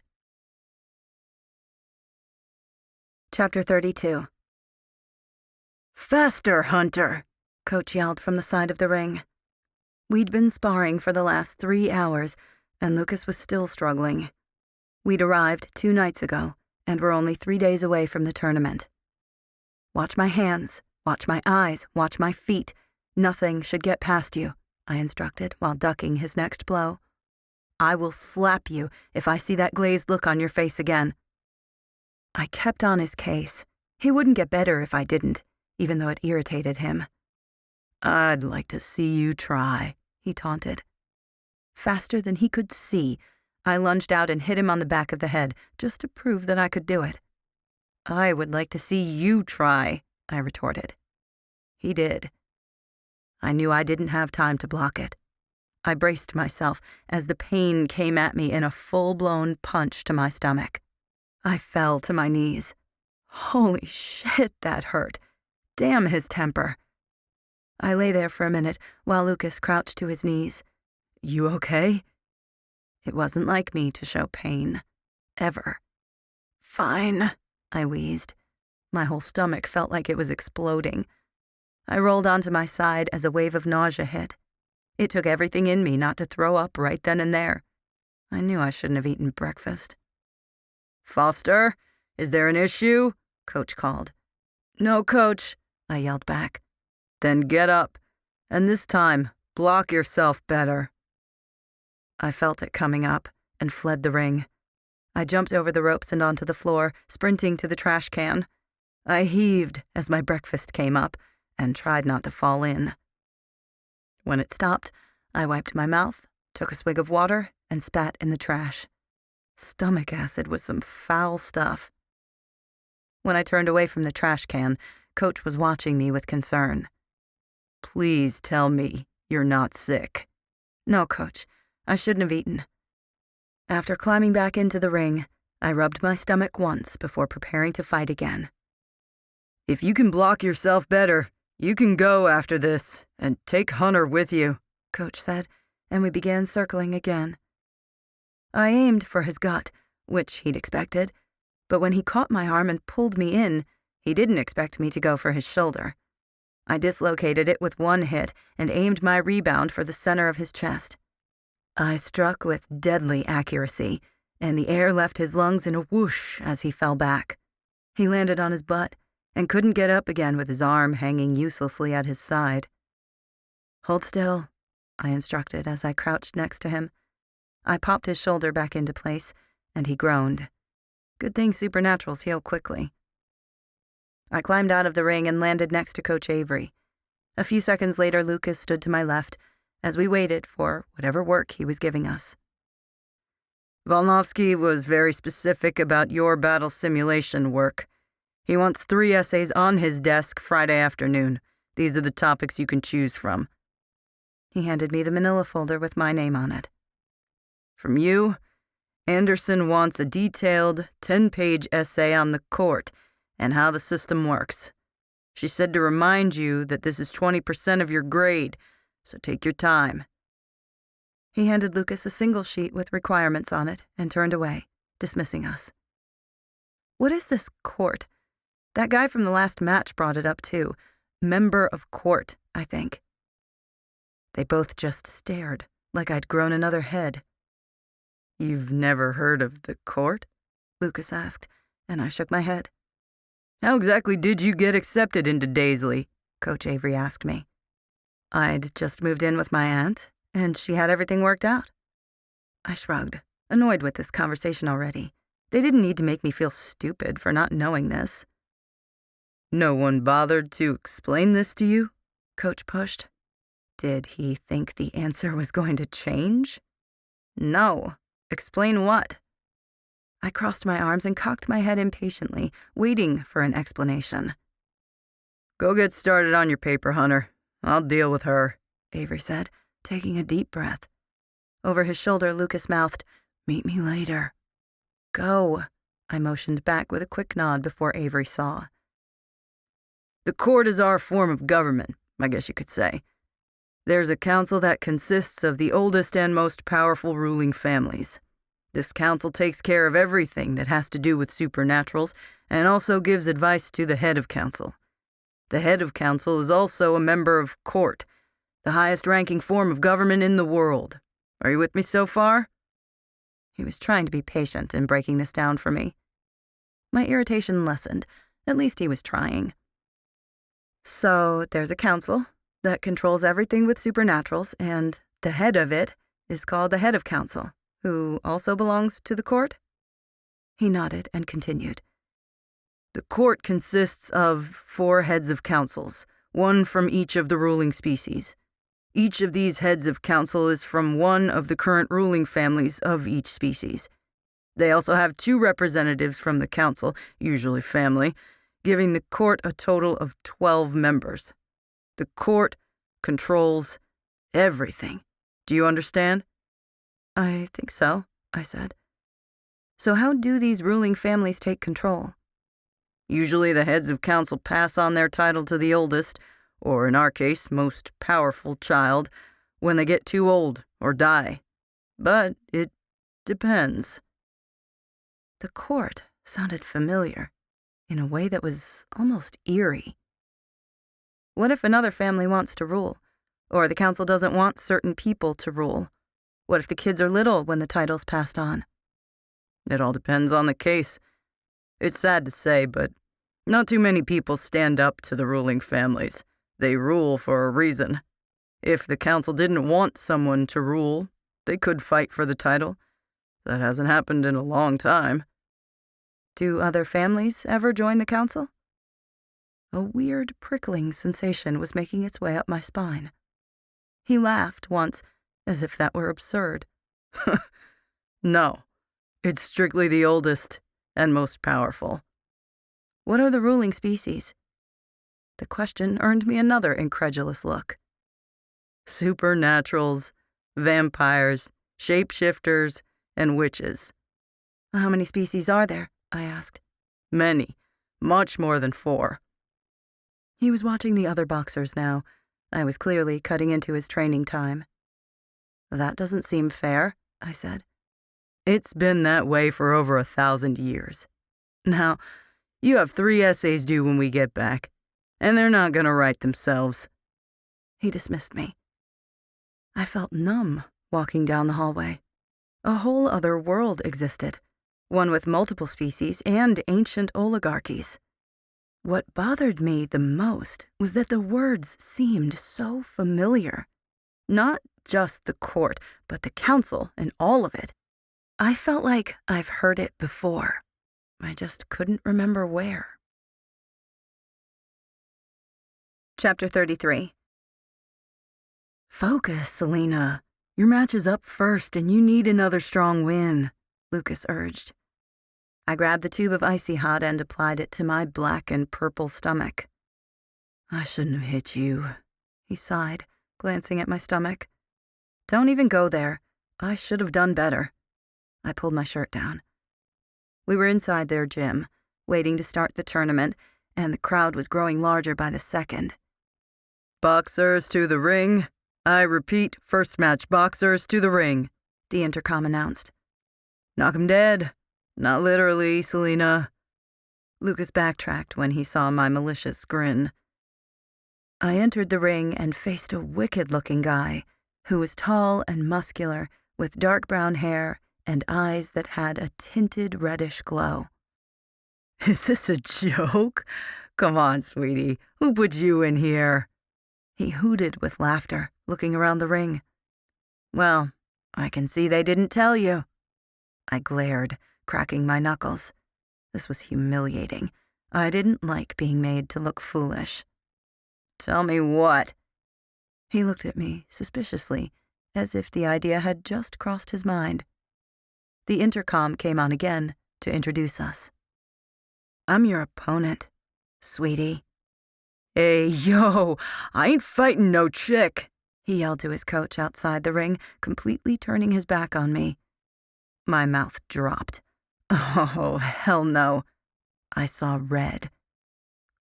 Chapter 32. "Faster, Hunter!" Coach yelled from the side of the ring. We'd been sparring for the last 3 hours, and Lucas was still struggling. We'd arrived 2 nights ago, and were only 3 days away from the tournament. "Watch my hands, watch my eyes, watch my feet. Nothing should get past you," I instructed while ducking his next blow. "I will slap you if I see that glazed look on your face again." I kept on his case. He wouldn't get better if I didn't, even though it irritated him. "I'd like to see you try," he taunted. Faster than he could see, I lunged out and hit him on the back of the head, just to prove that I could do it. "I would like to see you try," I retorted. He did. I knew I didn't have time to block it. I braced myself as the pain came at me in a full-blown punch to my stomach. I fell to my knees. Holy shit, that hurt. Damn his temper. I lay there for a minute while Lucas crouched to his knees. "You okay?" It wasn't like me to show pain. Ever. "Fine," I wheezed. My whole stomach felt like it was exploding. I rolled onto my side as a wave of nausea hit. It took everything in me not to throw up right then and there. I knew I shouldn't have eaten breakfast. "Foster, is there an issue?" Coach called. "No, Coach," I yelled back. "Then get up, and this time, block yourself better." I felt it coming up and fled the ring. I jumped over the ropes and onto the floor, sprinting to the trash can. I heaved as my breakfast came up and tried not to fall in. When it stopped, I wiped my mouth, took a swig of water, and spat in the trash. Stomach acid was some foul stuff. When I turned away from the trash can, Coach was watching me with concern. "Please tell me you're not sick." "No, Coach. I shouldn't have eaten." After climbing back into the ring, I rubbed my stomach once before preparing to fight again. "If you can block yourself better, you can go after this, and take Hunter with you," Coach said, and we began circling again. I aimed for his gut, which he'd expected, but when he caught my arm and pulled me in, he didn't expect me to go for his shoulder. I dislocated it with one hit and aimed my rebound for the center of his chest. I struck with deadly accuracy, and the air left his lungs in a whoosh as he fell back. He landed on his butt and couldn't get up again with his arm hanging uselessly at his side. "Hold still," I instructed as I crouched next to him. I popped his shoulder back into place, and he groaned. Good thing supernaturals heal quickly. I climbed out of the ring and landed next to Coach Avery. A few seconds later, Lucas stood to my left as we waited for whatever work he was giving us. "Volnovsky was very specific about your battle simulation work. He wants 3 essays on his desk Friday afternoon. These are the topics you can choose from." He handed me the manila folder with my name on it. "From you, Anderson wants a detailed 10-page essay on the court and how the system works. She said to remind you that this is 20% of your grade, so take your time." He handed Lucas a single sheet with requirements on it and turned away, dismissing us. "What is this court? That guy from the last match brought it up too. Member of court, I think." They both just stared, like I'd grown another head. "You've never heard of the court?" Lucas asked, and I shook my head. "How exactly did you get accepted into Daizlei?" Coach Avery asked me. I'd just moved in with my aunt, and she had everything worked out. I shrugged, annoyed with this conversation already. They didn't need to make me feel stupid for not knowing this. "No one bothered to explain this to you?" Coach pushed. Did he think the answer was going to change? "No. Explain what?" I crossed my arms and cocked my head impatiently, waiting for an explanation. Go get started on your paper, Hunter. I'll deal with her, Avery said, taking a deep breath. Over his shoulder, Lucas mouthed, "Meet me later." "Go," I motioned back with a quick nod before Avery saw. The court is our form of government, I guess you could say. There's a council that consists of the oldest and most powerful ruling families. This council takes care of everything that has to do with supernaturals and also gives advice to the head of council. The head of council is also a member of court, the highest-ranking form of government in the world. Are you with me so far? He was trying to be patient in breaking this down for me. My irritation lessened. At least he was trying. So there's a council that controls everything with supernaturals, and the head of it is called the head of council, who also belongs to the court? He nodded and continued. The court consists of 4 heads of councils, one from each of the ruling species. Each of these heads of council is from one of the current ruling families of each species. They also have 2 representatives from the council, usually family, giving the court a total of 12 members. The court controls everything. Do you understand? I think so, I said. So how do these ruling families take control? Usually the heads of council pass on their title to the oldest, or in our case, most powerful child, when they get too old or die. But it depends. The court sounded familiar, in a way that was almost eerie. What if another family wants to rule, or the council doesn't want certain people to rule? What if the kids are little when the title's passed on? It all depends on the case. It's sad to say, but not too many people stand up to the ruling families. They rule for a reason. If the council didn't want someone to rule, they could fight for the title. That hasn't happened in a long time. Do other families ever join the council? A weird prickling sensation was making its way up my spine. He laughed once, as if that were absurd. No, it's strictly the oldest and most powerful. What are the ruling species? The question earned me another incredulous look. Supernaturals, vampires, shapeshifters, and witches. How many species are there? I asked. Many, much more than 4. He was watching the other boxers now. I was clearly cutting into his training time. That doesn't seem fair, I said. It's been that way for over 1,000 years. Now, you have 3 essays due when we get back, and they're not going to write themselves. He dismissed me. I felt numb walking down the hallway. A whole other world existed, one with multiple species and ancient oligarchies. What bothered me the most was that the words seemed so familiar. Not just the court, but the council and all of it. I felt like I've heard it before. I just couldn't remember where. Chapter 33. Focus, Selena. Your match is up first and you need another strong win, Lucas urged. I grabbed the tube of icy hot and applied it to my black and purple stomach. I shouldn't have hit you, he sighed, glancing at my stomach. Don't even go there. I should have done better. I pulled my shirt down. We were inside their gym, waiting to start the tournament, and the crowd was growing larger by the second. Boxers to the ring. I repeat, first match, boxers to the ring, the intercom announced. Knock 'em dead. Not literally, Selena. Lucas backtracked when he saw my malicious grin. I entered the ring and faced a wicked-looking guy who was tall and muscular with dark brown hair and eyes that had a tinted reddish glow. Is this a joke? Come on, sweetie. Who put you in here? He hooted with laughter, looking around the ring. Well, I can see they didn't tell you. I glared, cracking my knuckles. This was humiliating. I didn't like being made to look foolish. Tell me what? He looked at me suspiciously, as if the idea had just crossed his mind. The intercom came on again, to introduce us. "I'm your opponent, sweetie." "Hey, yo, I ain't fighting no chick," he yelled to his coach outside the ring, completely turning his back on me. My mouth dropped. "Oh, hell no." I saw red.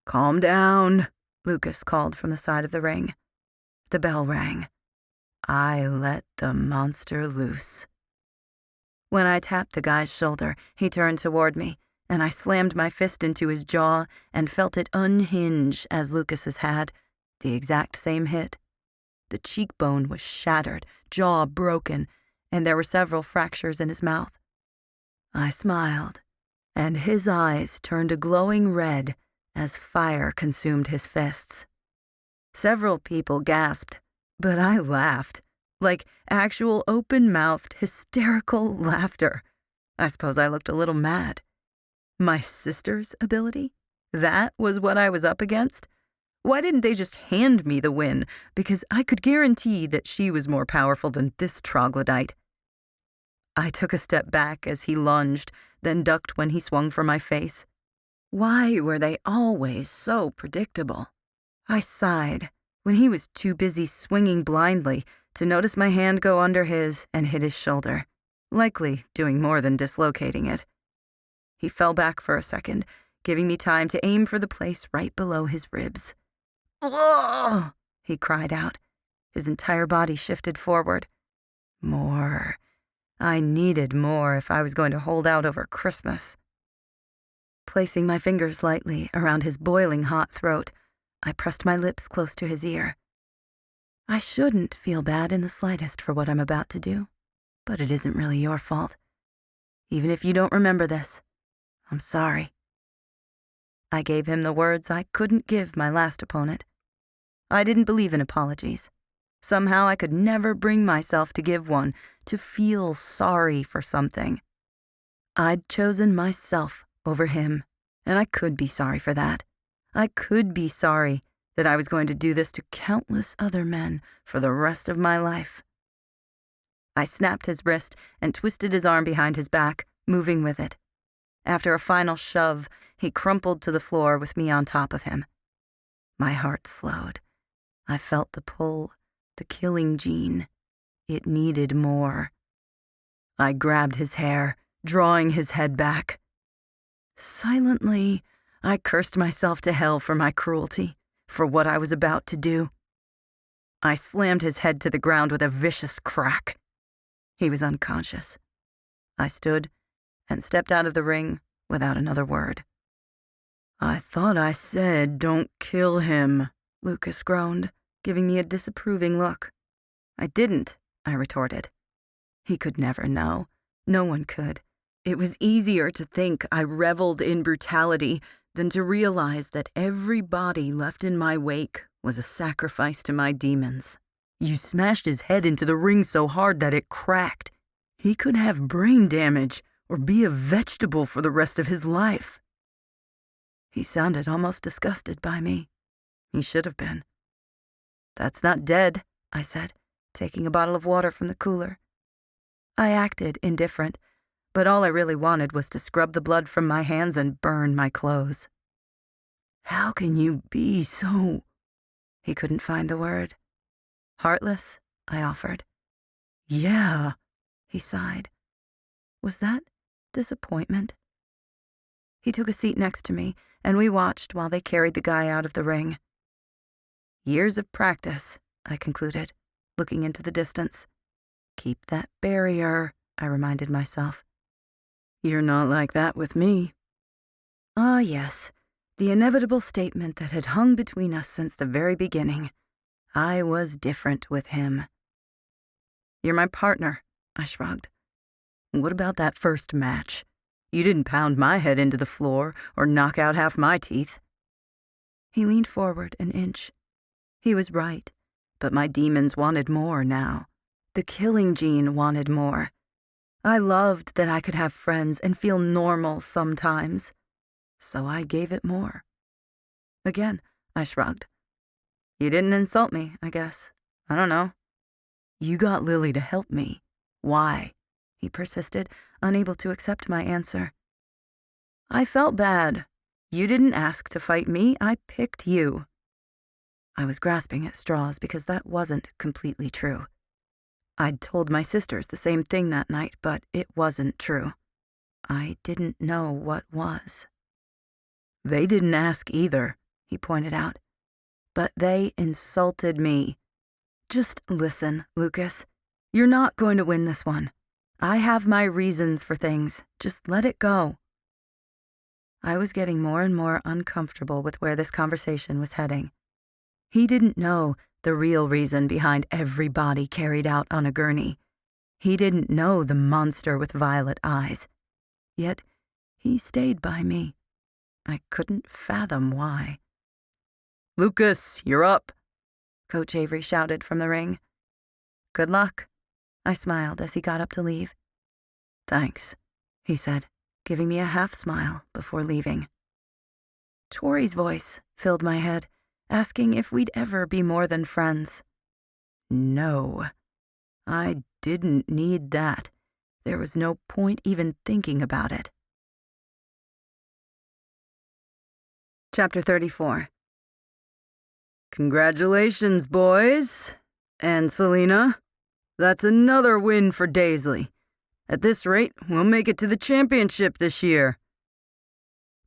"Calm down," Lucas called from the side of the ring. The bell rang. I let the monster loose. When I tapped the guy's shoulder, he turned toward me, and I slammed my fist into his jaw and felt it unhinge as Lucas's had, the exact same hit. The cheekbone was shattered, jaw broken, and there were several fractures in his mouth. I smiled, and his eyes turned a glowing red as fire consumed his fists. Several people gasped, but I laughed, like actual open-mouthed, hysterical laughter. I suppose I looked a little mad. My sister's ability? That was what I was up against? Why didn't they just hand me the win? Because I could guarantee that she was more powerful than this troglodyte. I took a step back as he lunged, then ducked when he swung for my face. Why were they always so predictable? I sighed when he was too busy swinging blindly to notice my hand go under his and hit his shoulder, likely doing more than dislocating it. He fell back for a second, giving me time to aim for the place right below his ribs. "Ugh!" he cried out. His entire body shifted forward. More. I needed more if I was going to hold out over Christmas. Placing my fingers lightly around his boiling hot throat, I pressed my lips close to his ear. I shouldn't feel bad in the slightest for what I'm about to do, but it isn't really your fault. Even if you don't remember this, I'm sorry. I gave him the words I couldn't give my last opponent. I didn't believe in apologies. Somehow I could never bring myself to give one, to feel sorry for something. I'd chosen myself over him, and I could be sorry for that. I could be sorry that I was going to do this to countless other men for the rest of my life. I snapped his wrist and twisted his arm behind his back, moving with it. After a final shove, he crumpled to the floor with me on top of him. My heart slowed. I felt the pull, the killing gene. It needed more. I grabbed his hair, drawing his head back. Silently, I cursed myself to hell for my cruelty, for what I was about to do. I slammed his head to the ground with a vicious crack. He was unconscious. I stood and stepped out of the ring without another word. "I thought I said don't kill him," Lucas groaned, giving me a disapproving look. "I didn't," I retorted. He could never know. No one could. It was easier to think I reveled in brutality than to realize that every body left in my wake was a sacrifice to my demons. You smashed his head into the ring so hard that it cracked. He could have brain damage or be a vegetable for the rest of his life. He sounded almost disgusted by me. He should have been. "That's not dead," I said, taking a bottle of water from the cooler. I acted indifferent, but all I really wanted was to scrub the blood from my hands and burn my clothes. "How can you be so—" He couldn't find the word. "Heartless?" I offered. "Yeah," he sighed. Was that disappointment? He took a seat next to me, and we watched while they carried the guy out of the ring. "Years of practice," I concluded, looking into the distance. "Keep that barrier," I reminded myself. "You're not like that with me." Ah, yes, the inevitable statement that had hung between us since the very beginning. I was different with him. "You're my partner," I shrugged. "What about that first match? You didn't pound my head into the floor or knock out half my teeth." He leaned forward an inch. He was right, but my demons wanted more now. The killing gene wanted more. I loved that I could have friends and feel normal sometimes, so I gave it more. Again, I shrugged. "You didn't insult me, I guess. I don't know." "You got Lily to help me. Why?" He persisted, unable to accept my answer. I felt bad. You didn't ask to fight me, I picked you. I was grasping at straws because that wasn't completely true. I'd told my sisters the same thing that night, but it wasn't true. I didn't know what was. They didn't ask either, he pointed out. But they insulted me. Just listen, Lucas. You're not going to win this one. I have my reasons for things. Just let it go. I was getting more and more uncomfortable with where this conversation was heading. He didn't know the real reason behind every body carried out on a gurney. He didn't know the monster with violet eyes. Yet, he stayed by me. I couldn't fathom why. "Lucas, you're up," Coach Avery shouted from the ring. "Good luck," I smiled as he got up to leave. "Thanks," he said, giving me a half-smile before leaving. Tori's voice filled my head, asking if we'd ever be more than friends. No, I didn't need that. There was no point even thinking about it. Chapter 34. "Congratulations, boys. And Selena, that's another win for Daizlei. At this rate, we'll make it to the championship this year."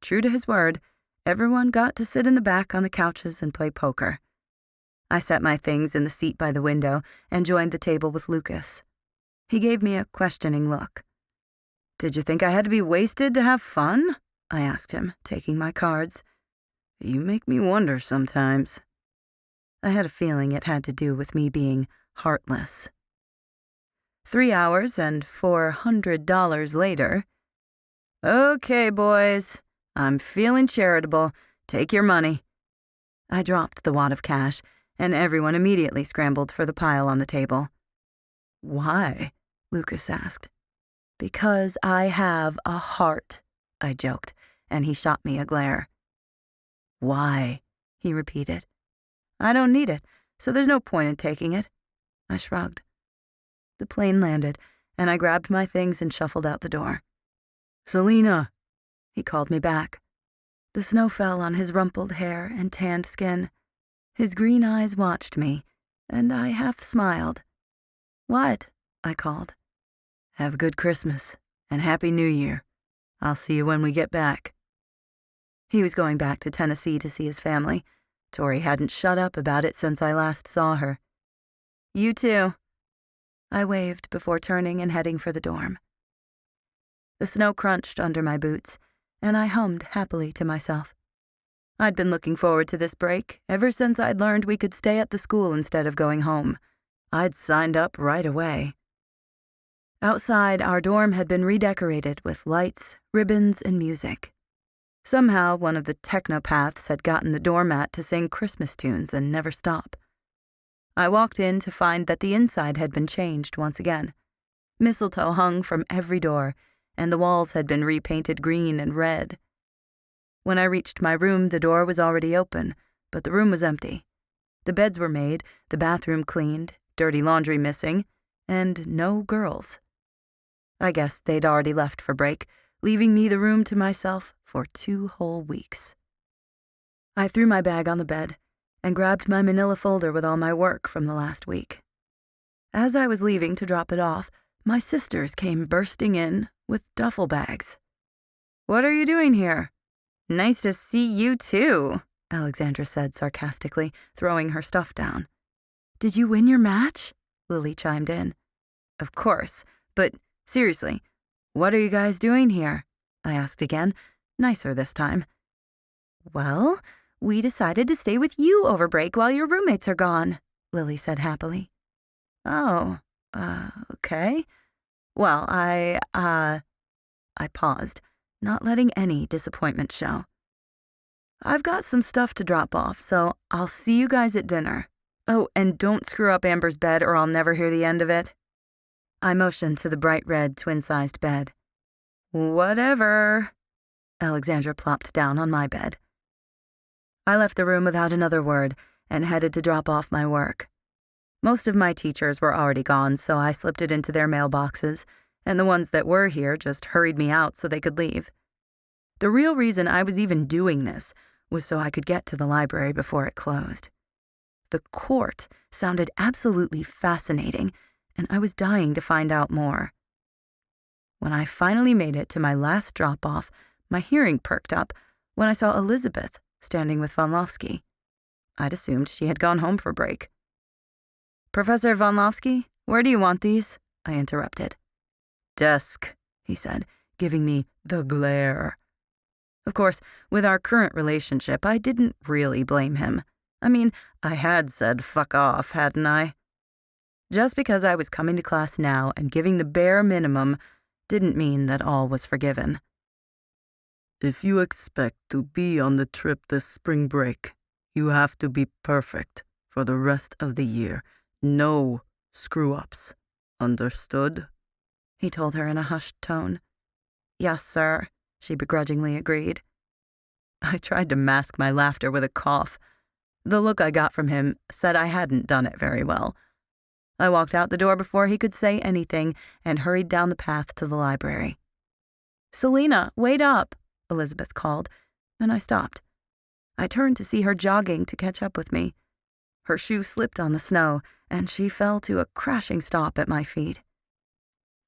True to his word, everyone got to sit in the back on the couches and play poker. I set my things in the seat by the window and joined the table with Lucas. He gave me a questioning look. "Did you think I had to be wasted to have fun?" I asked him, taking my cards. "You make me wonder sometimes." I had a feeling it had to do with me being heartless. 3 hours and $400 later. "Okay, boys, I'm feeling charitable. Take your money." I dropped the wad of cash, and everyone immediately scrambled for the pile on the table. "Why?" Lucas asked. "Because I have a heart," I joked, and he shot me a glare. "Why?" he repeated. "I don't need it, so there's no point in taking it." I shrugged. The plane landed, and I grabbed my things and shuffled out the door. "Selena," he called me back. The snow fell on his rumpled hair and tanned skin. His green eyes watched me, and I half smiled. "What?" I called. "Have a good Christmas, and Happy New Year. I'll see you when we get back." He was going back to Tennessee to see his family. Tori hadn't shut up about it since I last saw her. "You too." I waved before turning and heading for the dorm. The snow crunched under my boots, and I hummed happily to myself. I'd been looking forward to this break ever since I'd learned we could stay at the school instead of going home. I'd signed up right away. Outside, our dorm had been redecorated with lights, ribbons, and music. Somehow, one of the technopaths had gotten the doormat to sing Christmas tunes and never stop. I walked in to find that the inside had been changed once again. Mistletoe hung from every door, and the walls had been repainted green and red. When I reached my room, the door was already open, but the room was empty. The beds were made, the bathroom cleaned, dirty laundry missing, and no girls. I guess they'd already left for break, leaving me the room to myself for 2 whole weeks. I threw my bag on the bed and grabbed my manila folder with all my work from the last week. As I was leaving to drop it off, my sisters came bursting in with duffel bags. "What are you doing here?" "Nice to see you too," Alexandra said sarcastically, throwing her stuff down. "Did you win your match?" Lily chimed in. "Of course, but seriously, what are you guys doing here?" I asked again, nicer this time. "Well, we decided to stay with you over break while your roommates are gone," Lily said happily. "Oh, okay. Well, I paused, not letting any disappointment show. "I've got some stuff to drop off, so I'll see you guys at dinner. Oh, and don't screw up Amber's bed or I'll never hear the end of it." I motioned to the bright red twin-sized bed. "Whatever." Alexandra plopped down on my bed. I left the room without another word and headed to drop off my work. Most of my teachers were already gone, so I slipped it into their mailboxes, and the ones that were here just hurried me out so they could leave. The real reason I was even doing this was so I could get to the library before it closed. The court sounded absolutely fascinating, and I was dying to find out more. When I finally made it to my last drop-off, my hearing perked up when I saw Elizabeth standing with Von Lofsky. I'd assumed she had gone home for break. "Professor Von Lofsky, where do you want these?" I interrupted. "Desk," he said, giving me the glare. Of course, with our current relationship, I didn't really blame him. I mean, I had said fuck off, hadn't I? Just because I was coming to class now and giving the bare minimum didn't mean that all was forgiven. "If you expect to be on the trip this spring break, you have to be perfect for the rest of the year. No screw-ups. Understood?" He told her in a hushed tone. "Yes, sir," she begrudgingly agreed. I tried to mask my laughter with a cough. The look I got from him said I hadn't done it very well. I walked out the door before he could say anything and hurried down the path to the library. "Selena, wait up," Elizabeth called, and I stopped. I turned to see her jogging to catch up with me. Her shoe slipped on the snow, and she fell to a crashing stop at my feet.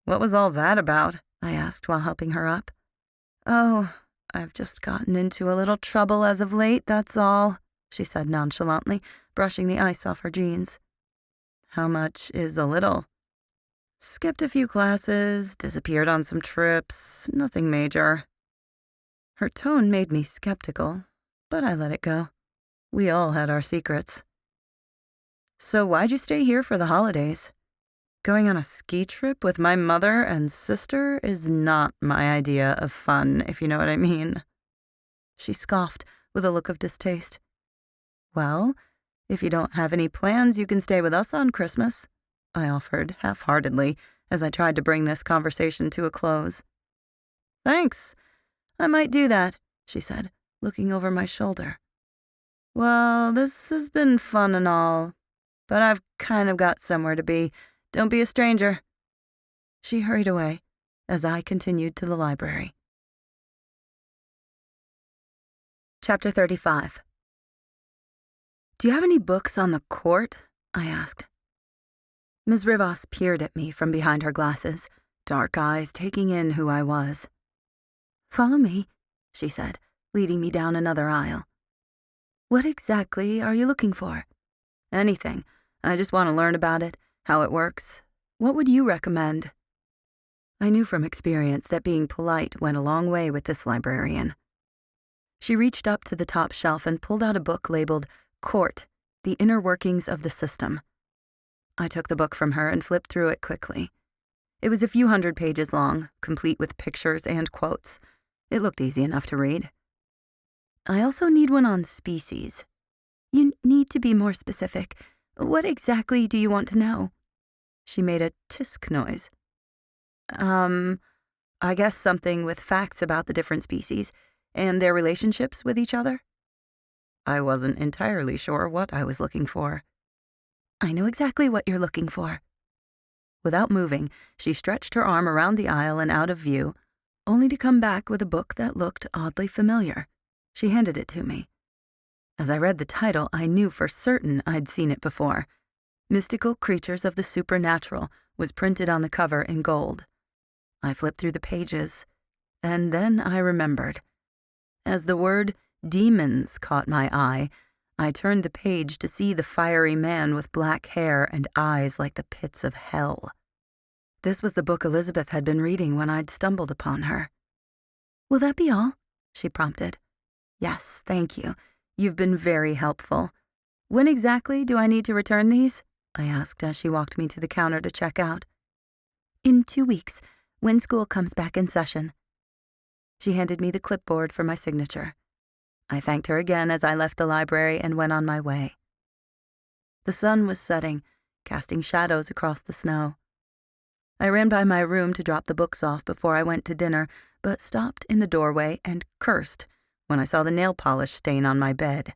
"What was all that about?" I asked while helping her up. "Oh, I've just gotten into a little trouble as of late, that's all," she said nonchalantly, brushing the ice off her jeans. "How much is a little?" "Skipped a few classes, disappeared on some trips, nothing major." Her tone made me skeptical, but I let it go. We all had our secrets. "So why'd you stay here for the holidays? Going on a ski trip with my mother and sister is not my idea of fun, if you know what I mean." She scoffed with a look of distaste. "Well, if you don't have any plans, you can stay with us on Christmas," I offered half-heartedly as I tried to bring this conversation to a close. "Thanks. I might do that," she said, looking over my shoulder. "Well, this has been fun and all, but I've kind of got somewhere to be. Don't be a stranger." She hurried away as I continued to the library. Chapter 35. "Do you have any books on the court?" I asked. Ms. Rivas peered at me from behind her glasses, dark eyes taking in who I was. "Follow me," she said, leading me down another aisle. "What exactly are you looking for?" "Anything. I just want to learn about it, how it works. What would you recommend?" I knew from experience that being polite went a long way with this librarian. She reached up to the top shelf and pulled out a book labeled Court, The Inner Workings of the System. I took the book from her and flipped through it quickly. It was a few hundred pages long, complete with pictures and quotes. It looked easy enough to read. "I also need one on species." "You need to be more specific. What exactly do you want to know?" She made a tisk noise. I guess something with facts about the different species and their relationships with each other." I wasn't entirely sure what I was looking for. "I know exactly what you're looking for." Without moving, she stretched her arm around the aisle and out of view, only to come back with a book that looked oddly familiar. She handed it to me. As I read the title, I knew for certain I'd seen it before. Mystical Creatures of the Supernatural was printed on the cover in gold. I flipped through the pages, and then I remembered. As the word demons caught my eye, I turned the page to see the fiery man with black hair and eyes like the pits of hell. This was the book Elizabeth had been reading when I'd stumbled upon her. "Will that be all?" she prompted. "Yes, thank you. You've been very helpful. When exactly do I need to return these?" I asked as she walked me to the counter to check out. "In 2 weeks, when school comes back in session." She handed me the clipboard for my signature. I thanked her again as I left the library and went on my way. The sun was setting, casting shadows across the snow. I ran by my room to drop the books off before I went to dinner, but stopped in the doorway and cursed when I saw the nail polish stain on my bed.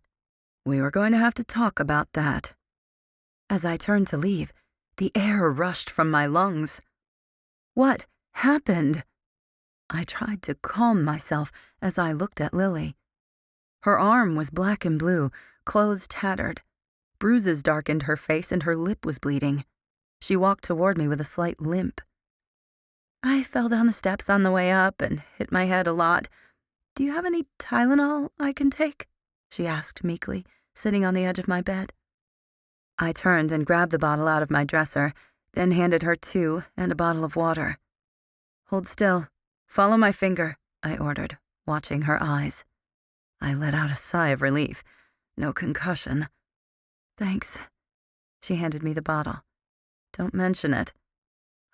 We were going to have to talk about that. As I turned to leave, the air rushed from my lungs. What happened? I tried to calm myself as I looked at Lily. Her arm was black and blue, clothes tattered. Bruises darkened her face and her lip was bleeding. She walked toward me with a slight limp. I fell down the steps on the way up and hit my head a lot. Do you have any Tylenol I can take? She asked meekly, sitting on the edge of my bed. I turned and grabbed the bottle out of my dresser, then handed her 2 and a bottle of water. Hold still. Follow my finger, I ordered, watching her eyes. I let out a sigh of relief. No concussion. Thanks. She handed me the bottle. Don't mention it.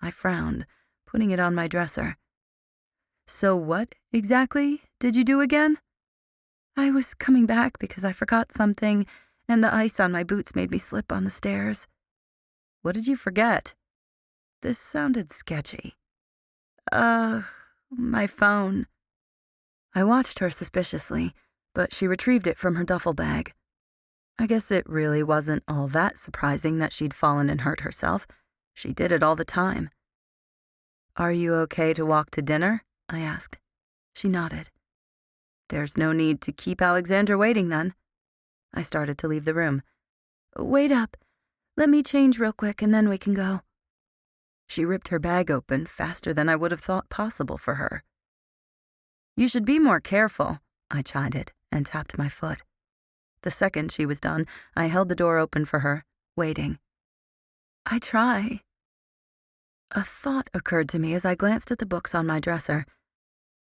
I frowned, putting it on my dresser. So what exactly did you do again? I was coming back because I forgot something, and the ice on my boots made me slip on the stairs. What did you forget? This sounded sketchy. My phone. I watched her suspiciously, but she retrieved it from her duffel bag. I guess it really wasn't all that surprising that she'd fallen and hurt herself. She did it all the time. Are you okay to walk to dinner? I asked. She nodded. There's no need to keep Alexandra waiting then. I started to leave the room. Wait up. Let me change real quick and then we can go. She ripped her bag open faster than I would have thought possible for her. You should be more careful, I chided and tapped my foot. The second she was done, I held the door open for her, waiting. I try. A thought occurred to me as I glanced at the books on my dresser.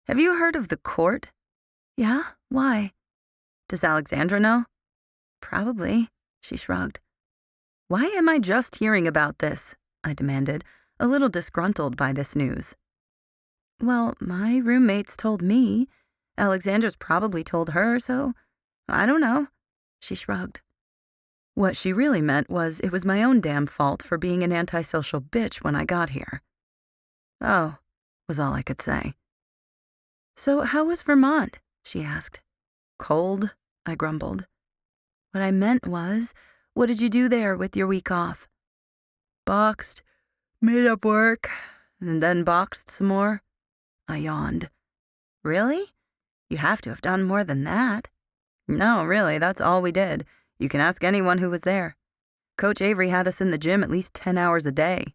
Have you heard of the court? Yeah? Why? Does Alexandra know? Probably, she shrugged. Why am I just hearing about this? I demanded, a little disgruntled by this news. Well, my roommates told me. Alexandra's probably told her, so I don't know. She shrugged. What she really meant was it was my own damn fault for being an antisocial bitch when I got here. Oh, was all I could say. So how was Vermont? She asked. Cold, I grumbled. What I meant was, what did you do there with your week off? Boxed, made up work, and then boxed some more. I yawned. Really? You have to have done more than that. No, really, that's all we did. You can ask anyone who was there. Coach Avery had us in the gym at least 10 hours a day.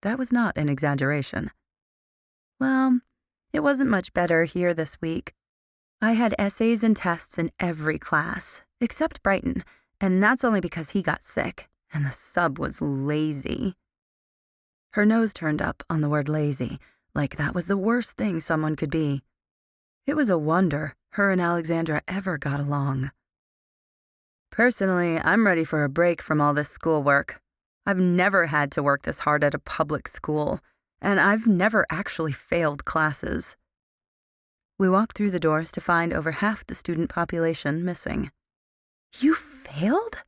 That was not an exaggeration. Well, it wasn't much better here this week. I had essays and tests in every class, except Brighton, and that's only because he got sick, and the sub was lazy. Her nose turned up on the word lazy, like that was the worst thing someone could be. It was a wonder her and Alexandra ever got along. Personally, I'm ready for a break from all this schoolwork. I've never had to work this hard at a public school, and I've never actually failed classes. We walked through the doors to find over half the student population missing. You failed?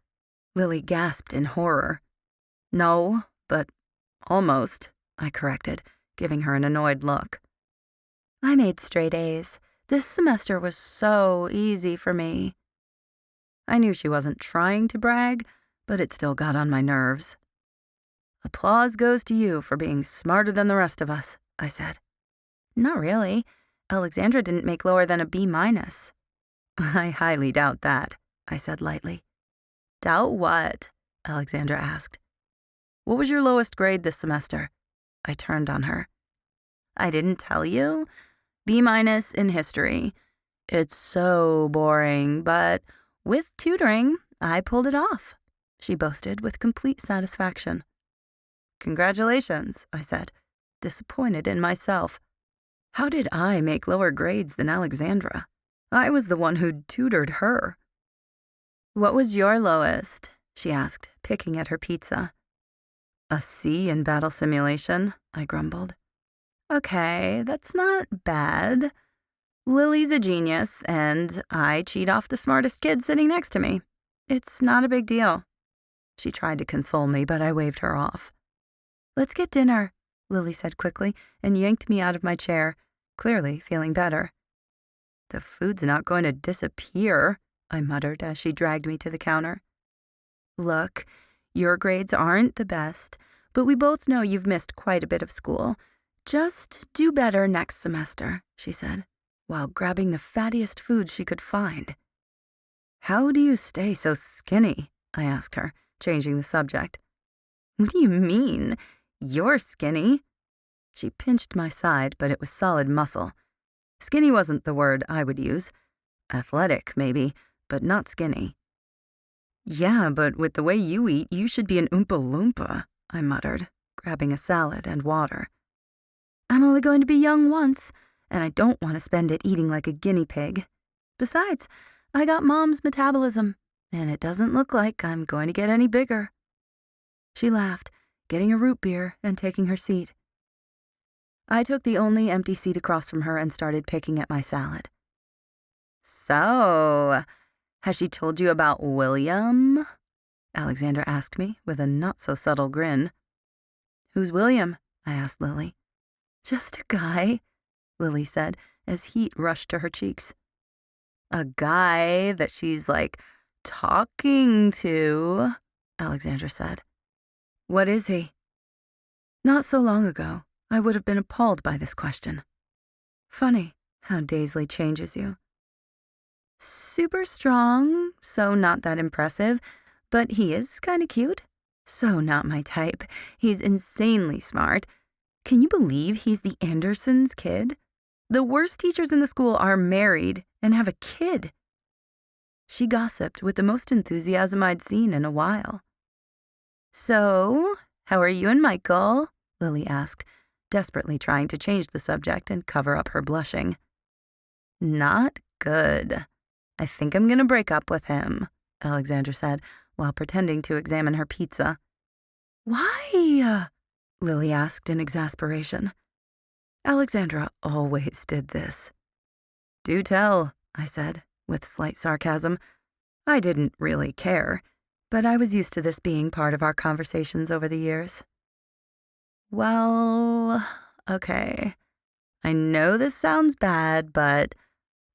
Lily gasped in horror. No, but almost, I corrected, giving her an annoyed look. I made straight A's. This semester was so easy for me. I knew she wasn't trying to brag, but it still got on my nerves. Applause goes to you for being smarter than the rest of us, I said. Not really. Alexandra didn't make lower than a B-. I highly doubt that, I said lightly. Doubt what? Alexandra asked. What was your lowest grade this semester? I turned on her. I didn't tell you? B- in history. It's so boring, but with tutoring, I pulled it off, she boasted with complete satisfaction. Congratulations, I said, disappointed in myself. How did I make lower grades than Alexandra? I was the one who'd tutored her. What was your lowest? She asked, picking at her pizza. A C in battle simulation, I grumbled. Okay, that's not bad. Lily's a genius, and I cheat off the smartest kid sitting next to me. It's not a big deal. She tried to console me, but I waved her off. Let's get dinner, Lily said quickly, and yanked me out of my chair, clearly feeling better. The food's not going to disappear, I muttered as she dragged me to the counter. Look, your grades aren't the best, but we both know you've missed quite a bit of school. Just do better next semester, she said, while grabbing the fattiest food she could find. How do you stay so skinny? I asked her, changing the subject. What do you mean? You're skinny. She pinched my side, but it was solid muscle. Skinny wasn't the word I would use. Athletic, maybe, but not skinny. Yeah, but with the way you eat, you should be an Oompa Loompa, I muttered, grabbing a salad and water. I'm only going to be young once, and I don't want to spend it eating like a guinea pig. Besides, I got Mom's metabolism, and it doesn't look like I'm going to get any bigger. She laughed, getting a root beer and taking her seat. I took the only empty seat across from her and started picking at my salad. So, has she told you about William? Alexandra asked me with a not-so-subtle grin. Who's William? I asked Lily. Just a guy, Lily said as heat rushed to her cheeks. A guy that she's, talking to, Alexandra said. What is he? Not so long ago, I would have been appalled by this question. Funny how Daizlei changes you. Super strong, so not that impressive, but he is kind of cute. So not my type. He's insanely smart. Can you believe he's the Andersons' kid? The worst teachers in the school are married and have a kid. She gossiped with the most enthusiasm I'd seen in a while. So, how are you and Michael? Lily asked, desperately trying to change the subject and cover up her blushing. Not good. I think I'm going to break up with him, Alexandra said, while pretending to examine her pizza. Why? Lily asked in exasperation. Alexandra always did this. Do tell, I said, with slight sarcasm. I didn't really care, but I was used to this being part of our conversations over the years. Well, okay. I know this sounds bad, but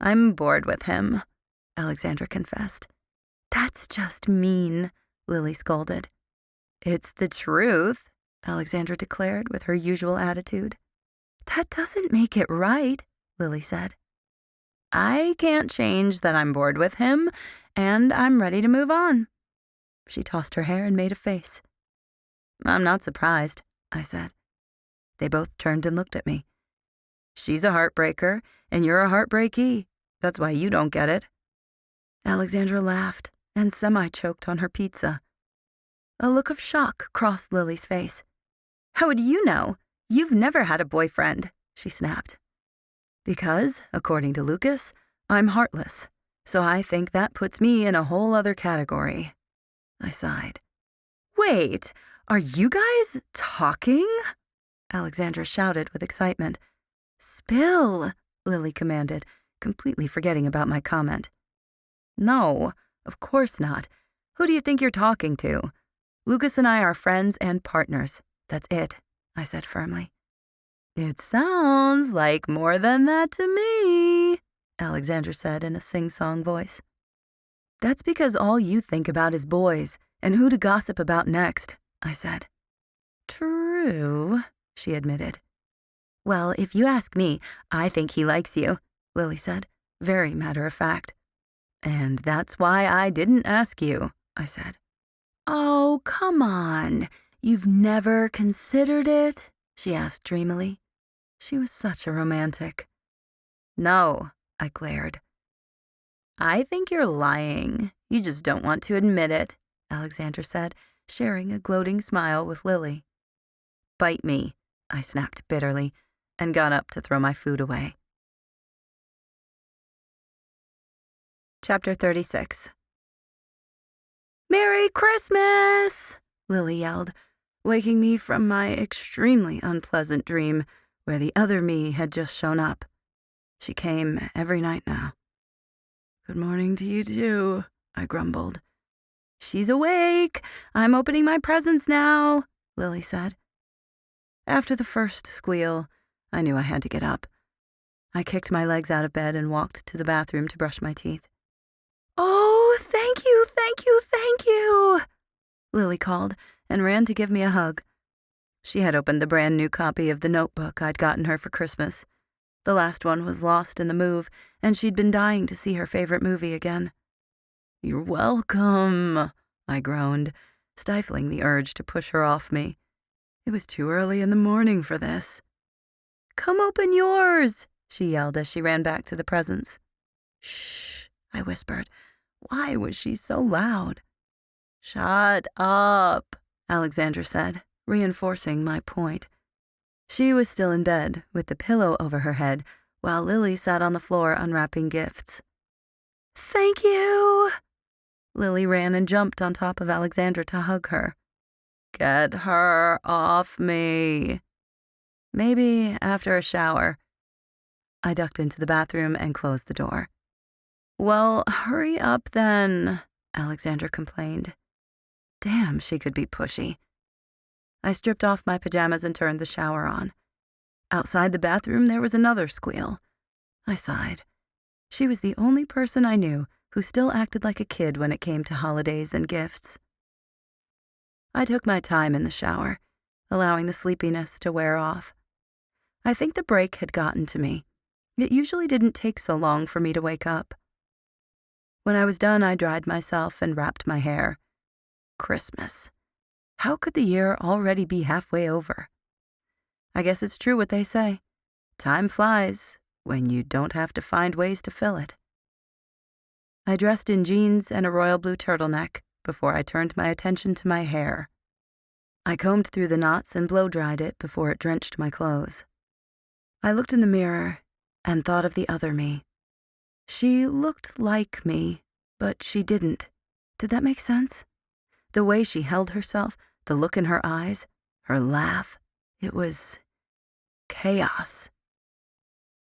I'm bored with him, Alexandra confessed. That's just mean, Lily scolded. It's the truth, Alexandra declared with her usual attitude. That doesn't make it right, Lily said. I can't change that I'm bored with him, and I'm ready to move on. She tossed her hair and made a face. I'm not surprised, I said. They both turned and looked at me. She's a heartbreaker, and you're a heartbreakee. That's why you don't get it. Alexandra laughed and semi-choked on her pizza. A look of shock crossed Lily's face. How would you know? You've never had a boyfriend, she snapped. Because, according to Lucas, I'm heartless, so I think that puts me in a whole other category. I sighed. Wait, are you guys talking? Alexandra shouted with excitement. Spill, Lily commanded, completely forgetting about my comment. No, of course not. Who do you think you're talking to? Lucas and I are friends and partners. That's it, I said firmly. It sounds like more than that to me, Alexandra said in a sing-song voice. That's because all you think about is boys and who to gossip about next, I said. True, she admitted. Well, if you ask me, I think he likes you, Lily said, very matter-of-fact. And that's why I didn't ask you, I said. Oh, come on. You've never considered it? She asked dreamily. She was such a romantic. No, I glared. I think you're lying. You just don't want to admit it, Alexandra said, sharing a gloating smile with Lily. Bite me, I snapped bitterly, and got up to throw my food away. Chapter 36. Merry Christmas! Lily yelled, waking me from my extremely unpleasant dream where the other me had just shown up. She came every night now. Good morning to you too, I grumbled. She's awake. I'm opening my presents now, Lily said. After the first squeal, I knew I had to get up. I kicked my legs out of bed and walked to the bathroom to brush my teeth. Oh, thank you, thank you, thank you, Lily called and ran to give me a hug. She had opened the brand new copy of the notebook I'd gotten her for Christmas. The last one was lost in the move, and she'd been dying to see her favorite movie again. "You're welcome," I groaned, stifling the urge to push her off me. It was too early in the morning for this. "Come open yours," she yelled as she ran back to the presents. "Shh," I whispered. Why was she so loud? "Shut up," Alexandra said, reinforcing my point. She was still in bed, with the pillow over her head, while Lily sat on the floor unwrapping gifts. "Thank you!" Lily ran and jumped on top of Alexandra to hug her. "Get her off me." "Maybe after a shower." I ducked into the bathroom and closed the door. "Well, hurry up then," Alexandra complained. Damn, she could be pushy. I stripped off my pajamas and turned the shower on. Outside the bathroom, there was another squeal. I sighed. She was the only person I knew who still acted like a kid when it came to holidays and gifts. I took my time in the shower, allowing the sleepiness to wear off. I think the break had gotten to me. It usually didn't take so long for me to wake up. When I was done, I dried myself and wrapped my hair. Christmas. How could the year already be halfway over? I guess it's true what they say. Time flies when you don't have to find ways to fill it. I dressed in jeans and a royal blue turtleneck before I turned my attention to my hair. I combed through the knots and blow-dried it before it drenched my clothes. I looked in the mirror and thought of the other me. She looked like me, but she didn't. Did that make sense? The way she held herself, the look in her eyes, her laugh, it was chaos.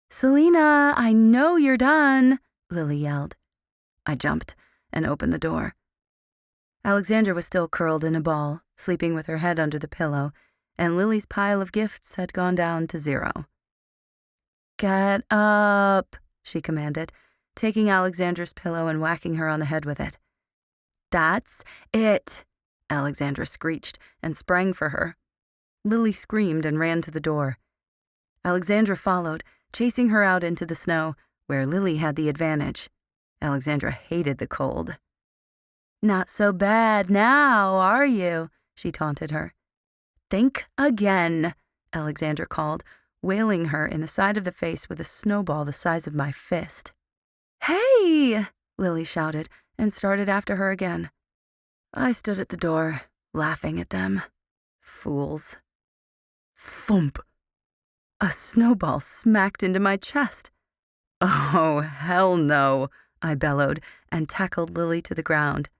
"Selena, I know you're done," Lily yelled. I jumped and opened the door. Alexandra was still curled in a ball, sleeping with her head under the pillow, and Lily's pile of gifts had gone down to 0. "Get up," she commanded, taking Alexandra's pillow and whacking her on the head with it. "That's it," Alexandra screeched and sprang for her. Lily screamed and ran to the door. Alexandra followed, chasing her out into the snow, where Lily had the advantage. Alexandra hated the cold. "Not so bad now, are you?" she taunted her. "Think again," Alexandra called, wailing her in the side of the face with a snowball the size of my fist. "Hey!" Lily shouted and started after her again. I stood at the door, laughing at them. Fools. Thump! A snowball smacked into my chest. "Oh, hell no," I bellowed and tackled Lily to the ground.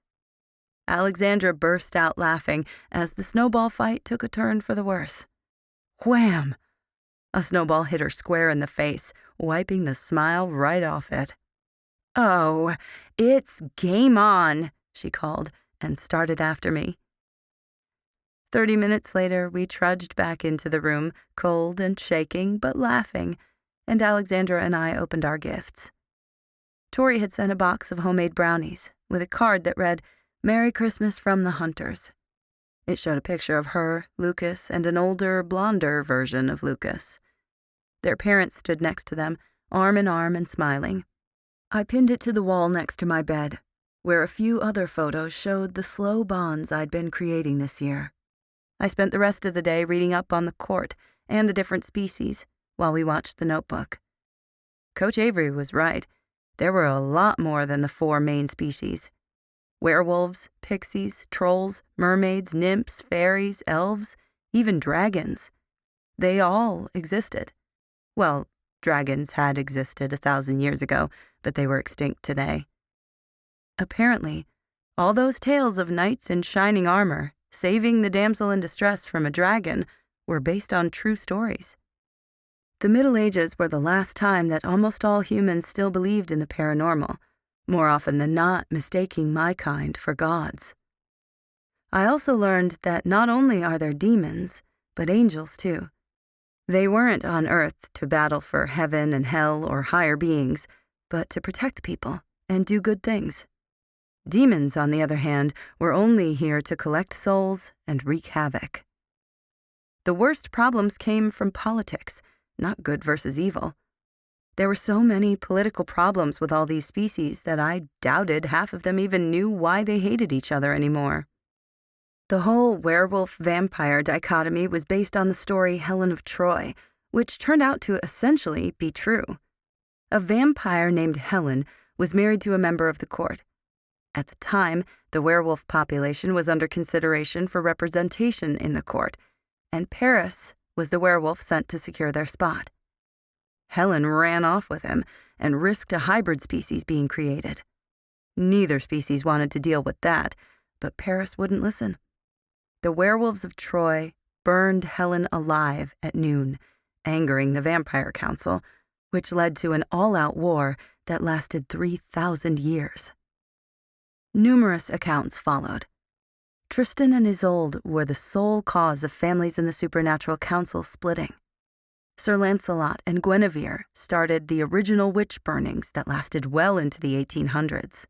Alexandra burst out laughing as the snowball fight took a turn for the worse. Wham! A snowball hit her square in the face, wiping the smile right off it. "Oh, it's game on," she called and started after me. 30 minutes later, we trudged back into the room, cold and shaking, but laughing, and Alexandra and I opened our gifts. Tori had sent a box of homemade brownies with a card that read, "Merry Christmas from the Hunters." It showed a picture of her, Lucas, and an older, blonder version of Lucas. Their parents stood next to them, arm in arm and smiling. I pinned it to the wall next to my bed, where a few other photos showed the slow bonds I'd been creating this year. I spent the rest of the day reading up on the court and the different species while we watched The Notebook. Coach Avery was right. There were a lot more than the 4 main species. Werewolves, pixies, trolls, mermaids, nymphs, fairies, elves, even dragons. They all existed. Well, dragons had existed 1,000 years ago, but they were extinct today. Apparently, all those tales of knights in shining armor saving the damsel in distress from a dragon were based on true stories. The Middle Ages were the last time that almost all humans still believed in the paranormal, more often than not mistaking my kind for gods. I also learned that not only are there demons, but angels too. They weren't on Earth to battle for heaven and hell or higher beings, but to protect people and do good things. Demons, on the other hand, were only here to collect souls and wreak havoc. The worst problems came from politics, not good versus evil. There were so many political problems with all these species that I doubted half of them even knew why they hated each other anymore. The whole werewolf-vampire dichotomy was based on the story Helen of Troy, which turned out to essentially be true. A vampire named Helen was married to a member of the court. At the time, the werewolf population was under consideration for representation in the court, and Paris was the werewolf sent to secure their spot. Helen ran off with him and risked a hybrid species being created. Neither species wanted to deal with that, but Paris wouldn't listen. The werewolves of Troy burned Helen alive at noon, angering the Vampire Council, which led to an all-out war that lasted 3,000 years. Numerous accounts followed. Tristan and Isolde were the sole cause of families in the Supernatural Council splitting. Sir Lancelot and Guinevere started the original witch burnings that lasted well into the 1800s.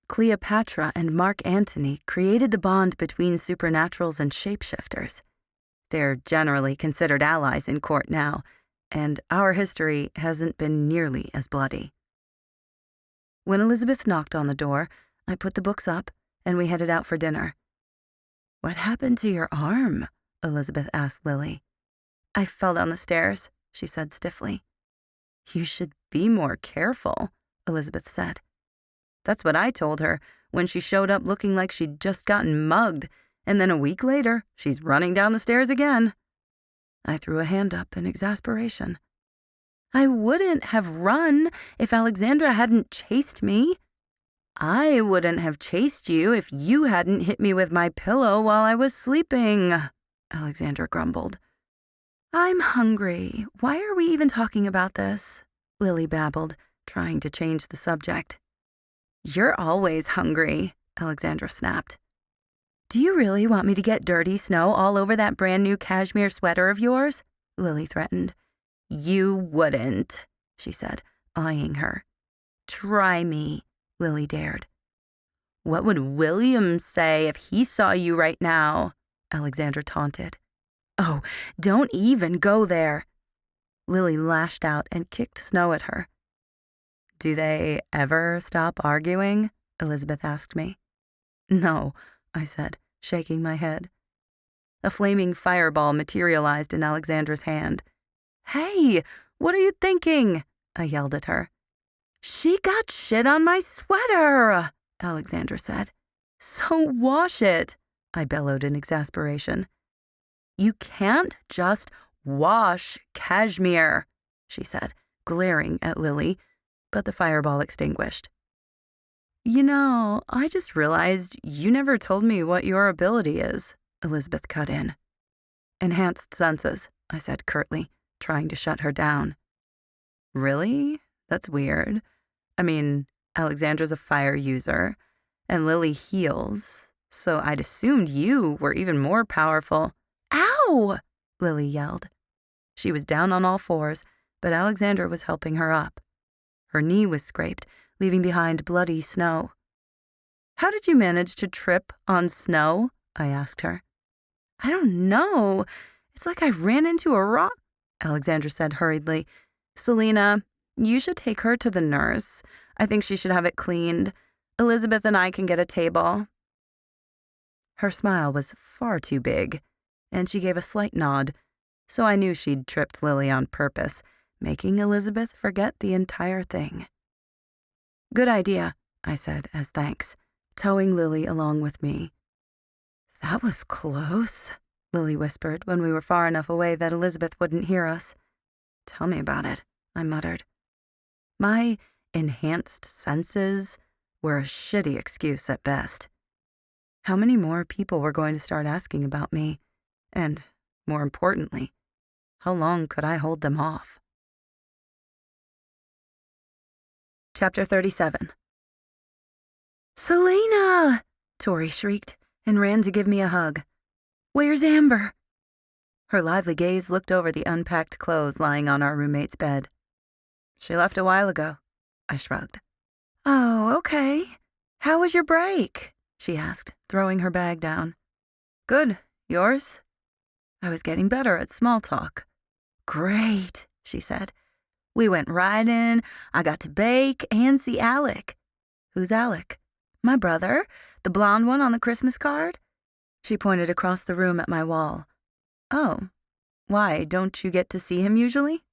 Cleopatra and Mark Antony created the bond between supernaturals and shapeshifters. They're generally considered allies in court now, and our history hasn't been nearly as bloody. When Elizabeth knocked on the door, I put the books up, and we headed out for dinner. "What happened to your arm?" Elizabeth asked Lily. "I fell down the stairs," she said stiffly. "You should be more careful," Elizabeth said. That's what I told her when she showed up looking like she'd just gotten mugged, and then a week later, she's running down the stairs again. I threw a hand up in exasperation. "I wouldn't have run if Alexandra hadn't chased me. I wouldn't have chased you if you hadn't hit me with my pillow while I was sleeping," Alexandra grumbled. "I'm hungry. Why are we even talking about this?" Lily babbled, trying to change the subject. "You're always hungry," Alexandra snapped. "Do you really want me to get dirty snow all over that brand new cashmere sweater of yours?" Lily threatened. "You wouldn't," she said, eyeing her. "Try me," Lily dared. "What would William say if he saw you right now?" Alexandra taunted. "Oh, don't even go there." Lily lashed out and kicked snow at her. "Do they ever stop arguing?" Elizabeth asked me. "No," I said, shaking my head. A flaming fireball materialized in Alexandra's hand. "Hey, what are you thinking?" I yelled at her. "She got shit on my sweater," Alexandra said. "So wash it," I bellowed in exasperation. "You can't just wash cashmere," she said, glaring at Lily, but the fireball extinguished. "You know, I just realized you never told me what your ability is," Elizabeth cut in. "Enhanced senses," I said curtly, trying to shut her down. "Really? That's weird. I mean, Alexandra's a fire user, and Lily heals, so I'd assumed you were even more powerful." "Ow!" Lily yelled. She was down on all fours, but Alexandra was helping her up. Her knee was scraped, leaving behind bloody snow. "How did you manage to trip on snow?" I asked her. "I don't know. It's like I ran into a rock," Alexandra said hurriedly. "Selena, you should take her to the nurse. I think she should have it cleaned. Elizabeth and I can get a table." Her smile was far too big, and she gave a slight nod, so I knew she'd tripped Lily on purpose, making Elizabeth forget the entire thing. "Good idea," I said as thanks, towing Lily along with me. "That was close," Lily whispered when we were far enough away that Elizabeth wouldn't hear us. "Tell me about it," I muttered. My enhanced senses were a shitty excuse at best. How many more people were going to start asking about me? And, more importantly, how long could I hold them off? Chapter 37. "Selena!" Tori shrieked and ran to give me a hug. "Where's Amber?" Her lively gaze looked over the unpacked clothes lying on our roommate's bed. "She left a while ago," I shrugged. "Oh, okay. How was your break?" she asked, throwing her bag down. "Good. Yours?" I was getting better at small talk. "Great," she said. "We went riding, I got to bake and see Alec." "Who's Alec?" "My brother, the blonde one on the Christmas card." She pointed across the room at my wall. "Oh, why, don't you get to see him usually?"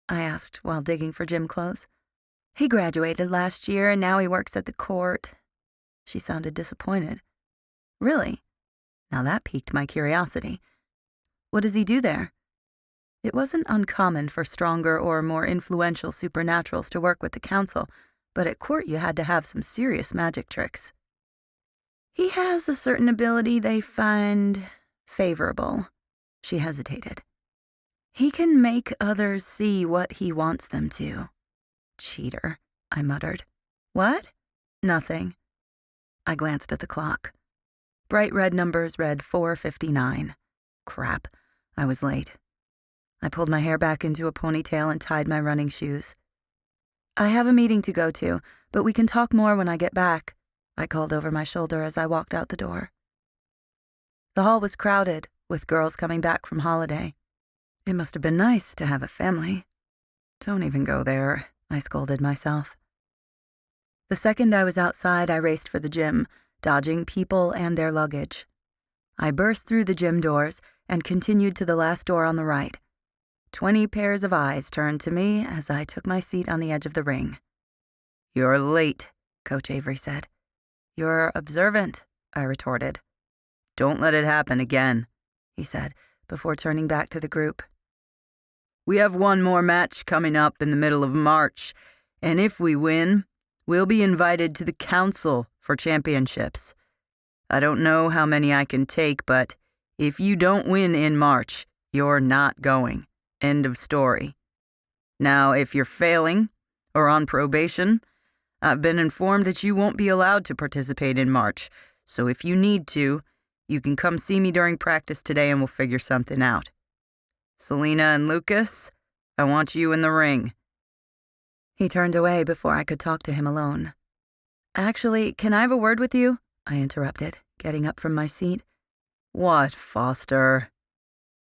I asked while digging for gym clothes. "He graduated last year and now he works at the court." She sounded disappointed. "Really? Now that piqued my curiosity. What does he do there?" It wasn't uncommon for stronger or more influential supernaturals to work with the council, but at court you had to have some serious magic tricks. "He has a certain ability they find favorable." She hesitated. "He can make others see what he wants them to." "Cheater," I muttered. "What?" "Nothing." I glanced at the clock. Bright red numbers read 4:59. Crap, I was late. I pulled my hair back into a ponytail and tied my running shoes. "I have a meeting to go to, but we can talk more when I get back," I called over my shoulder as I walked out the door. The hall was crowded, with girls coming back from holiday. It must have been nice to have a family. Don't even go there, I scolded myself. The second I was outside, I raced for the gym, dodging people and their luggage. I burst through the gym doors and continued to the last door on the right. 20 pairs of eyes turned to me as I took my seat on the edge of the ring. "You're late," Coach Avery said. "You're observant," I retorted. "Don't let it happen again," he said, before turning back to the group. "We have one more match coming up in the middle of March, and if we win, we'll be invited to the council for championships. I don't know how many I can take, but if you don't win in March, you're not going. End of story. Now, if you're failing or on probation, I've been informed that you won't be allowed to participate in March, so if you need to, you can come see me during practice today and we'll figure something out. Selena and Lucas, I want you in the ring." He turned away before I could talk to him alone. "Actually, can I have a word with you?" I interrupted, getting up from my seat. "What, Foster?"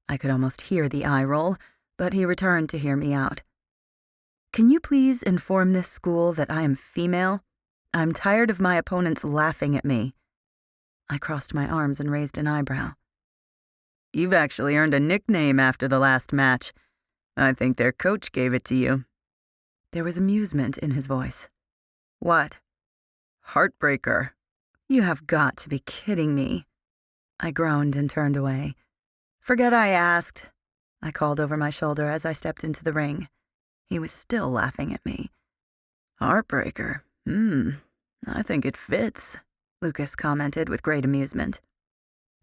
I could almost hear the eye roll, but he returned to hear me out. "Can you please inform this school that I am female? I'm tired of my opponents laughing at me." I crossed my arms and raised an eyebrow. "You've actually earned a nickname after the last match. I think their coach gave it to you." There was amusement in his voice. "What?" "Heartbreaker." "You have got to be kidding me." I groaned and turned away. "Forget I asked," I called over my shoulder as I stepped into the ring. He was still laughing at me. "Heartbreaker? I think it fits," Lucas commented with great amusement.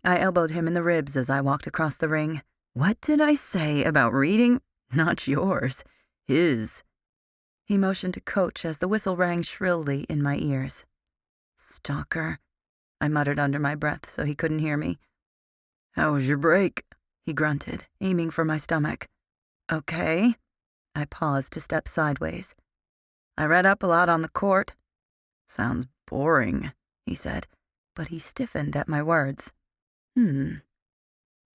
I elbowed him in the ribs as I walked across the ring. "What did I say about reading? Not yours. His." He motioned to Coach as the whistle rang shrilly in my ears. "Stalker," I muttered under my breath so he couldn't hear me. "How was your break?" he grunted, aiming for my stomach. "Okay." I paused to step sideways. "I read up a lot on the court." "Sounds boring," he said, but he stiffened at my words.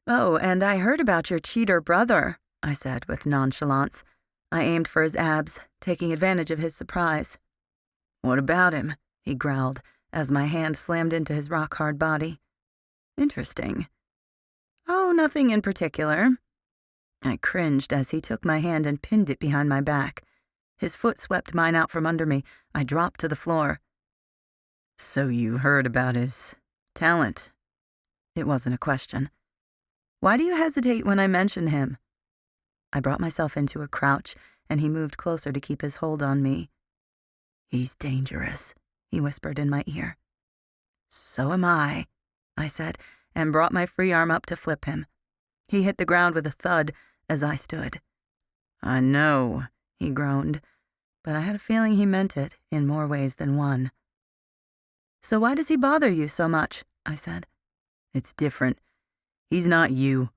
"Oh, and I heard about your cheater brother," I said with nonchalance. I aimed for his abs, taking advantage of his surprise. "What about him?" he growled as my hand slammed into his rock-hard body. "Interesting." "Oh, nothing in particular." I cringed as he took my hand and pinned it behind my back. His foot swept mine out from under me. I dropped to the floor. "So you heard about his talent?" It wasn't a question. "Why do you hesitate when I mention him?" I brought myself into a crouch, and he moved closer to keep his hold on me. "He's dangerous," he whispered in my ear. "So am I," I said, and brought my free arm up to flip him. He hit the ground with a thud as I stood. "I know," he groaned, but I had a feeling he meant it in more ways than one. "So why does he bother you so much?" I said. "It's different. He's not you."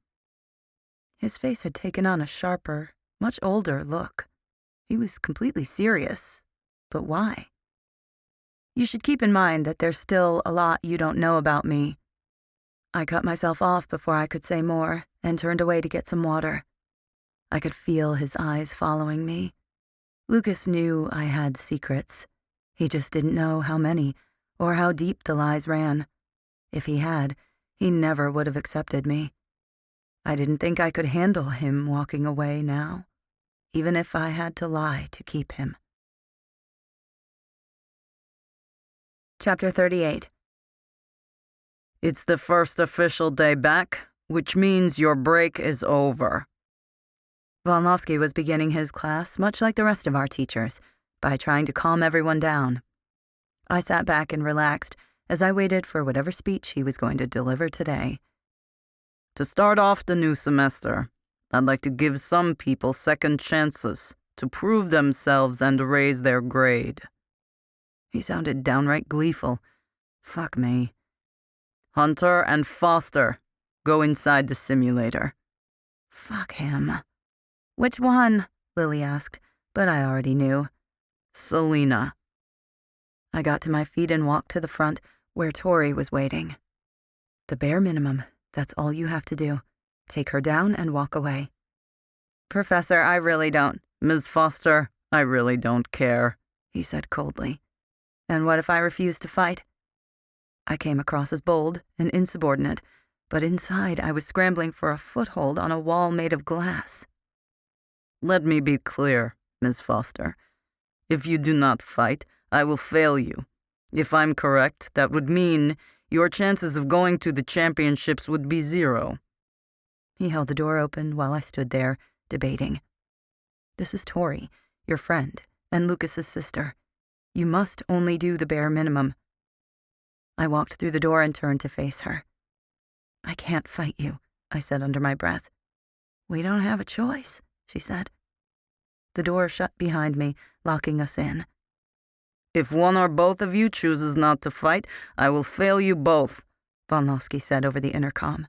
His face had taken on a sharper, much older look. He was completely serious. But why? "You should keep in mind that there's still a lot you don't know about me." I cut myself off before I could say more and turned away to get some water. I could feel his eyes following me. Lucas knew I had secrets. He just didn't know how many or how deep the lies ran. If he had, he never would have accepted me. I didn't think I could handle him walking away now, even if I had to lie to keep him. Chapter 38. It's the first official day back, which means your break is over. Volnovsky was beginning his class, much like the rest of our teachers, by trying to calm everyone down. I sat back and relaxed as I waited for whatever speech he was going to deliver today. To start off the new semester, I'd like to give some people second chances to prove themselves and raise their grade. He sounded downright gleeful. Fuck me. Hunter and Foster, go inside the simulator. Fuck him. Which one? Lily asked, but I already knew. Selena. I got to my feet and walked to the front where Tori was waiting. The bare minimum. That's all you have to do. Take her down and walk away. Professor, I really don't. Ms. Foster, I really don't care, he said coldly. And what if I refuse to fight? I came across as bold and insubordinate, but inside I was scrambling for a foothold on a wall made of glass. Let me be clear, Ms. Foster. If you do not fight, I will fail you. If I'm correct, that would mean your chances of going to the championships would be 0. He held the door open while I stood there, debating. This is Tori, your friend, and Lucas's sister. You must only do the bare minimum. I walked through the door and turned to face her. I can't fight you, I said under my breath. We don't have a choice, she said. The door shut behind me, locking us in. If one or both of you chooses not to fight, I will fail you both, Volnovsky said over the intercom.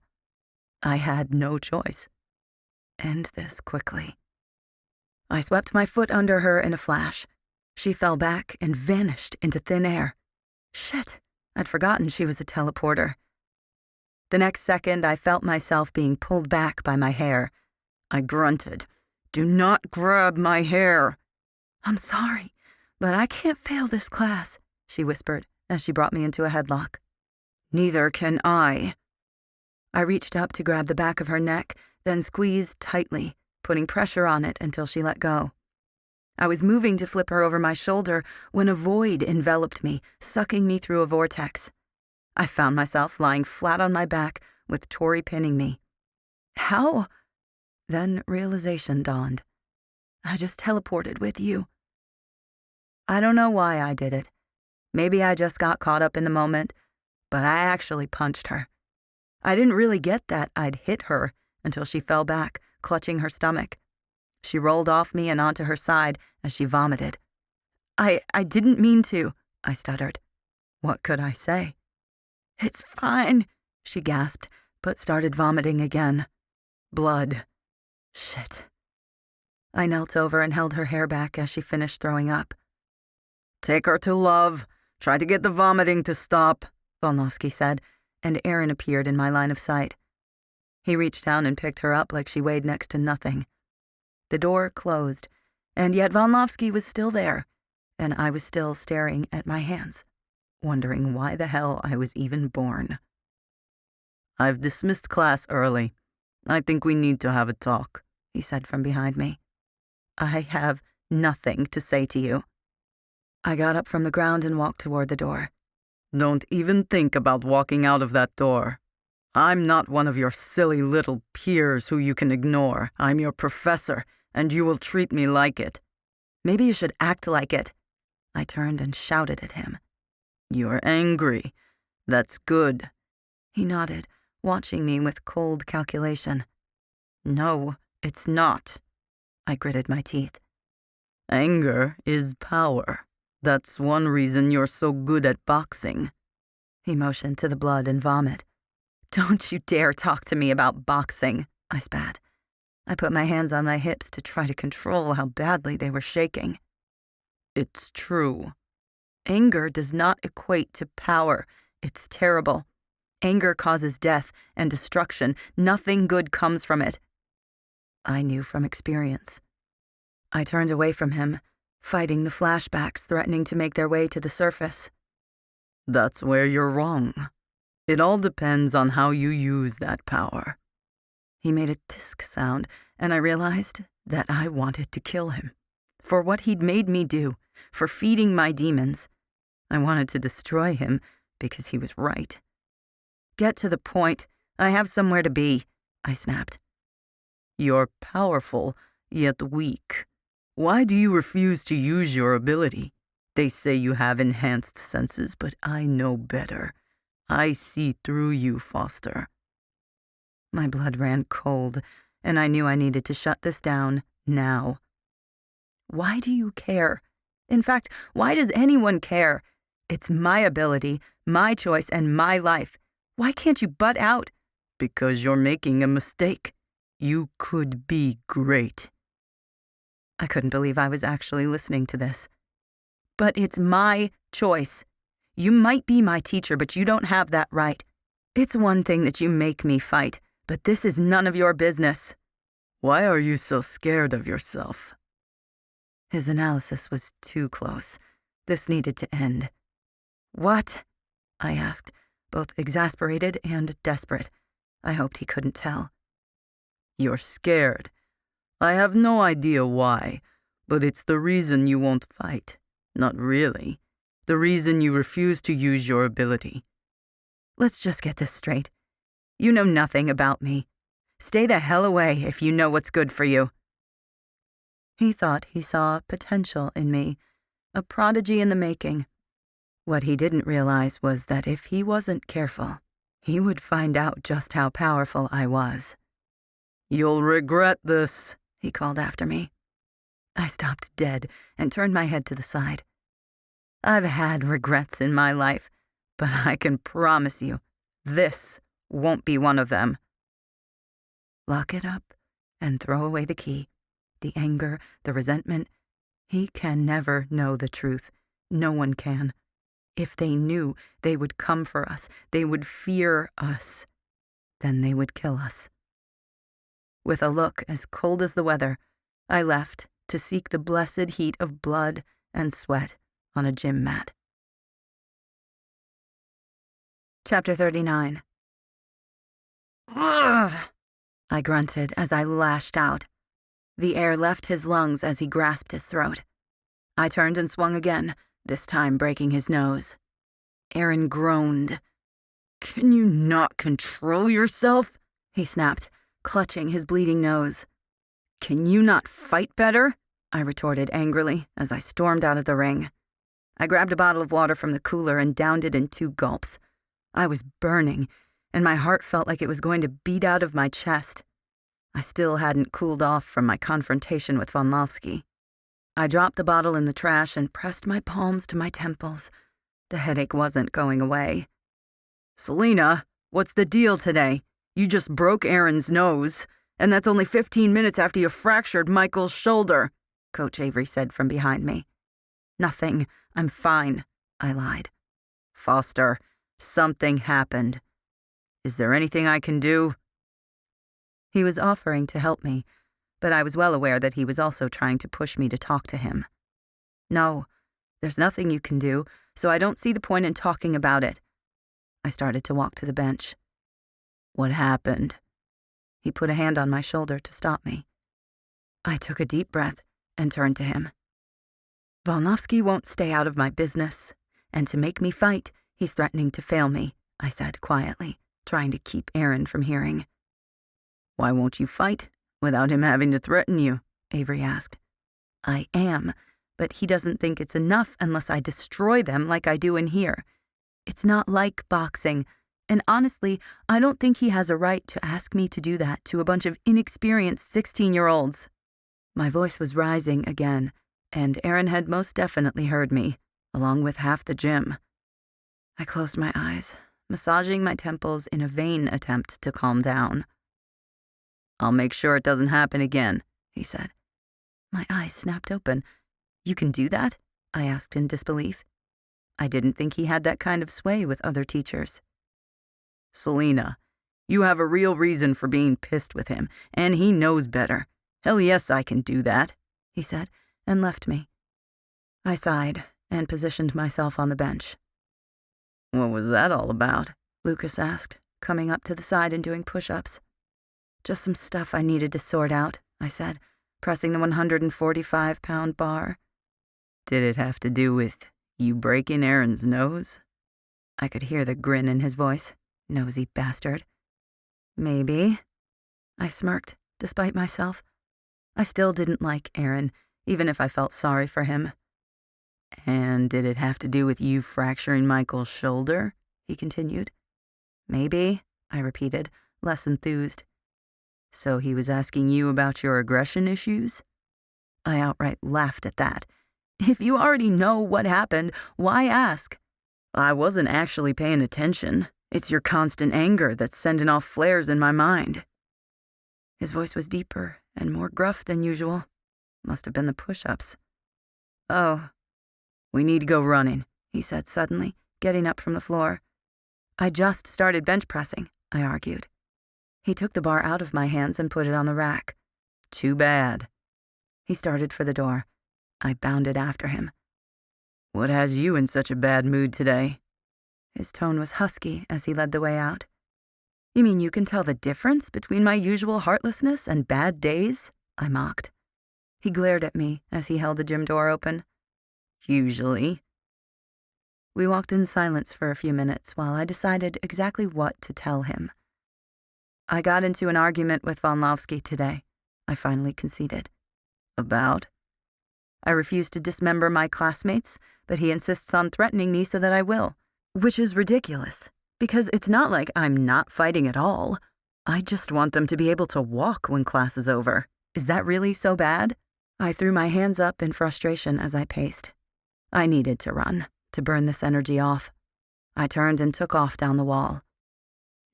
I had no choice. End this quickly. I swept my foot under her in a flash. She fell back and vanished into thin air. Shit, I'd forgotten she was a teleporter. The next second, I felt myself being pulled back by my hair. I grunted. Do not grab my hair. I'm sorry, but I can't fail this class, she whispered as she brought me into a headlock. Neither can I. I reached up to grab the back of her neck, then squeezed tightly, putting pressure on it until she let go. I was moving to flip her over my shoulder when a void enveloped me, sucking me through a vortex. I found myself lying flat on my back with Tori pinning me. How? Then realization dawned. I just teleported with you. I don't know why I did it. Maybe I just got caught up in the moment, but I actually punched her. I didn't really get that I'd hit her until she fell back, clutching her stomach. She rolled off me and onto her side as she vomited. I didn't mean to, I stuttered. What could I say? It's fine, she gasped, but started vomiting again. Blood. Shit. I knelt over and held her hair back as she finished throwing up. Take her to Love. Try to get the vomiting to stop, Volnovsky said, and Aaron appeared in my line of sight. He reached down and picked her up like she weighed next to nothing. The door closed, and yet Volnovsky was still there, and I was still staring at my hands, wondering why the hell I was even born. I've dismissed class early. I think we need to have a talk, he said from behind me. I have nothing to say to you. I got up from the ground and walked toward the door. Don't even think about walking out of that door. I'm not one of your silly little peers who you can ignore. I'm your professor, and you will treat me like it. Maybe you should act like it. I turned and shouted at him. You're angry. That's good. He nodded, watching me with cold calculation. No, it's not. I gritted my teeth. Anger is power. That's one reason you're so good at boxing. He motioned to the blood and vomit. Don't you dare talk to me about boxing, I spat. I put my hands on my hips to try to control how badly they were shaking. It's true. Anger does not equate to power. It's terrible. Anger causes death and destruction. Nothing good comes from it. I knew from experience. I turned away from him, fighting the flashbacks threatening to make their way to the surface. That's where you're wrong. It all depends on how you use that power. He made a tisk sound, and I realized that I wanted to kill him. For what he'd made me do, for feeding my demons. I wanted to destroy him because he was right. Get to the point. I have somewhere to be, I snapped. You're powerful, yet weak. Why do you refuse to use your ability? They say you have enhanced senses, but I know better. I see through you, Foster. My blood ran cold, and I knew I needed to shut this down now. Why do you care? In fact, why does anyone care? It's my ability, my choice, and my life. Why can't you butt out? Because you're making a mistake. You could be great. I couldn't believe I was actually listening to this. But it's my choice. You might be my teacher, but you don't have that right. It's one thing that you make me fight, but this is none of your business. Why are you so scared of yourself? His analysis was too close. This needed to end. What? I asked, both exasperated and desperate. I hoped he couldn't tell. You're scared. I have no idea why, but it's the reason you won't fight. Not really. The reason you refuse to use your ability. Let's just get this straight. You know nothing about me. Stay the hell away if you know what's good for you. He thought he saw potential in me, a prodigy in the making. What he didn't realize was that if he wasn't careful, he would find out just how powerful I was. You'll regret this, he called after me. I stopped dead and turned my head to the side. I've had regrets in my life, but I can promise you, this won't be one of them. Lock it up and throw away the key. The anger, the resentment. He can never know the truth. No one can. If they knew, they would come for us. They would fear us. Then they would kill us. With a look as cold as the weather, I left to seek the blessed heat of blood and sweat on a gym mat. Chapter 39. Ugh! I grunted as I lashed out. The air left his lungs as he grasped his throat. I turned and swung again, this time breaking his nose. Aaron groaned. Can you not control yourself? He snapped, clutching his bleeding nose. Can you not fight better? I retorted angrily as I stormed out of the ring. I grabbed a bottle of water from the cooler and downed it in 2 gulps. I was burning, and my heart felt like it was going to beat out of my chest. I still hadn't cooled off from my confrontation with Von Lofsky. I dropped the bottle in the trash and pressed my palms to my temples. The headache wasn't going away. Selena, what's the deal today? You just broke Aaron's nose, and that's only 15 minutes after you fractured Michael's shoulder, Coach Avery said from behind me. Nothing. I'm fine, I lied. Foster, something happened. Is there anything I can do? He was offering to help me, but I was well aware that he was also trying to push me to talk to him. No, there's nothing you can do, so I don't see the point in talking about it. I started to walk to the bench. What happened? He put a hand on my shoulder to stop me. I took a deep breath and turned to him. Volnovsky won't stay out of my business, and to make me fight, he's threatening to fail me, I said quietly, trying to keep Aaron from hearing. Why won't you fight without him having to threaten you? Avery asked. I am, but he doesn't think it's enough unless I destroy them like I do in here. It's not like boxing, and honestly, I don't think he has a right to ask me to do that to a bunch of inexperienced 16-year-olds. My voice was rising again, and Aaron had most definitely heard me, along with half the gym. I closed my eyes, massaging my temples in a vain attempt to calm down. I'll make sure it doesn't happen again, he said. My eyes snapped open. You can do that? I asked in disbelief. I didn't think he had that kind of sway with other teachers. Selena, you have a real reason for being pissed with him, and he knows better. Hell yes, I can do that, he said, and left me. I sighed and positioned myself on the bench. What was that all about? Lucas asked, coming up to the side and doing push-ups. Just some stuff I needed to sort out, I said, pressing the 145-pound bar. Did it have to do with you breaking Aaron's nose? I could hear the grin in his voice. Nosy bastard. Maybe. I smirked, despite myself. I still didn't like Aaron, even if I felt sorry for him. And did it have to do with you fracturing Michael's shoulder? He continued. Maybe, I repeated, less enthused. So he was asking you about your aggression issues? I outright laughed at that. If you already know what happened, why ask? I wasn't actually paying attention. It's your constant anger that's sending off flares in my mind. His voice was deeper and more gruff than usual. Must have been the push-ups. Oh, we need to go running, he said suddenly, getting up from the floor. I just started bench pressing, I argued. He took the bar out of my hands and put it on the rack. Too bad. He started for the door. I bounded after him. What has you in such a bad mood today? His tone was husky as he led the way out. You mean you can tell the difference between my usual heartlessness and bad days? I mocked. He glared at me as he held the gym door open. Usually. We walked in silence for a few minutes while I decided exactly what to tell him. I got into an argument with Von Lofsky today, I finally conceded. About? I refuse to dismember my classmates, but he insists on threatening me so that I will, which is ridiculous, because it's not like I'm not fighting at all. I just want them to be able to walk when class is over. Is that really so bad? I threw my hands up in frustration as I paced. I needed to run, to burn this energy off. I turned and took off down the wall.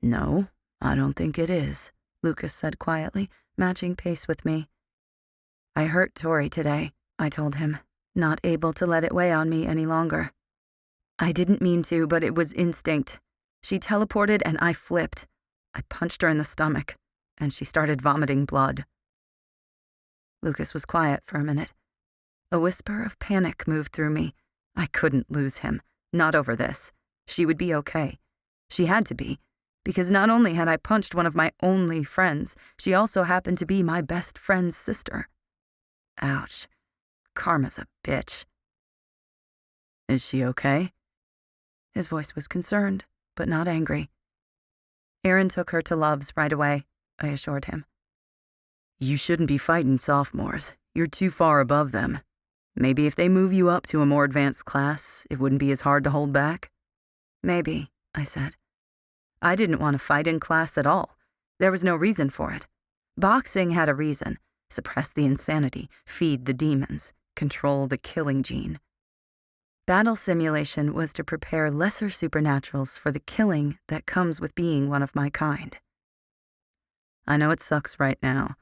No, I don't think it is, Lucas said quietly, matching pace with me. I hurt Tori today, I told him, not able to let it weigh on me any longer. I didn't mean to, but it was instinct. She teleported and I flipped. I punched her in the stomach, and she started vomiting blood. Lucas was quiet for a minute. A whisper of panic moved through me. I couldn't lose him, not over this. She would be okay. She had to be, because not only had I punched one of my only friends, she also happened to be my best friend's sister. Ouch. Karma's a bitch. Is she okay? His voice was concerned, but not angry. Aaron took her to Love's right away, I assured him. You shouldn't be fighting sophomores. You're too far above them. Maybe if they move you up to a more advanced class, it wouldn't be as hard to hold back? Maybe, I said. I didn't want to fight in class at all. There was no reason for it. Boxing had a reason. Suppress the insanity, feed the demons, control the killing gene. Battle simulation was to prepare lesser supernaturals for the killing that comes with being one of my kind. I know it sucks right now,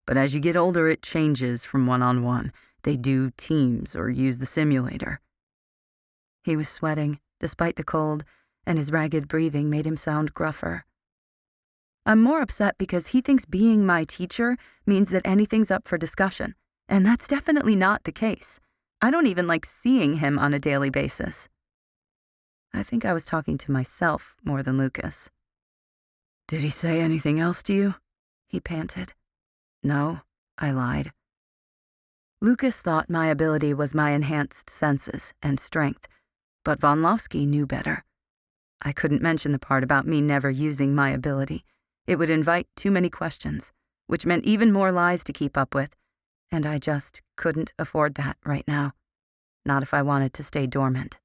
but as you get older it changes from one-on-one. They do teams or use the simulator. He was sweating, despite the cold, and his ragged breathing made him sound gruffer. I'm more upset because he thinks being my teacher means that anything's up for discussion, and that's definitely not the case. I don't even like seeing him on a daily basis. I think I was talking to myself more than Lucas. Did he say anything else to you? He panted. No, I lied. Lucas thought my ability was my enhanced senses and strength, but Von Lofsky knew better. I couldn't mention the part about me never using my ability. It would invite too many questions, which meant even more lies to keep up with, and I just couldn't afford that right now. Not if I wanted to stay dormant.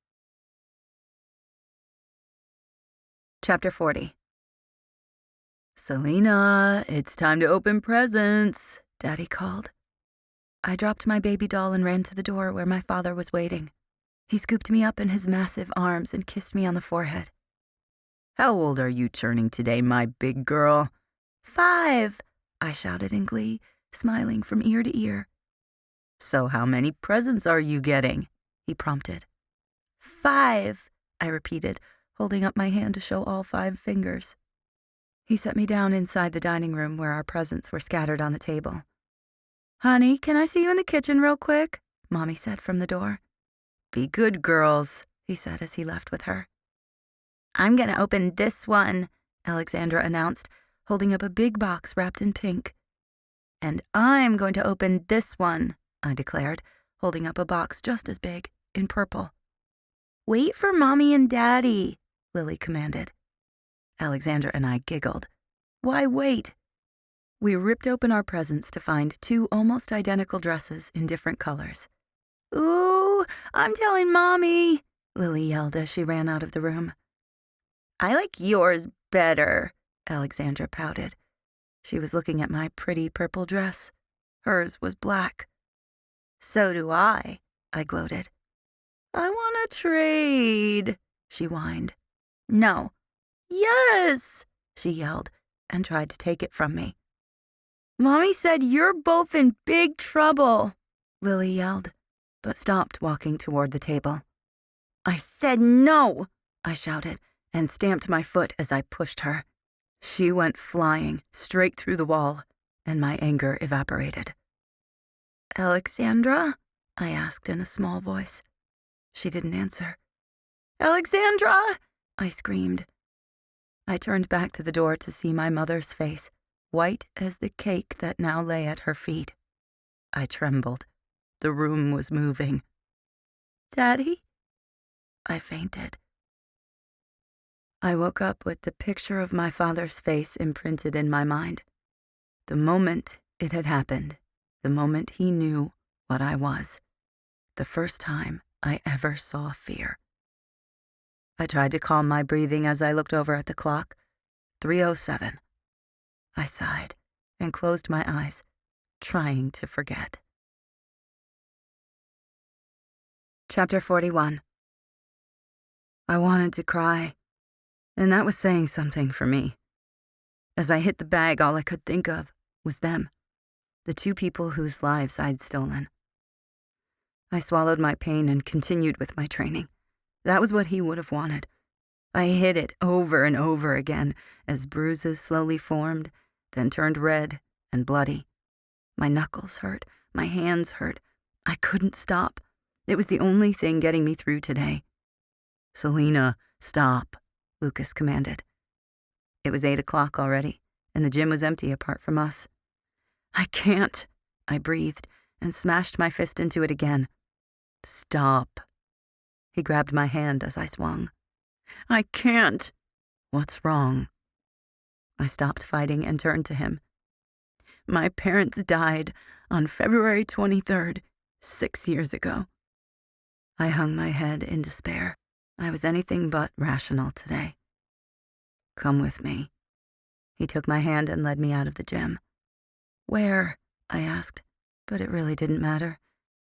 Chapter 40. Selena, it's time to open presents, Daddy called. I dropped my baby doll and ran to the door where my father was waiting. He scooped me up in his massive arms and kissed me on the forehead. How old are you turning today, my big girl? 5, I shouted in glee, smiling from ear to ear. So how many presents are you getting? He prompted. 5, I repeated, holding up my hand to show all 5 fingers. He set me down inside the dining room where our presents were scattered on the table. "Honey, can I see you in the kitchen real quick?" Mommy said from the door. "Be good girls," he said as he left with her. "I'm gonna open this one," Alexandra announced, holding up a big box wrapped in pink. "And I'm going to open this one," I declared, holding up a box just as big, in purple. "Wait for Mommy and Daddy," Lily commanded. Alexandra and I giggled. "Why wait?" We ripped open our presents to find 2 almost identical dresses in different colors. "Ooh, I'm telling Mommy," Lily yelled as she ran out of the room. "I like yours better," Alexandra pouted. She was looking at my pretty purple dress. Hers was black. "So do I gloated. "I want to trade," she whined. "No." "Yes," she yelled and tried to take it from me. "Mommy said you're both in big trouble," Lily yelled, but stopped walking toward the table. "I said no," I shouted, and stamped my foot as I pushed her. She went flying straight through the wall, and my anger evaporated. "Alexandra?" I asked in a small voice. She didn't answer. "Alexandra!" I screamed. I turned back to the door to see my mother's face, white as the cake that now lay at her feet. I trembled. The room was moving. "Daddy?" I fainted. I woke up with the picture of my father's face imprinted in my mind. The moment it had happened, the moment he knew what I was, the first time I ever saw fear. I tried to calm my breathing as I looked over at the clock. 3:07. I sighed and closed my eyes, trying to forget. Chapter 41. I wanted to cry, and that was saying something for me. As I hit the bag, all I could think of was them, the 2 people whose lives I'd stolen. I swallowed my pain and continued with my training. That was what he would have wanted. I hit it over and over again as bruises slowly formed, then turned red and bloody. My knuckles hurt, my hands hurt. I couldn't stop. It was the only thing getting me through today. "Selena, stop," Lucas commanded. It was 8 o'clock already, and the gym was empty apart from us. "I can't," I breathed and smashed my fist into it again. "Stop." He grabbed my hand as I swung. "I can't." "What's wrong?" I stopped fighting and turned to him. "My parents died on February 23rd, 6 years ago." I hung my head in despair. I was anything but rational today. "Come with me." He took my hand and led me out of the gym. "Where?" I asked, but it really didn't matter.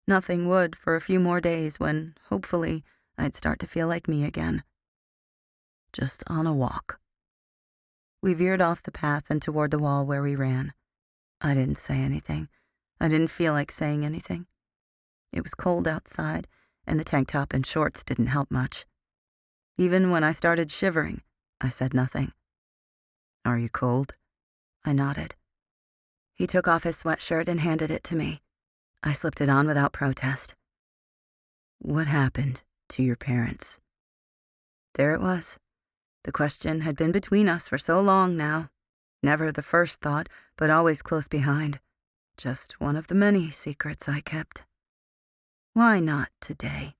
Nothing would for a few more days when, hopefully, I'd start to feel like me again. "Just on a walk." We veered off the path and toward the wall where we ran. I didn't say anything. I didn't feel like saying anything. It was cold outside, and the tank top and shorts didn't help much. Even when I started shivering, I said nothing. "Are you cold?" I nodded. He took off his sweatshirt and handed it to me. I slipped it on without protest. "What happened to your parents?" There it was. The question had been between us for so long now. Never the first thought, but always close behind. Just one of the many secrets I kept. Why not today?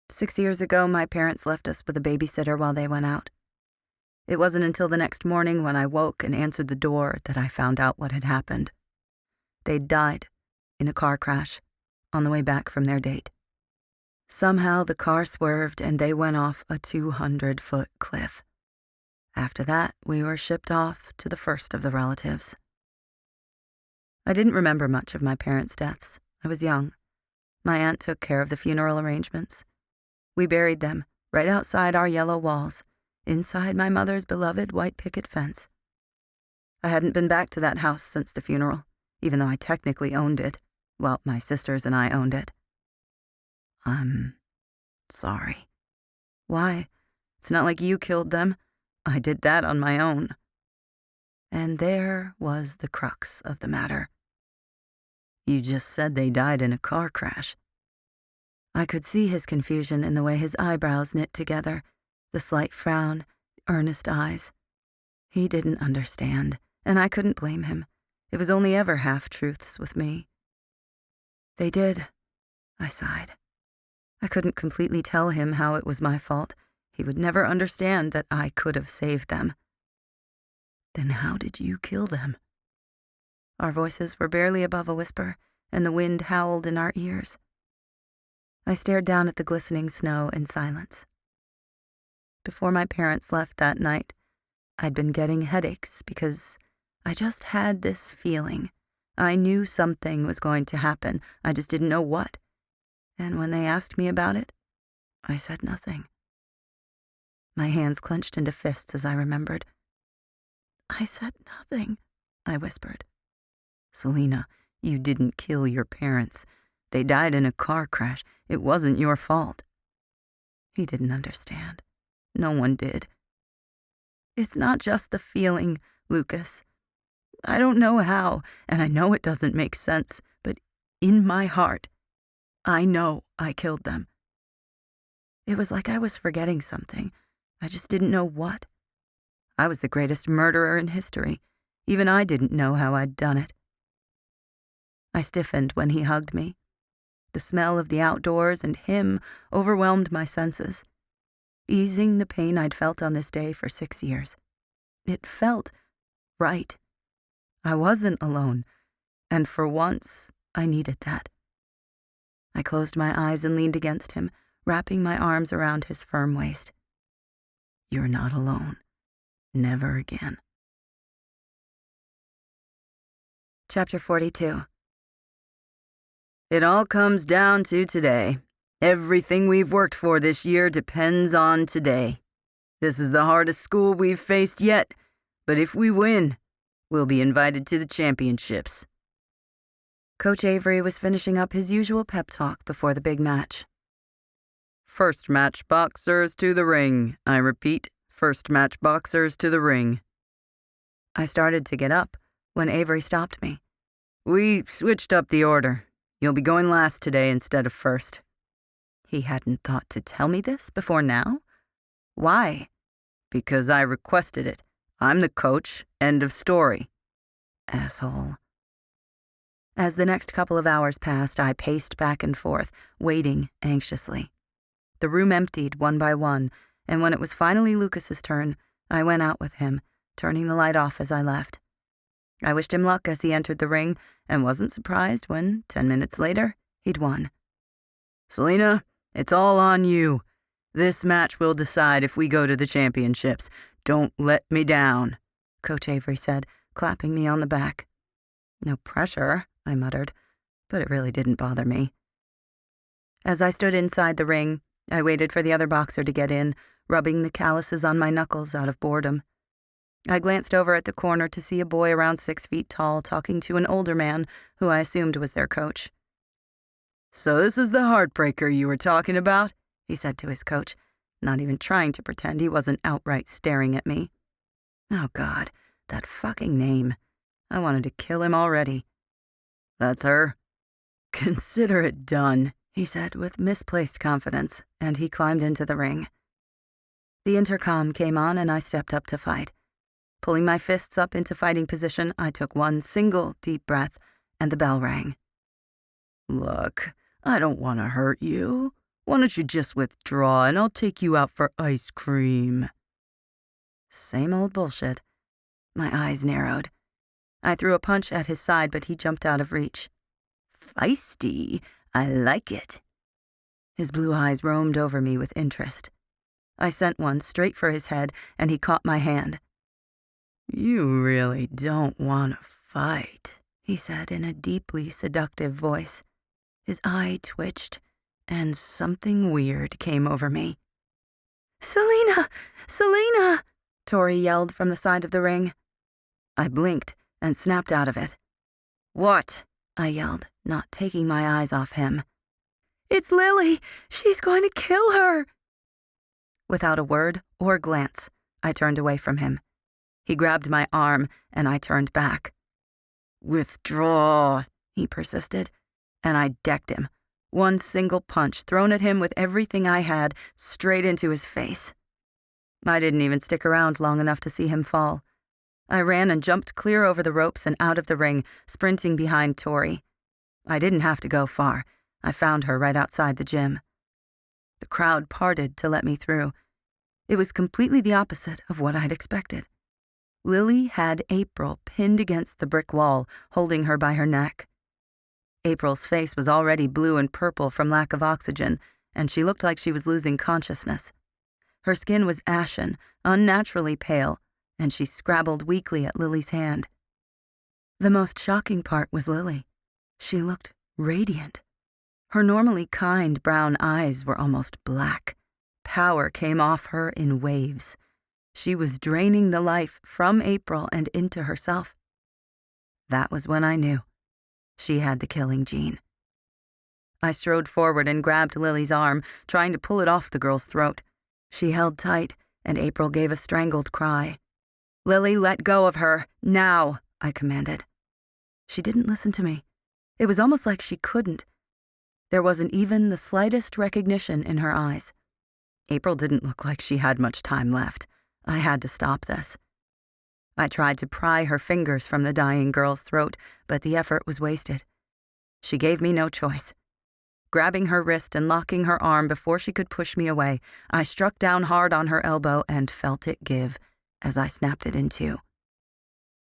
6 years ago, my parents left us with a babysitter while they went out. It wasn't until the next morning when I woke and answered the door that I found out what had happened. They'd died in a car crash on the way back from their date. Somehow the car swerved and they went off a 200-foot cliff. After that, we were shipped off to the first of the relatives. I didn't remember much of my parents' deaths. I was young. My aunt took care of the funeral arrangements. We buried them right outside our yellow walls, inside my mother's beloved white picket fence. I hadn't been back to that house since the funeral, even though I technically owned it. Well, my sisters and I owned it. "I'm sorry." "Why? It's not like you killed them. I did that on my own. And there was the crux of the matter. You just said they died in a car crash. I could see his confusion in the way his eyebrows knit together, the slight frown, earnest eyes. He didn't understand, and I couldn't blame him. It was only ever half-truths with me. They did, I sighed. I couldn't completely tell him how it was my fault. He would never understand that I could have saved them. Then how did you kill them? Our voices were barely above a whisper, and the wind howled in our ears. I stared down at the glistening snow in silence. Before my parents left that night, I'd been getting headaches because I just had this feeling. I knew something was going to happen. I just didn't know what. And when they asked me about it, I said nothing. My hands clenched into fists as I remembered. I said nothing, I whispered. Selena, you didn't kill your parents. They died in a car crash. It wasn't your fault. He didn't understand. No one did. It's not just the feeling, Lucas. I don't know how, and I know it doesn't make sense, but in my heart, I know I killed them. It was like I was forgetting something. I just didn't know what. I was the greatest murderer in history. Even I didn't know how I'd done it. I stiffened when he hugged me. The smell of the outdoors and him overwhelmed my senses, easing the pain I'd felt on this day for 6 years. It felt right. I wasn't alone, and for once, I needed that. I closed my eyes and leaned against him, wrapping my arms around his firm waist. You're not alone. Never again. Chapter 42. It all comes down to today. Everything we've worked for this year depends on today. This is the hardest school we've faced yet, but if we win, we'll be invited to the championships. Coach Avery was finishing up his usual pep talk before the big match. First match boxers to the ring. I repeat, first match boxers to the ring. I started to get up when Avery stopped me. We switched up the order. You'll be going last today instead of first. He hadn't thought to tell me this before now? Why? Because I requested it. I'm the coach. End of story. Asshole. As the next couple of hours passed, I paced back and forth, waiting anxiously. The room emptied one by one, and when it was finally Lucas's turn, I went out with him, turning the light off as I left. I wished him luck as he entered the ring, and wasn't surprised when, 10 minutes later, he'd won. Selena, it's all on you. This match will decide if we go to the championships. Don't let me down, Coach Avery said, clapping me on the back. No pressure, I muttered, but it really didn't bother me. As I stood inside the ring, I waited for the other boxer to get in, rubbing the calluses on my knuckles out of boredom. I glanced over at the corner to see a boy around 6 feet tall talking to an older man who I assumed was their coach. So this is the heartbreaker you were talking about, he said to his coach, not even trying to pretend he wasn't outright staring at me. Oh God, that fucking name. I wanted to kill him already. That's her. Consider it done, he said with misplaced confidence, and he climbed into the ring. The intercom came on and I stepped up to fight. Pulling my fists up into fighting position, I took one single deep breath, and the bell rang. Look, I don't want to hurt you. Why don't you just withdraw and I'll take you out for ice cream? Same old bullshit. My eyes narrowed. I threw a punch at his side, but he jumped out of reach. Feisty. I like it. His blue eyes roamed over me with interest. I sent one straight for his head, and he caught my hand. You really don't want to fight, he said in a deeply seductive voice. His eye twitched, and something weird came over me. Selena! Selena! Tori yelled from the side of the ring. I blinked and snapped out of it. What? I yelled, not taking my eyes off him. It's Lily! She's going to kill her! Without a word or glance, I turned away from him. He grabbed my arm, and I turned back. "Withdraw," he persisted, and I decked him. One single punch thrown at him with everything I had, straight into his face. I didn't even stick around long enough to see him fall. I ran and jumped clear over the ropes and out of the ring, sprinting behind Tori. I didn't have to go far. I found her right outside the gym. The crowd parted to let me through. It was completely the opposite of what I'd expected. Lily had April pinned against the brick wall, holding her by her neck. April's face was already blue and purple from lack of oxygen, and she looked like she was losing consciousness. Her skin was ashen, unnaturally pale, and she scrabbled weakly at Lily's hand. The most shocking part was Lily. She looked radiant. Her normally kind brown eyes were almost black. Power came off her in waves. She was draining the life from April and into herself. That was when I knew. She had the killing gene. I strode forward and grabbed Lily's arm, trying to pull it off the girl's throat. She held tight, and April gave a strangled cry. "Lily, let go of her, now," I commanded. She didn't listen to me. It was almost like she couldn't. There wasn't even the slightest recognition in her eyes. April didn't look like she had much time left. I had to stop this. I tried to pry her fingers from the dying girl's throat, but the effort was wasted. She gave me no choice. Grabbing her wrist and locking her arm before she could push me away, I struck down hard on her elbow and felt it give as I snapped it in two.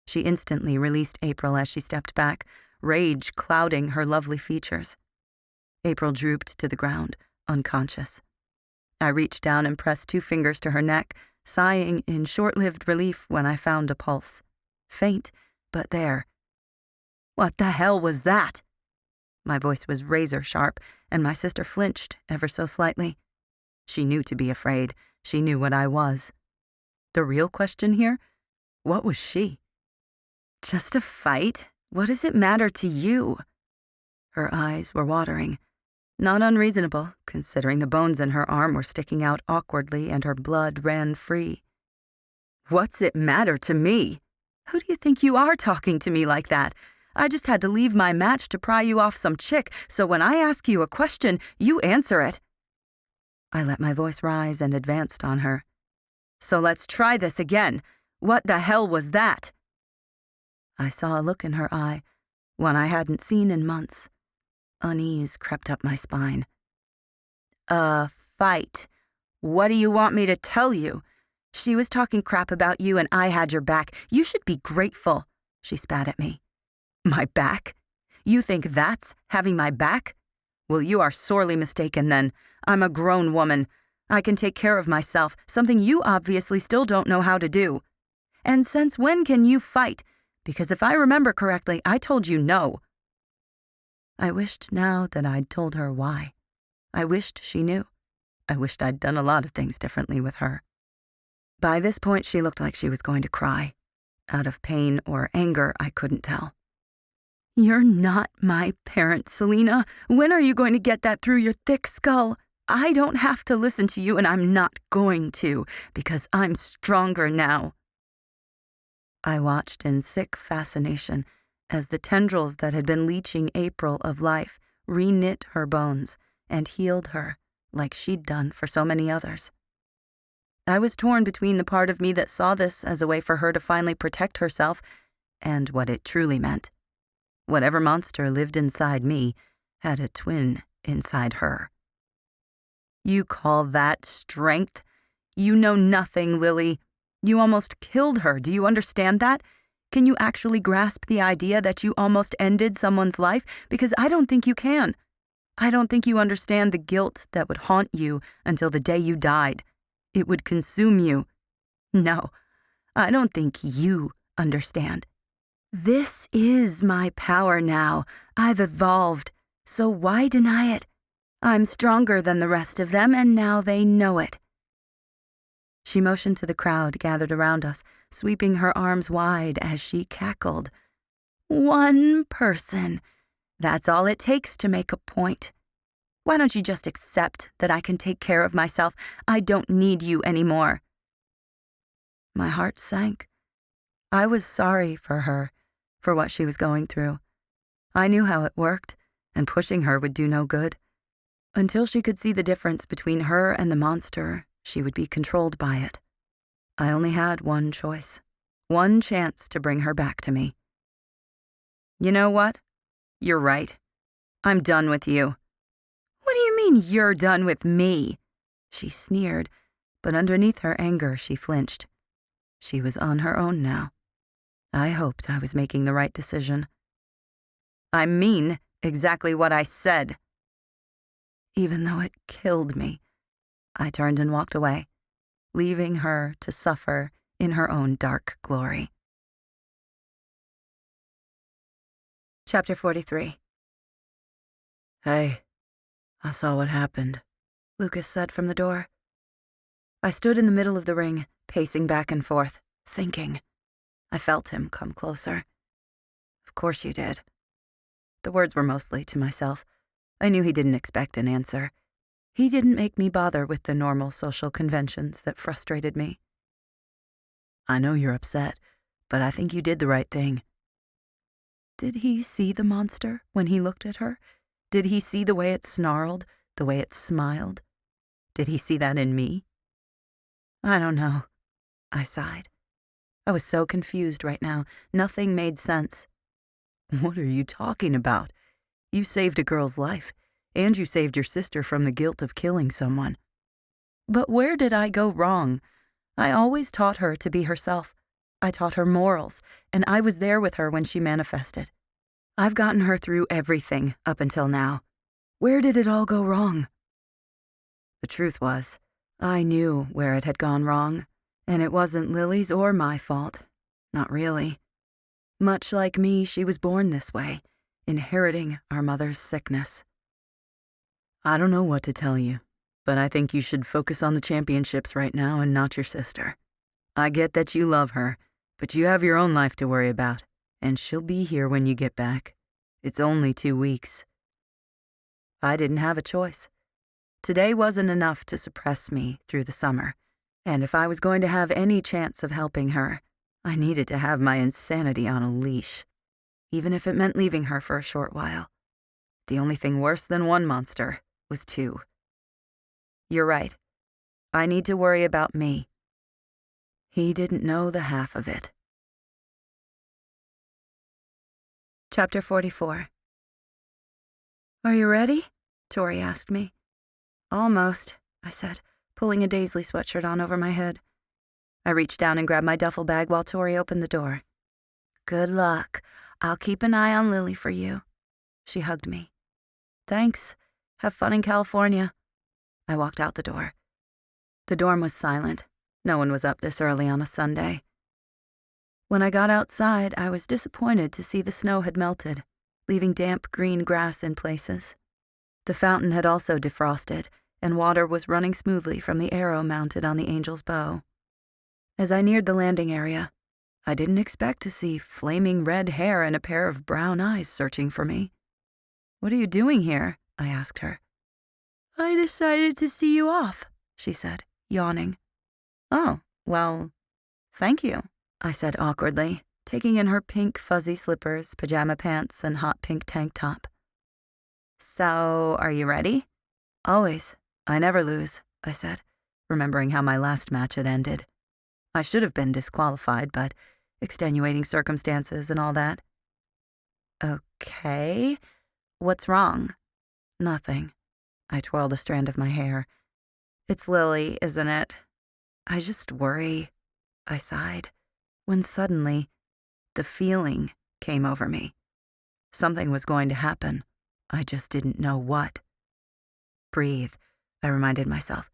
She instantly released April as she stepped back, rage clouding her lovely features. April drooped to the ground, unconscious. I reached down and pressed 2 fingers to her neck, sighing in short-lived relief when I found a pulse. Faint, but there. "What the hell was that?" My voice was razor-sharp, and my sister flinched ever so slightly. She knew to be afraid. She knew what I was. The real question here? What was she? "Just a fight? What does it matter to you?" Her eyes were watering. Not unreasonable, considering the bones in her arm were sticking out awkwardly and her blood ran free. "What's it matter to me? Who do you think you are talking to me like that? I just had to leave my match to pry you off some chick, so when I ask you a question, you answer it." I let my voice rise and advanced on her. "So let's try this again. What the hell was that?" I saw a look in her eye, one I hadn't seen in months. Unease crept up my spine. "A fight. What do you want me to tell you? She was talking crap about you and I had your back. You should be grateful," she spat at me. "My back? You think that's having my back? Well, you are sorely mistaken then. I'm a grown woman. I can take care of myself, something you obviously still don't know how to do. And since when can you fight? Because if I remember correctly, I told you no." I wished now that I'd told her why. I wished she knew. I wished I'd done a lot of things differently with her. By this point, she looked like she was going to cry. Out of pain or anger, I couldn't tell. "You're not my parent, Selena. When are you going to get that through your thick skull? I don't have to listen to you, and I'm not going to, because I'm stronger now." I watched in sick fascination as the tendrils that had been leeching April of life re-knit her bones and healed her like she'd done for so many others. I was torn between the part of me that saw this as a way for her to finally protect herself and what it truly meant. Whatever monster lived inside me had a twin inside her. "You call that strength? You know nothing, Lily. You almost killed her. Do you understand that? Can you actually grasp the idea that you almost ended someone's life? Because I don't think you can. I don't think you understand the guilt that would haunt you until the day you died. It would consume you. No, I don't think you understand. This is my power now. I've evolved. So why deny it? I'm stronger than the rest of them, and now they know it." She motioned to the crowd gathered around us, sweeping her arms wide as she cackled. "One person. That's all it takes to make a point. Why don't you just accept that I can take care of myself? I don't need you anymore." My heart sank. I was sorry for her, for what she was going through. I knew how it worked, and pushing her would do no good. Until she could see the difference between her and the monster, she would be controlled by it. I only had one choice, one chance to bring her back to me. You know what? You're right. I'm done with you. What do you mean you're done with me? She sneered, but underneath her anger, she flinched. She was on her own now. I hoped I was making the right decision. I mean exactly what I said. Even though it killed me, I turned and walked away, leaving her to suffer in her own dark glory. Chapter 43. Hey, I saw what happened, Lucas said from the door. I stood in the middle of the ring, pacing back and forth, thinking. I felt him come closer. Of course you did. The words were mostly to myself. I knew he didn't expect an answer. He didn't make me bother with the normal social conventions that frustrated me. I know you're upset, but I think you did the right thing. Did he see the monster when he looked at her? Did he see the way it snarled, the way it smiled? Did he see that in me? I don't know. I sighed. I was so confused right now. Nothing made sense. What are you talking about? You saved a girl's life, and you saved your sister from the guilt of killing someone. But where did I go wrong? I always taught her to be herself. I taught her morals, and I was there with her when she manifested. I've gotten her through everything up until now. Where did it all go wrong? The truth was, I knew where it had gone wrong, and it wasn't Lily's or my fault. Not really. Much like me, she was born this way, inheriting our mother's sickness. I don't know what to tell you, but I think you should focus on the championships right now and not your sister. I get that you love her, but you have your own life to worry about, and she'll be here when you get back. It's only 2 weeks. I didn't have a choice. Today wasn't enough to suppress me through the summer, and if I was going to have any chance of helping her, I needed to have my insanity on a leash, even if it meant leaving her for a short while. The only thing worse than one monster was 2. You're right. I need to worry about me. He didn't know the half of it. Chapter 44. Are you ready? Tori asked me. Almost, I said, pulling a Daizlei sweatshirt on over my head. I reached down and grabbed my duffel bag while Tori opened the door. Good luck. I'll keep an eye on Lily for you. She hugged me. Thanks. Have fun in California. I walked out the door. The dorm was silent. No one was up this early on a Sunday. When I got outside, I was disappointed to see the snow had melted, leaving damp green grass in places. The fountain had also defrosted, and water was running smoothly from the arrow mounted on the angel's bow. As I neared the landing area, I didn't expect to see flaming red hair and a pair of brown eyes searching for me. What are you doing here? I asked her. I decided to see you off, she said, yawning. Oh, well, thank you, I said awkwardly, taking in her pink fuzzy slippers, pajama pants, and hot pink tank top. So, are you ready? Always. I never lose, I said, remembering how my last match had ended. I should have been disqualified, but extenuating circumstances and all that. Okay. What's wrong? Nothing. I twirled a strand of my hair. It's Lily, isn't it? I just worry, I sighed, when suddenly the feeling came over me. Something was going to happen. I just didn't know what. Breathe, I reminded myself.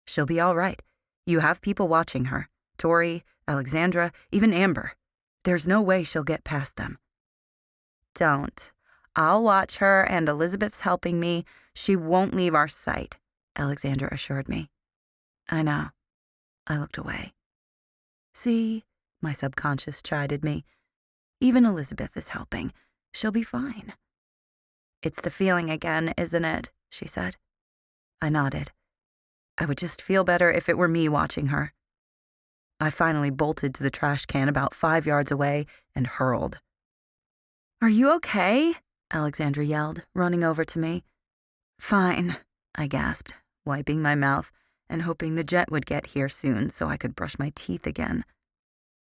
She'll be all right. You have people watching her. Tori, Alexandra, even Amber. There's no way she'll get past them. Don't. I'll watch her, and Elizabeth's helping me. She won't leave our sight, Alexandra assured me. I know. I looked away. See, my subconscious chided me. Even Elizabeth is helping. She'll be fine. It's the feeling again, isn't it? She said. I nodded. I would just feel better if it were me watching her. I finally bolted to the trash can about 5 yards away and hurled. "Are you okay?" Alexandra yelled, running over to me. "Fine," I gasped, wiping my mouth and hoping the jet would get here soon so I could brush my teeth again.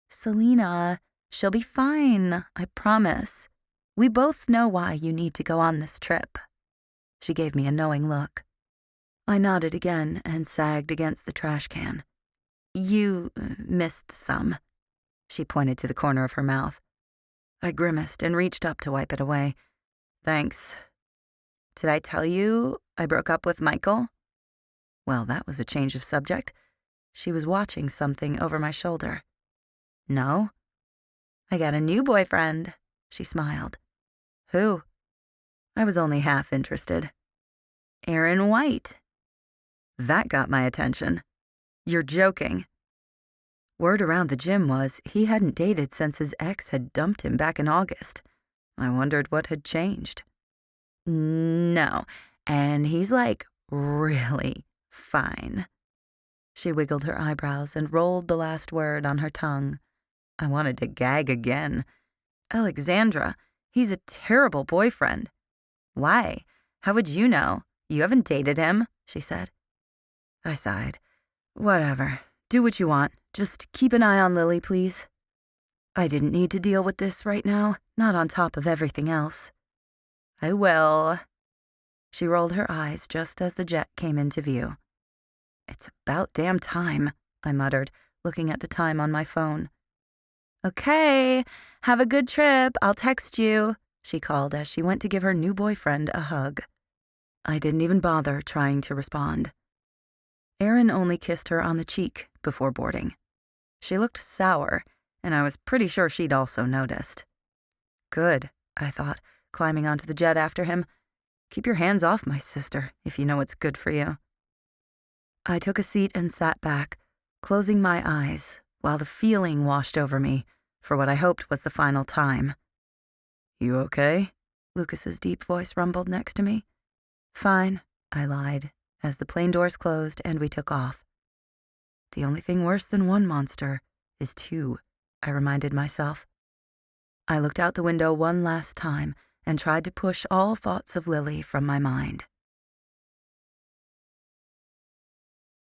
"Selena, she'll be fine, I promise. We both know why you need to go on this trip." She gave me a knowing look. I nodded again and sagged against the trash can. "You missed some." She pointed to the corner of her mouth. I grimaced and reached up to wipe it away. "Thanks. Did I tell you I broke up with Michael?" Well, that was a change of subject. She was watching something over my shoulder. "No." "I got a new boyfriend," she smiled. "Who?" I was only half interested. "Aaron White." That got my attention. "You're joking." Word around the gym was he hadn't dated since his ex had dumped him back in August. I wondered what had changed. "No, and he's like really fine." She wiggled her eyebrows and rolled the last word on her tongue. I wanted to gag again. "Alexandra, he's a terrible boyfriend." "Why? How would you know? You haven't dated him," she said. I sighed. "Whatever. Do what you want. Just keep an eye on Lily, please." I didn't need to deal with this right now, not on top of everything else. "I will." She rolled her eyes just as the jet came into view. "It's about damn time," I muttered, looking at the time on my phone. "Okay, have a good trip. I'll text you," she called as she went to give her new boyfriend a hug. I didn't even bother trying to respond. Aaron only kissed her on the cheek before boarding. She looked sour, and I was pretty sure she'd also noticed. "Good," I thought, climbing onto the jet after him. "Keep your hands off my sister if you know what's good for you." I took a seat and sat back, closing my eyes while the feeling washed over me for what I hoped was the final time. "You okay?" Lucas's deep voice rumbled next to me. "Fine," I lied, as the plane doors closed and we took off. The only thing worse than one monster is two, I reminded myself. I looked out the window one last time and tried to push all thoughts of Lily from my mind.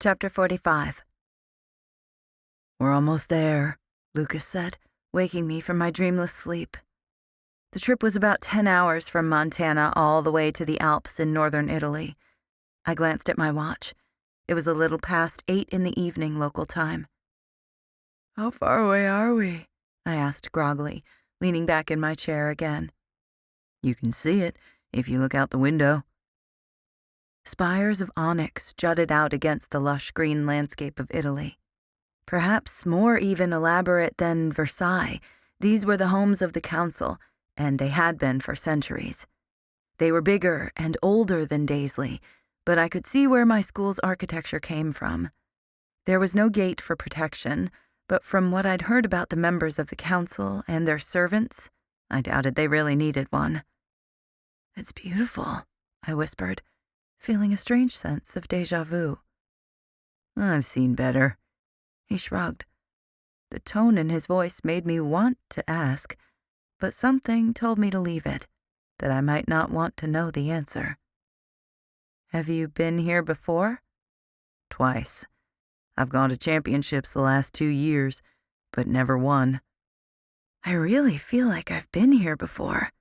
Chapter 45. "We're almost there," Lucas said, waking me from my dreamless sleep. The trip was about 10 hours from Montana all the way to the Alps in northern Italy. I glanced at my watch. It was a little past 8 in the evening local time. "How far away are we?" I asked groggily, leaning back in my chair again. "You can see it if you look out the window." Spires of onyx jutted out against the lush green landscape of Italy. Perhaps more even elaborate than Versailles, these were the homes of the council, and they had been for centuries. They were bigger and older than Daizlei, but I could see where my school's architecture came from. There was no gate for protection, but from what I'd heard about the members of the council and their servants, I doubted they really needed one. "It's beautiful," I whispered, feeling a strange sense of déjà vu. "I've seen better." He shrugged. The tone in his voice made me want to ask, but something told me to leave it, that I might not want to know the answer. "Have you been here before?" "Twice. I've gone to championships the last 2 years, but never won." "I really feel like I've been here before."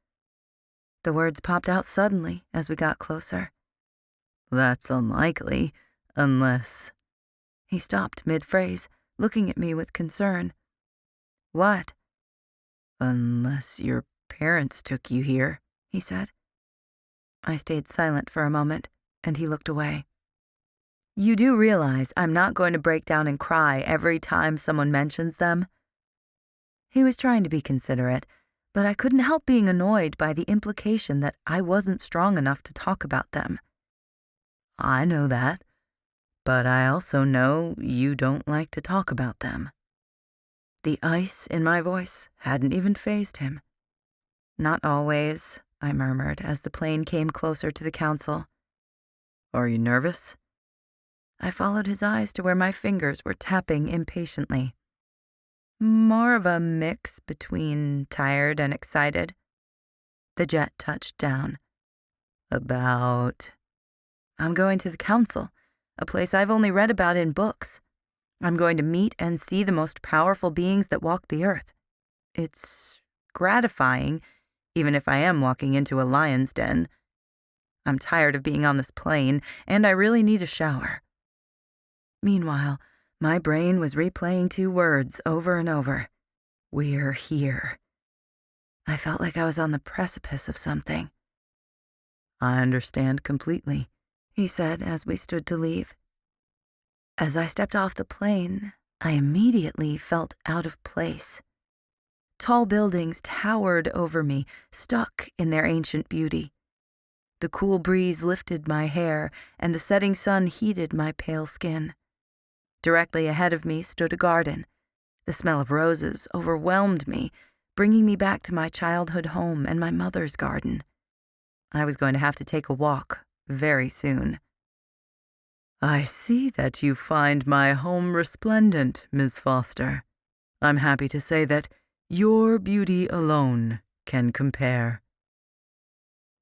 The words popped out suddenly as we got closer. "That's unlikely, unless—" He stopped mid-phrase, looking at me with concern. "What?" "Unless your parents took you here," he said. I stayed silent for a moment, and he looked away. "You do realize I'm not going to break down and cry every time someone mentions them?" He was trying to be considerate, but I couldn't help being annoyed by the implication that I wasn't strong enough to talk about them. "I know that, but I also know you don't like to talk about them." The ice in my voice hadn't even fazed him. "Not always," I murmured as the plane came closer to the council. "Are you nervous?" I followed his eyes to where my fingers were tapping impatiently. More of a mix between tired and excited. The jet touched down. About? I'm going to the council, a place I've only read about in books. I'm going to meet and see the most powerful beings that walk the earth. It's gratifying, even if I am walking into a lion's den. I'm tired of being on this plane, and I really need a shower. Meanwhile, my brain was replaying 2 words over and over. We're here. I felt like I was on the precipice of something. I understand completely, he said as we stood to leave. As I stepped off the plane, I immediately felt out of place. Tall buildings towered over me, stuck in their ancient beauty. The cool breeze lifted my hair, and the setting sun heated my pale skin. Directly ahead of me stood a garden. The smell of roses overwhelmed me, bringing me back to my childhood home and my mother's garden. I was going to have to take a walk very soon. I see that you find my home resplendent, Miss Foster. I'm happy to say that your beauty alone can compare.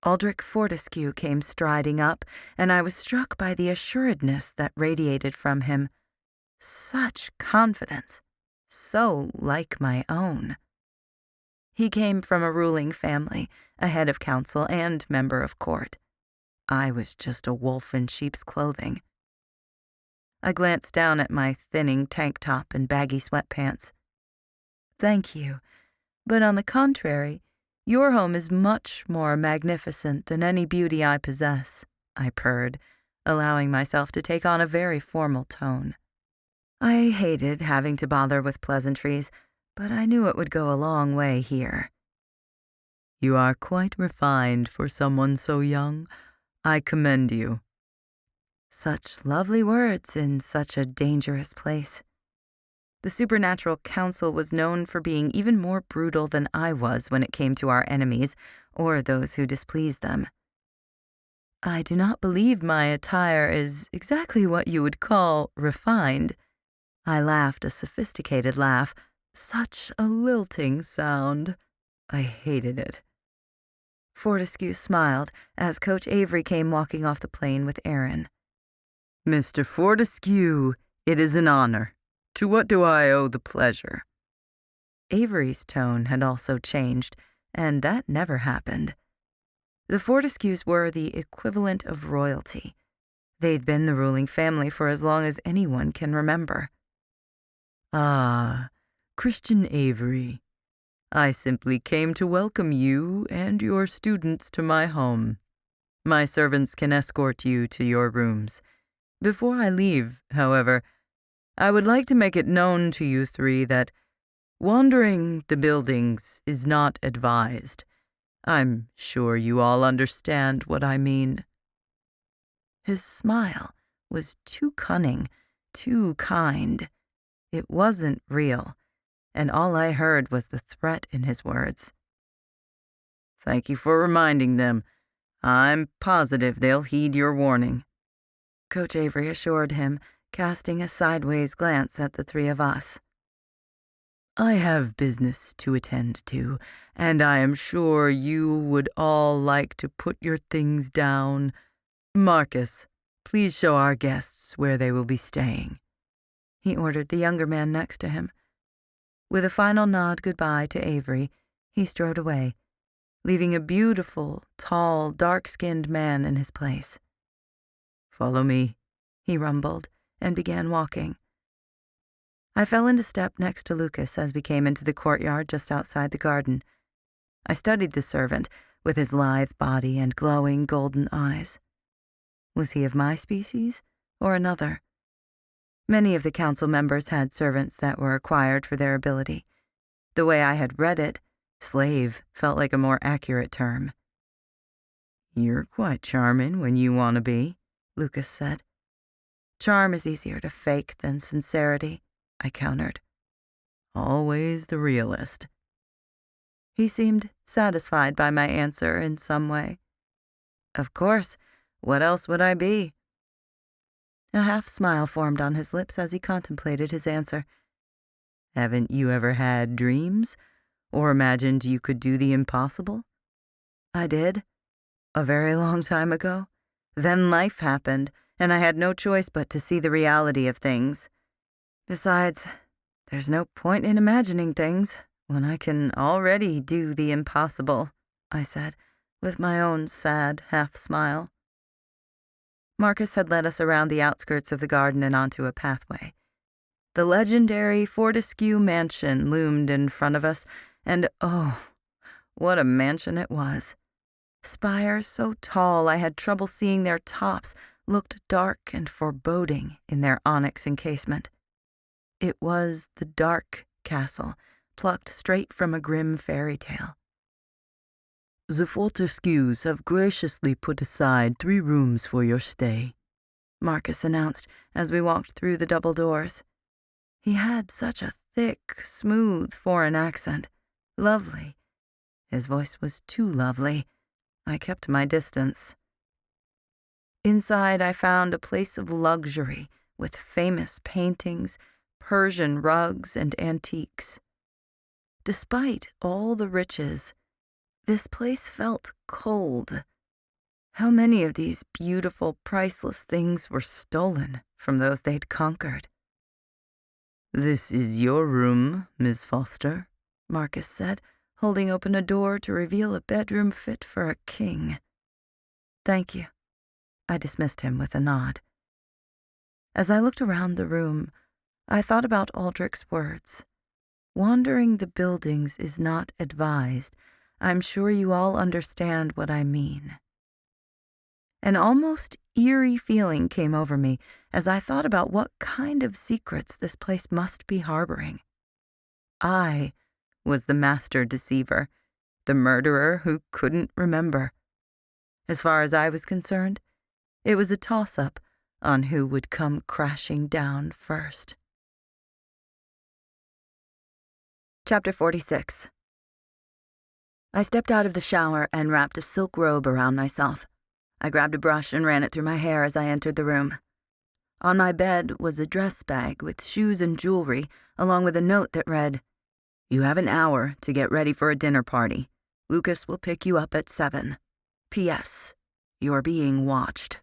Aldrich Fortescue came striding up, and I was struck by the assuredness that radiated from him. Such confidence, so like my own. He came from a ruling family, a head of council and member of court. I was just a wolf in sheep's clothing. I glanced down at my thinning tank top and baggy sweatpants. Thank you, but on the contrary, your home is much more magnificent than any beauty I possess, I purred, allowing myself to take on a very formal tone. I hated having to bother with pleasantries, but I knew it would go a long way here. You are quite refined for someone so young. I commend you. Such lovely words in such a dangerous place. The Supernatural Council was known for being even more brutal than I was when it came to our enemies or those who displeased them. I do not believe my attire is exactly what you would call refined. I laughed a sophisticated laugh. Such a lilting sound. I hated it. Fortescue smiled as Coach Avery came walking off the plane with Aaron. Mr. Fortescue, it is an honor. To what do I owe the pleasure? Avery's tone had also changed, and that never happened. The Fortescues were the equivalent of royalty. They'd been the ruling family for as long as anyone can remember. Ah, Christian Avery. I simply came to welcome you and your students to my home. My servants can escort you to your rooms. Before I leave, however, I would like to make it known to you 3 that wandering the buildings is not advised. I'm sure you all understand what I mean. His smile was too cunning, too kind. It wasn't real, and all I heard was the threat in his words. Thank you for reminding them. I'm positive they'll heed your warning, Coach Avery assured him, casting a sideways glance at the 3 of us. I have business to attend to, and I am sure you would all like to put your things down. Marcus, please show our guests where they will be staying, he ordered the younger man next to him. With a final nod goodbye to Avery, he strode away, leaving a beautiful, tall, dark-skinned man in his place. Follow me, he rumbled, and began walking. I fell into step next to Lucas as we came into the courtyard just outside the garden. I studied the servant, with his lithe body and glowing golden eyes. Was he of my species, or another? Many of the council members had servants that were acquired for their ability. The way I had read it, slave felt like a more accurate term. You're quite charming when you want to be, Lucas said. Charm is easier to fake than sincerity, I countered. Always the realist. He seemed satisfied by my answer in some way. Of course, what else would I be? A half smile formed on his lips as he contemplated his answer. Haven't you ever had dreams? Or imagined you could do the impossible? I did. A very long time ago. Then life happened, and I had no choice but to see the reality of things. Besides, there's no point in imagining things when I can already do the impossible, I said, with my own sad half-smile. Marcus had led us around the outskirts of the garden and onto a pathway. The legendary Fortescue Mansion loomed in front of us, and oh, what a mansion it was. Spires so tall I had trouble seeing their tops looked dark and foreboding in their onyx encasement. It was the Dark Castle, plucked straight from a grim fairy tale. The Fortescues have graciously put aside 3 rooms for your stay, Marcus announced as we walked through the double doors. He had such a thick, smooth foreign accent. Lovely. His voice was too lovely. I kept my distance. Inside, I found a place of luxury with famous paintings, Persian rugs, and antiques. Despite all the riches, this place felt cold. How many of these beautiful, priceless things were stolen from those they'd conquered? This is your room, Miss Foster, Marcus said, holding open a door to reveal a bedroom fit for a king. Thank you. I dismissed him with a nod. As I looked around the room, I thought about Aldrich's words. Wandering the buildings is not advised. I'm sure you all understand what I mean. An almost eerie feeling came over me as I thought about what kind of secrets this place must be harboring. I was the master deceiver, the murderer who couldn't remember. As far as I was concerned, it was a toss-up on who would come crashing down first. Chapter 46. I stepped out of the shower and wrapped a silk robe around myself. I grabbed a brush and ran it through my hair as I entered the room. On my bed was a dress bag with shoes and jewelry, along with a note that read, "You have an hour to get ready for a dinner party. Lucas will pick you up at 7. P.S. You're being watched."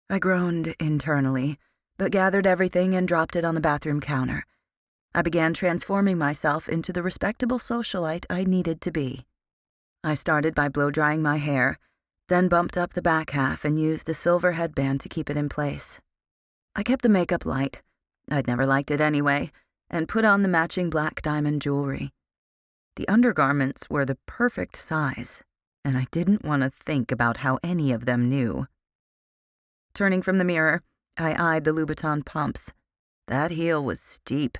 I groaned internally, but gathered everything and dropped it on the bathroom counter. I began transforming myself into the respectable socialite I needed to be. I started by blow-drying my hair, then bumped up the back half and used a silver headband to keep it in place. I kept the makeup light, I'd never liked it anyway, and put on the matching black diamond jewelry. The undergarments were the perfect size, and I didn't want to think about how any of them knew. Turning from the mirror, I eyed the Louboutin pumps. That heel was steep,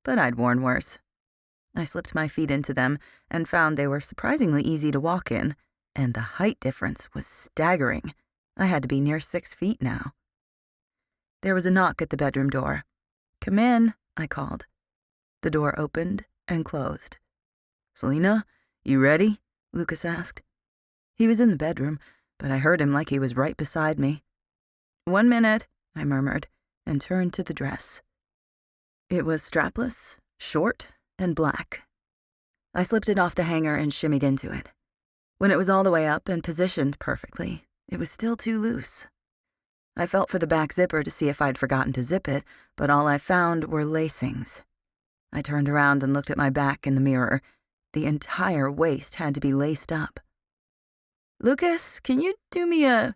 but I'd worn worse. I slipped my feet into them and found they were surprisingly easy to walk in, and the height difference was staggering. I had to be near 6 feet now. There was a knock at the bedroom door. "Come in," I called. The door opened and closed. "Selena, you ready?" Lucas asked. He was in the bedroom, but I heard him like he was right beside me. "1 minute," I murmured, and turned to the dress. It was strapless, short, and black. I slipped it off the hanger and shimmied into it. When it was all the way up and positioned perfectly, it was still too loose. I felt for the back zipper to see if I'd forgotten to zip it, but all I found were lacings. I turned around and looked at my back in the mirror. The entire waist had to be laced up. "Lucas, can you do me a—"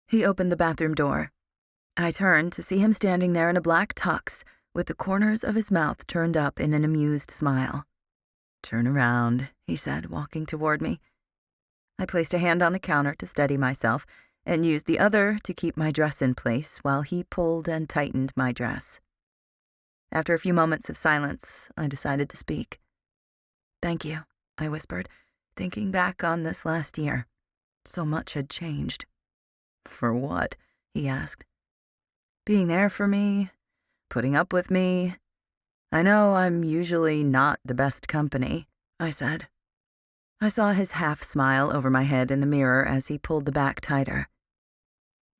He opened the bathroom door. I turned to see him standing there in a black tux, with the corners of his mouth turned up in an amused smile. "Turn around," he said, walking toward me. I placed a hand on the counter to steady myself and used the other to keep my dress in place while he pulled and tightened my dress. After a few moments of silence, I decided to speak. "Thank you," I whispered, thinking back on this last year. So much had changed. "For what?" he asked. "Being there for me, putting up with me. I know I'm usually not the best company," I said. I saw his half-smile over my head in the mirror as he pulled the back tighter.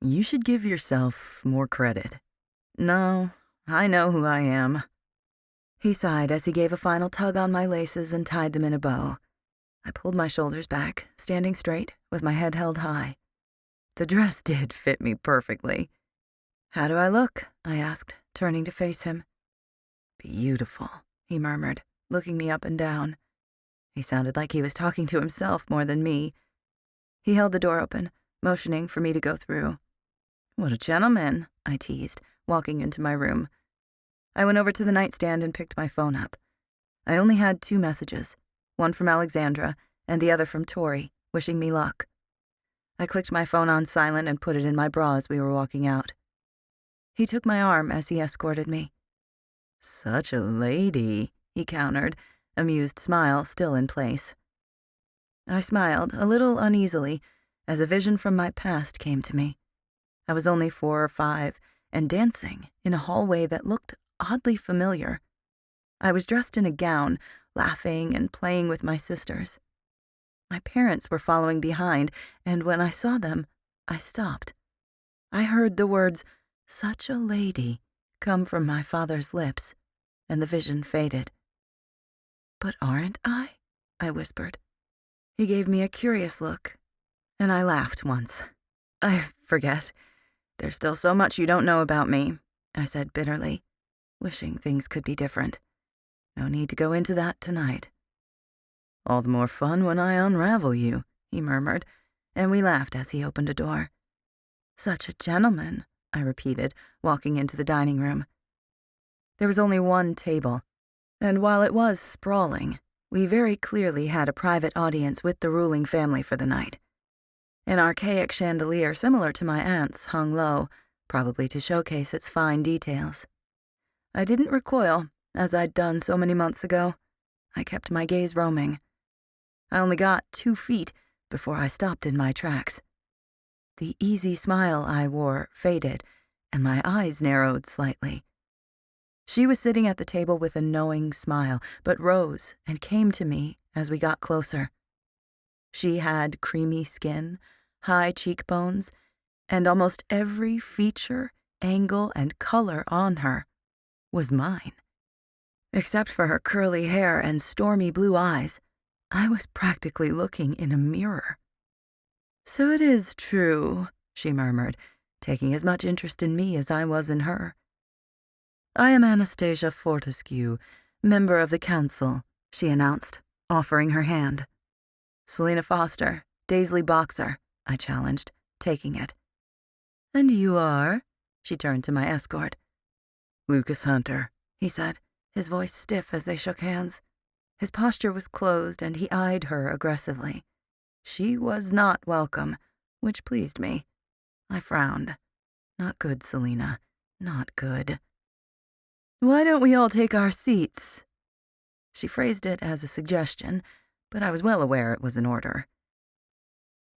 "You should give yourself more credit." "No, I know who I am." He sighed as he gave a final tug on my laces and tied them in a bow. I pulled my shoulders back, standing straight, with my head held high. The dress did fit me perfectly. "How do I look?" I asked, turning to face him. "Beautiful," he murmured, looking me up and down. He sounded like he was talking to himself more than me. He held the door open, motioning for me to go through. "What a gentleman," I teased, walking into my room. I went over to the nightstand and picked my phone up. I only had 2 messages, one from Alexandra and the other from Tori, wishing me luck. I clicked my phone on silent and put it in my bra as we were walking out. He took my arm as he escorted me. "Such a lady," he countered, amused smile still in place. I smiled, a little uneasily, as a vision from my past came to me. I was only 4 or 5, and dancing in a hallway that looked oddly familiar. I was dressed in a gown, laughing and playing with my sisters. My parents were following behind, and when I saw them, I stopped. I heard the words, "such a lady," come from my father's lips, and the vision faded. "But aren't I?" I whispered. He gave me a curious look, and I laughed once. "I forget. There's still so much you don't know about me," I said bitterly, wishing things could be different. "No need to go into that tonight." "All the more fun when I unravel you," he murmured, and we laughed as he opened a door. "Such a gentleman," I repeated, walking into the dining room. There was only one table, and while it was sprawling, we very clearly had a private audience with the ruling family for the night. An archaic chandelier similar to my aunt's hung low, probably to showcase its fine details. I didn't recoil, as I'd done so many months ago. I kept my gaze roaming. I only got 2 feet before I stopped in my tracks. The easy smile I wore faded, and my eyes narrowed slightly. She was sitting at the table with a knowing smile, but rose and came to me as we got closer. She had creamy skin, high cheekbones, and almost every feature, angle, and color on her was mine. Except for her curly hair and stormy blue eyes, I was practically looking in a mirror. "So it is true," she murmured, taking as much interest in me as I was in her. "I am Anastasia Fortescue, member of the council," she announced, offering her hand. "Selena Foster, Daizlei boxer," I challenged, taking it. "And you are?" She turned to my escort. "Lucas Hunter," he said, his voice stiff as they shook hands. His posture was closed, and he eyed her aggressively. She was not welcome, which pleased me. I frowned. "Not good, Selena. Not good." "Why don't we all take our seats?" She phrased it as a suggestion, but I was well aware it was an order.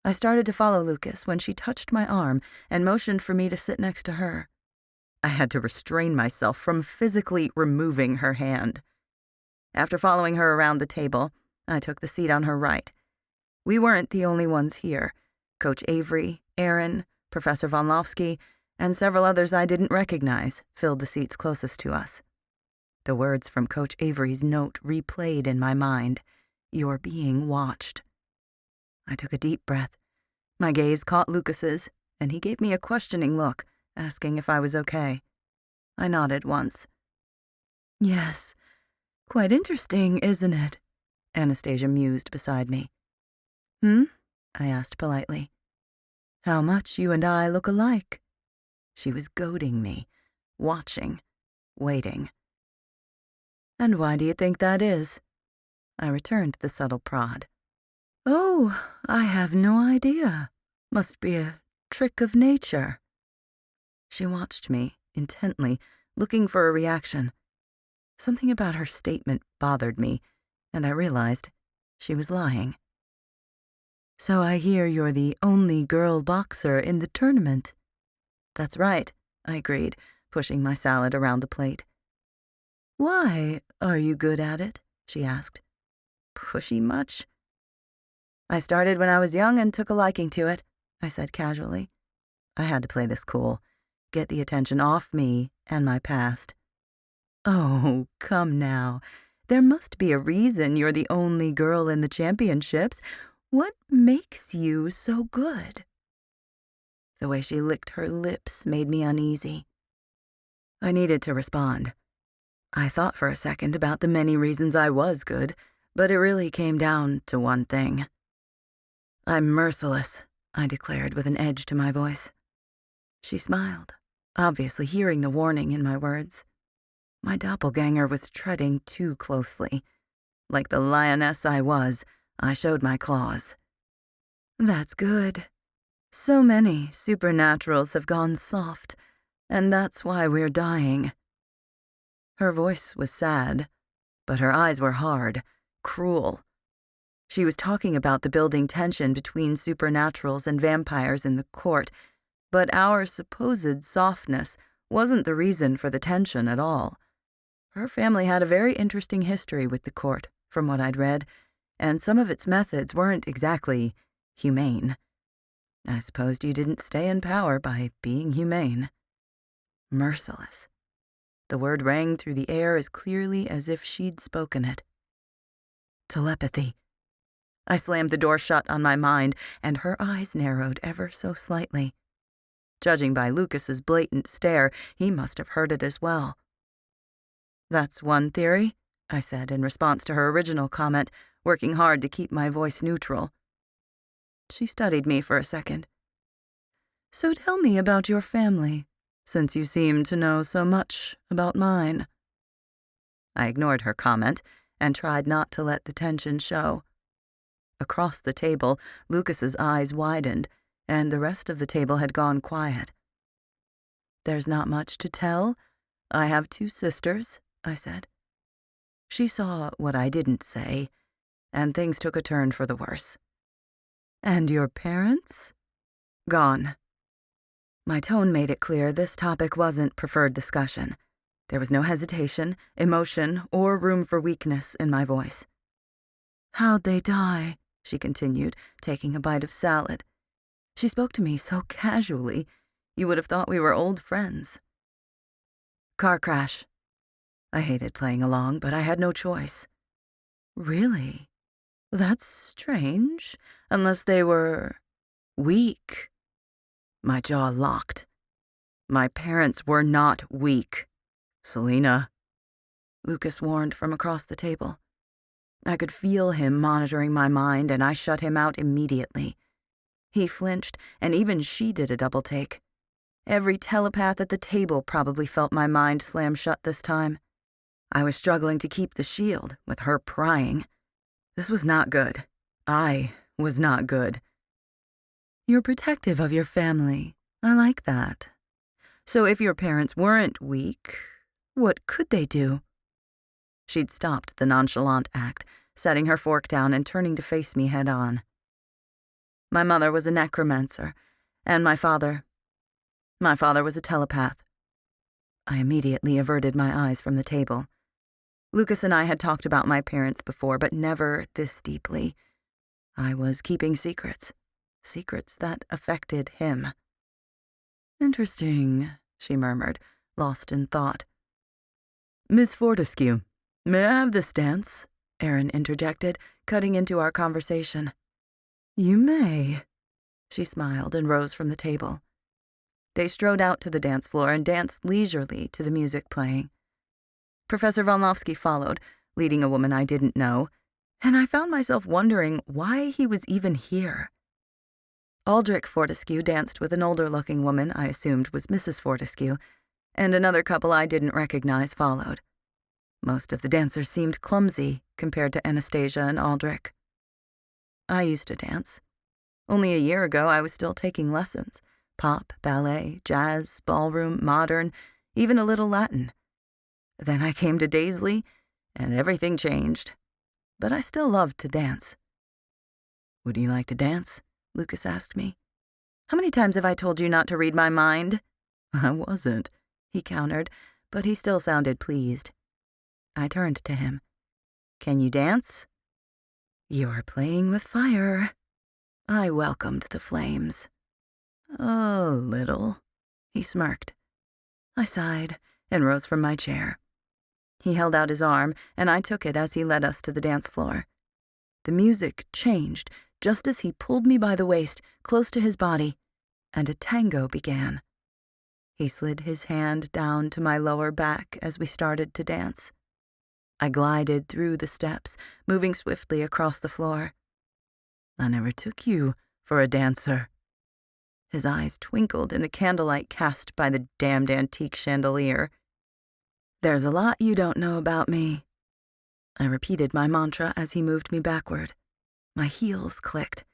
I started to follow Lucas when she touched my arm and motioned for me to sit next to her. I had to restrain myself from physically removing her hand. After following her around the table, I took the seat on her right. We weren't the only ones here. Coach Avery, Aaron, Professor Von Lofsky, and several others I didn't recognize filled the seats closest to us. The words from Coach Avery's note replayed in my mind. "You're being watched." I took a deep breath. My gaze caught Lucas's, and he gave me a questioning look, asking if I was okay. I nodded once. "Yes, quite interesting, isn't it?" Anastasia mused beside me. I asked politely. "How much you and I look alike." She was goading me, watching, waiting. "And why do you think that is?" I returned the subtle prod. "Oh, I have no idea. Must be a trick of nature." She watched me intently, looking for a reaction. Something about her statement bothered me, and I realized she was lying. "So I hear you're the only girl boxer in the tournament." "That's right," I agreed, pushing my salad around the plate. "Why are you good at it?" she asked. "Pushy much?" "I started when I was young and took a liking to it," I said casually. I had to play this cool, get the attention off me and my past. Oh, come now. There must be a reason you're the only girl in the championships. What makes you so good? The way she licked her lips made me uneasy. I needed to respond. I thought for a second about the many reasons I was good, but it really came down to one thing. I'm merciless, I declared with an edge to my voice. She smiled, obviously hearing the warning in my words. My doppelganger was treading too closely. Like the lioness I was, I showed my claws. That's good. So many supernaturals have gone soft, and that's why we're dying. Her voice was sad, but her eyes were hard, cruel. She was talking about the building tension between supernaturals and vampires in the court, but our supposed softness wasn't the reason for the tension at all. Her family had a very interesting history with the court, from what I'd read, and some of its methods weren't exactly humane. I supposed you didn't stay in power by being humane. Merciless. The word rang through the air as clearly as if she'd spoken it. Telepathy. I slammed the door shut on my mind, and her eyes narrowed ever so slightly. Judging by Lucas's blatant stare, he must have heard it as well. That's one theory, I said in response to her original comment, working hard to keep my voice neutral. She studied me for a second. So tell me about your family, since you seem to know so much about mine. I ignored her comment and tried not to let the tension show. Across the table, Lucas's eyes widened, and the rest of the table had gone quiet. There's not much to tell. I have 2 sisters, I said. She saw what I didn't say, and things took a turn for the worse. And your parents? Gone. My tone made it clear this topic wasn't preferred discussion. There was no hesitation, emotion, or room for weakness in my voice. How'd they die? She continued, taking a bite of salad. She spoke to me so casually, you would have thought we were old friends. Car crash. I hated playing along, but I had no choice. Really? That's strange, unless they were weak. My jaw locked. My parents were not weak. Selena. Lucas warned from across the table. I could feel him monitoring my mind, and I shut him out immediately. He flinched, and even she did a double take. Every telepath at the table probably felt my mind slam shut this time. I was struggling to keep the shield, with her prying. This was not good. I was not good. You're protective of your family. I like that. So if your parents weren't weak, what could they do? She'd stopped the nonchalant act, setting her fork down and turning to face me head on. My mother was a necromancer, and my father was a telepath. I immediately averted my eyes from the table. Lucas and I had talked about my parents before, but never this deeply. I was keeping secrets that affected him. Interesting, she murmured, lost in thought. Miss Fortescue, may I have this dance? Aaron interjected, cutting into our conversation. You may. She smiled and rose from the table. They strode out to the dance floor and danced leisurely to the music playing. Professor Volnovsky followed, leading a woman I didn't know, and I found myself wondering why he was even here. Aldrich Fortescue danced with an older-looking woman I assumed was Mrs. Fortescue, and another couple I didn't recognize followed. Most of the dancers seemed clumsy compared to Anastasia and Aldrich. I used to dance. Only a year ago, I was still taking lessons. Pop, ballet, jazz, ballroom, modern, even a little Latin. Then I came to Daizlei, and everything changed. But I still loved to dance. Would you like to dance? Lucas asked me. How many times have I told you not to read my mind? I wasn't, he countered, but he still sounded pleased. I turned to him. Can you dance? You're playing with fire. I welcomed the flames. A little, he smirked. I sighed and rose from my chair. He held out his arm, and I took it as he led us to the dance floor. The music changed just as he pulled me by the waist, close to his body, and a tango began. He slid his hand down to my lower back as we started to dance. I glided through the steps, moving swiftly across the floor. I never took you for a dancer. His eyes twinkled in the candlelight cast by the damned antique chandelier. There's a lot you don't know about me. I repeated my mantra as he moved me backward. My heels clicked.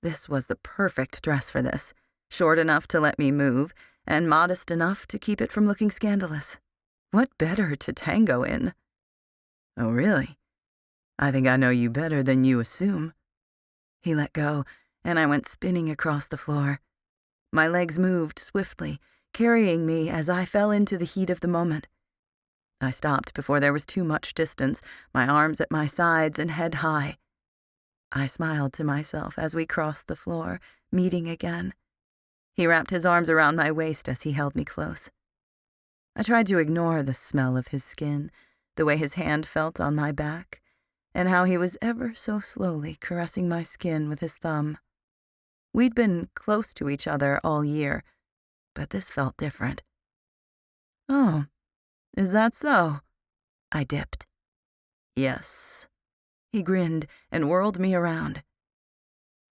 This was the perfect dress for this, short enough to let me move, and modest enough to keep it from looking scandalous. What better to tango in? Oh, really? I think I know you better than you assume. He let go, and I went spinning across the floor. My legs moved swiftly, carrying me as I fell into the heat of the moment. I stopped before there was too much distance, my arms at my sides and head high. I smiled to myself as we crossed the floor, meeting again. He wrapped his arms around my waist as he held me close. I tried to ignore the smell of his skin, the way his hand felt on my back, and how he was ever so slowly caressing my skin with his thumb. We'd been close to each other all year, but this felt different. Oh, is that so? I dipped. Yes. He grinned and whirled me around.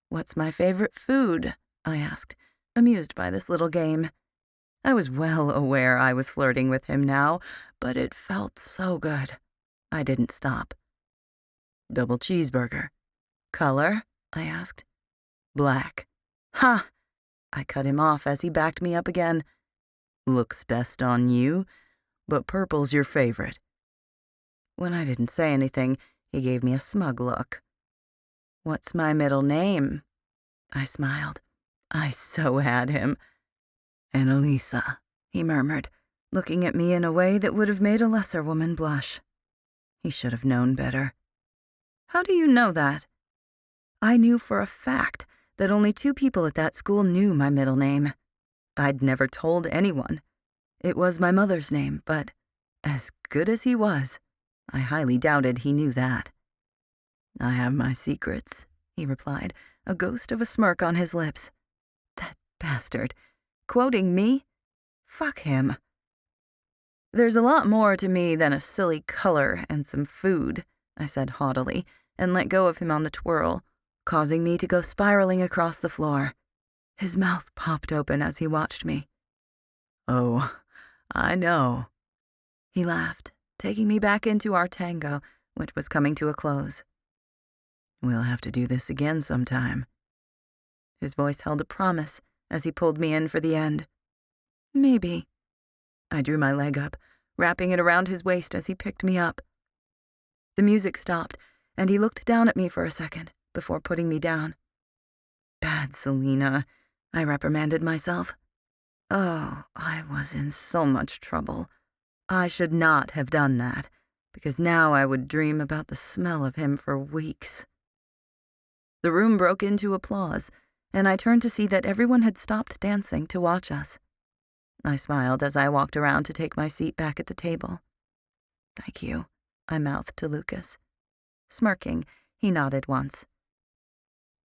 What's my favorite food? I asked, amused by this little game. I was well aware I was flirting with him now, but it felt so good. I didn't stop. Double cheeseburger. Color? I asked. Black. Ha! I cut him off as he backed me up again. Looks best on you, but purple's your favorite. When I didn't say anything, he gave me a smug look. What's my middle name? I smiled. I so had him. Annalisa, he murmured, looking at me in a way that would have made a lesser woman blush. He should have known better. How do you know that? I knew for a fact that only 2 people at that school knew my middle name. I'd never told anyone. It was my mother's name, but as good as he was, I highly doubted he knew that. I have my secrets, he replied, a ghost of a smirk on his lips. That bastard. Quoting me? Fuck him. There's a lot more to me than a silly color and some food, I said haughtily, and let go of him on the twirl, causing me to go spiraling across the floor. His mouth popped open as he watched me. Oh, I know. He laughed, taking me back into our tango, which was coming to a close. We'll have to do this again sometime. His voice held a promise as he pulled me in for the end. Maybe. I drew my leg up, wrapping it around his waist as he picked me up. The music stopped, and he looked down at me for a second before putting me down. Bad Selena, I reprimanded myself. Oh, I was in so much trouble. I should not have done that, because now I would dream about the smell of him for weeks. The room broke into applause, and I turned to see that everyone had stopped dancing to watch us. I smiled as I walked around to take my seat back at the table. Thank you, I mouthed to Lucas. Smirking, he nodded once.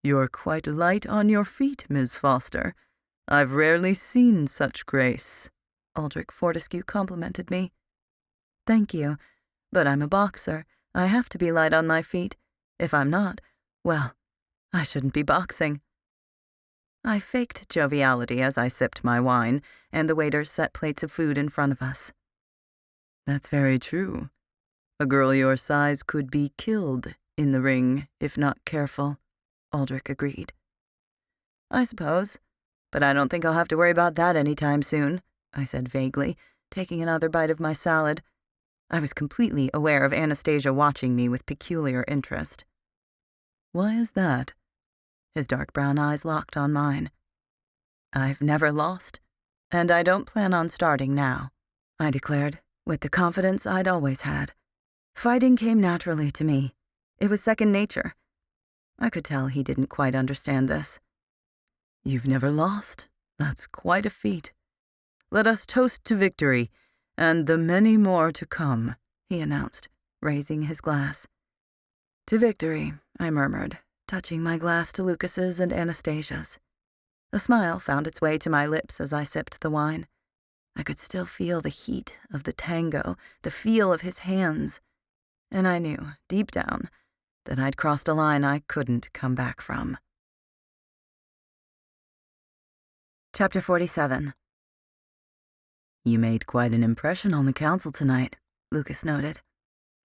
You're quite light on your feet, Miss Foster. I've rarely seen such grace, Aldrich Fortescue complimented me. Thank you, but I'm a boxer. I have to be light on my feet. If I'm not, well, I shouldn't be boxing. I faked joviality as I sipped my wine, and the waiters set plates of food in front of us. That's very true. A girl your size could be killed in the ring if not careful, Aldrich agreed. I suppose, but I don't think I'll have to worry about that anytime soon, I said vaguely, taking another bite of my salad. I was completely aware of Anastasia watching me with peculiar interest. Why is that? His dark brown eyes locked on mine. I've never lost, and I don't plan on starting now, I declared, with the confidence I'd always had. Fighting came naturally to me. It was second nature. I could tell he didn't quite understand this. You've never lost? That's quite a feat. Let us toast to victory, and the many more to come, he announced, raising his glass. To victory, I murmured, touching my glass to Lucas's and Anastasia's. A smile found its way to my lips as I sipped the wine. I could still feel the heat of the tango, the feel of his hands, and I knew, deep down, that I'd crossed a line I couldn't come back from. Chapter 47. You made quite an impression on the council tonight, Lucas noted.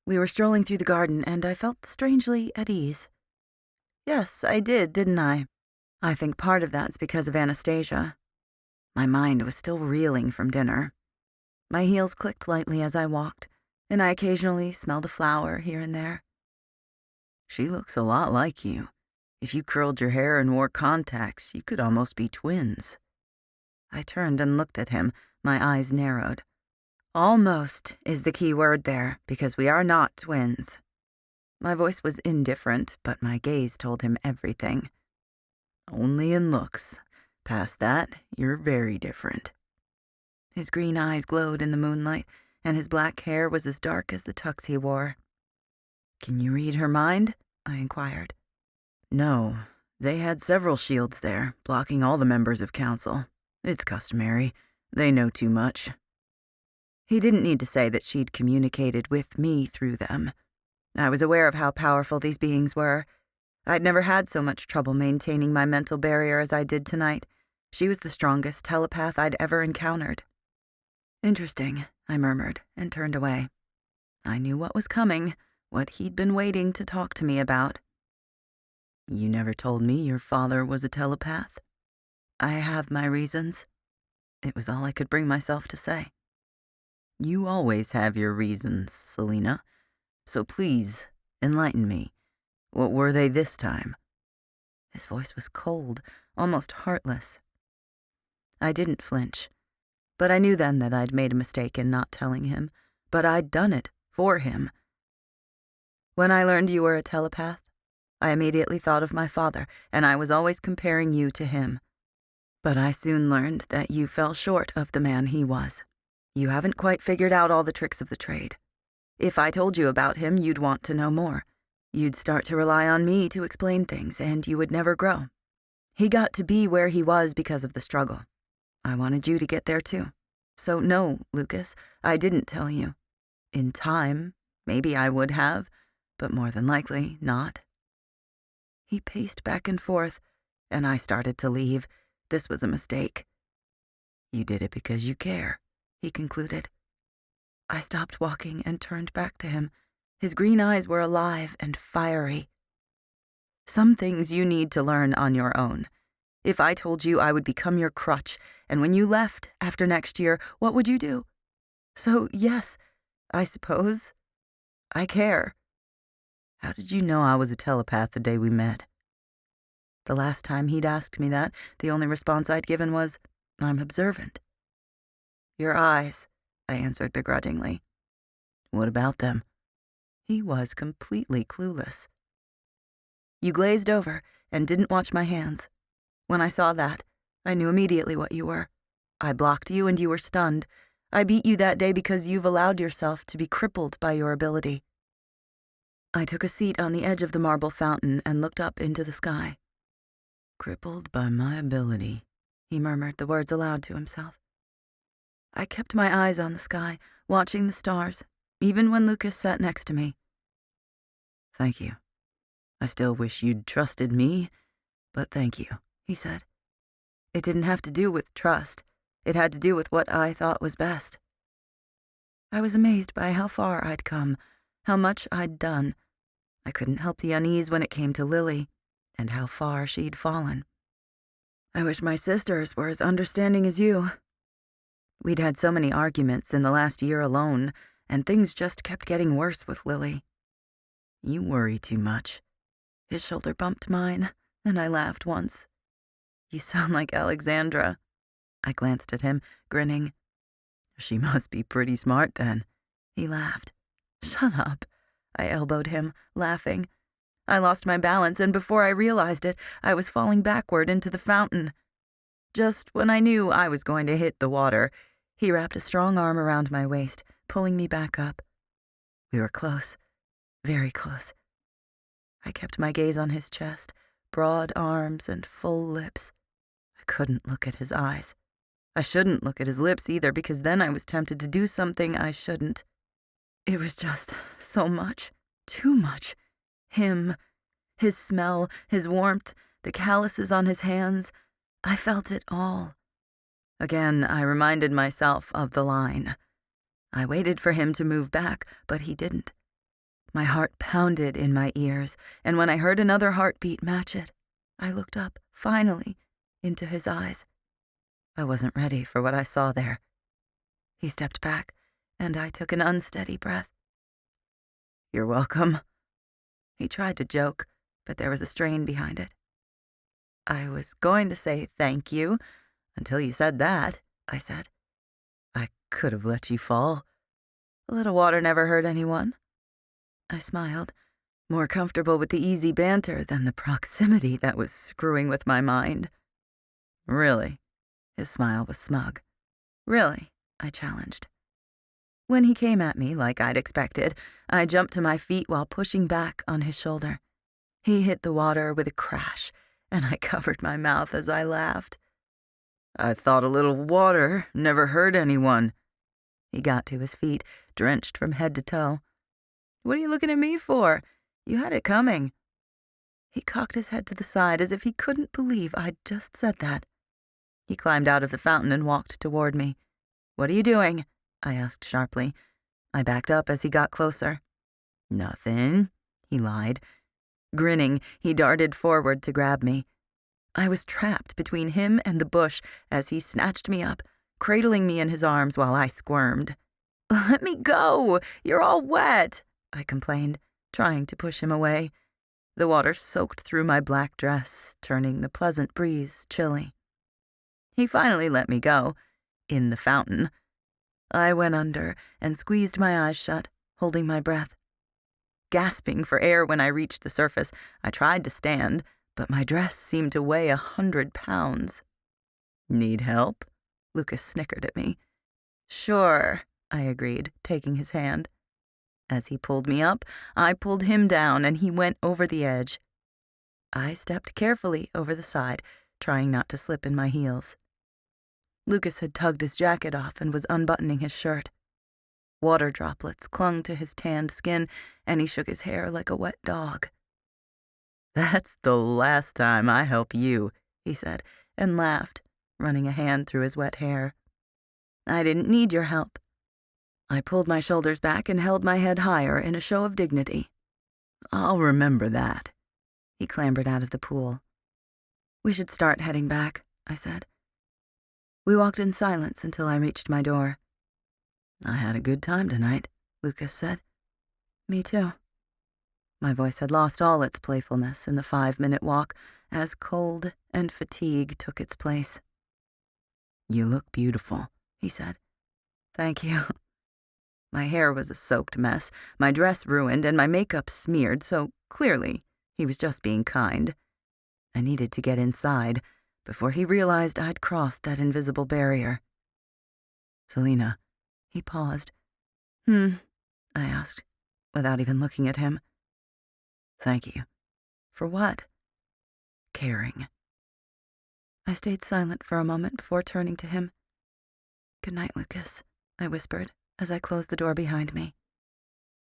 We were strolling through the garden, and I felt strangely at ease. Yes, I did, didn't I? I think part of that's because of Anastasia. My mind was still reeling from dinner. My heels clicked lightly as I walked, and I occasionally smelled a flower here and there. She looks a lot like you. If you curled your hair and wore contacts, you could almost be twins. I turned and looked at him, my eyes narrowed. Almost is the key word there, because we are not twins. My voice was indifferent, but my gaze told him everything. Only in looks. Past that, you're very different. His green eyes glowed in the moonlight, and his black hair was as dark as the tux he wore. Can you read her mind? I inquired. No, they had several shields there, blocking all the members of council. It's customary. They know too much. He didn't need to say that she'd communicated with me through them. I was aware of how powerful these beings were. I'd never had so much trouble maintaining my mental barrier as I did tonight. She was the strongest telepath I'd ever encountered. Interesting, I murmured, and turned away. I knew what was coming, what he'd been waiting to talk to me about. You never told me your father was a telepath. I have my reasons. It was all I could bring myself to say. You always have your reasons, Selena. So please, enlighten me. What were they this time? His voice was cold, almost heartless. I didn't flinch, but I knew then that I'd made a mistake in not telling him, but I'd done it for him. When I learned you were a telepath, I immediately thought of my father, and I was always comparing you to him. But I soon learned that you fell short of the man he was. You haven't quite figured out all the tricks of the trade. If I told you about him, you'd want to know more. You'd start to rely on me to explain things, and you would never grow. He got to be where he was because of the struggle. I wanted you to get there too. So no, Lucas, I didn't tell you. In time, maybe I would have, but more than likely not. He paced back and forth, and I started to leave. This was a mistake. You did it because you care, he concluded. I stopped walking and turned back to him. His green eyes were alive and fiery. Some things you need to learn on your own. If I told you I would become your crutch, and when you left after next year, what would you do? So, yes, I suppose I care. How did you know I was a telepath the day we met? The last time he'd asked me that, the only response I'd given was, I'm observant. Your eyes, I answered begrudgingly. What about them? He was completely clueless. You glazed over and didn't watch my hands. When I saw that, I knew immediately what you were. I blocked you and you were stunned. I beat you that day because you've allowed yourself to be crippled by your ability. I took a seat on the edge of the marble fountain and looked up into the sky. Crippled by my ability, he murmured the words aloud to himself. I kept my eyes on the sky, watching the stars, even when Lucas sat next to me. Thank you. I still wish you'd trusted me, but thank you, he said. It didn't have to do with trust. It had to do with what I thought was best. I was amazed by how far I'd come, how much I'd done. I couldn't help the unease when it came to Lily, and how far she'd fallen. I wish my sisters were as understanding as you. We'd had so many arguments in the last year alone, and things just kept getting worse with Lily. You worry too much. His shoulder bumped mine, and I laughed once. You sound like Alexandra. I glanced at him, grinning. She must be pretty smart then. He laughed. Shut up. I elbowed him, laughing. I lost my balance, and before I realized it, I was falling backward into the fountain. Just when I knew I was going to hit the water, he wrapped a strong arm around my waist, pulling me back up. We were close, very close. I kept my gaze on his chest, broad arms and full lips. I couldn't look at his eyes. I shouldn't look at his lips either, because then I was tempted to do something I shouldn't. It was just so much, too much. Him, his smell, his warmth, the calluses on his hands. I felt it all. Again, I reminded myself of the line. I waited for him to move back, but he didn't. My heart pounded in my ears, and when I heard another heartbeat match it, I looked up, finally, into his eyes. I wasn't ready for what I saw there. He stepped back, and I took an unsteady breath. "You're welcome." He tried to joke, but there was a strain behind it. "I was going to say thank you until you said that," I said. "I could have let you fall. A little water never hurt anyone." I smiled, more comfortable with the easy banter than the proximity that was screwing with my mind. "Really?" His smile was smug. "Really?" I challenged. When he came at me like I'd expected, I jumped to my feet while pushing back on his shoulder. He hit the water with a crash, and I covered my mouth as I laughed. "I thought a little water never hurt anyone." He got to his feet, drenched from head to toe. "What are you looking at me for? You had it coming." He cocked his head to the side as if he couldn't believe I'd just said that. He climbed out of the fountain and walked toward me. "What are you doing?" I asked sharply. I backed up as he got closer. "Nothing," he lied. Grinning, he darted forward to grab me. I was trapped between him and the bush as he snatched me up, cradling me in his arms while I squirmed. "Let me go! You're all wet!" I complained, trying to push him away. The water soaked through my black dress, turning the pleasant breeze chilly. He finally let me go, in the fountain. I went under and squeezed my eyes shut, holding my breath. Gasping for air when I reached the surface, I tried to stand, but my dress seemed to weigh 100 pounds. "Need help?" Lucas snickered at me. "Sure," I agreed, taking his hand. As he pulled me up, I pulled him down, and he went over the edge. I stepped carefully over the side, trying not to slip in my heels. Lucas had tugged his jacket off and was unbuttoning his shirt. Water droplets clung to his tanned skin, and he shook his hair like a wet dog. "That's the last time I help you," he said, and laughed, running a hand through his wet hair. "I didn't need your help." I pulled my shoulders back and held my head higher in a show of dignity. "I'll remember that." He clambered out of the pool. "We should start heading back," I said. We walked in silence until I reached my door. "I had a good time tonight," Lucas said. "Me too." My voice had lost all its playfulness in the 5-minute walk as cold and fatigue took its place. "You look beautiful," he said. "Thank you." My hair was a soaked mess, my dress ruined, and my makeup smeared, so clearly he was just being kind. I needed to get inside before he realized I'd crossed that invisible barrier. "Selena," he paused. I asked, without even looking at him. "Thank you." "For what?" "Caring." I stayed silent for a moment before turning to him. "Good night, Lucas," I whispered as I closed the door behind me.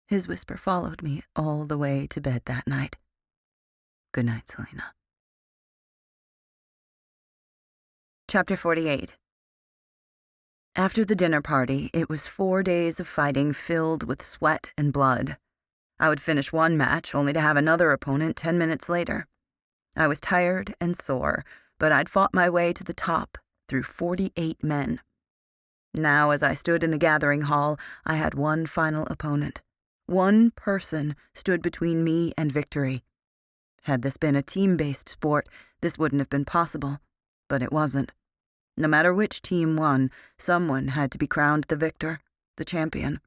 His whisper followed me all the way to bed that night. "Good night, Selena." Chapter 48. After the dinner party, it was 4 days of fighting filled with sweat and blood. I would finish one match only to have another opponent 10 minutes later. I was tired and sore, but I'd fought my way to the top through 48 men. Now, as I stood in the gathering hall, I had one final opponent. One person stood between me and victory. Had this been a team-based sport, this wouldn't have been possible, but it wasn't. No matter which team won, someone had to be crowned the victor, the champion.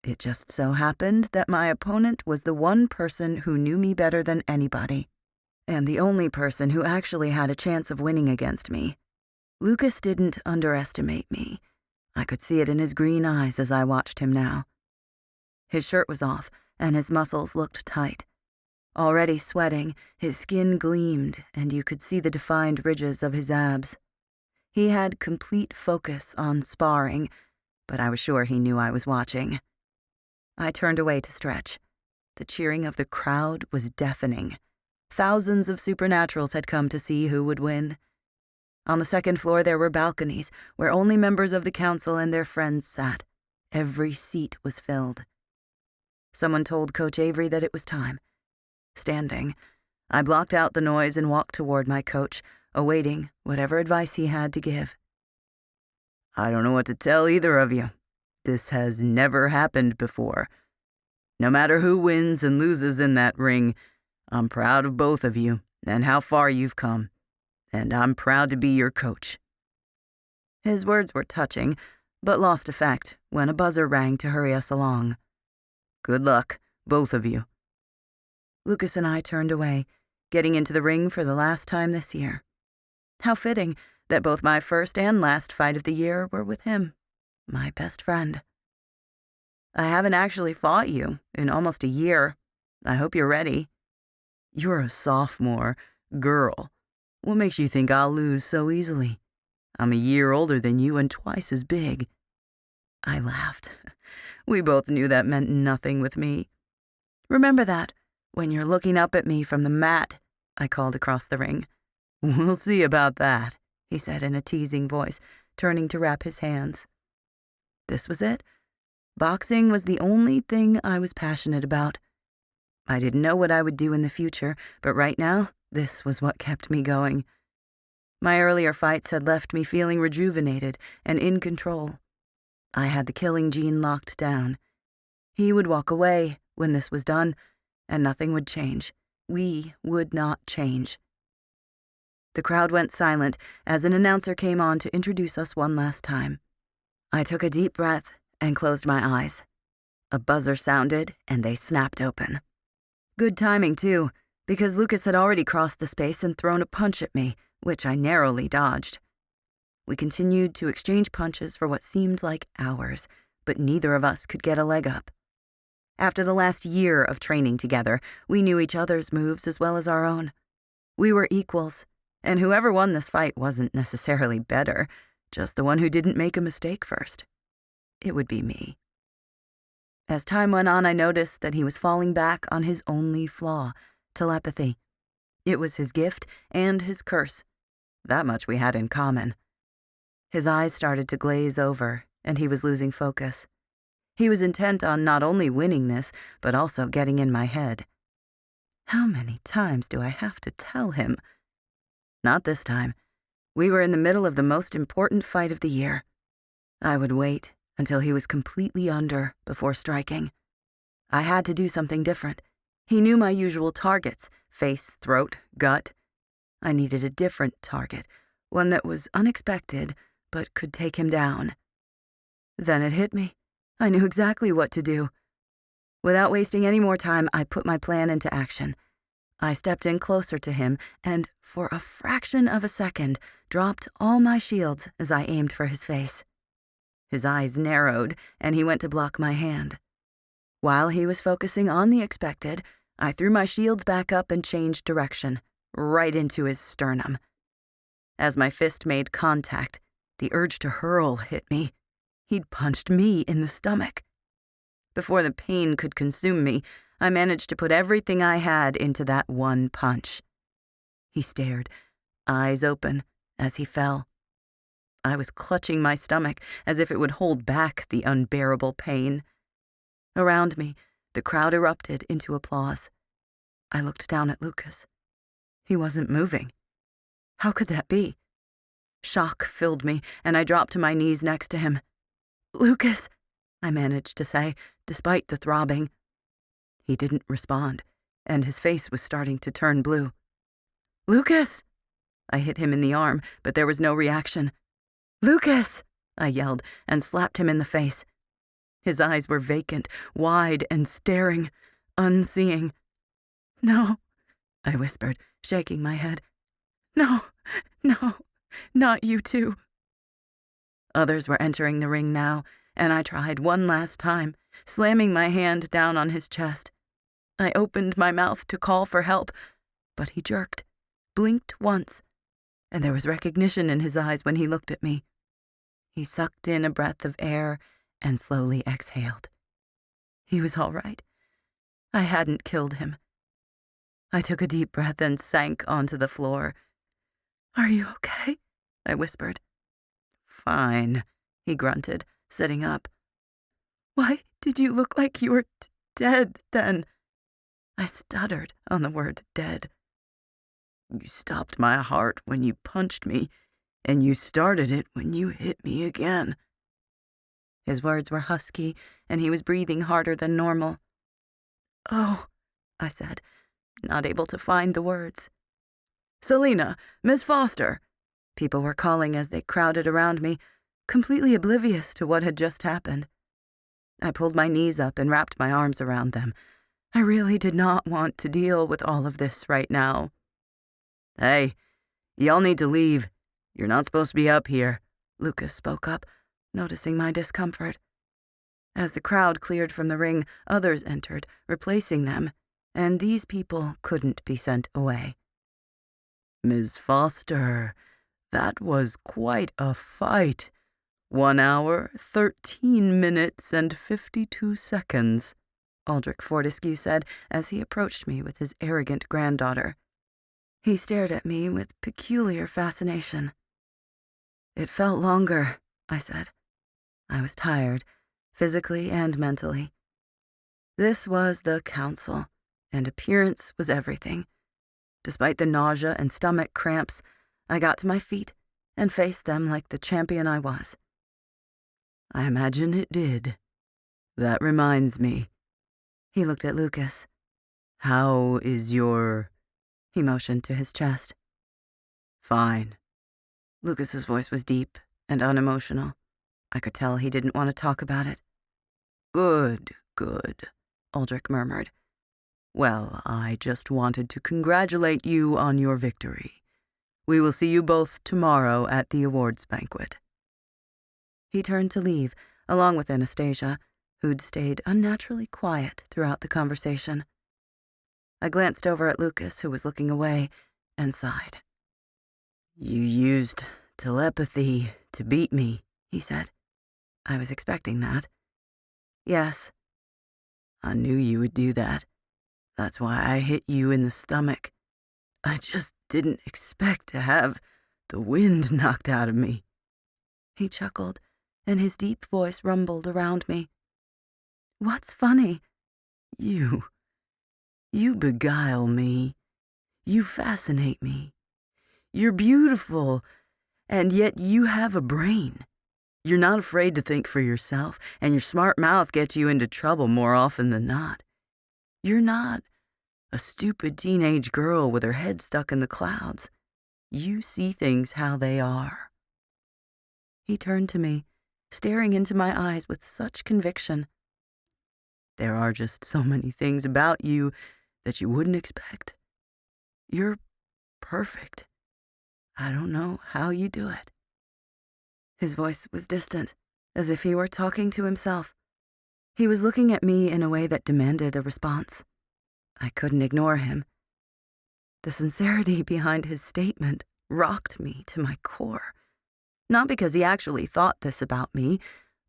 It just so happened that my opponent was the one person who knew me better than anybody, and the only person who actually had a chance of winning against me. Lucas didn't underestimate me. I could see it in his green eyes as I watched him now. His shirt was off, and his muscles looked tight. Already sweating, his skin gleamed, and you could see the defined ridges of his abs. He had complete focus on sparring, but I was sure he knew I was watching. I turned away to stretch. The cheering of the crowd was deafening. Thousands of supernaturals had come to see who would win. On the second floor there were balconies, where only members of the council and their friends sat. Every seat was filled. Someone told Coach Avery that it was time. Standing, I blocked out the noise and walked toward my coach, awaiting whatever advice he had to give. I don't know what to tell either of you. This has never happened before. No matter who wins and loses in that ring, I'm proud of both of you and how far you've come, and I'm proud to be your coach. His words were touching, but lost effect when a buzzer rang to hurry us along. Good luck, both of you. Lucas and I turned away, getting into the ring for the last time this year. How fitting that both my first and last fight of the year were with him, my best friend. I haven't actually fought you in almost a year. I hope you're ready. You're a sophomore, girl. What makes you think I'll lose so easily? I'm a year older than you and twice as big. I laughed. We both knew that meant nothing with me. Remember that when you're looking up at me from the mat, I called across the ring. We'll see about that, he said in a teasing voice, turning to wrap his hands. This was it. Boxing was the only thing I was passionate about. I didn't know what I would do in the future, but right now, this was what kept me going. My earlier fights had left me feeling rejuvenated and in control. I had the killing gene locked down. He would walk away when this was done, and nothing would change. We would not change. The crowd went silent as an announcer came on to introduce us one last time. I took a deep breath and closed my eyes. A buzzer sounded, and they snapped open. Good timing, too, because Lucas had already crossed the space and thrown a punch at me, which I narrowly dodged. We continued to exchange punches for what seemed like hours, but neither of us could get a leg up. After the last year of training together, we knew each other's moves as well as our own. We were equals, and whoever won this fight wasn't necessarily better, just the one who didn't make a mistake first. It would be me. As time went on, I noticed that he was falling back on his only flaw, telepathy. It was his gift and his curse. That much we had in common. His eyes started to glaze over, and he was losing focus. He was intent on not only winning this, but also getting in my head. How many times do I have to tell him? Not this time. We were in the middle of the most important fight of the year. I would wait until he was completely under before striking. I had to do something different. He knew my usual targets: face, throat, gut. I needed a different target, one that was unexpected but could take him down. Then it hit me. I knew exactly what to do. Without wasting any more time, I put my plan into action. I stepped in closer to him and, for a fraction of a second, dropped all my shields as I aimed for his face. His eyes narrowed, and he went to block my hand. While he was focusing on the expected, I threw my shields back up and changed direction, right into his sternum. As my fist made contact, the urge to hurl hit me. He'd punched me in the stomach. Before the pain could consume me, I managed to put everything I had into that one punch. He stared, eyes open, as he fell. I was clutching my stomach as if it would hold back the unbearable pain. Around me, the crowd erupted into applause. I looked down at Lucas. He wasn't moving. How could that be? Shock filled me, and I dropped to my knees next to him. "Lucas," I managed to say, despite the throbbing. He didn't respond, and his face was starting to turn blue. "Lucas!" I hit him in the arm, but there was no reaction. "Lucas!" I yelled and slapped him in the face. His eyes were vacant, wide and staring, unseeing. "No," I whispered, shaking my head. "No, no, not you too." Others were entering the ring now, and I tried one last time, slamming my hand down on his chest. I opened my mouth to call for help, but he jerked, blinked once, and there was recognition in his eyes when he looked at me. He sucked in a breath of air and slowly exhaled. He was all right. I hadn't killed him. I took a deep breath and sank onto the floor. "Are you okay?" I whispered. "Fine," he grunted, sitting up. "Why did you look like you were dead then?" I stuttered on the word dead. "You stopped my heart when you punched me, and you started it when you hit me again." His words were husky, and he was breathing harder than normal. "Oh," I said, not able to find the words. "Selena, Miss Foster," people were calling as they crowded around me, completely oblivious to what had just happened. I pulled my knees up and wrapped my arms around them. I really did not want to deal with all of this right now. "Hey, y'all need to leave. You're not supposed to be up here," Lucas spoke up, noticing my discomfort. As the crowd cleared from the ring, others entered, replacing them, and these people couldn't be sent away. "Ms. Foster, that was quite a fight. 1 hour, 13 minutes, and 52 seconds, Aldrich Fortescue said as he approached me with his arrogant granddaughter. He stared at me with peculiar fascination. "It felt longer," I said. I was tired, physically and mentally. This was the council, and appearance was everything. Despite the nausea and stomach cramps, I got to my feet and faced them like the champion I was. "I imagine it did. That reminds me." He looked at Lucas. "How is your—" He motioned to his chest. "Fine." Lucas's voice was deep and unemotional. I could tell he didn't want to talk about it. Good, Aldrich murmured. "Well, I just wanted to congratulate you on your victory. We will see you both tomorrow at the awards banquet." He turned to leave, along with Anastasia, who'd stayed unnaturally quiet throughout the conversation. I glanced over at Lucas, who was looking away, and sighed. "You used telepathy to beat me," he said. I was expecting that. "Yes." "I knew you would do that. That's why I hit you in the stomach. I just didn't expect to have the wind knocked out of me." He chuckled, and his deep voice rumbled around me. "What's funny?" You beguile me. You fascinate me. You're beautiful, and yet you have a brain. You're not afraid to think for yourself, and your smart mouth gets you into trouble more often than not. You're not a stupid teenage girl with her head stuck in the clouds. You see things how they are." He turned to me, staring into my eyes with such conviction. "There are just so many things about you that you wouldn't expect. You're perfect. I don't know how you do it." His voice was distant, as if he were talking to himself. He was looking at me in a way that demanded a response. I couldn't ignore him. The sincerity behind his statement rocked me to my core. Not because he actually thought this about me,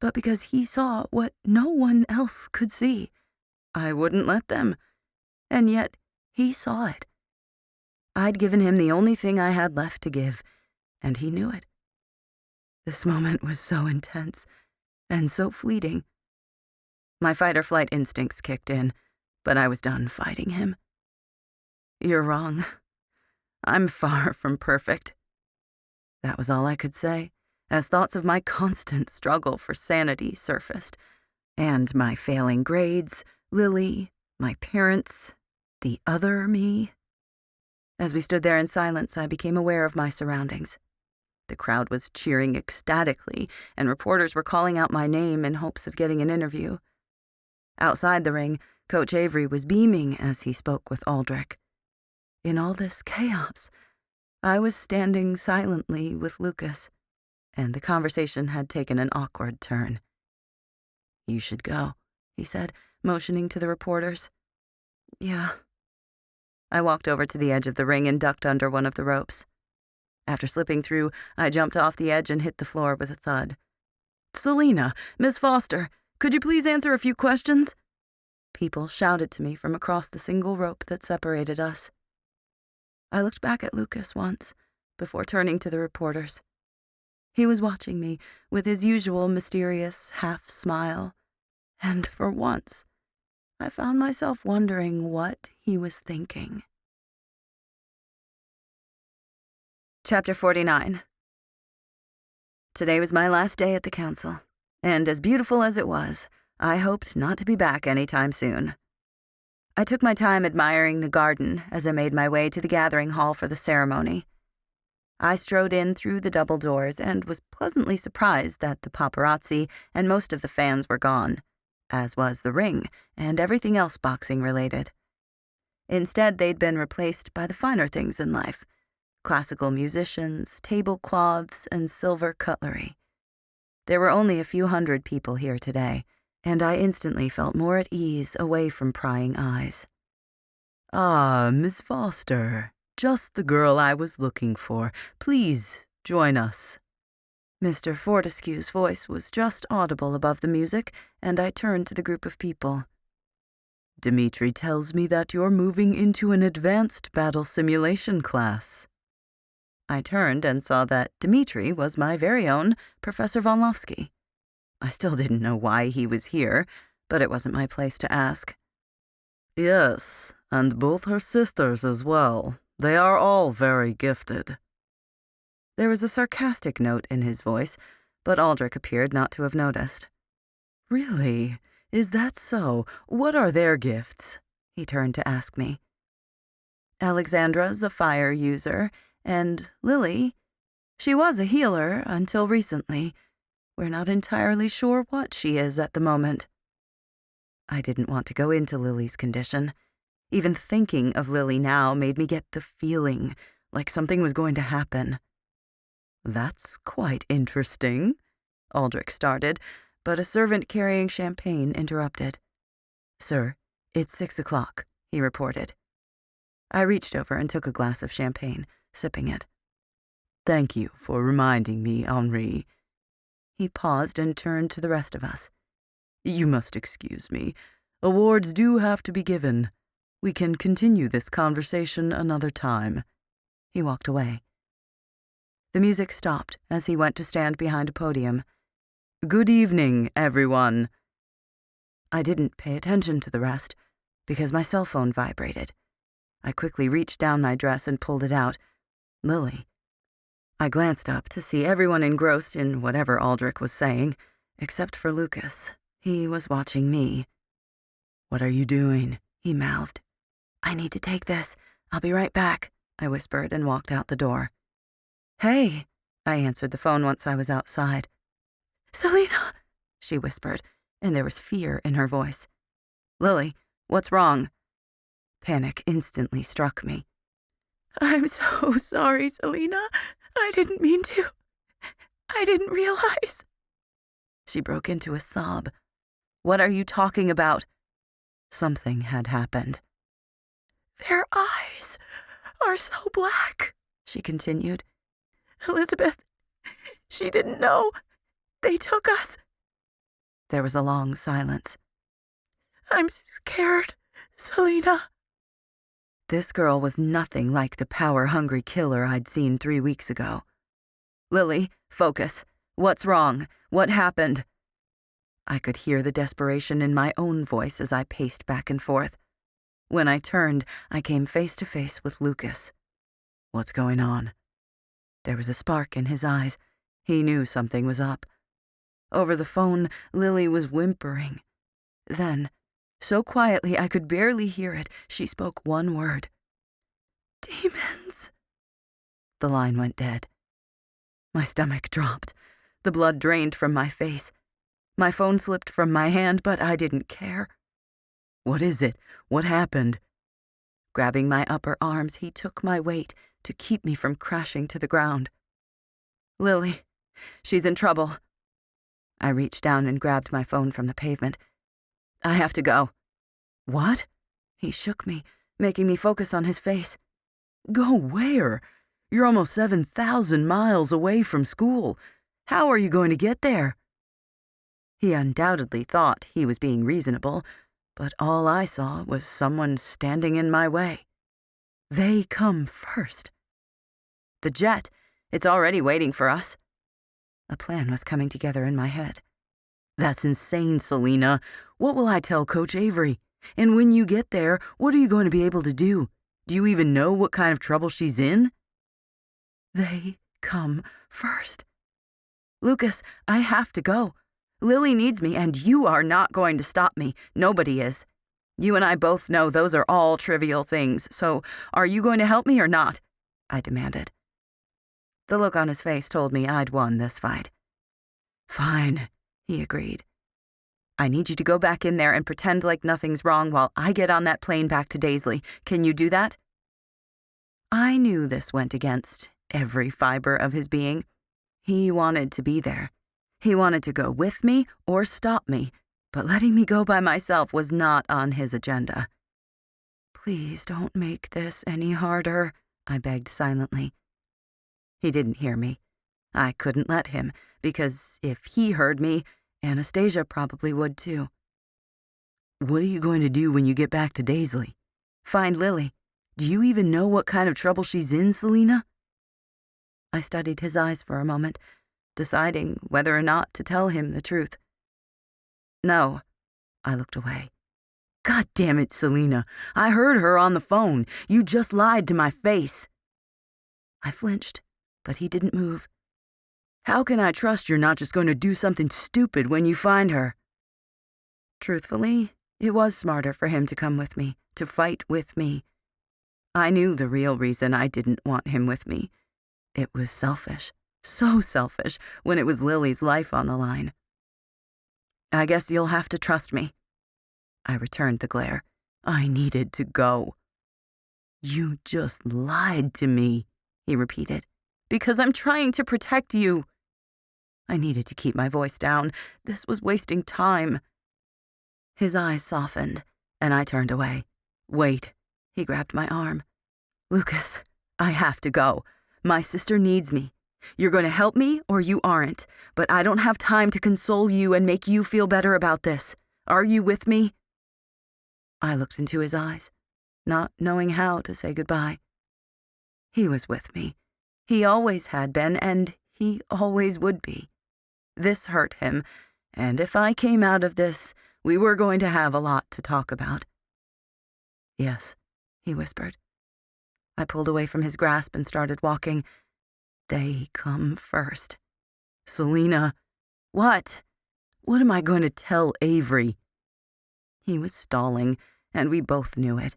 but because he saw what no one else could see. I wouldn't let them. And yet, he saw it. I'd given him the only thing I had left to give, and he knew it. This moment was so intense, and so fleeting. My fight-or-flight instincts kicked in, but I was done fighting him. "You're wrong. I'm far from perfect." That was all I could say, as thoughts of my constant struggle for sanity surfaced, and my failing grades, Lily, my parents, the other me. As we stood there in silence, I became aware of my surroundings. The crowd was cheering ecstatically, and reporters were calling out my name in hopes of getting an interview. Outside the ring, Coach Avery was beaming as he spoke with Aldrich. In all this chaos, I was standing silently with Lucas, and the conversation had taken an awkward turn. "You should go," he said, motioning to the reporters. "Yeah." I walked over to the edge of the ring and ducked under one of the ropes. After slipping through, I jumped off the edge and hit the floor with a thud. "Selena, Miss Foster, could you please answer a few questions?" People shouted to me from across the single rope that separated us. I looked back at Lucas once, before turning to the reporters. He was watching me with his usual mysterious half-smile, and for once, I found myself wondering what he was thinking. Chapter 49. Today was my last day at the council, and as beautiful as it was, I hoped not to be back anytime soon. I took my time admiring the garden as I made my way to the gathering hall for the ceremony. I strode in through the double doors and was pleasantly surprised that the paparazzi and most of the fans were gone, as was the ring and everything else boxing-related. Instead, they'd been replaced by the finer things in life: classical musicians, tablecloths, and silver cutlery. There were only a few hundred people here today, and I instantly felt more at ease away from prying eyes. "Ah, Miss Foster, just the girl I was looking for. Please join us." Mr. Fortescue's voice was just audible above the music, and I turned to the group of people. "Dimitri tells me that you're moving into an advanced battle simulation class." I turned and saw that Dimitri was my very own Professor Vonlovsky. I still didn't know why he was here, but it wasn't my place to ask. "Yes, and both her sisters as well. They are all very gifted." There was a sarcastic note in his voice, but Aldrich appeared not to have noticed. "Really? Is that so? What are their gifts?" He turned to ask me. "Alexandra's a fire user, and Lily, she was a healer until recently. We're not entirely sure what she is at the moment." I didn't want to go into Lily's condition. Even thinking of Lily now made me get the feeling like something was going to happen. "That's quite interesting," Aldrich started, but a servant carrying champagne interrupted. "Sir, it's 6 o'clock, he reported. I reached over and took a glass of champagne, sipping it. "Thank you for reminding me, Henri." He paused and turned to the rest of us. "You must excuse me. Awards do have to be given. We can continue this conversation another time." He walked away. The music stopped as he went to stand behind a podium. "Good evening, everyone." I didn't pay attention to the rest, because my cell phone vibrated. I quickly reached down my dress and pulled it out. Lily. I glanced up to see everyone engrossed in whatever Aldrich was saying, except for Lucas. He was watching me. "What are you doing?" he mouthed. "I need to take this. I'll be right back," I whispered and walked out the door. "Hey," I answered the phone once I was outside. "Selena," she whispered, and there was fear in her voice. "Lily, what's wrong?" Panic instantly struck me. "I'm so sorry, Selena. I didn't mean to. I didn't realize." She broke into a sob. "What are you talking about?" Something had happened. "Their eyes are so black," she continued. "Elizabeth, she didn't know. They took us." There was a long silence. "I'm scared, Selena." This girl was nothing like the power-hungry killer I'd seen 3 weeks ago. "Lily, focus. What's wrong? What happened?" I could hear the desperation in my own voice as I paced back and forth. When I turned, I came face to face with Lucas. "What's going on?" There was a spark in his eyes. He knew something was up. Over the phone, Lily was whimpering. Then, so quietly I could barely hear it, she spoke one word. "Demons." The line went dead. My stomach dropped. The blood drained from my face. My phone slipped from my hand, but I didn't care. "What is it? What happened?" Grabbing my upper arms, he took my weight to keep me from crashing to the ground. "Lily, she's in trouble." I reached down and grabbed my phone from the pavement. I have to go. What? He shook me, making me focus on his face. Go where? You're almost 7,000 miles away from school. How are you going to get there? He undoubtedly thought he was being reasonable, but all I saw was someone standing in my way. They come first. The jet, it's already waiting for us. A plan was coming together in my head. That's insane, Selena. What will I tell Coach Avery? And when you get there, what are you going to be able to do? Do you even know what kind of trouble she's in? They come first. Lucas, I have to go. Lily needs me, and you are not going to stop me. Nobody is. You and I both know those are all trivial things, so are you going to help me or not? I demanded. The look on his face told me I'd won this fight. Fine, he agreed. I need you to go back in there and pretend like nothing's wrong while I get on that plane back to Daizlei. Can you do that? I knew this went against every fiber of his being. He wanted to be there. He wanted to go with me or stop me, but letting me go by myself was not on his agenda. Please don't make this any harder, I begged silently. He didn't hear me. I couldn't let him, because if he heard me, Anastasia probably would too. What are you going to do when you get back to Daizlei? Find Lily. Do you even know what kind of trouble she's in, Selena? I studied his eyes for a moment, deciding whether or not to tell him the truth. No. I looked away. God damn it, Selena. I heard her on the phone. You just lied to my face. I flinched, but he didn't move. How can I trust you're not just going to do something stupid when you find her? Truthfully, it was smarter for him to come with me, to fight with me. I knew the real reason I didn't want him with me. It was selfish, so selfish, when it was Lily's life on the line. I guess you'll have to trust me. I returned the glare. I needed to go. You just lied to me, he repeated, because I'm trying to protect you. I needed to keep my voice down. This was wasting time. His eyes softened, and I turned away. Wait, he grabbed my arm. Lucas, I have to go. My sister needs me. You're going to help me or you aren't, but I don't have time to console you and make you feel better about this. Are you with me? I looked into his eyes, not knowing how to say goodbye. He was with me. He always had been, and he always would be. This hurt him, and if I came out of this, we were going to have a lot to talk about. Yes, he whispered. I pulled away from his grasp and started walking. They come first. Selena, what? What am I going to tell Avery? He was stalling, and we both knew it.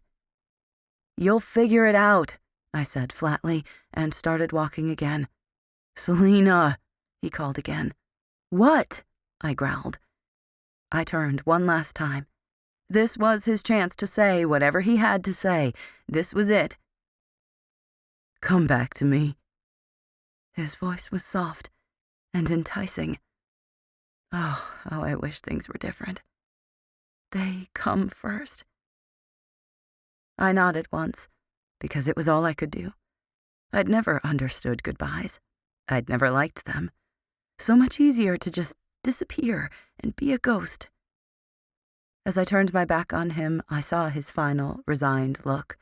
You'll figure it out, I said flatly, and started walking again. Selena, he called again. What? I growled. I turned one last time. This was his chance to say whatever he had to say. This was it. Come back to me. His voice was soft and enticing. Oh, how I wish things were different. They come first. I nodded once, because it was all I could do. I'd never understood goodbyes. I'd never liked them. So much easier to just disappear and be a ghost. As I turned my back on him, I saw his final, resigned look,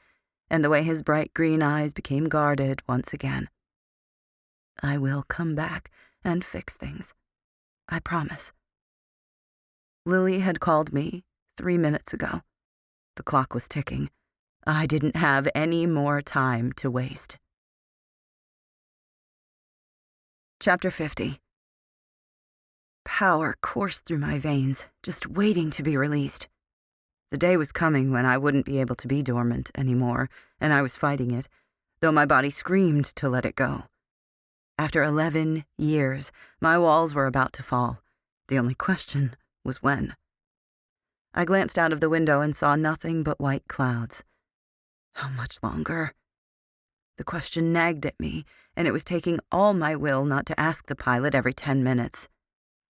and the way his bright green eyes became guarded once again. I will come back and fix things. I promise. Lily had called me 3 minutes ago. The clock was ticking. I didn't have any more time to waste. Chapter 50. Power coursed through my veins, just waiting to be released. The day was coming when I wouldn't be able to be dormant anymore, and I was fighting it, though my body screamed to let it go. After 11 years, my walls were about to fall. The only question was when. I glanced out of the window and saw nothing but white clouds. How much longer? The question nagged at me, and it was taking all my will not to ask the pilot every 10 minutes.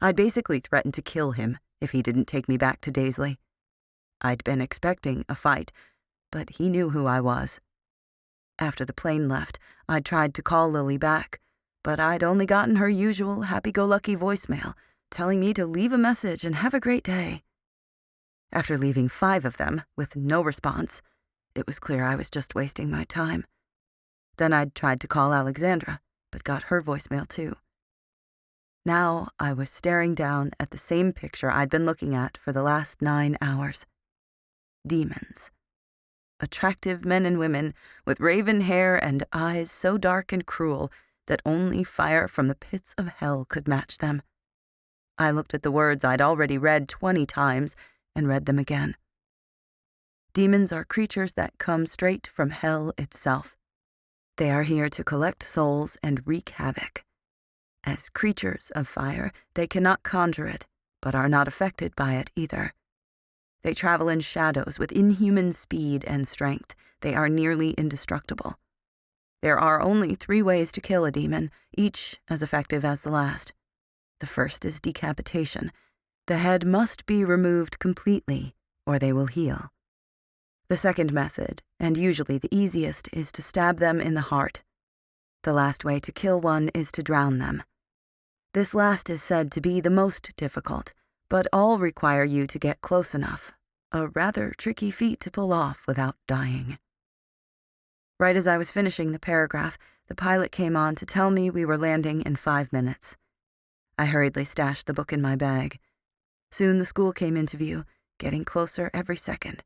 I'd basically threatened to kill him if he didn't take me back to Daizlei. I'd been expecting a fight, but he knew who I was. After the plane left, I'd tried to call Lily back, but I'd only gotten her usual happy-go-lucky voicemail telling me to leave a message and have a great day. After leaving 5 of them with no response, it was clear I was just wasting my time. Then I'd tried to call Alexandra, but got her voicemail too. Now I was staring down at the same picture I'd been looking at for the last 9 hours. Demons. Attractive men and women with raven hair and eyes so dark and cruel that only fire from the pits of hell could match them. I looked at the words I'd already read 20 times and read them again. Demons are creatures that come straight from hell itself. They are here to collect souls and wreak havoc. As creatures of fire, they cannot conjure it, but are not affected by it either. They travel in shadows with inhuman speed and strength. They are nearly indestructible. There are only 3 ways to kill a demon, each as effective as the last. The first is decapitation. The head must be removed completely, or they will heal. The second method, and usually the easiest, is to stab them in the heart. The last way to kill one is to drown them. This last is said to be the most difficult, but all require you to get close enough. A rather tricky feat to pull off without dying. Right as I was finishing the paragraph, the pilot came on to tell me we were landing in 5 minutes. I hurriedly stashed the book in my bag. Soon the school came into view, getting closer every second.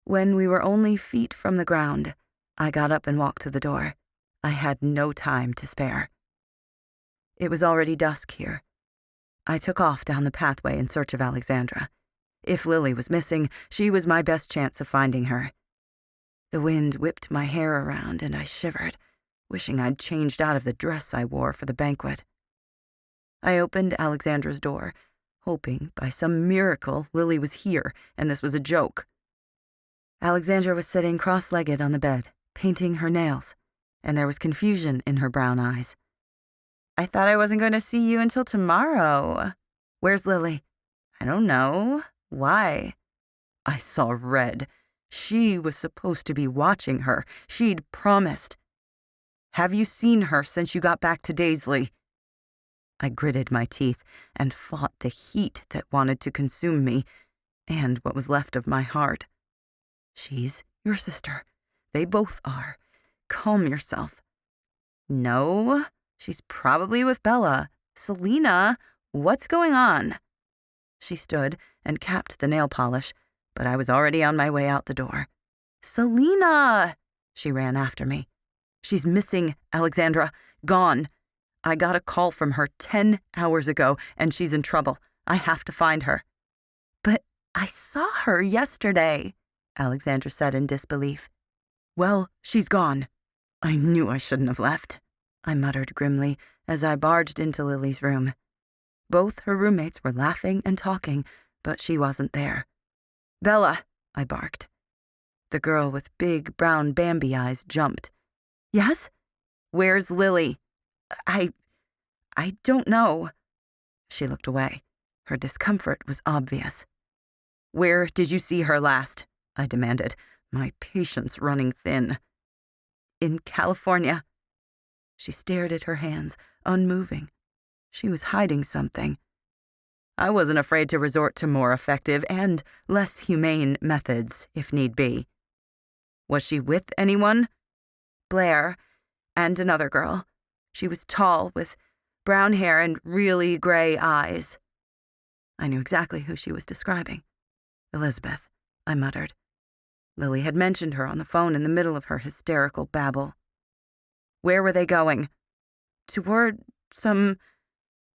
When we were only feet from the ground, I got up and walked to the door. I had no time to spare. It was already dusk here. I took off down the pathway in search of Alexandra. If Lily was missing, she was my best chance of finding her. The wind whipped my hair around and I shivered, wishing I'd changed out of the dress I wore for the banquet. I opened Alexandra's door, hoping by some miracle Lily was here and this was a joke. Alexandra was sitting cross-legged on the bed, painting her nails, and there was confusion in her brown eyes. "I thought I wasn't going to see you until tomorrow." "Where's Lily?" "I don't know. Why?" I saw red. She was supposed to be watching her. She'd promised. "Have you seen her since you got back to Daizlei?" I gritted my teeth and fought the heat that wanted to consume me, and what was left of my heart. "She's your sister. They both are. Calm yourself." "No, she's probably with Bella. Selena, what's going on?" She stood and capped the nail polish, but I was already on my way out the door. "Selena!" She ran after me. "She's missing, Alexandra. Gone. I got a call from her 10 hours ago, and she's in trouble. I have to find her." "But I saw her yesterday," Alexandra said in disbelief. "Well, she's gone." "I knew I shouldn't have left," I muttered grimly as I barged into Lily's room. Both her roommates were laughing and talking, but she wasn't there. "Bella," I barked. The girl with big brown Bambi eyes jumped. "Yes? Where's Lily?" I don't know." She looked away. Her discomfort was obvious. "Where did you see her last?" I demanded, my patience running thin. "In California." She stared at her hands, unmoving. She was hiding something. I wasn't afraid to resort to more effective and less humane methods, if need be. "Was she with anyone?" "Blair, and another girl. She was tall, with brown hair and really gray eyes." I knew exactly who she was describing. "Elizabeth," I muttered. Lily had mentioned her on the phone in the middle of her hysterical babble. "Where were they going?" "Toward some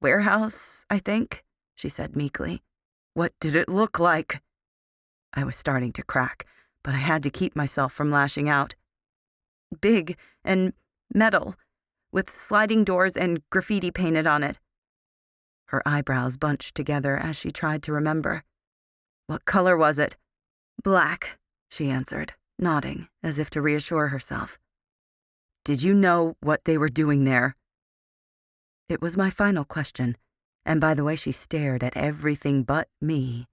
warehouse, I think," she said meekly. "What did it look like?" I was starting to crack, but I had to keep myself from lashing out. "Big and metal, with sliding doors and graffiti painted on it." Her eyebrows bunched together as she tried to remember. "What color was it?" "Black," she answered, nodding as if to reassure herself. "Did you know what they were doing there?" It was my final question, And by the way she stared at everything but me,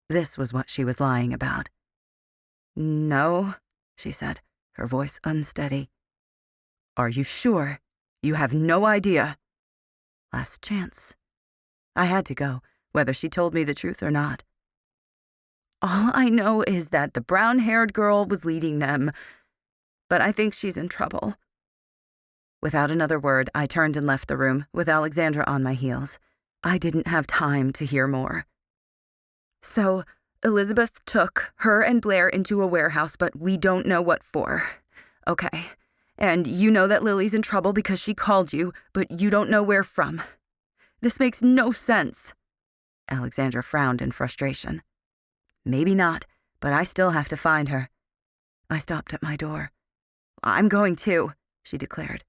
this was what she was lying about. "No," she said, her voice unsteady. "Are you sure? You have no idea?" Last chance. I had to go, whether she told me the truth or not. "All I know is that the brown-haired girl was leading them, but I think she's in trouble." Without another word, I turned and left the room, with Alexandra on my heels. I didn't have time to hear more. "So, Elizabeth took her and Blair into a warehouse, but we don't know what for. Okay. And you know that Lily's in trouble because she called you, but you don't know where from. This makes no sense." Alexandra frowned in frustration. "Maybe not, but I still have to find her." I stopped at my door. "I'm going too," she declared.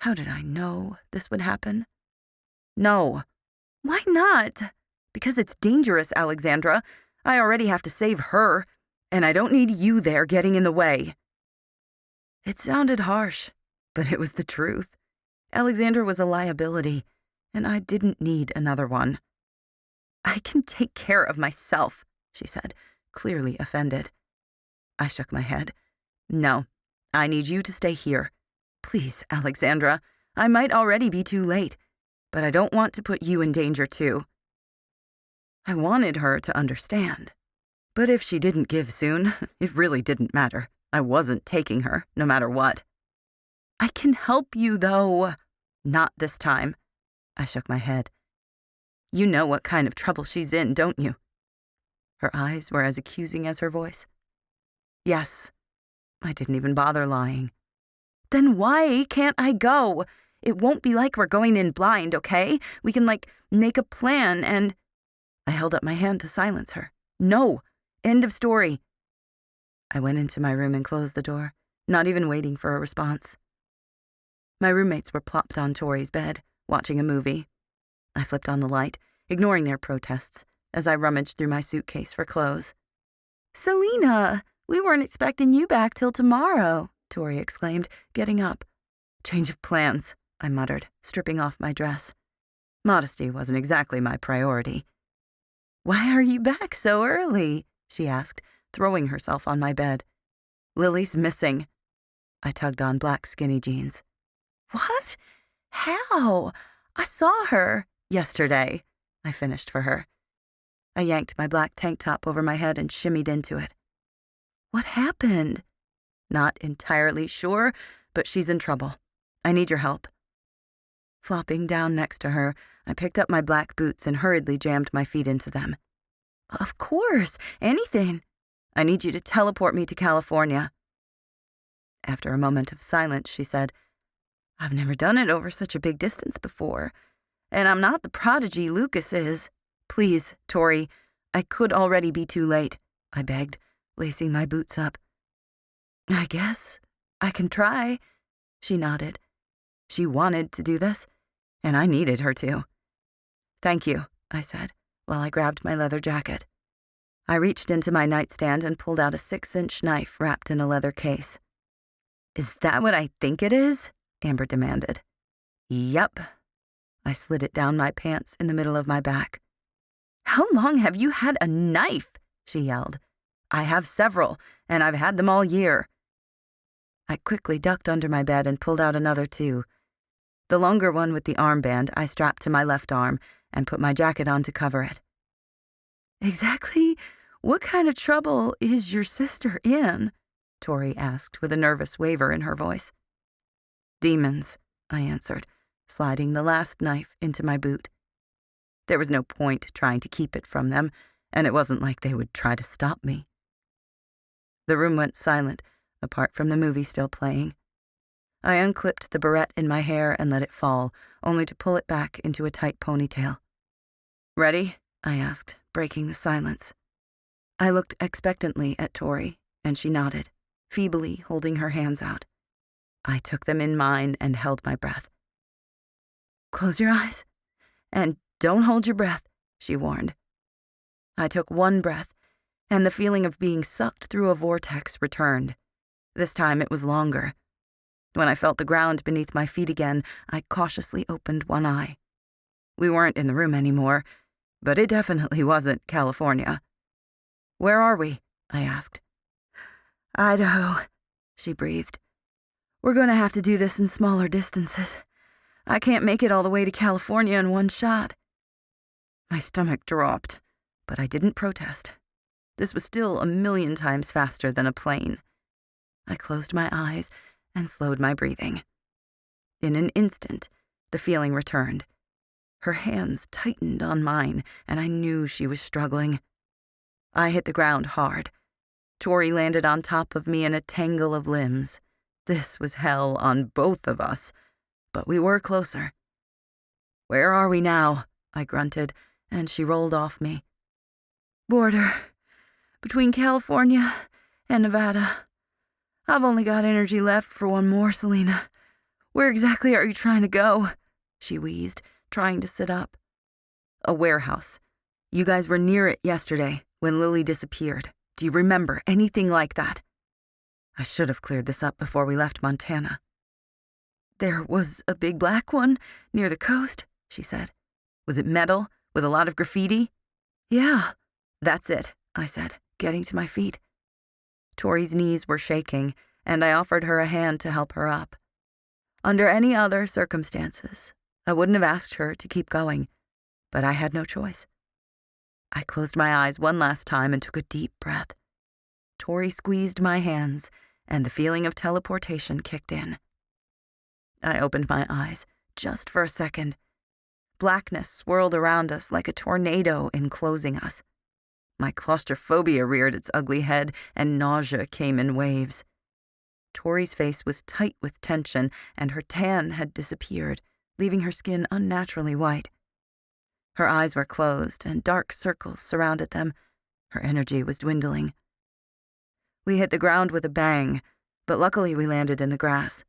How did I know this would happen? "No." "Why not?" "Because it's dangerous, Alexandra. I already have to save her, and I don't need you there getting in the way." It sounded harsh, but it was the truth. Alexandra was a liability, and I didn't need another one. "I can take care of myself," she said, clearly offended. I shook my head. "No, I need you to stay here. Please, Alexandra, I might already be too late, but I don't want to put you in danger too." I wanted her to understand. But if she didn't give soon, it really didn't matter. I wasn't taking her, no matter what. "I can help you, though." "Not this time." I shook my head. "You know what kind of trouble she's in, don't you?" Her eyes were as accusing as her voice. "Yes." I didn't even bother lying. "Then why can't I go? It won't be like we're going in blind, okay? We can, make a plan and—" I held up my hand to silence her. "No. End of story." I went into my room and closed the door, not even waiting for a response. My roommates were plopped on Tori's bed, watching a movie. I flipped on the light, ignoring their protests, as I rummaged through my suitcase for clothes. "Selena, we weren't expecting you back till tomorrow," Tori exclaimed, getting up. "Change of plans," I muttered, stripping off my dress. Modesty wasn't exactly my priority. "Why are you back so early?" she asked, throwing herself on my bed. "Lily's missing." I tugged on black skinny jeans. "What? How? I saw her." "Yesterday," I finished for her. I yanked my black tank top over my head and shimmied into it. "What happened?" "Not entirely sure, but she's in trouble. I need your help." Flopping down next to her, I picked up my black boots and hurriedly jammed my feet into them. "Of course, anything." "I need you to teleport me to California." After a moment of silence, she said, "I've never done it over such a big distance before, and I'm not the prodigy Lucas is. Please, Tori, I could already be too late," I begged, lacing my boots up. "I guess I can try," she nodded. She wanted to do this, and I needed her to. "Thank you," I said, while I grabbed my leather jacket. I reached into my nightstand and pulled out a 6-inch knife wrapped in a leather case. "Is that what I think it is?" Amber demanded. "Yup." I slid it down my pants in the middle of my back. "How long have you had a knife?" she yelled. "I have several, and I've had them all year." I quickly ducked under my bed and pulled out another too. The longer one with the armband I strapped to my left arm and put my jacket on to cover it. "Exactly what kind of trouble is your sister in?" Tori asked with a nervous waver in her voice. "Demons," I answered, sliding the last knife into my boot. There was no point trying to keep it from them, and it wasn't like they would try to stop me. The room went silent, apart from the movie still playing. I unclipped the barrette in my hair and let it fall, only to pull it back into a tight ponytail. "Ready?" I asked, breaking the silence. I looked expectantly at Tori, and she nodded, feebly holding her hands out. I took them in mine and held my breath. "Close your eyes, and don't hold your breath," she warned. I took one breath, and the feeling of being sucked through a vortex returned. This time it was longer. When I felt the ground beneath my feet again, I cautiously opened one eye. We weren't in the room anymore, but it definitely wasn't California. "Where are we?" I asked. "Idaho," she breathed. "We're going to have to do this in smaller distances. I can't make it all the way to California in one shot." My stomach dropped, but I didn't protest. This was still 1,000,000 times faster than a plane. I closed my eyes and slowed my breathing. In an instant, the feeling returned. Her hands tightened on mine, and I knew she was struggling. I hit the ground hard. Tori landed on top of me in a tangle of limbs. This was hell on both of us, but we were closer. "Where are we now?" I grunted, and she rolled off me. "Border. Between California and Nevada. I've only got energy left for one more, Selena. Where exactly are you trying to go?" she wheezed, trying to sit up. "A warehouse. You guys were near it yesterday when Lily disappeared. Do you remember anything like that?" I should have cleared this up before we left Montana. "There was a big black one near the coast," she said. "Was it metal with a lot of graffiti?" "Yeah." "That's it," I said, getting to my feet. Tori's knees were shaking, and I offered her a hand to help her up. Under any other circumstances, I wouldn't have asked her to keep going, but I had no choice. I closed my eyes one last time and took a deep breath. Tori squeezed my hands, and the feeling of teleportation kicked in. I opened my eyes, just for a second. Blackness swirled around us like a tornado enclosing us. My claustrophobia reared its ugly head, and nausea came in waves. Tori's face was tight with tension, and her tan had disappeared, leaving her skin unnaturally white. Her eyes were closed, and dark circles surrounded them. Her energy was dwindling. We hit the ground with a bang, but luckily we landed in the grass.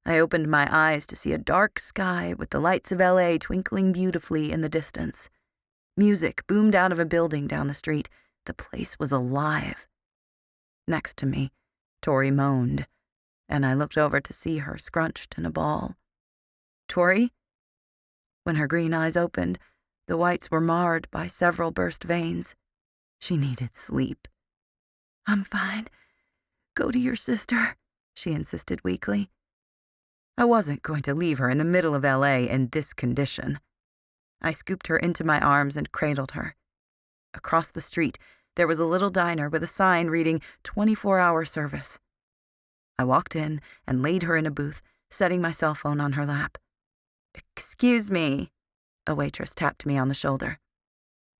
I opened my eyes to see a dark sky with the lights of LA twinkling beautifully in the distance. Music boomed out of a building down the street. The place was alive. Next to me, Tori moaned, and I looked over to see her scrunched in a ball. "Tori?" When her green eyes opened, the whites were marred by several burst veins. She needed sleep. "I'm fine. Go to your sister," she insisted weakly. I wasn't going to leave her in the middle of LA in this condition. I scooped her into my arms and cradled her. Across the street, there was a little diner with a sign reading 24-hour service. I walked in and laid her in a booth, setting my cell phone on her lap. "Excuse me," a waitress tapped me on the shoulder.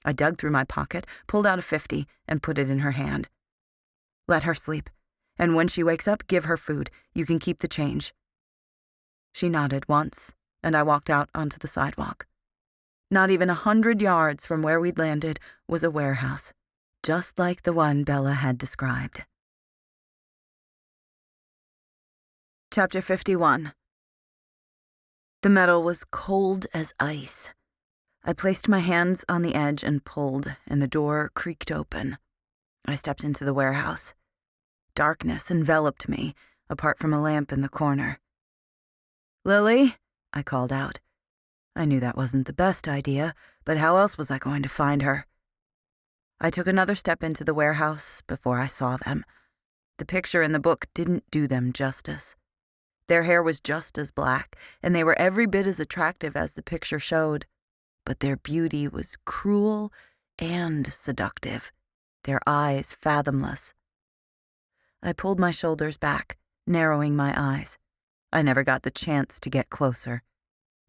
I dug through my pocket, pulled out a 50, and put it in her hand. "Let her sleep, and when she wakes up, give her food. You can keep the change." She nodded once, and I walked out onto the sidewalk. Not even 100 yards from where we'd landed was a warehouse, just like the one Bella had described. Chapter 51. The metal was cold as ice. I placed my hands on the edge and pulled, and the door creaked open. I stepped into the warehouse. Darkness enveloped me, apart from a lamp in the corner. "Lily?" I called out. I knew that wasn't the best idea, but how else was I going to find her? I took another step into the warehouse before I saw them. The picture in the book didn't do them justice. Their hair was just as black, and they were every bit as attractive as the picture showed. But their beauty was cruel and seductive, their eyes fathomless. I pulled my shoulders back, narrowing my eyes. I never got the chance to get closer.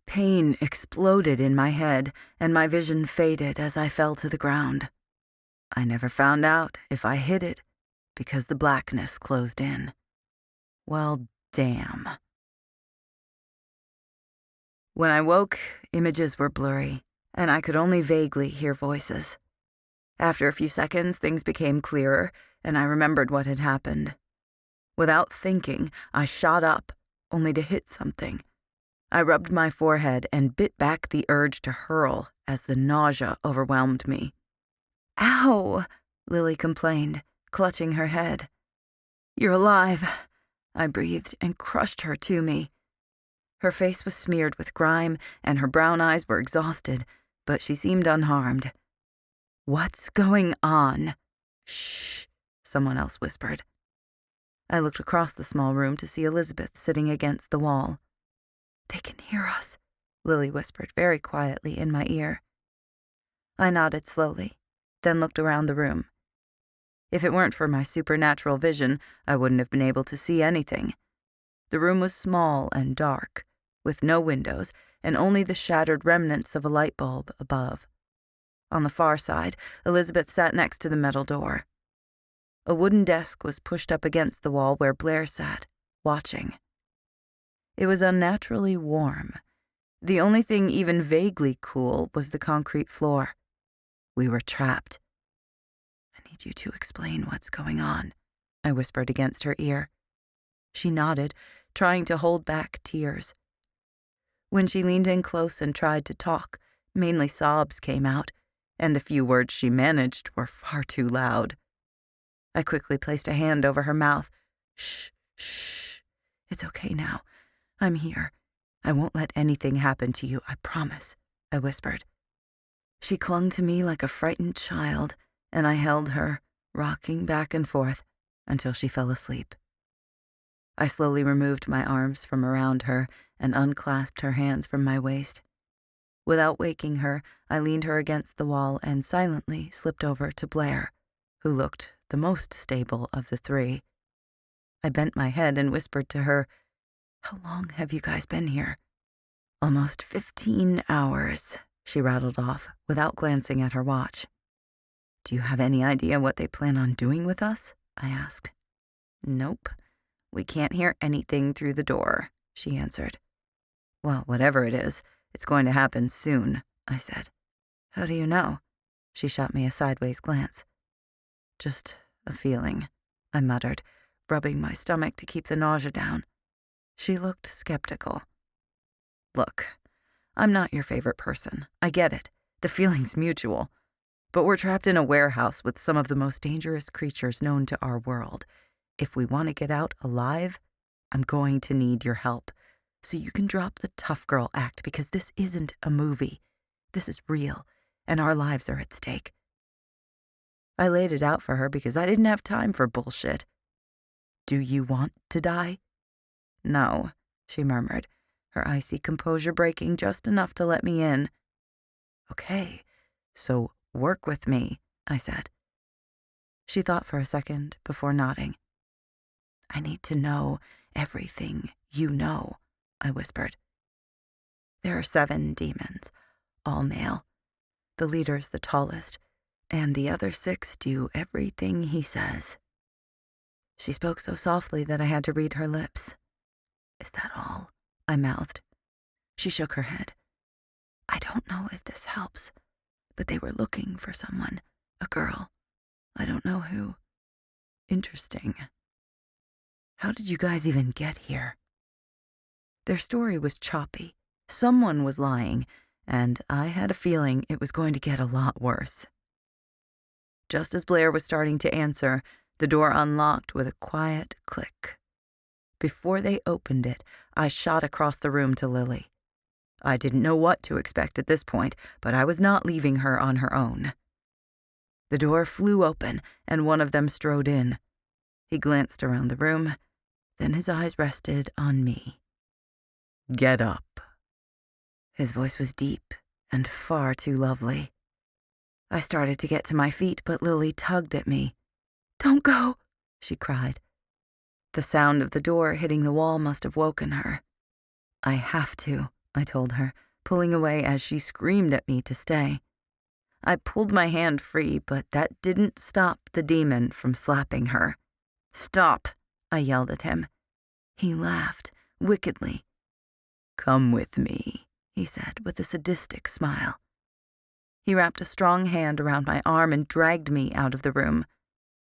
Pain exploded in my head, and my vision faded as I fell to the ground. I never found out if I hit it, because the blackness closed in. Well, damn. When I woke, images were blurry, and I could only vaguely hear voices. After a few seconds, things became clearer, and I remembered what had happened. Without thinking, I shot up, only to hit something. I rubbed my forehead and bit back the urge to hurl as the nausea overwhelmed me. "Ow!" Lily complained, clutching her head. "You're alive," I breathed and crushed her to me. Her face was smeared with grime, and her brown eyes were exhausted, but she seemed unharmed. "What's going on?" "Shh," someone else whispered. I looked across the small room to see Elizabeth sitting against the wall. "They can hear us," Lily whispered very quietly in my ear. I nodded slowly, then looked around the room. If it weren't for my supernatural vision, I wouldn't have been able to see anything. The room was small and dark, with no windows and only the shattered remnants of a light bulb above. On the far side, Elizabeth sat next to the metal door. A wooden desk was pushed up against the wall where Blair sat, watching. It was unnaturally warm. The only thing even vaguely cool was the concrete floor. We were trapped. "I need you to explain what's going on," I whispered against her ear. She nodded, trying to hold back tears. When she leaned in close and tried to talk, mainly sobs came out, and the few words she managed were far too loud. I quickly placed a hand over her mouth. "Shh, shh. It's okay now. I'm here. I won't let anything happen to you, I promise," I whispered. She clung to me like a frightened child, and I held her, rocking back and forth, until she fell asleep. I slowly removed my arms from around her and unclasped her hands from my waist. Without waking her, I leaned her against the wall and silently slipped over to Blair, who looked the most stable of the three. I bent my head and whispered to her, "How long have you guys been here?" "Almost 15 hours, she rattled off, without glancing at her watch. "Do you have any idea what they plan on doing with us?" I asked. "Nope. We can't hear anything through the door," she answered. "Well, whatever it is, it's going to happen soon," I said. "How do you know?" She shot me a sideways glance. "Just a feeling," I muttered, rubbing my stomach to keep the nausea down. She looked skeptical. "Look, I'm not your favorite person. I get it. The feeling's mutual. But we're trapped in a warehouse with some of the most dangerous creatures known to our world. If we want to get out alive, I'm going to need your help. So you can drop the tough girl act, because this isn't a movie. This is real, and our lives are at stake." I laid it out for her because I didn't have time for bullshit. "Do you want to die?" "No," she murmured, her icy composure breaking just enough to let me in. "Okay, so work with me," I said. She thought for a second before nodding. "I need to know everything you know," I whispered. "There are 7 demons, all male. The leader's the tallest, and the other 6 do everything he says." She spoke so softly that I had to read her lips. "Is that all?" I mouthed. She shook her head. "I don't know if this helps, but they were looking for someone, a girl. I don't know who." "Interesting. How did you guys even get here?" Their story was choppy. Someone was lying, and I had a feeling it was going to get a lot worse. Just as Blair was starting to answer, the door unlocked with a quiet click. Before they opened it, I shot across the room to Lily. I didn't know what to expect at this point, but I was not leaving her on her own. The door flew open, and one of them strode in. He glanced around the room, then his eyes rested on me. "Get up." His voice was deep and far too lovely. I started to get to my feet, but Lily tugged at me. "Don't go," she cried. The sound of the door hitting the wall must have woken her. "I have to," I told her, pulling away as she screamed at me to stay. I pulled my hand free, but that didn't stop the demon from slapping her. "Stop," I yelled at him. He laughed, wickedly. "Come with me," he said with a sadistic smile. He wrapped a strong hand around my arm and dragged me out of the room.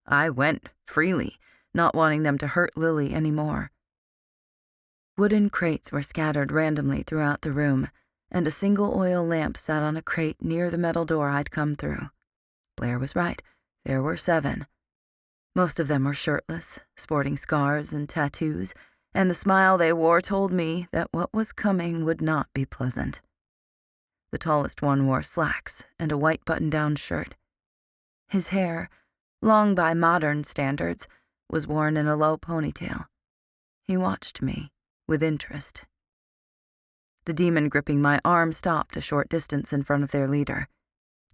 I went freely, not wanting them to hurt Lily anymore. Wooden crates were scattered randomly throughout the room, and a single oil lamp sat on a crate near the metal door I'd come through. Blair was right. There were 7. Most of them were shirtless, sporting scars and tattoos, and the smile they wore told me that what was coming would not be pleasant. The tallest one wore slacks and a white button-down shirt. His hair, long by modern standards, was worn in a low ponytail. He watched me with interest. The demon gripping my arm stopped a short distance in front of their leader.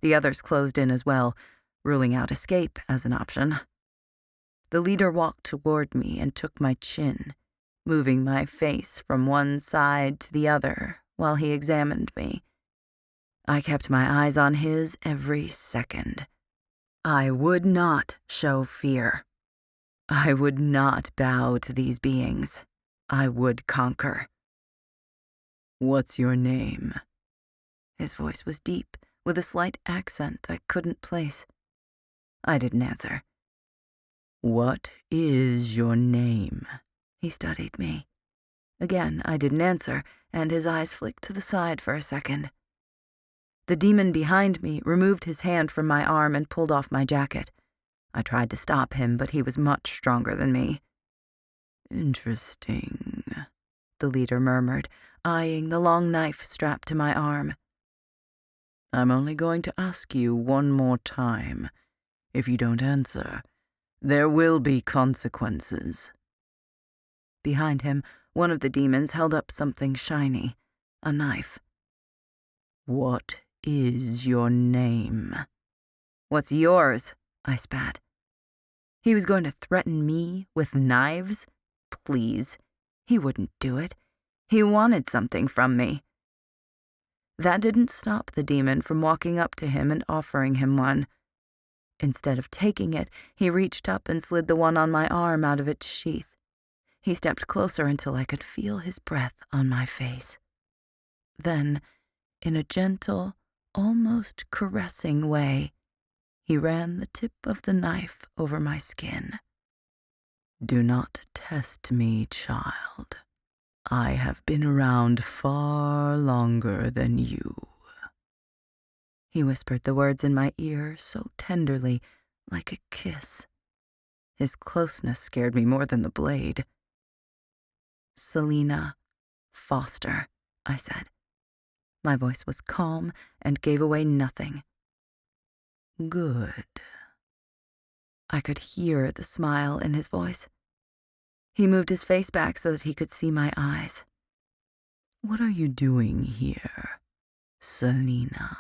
The others closed in as well, ruling out escape as an option. The leader walked toward me and took my chin, moving my face from one side to the other while he examined me. I kept my eyes on his every second. I would not show fear. I would not bow to these beings. I would conquer. "What's your name?" His voice was deep, with a slight accent I couldn't place. I didn't answer. "What is your name?" He studied me. Again, I didn't answer, and his eyes flicked to the side for a second. The demon behind me removed his hand from my arm and pulled off my jacket. I tried to stop him, but he was much stronger than me. "Interesting," the leader murmured, eyeing the long knife strapped to my arm. "I'm only going to ask you one more time. If you don't answer, there will be consequences." Behind him, one of the demons held up something shiny, a knife. "What is your name?" "What's yours?" I spat. He was going to threaten me with knives? Please. He wouldn't do it. He wanted something from me. That didn't stop the demon from walking up to him and offering him one. Instead of taking it, he reached up and slid the one on my arm out of its sheath. He stepped closer until I could feel his breath on my face. Then, in a gentle, almost caressing way, he ran the tip of the knife over my skin. "Do not test me, child. I have been around far longer than you." He whispered the words in my ear so tenderly, like a kiss. His closeness scared me more than the blade. "Selena Foster," I said. My voice was calm and gave away nothing. "Good." I could hear the smile in his voice. He moved his face back so that he could see my eyes. "What are you doing here, Selena?"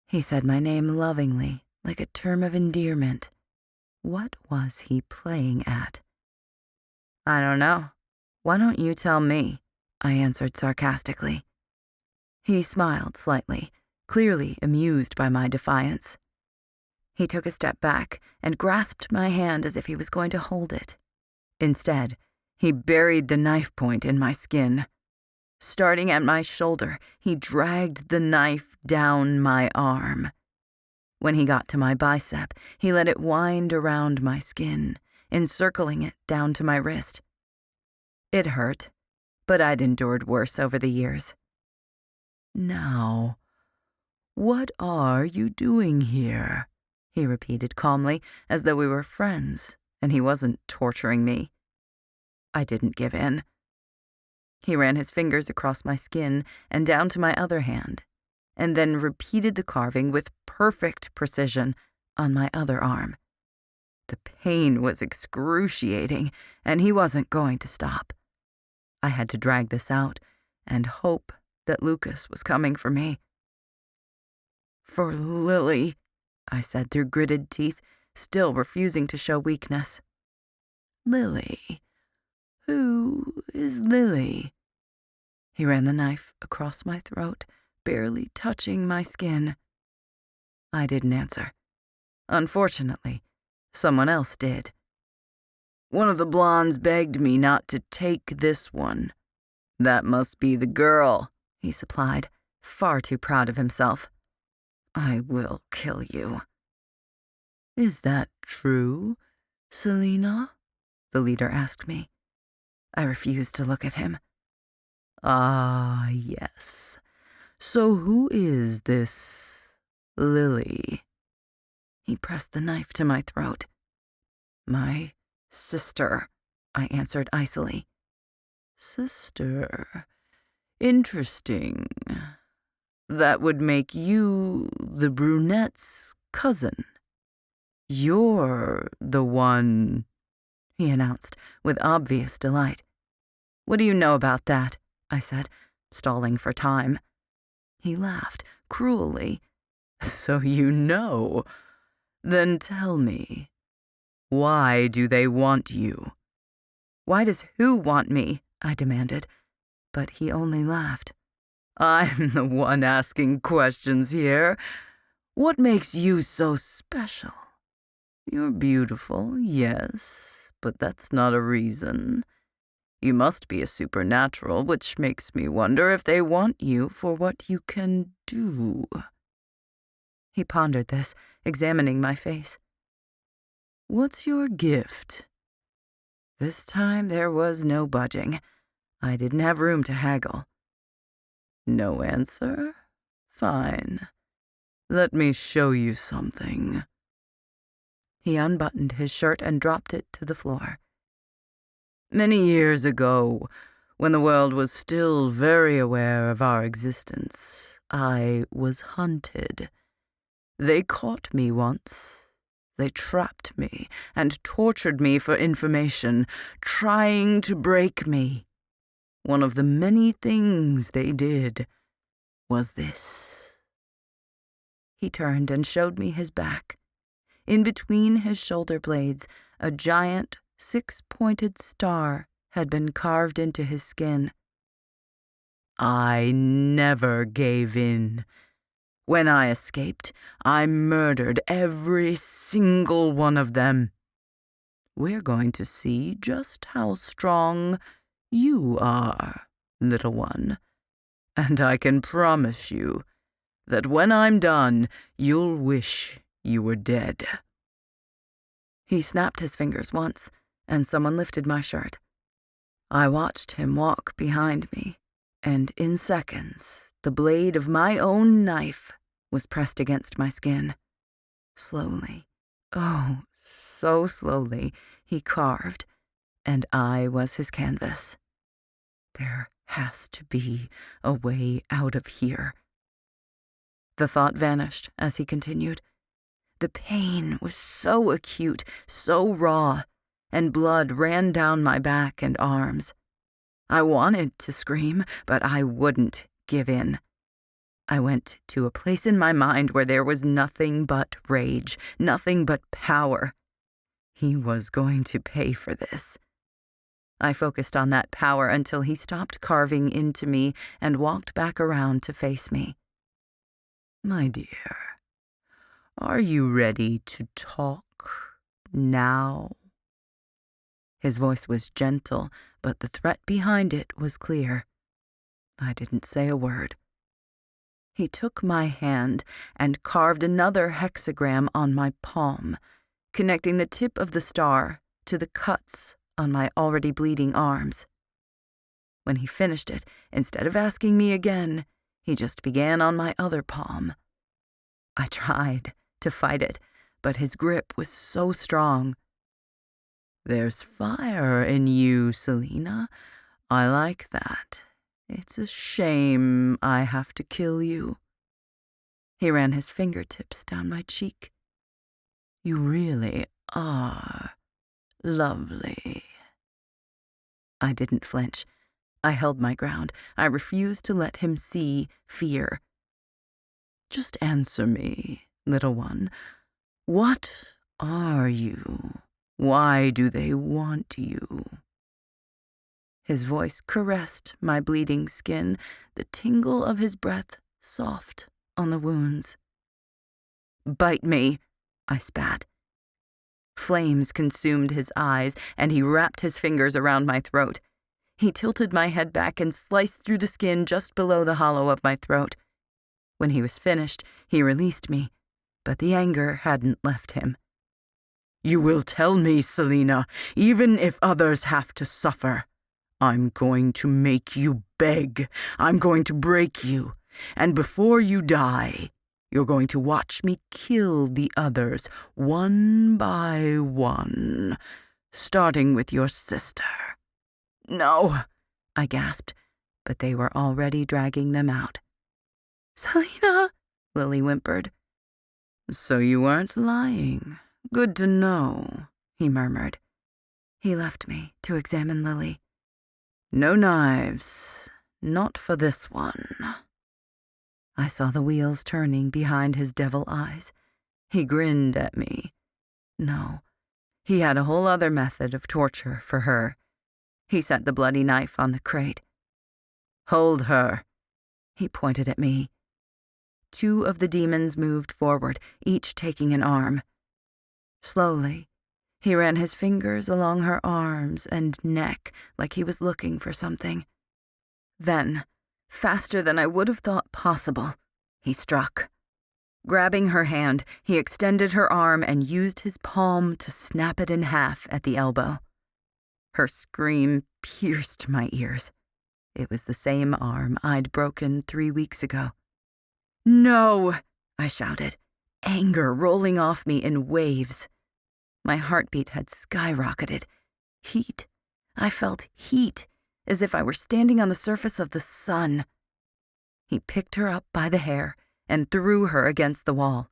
He said my name lovingly, like a term of endearment. What was he playing at? "I don't know. Why don't you tell me?" I answered sarcastically. He smiled slightly, clearly amused by my defiance. He took a step back and grasped my hand as if he was going to hold it. Instead, he buried the knife point in my skin. Starting at my shoulder, he dragged the knife down my arm. When he got to my bicep, he let it wind around my skin, encircling it down to my wrist. It hurt, but I'd endured worse over the years. "Now, what are you doing here?" he repeated calmly, as though we were friends, and he wasn't torturing me. I didn't give in. He ran his fingers across my skin and down to my other hand, and then repeated the carving with perfect precision on my other arm. The pain was excruciating, and he wasn't going to stop. I had to drag this out and hope that Lucas was coming for me. "For Lily," I said through gritted teeth, still refusing to show weakness. "Lily? Who is Lily?" He ran the knife across my throat, barely touching my skin. I didn't answer. Unfortunately, someone else did. "One of the blondes begged me not to take this one." "That must be the girl," he supplied, far too proud of himself. "I will kill you." "Is that true, Selena?" the leader asked me. I refused to look at him. "Ah, yes. So who is this Lily?" He pressed the knife to my throat. "My sister," I answered icily. Sister. Interesting. That would make you the brunette's cousin. You're the one, he announced with obvious delight. What do you know about that? I said, stalling for time. He laughed cruelly. So you know. Then tell me, why do they want you? Why does who want me? I demanded, but he only laughed. I'm the one asking questions here. What makes you so special? You're beautiful, yes, but that's not a reason. You must be a supernatural, which makes me wonder if they want you for what you can do. He pondered this, examining my face. What's your gift? This time there was no budging. I didn't have room to haggle. No answer? Fine. Let me show you something. He unbuttoned his shirt and dropped it to the floor. Many years ago, when the world was still very aware of our existence, I was hunted. They caught me once. They trapped me and tortured me for information, trying to break me. One of the many things they did was this. He turned and showed me his back. In between his shoulder blades, a giant, six-pointed star had been carved into his skin. I never gave in. When I escaped, I murdered every single one of them. We're going to see just how strong you are, little one. And I can promise you that when I'm done, you'll wish you were dead. He snapped his fingers once, and someone lifted my shirt. I watched him walk behind me, and in seconds, the blade of my own knife was pressed against my skin. Slowly, oh, so slowly, he carved, and I was his canvas. There has to be a way out of here. The thought vanished as he continued. The pain was so acute, so raw, and blood ran down my back and arms. I wanted to scream, but I wouldn't give in. I went to a place in my mind where there was nothing but rage, nothing but power. He was going to pay for this. I focused on that power until he stopped carving into me and walked back around to face me. My dear, are you ready to talk now? His voice was gentle, but the threat behind it was clear. I didn't say a word. He took my hand and carved another hexagram on my palm, connecting the tip of the star to the cuts on my already bleeding arms. When he finished it, instead of asking me again, he just began on my other palm. I tried to fight it, but his grip was so strong. There's fire in you, Selena. I like that. It's a shame I have to kill you. He ran his fingertips down my cheek. You really are lovely. I didn't flinch. I held my ground. I refused to let him see fear. Just answer me, little one. What are you? Why do they want you? His voice caressed my bleeding skin, the tingle of his breath soft on the wounds. Bite me, I spat. Flames consumed his eyes, and he wrapped his fingers around my throat. He tilted my head back and sliced through the skin just below the hollow of my throat. When he was finished, he released me, but the anger hadn't left him. You will tell me, Selena, even if others have to suffer. I'm going to make you beg. I'm going to break you. And before you die, you're going to watch me kill the others, one by one, starting with your sister." "No," I gasped, but they were already dragging them out. "Selena," Lily whimpered. "So you weren't lying. Good to know," he murmured. He left me to examine Lily. "No knives. Not for this one." I saw the wheels turning behind his devil eyes. He grinned at me. No, he had a whole other method of torture for her. He set the bloody knife on the crate. "Hold her." He pointed at me. 2 of the demons moved forward, each taking an arm. Slowly, he ran his fingers along her arms and neck like he was looking for something. Then, faster than I would have thought possible, he struck. Grabbing her hand, he extended her arm and used his palm to snap it in half at the elbow. Her scream pierced my ears. It was the same arm I'd broken 3 weeks ago. "No!" I shouted, anger rolling off me in waves. My heartbeat had skyrocketed. Heat. I felt heat, as if I were standing on the surface of the sun. He picked her up by the hair and threw her against the wall.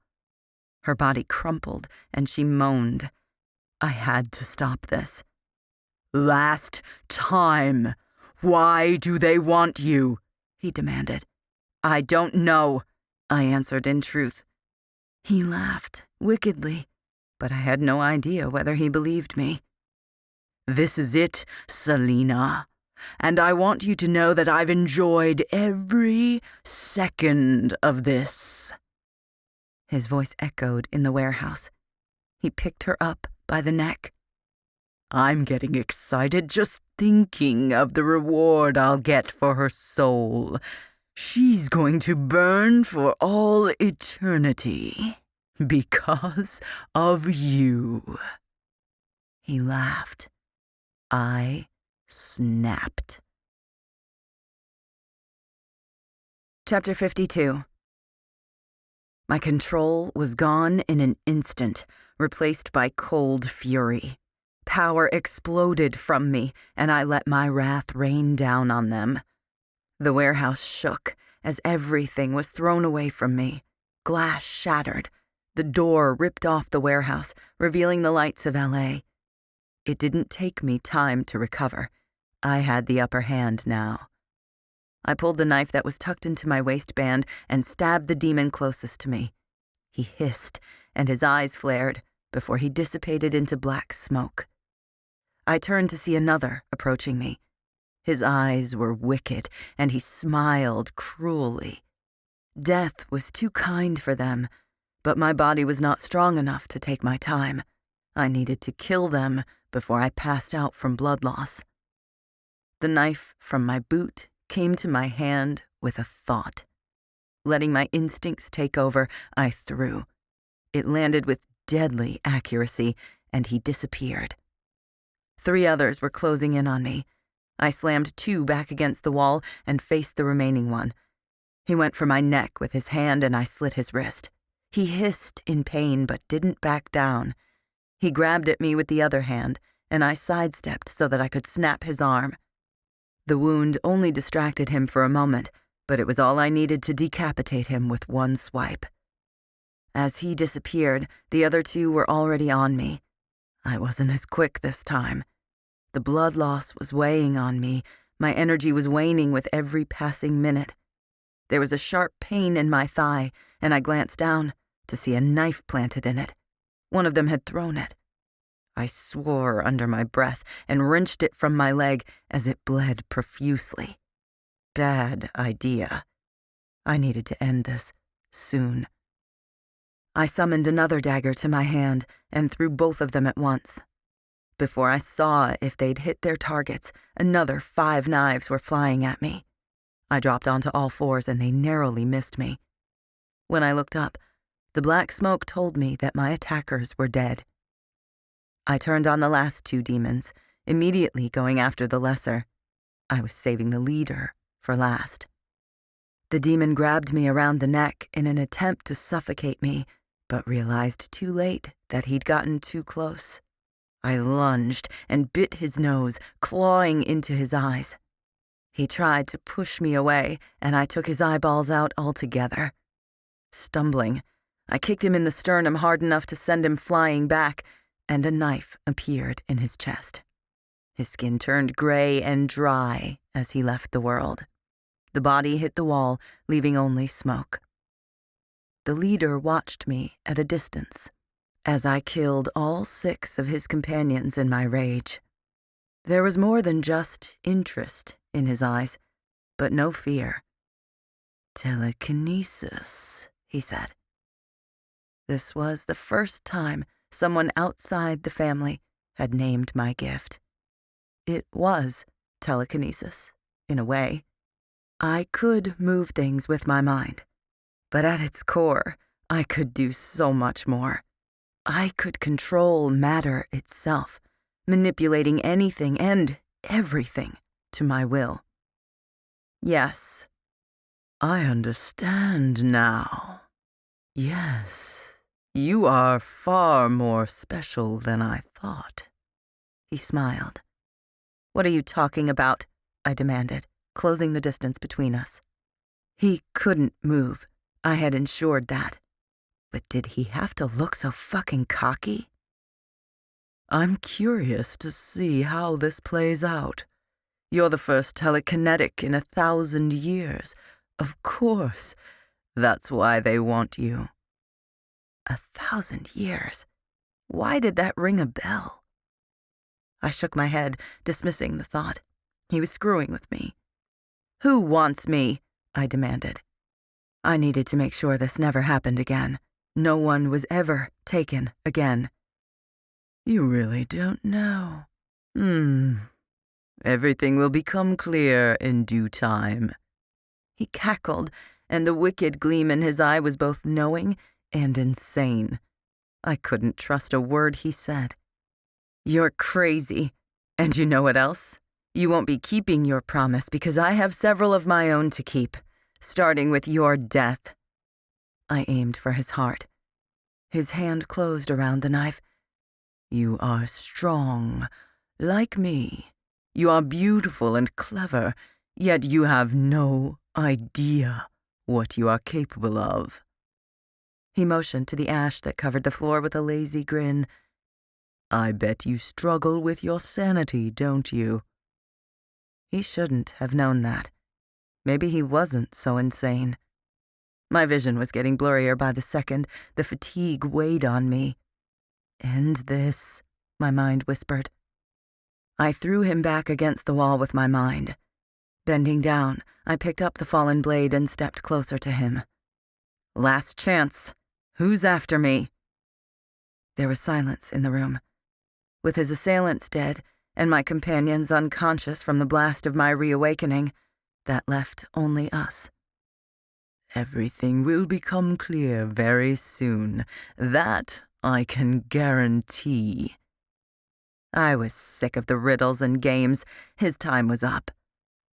Her body crumpled, and she moaned. I had to stop this. "Last time. Why do they want you?" he demanded. "I don't know," I answered in truth. He laughed, wickedly, but I had no idea whether he believed me. "This is it, Selena. And I want you to know that I've enjoyed every second of this." His voice echoed in the warehouse. He picked her up by the neck. "I'm getting excited just thinking of the reward I'll get for her soul. She's going to burn for all eternity because of you." He laughed. I snapped. Chapter 52. My control was gone in an instant, replaced by cold fury. Power exploded from me, and I let my wrath rain down on them. The warehouse shook as everything was thrown away from me. Glass shattered. The door ripped off the warehouse, revealing the lights of LA. It didn't take me time to recover. I had the upper hand now. I pulled the knife that was tucked into my waistband and stabbed the demon closest to me. He hissed, and his eyes flared before he dissipated into black smoke. I turned to see another approaching me. His eyes were wicked, and he smiled cruelly. Death was too kind for them, but my body was not strong enough to take my time. I needed to kill them before I passed out from blood loss. The knife from my boot came to my hand with a thought. Letting my instincts take over, I threw. It landed with deadly accuracy, and he disappeared. 3 others were closing in on me. I slammed 2 back against the wall and faced the remaining one. He went for my neck with his hand, and I slit his wrist. He hissed in pain but didn't back down. He grabbed at me with the other hand, and I sidestepped so that I could snap his arm. The wound only distracted him for a moment, but it was all I needed to decapitate him with one swipe. As he disappeared, the other 2 were already on me. I wasn't as quick this time. The blood loss was weighing on me. My energy was waning with every passing minute. There was a sharp pain in my thigh, and I glanced down to see a knife planted in it. One of them had thrown it. I swore under my breath and wrenched it from my leg as it bled profusely. Bad idea. I needed to end this soon. I summoned another dagger to my hand and threw both of them at once. Before I saw if they'd hit their targets, another 5 knives were flying at me. I dropped onto all 4s and they narrowly missed me. When I looked up, the black smoke told me that my attackers were dead. I turned on the last 2 demons, immediately going after the lesser. I was saving the leader for last. The demon grabbed me around the neck in an attempt to suffocate me, but realized too late that he'd gotten too close. I lunged and bit his nose, clawing into his eyes. He tried to push me away, and I took his eyeballs out altogether. Stumbling, I kicked him in the sternum hard enough to send him flying back, and a knife appeared in his chest. His skin turned gray and dry as he left the world. The body hit the wall, leaving only smoke. The leader watched me at a distance as I killed all 6 of his companions in my rage. There was more than just interest in his eyes, but no fear. "Telekinesis," he said. This was the first time someone outside the family had named my gift. It was telekinesis, in a way. I could move things with my mind, but at its core, I could do so much more. I could control matter itself, manipulating anything and everything to my will. Yes, I understand now. Yes, you are far more special than I thought. He smiled. "What are you talking about?" I demanded, closing the distance between us. He couldn't move. I had ensured that. But did he have to look so fucking cocky? "I'm curious to see how this plays out. You're the first telekinetic in 1,000 years. Of course, that's why they want you." 1,000 years? Why did that ring a bell? I shook my head, dismissing the thought. He was screwing with me. "Who wants me?" I demanded. I needed to make sure this never happened again. No one was ever taken again. "You really don't know. Everything will become clear in due time." He cackled, and the wicked gleam in his eye was both knowing and insane. I couldn't trust a word he said. "You're crazy. And you know what else? You won't be keeping your promise because I have several of my own to keep, starting with your death." I aimed for his heart. His hand closed around the knife. "You are strong, like me. You are beautiful and clever, yet you have no idea what you are capable of." He motioned to the ash that covered the floor with a lazy grin. "I bet you struggle with your sanity, don't you?" He shouldn't have known that. Maybe he wasn't so insane. My vision was getting blurrier by the second. The fatigue weighed on me. "End this," my mind whispered. I threw him back against the wall with my mind. Bending down, I picked up the fallen blade and stepped closer to him. "Last chance. Who's after me?" There was silence in the room. With his assailants dead and my companions unconscious from the blast of my reawakening, that left only us. "Everything will become clear very soon. That I can guarantee." I was sick of the riddles and games. His time was up.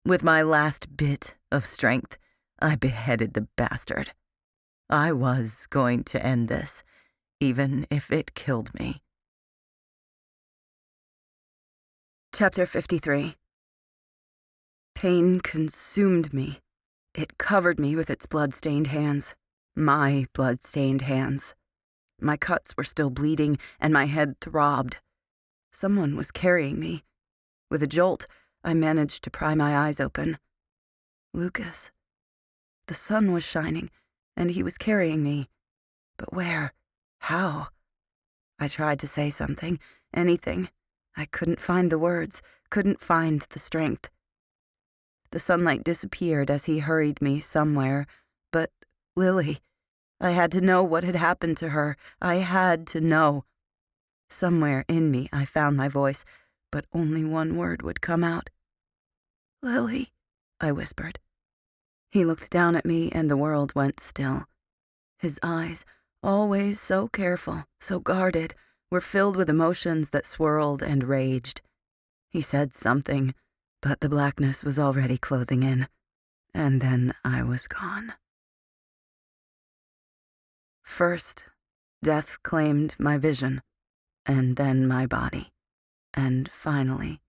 With my last bit of strength, I beheaded the bastard. I was going to end this, even if it killed me. Chapter 53. Pain consumed me. It covered me with its blood-stained hands. My blood-stained hands. My cuts were still bleeding, and my head throbbed. Someone was carrying me. With a jolt, I managed to pry my eyes open. Lucas. The sun was shining, and he was carrying me. But where? How? I tried to say something, anything. I couldn't find the words, couldn't find the strength. The sunlight disappeared as he hurried me somewhere, but Lily, I had to know what had happened to her. I had to know. Somewhere in me I found my voice, but only one word would come out. "Lily," I whispered. He looked down at me and the world went still. His eyes, always so careful, so guarded, were filled with emotions that swirled and raged. He said something, but the blackness was already closing in, and then I was gone. First, death claimed my vision, and then my body. and finally,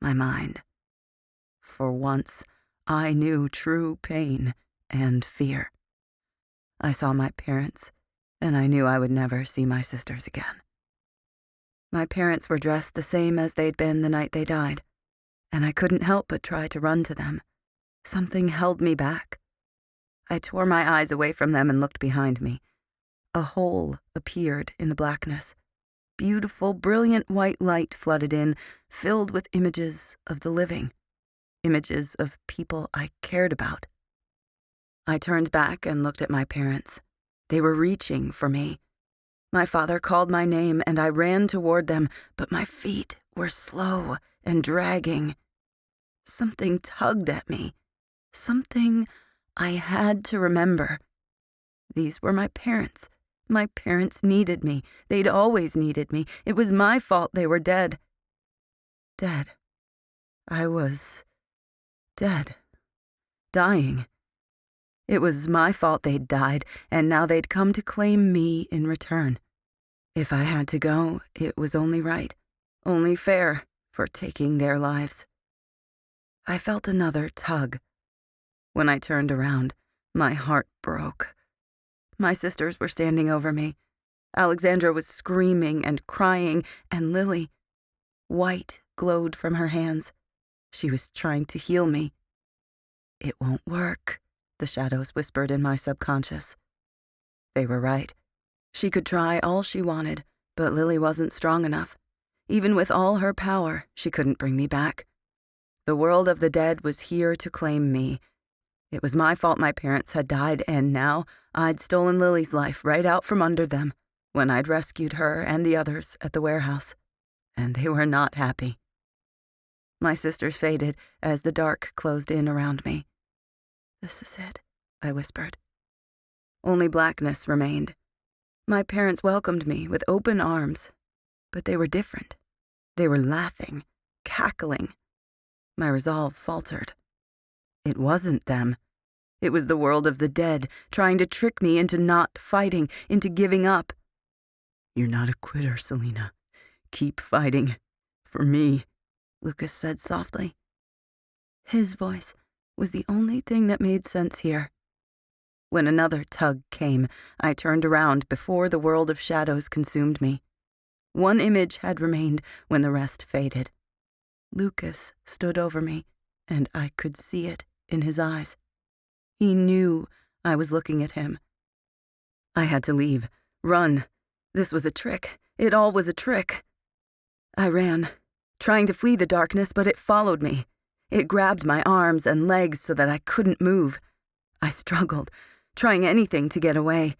my mind. For once, I knew true pain and fear. I saw my parents, and I knew I would never see my sisters again. My parents were dressed the same as they'd been the night they died, and I couldn't help but try to run to them. Something held me back. I tore my eyes away from them and looked behind me. A hole appeared in the blackness. Beautiful, brilliant white light flooded in, filled with images of the living, images of people I cared about. I turned back and looked at my parents. They were reaching for me. My father called my name, and I ran toward them, but my feet were slow and dragging. Something tugged at me. Something I had to remember. These were my parents. My parents needed me. They'd always needed me. It was my fault they were dead. Dead. I was dead. Dying. It was my fault they'd died, and now they'd come to claim me in return. If I had to go, it was only right, only fair, for taking their lives. I felt another tug. When I turned around, my heart broke. My sisters were standing over me. Alexandra was screaming and crying, and Lily, white, glowed from her hands. She was trying to heal me. It won't work, the shadows whispered in my subconscious. They were right. She could try all she wanted, but Lily wasn't strong enough. Even with all her power, she couldn't bring me back. The world of the dead was here to claim me. It was my fault my parents had died, and now I'd stolen Lily's life right out from under them when I'd rescued her and the others at the warehouse, and they were not happy. My sisters faded as the dark closed in around me. "This is it," I whispered. Only blackness remained. My parents welcomed me with open arms, but they were different. They were laughing, cackling. My resolve faltered. It wasn't them. It was the world of the dead, trying to trick me into not fighting, into giving up. "You're not a quitter, Selena. Keep fighting. For me," Lucas said softly. His voice was the only thing that made sense here. When another tug came, I turned around before the world of shadows consumed me. One image had remained when the rest faded. Lucas stood over me, and I could see it in his eyes. He knew I was looking at him. I had to leave, run. This was a trick. It all was a trick. I ran, trying to flee the darkness, but it followed me. It grabbed my arms and legs so that I couldn't move. I struggled, trying anything to get away.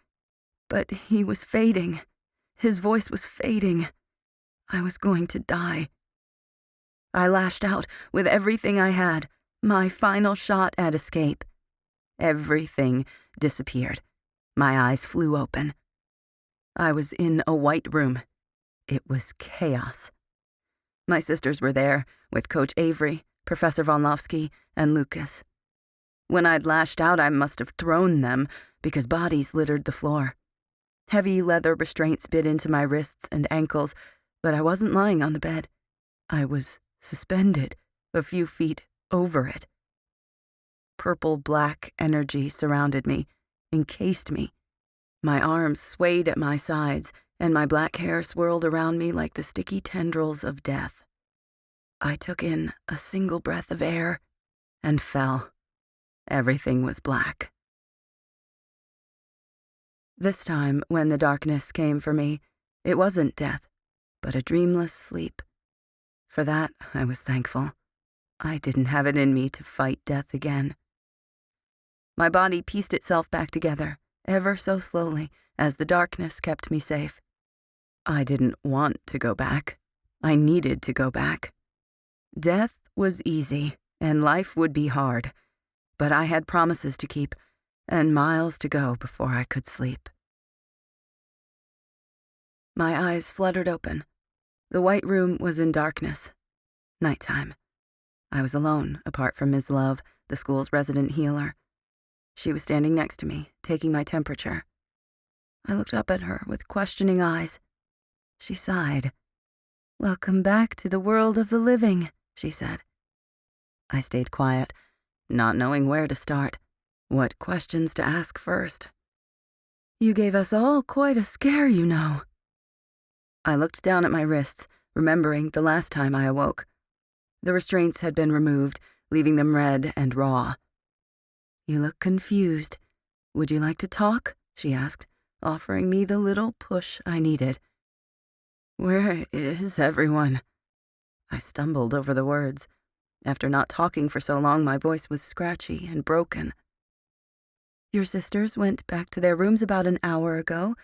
But he was fading. His voice was fading. I was going to die. I lashed out with everything I had, my final shot at escape. Everything disappeared. My eyes flew open. I was in a white room. It was chaos. My sisters were there, with Coach Avery, Professor Von Lofsky, and Lucas. When I'd lashed out, I must have thrown them, because bodies littered the floor. Heavy leather restraints bit into my wrists and ankles, but I wasn't lying on the bed. I was suspended a few feet over it. Purple-black energy surrounded me, encased me. My arms swayed at my sides, and my black hair swirled around me like the sticky tendrils of death. I took in a single breath of air and fell. Everything was black. This time, when the darkness came for me, it wasn't death, but a dreamless sleep. For that, I was thankful. I didn't have it in me to fight death again. My body pieced itself back together, ever so slowly, as the darkness kept me safe. I didn't want to go back. I needed to go back. Death was easy, and life would be hard, but I had promises to keep, and miles to go before I could sleep. My eyes fluttered open. The white room was in darkness. Nighttime. I was alone, apart from Ms. Love, the school's resident healer. She was standing next to me, taking my temperature. I looked up at her with questioning eyes. She sighed. "Welcome back to the world of the living," she said. I stayed quiet, not knowing where to start, what questions to ask first. "You gave us all quite a scare, you know." I looked down at my wrists, remembering the last time I awoke. The restraints had been removed, leaving them red and raw. "You look confused. Would you like to talk?" she asked, offering me the little push I needed. "Where is everyone?" I stumbled over the words. After not talking for so long, my voice was scratchy and broken. "Your sisters went back to their rooms about an hour ago.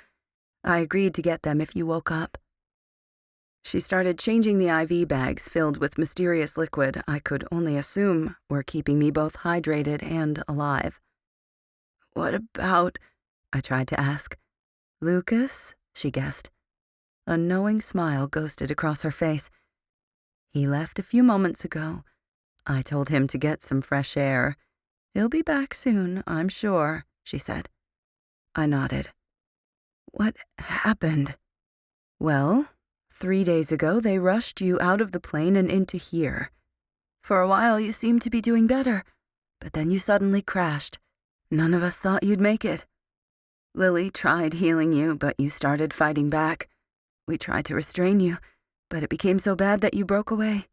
I agreed to get them if you woke up." She started changing the IV bags filled with mysterious liquid I could only assume were keeping me both hydrated and alive. "What about—" I tried to ask. "Lucas?" she guessed. A knowing smile ghosted across her face. "He left a few moments ago. I told him to get some fresh air. He'll be back soon, I'm sure," she said. I nodded. "What happened?" "Well, 3 days ago they rushed you out of the plane and into here. For a while you seemed to be doing better, but then you suddenly crashed. None of us thought you'd make it. Lily tried healing you, but you started fighting back. We tried to restrain you, but it became so bad that you broke away.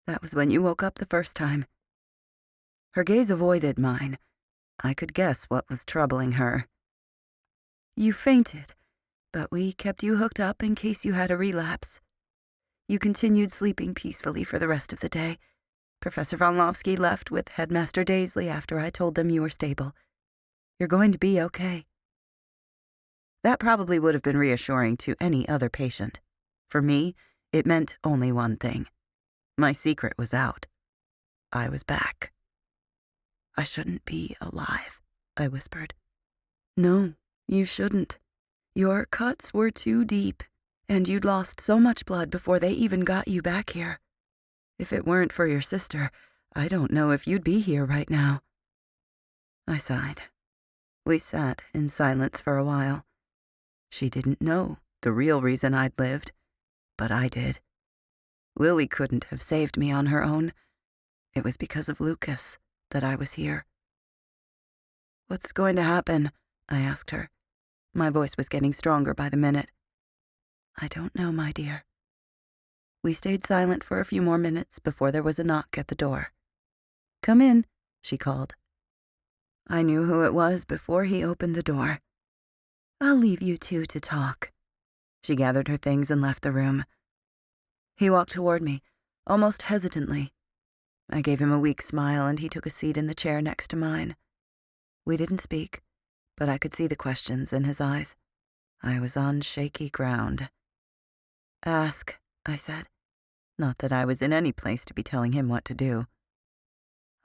That was when you woke up the first time." Her gaze avoided mine. I could guess what was troubling her. "You fainted, but we kept you hooked up in case you had a relapse. You continued sleeping peacefully for the rest of the day. Professor von Lofsky left with Headmaster Daizlei after I told them you were stable. You're going to be okay." That probably would have been reassuring to any other patient. For me, it meant only one thing. My secret was out. I was back. "I shouldn't be alive," I whispered. "No, you shouldn't. Your cuts were too deep, and you'd lost so much blood before they even got you back here. If it weren't for your sister, I don't know if you'd be here right now." I sighed. We sat in silence for a while. She didn't know the real reason I'd lived, but I did. Lily couldn't have saved me on her own. It was because of Lucas that I was here. "What's going to happen?" I asked her. My voice was getting stronger by the minute. "I don't know, my dear." We stayed silent for a few more minutes before there was a knock at the door. "Come in," she called. I knew who it was before he opened the door. "I'll leave you two to talk." She gathered her things and left the room. He walked toward me, almost hesitantly. I gave him a weak smile and he took a seat in the chair next to mine. We didn't speak, but I could see the questions in his eyes. I was on shaky ground. "Ask," I said. Not that I was in any place to be telling him what to do.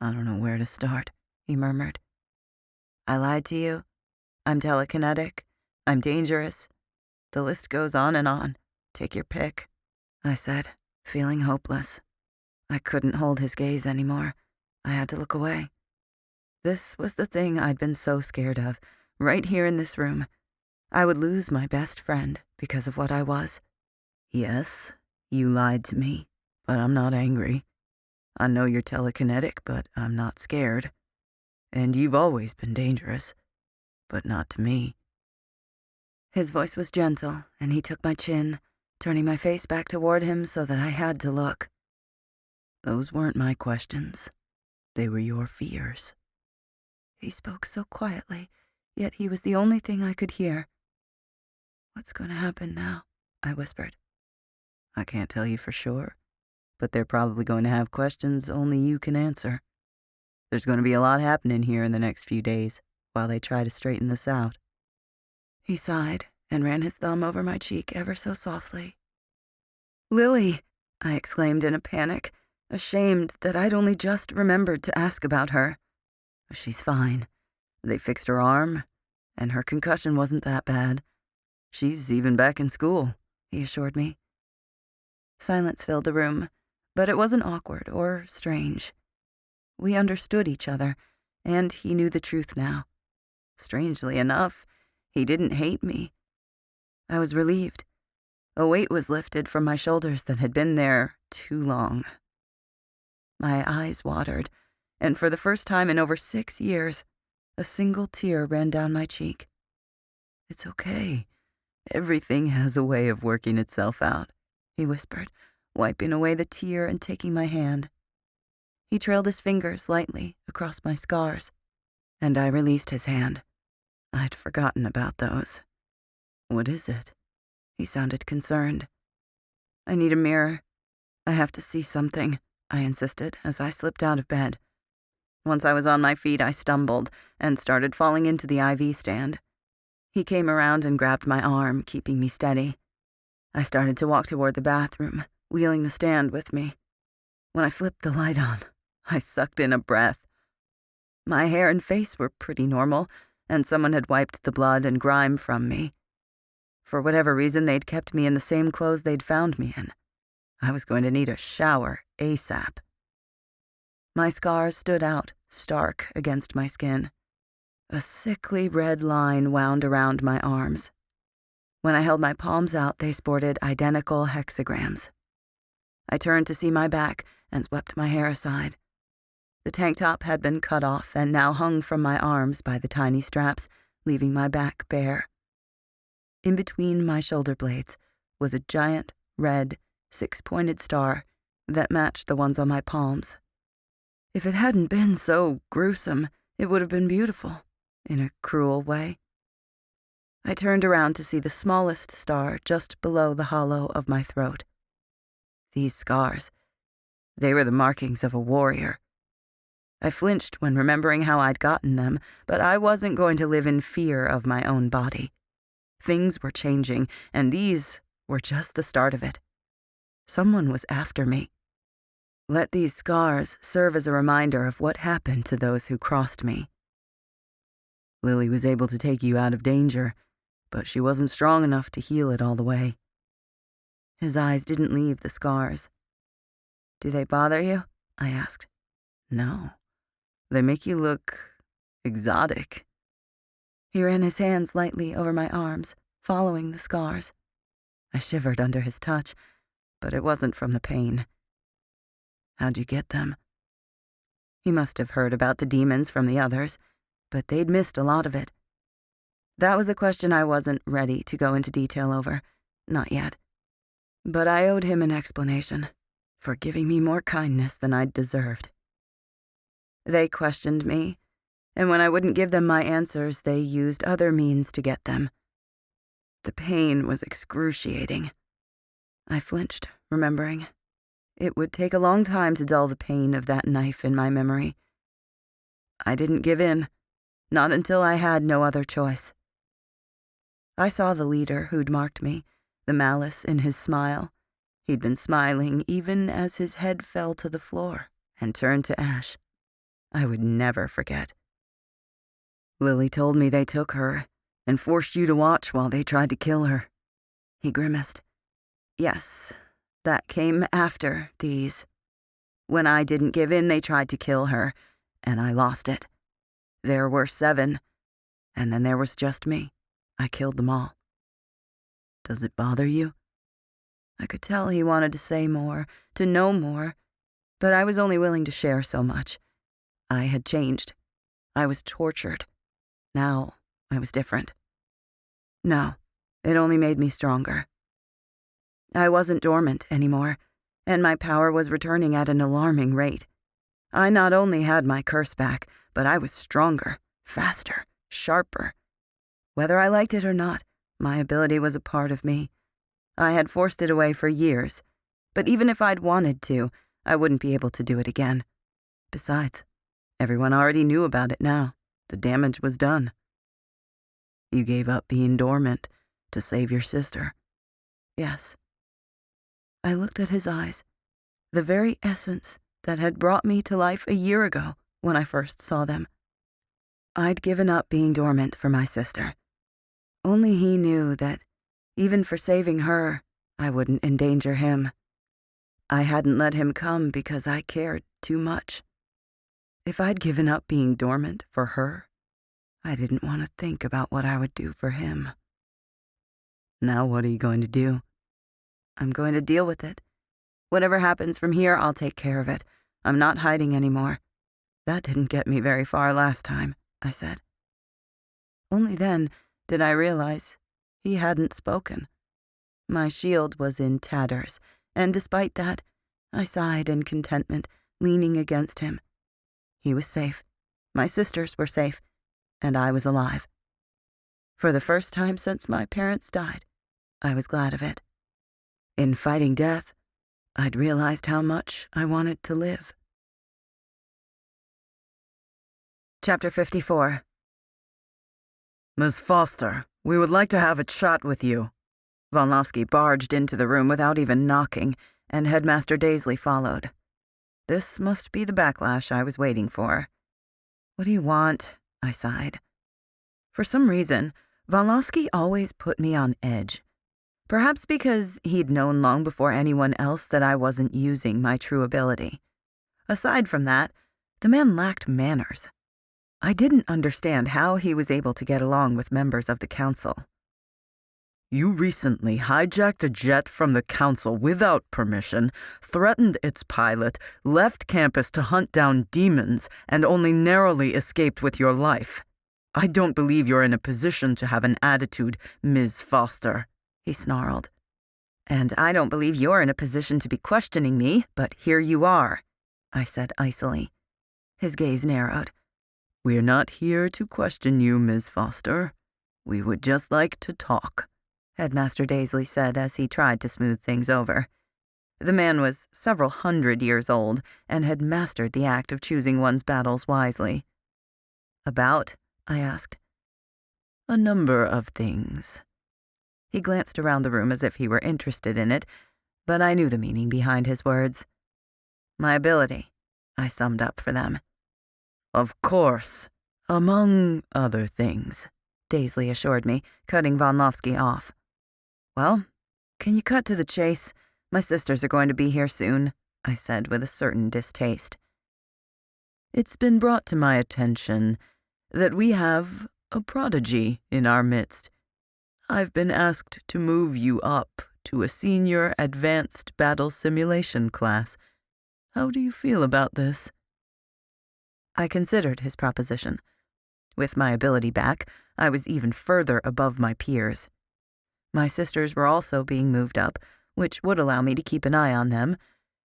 "I don't know where to start," he murmured. "I lied to you. I'm telekinetic. I'm dangerous. The list goes on and on. Take your pick," I said, feeling hopeless. I couldn't hold his gaze anymore. I had to look away. This was the thing I'd been so scared of, right here in this room. I would lose my best friend because of what I was. "Yes, you lied to me, but I'm not angry. I know you're telekinetic, but I'm not scared. And you've always been dangerous, but not to me." His voice was gentle, and he took my chin, turning my face back toward him so that I had to look. "Those weren't my questions. They were your fears." He spoke so quietly, yet he was the only thing I could hear. "What's going to happen now?" I whispered. "I can't tell you for sure, but they're probably going to have questions only you can answer. There's going to be a lot happening here in the next few days while they try to straighten this out." He sighed and ran his thumb over my cheek ever so softly. "Lily!" I exclaimed in a panic, ashamed that I'd only just remembered to ask about her. "She's fine. They fixed her arm, and her concussion wasn't that bad. She's even back in school," he assured me. Silence filled the room, but it wasn't awkward or strange. We understood each other, and he knew the truth now. Strangely enough, he didn't hate me. I was relieved. A weight was lifted from my shoulders that had been there too long. My eyes watered, and for the first time in over 6 years, a single tear ran down my cheek. "It's okay. Everything has a way of working itself out," he whispered, wiping away the tear and taking my hand. He trailed his fingers lightly across my scars, and I released his hand. I'd forgotten about those. "What is it?" He sounded concerned. "I need a mirror. I have to see something," I insisted as I slipped out of bed. Once I was on my feet, I stumbled and started falling into the IV stand. He came around and grabbed my arm, keeping me steady. I started to walk toward the bathroom, wheeling the stand with me. When I flipped the light on, I sucked in a breath. My hair and face were pretty normal, and someone had wiped the blood and grime from me. For whatever reason, they'd kept me in the same clothes they'd found me in. I was going to need a shower ASAP. My scars stood out, stark against my skin. A sickly red line wound around my arms. When I held my palms out, they sported identical hexagrams. I turned to see my back and swept my hair aside. The tank top had been cut off and now hung from my arms by the tiny straps, leaving my back bare. In between my shoulder blades was a giant, red, 6-pointed star that matched the ones on my palms. If it hadn't been so gruesome, it would have been beautiful, in a cruel way. I turned around to see the smallest star just below the hollow of my throat. These scars, they were the markings of a warrior. I flinched when remembering how I'd gotten them, but I wasn't going to live in fear of my own body. Things were changing, and these were just the start of it. Someone was after me. Let these scars serve as a reminder of what happened to those who crossed me. Lily was able to take you out of danger, but she wasn't strong enough to heal it all the way. His eyes didn't leave the scars. "Do they bother you?" I asked. "No. They make you look exotic." He ran his hands lightly over my arms, following the scars. I shivered under his touch, but it wasn't from the pain. "How'd you get them?" He must have heard about the demons from the others, but they'd missed a lot of it. That was a question I wasn't ready to go into detail over, not yet. But I owed him an explanation for giving me more kindness than I'd deserved. They questioned me, and when I wouldn't give them my answers, they used other means to get them. The pain was excruciating. I flinched, remembering. It would take a long time to dull the pain of that knife in my memory. I didn't give in, not until I had no other choice. I saw the leader who'd marked me, the malice in his smile. He'd been smiling even as his head fell to the floor and turned to ash. I would never forget. "Lily told me they took her and forced you to watch while they tried to kill her." He grimaced. "Yes, that came after these. When I didn't give in, they tried to kill her, and I lost it. There were 7, and then there was just me. I killed them all." "Does it bother you?" I could tell he wanted to say more, to know more, but I was only willing to share so much. I had changed. I was tortured. Now I was different. No, it only made me stronger. I wasn't dormant anymore, and my power was returning at an alarming rate. I not only had my curse back, but I was stronger, faster, sharper. Whether I liked it or not, my ability was a part of me. I had forced it away for years, but even if I'd wanted to, I wouldn't be able to do it again. Besides, everyone already knew about it now. The damage was done. "You gave up being dormant to save your sister." "Yes." I looked at his eyes, the very essence that had brought me to life a year ago when I first saw them. I'd given up being dormant for my sister. Only he knew that, even for saving her, I wouldn't endanger him. I hadn't let him come because I cared too much. If I'd given up being dormant for her, I didn't want to think about what I would do for him. "Now what are you going to do?" I'm going to deal with it. Whatever happens from here, I'll take care of it. I'm not hiding anymore. That didn't get me very far last time, I said. Only then did I realize he hadn't spoken. My shield was in tatters, and despite that, I sighed in contentment, leaning against him. He was safe, my sisters were safe, and I was alive. For the first time since my parents died, I was glad of it. In fighting death, I'd realized how much I wanted to live. Chapter 54. Miss Foster, we would like to have a chat with you. Volnovsky barged into the room without even knocking, and Headmaster Daizlei followed. This must be the backlash I was waiting for. What do you want? I sighed. For some reason, Volnovsky always put me on edge. Perhaps because he'd known long before anyone else that I wasn't using my true ability. Aside from that, the man lacked manners. I didn't understand how he was able to get along with members of the council. You recently hijacked a jet from the council without permission, threatened its pilot, left campus to hunt down demons, and only narrowly escaped with your life. I don't believe you're in a position to have an attitude, Ms. Foster, he snarled. And I don't believe you're in a position to be questioning me, but here you are, I said icily. His gaze narrowed. We're not here to question you, Ms. Foster. We would just like to talk, Headmaster Daizlei said as he tried to smooth things over. The man was several 100 years old and had mastered the act of choosing one's battles wisely. About? I asked. A number of things. He glanced around the room as if he were interested in it, but I knew the meaning behind his words. My ability, I summed up for them. Of course, among other things, Daizlei assured me, cutting Volnovsky off. Well, can you cut to the chase? My sisters are going to be here soon, I said with a certain distaste. It's been brought to my attention that we have a prodigy in our midst. I've been asked to move you up to a senior advanced battle simulation class. How do you feel about this? I considered his proposition. With my ability back, I was even further above my peers. My sisters were also being moved up, which would allow me to keep an eye on them,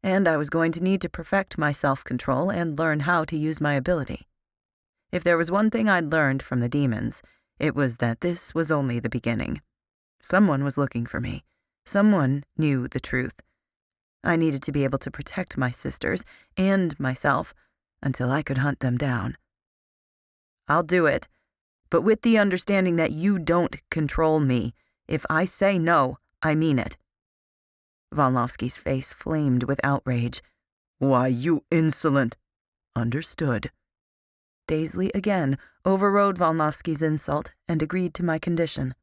and I was going to need to perfect my self-control and learn how to use my ability. If there was one thing I'd learned from the demons, it was that this was only the beginning. Someone was looking for me. Someone knew the truth. I needed to be able to protect my sisters and myself until I could hunt them down. I'll do it, but with the understanding that you don't control me. If I say no, I mean it. Volnovsky's face flamed with outrage. Why, you insolent. Understood. Daizlei again overrode Volnovsky's insult and agreed to my condition.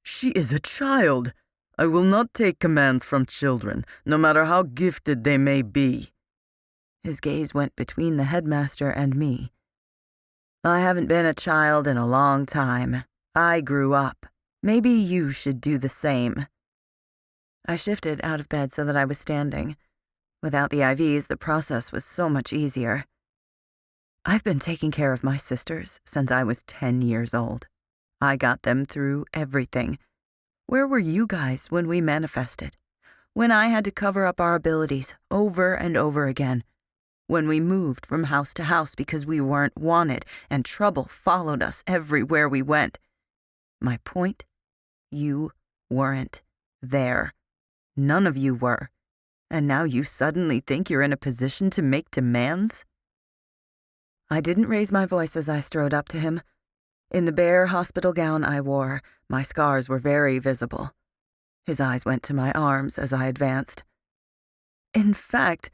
She is a child. I will not take commands from children, no matter how gifted they may be. His gaze went between the headmaster and me. I haven't been a child in a long time. I grew up. Maybe you should do the same. I shifted out of bed so that I was standing. Without the IVs, the process was so much easier. I've been taking care of my sisters since I was 10 years old. I got them through everything. Where were you guys when we manifested? When I had to cover up our abilities over and over again? When we moved from house to house because we weren't wanted and trouble followed us everywhere we went? My point? You weren't there. None of you were. And now you suddenly think you're in a position to make demands? I didn't raise my voice as I strode up to him. In the bare hospital gown I wore, my scars were very visible. His eyes went to my arms as I advanced. In fact,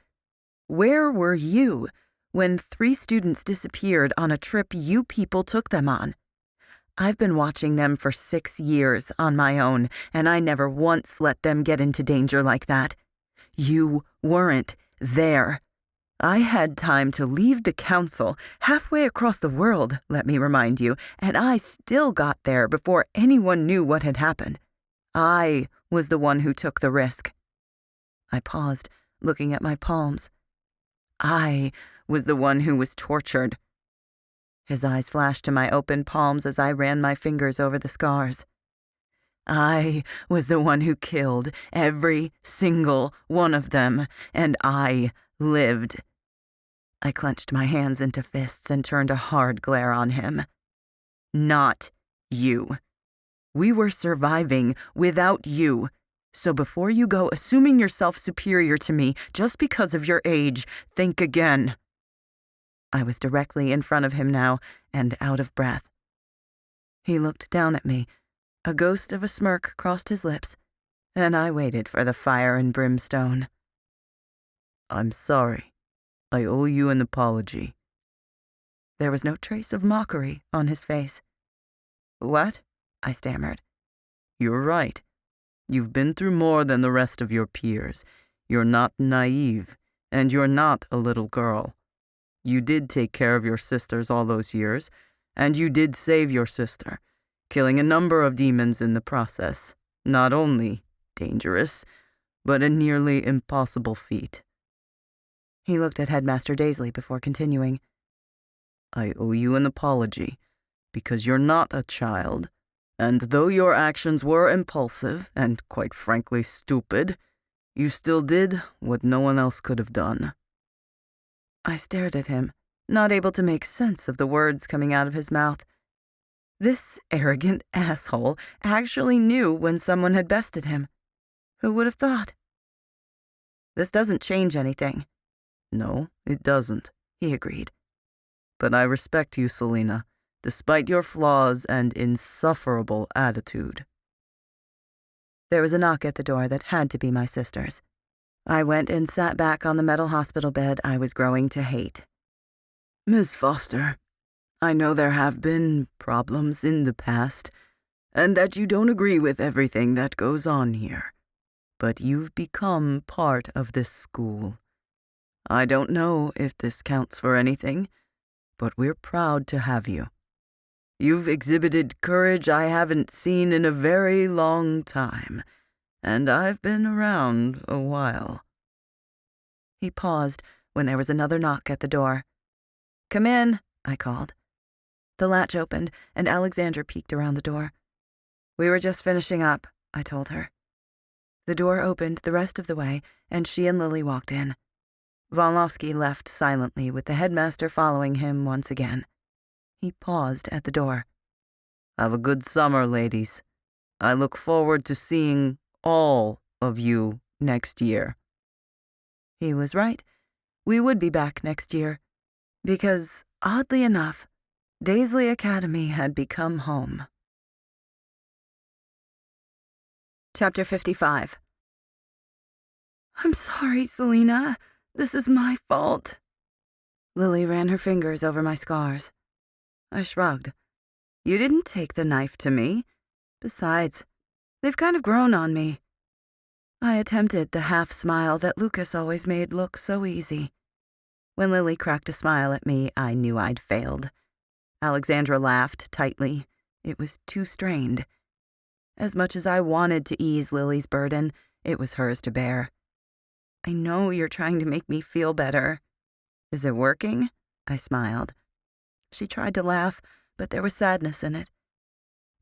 where were you when 3 students disappeared on a trip you people took them on? I've been watching them for 6 years on my own, and I never once let them get into danger like that. You weren't there. I had time to leave the council halfway across the world, let me remind you, and I still got there before anyone knew what had happened. I was the one who took the risk. I paused, looking at my palms. I was the one who was tortured. His eyes flashed to my open palms as I ran my fingers over the scars. I was the one who killed every single one of them, and I lived. I clenched my hands into fists and turned a hard glare on him. Not you. We were surviving without you. So before you go assuming yourself superior to me just because of your age, think again. I was directly in front of him now and out of breath. He looked down at me. A ghost of a smirk crossed his lips, and I waited for the fire and brimstone. I'm sorry. I owe you an apology. There was no trace of mockery on his face. What? I stammered. You're right. You've been through more than the rest of your peers. You're not naive, and you're not a little girl. You did take care of your sisters all those years, and you did save your sister, killing a number of demons in the process. Not only dangerous, but a nearly impossible feat. He looked at Headmaster Daizlei before continuing. I owe you an apology, because you're not a child, and though your actions were impulsive and, quite frankly, stupid, you still did what no one else could have done. I stared at him, not able to make sense of the words coming out of his mouth. This arrogant asshole actually knew when someone had bested him. Who would have thought? This doesn't change anything. No, it doesn't, he agreed. But I respect you, Selena, despite your flaws and insufferable attitude. There was a knock at the door that had to be my sister's. I went and sat back on the metal hospital bed I was growing to hate. Miss Foster, I know there have been problems in the past, and that you don't agree with everything that goes on here, but you've become part of this school. I don't know if this counts for anything, but we're proud to have you. You've exhibited courage I haven't seen in a very long time, and I've been around a while. He paused when there was another knock at the door. Come in, I called. The latch opened, and Alexandra peeked around the door. We were just finishing up, I told her. The door opened the rest of the way, and she and Lily walked in. Volnovsky left silently, with the headmaster following him once again. He paused at the door. Have a good summer, ladies. I look forward to seeing all of you next year. He was right. We would be back next year. Because, oddly enough, Daizlei Academy had become home. Chapter 55. I'm sorry, Selena. This is my fault. Lily ran her fingers over my scars. I shrugged. You didn't take the knife to me. Besides, they've kind of grown on me. I attempted the half-smile that Lucas always made look so easy. When Lily cracked a smile at me, I knew I'd failed. Alexandra laughed tightly. It was too strained. As much as I wanted to ease Lily's burden, it was hers to bear. I know you're trying to make me feel better. Is it working? I smiled. She tried to laugh, but there was sadness in it.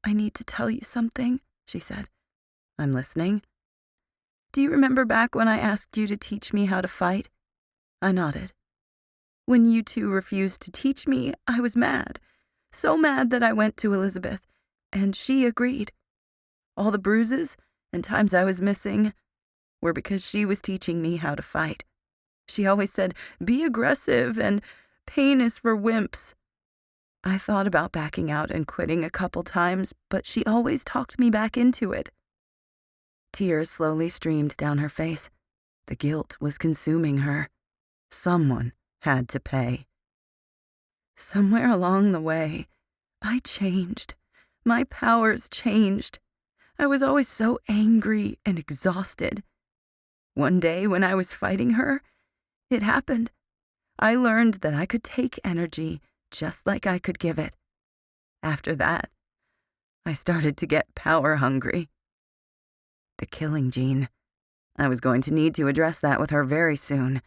I need to tell you something, she said. I'm listening. Do you remember back when I asked you to teach me how to fight? I nodded. When you two refused to teach me, I was mad. So mad that I went to Elizabeth, and she agreed. All the bruises and times I was missing were because she was teaching me how to fight. She always said, be aggressive, and pain is for wimps. I thought about backing out and quitting a couple times, but she always talked me back into it. Tears slowly streamed down her face. The guilt was consuming her. Someone had to pay. Somewhere along the way, I changed. My powers changed. I was always so angry and exhausted. One day when I was fighting her, it happened. I learned that I could take energy just like I could give it. After that, I started to get power hungry. The killing gene. I was going to need to address that with her very soon.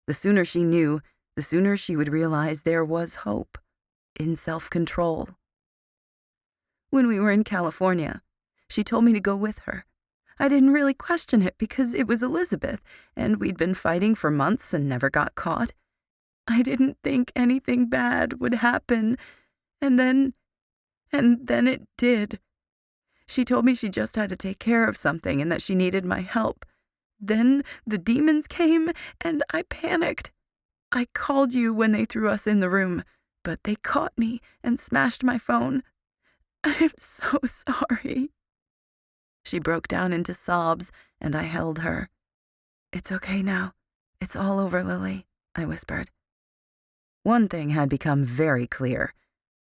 The sooner she knew, the sooner she would realize there was hope in self-control. When we were in California, she told me to go with her. I didn't really question it because it was Elizabeth, and we'd been fighting for months and never got caught. I didn't think anything bad would happen, and then it did. She told me she just had to take care of something and that she needed my help. Then the demons came, and I panicked. I called you when they threw us in the room, but they caught me and smashed my phone. I'm so sorry. She broke down into sobs, and I held her. It's okay now. It's all over, Lily, I whispered. One thing had become very clear.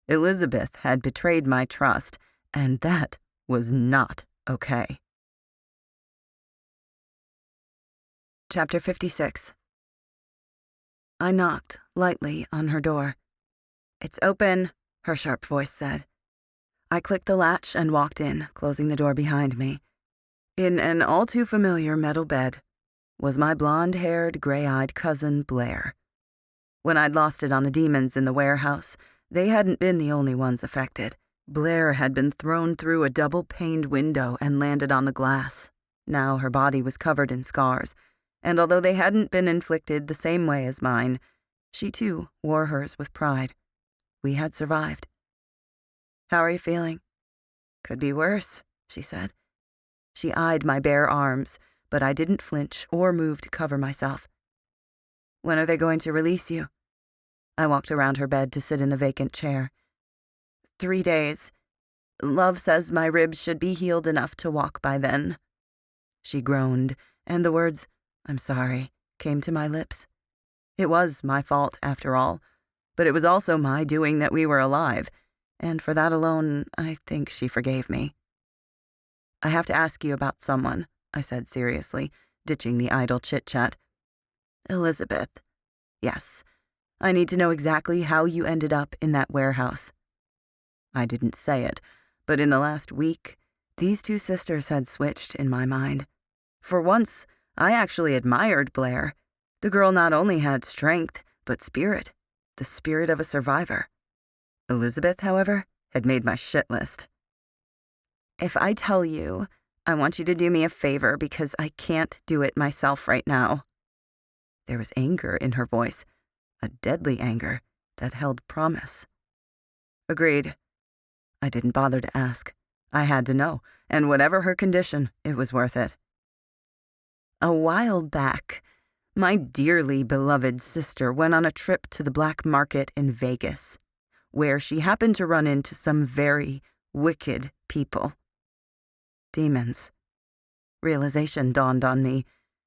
Elizabeth had betrayed my trust, and that was not okay. Chapter 56. I knocked lightly on her door. It's open, her sharp voice said. I clicked the latch and walked in, closing the door behind me. In an all-too-familiar metal bed was my blonde-haired, gray-eyed cousin, Blair. When I'd lost it on the demons in the warehouse, they hadn't been the only ones affected. Blair had been thrown through a double-paned window and landed on the glass. Now her body was covered in scars, and although they hadn't been inflicted the same way as mine, she too wore hers with pride. We had survived. How are you feeling? Could be worse, she said. She eyed my bare arms, but I didn't flinch or move to cover myself. When are they going to release you? I walked around her bed to sit in the vacant chair. 3 days. Love says my ribs should be healed enough to walk by then. She groaned, and the words, I'm sorry, came to my lips. It was my fault, after all, but it was also my doing that we were alive, and for that alone, I think she forgave me. I have to ask you about someone, I said seriously, ditching the idle chit-chat. Elizabeth. Yes, I need to know exactly how you ended up in that warehouse. I didn't say it, but in the last week, these two sisters had switched in my mind. For once, I actually admired Blair. The girl not only had strength, but spirit, the spirit of a survivor. Elizabeth, however, had made my shit list. If I tell you, I want you to do me a favor because I can't do it myself right now. There was anger in her voice, a deadly anger that held promise. Agreed. I didn't bother to ask. I had to know, and whatever her condition, it was worth it. A while back, my dearly beloved sister went on a trip to the black market in Vegas, where she happened to run into some very wicked people. Demons. Realization dawned on me.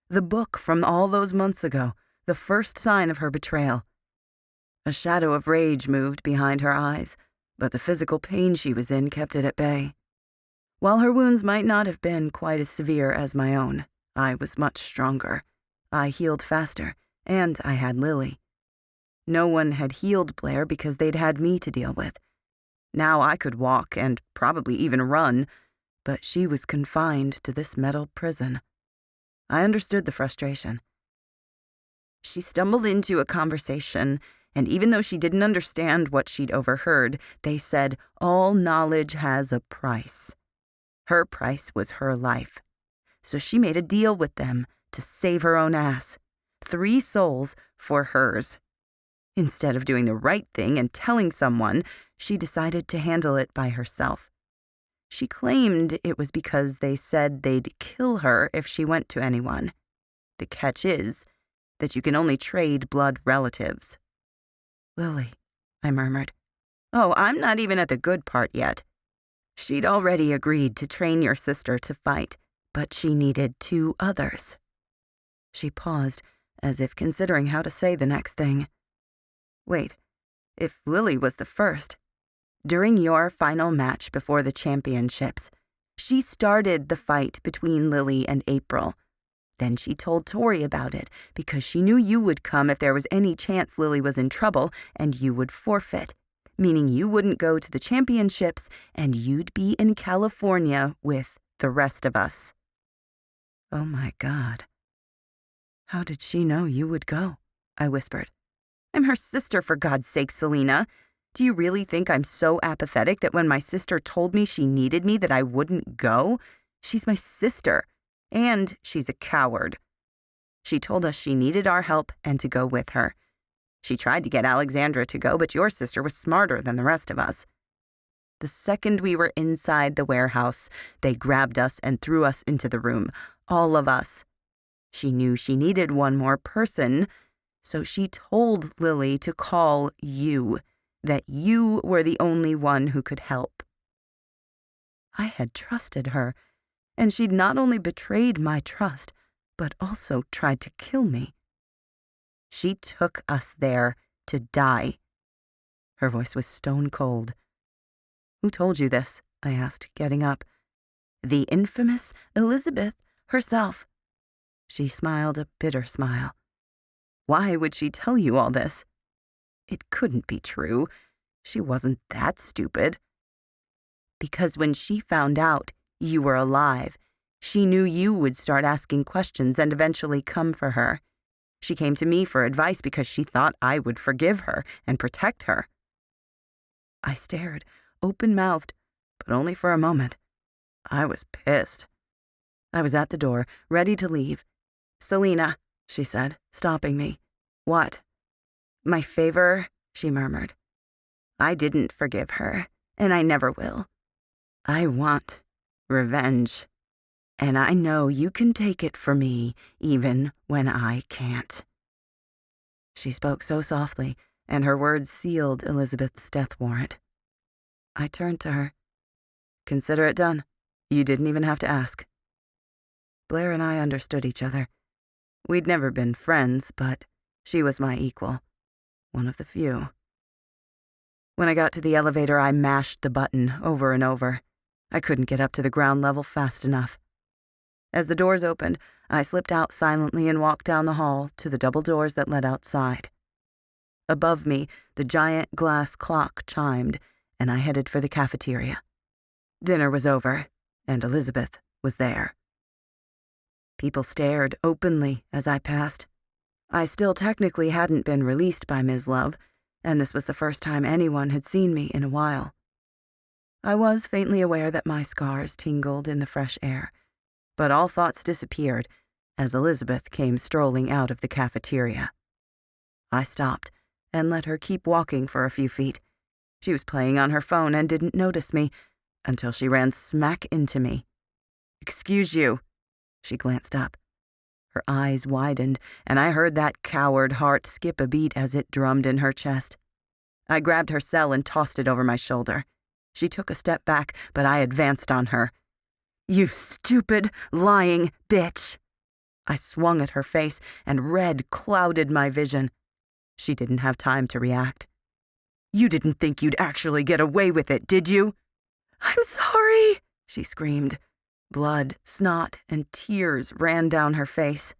The book from all those months ago, the first sign of her betrayal. A shadow of rage moved behind her eyes, but the physical pain she was in kept it at bay. While her wounds might not have been quite as severe as my own, I was much stronger. I healed faster, and I had Lily. No one had healed Blair because they'd had me to deal with. Now I could walk and probably even run, but she was confined to this metal prison. I understood the frustration. She stumbled into a conversation, and even though she didn't understand what she'd overheard, they said all knowledge has a price. Her price was her life. So she made a deal with them to save her own ass. 3 souls for hers. Instead of doing the right thing and telling someone, she decided to handle it by herself. She claimed it was because they said they'd kill her if she went to anyone. The catch is that you can only trade blood relatives. Lily, I murmured. Oh, I'm not even at the good part yet. She'd already agreed to train your sister to fight, but she needed 2 others. She paused, as if considering how to say the next thing. Wait, if Lily was the first, during your final match before the championships, she started the fight between Lily and April. Then she told Tori about it because she knew you would come if there was any chance Lily was in trouble and you would forfeit, meaning you wouldn't go to the championships and you'd be in California with the rest of us. Oh my God. How did she know you would go? I whispered. I'm her sister, for God's sake, Selena. Do you really think I'm so apathetic that when my sister told me she needed me that I wouldn't go? She's my sister, and she's a coward. She told us she needed our help and to go with her. She tried to get Alexandra to go, but your sister was smarter than the rest of us. The second we were inside the warehouse, they grabbed us and threw us into the room, all of us. She knew she needed one more person, so she told Lily to call you, that you were the only one who could help. I had trusted her, and she'd not only betrayed my trust, but also tried to kill me. She took us there to die. Her voice was stone cold. Who told you this? I asked, getting up. The infamous Elizabeth herself. She smiled a bitter smile. Why would she tell you all this? It couldn't be true. She wasn't that stupid. Because when she found out you were alive, she knew you would start asking questions and eventually come for her. She came to me for advice because she thought I would forgive her and protect her. I stared, open-mouthed, but only for a moment. I was pissed. I was at the door, ready to leave. Selena, she said, stopping me. What? My favor, she murmured. I didn't forgive her, and I never will. I want revenge. And I know you can take it for me, even when I can't. She spoke so softly, and her words sealed Elizabeth's death warrant. I turned to her. Consider it done. You didn't even have to ask. Blair and I understood each other. We'd never been friends, but she was my equal. One of the few. When I got to the elevator, I mashed the button over and over. I couldn't get up to the ground level fast enough. As the doors opened, I slipped out silently and walked down the hall to the double doors that led outside. Above me, the giant glass clock chimed, and I headed for the cafeteria. Dinner was over, and Elizabeth was there. People stared openly as I passed. I still technically hadn't been released by Ms. Love, and this was the first time anyone had seen me in a while. I was faintly aware that my scars tingled in the fresh air, but all thoughts disappeared as Elizabeth came strolling out of the cafeteria. I stopped and let her keep walking for a few feet. She was playing on her phone and didn't notice me until she ran smack into me. "Excuse you." She glanced up. Her eyes widened, and I heard that coward heart skip a beat as it drummed in her chest. I grabbed her cell and tossed it over my shoulder. She took a step back, but I advanced on her. "You stupid, lying bitch!" I swung at her face, and red clouded my vision. She didn't have time to react. "You didn't think you'd actually get away with it, did you?" "I'm sorry," she screamed. Blood, snot, and tears ran down her face.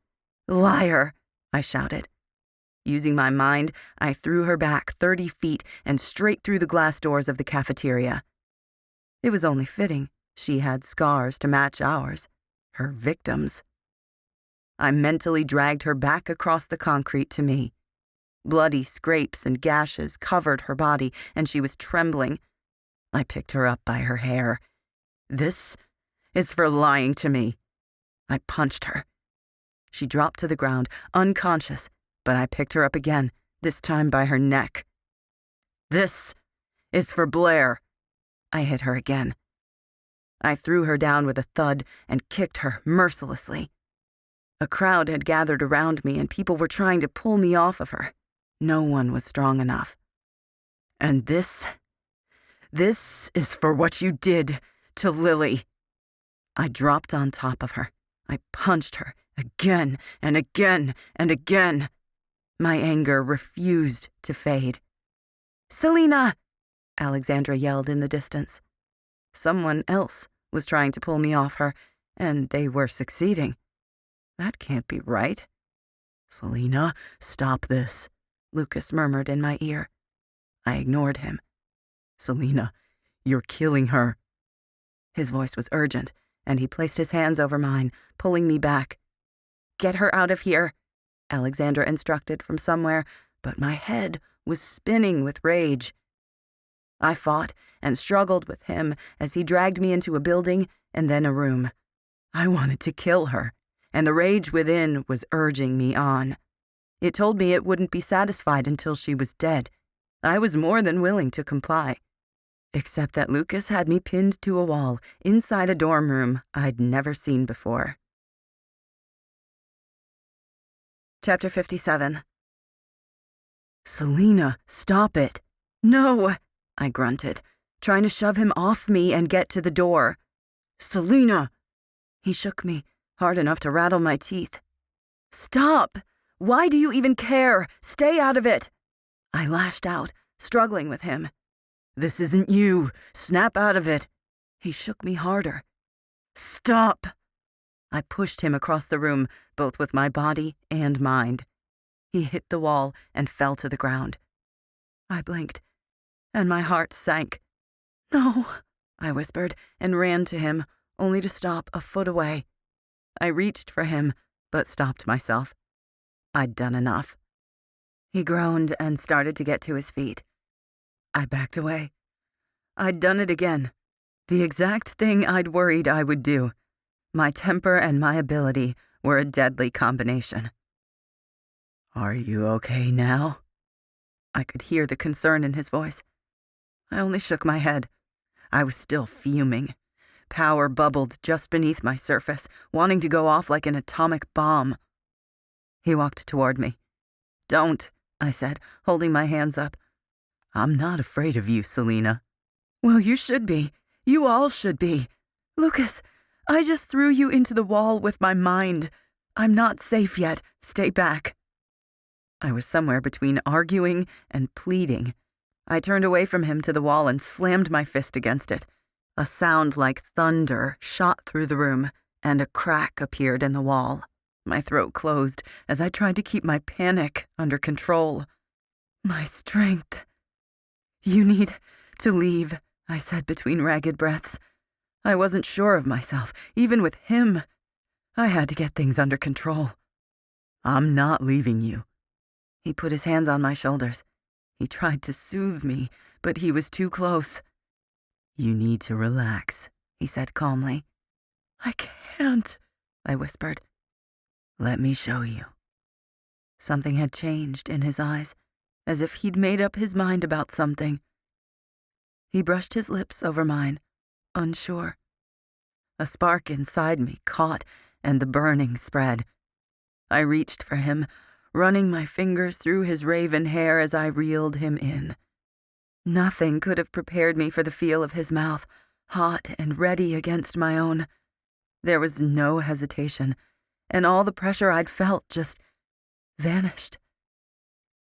"Liar!" I shouted. Using my mind, I threw her back 30 feet and straight through the glass doors of the cafeteria. It was only fitting. She had scars to match ours, her victims. I mentally dragged her back across the concrete to me. Bloody scrapes and gashes covered her body, and she was trembling. I picked her up by her hair. "This is for lying to me." I punched her. She dropped to the ground, unconscious, but I picked her up again, this time by her neck. "This is for Blair." I hit her again. I threw her down with a thud and kicked her mercilessly. A crowd had gathered around me, and people were trying to pull me off of her. No one was strong enough. "And this is for what you did to Lily." I dropped on top of her. I punched her again and again and again. My anger refused to fade. "Selena!" Alexandra yelled in the distance. Someone else was trying to pull me off her, and they were succeeding. That can't be right. "Selena, stop this," Lucas murmured in my ear. I ignored him. "Selena, you're killing her." His voice was urgent, and he placed his hands over mine, pulling me back. "Get her out of here," Alexandra instructed from somewhere, but my head was spinning with rage. I fought and struggled with him as he dragged me into a building and then a room. I wanted to kill her, and the rage within was urging me on. It told me it wouldn't be satisfied until she was dead. I was more than willing to comply. Except that Lucas had me pinned to a wall inside a dorm room I'd never seen before. Chapter 57. "Selena, stop it." "No," I grunted, trying to shove him off me and get to the door. "Selena!" He shook me, hard enough to rattle my teeth. "Stop! Why do you even care? Stay out of it!" I lashed out, struggling with him. "This isn't you. Snap out of it." He shook me harder. "Stop!" I pushed him across the room, both with my body and mind. He hit the wall and fell to the ground. I blinked, and my heart sank. "No," I whispered, and ran to him, only to stop a foot away. I reached for him, but stopped myself. I'd done enough. He groaned and started to get to his feet. I backed away. I'd done it again. The exact thing I'd worried I would do. My temper and my ability were a deadly combination. "Are you okay now?" I could hear the concern in his voice. I only shook my head. I was still fuming. Power bubbled just beneath my surface, wanting to go off like an atomic bomb. He walked toward me. "Don't," I said, holding my hands up. "I'm not afraid of you, Selena." "Well, you should be. You all should be. Lucas, I just threw you into the wall with my mind. I'm not safe yet. Stay back." I was somewhere between arguing and pleading. I turned away from him to the wall and slammed my fist against it. A sound like thunder shot through the room, and a crack appeared in the wall. My throat closed as I tried to keep my panic under control. My strength. "You need to leave," I said between ragged breaths. I wasn't sure of myself, even with him. I had to get things under control. "I'm not leaving you." He put his hands on my shoulders. He tried to soothe me, but he was too close. "You need to relax," he said calmly. "I can't," I whispered. "Let me show you." Something had changed in his eyes, as if he'd made up his mind about something. He brushed his lips over mine, unsure. A spark inside me caught, and the burning spread. I reached for him, running my fingers through his raven hair as I reeled him in. Nothing could have prepared me for the feel of his mouth, hot and ready against my own. There was no hesitation, and all the pressure I'd felt just vanished.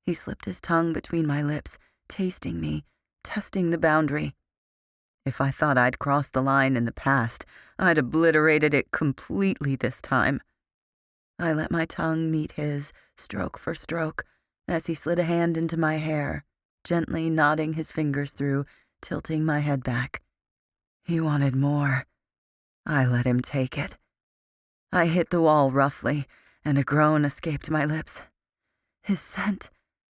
He slipped his tongue between my lips, tasting me, testing the boundary. If I thought I'd crossed the line in the past, I'd obliterated it completely this time. I let my tongue meet his, stroke for stroke, as he slid a hand into my hair, gently nodding his fingers through, tilting my head back. He wanted more. I let him take it. I hit the wall roughly, and a groan escaped my lips. His scent,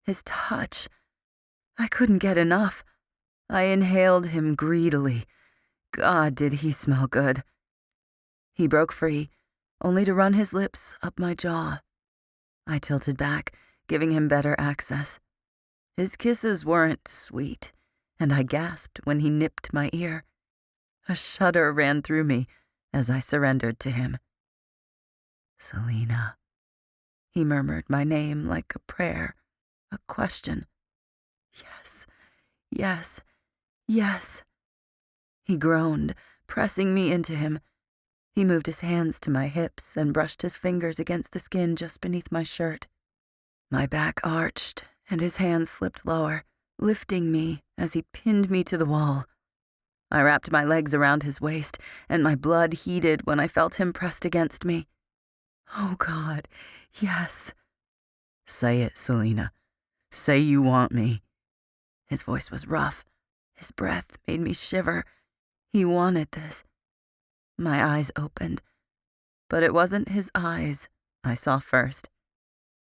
his touch. I couldn't get enough. I inhaled him greedily. God, did he smell good. He broke free, only to run his lips up my jaw. I tilted back, giving him better access. His kisses weren't sweet, and I gasped when he nipped my ear. A shudder ran through me as I surrendered to him. "Selena." He murmured my name like a prayer, a question. "Yes, yes, yes." He groaned, pressing me into him. He moved his hands to my hips and brushed his fingers against the skin just beneath my shirt. My back arched, and his hands slipped lower, lifting me as he pinned me to the wall. I wrapped my legs around his waist, and my blood heated when I felt him pressed against me. Oh, God, yes. "Say it, Selena. Say you want me." His voice was rough. His breath made me shiver. He wanted this. My eyes opened, but it wasn't his eyes I saw first.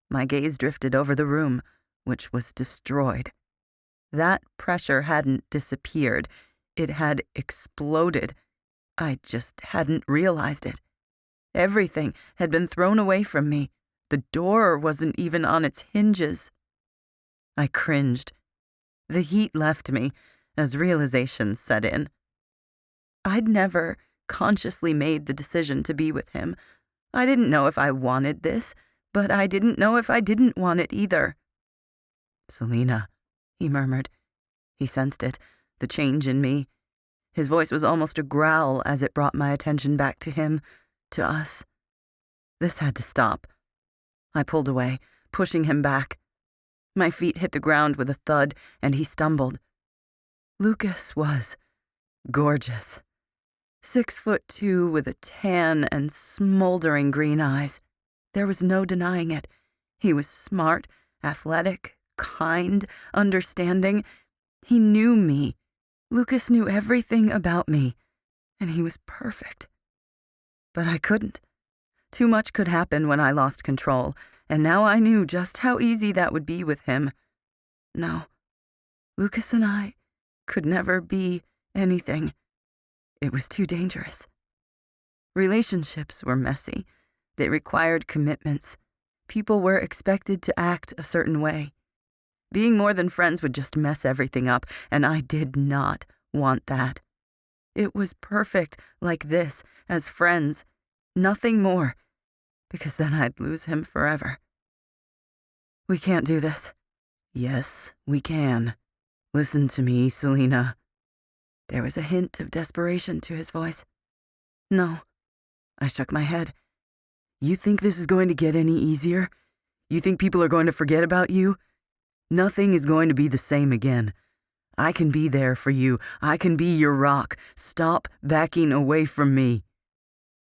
My gaze drifted over the room, which was destroyed. That pressure hadn't disappeared. It had exploded. I just hadn't realized it. Everything had been thrown away from me. The door wasn't even on its hinges. I cringed. The heat left me as realization set in. I'd never consciously made the decision to be with him. I didn't know if I wanted this, but I didn't know if I didn't want it either. "Selena," he murmured. He sensed it, the change in me. His voice was almost a growl as it brought my attention back to him, to us. This had to stop. I pulled away, pushing him back. My feet hit the ground with a thud, and he stumbled. Lucas was gorgeous. 6'2" with a tan and smoldering green eyes. There was no denying it. He was smart, athletic, kind, understanding. He knew me. Lucas knew everything about me, and he was perfect. But I couldn't. Too much could happen when I lost control, and now I knew just how easy that would be with him. No, Lucas and I could never be anything. It was too dangerous. Relationships were messy. They required commitments. People were expected to act a certain way. Being more than friends would just mess everything up, and I did not want that. It was perfect like this, as friends, nothing more, because then I'd lose him forever. "We can't do this." "Yes, we can. Listen to me, Selena." There was a hint of desperation to his voice. "No." I shook my head. "You think this is going to get any easier? You think people are going to forget about you? Nothing is going to be the same again. I can be there for you. I can be your rock. Stop backing away from me."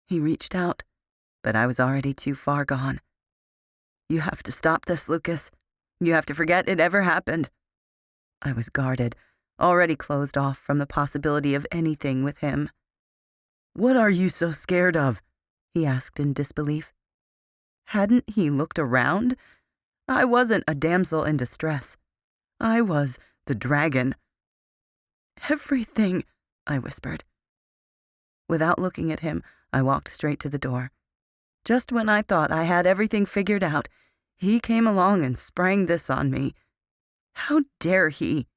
He reached out, but I was already too far gone. "You have to stop this, Lucas. You have to forget it ever happened." I was guarded, already closed off from the possibility of anything with him. "What are you so scared of?" he asked in disbelief. Hadn't he looked around? I wasn't a damsel in distress. I was the dragon. "Everything," I whispered. Without looking at him, I walked straight to the door. Just when I thought I had everything figured out, he came along and sprang this on me. How dare he?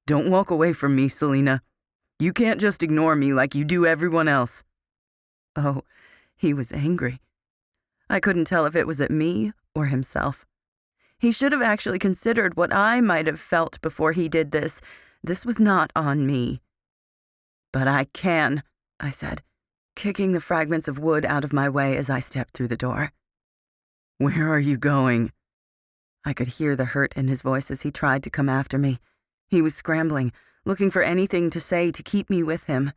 "Don't walk away from me, Selena. You can't just ignore me like you do everyone else." Oh, he was angry. I couldn't tell if it was at me or himself. He should have actually considered what I might have felt before he did this. This was not on me. "But I can," I said, kicking the fragments of wood out of my way as I stepped through the door. "Where are you going?" I could hear the hurt in his voice as he tried to come after me. He was scrambling, looking for anything to say to keep me with him.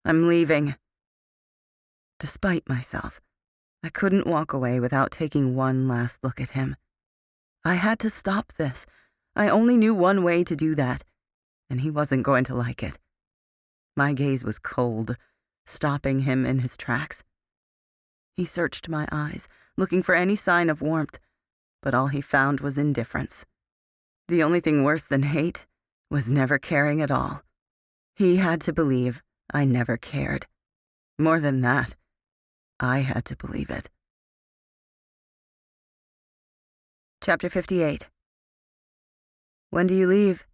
"I'm leaving." Despite myself, I couldn't walk away without taking one last look at him. I had to stop this. I only knew one way to do that, and he wasn't going to like it. My gaze was cold, stopping him in his tracks. He searched my eyes, looking for any sign of warmth, but all he found was indifference. The only thing worse than hate was never caring at all. He had to believe I never cared. More than that, I had to believe it. Chapter 58. "When do you leave?"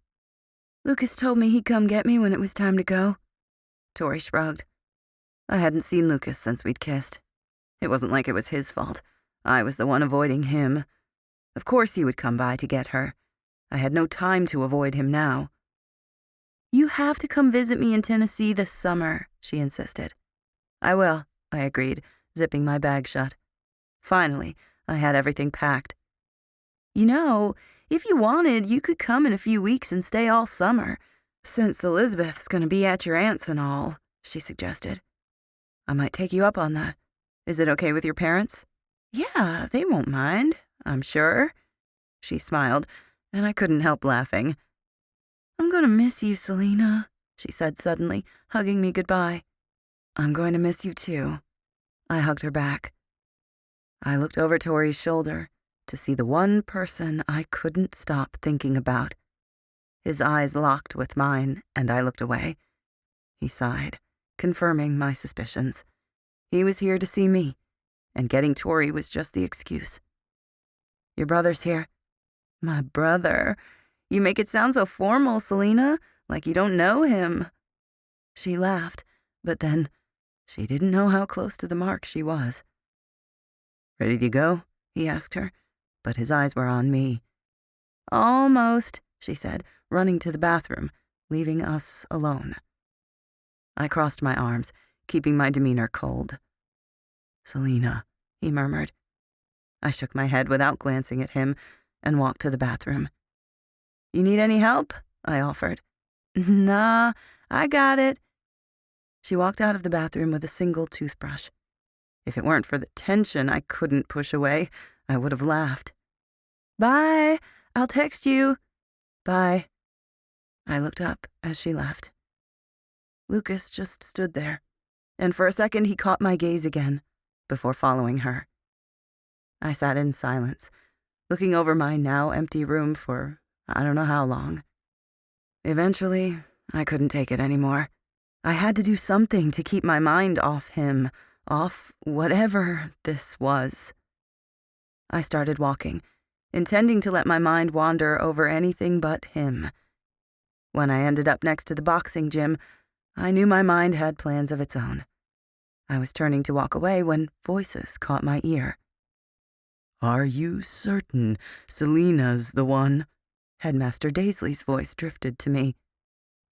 "Lucas told me he'd come get me when it was time to go." Tori shrugged. I hadn't seen Lucas since we'd kissed. It wasn't like it was his fault. I was the one avoiding him. Of course he would come by to get her. I had no time to avoid him now. "You have to come visit me in Tennessee this summer," she insisted. "I will," I agreed, zipping my bag shut. Finally, I had everything packed. "You know, if you wanted, you could come in a few weeks and stay all summer, since Elizabeth's going to be at your aunt's and all," she suggested. "I might take you up on that. Is it okay with your parents?" "Yeah, they won't mind, I'm sure." She smiled, and I couldn't help laughing. "I'm going to miss you, Selena," she said suddenly, hugging me goodbye. I'm going to miss you too. I hugged her back. I looked over Tori's shoulder to see the one person I couldn't stop thinking about. His eyes locked with mine, and I looked away. He sighed, confirming my suspicions. He was here to see me, and getting Tori was just the excuse. Your brother's here. My brother? You make it sound so formal, Selena, like you don't know him. She laughed, but then she didn't know how close to the mark she was. Ready to go? He asked her, but his eyes were on me. Almost, she said, running to the bathroom, leaving us alone. I crossed my arms, keeping my demeanor cold. Selena, he murmured. I shook my head without glancing at him and walked to the bathroom. You need any help? I offered. Nah, I got it. She walked out of the bathroom with a single toothbrush. If it weren't for the tension I couldn't push away, I would have laughed. Bye. I'll text you. Bye. I looked up as she left. Lucas just stood there, and for a second he caught my gaze again before following her. I sat in silence, looking over my now empty room for I don't know how long. Eventually, I couldn't take it anymore. I had to do something to keep my mind off him, off whatever this was. I started walking, intending to let my mind wander over anything but him. When I ended up next to the boxing gym, I knew my mind had plans of its own. I was turning to walk away when voices caught my ear. Are you certain Selena's the one? Headmaster Daizlei's voice drifted to me.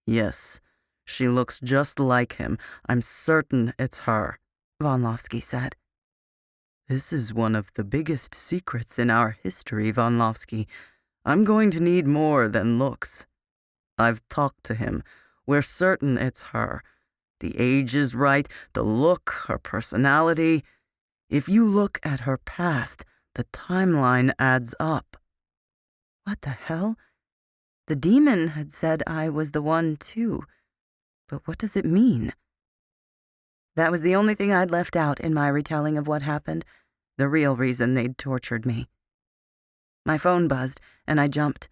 Yes, she looks just like him. I'm certain it's her, Von Lofsky said. This is one of the biggest secrets in our history, Von Lofsky. I'm going to need more than looks. I've talked to him. We're certain it's her. The age is right, the look, her personality. If you look at her past, the timeline adds up. What the hell? The demon had said I was the one, too. But what does it mean? That was the only thing I'd left out in my retelling of what happened, the real reason they'd tortured me. My phone buzzed, and I jumped.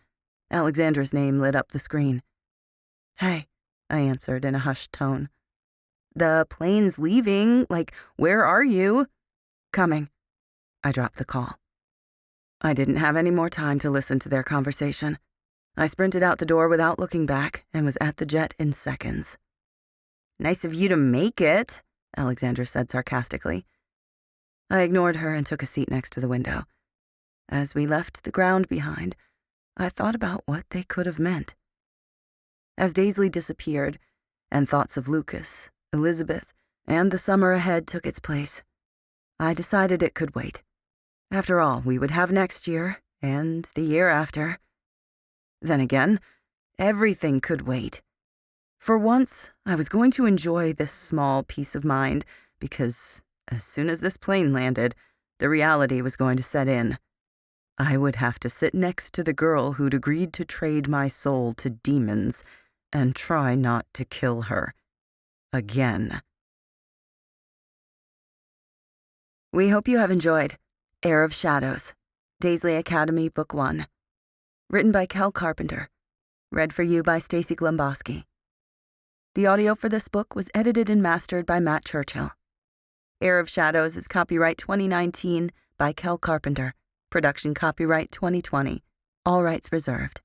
Alexandra's name lit up the screen. Hey, I answered in a hushed tone. The plane's leaving. Where are you? Coming. I dropped the call. I didn't have any more time to listen to their conversation. I sprinted out the door without looking back and was at the jet in seconds. Nice of you to make it, Alexandra said sarcastically. I ignored her and took a seat next to the window. As we left the ground behind, I thought about what they could have meant. As Daizlei disappeared, and thoughts of Lucas, Elizabeth, and the summer ahead took its place, I decided it could wait. After all, we would have next year, and the year after. Then again, everything could wait. For once, I was going to enjoy this small peace of mind, because as soon as this plane landed, the reality was going to set in. I would have to sit next to the girl who'd agreed to trade my soul to demons and try not to kill her. Again. We hope you have enjoyed Heir of Shadows, Daizlei Academy, Book 1. Written by Kel Carpenter. Read for you by Stacy Glomboski. The audio for this book was edited and mastered by Matt Churchill. Heir of Shadows is copyright 2019 by Kel Carpenter. Production copyright 2020. All rights reserved.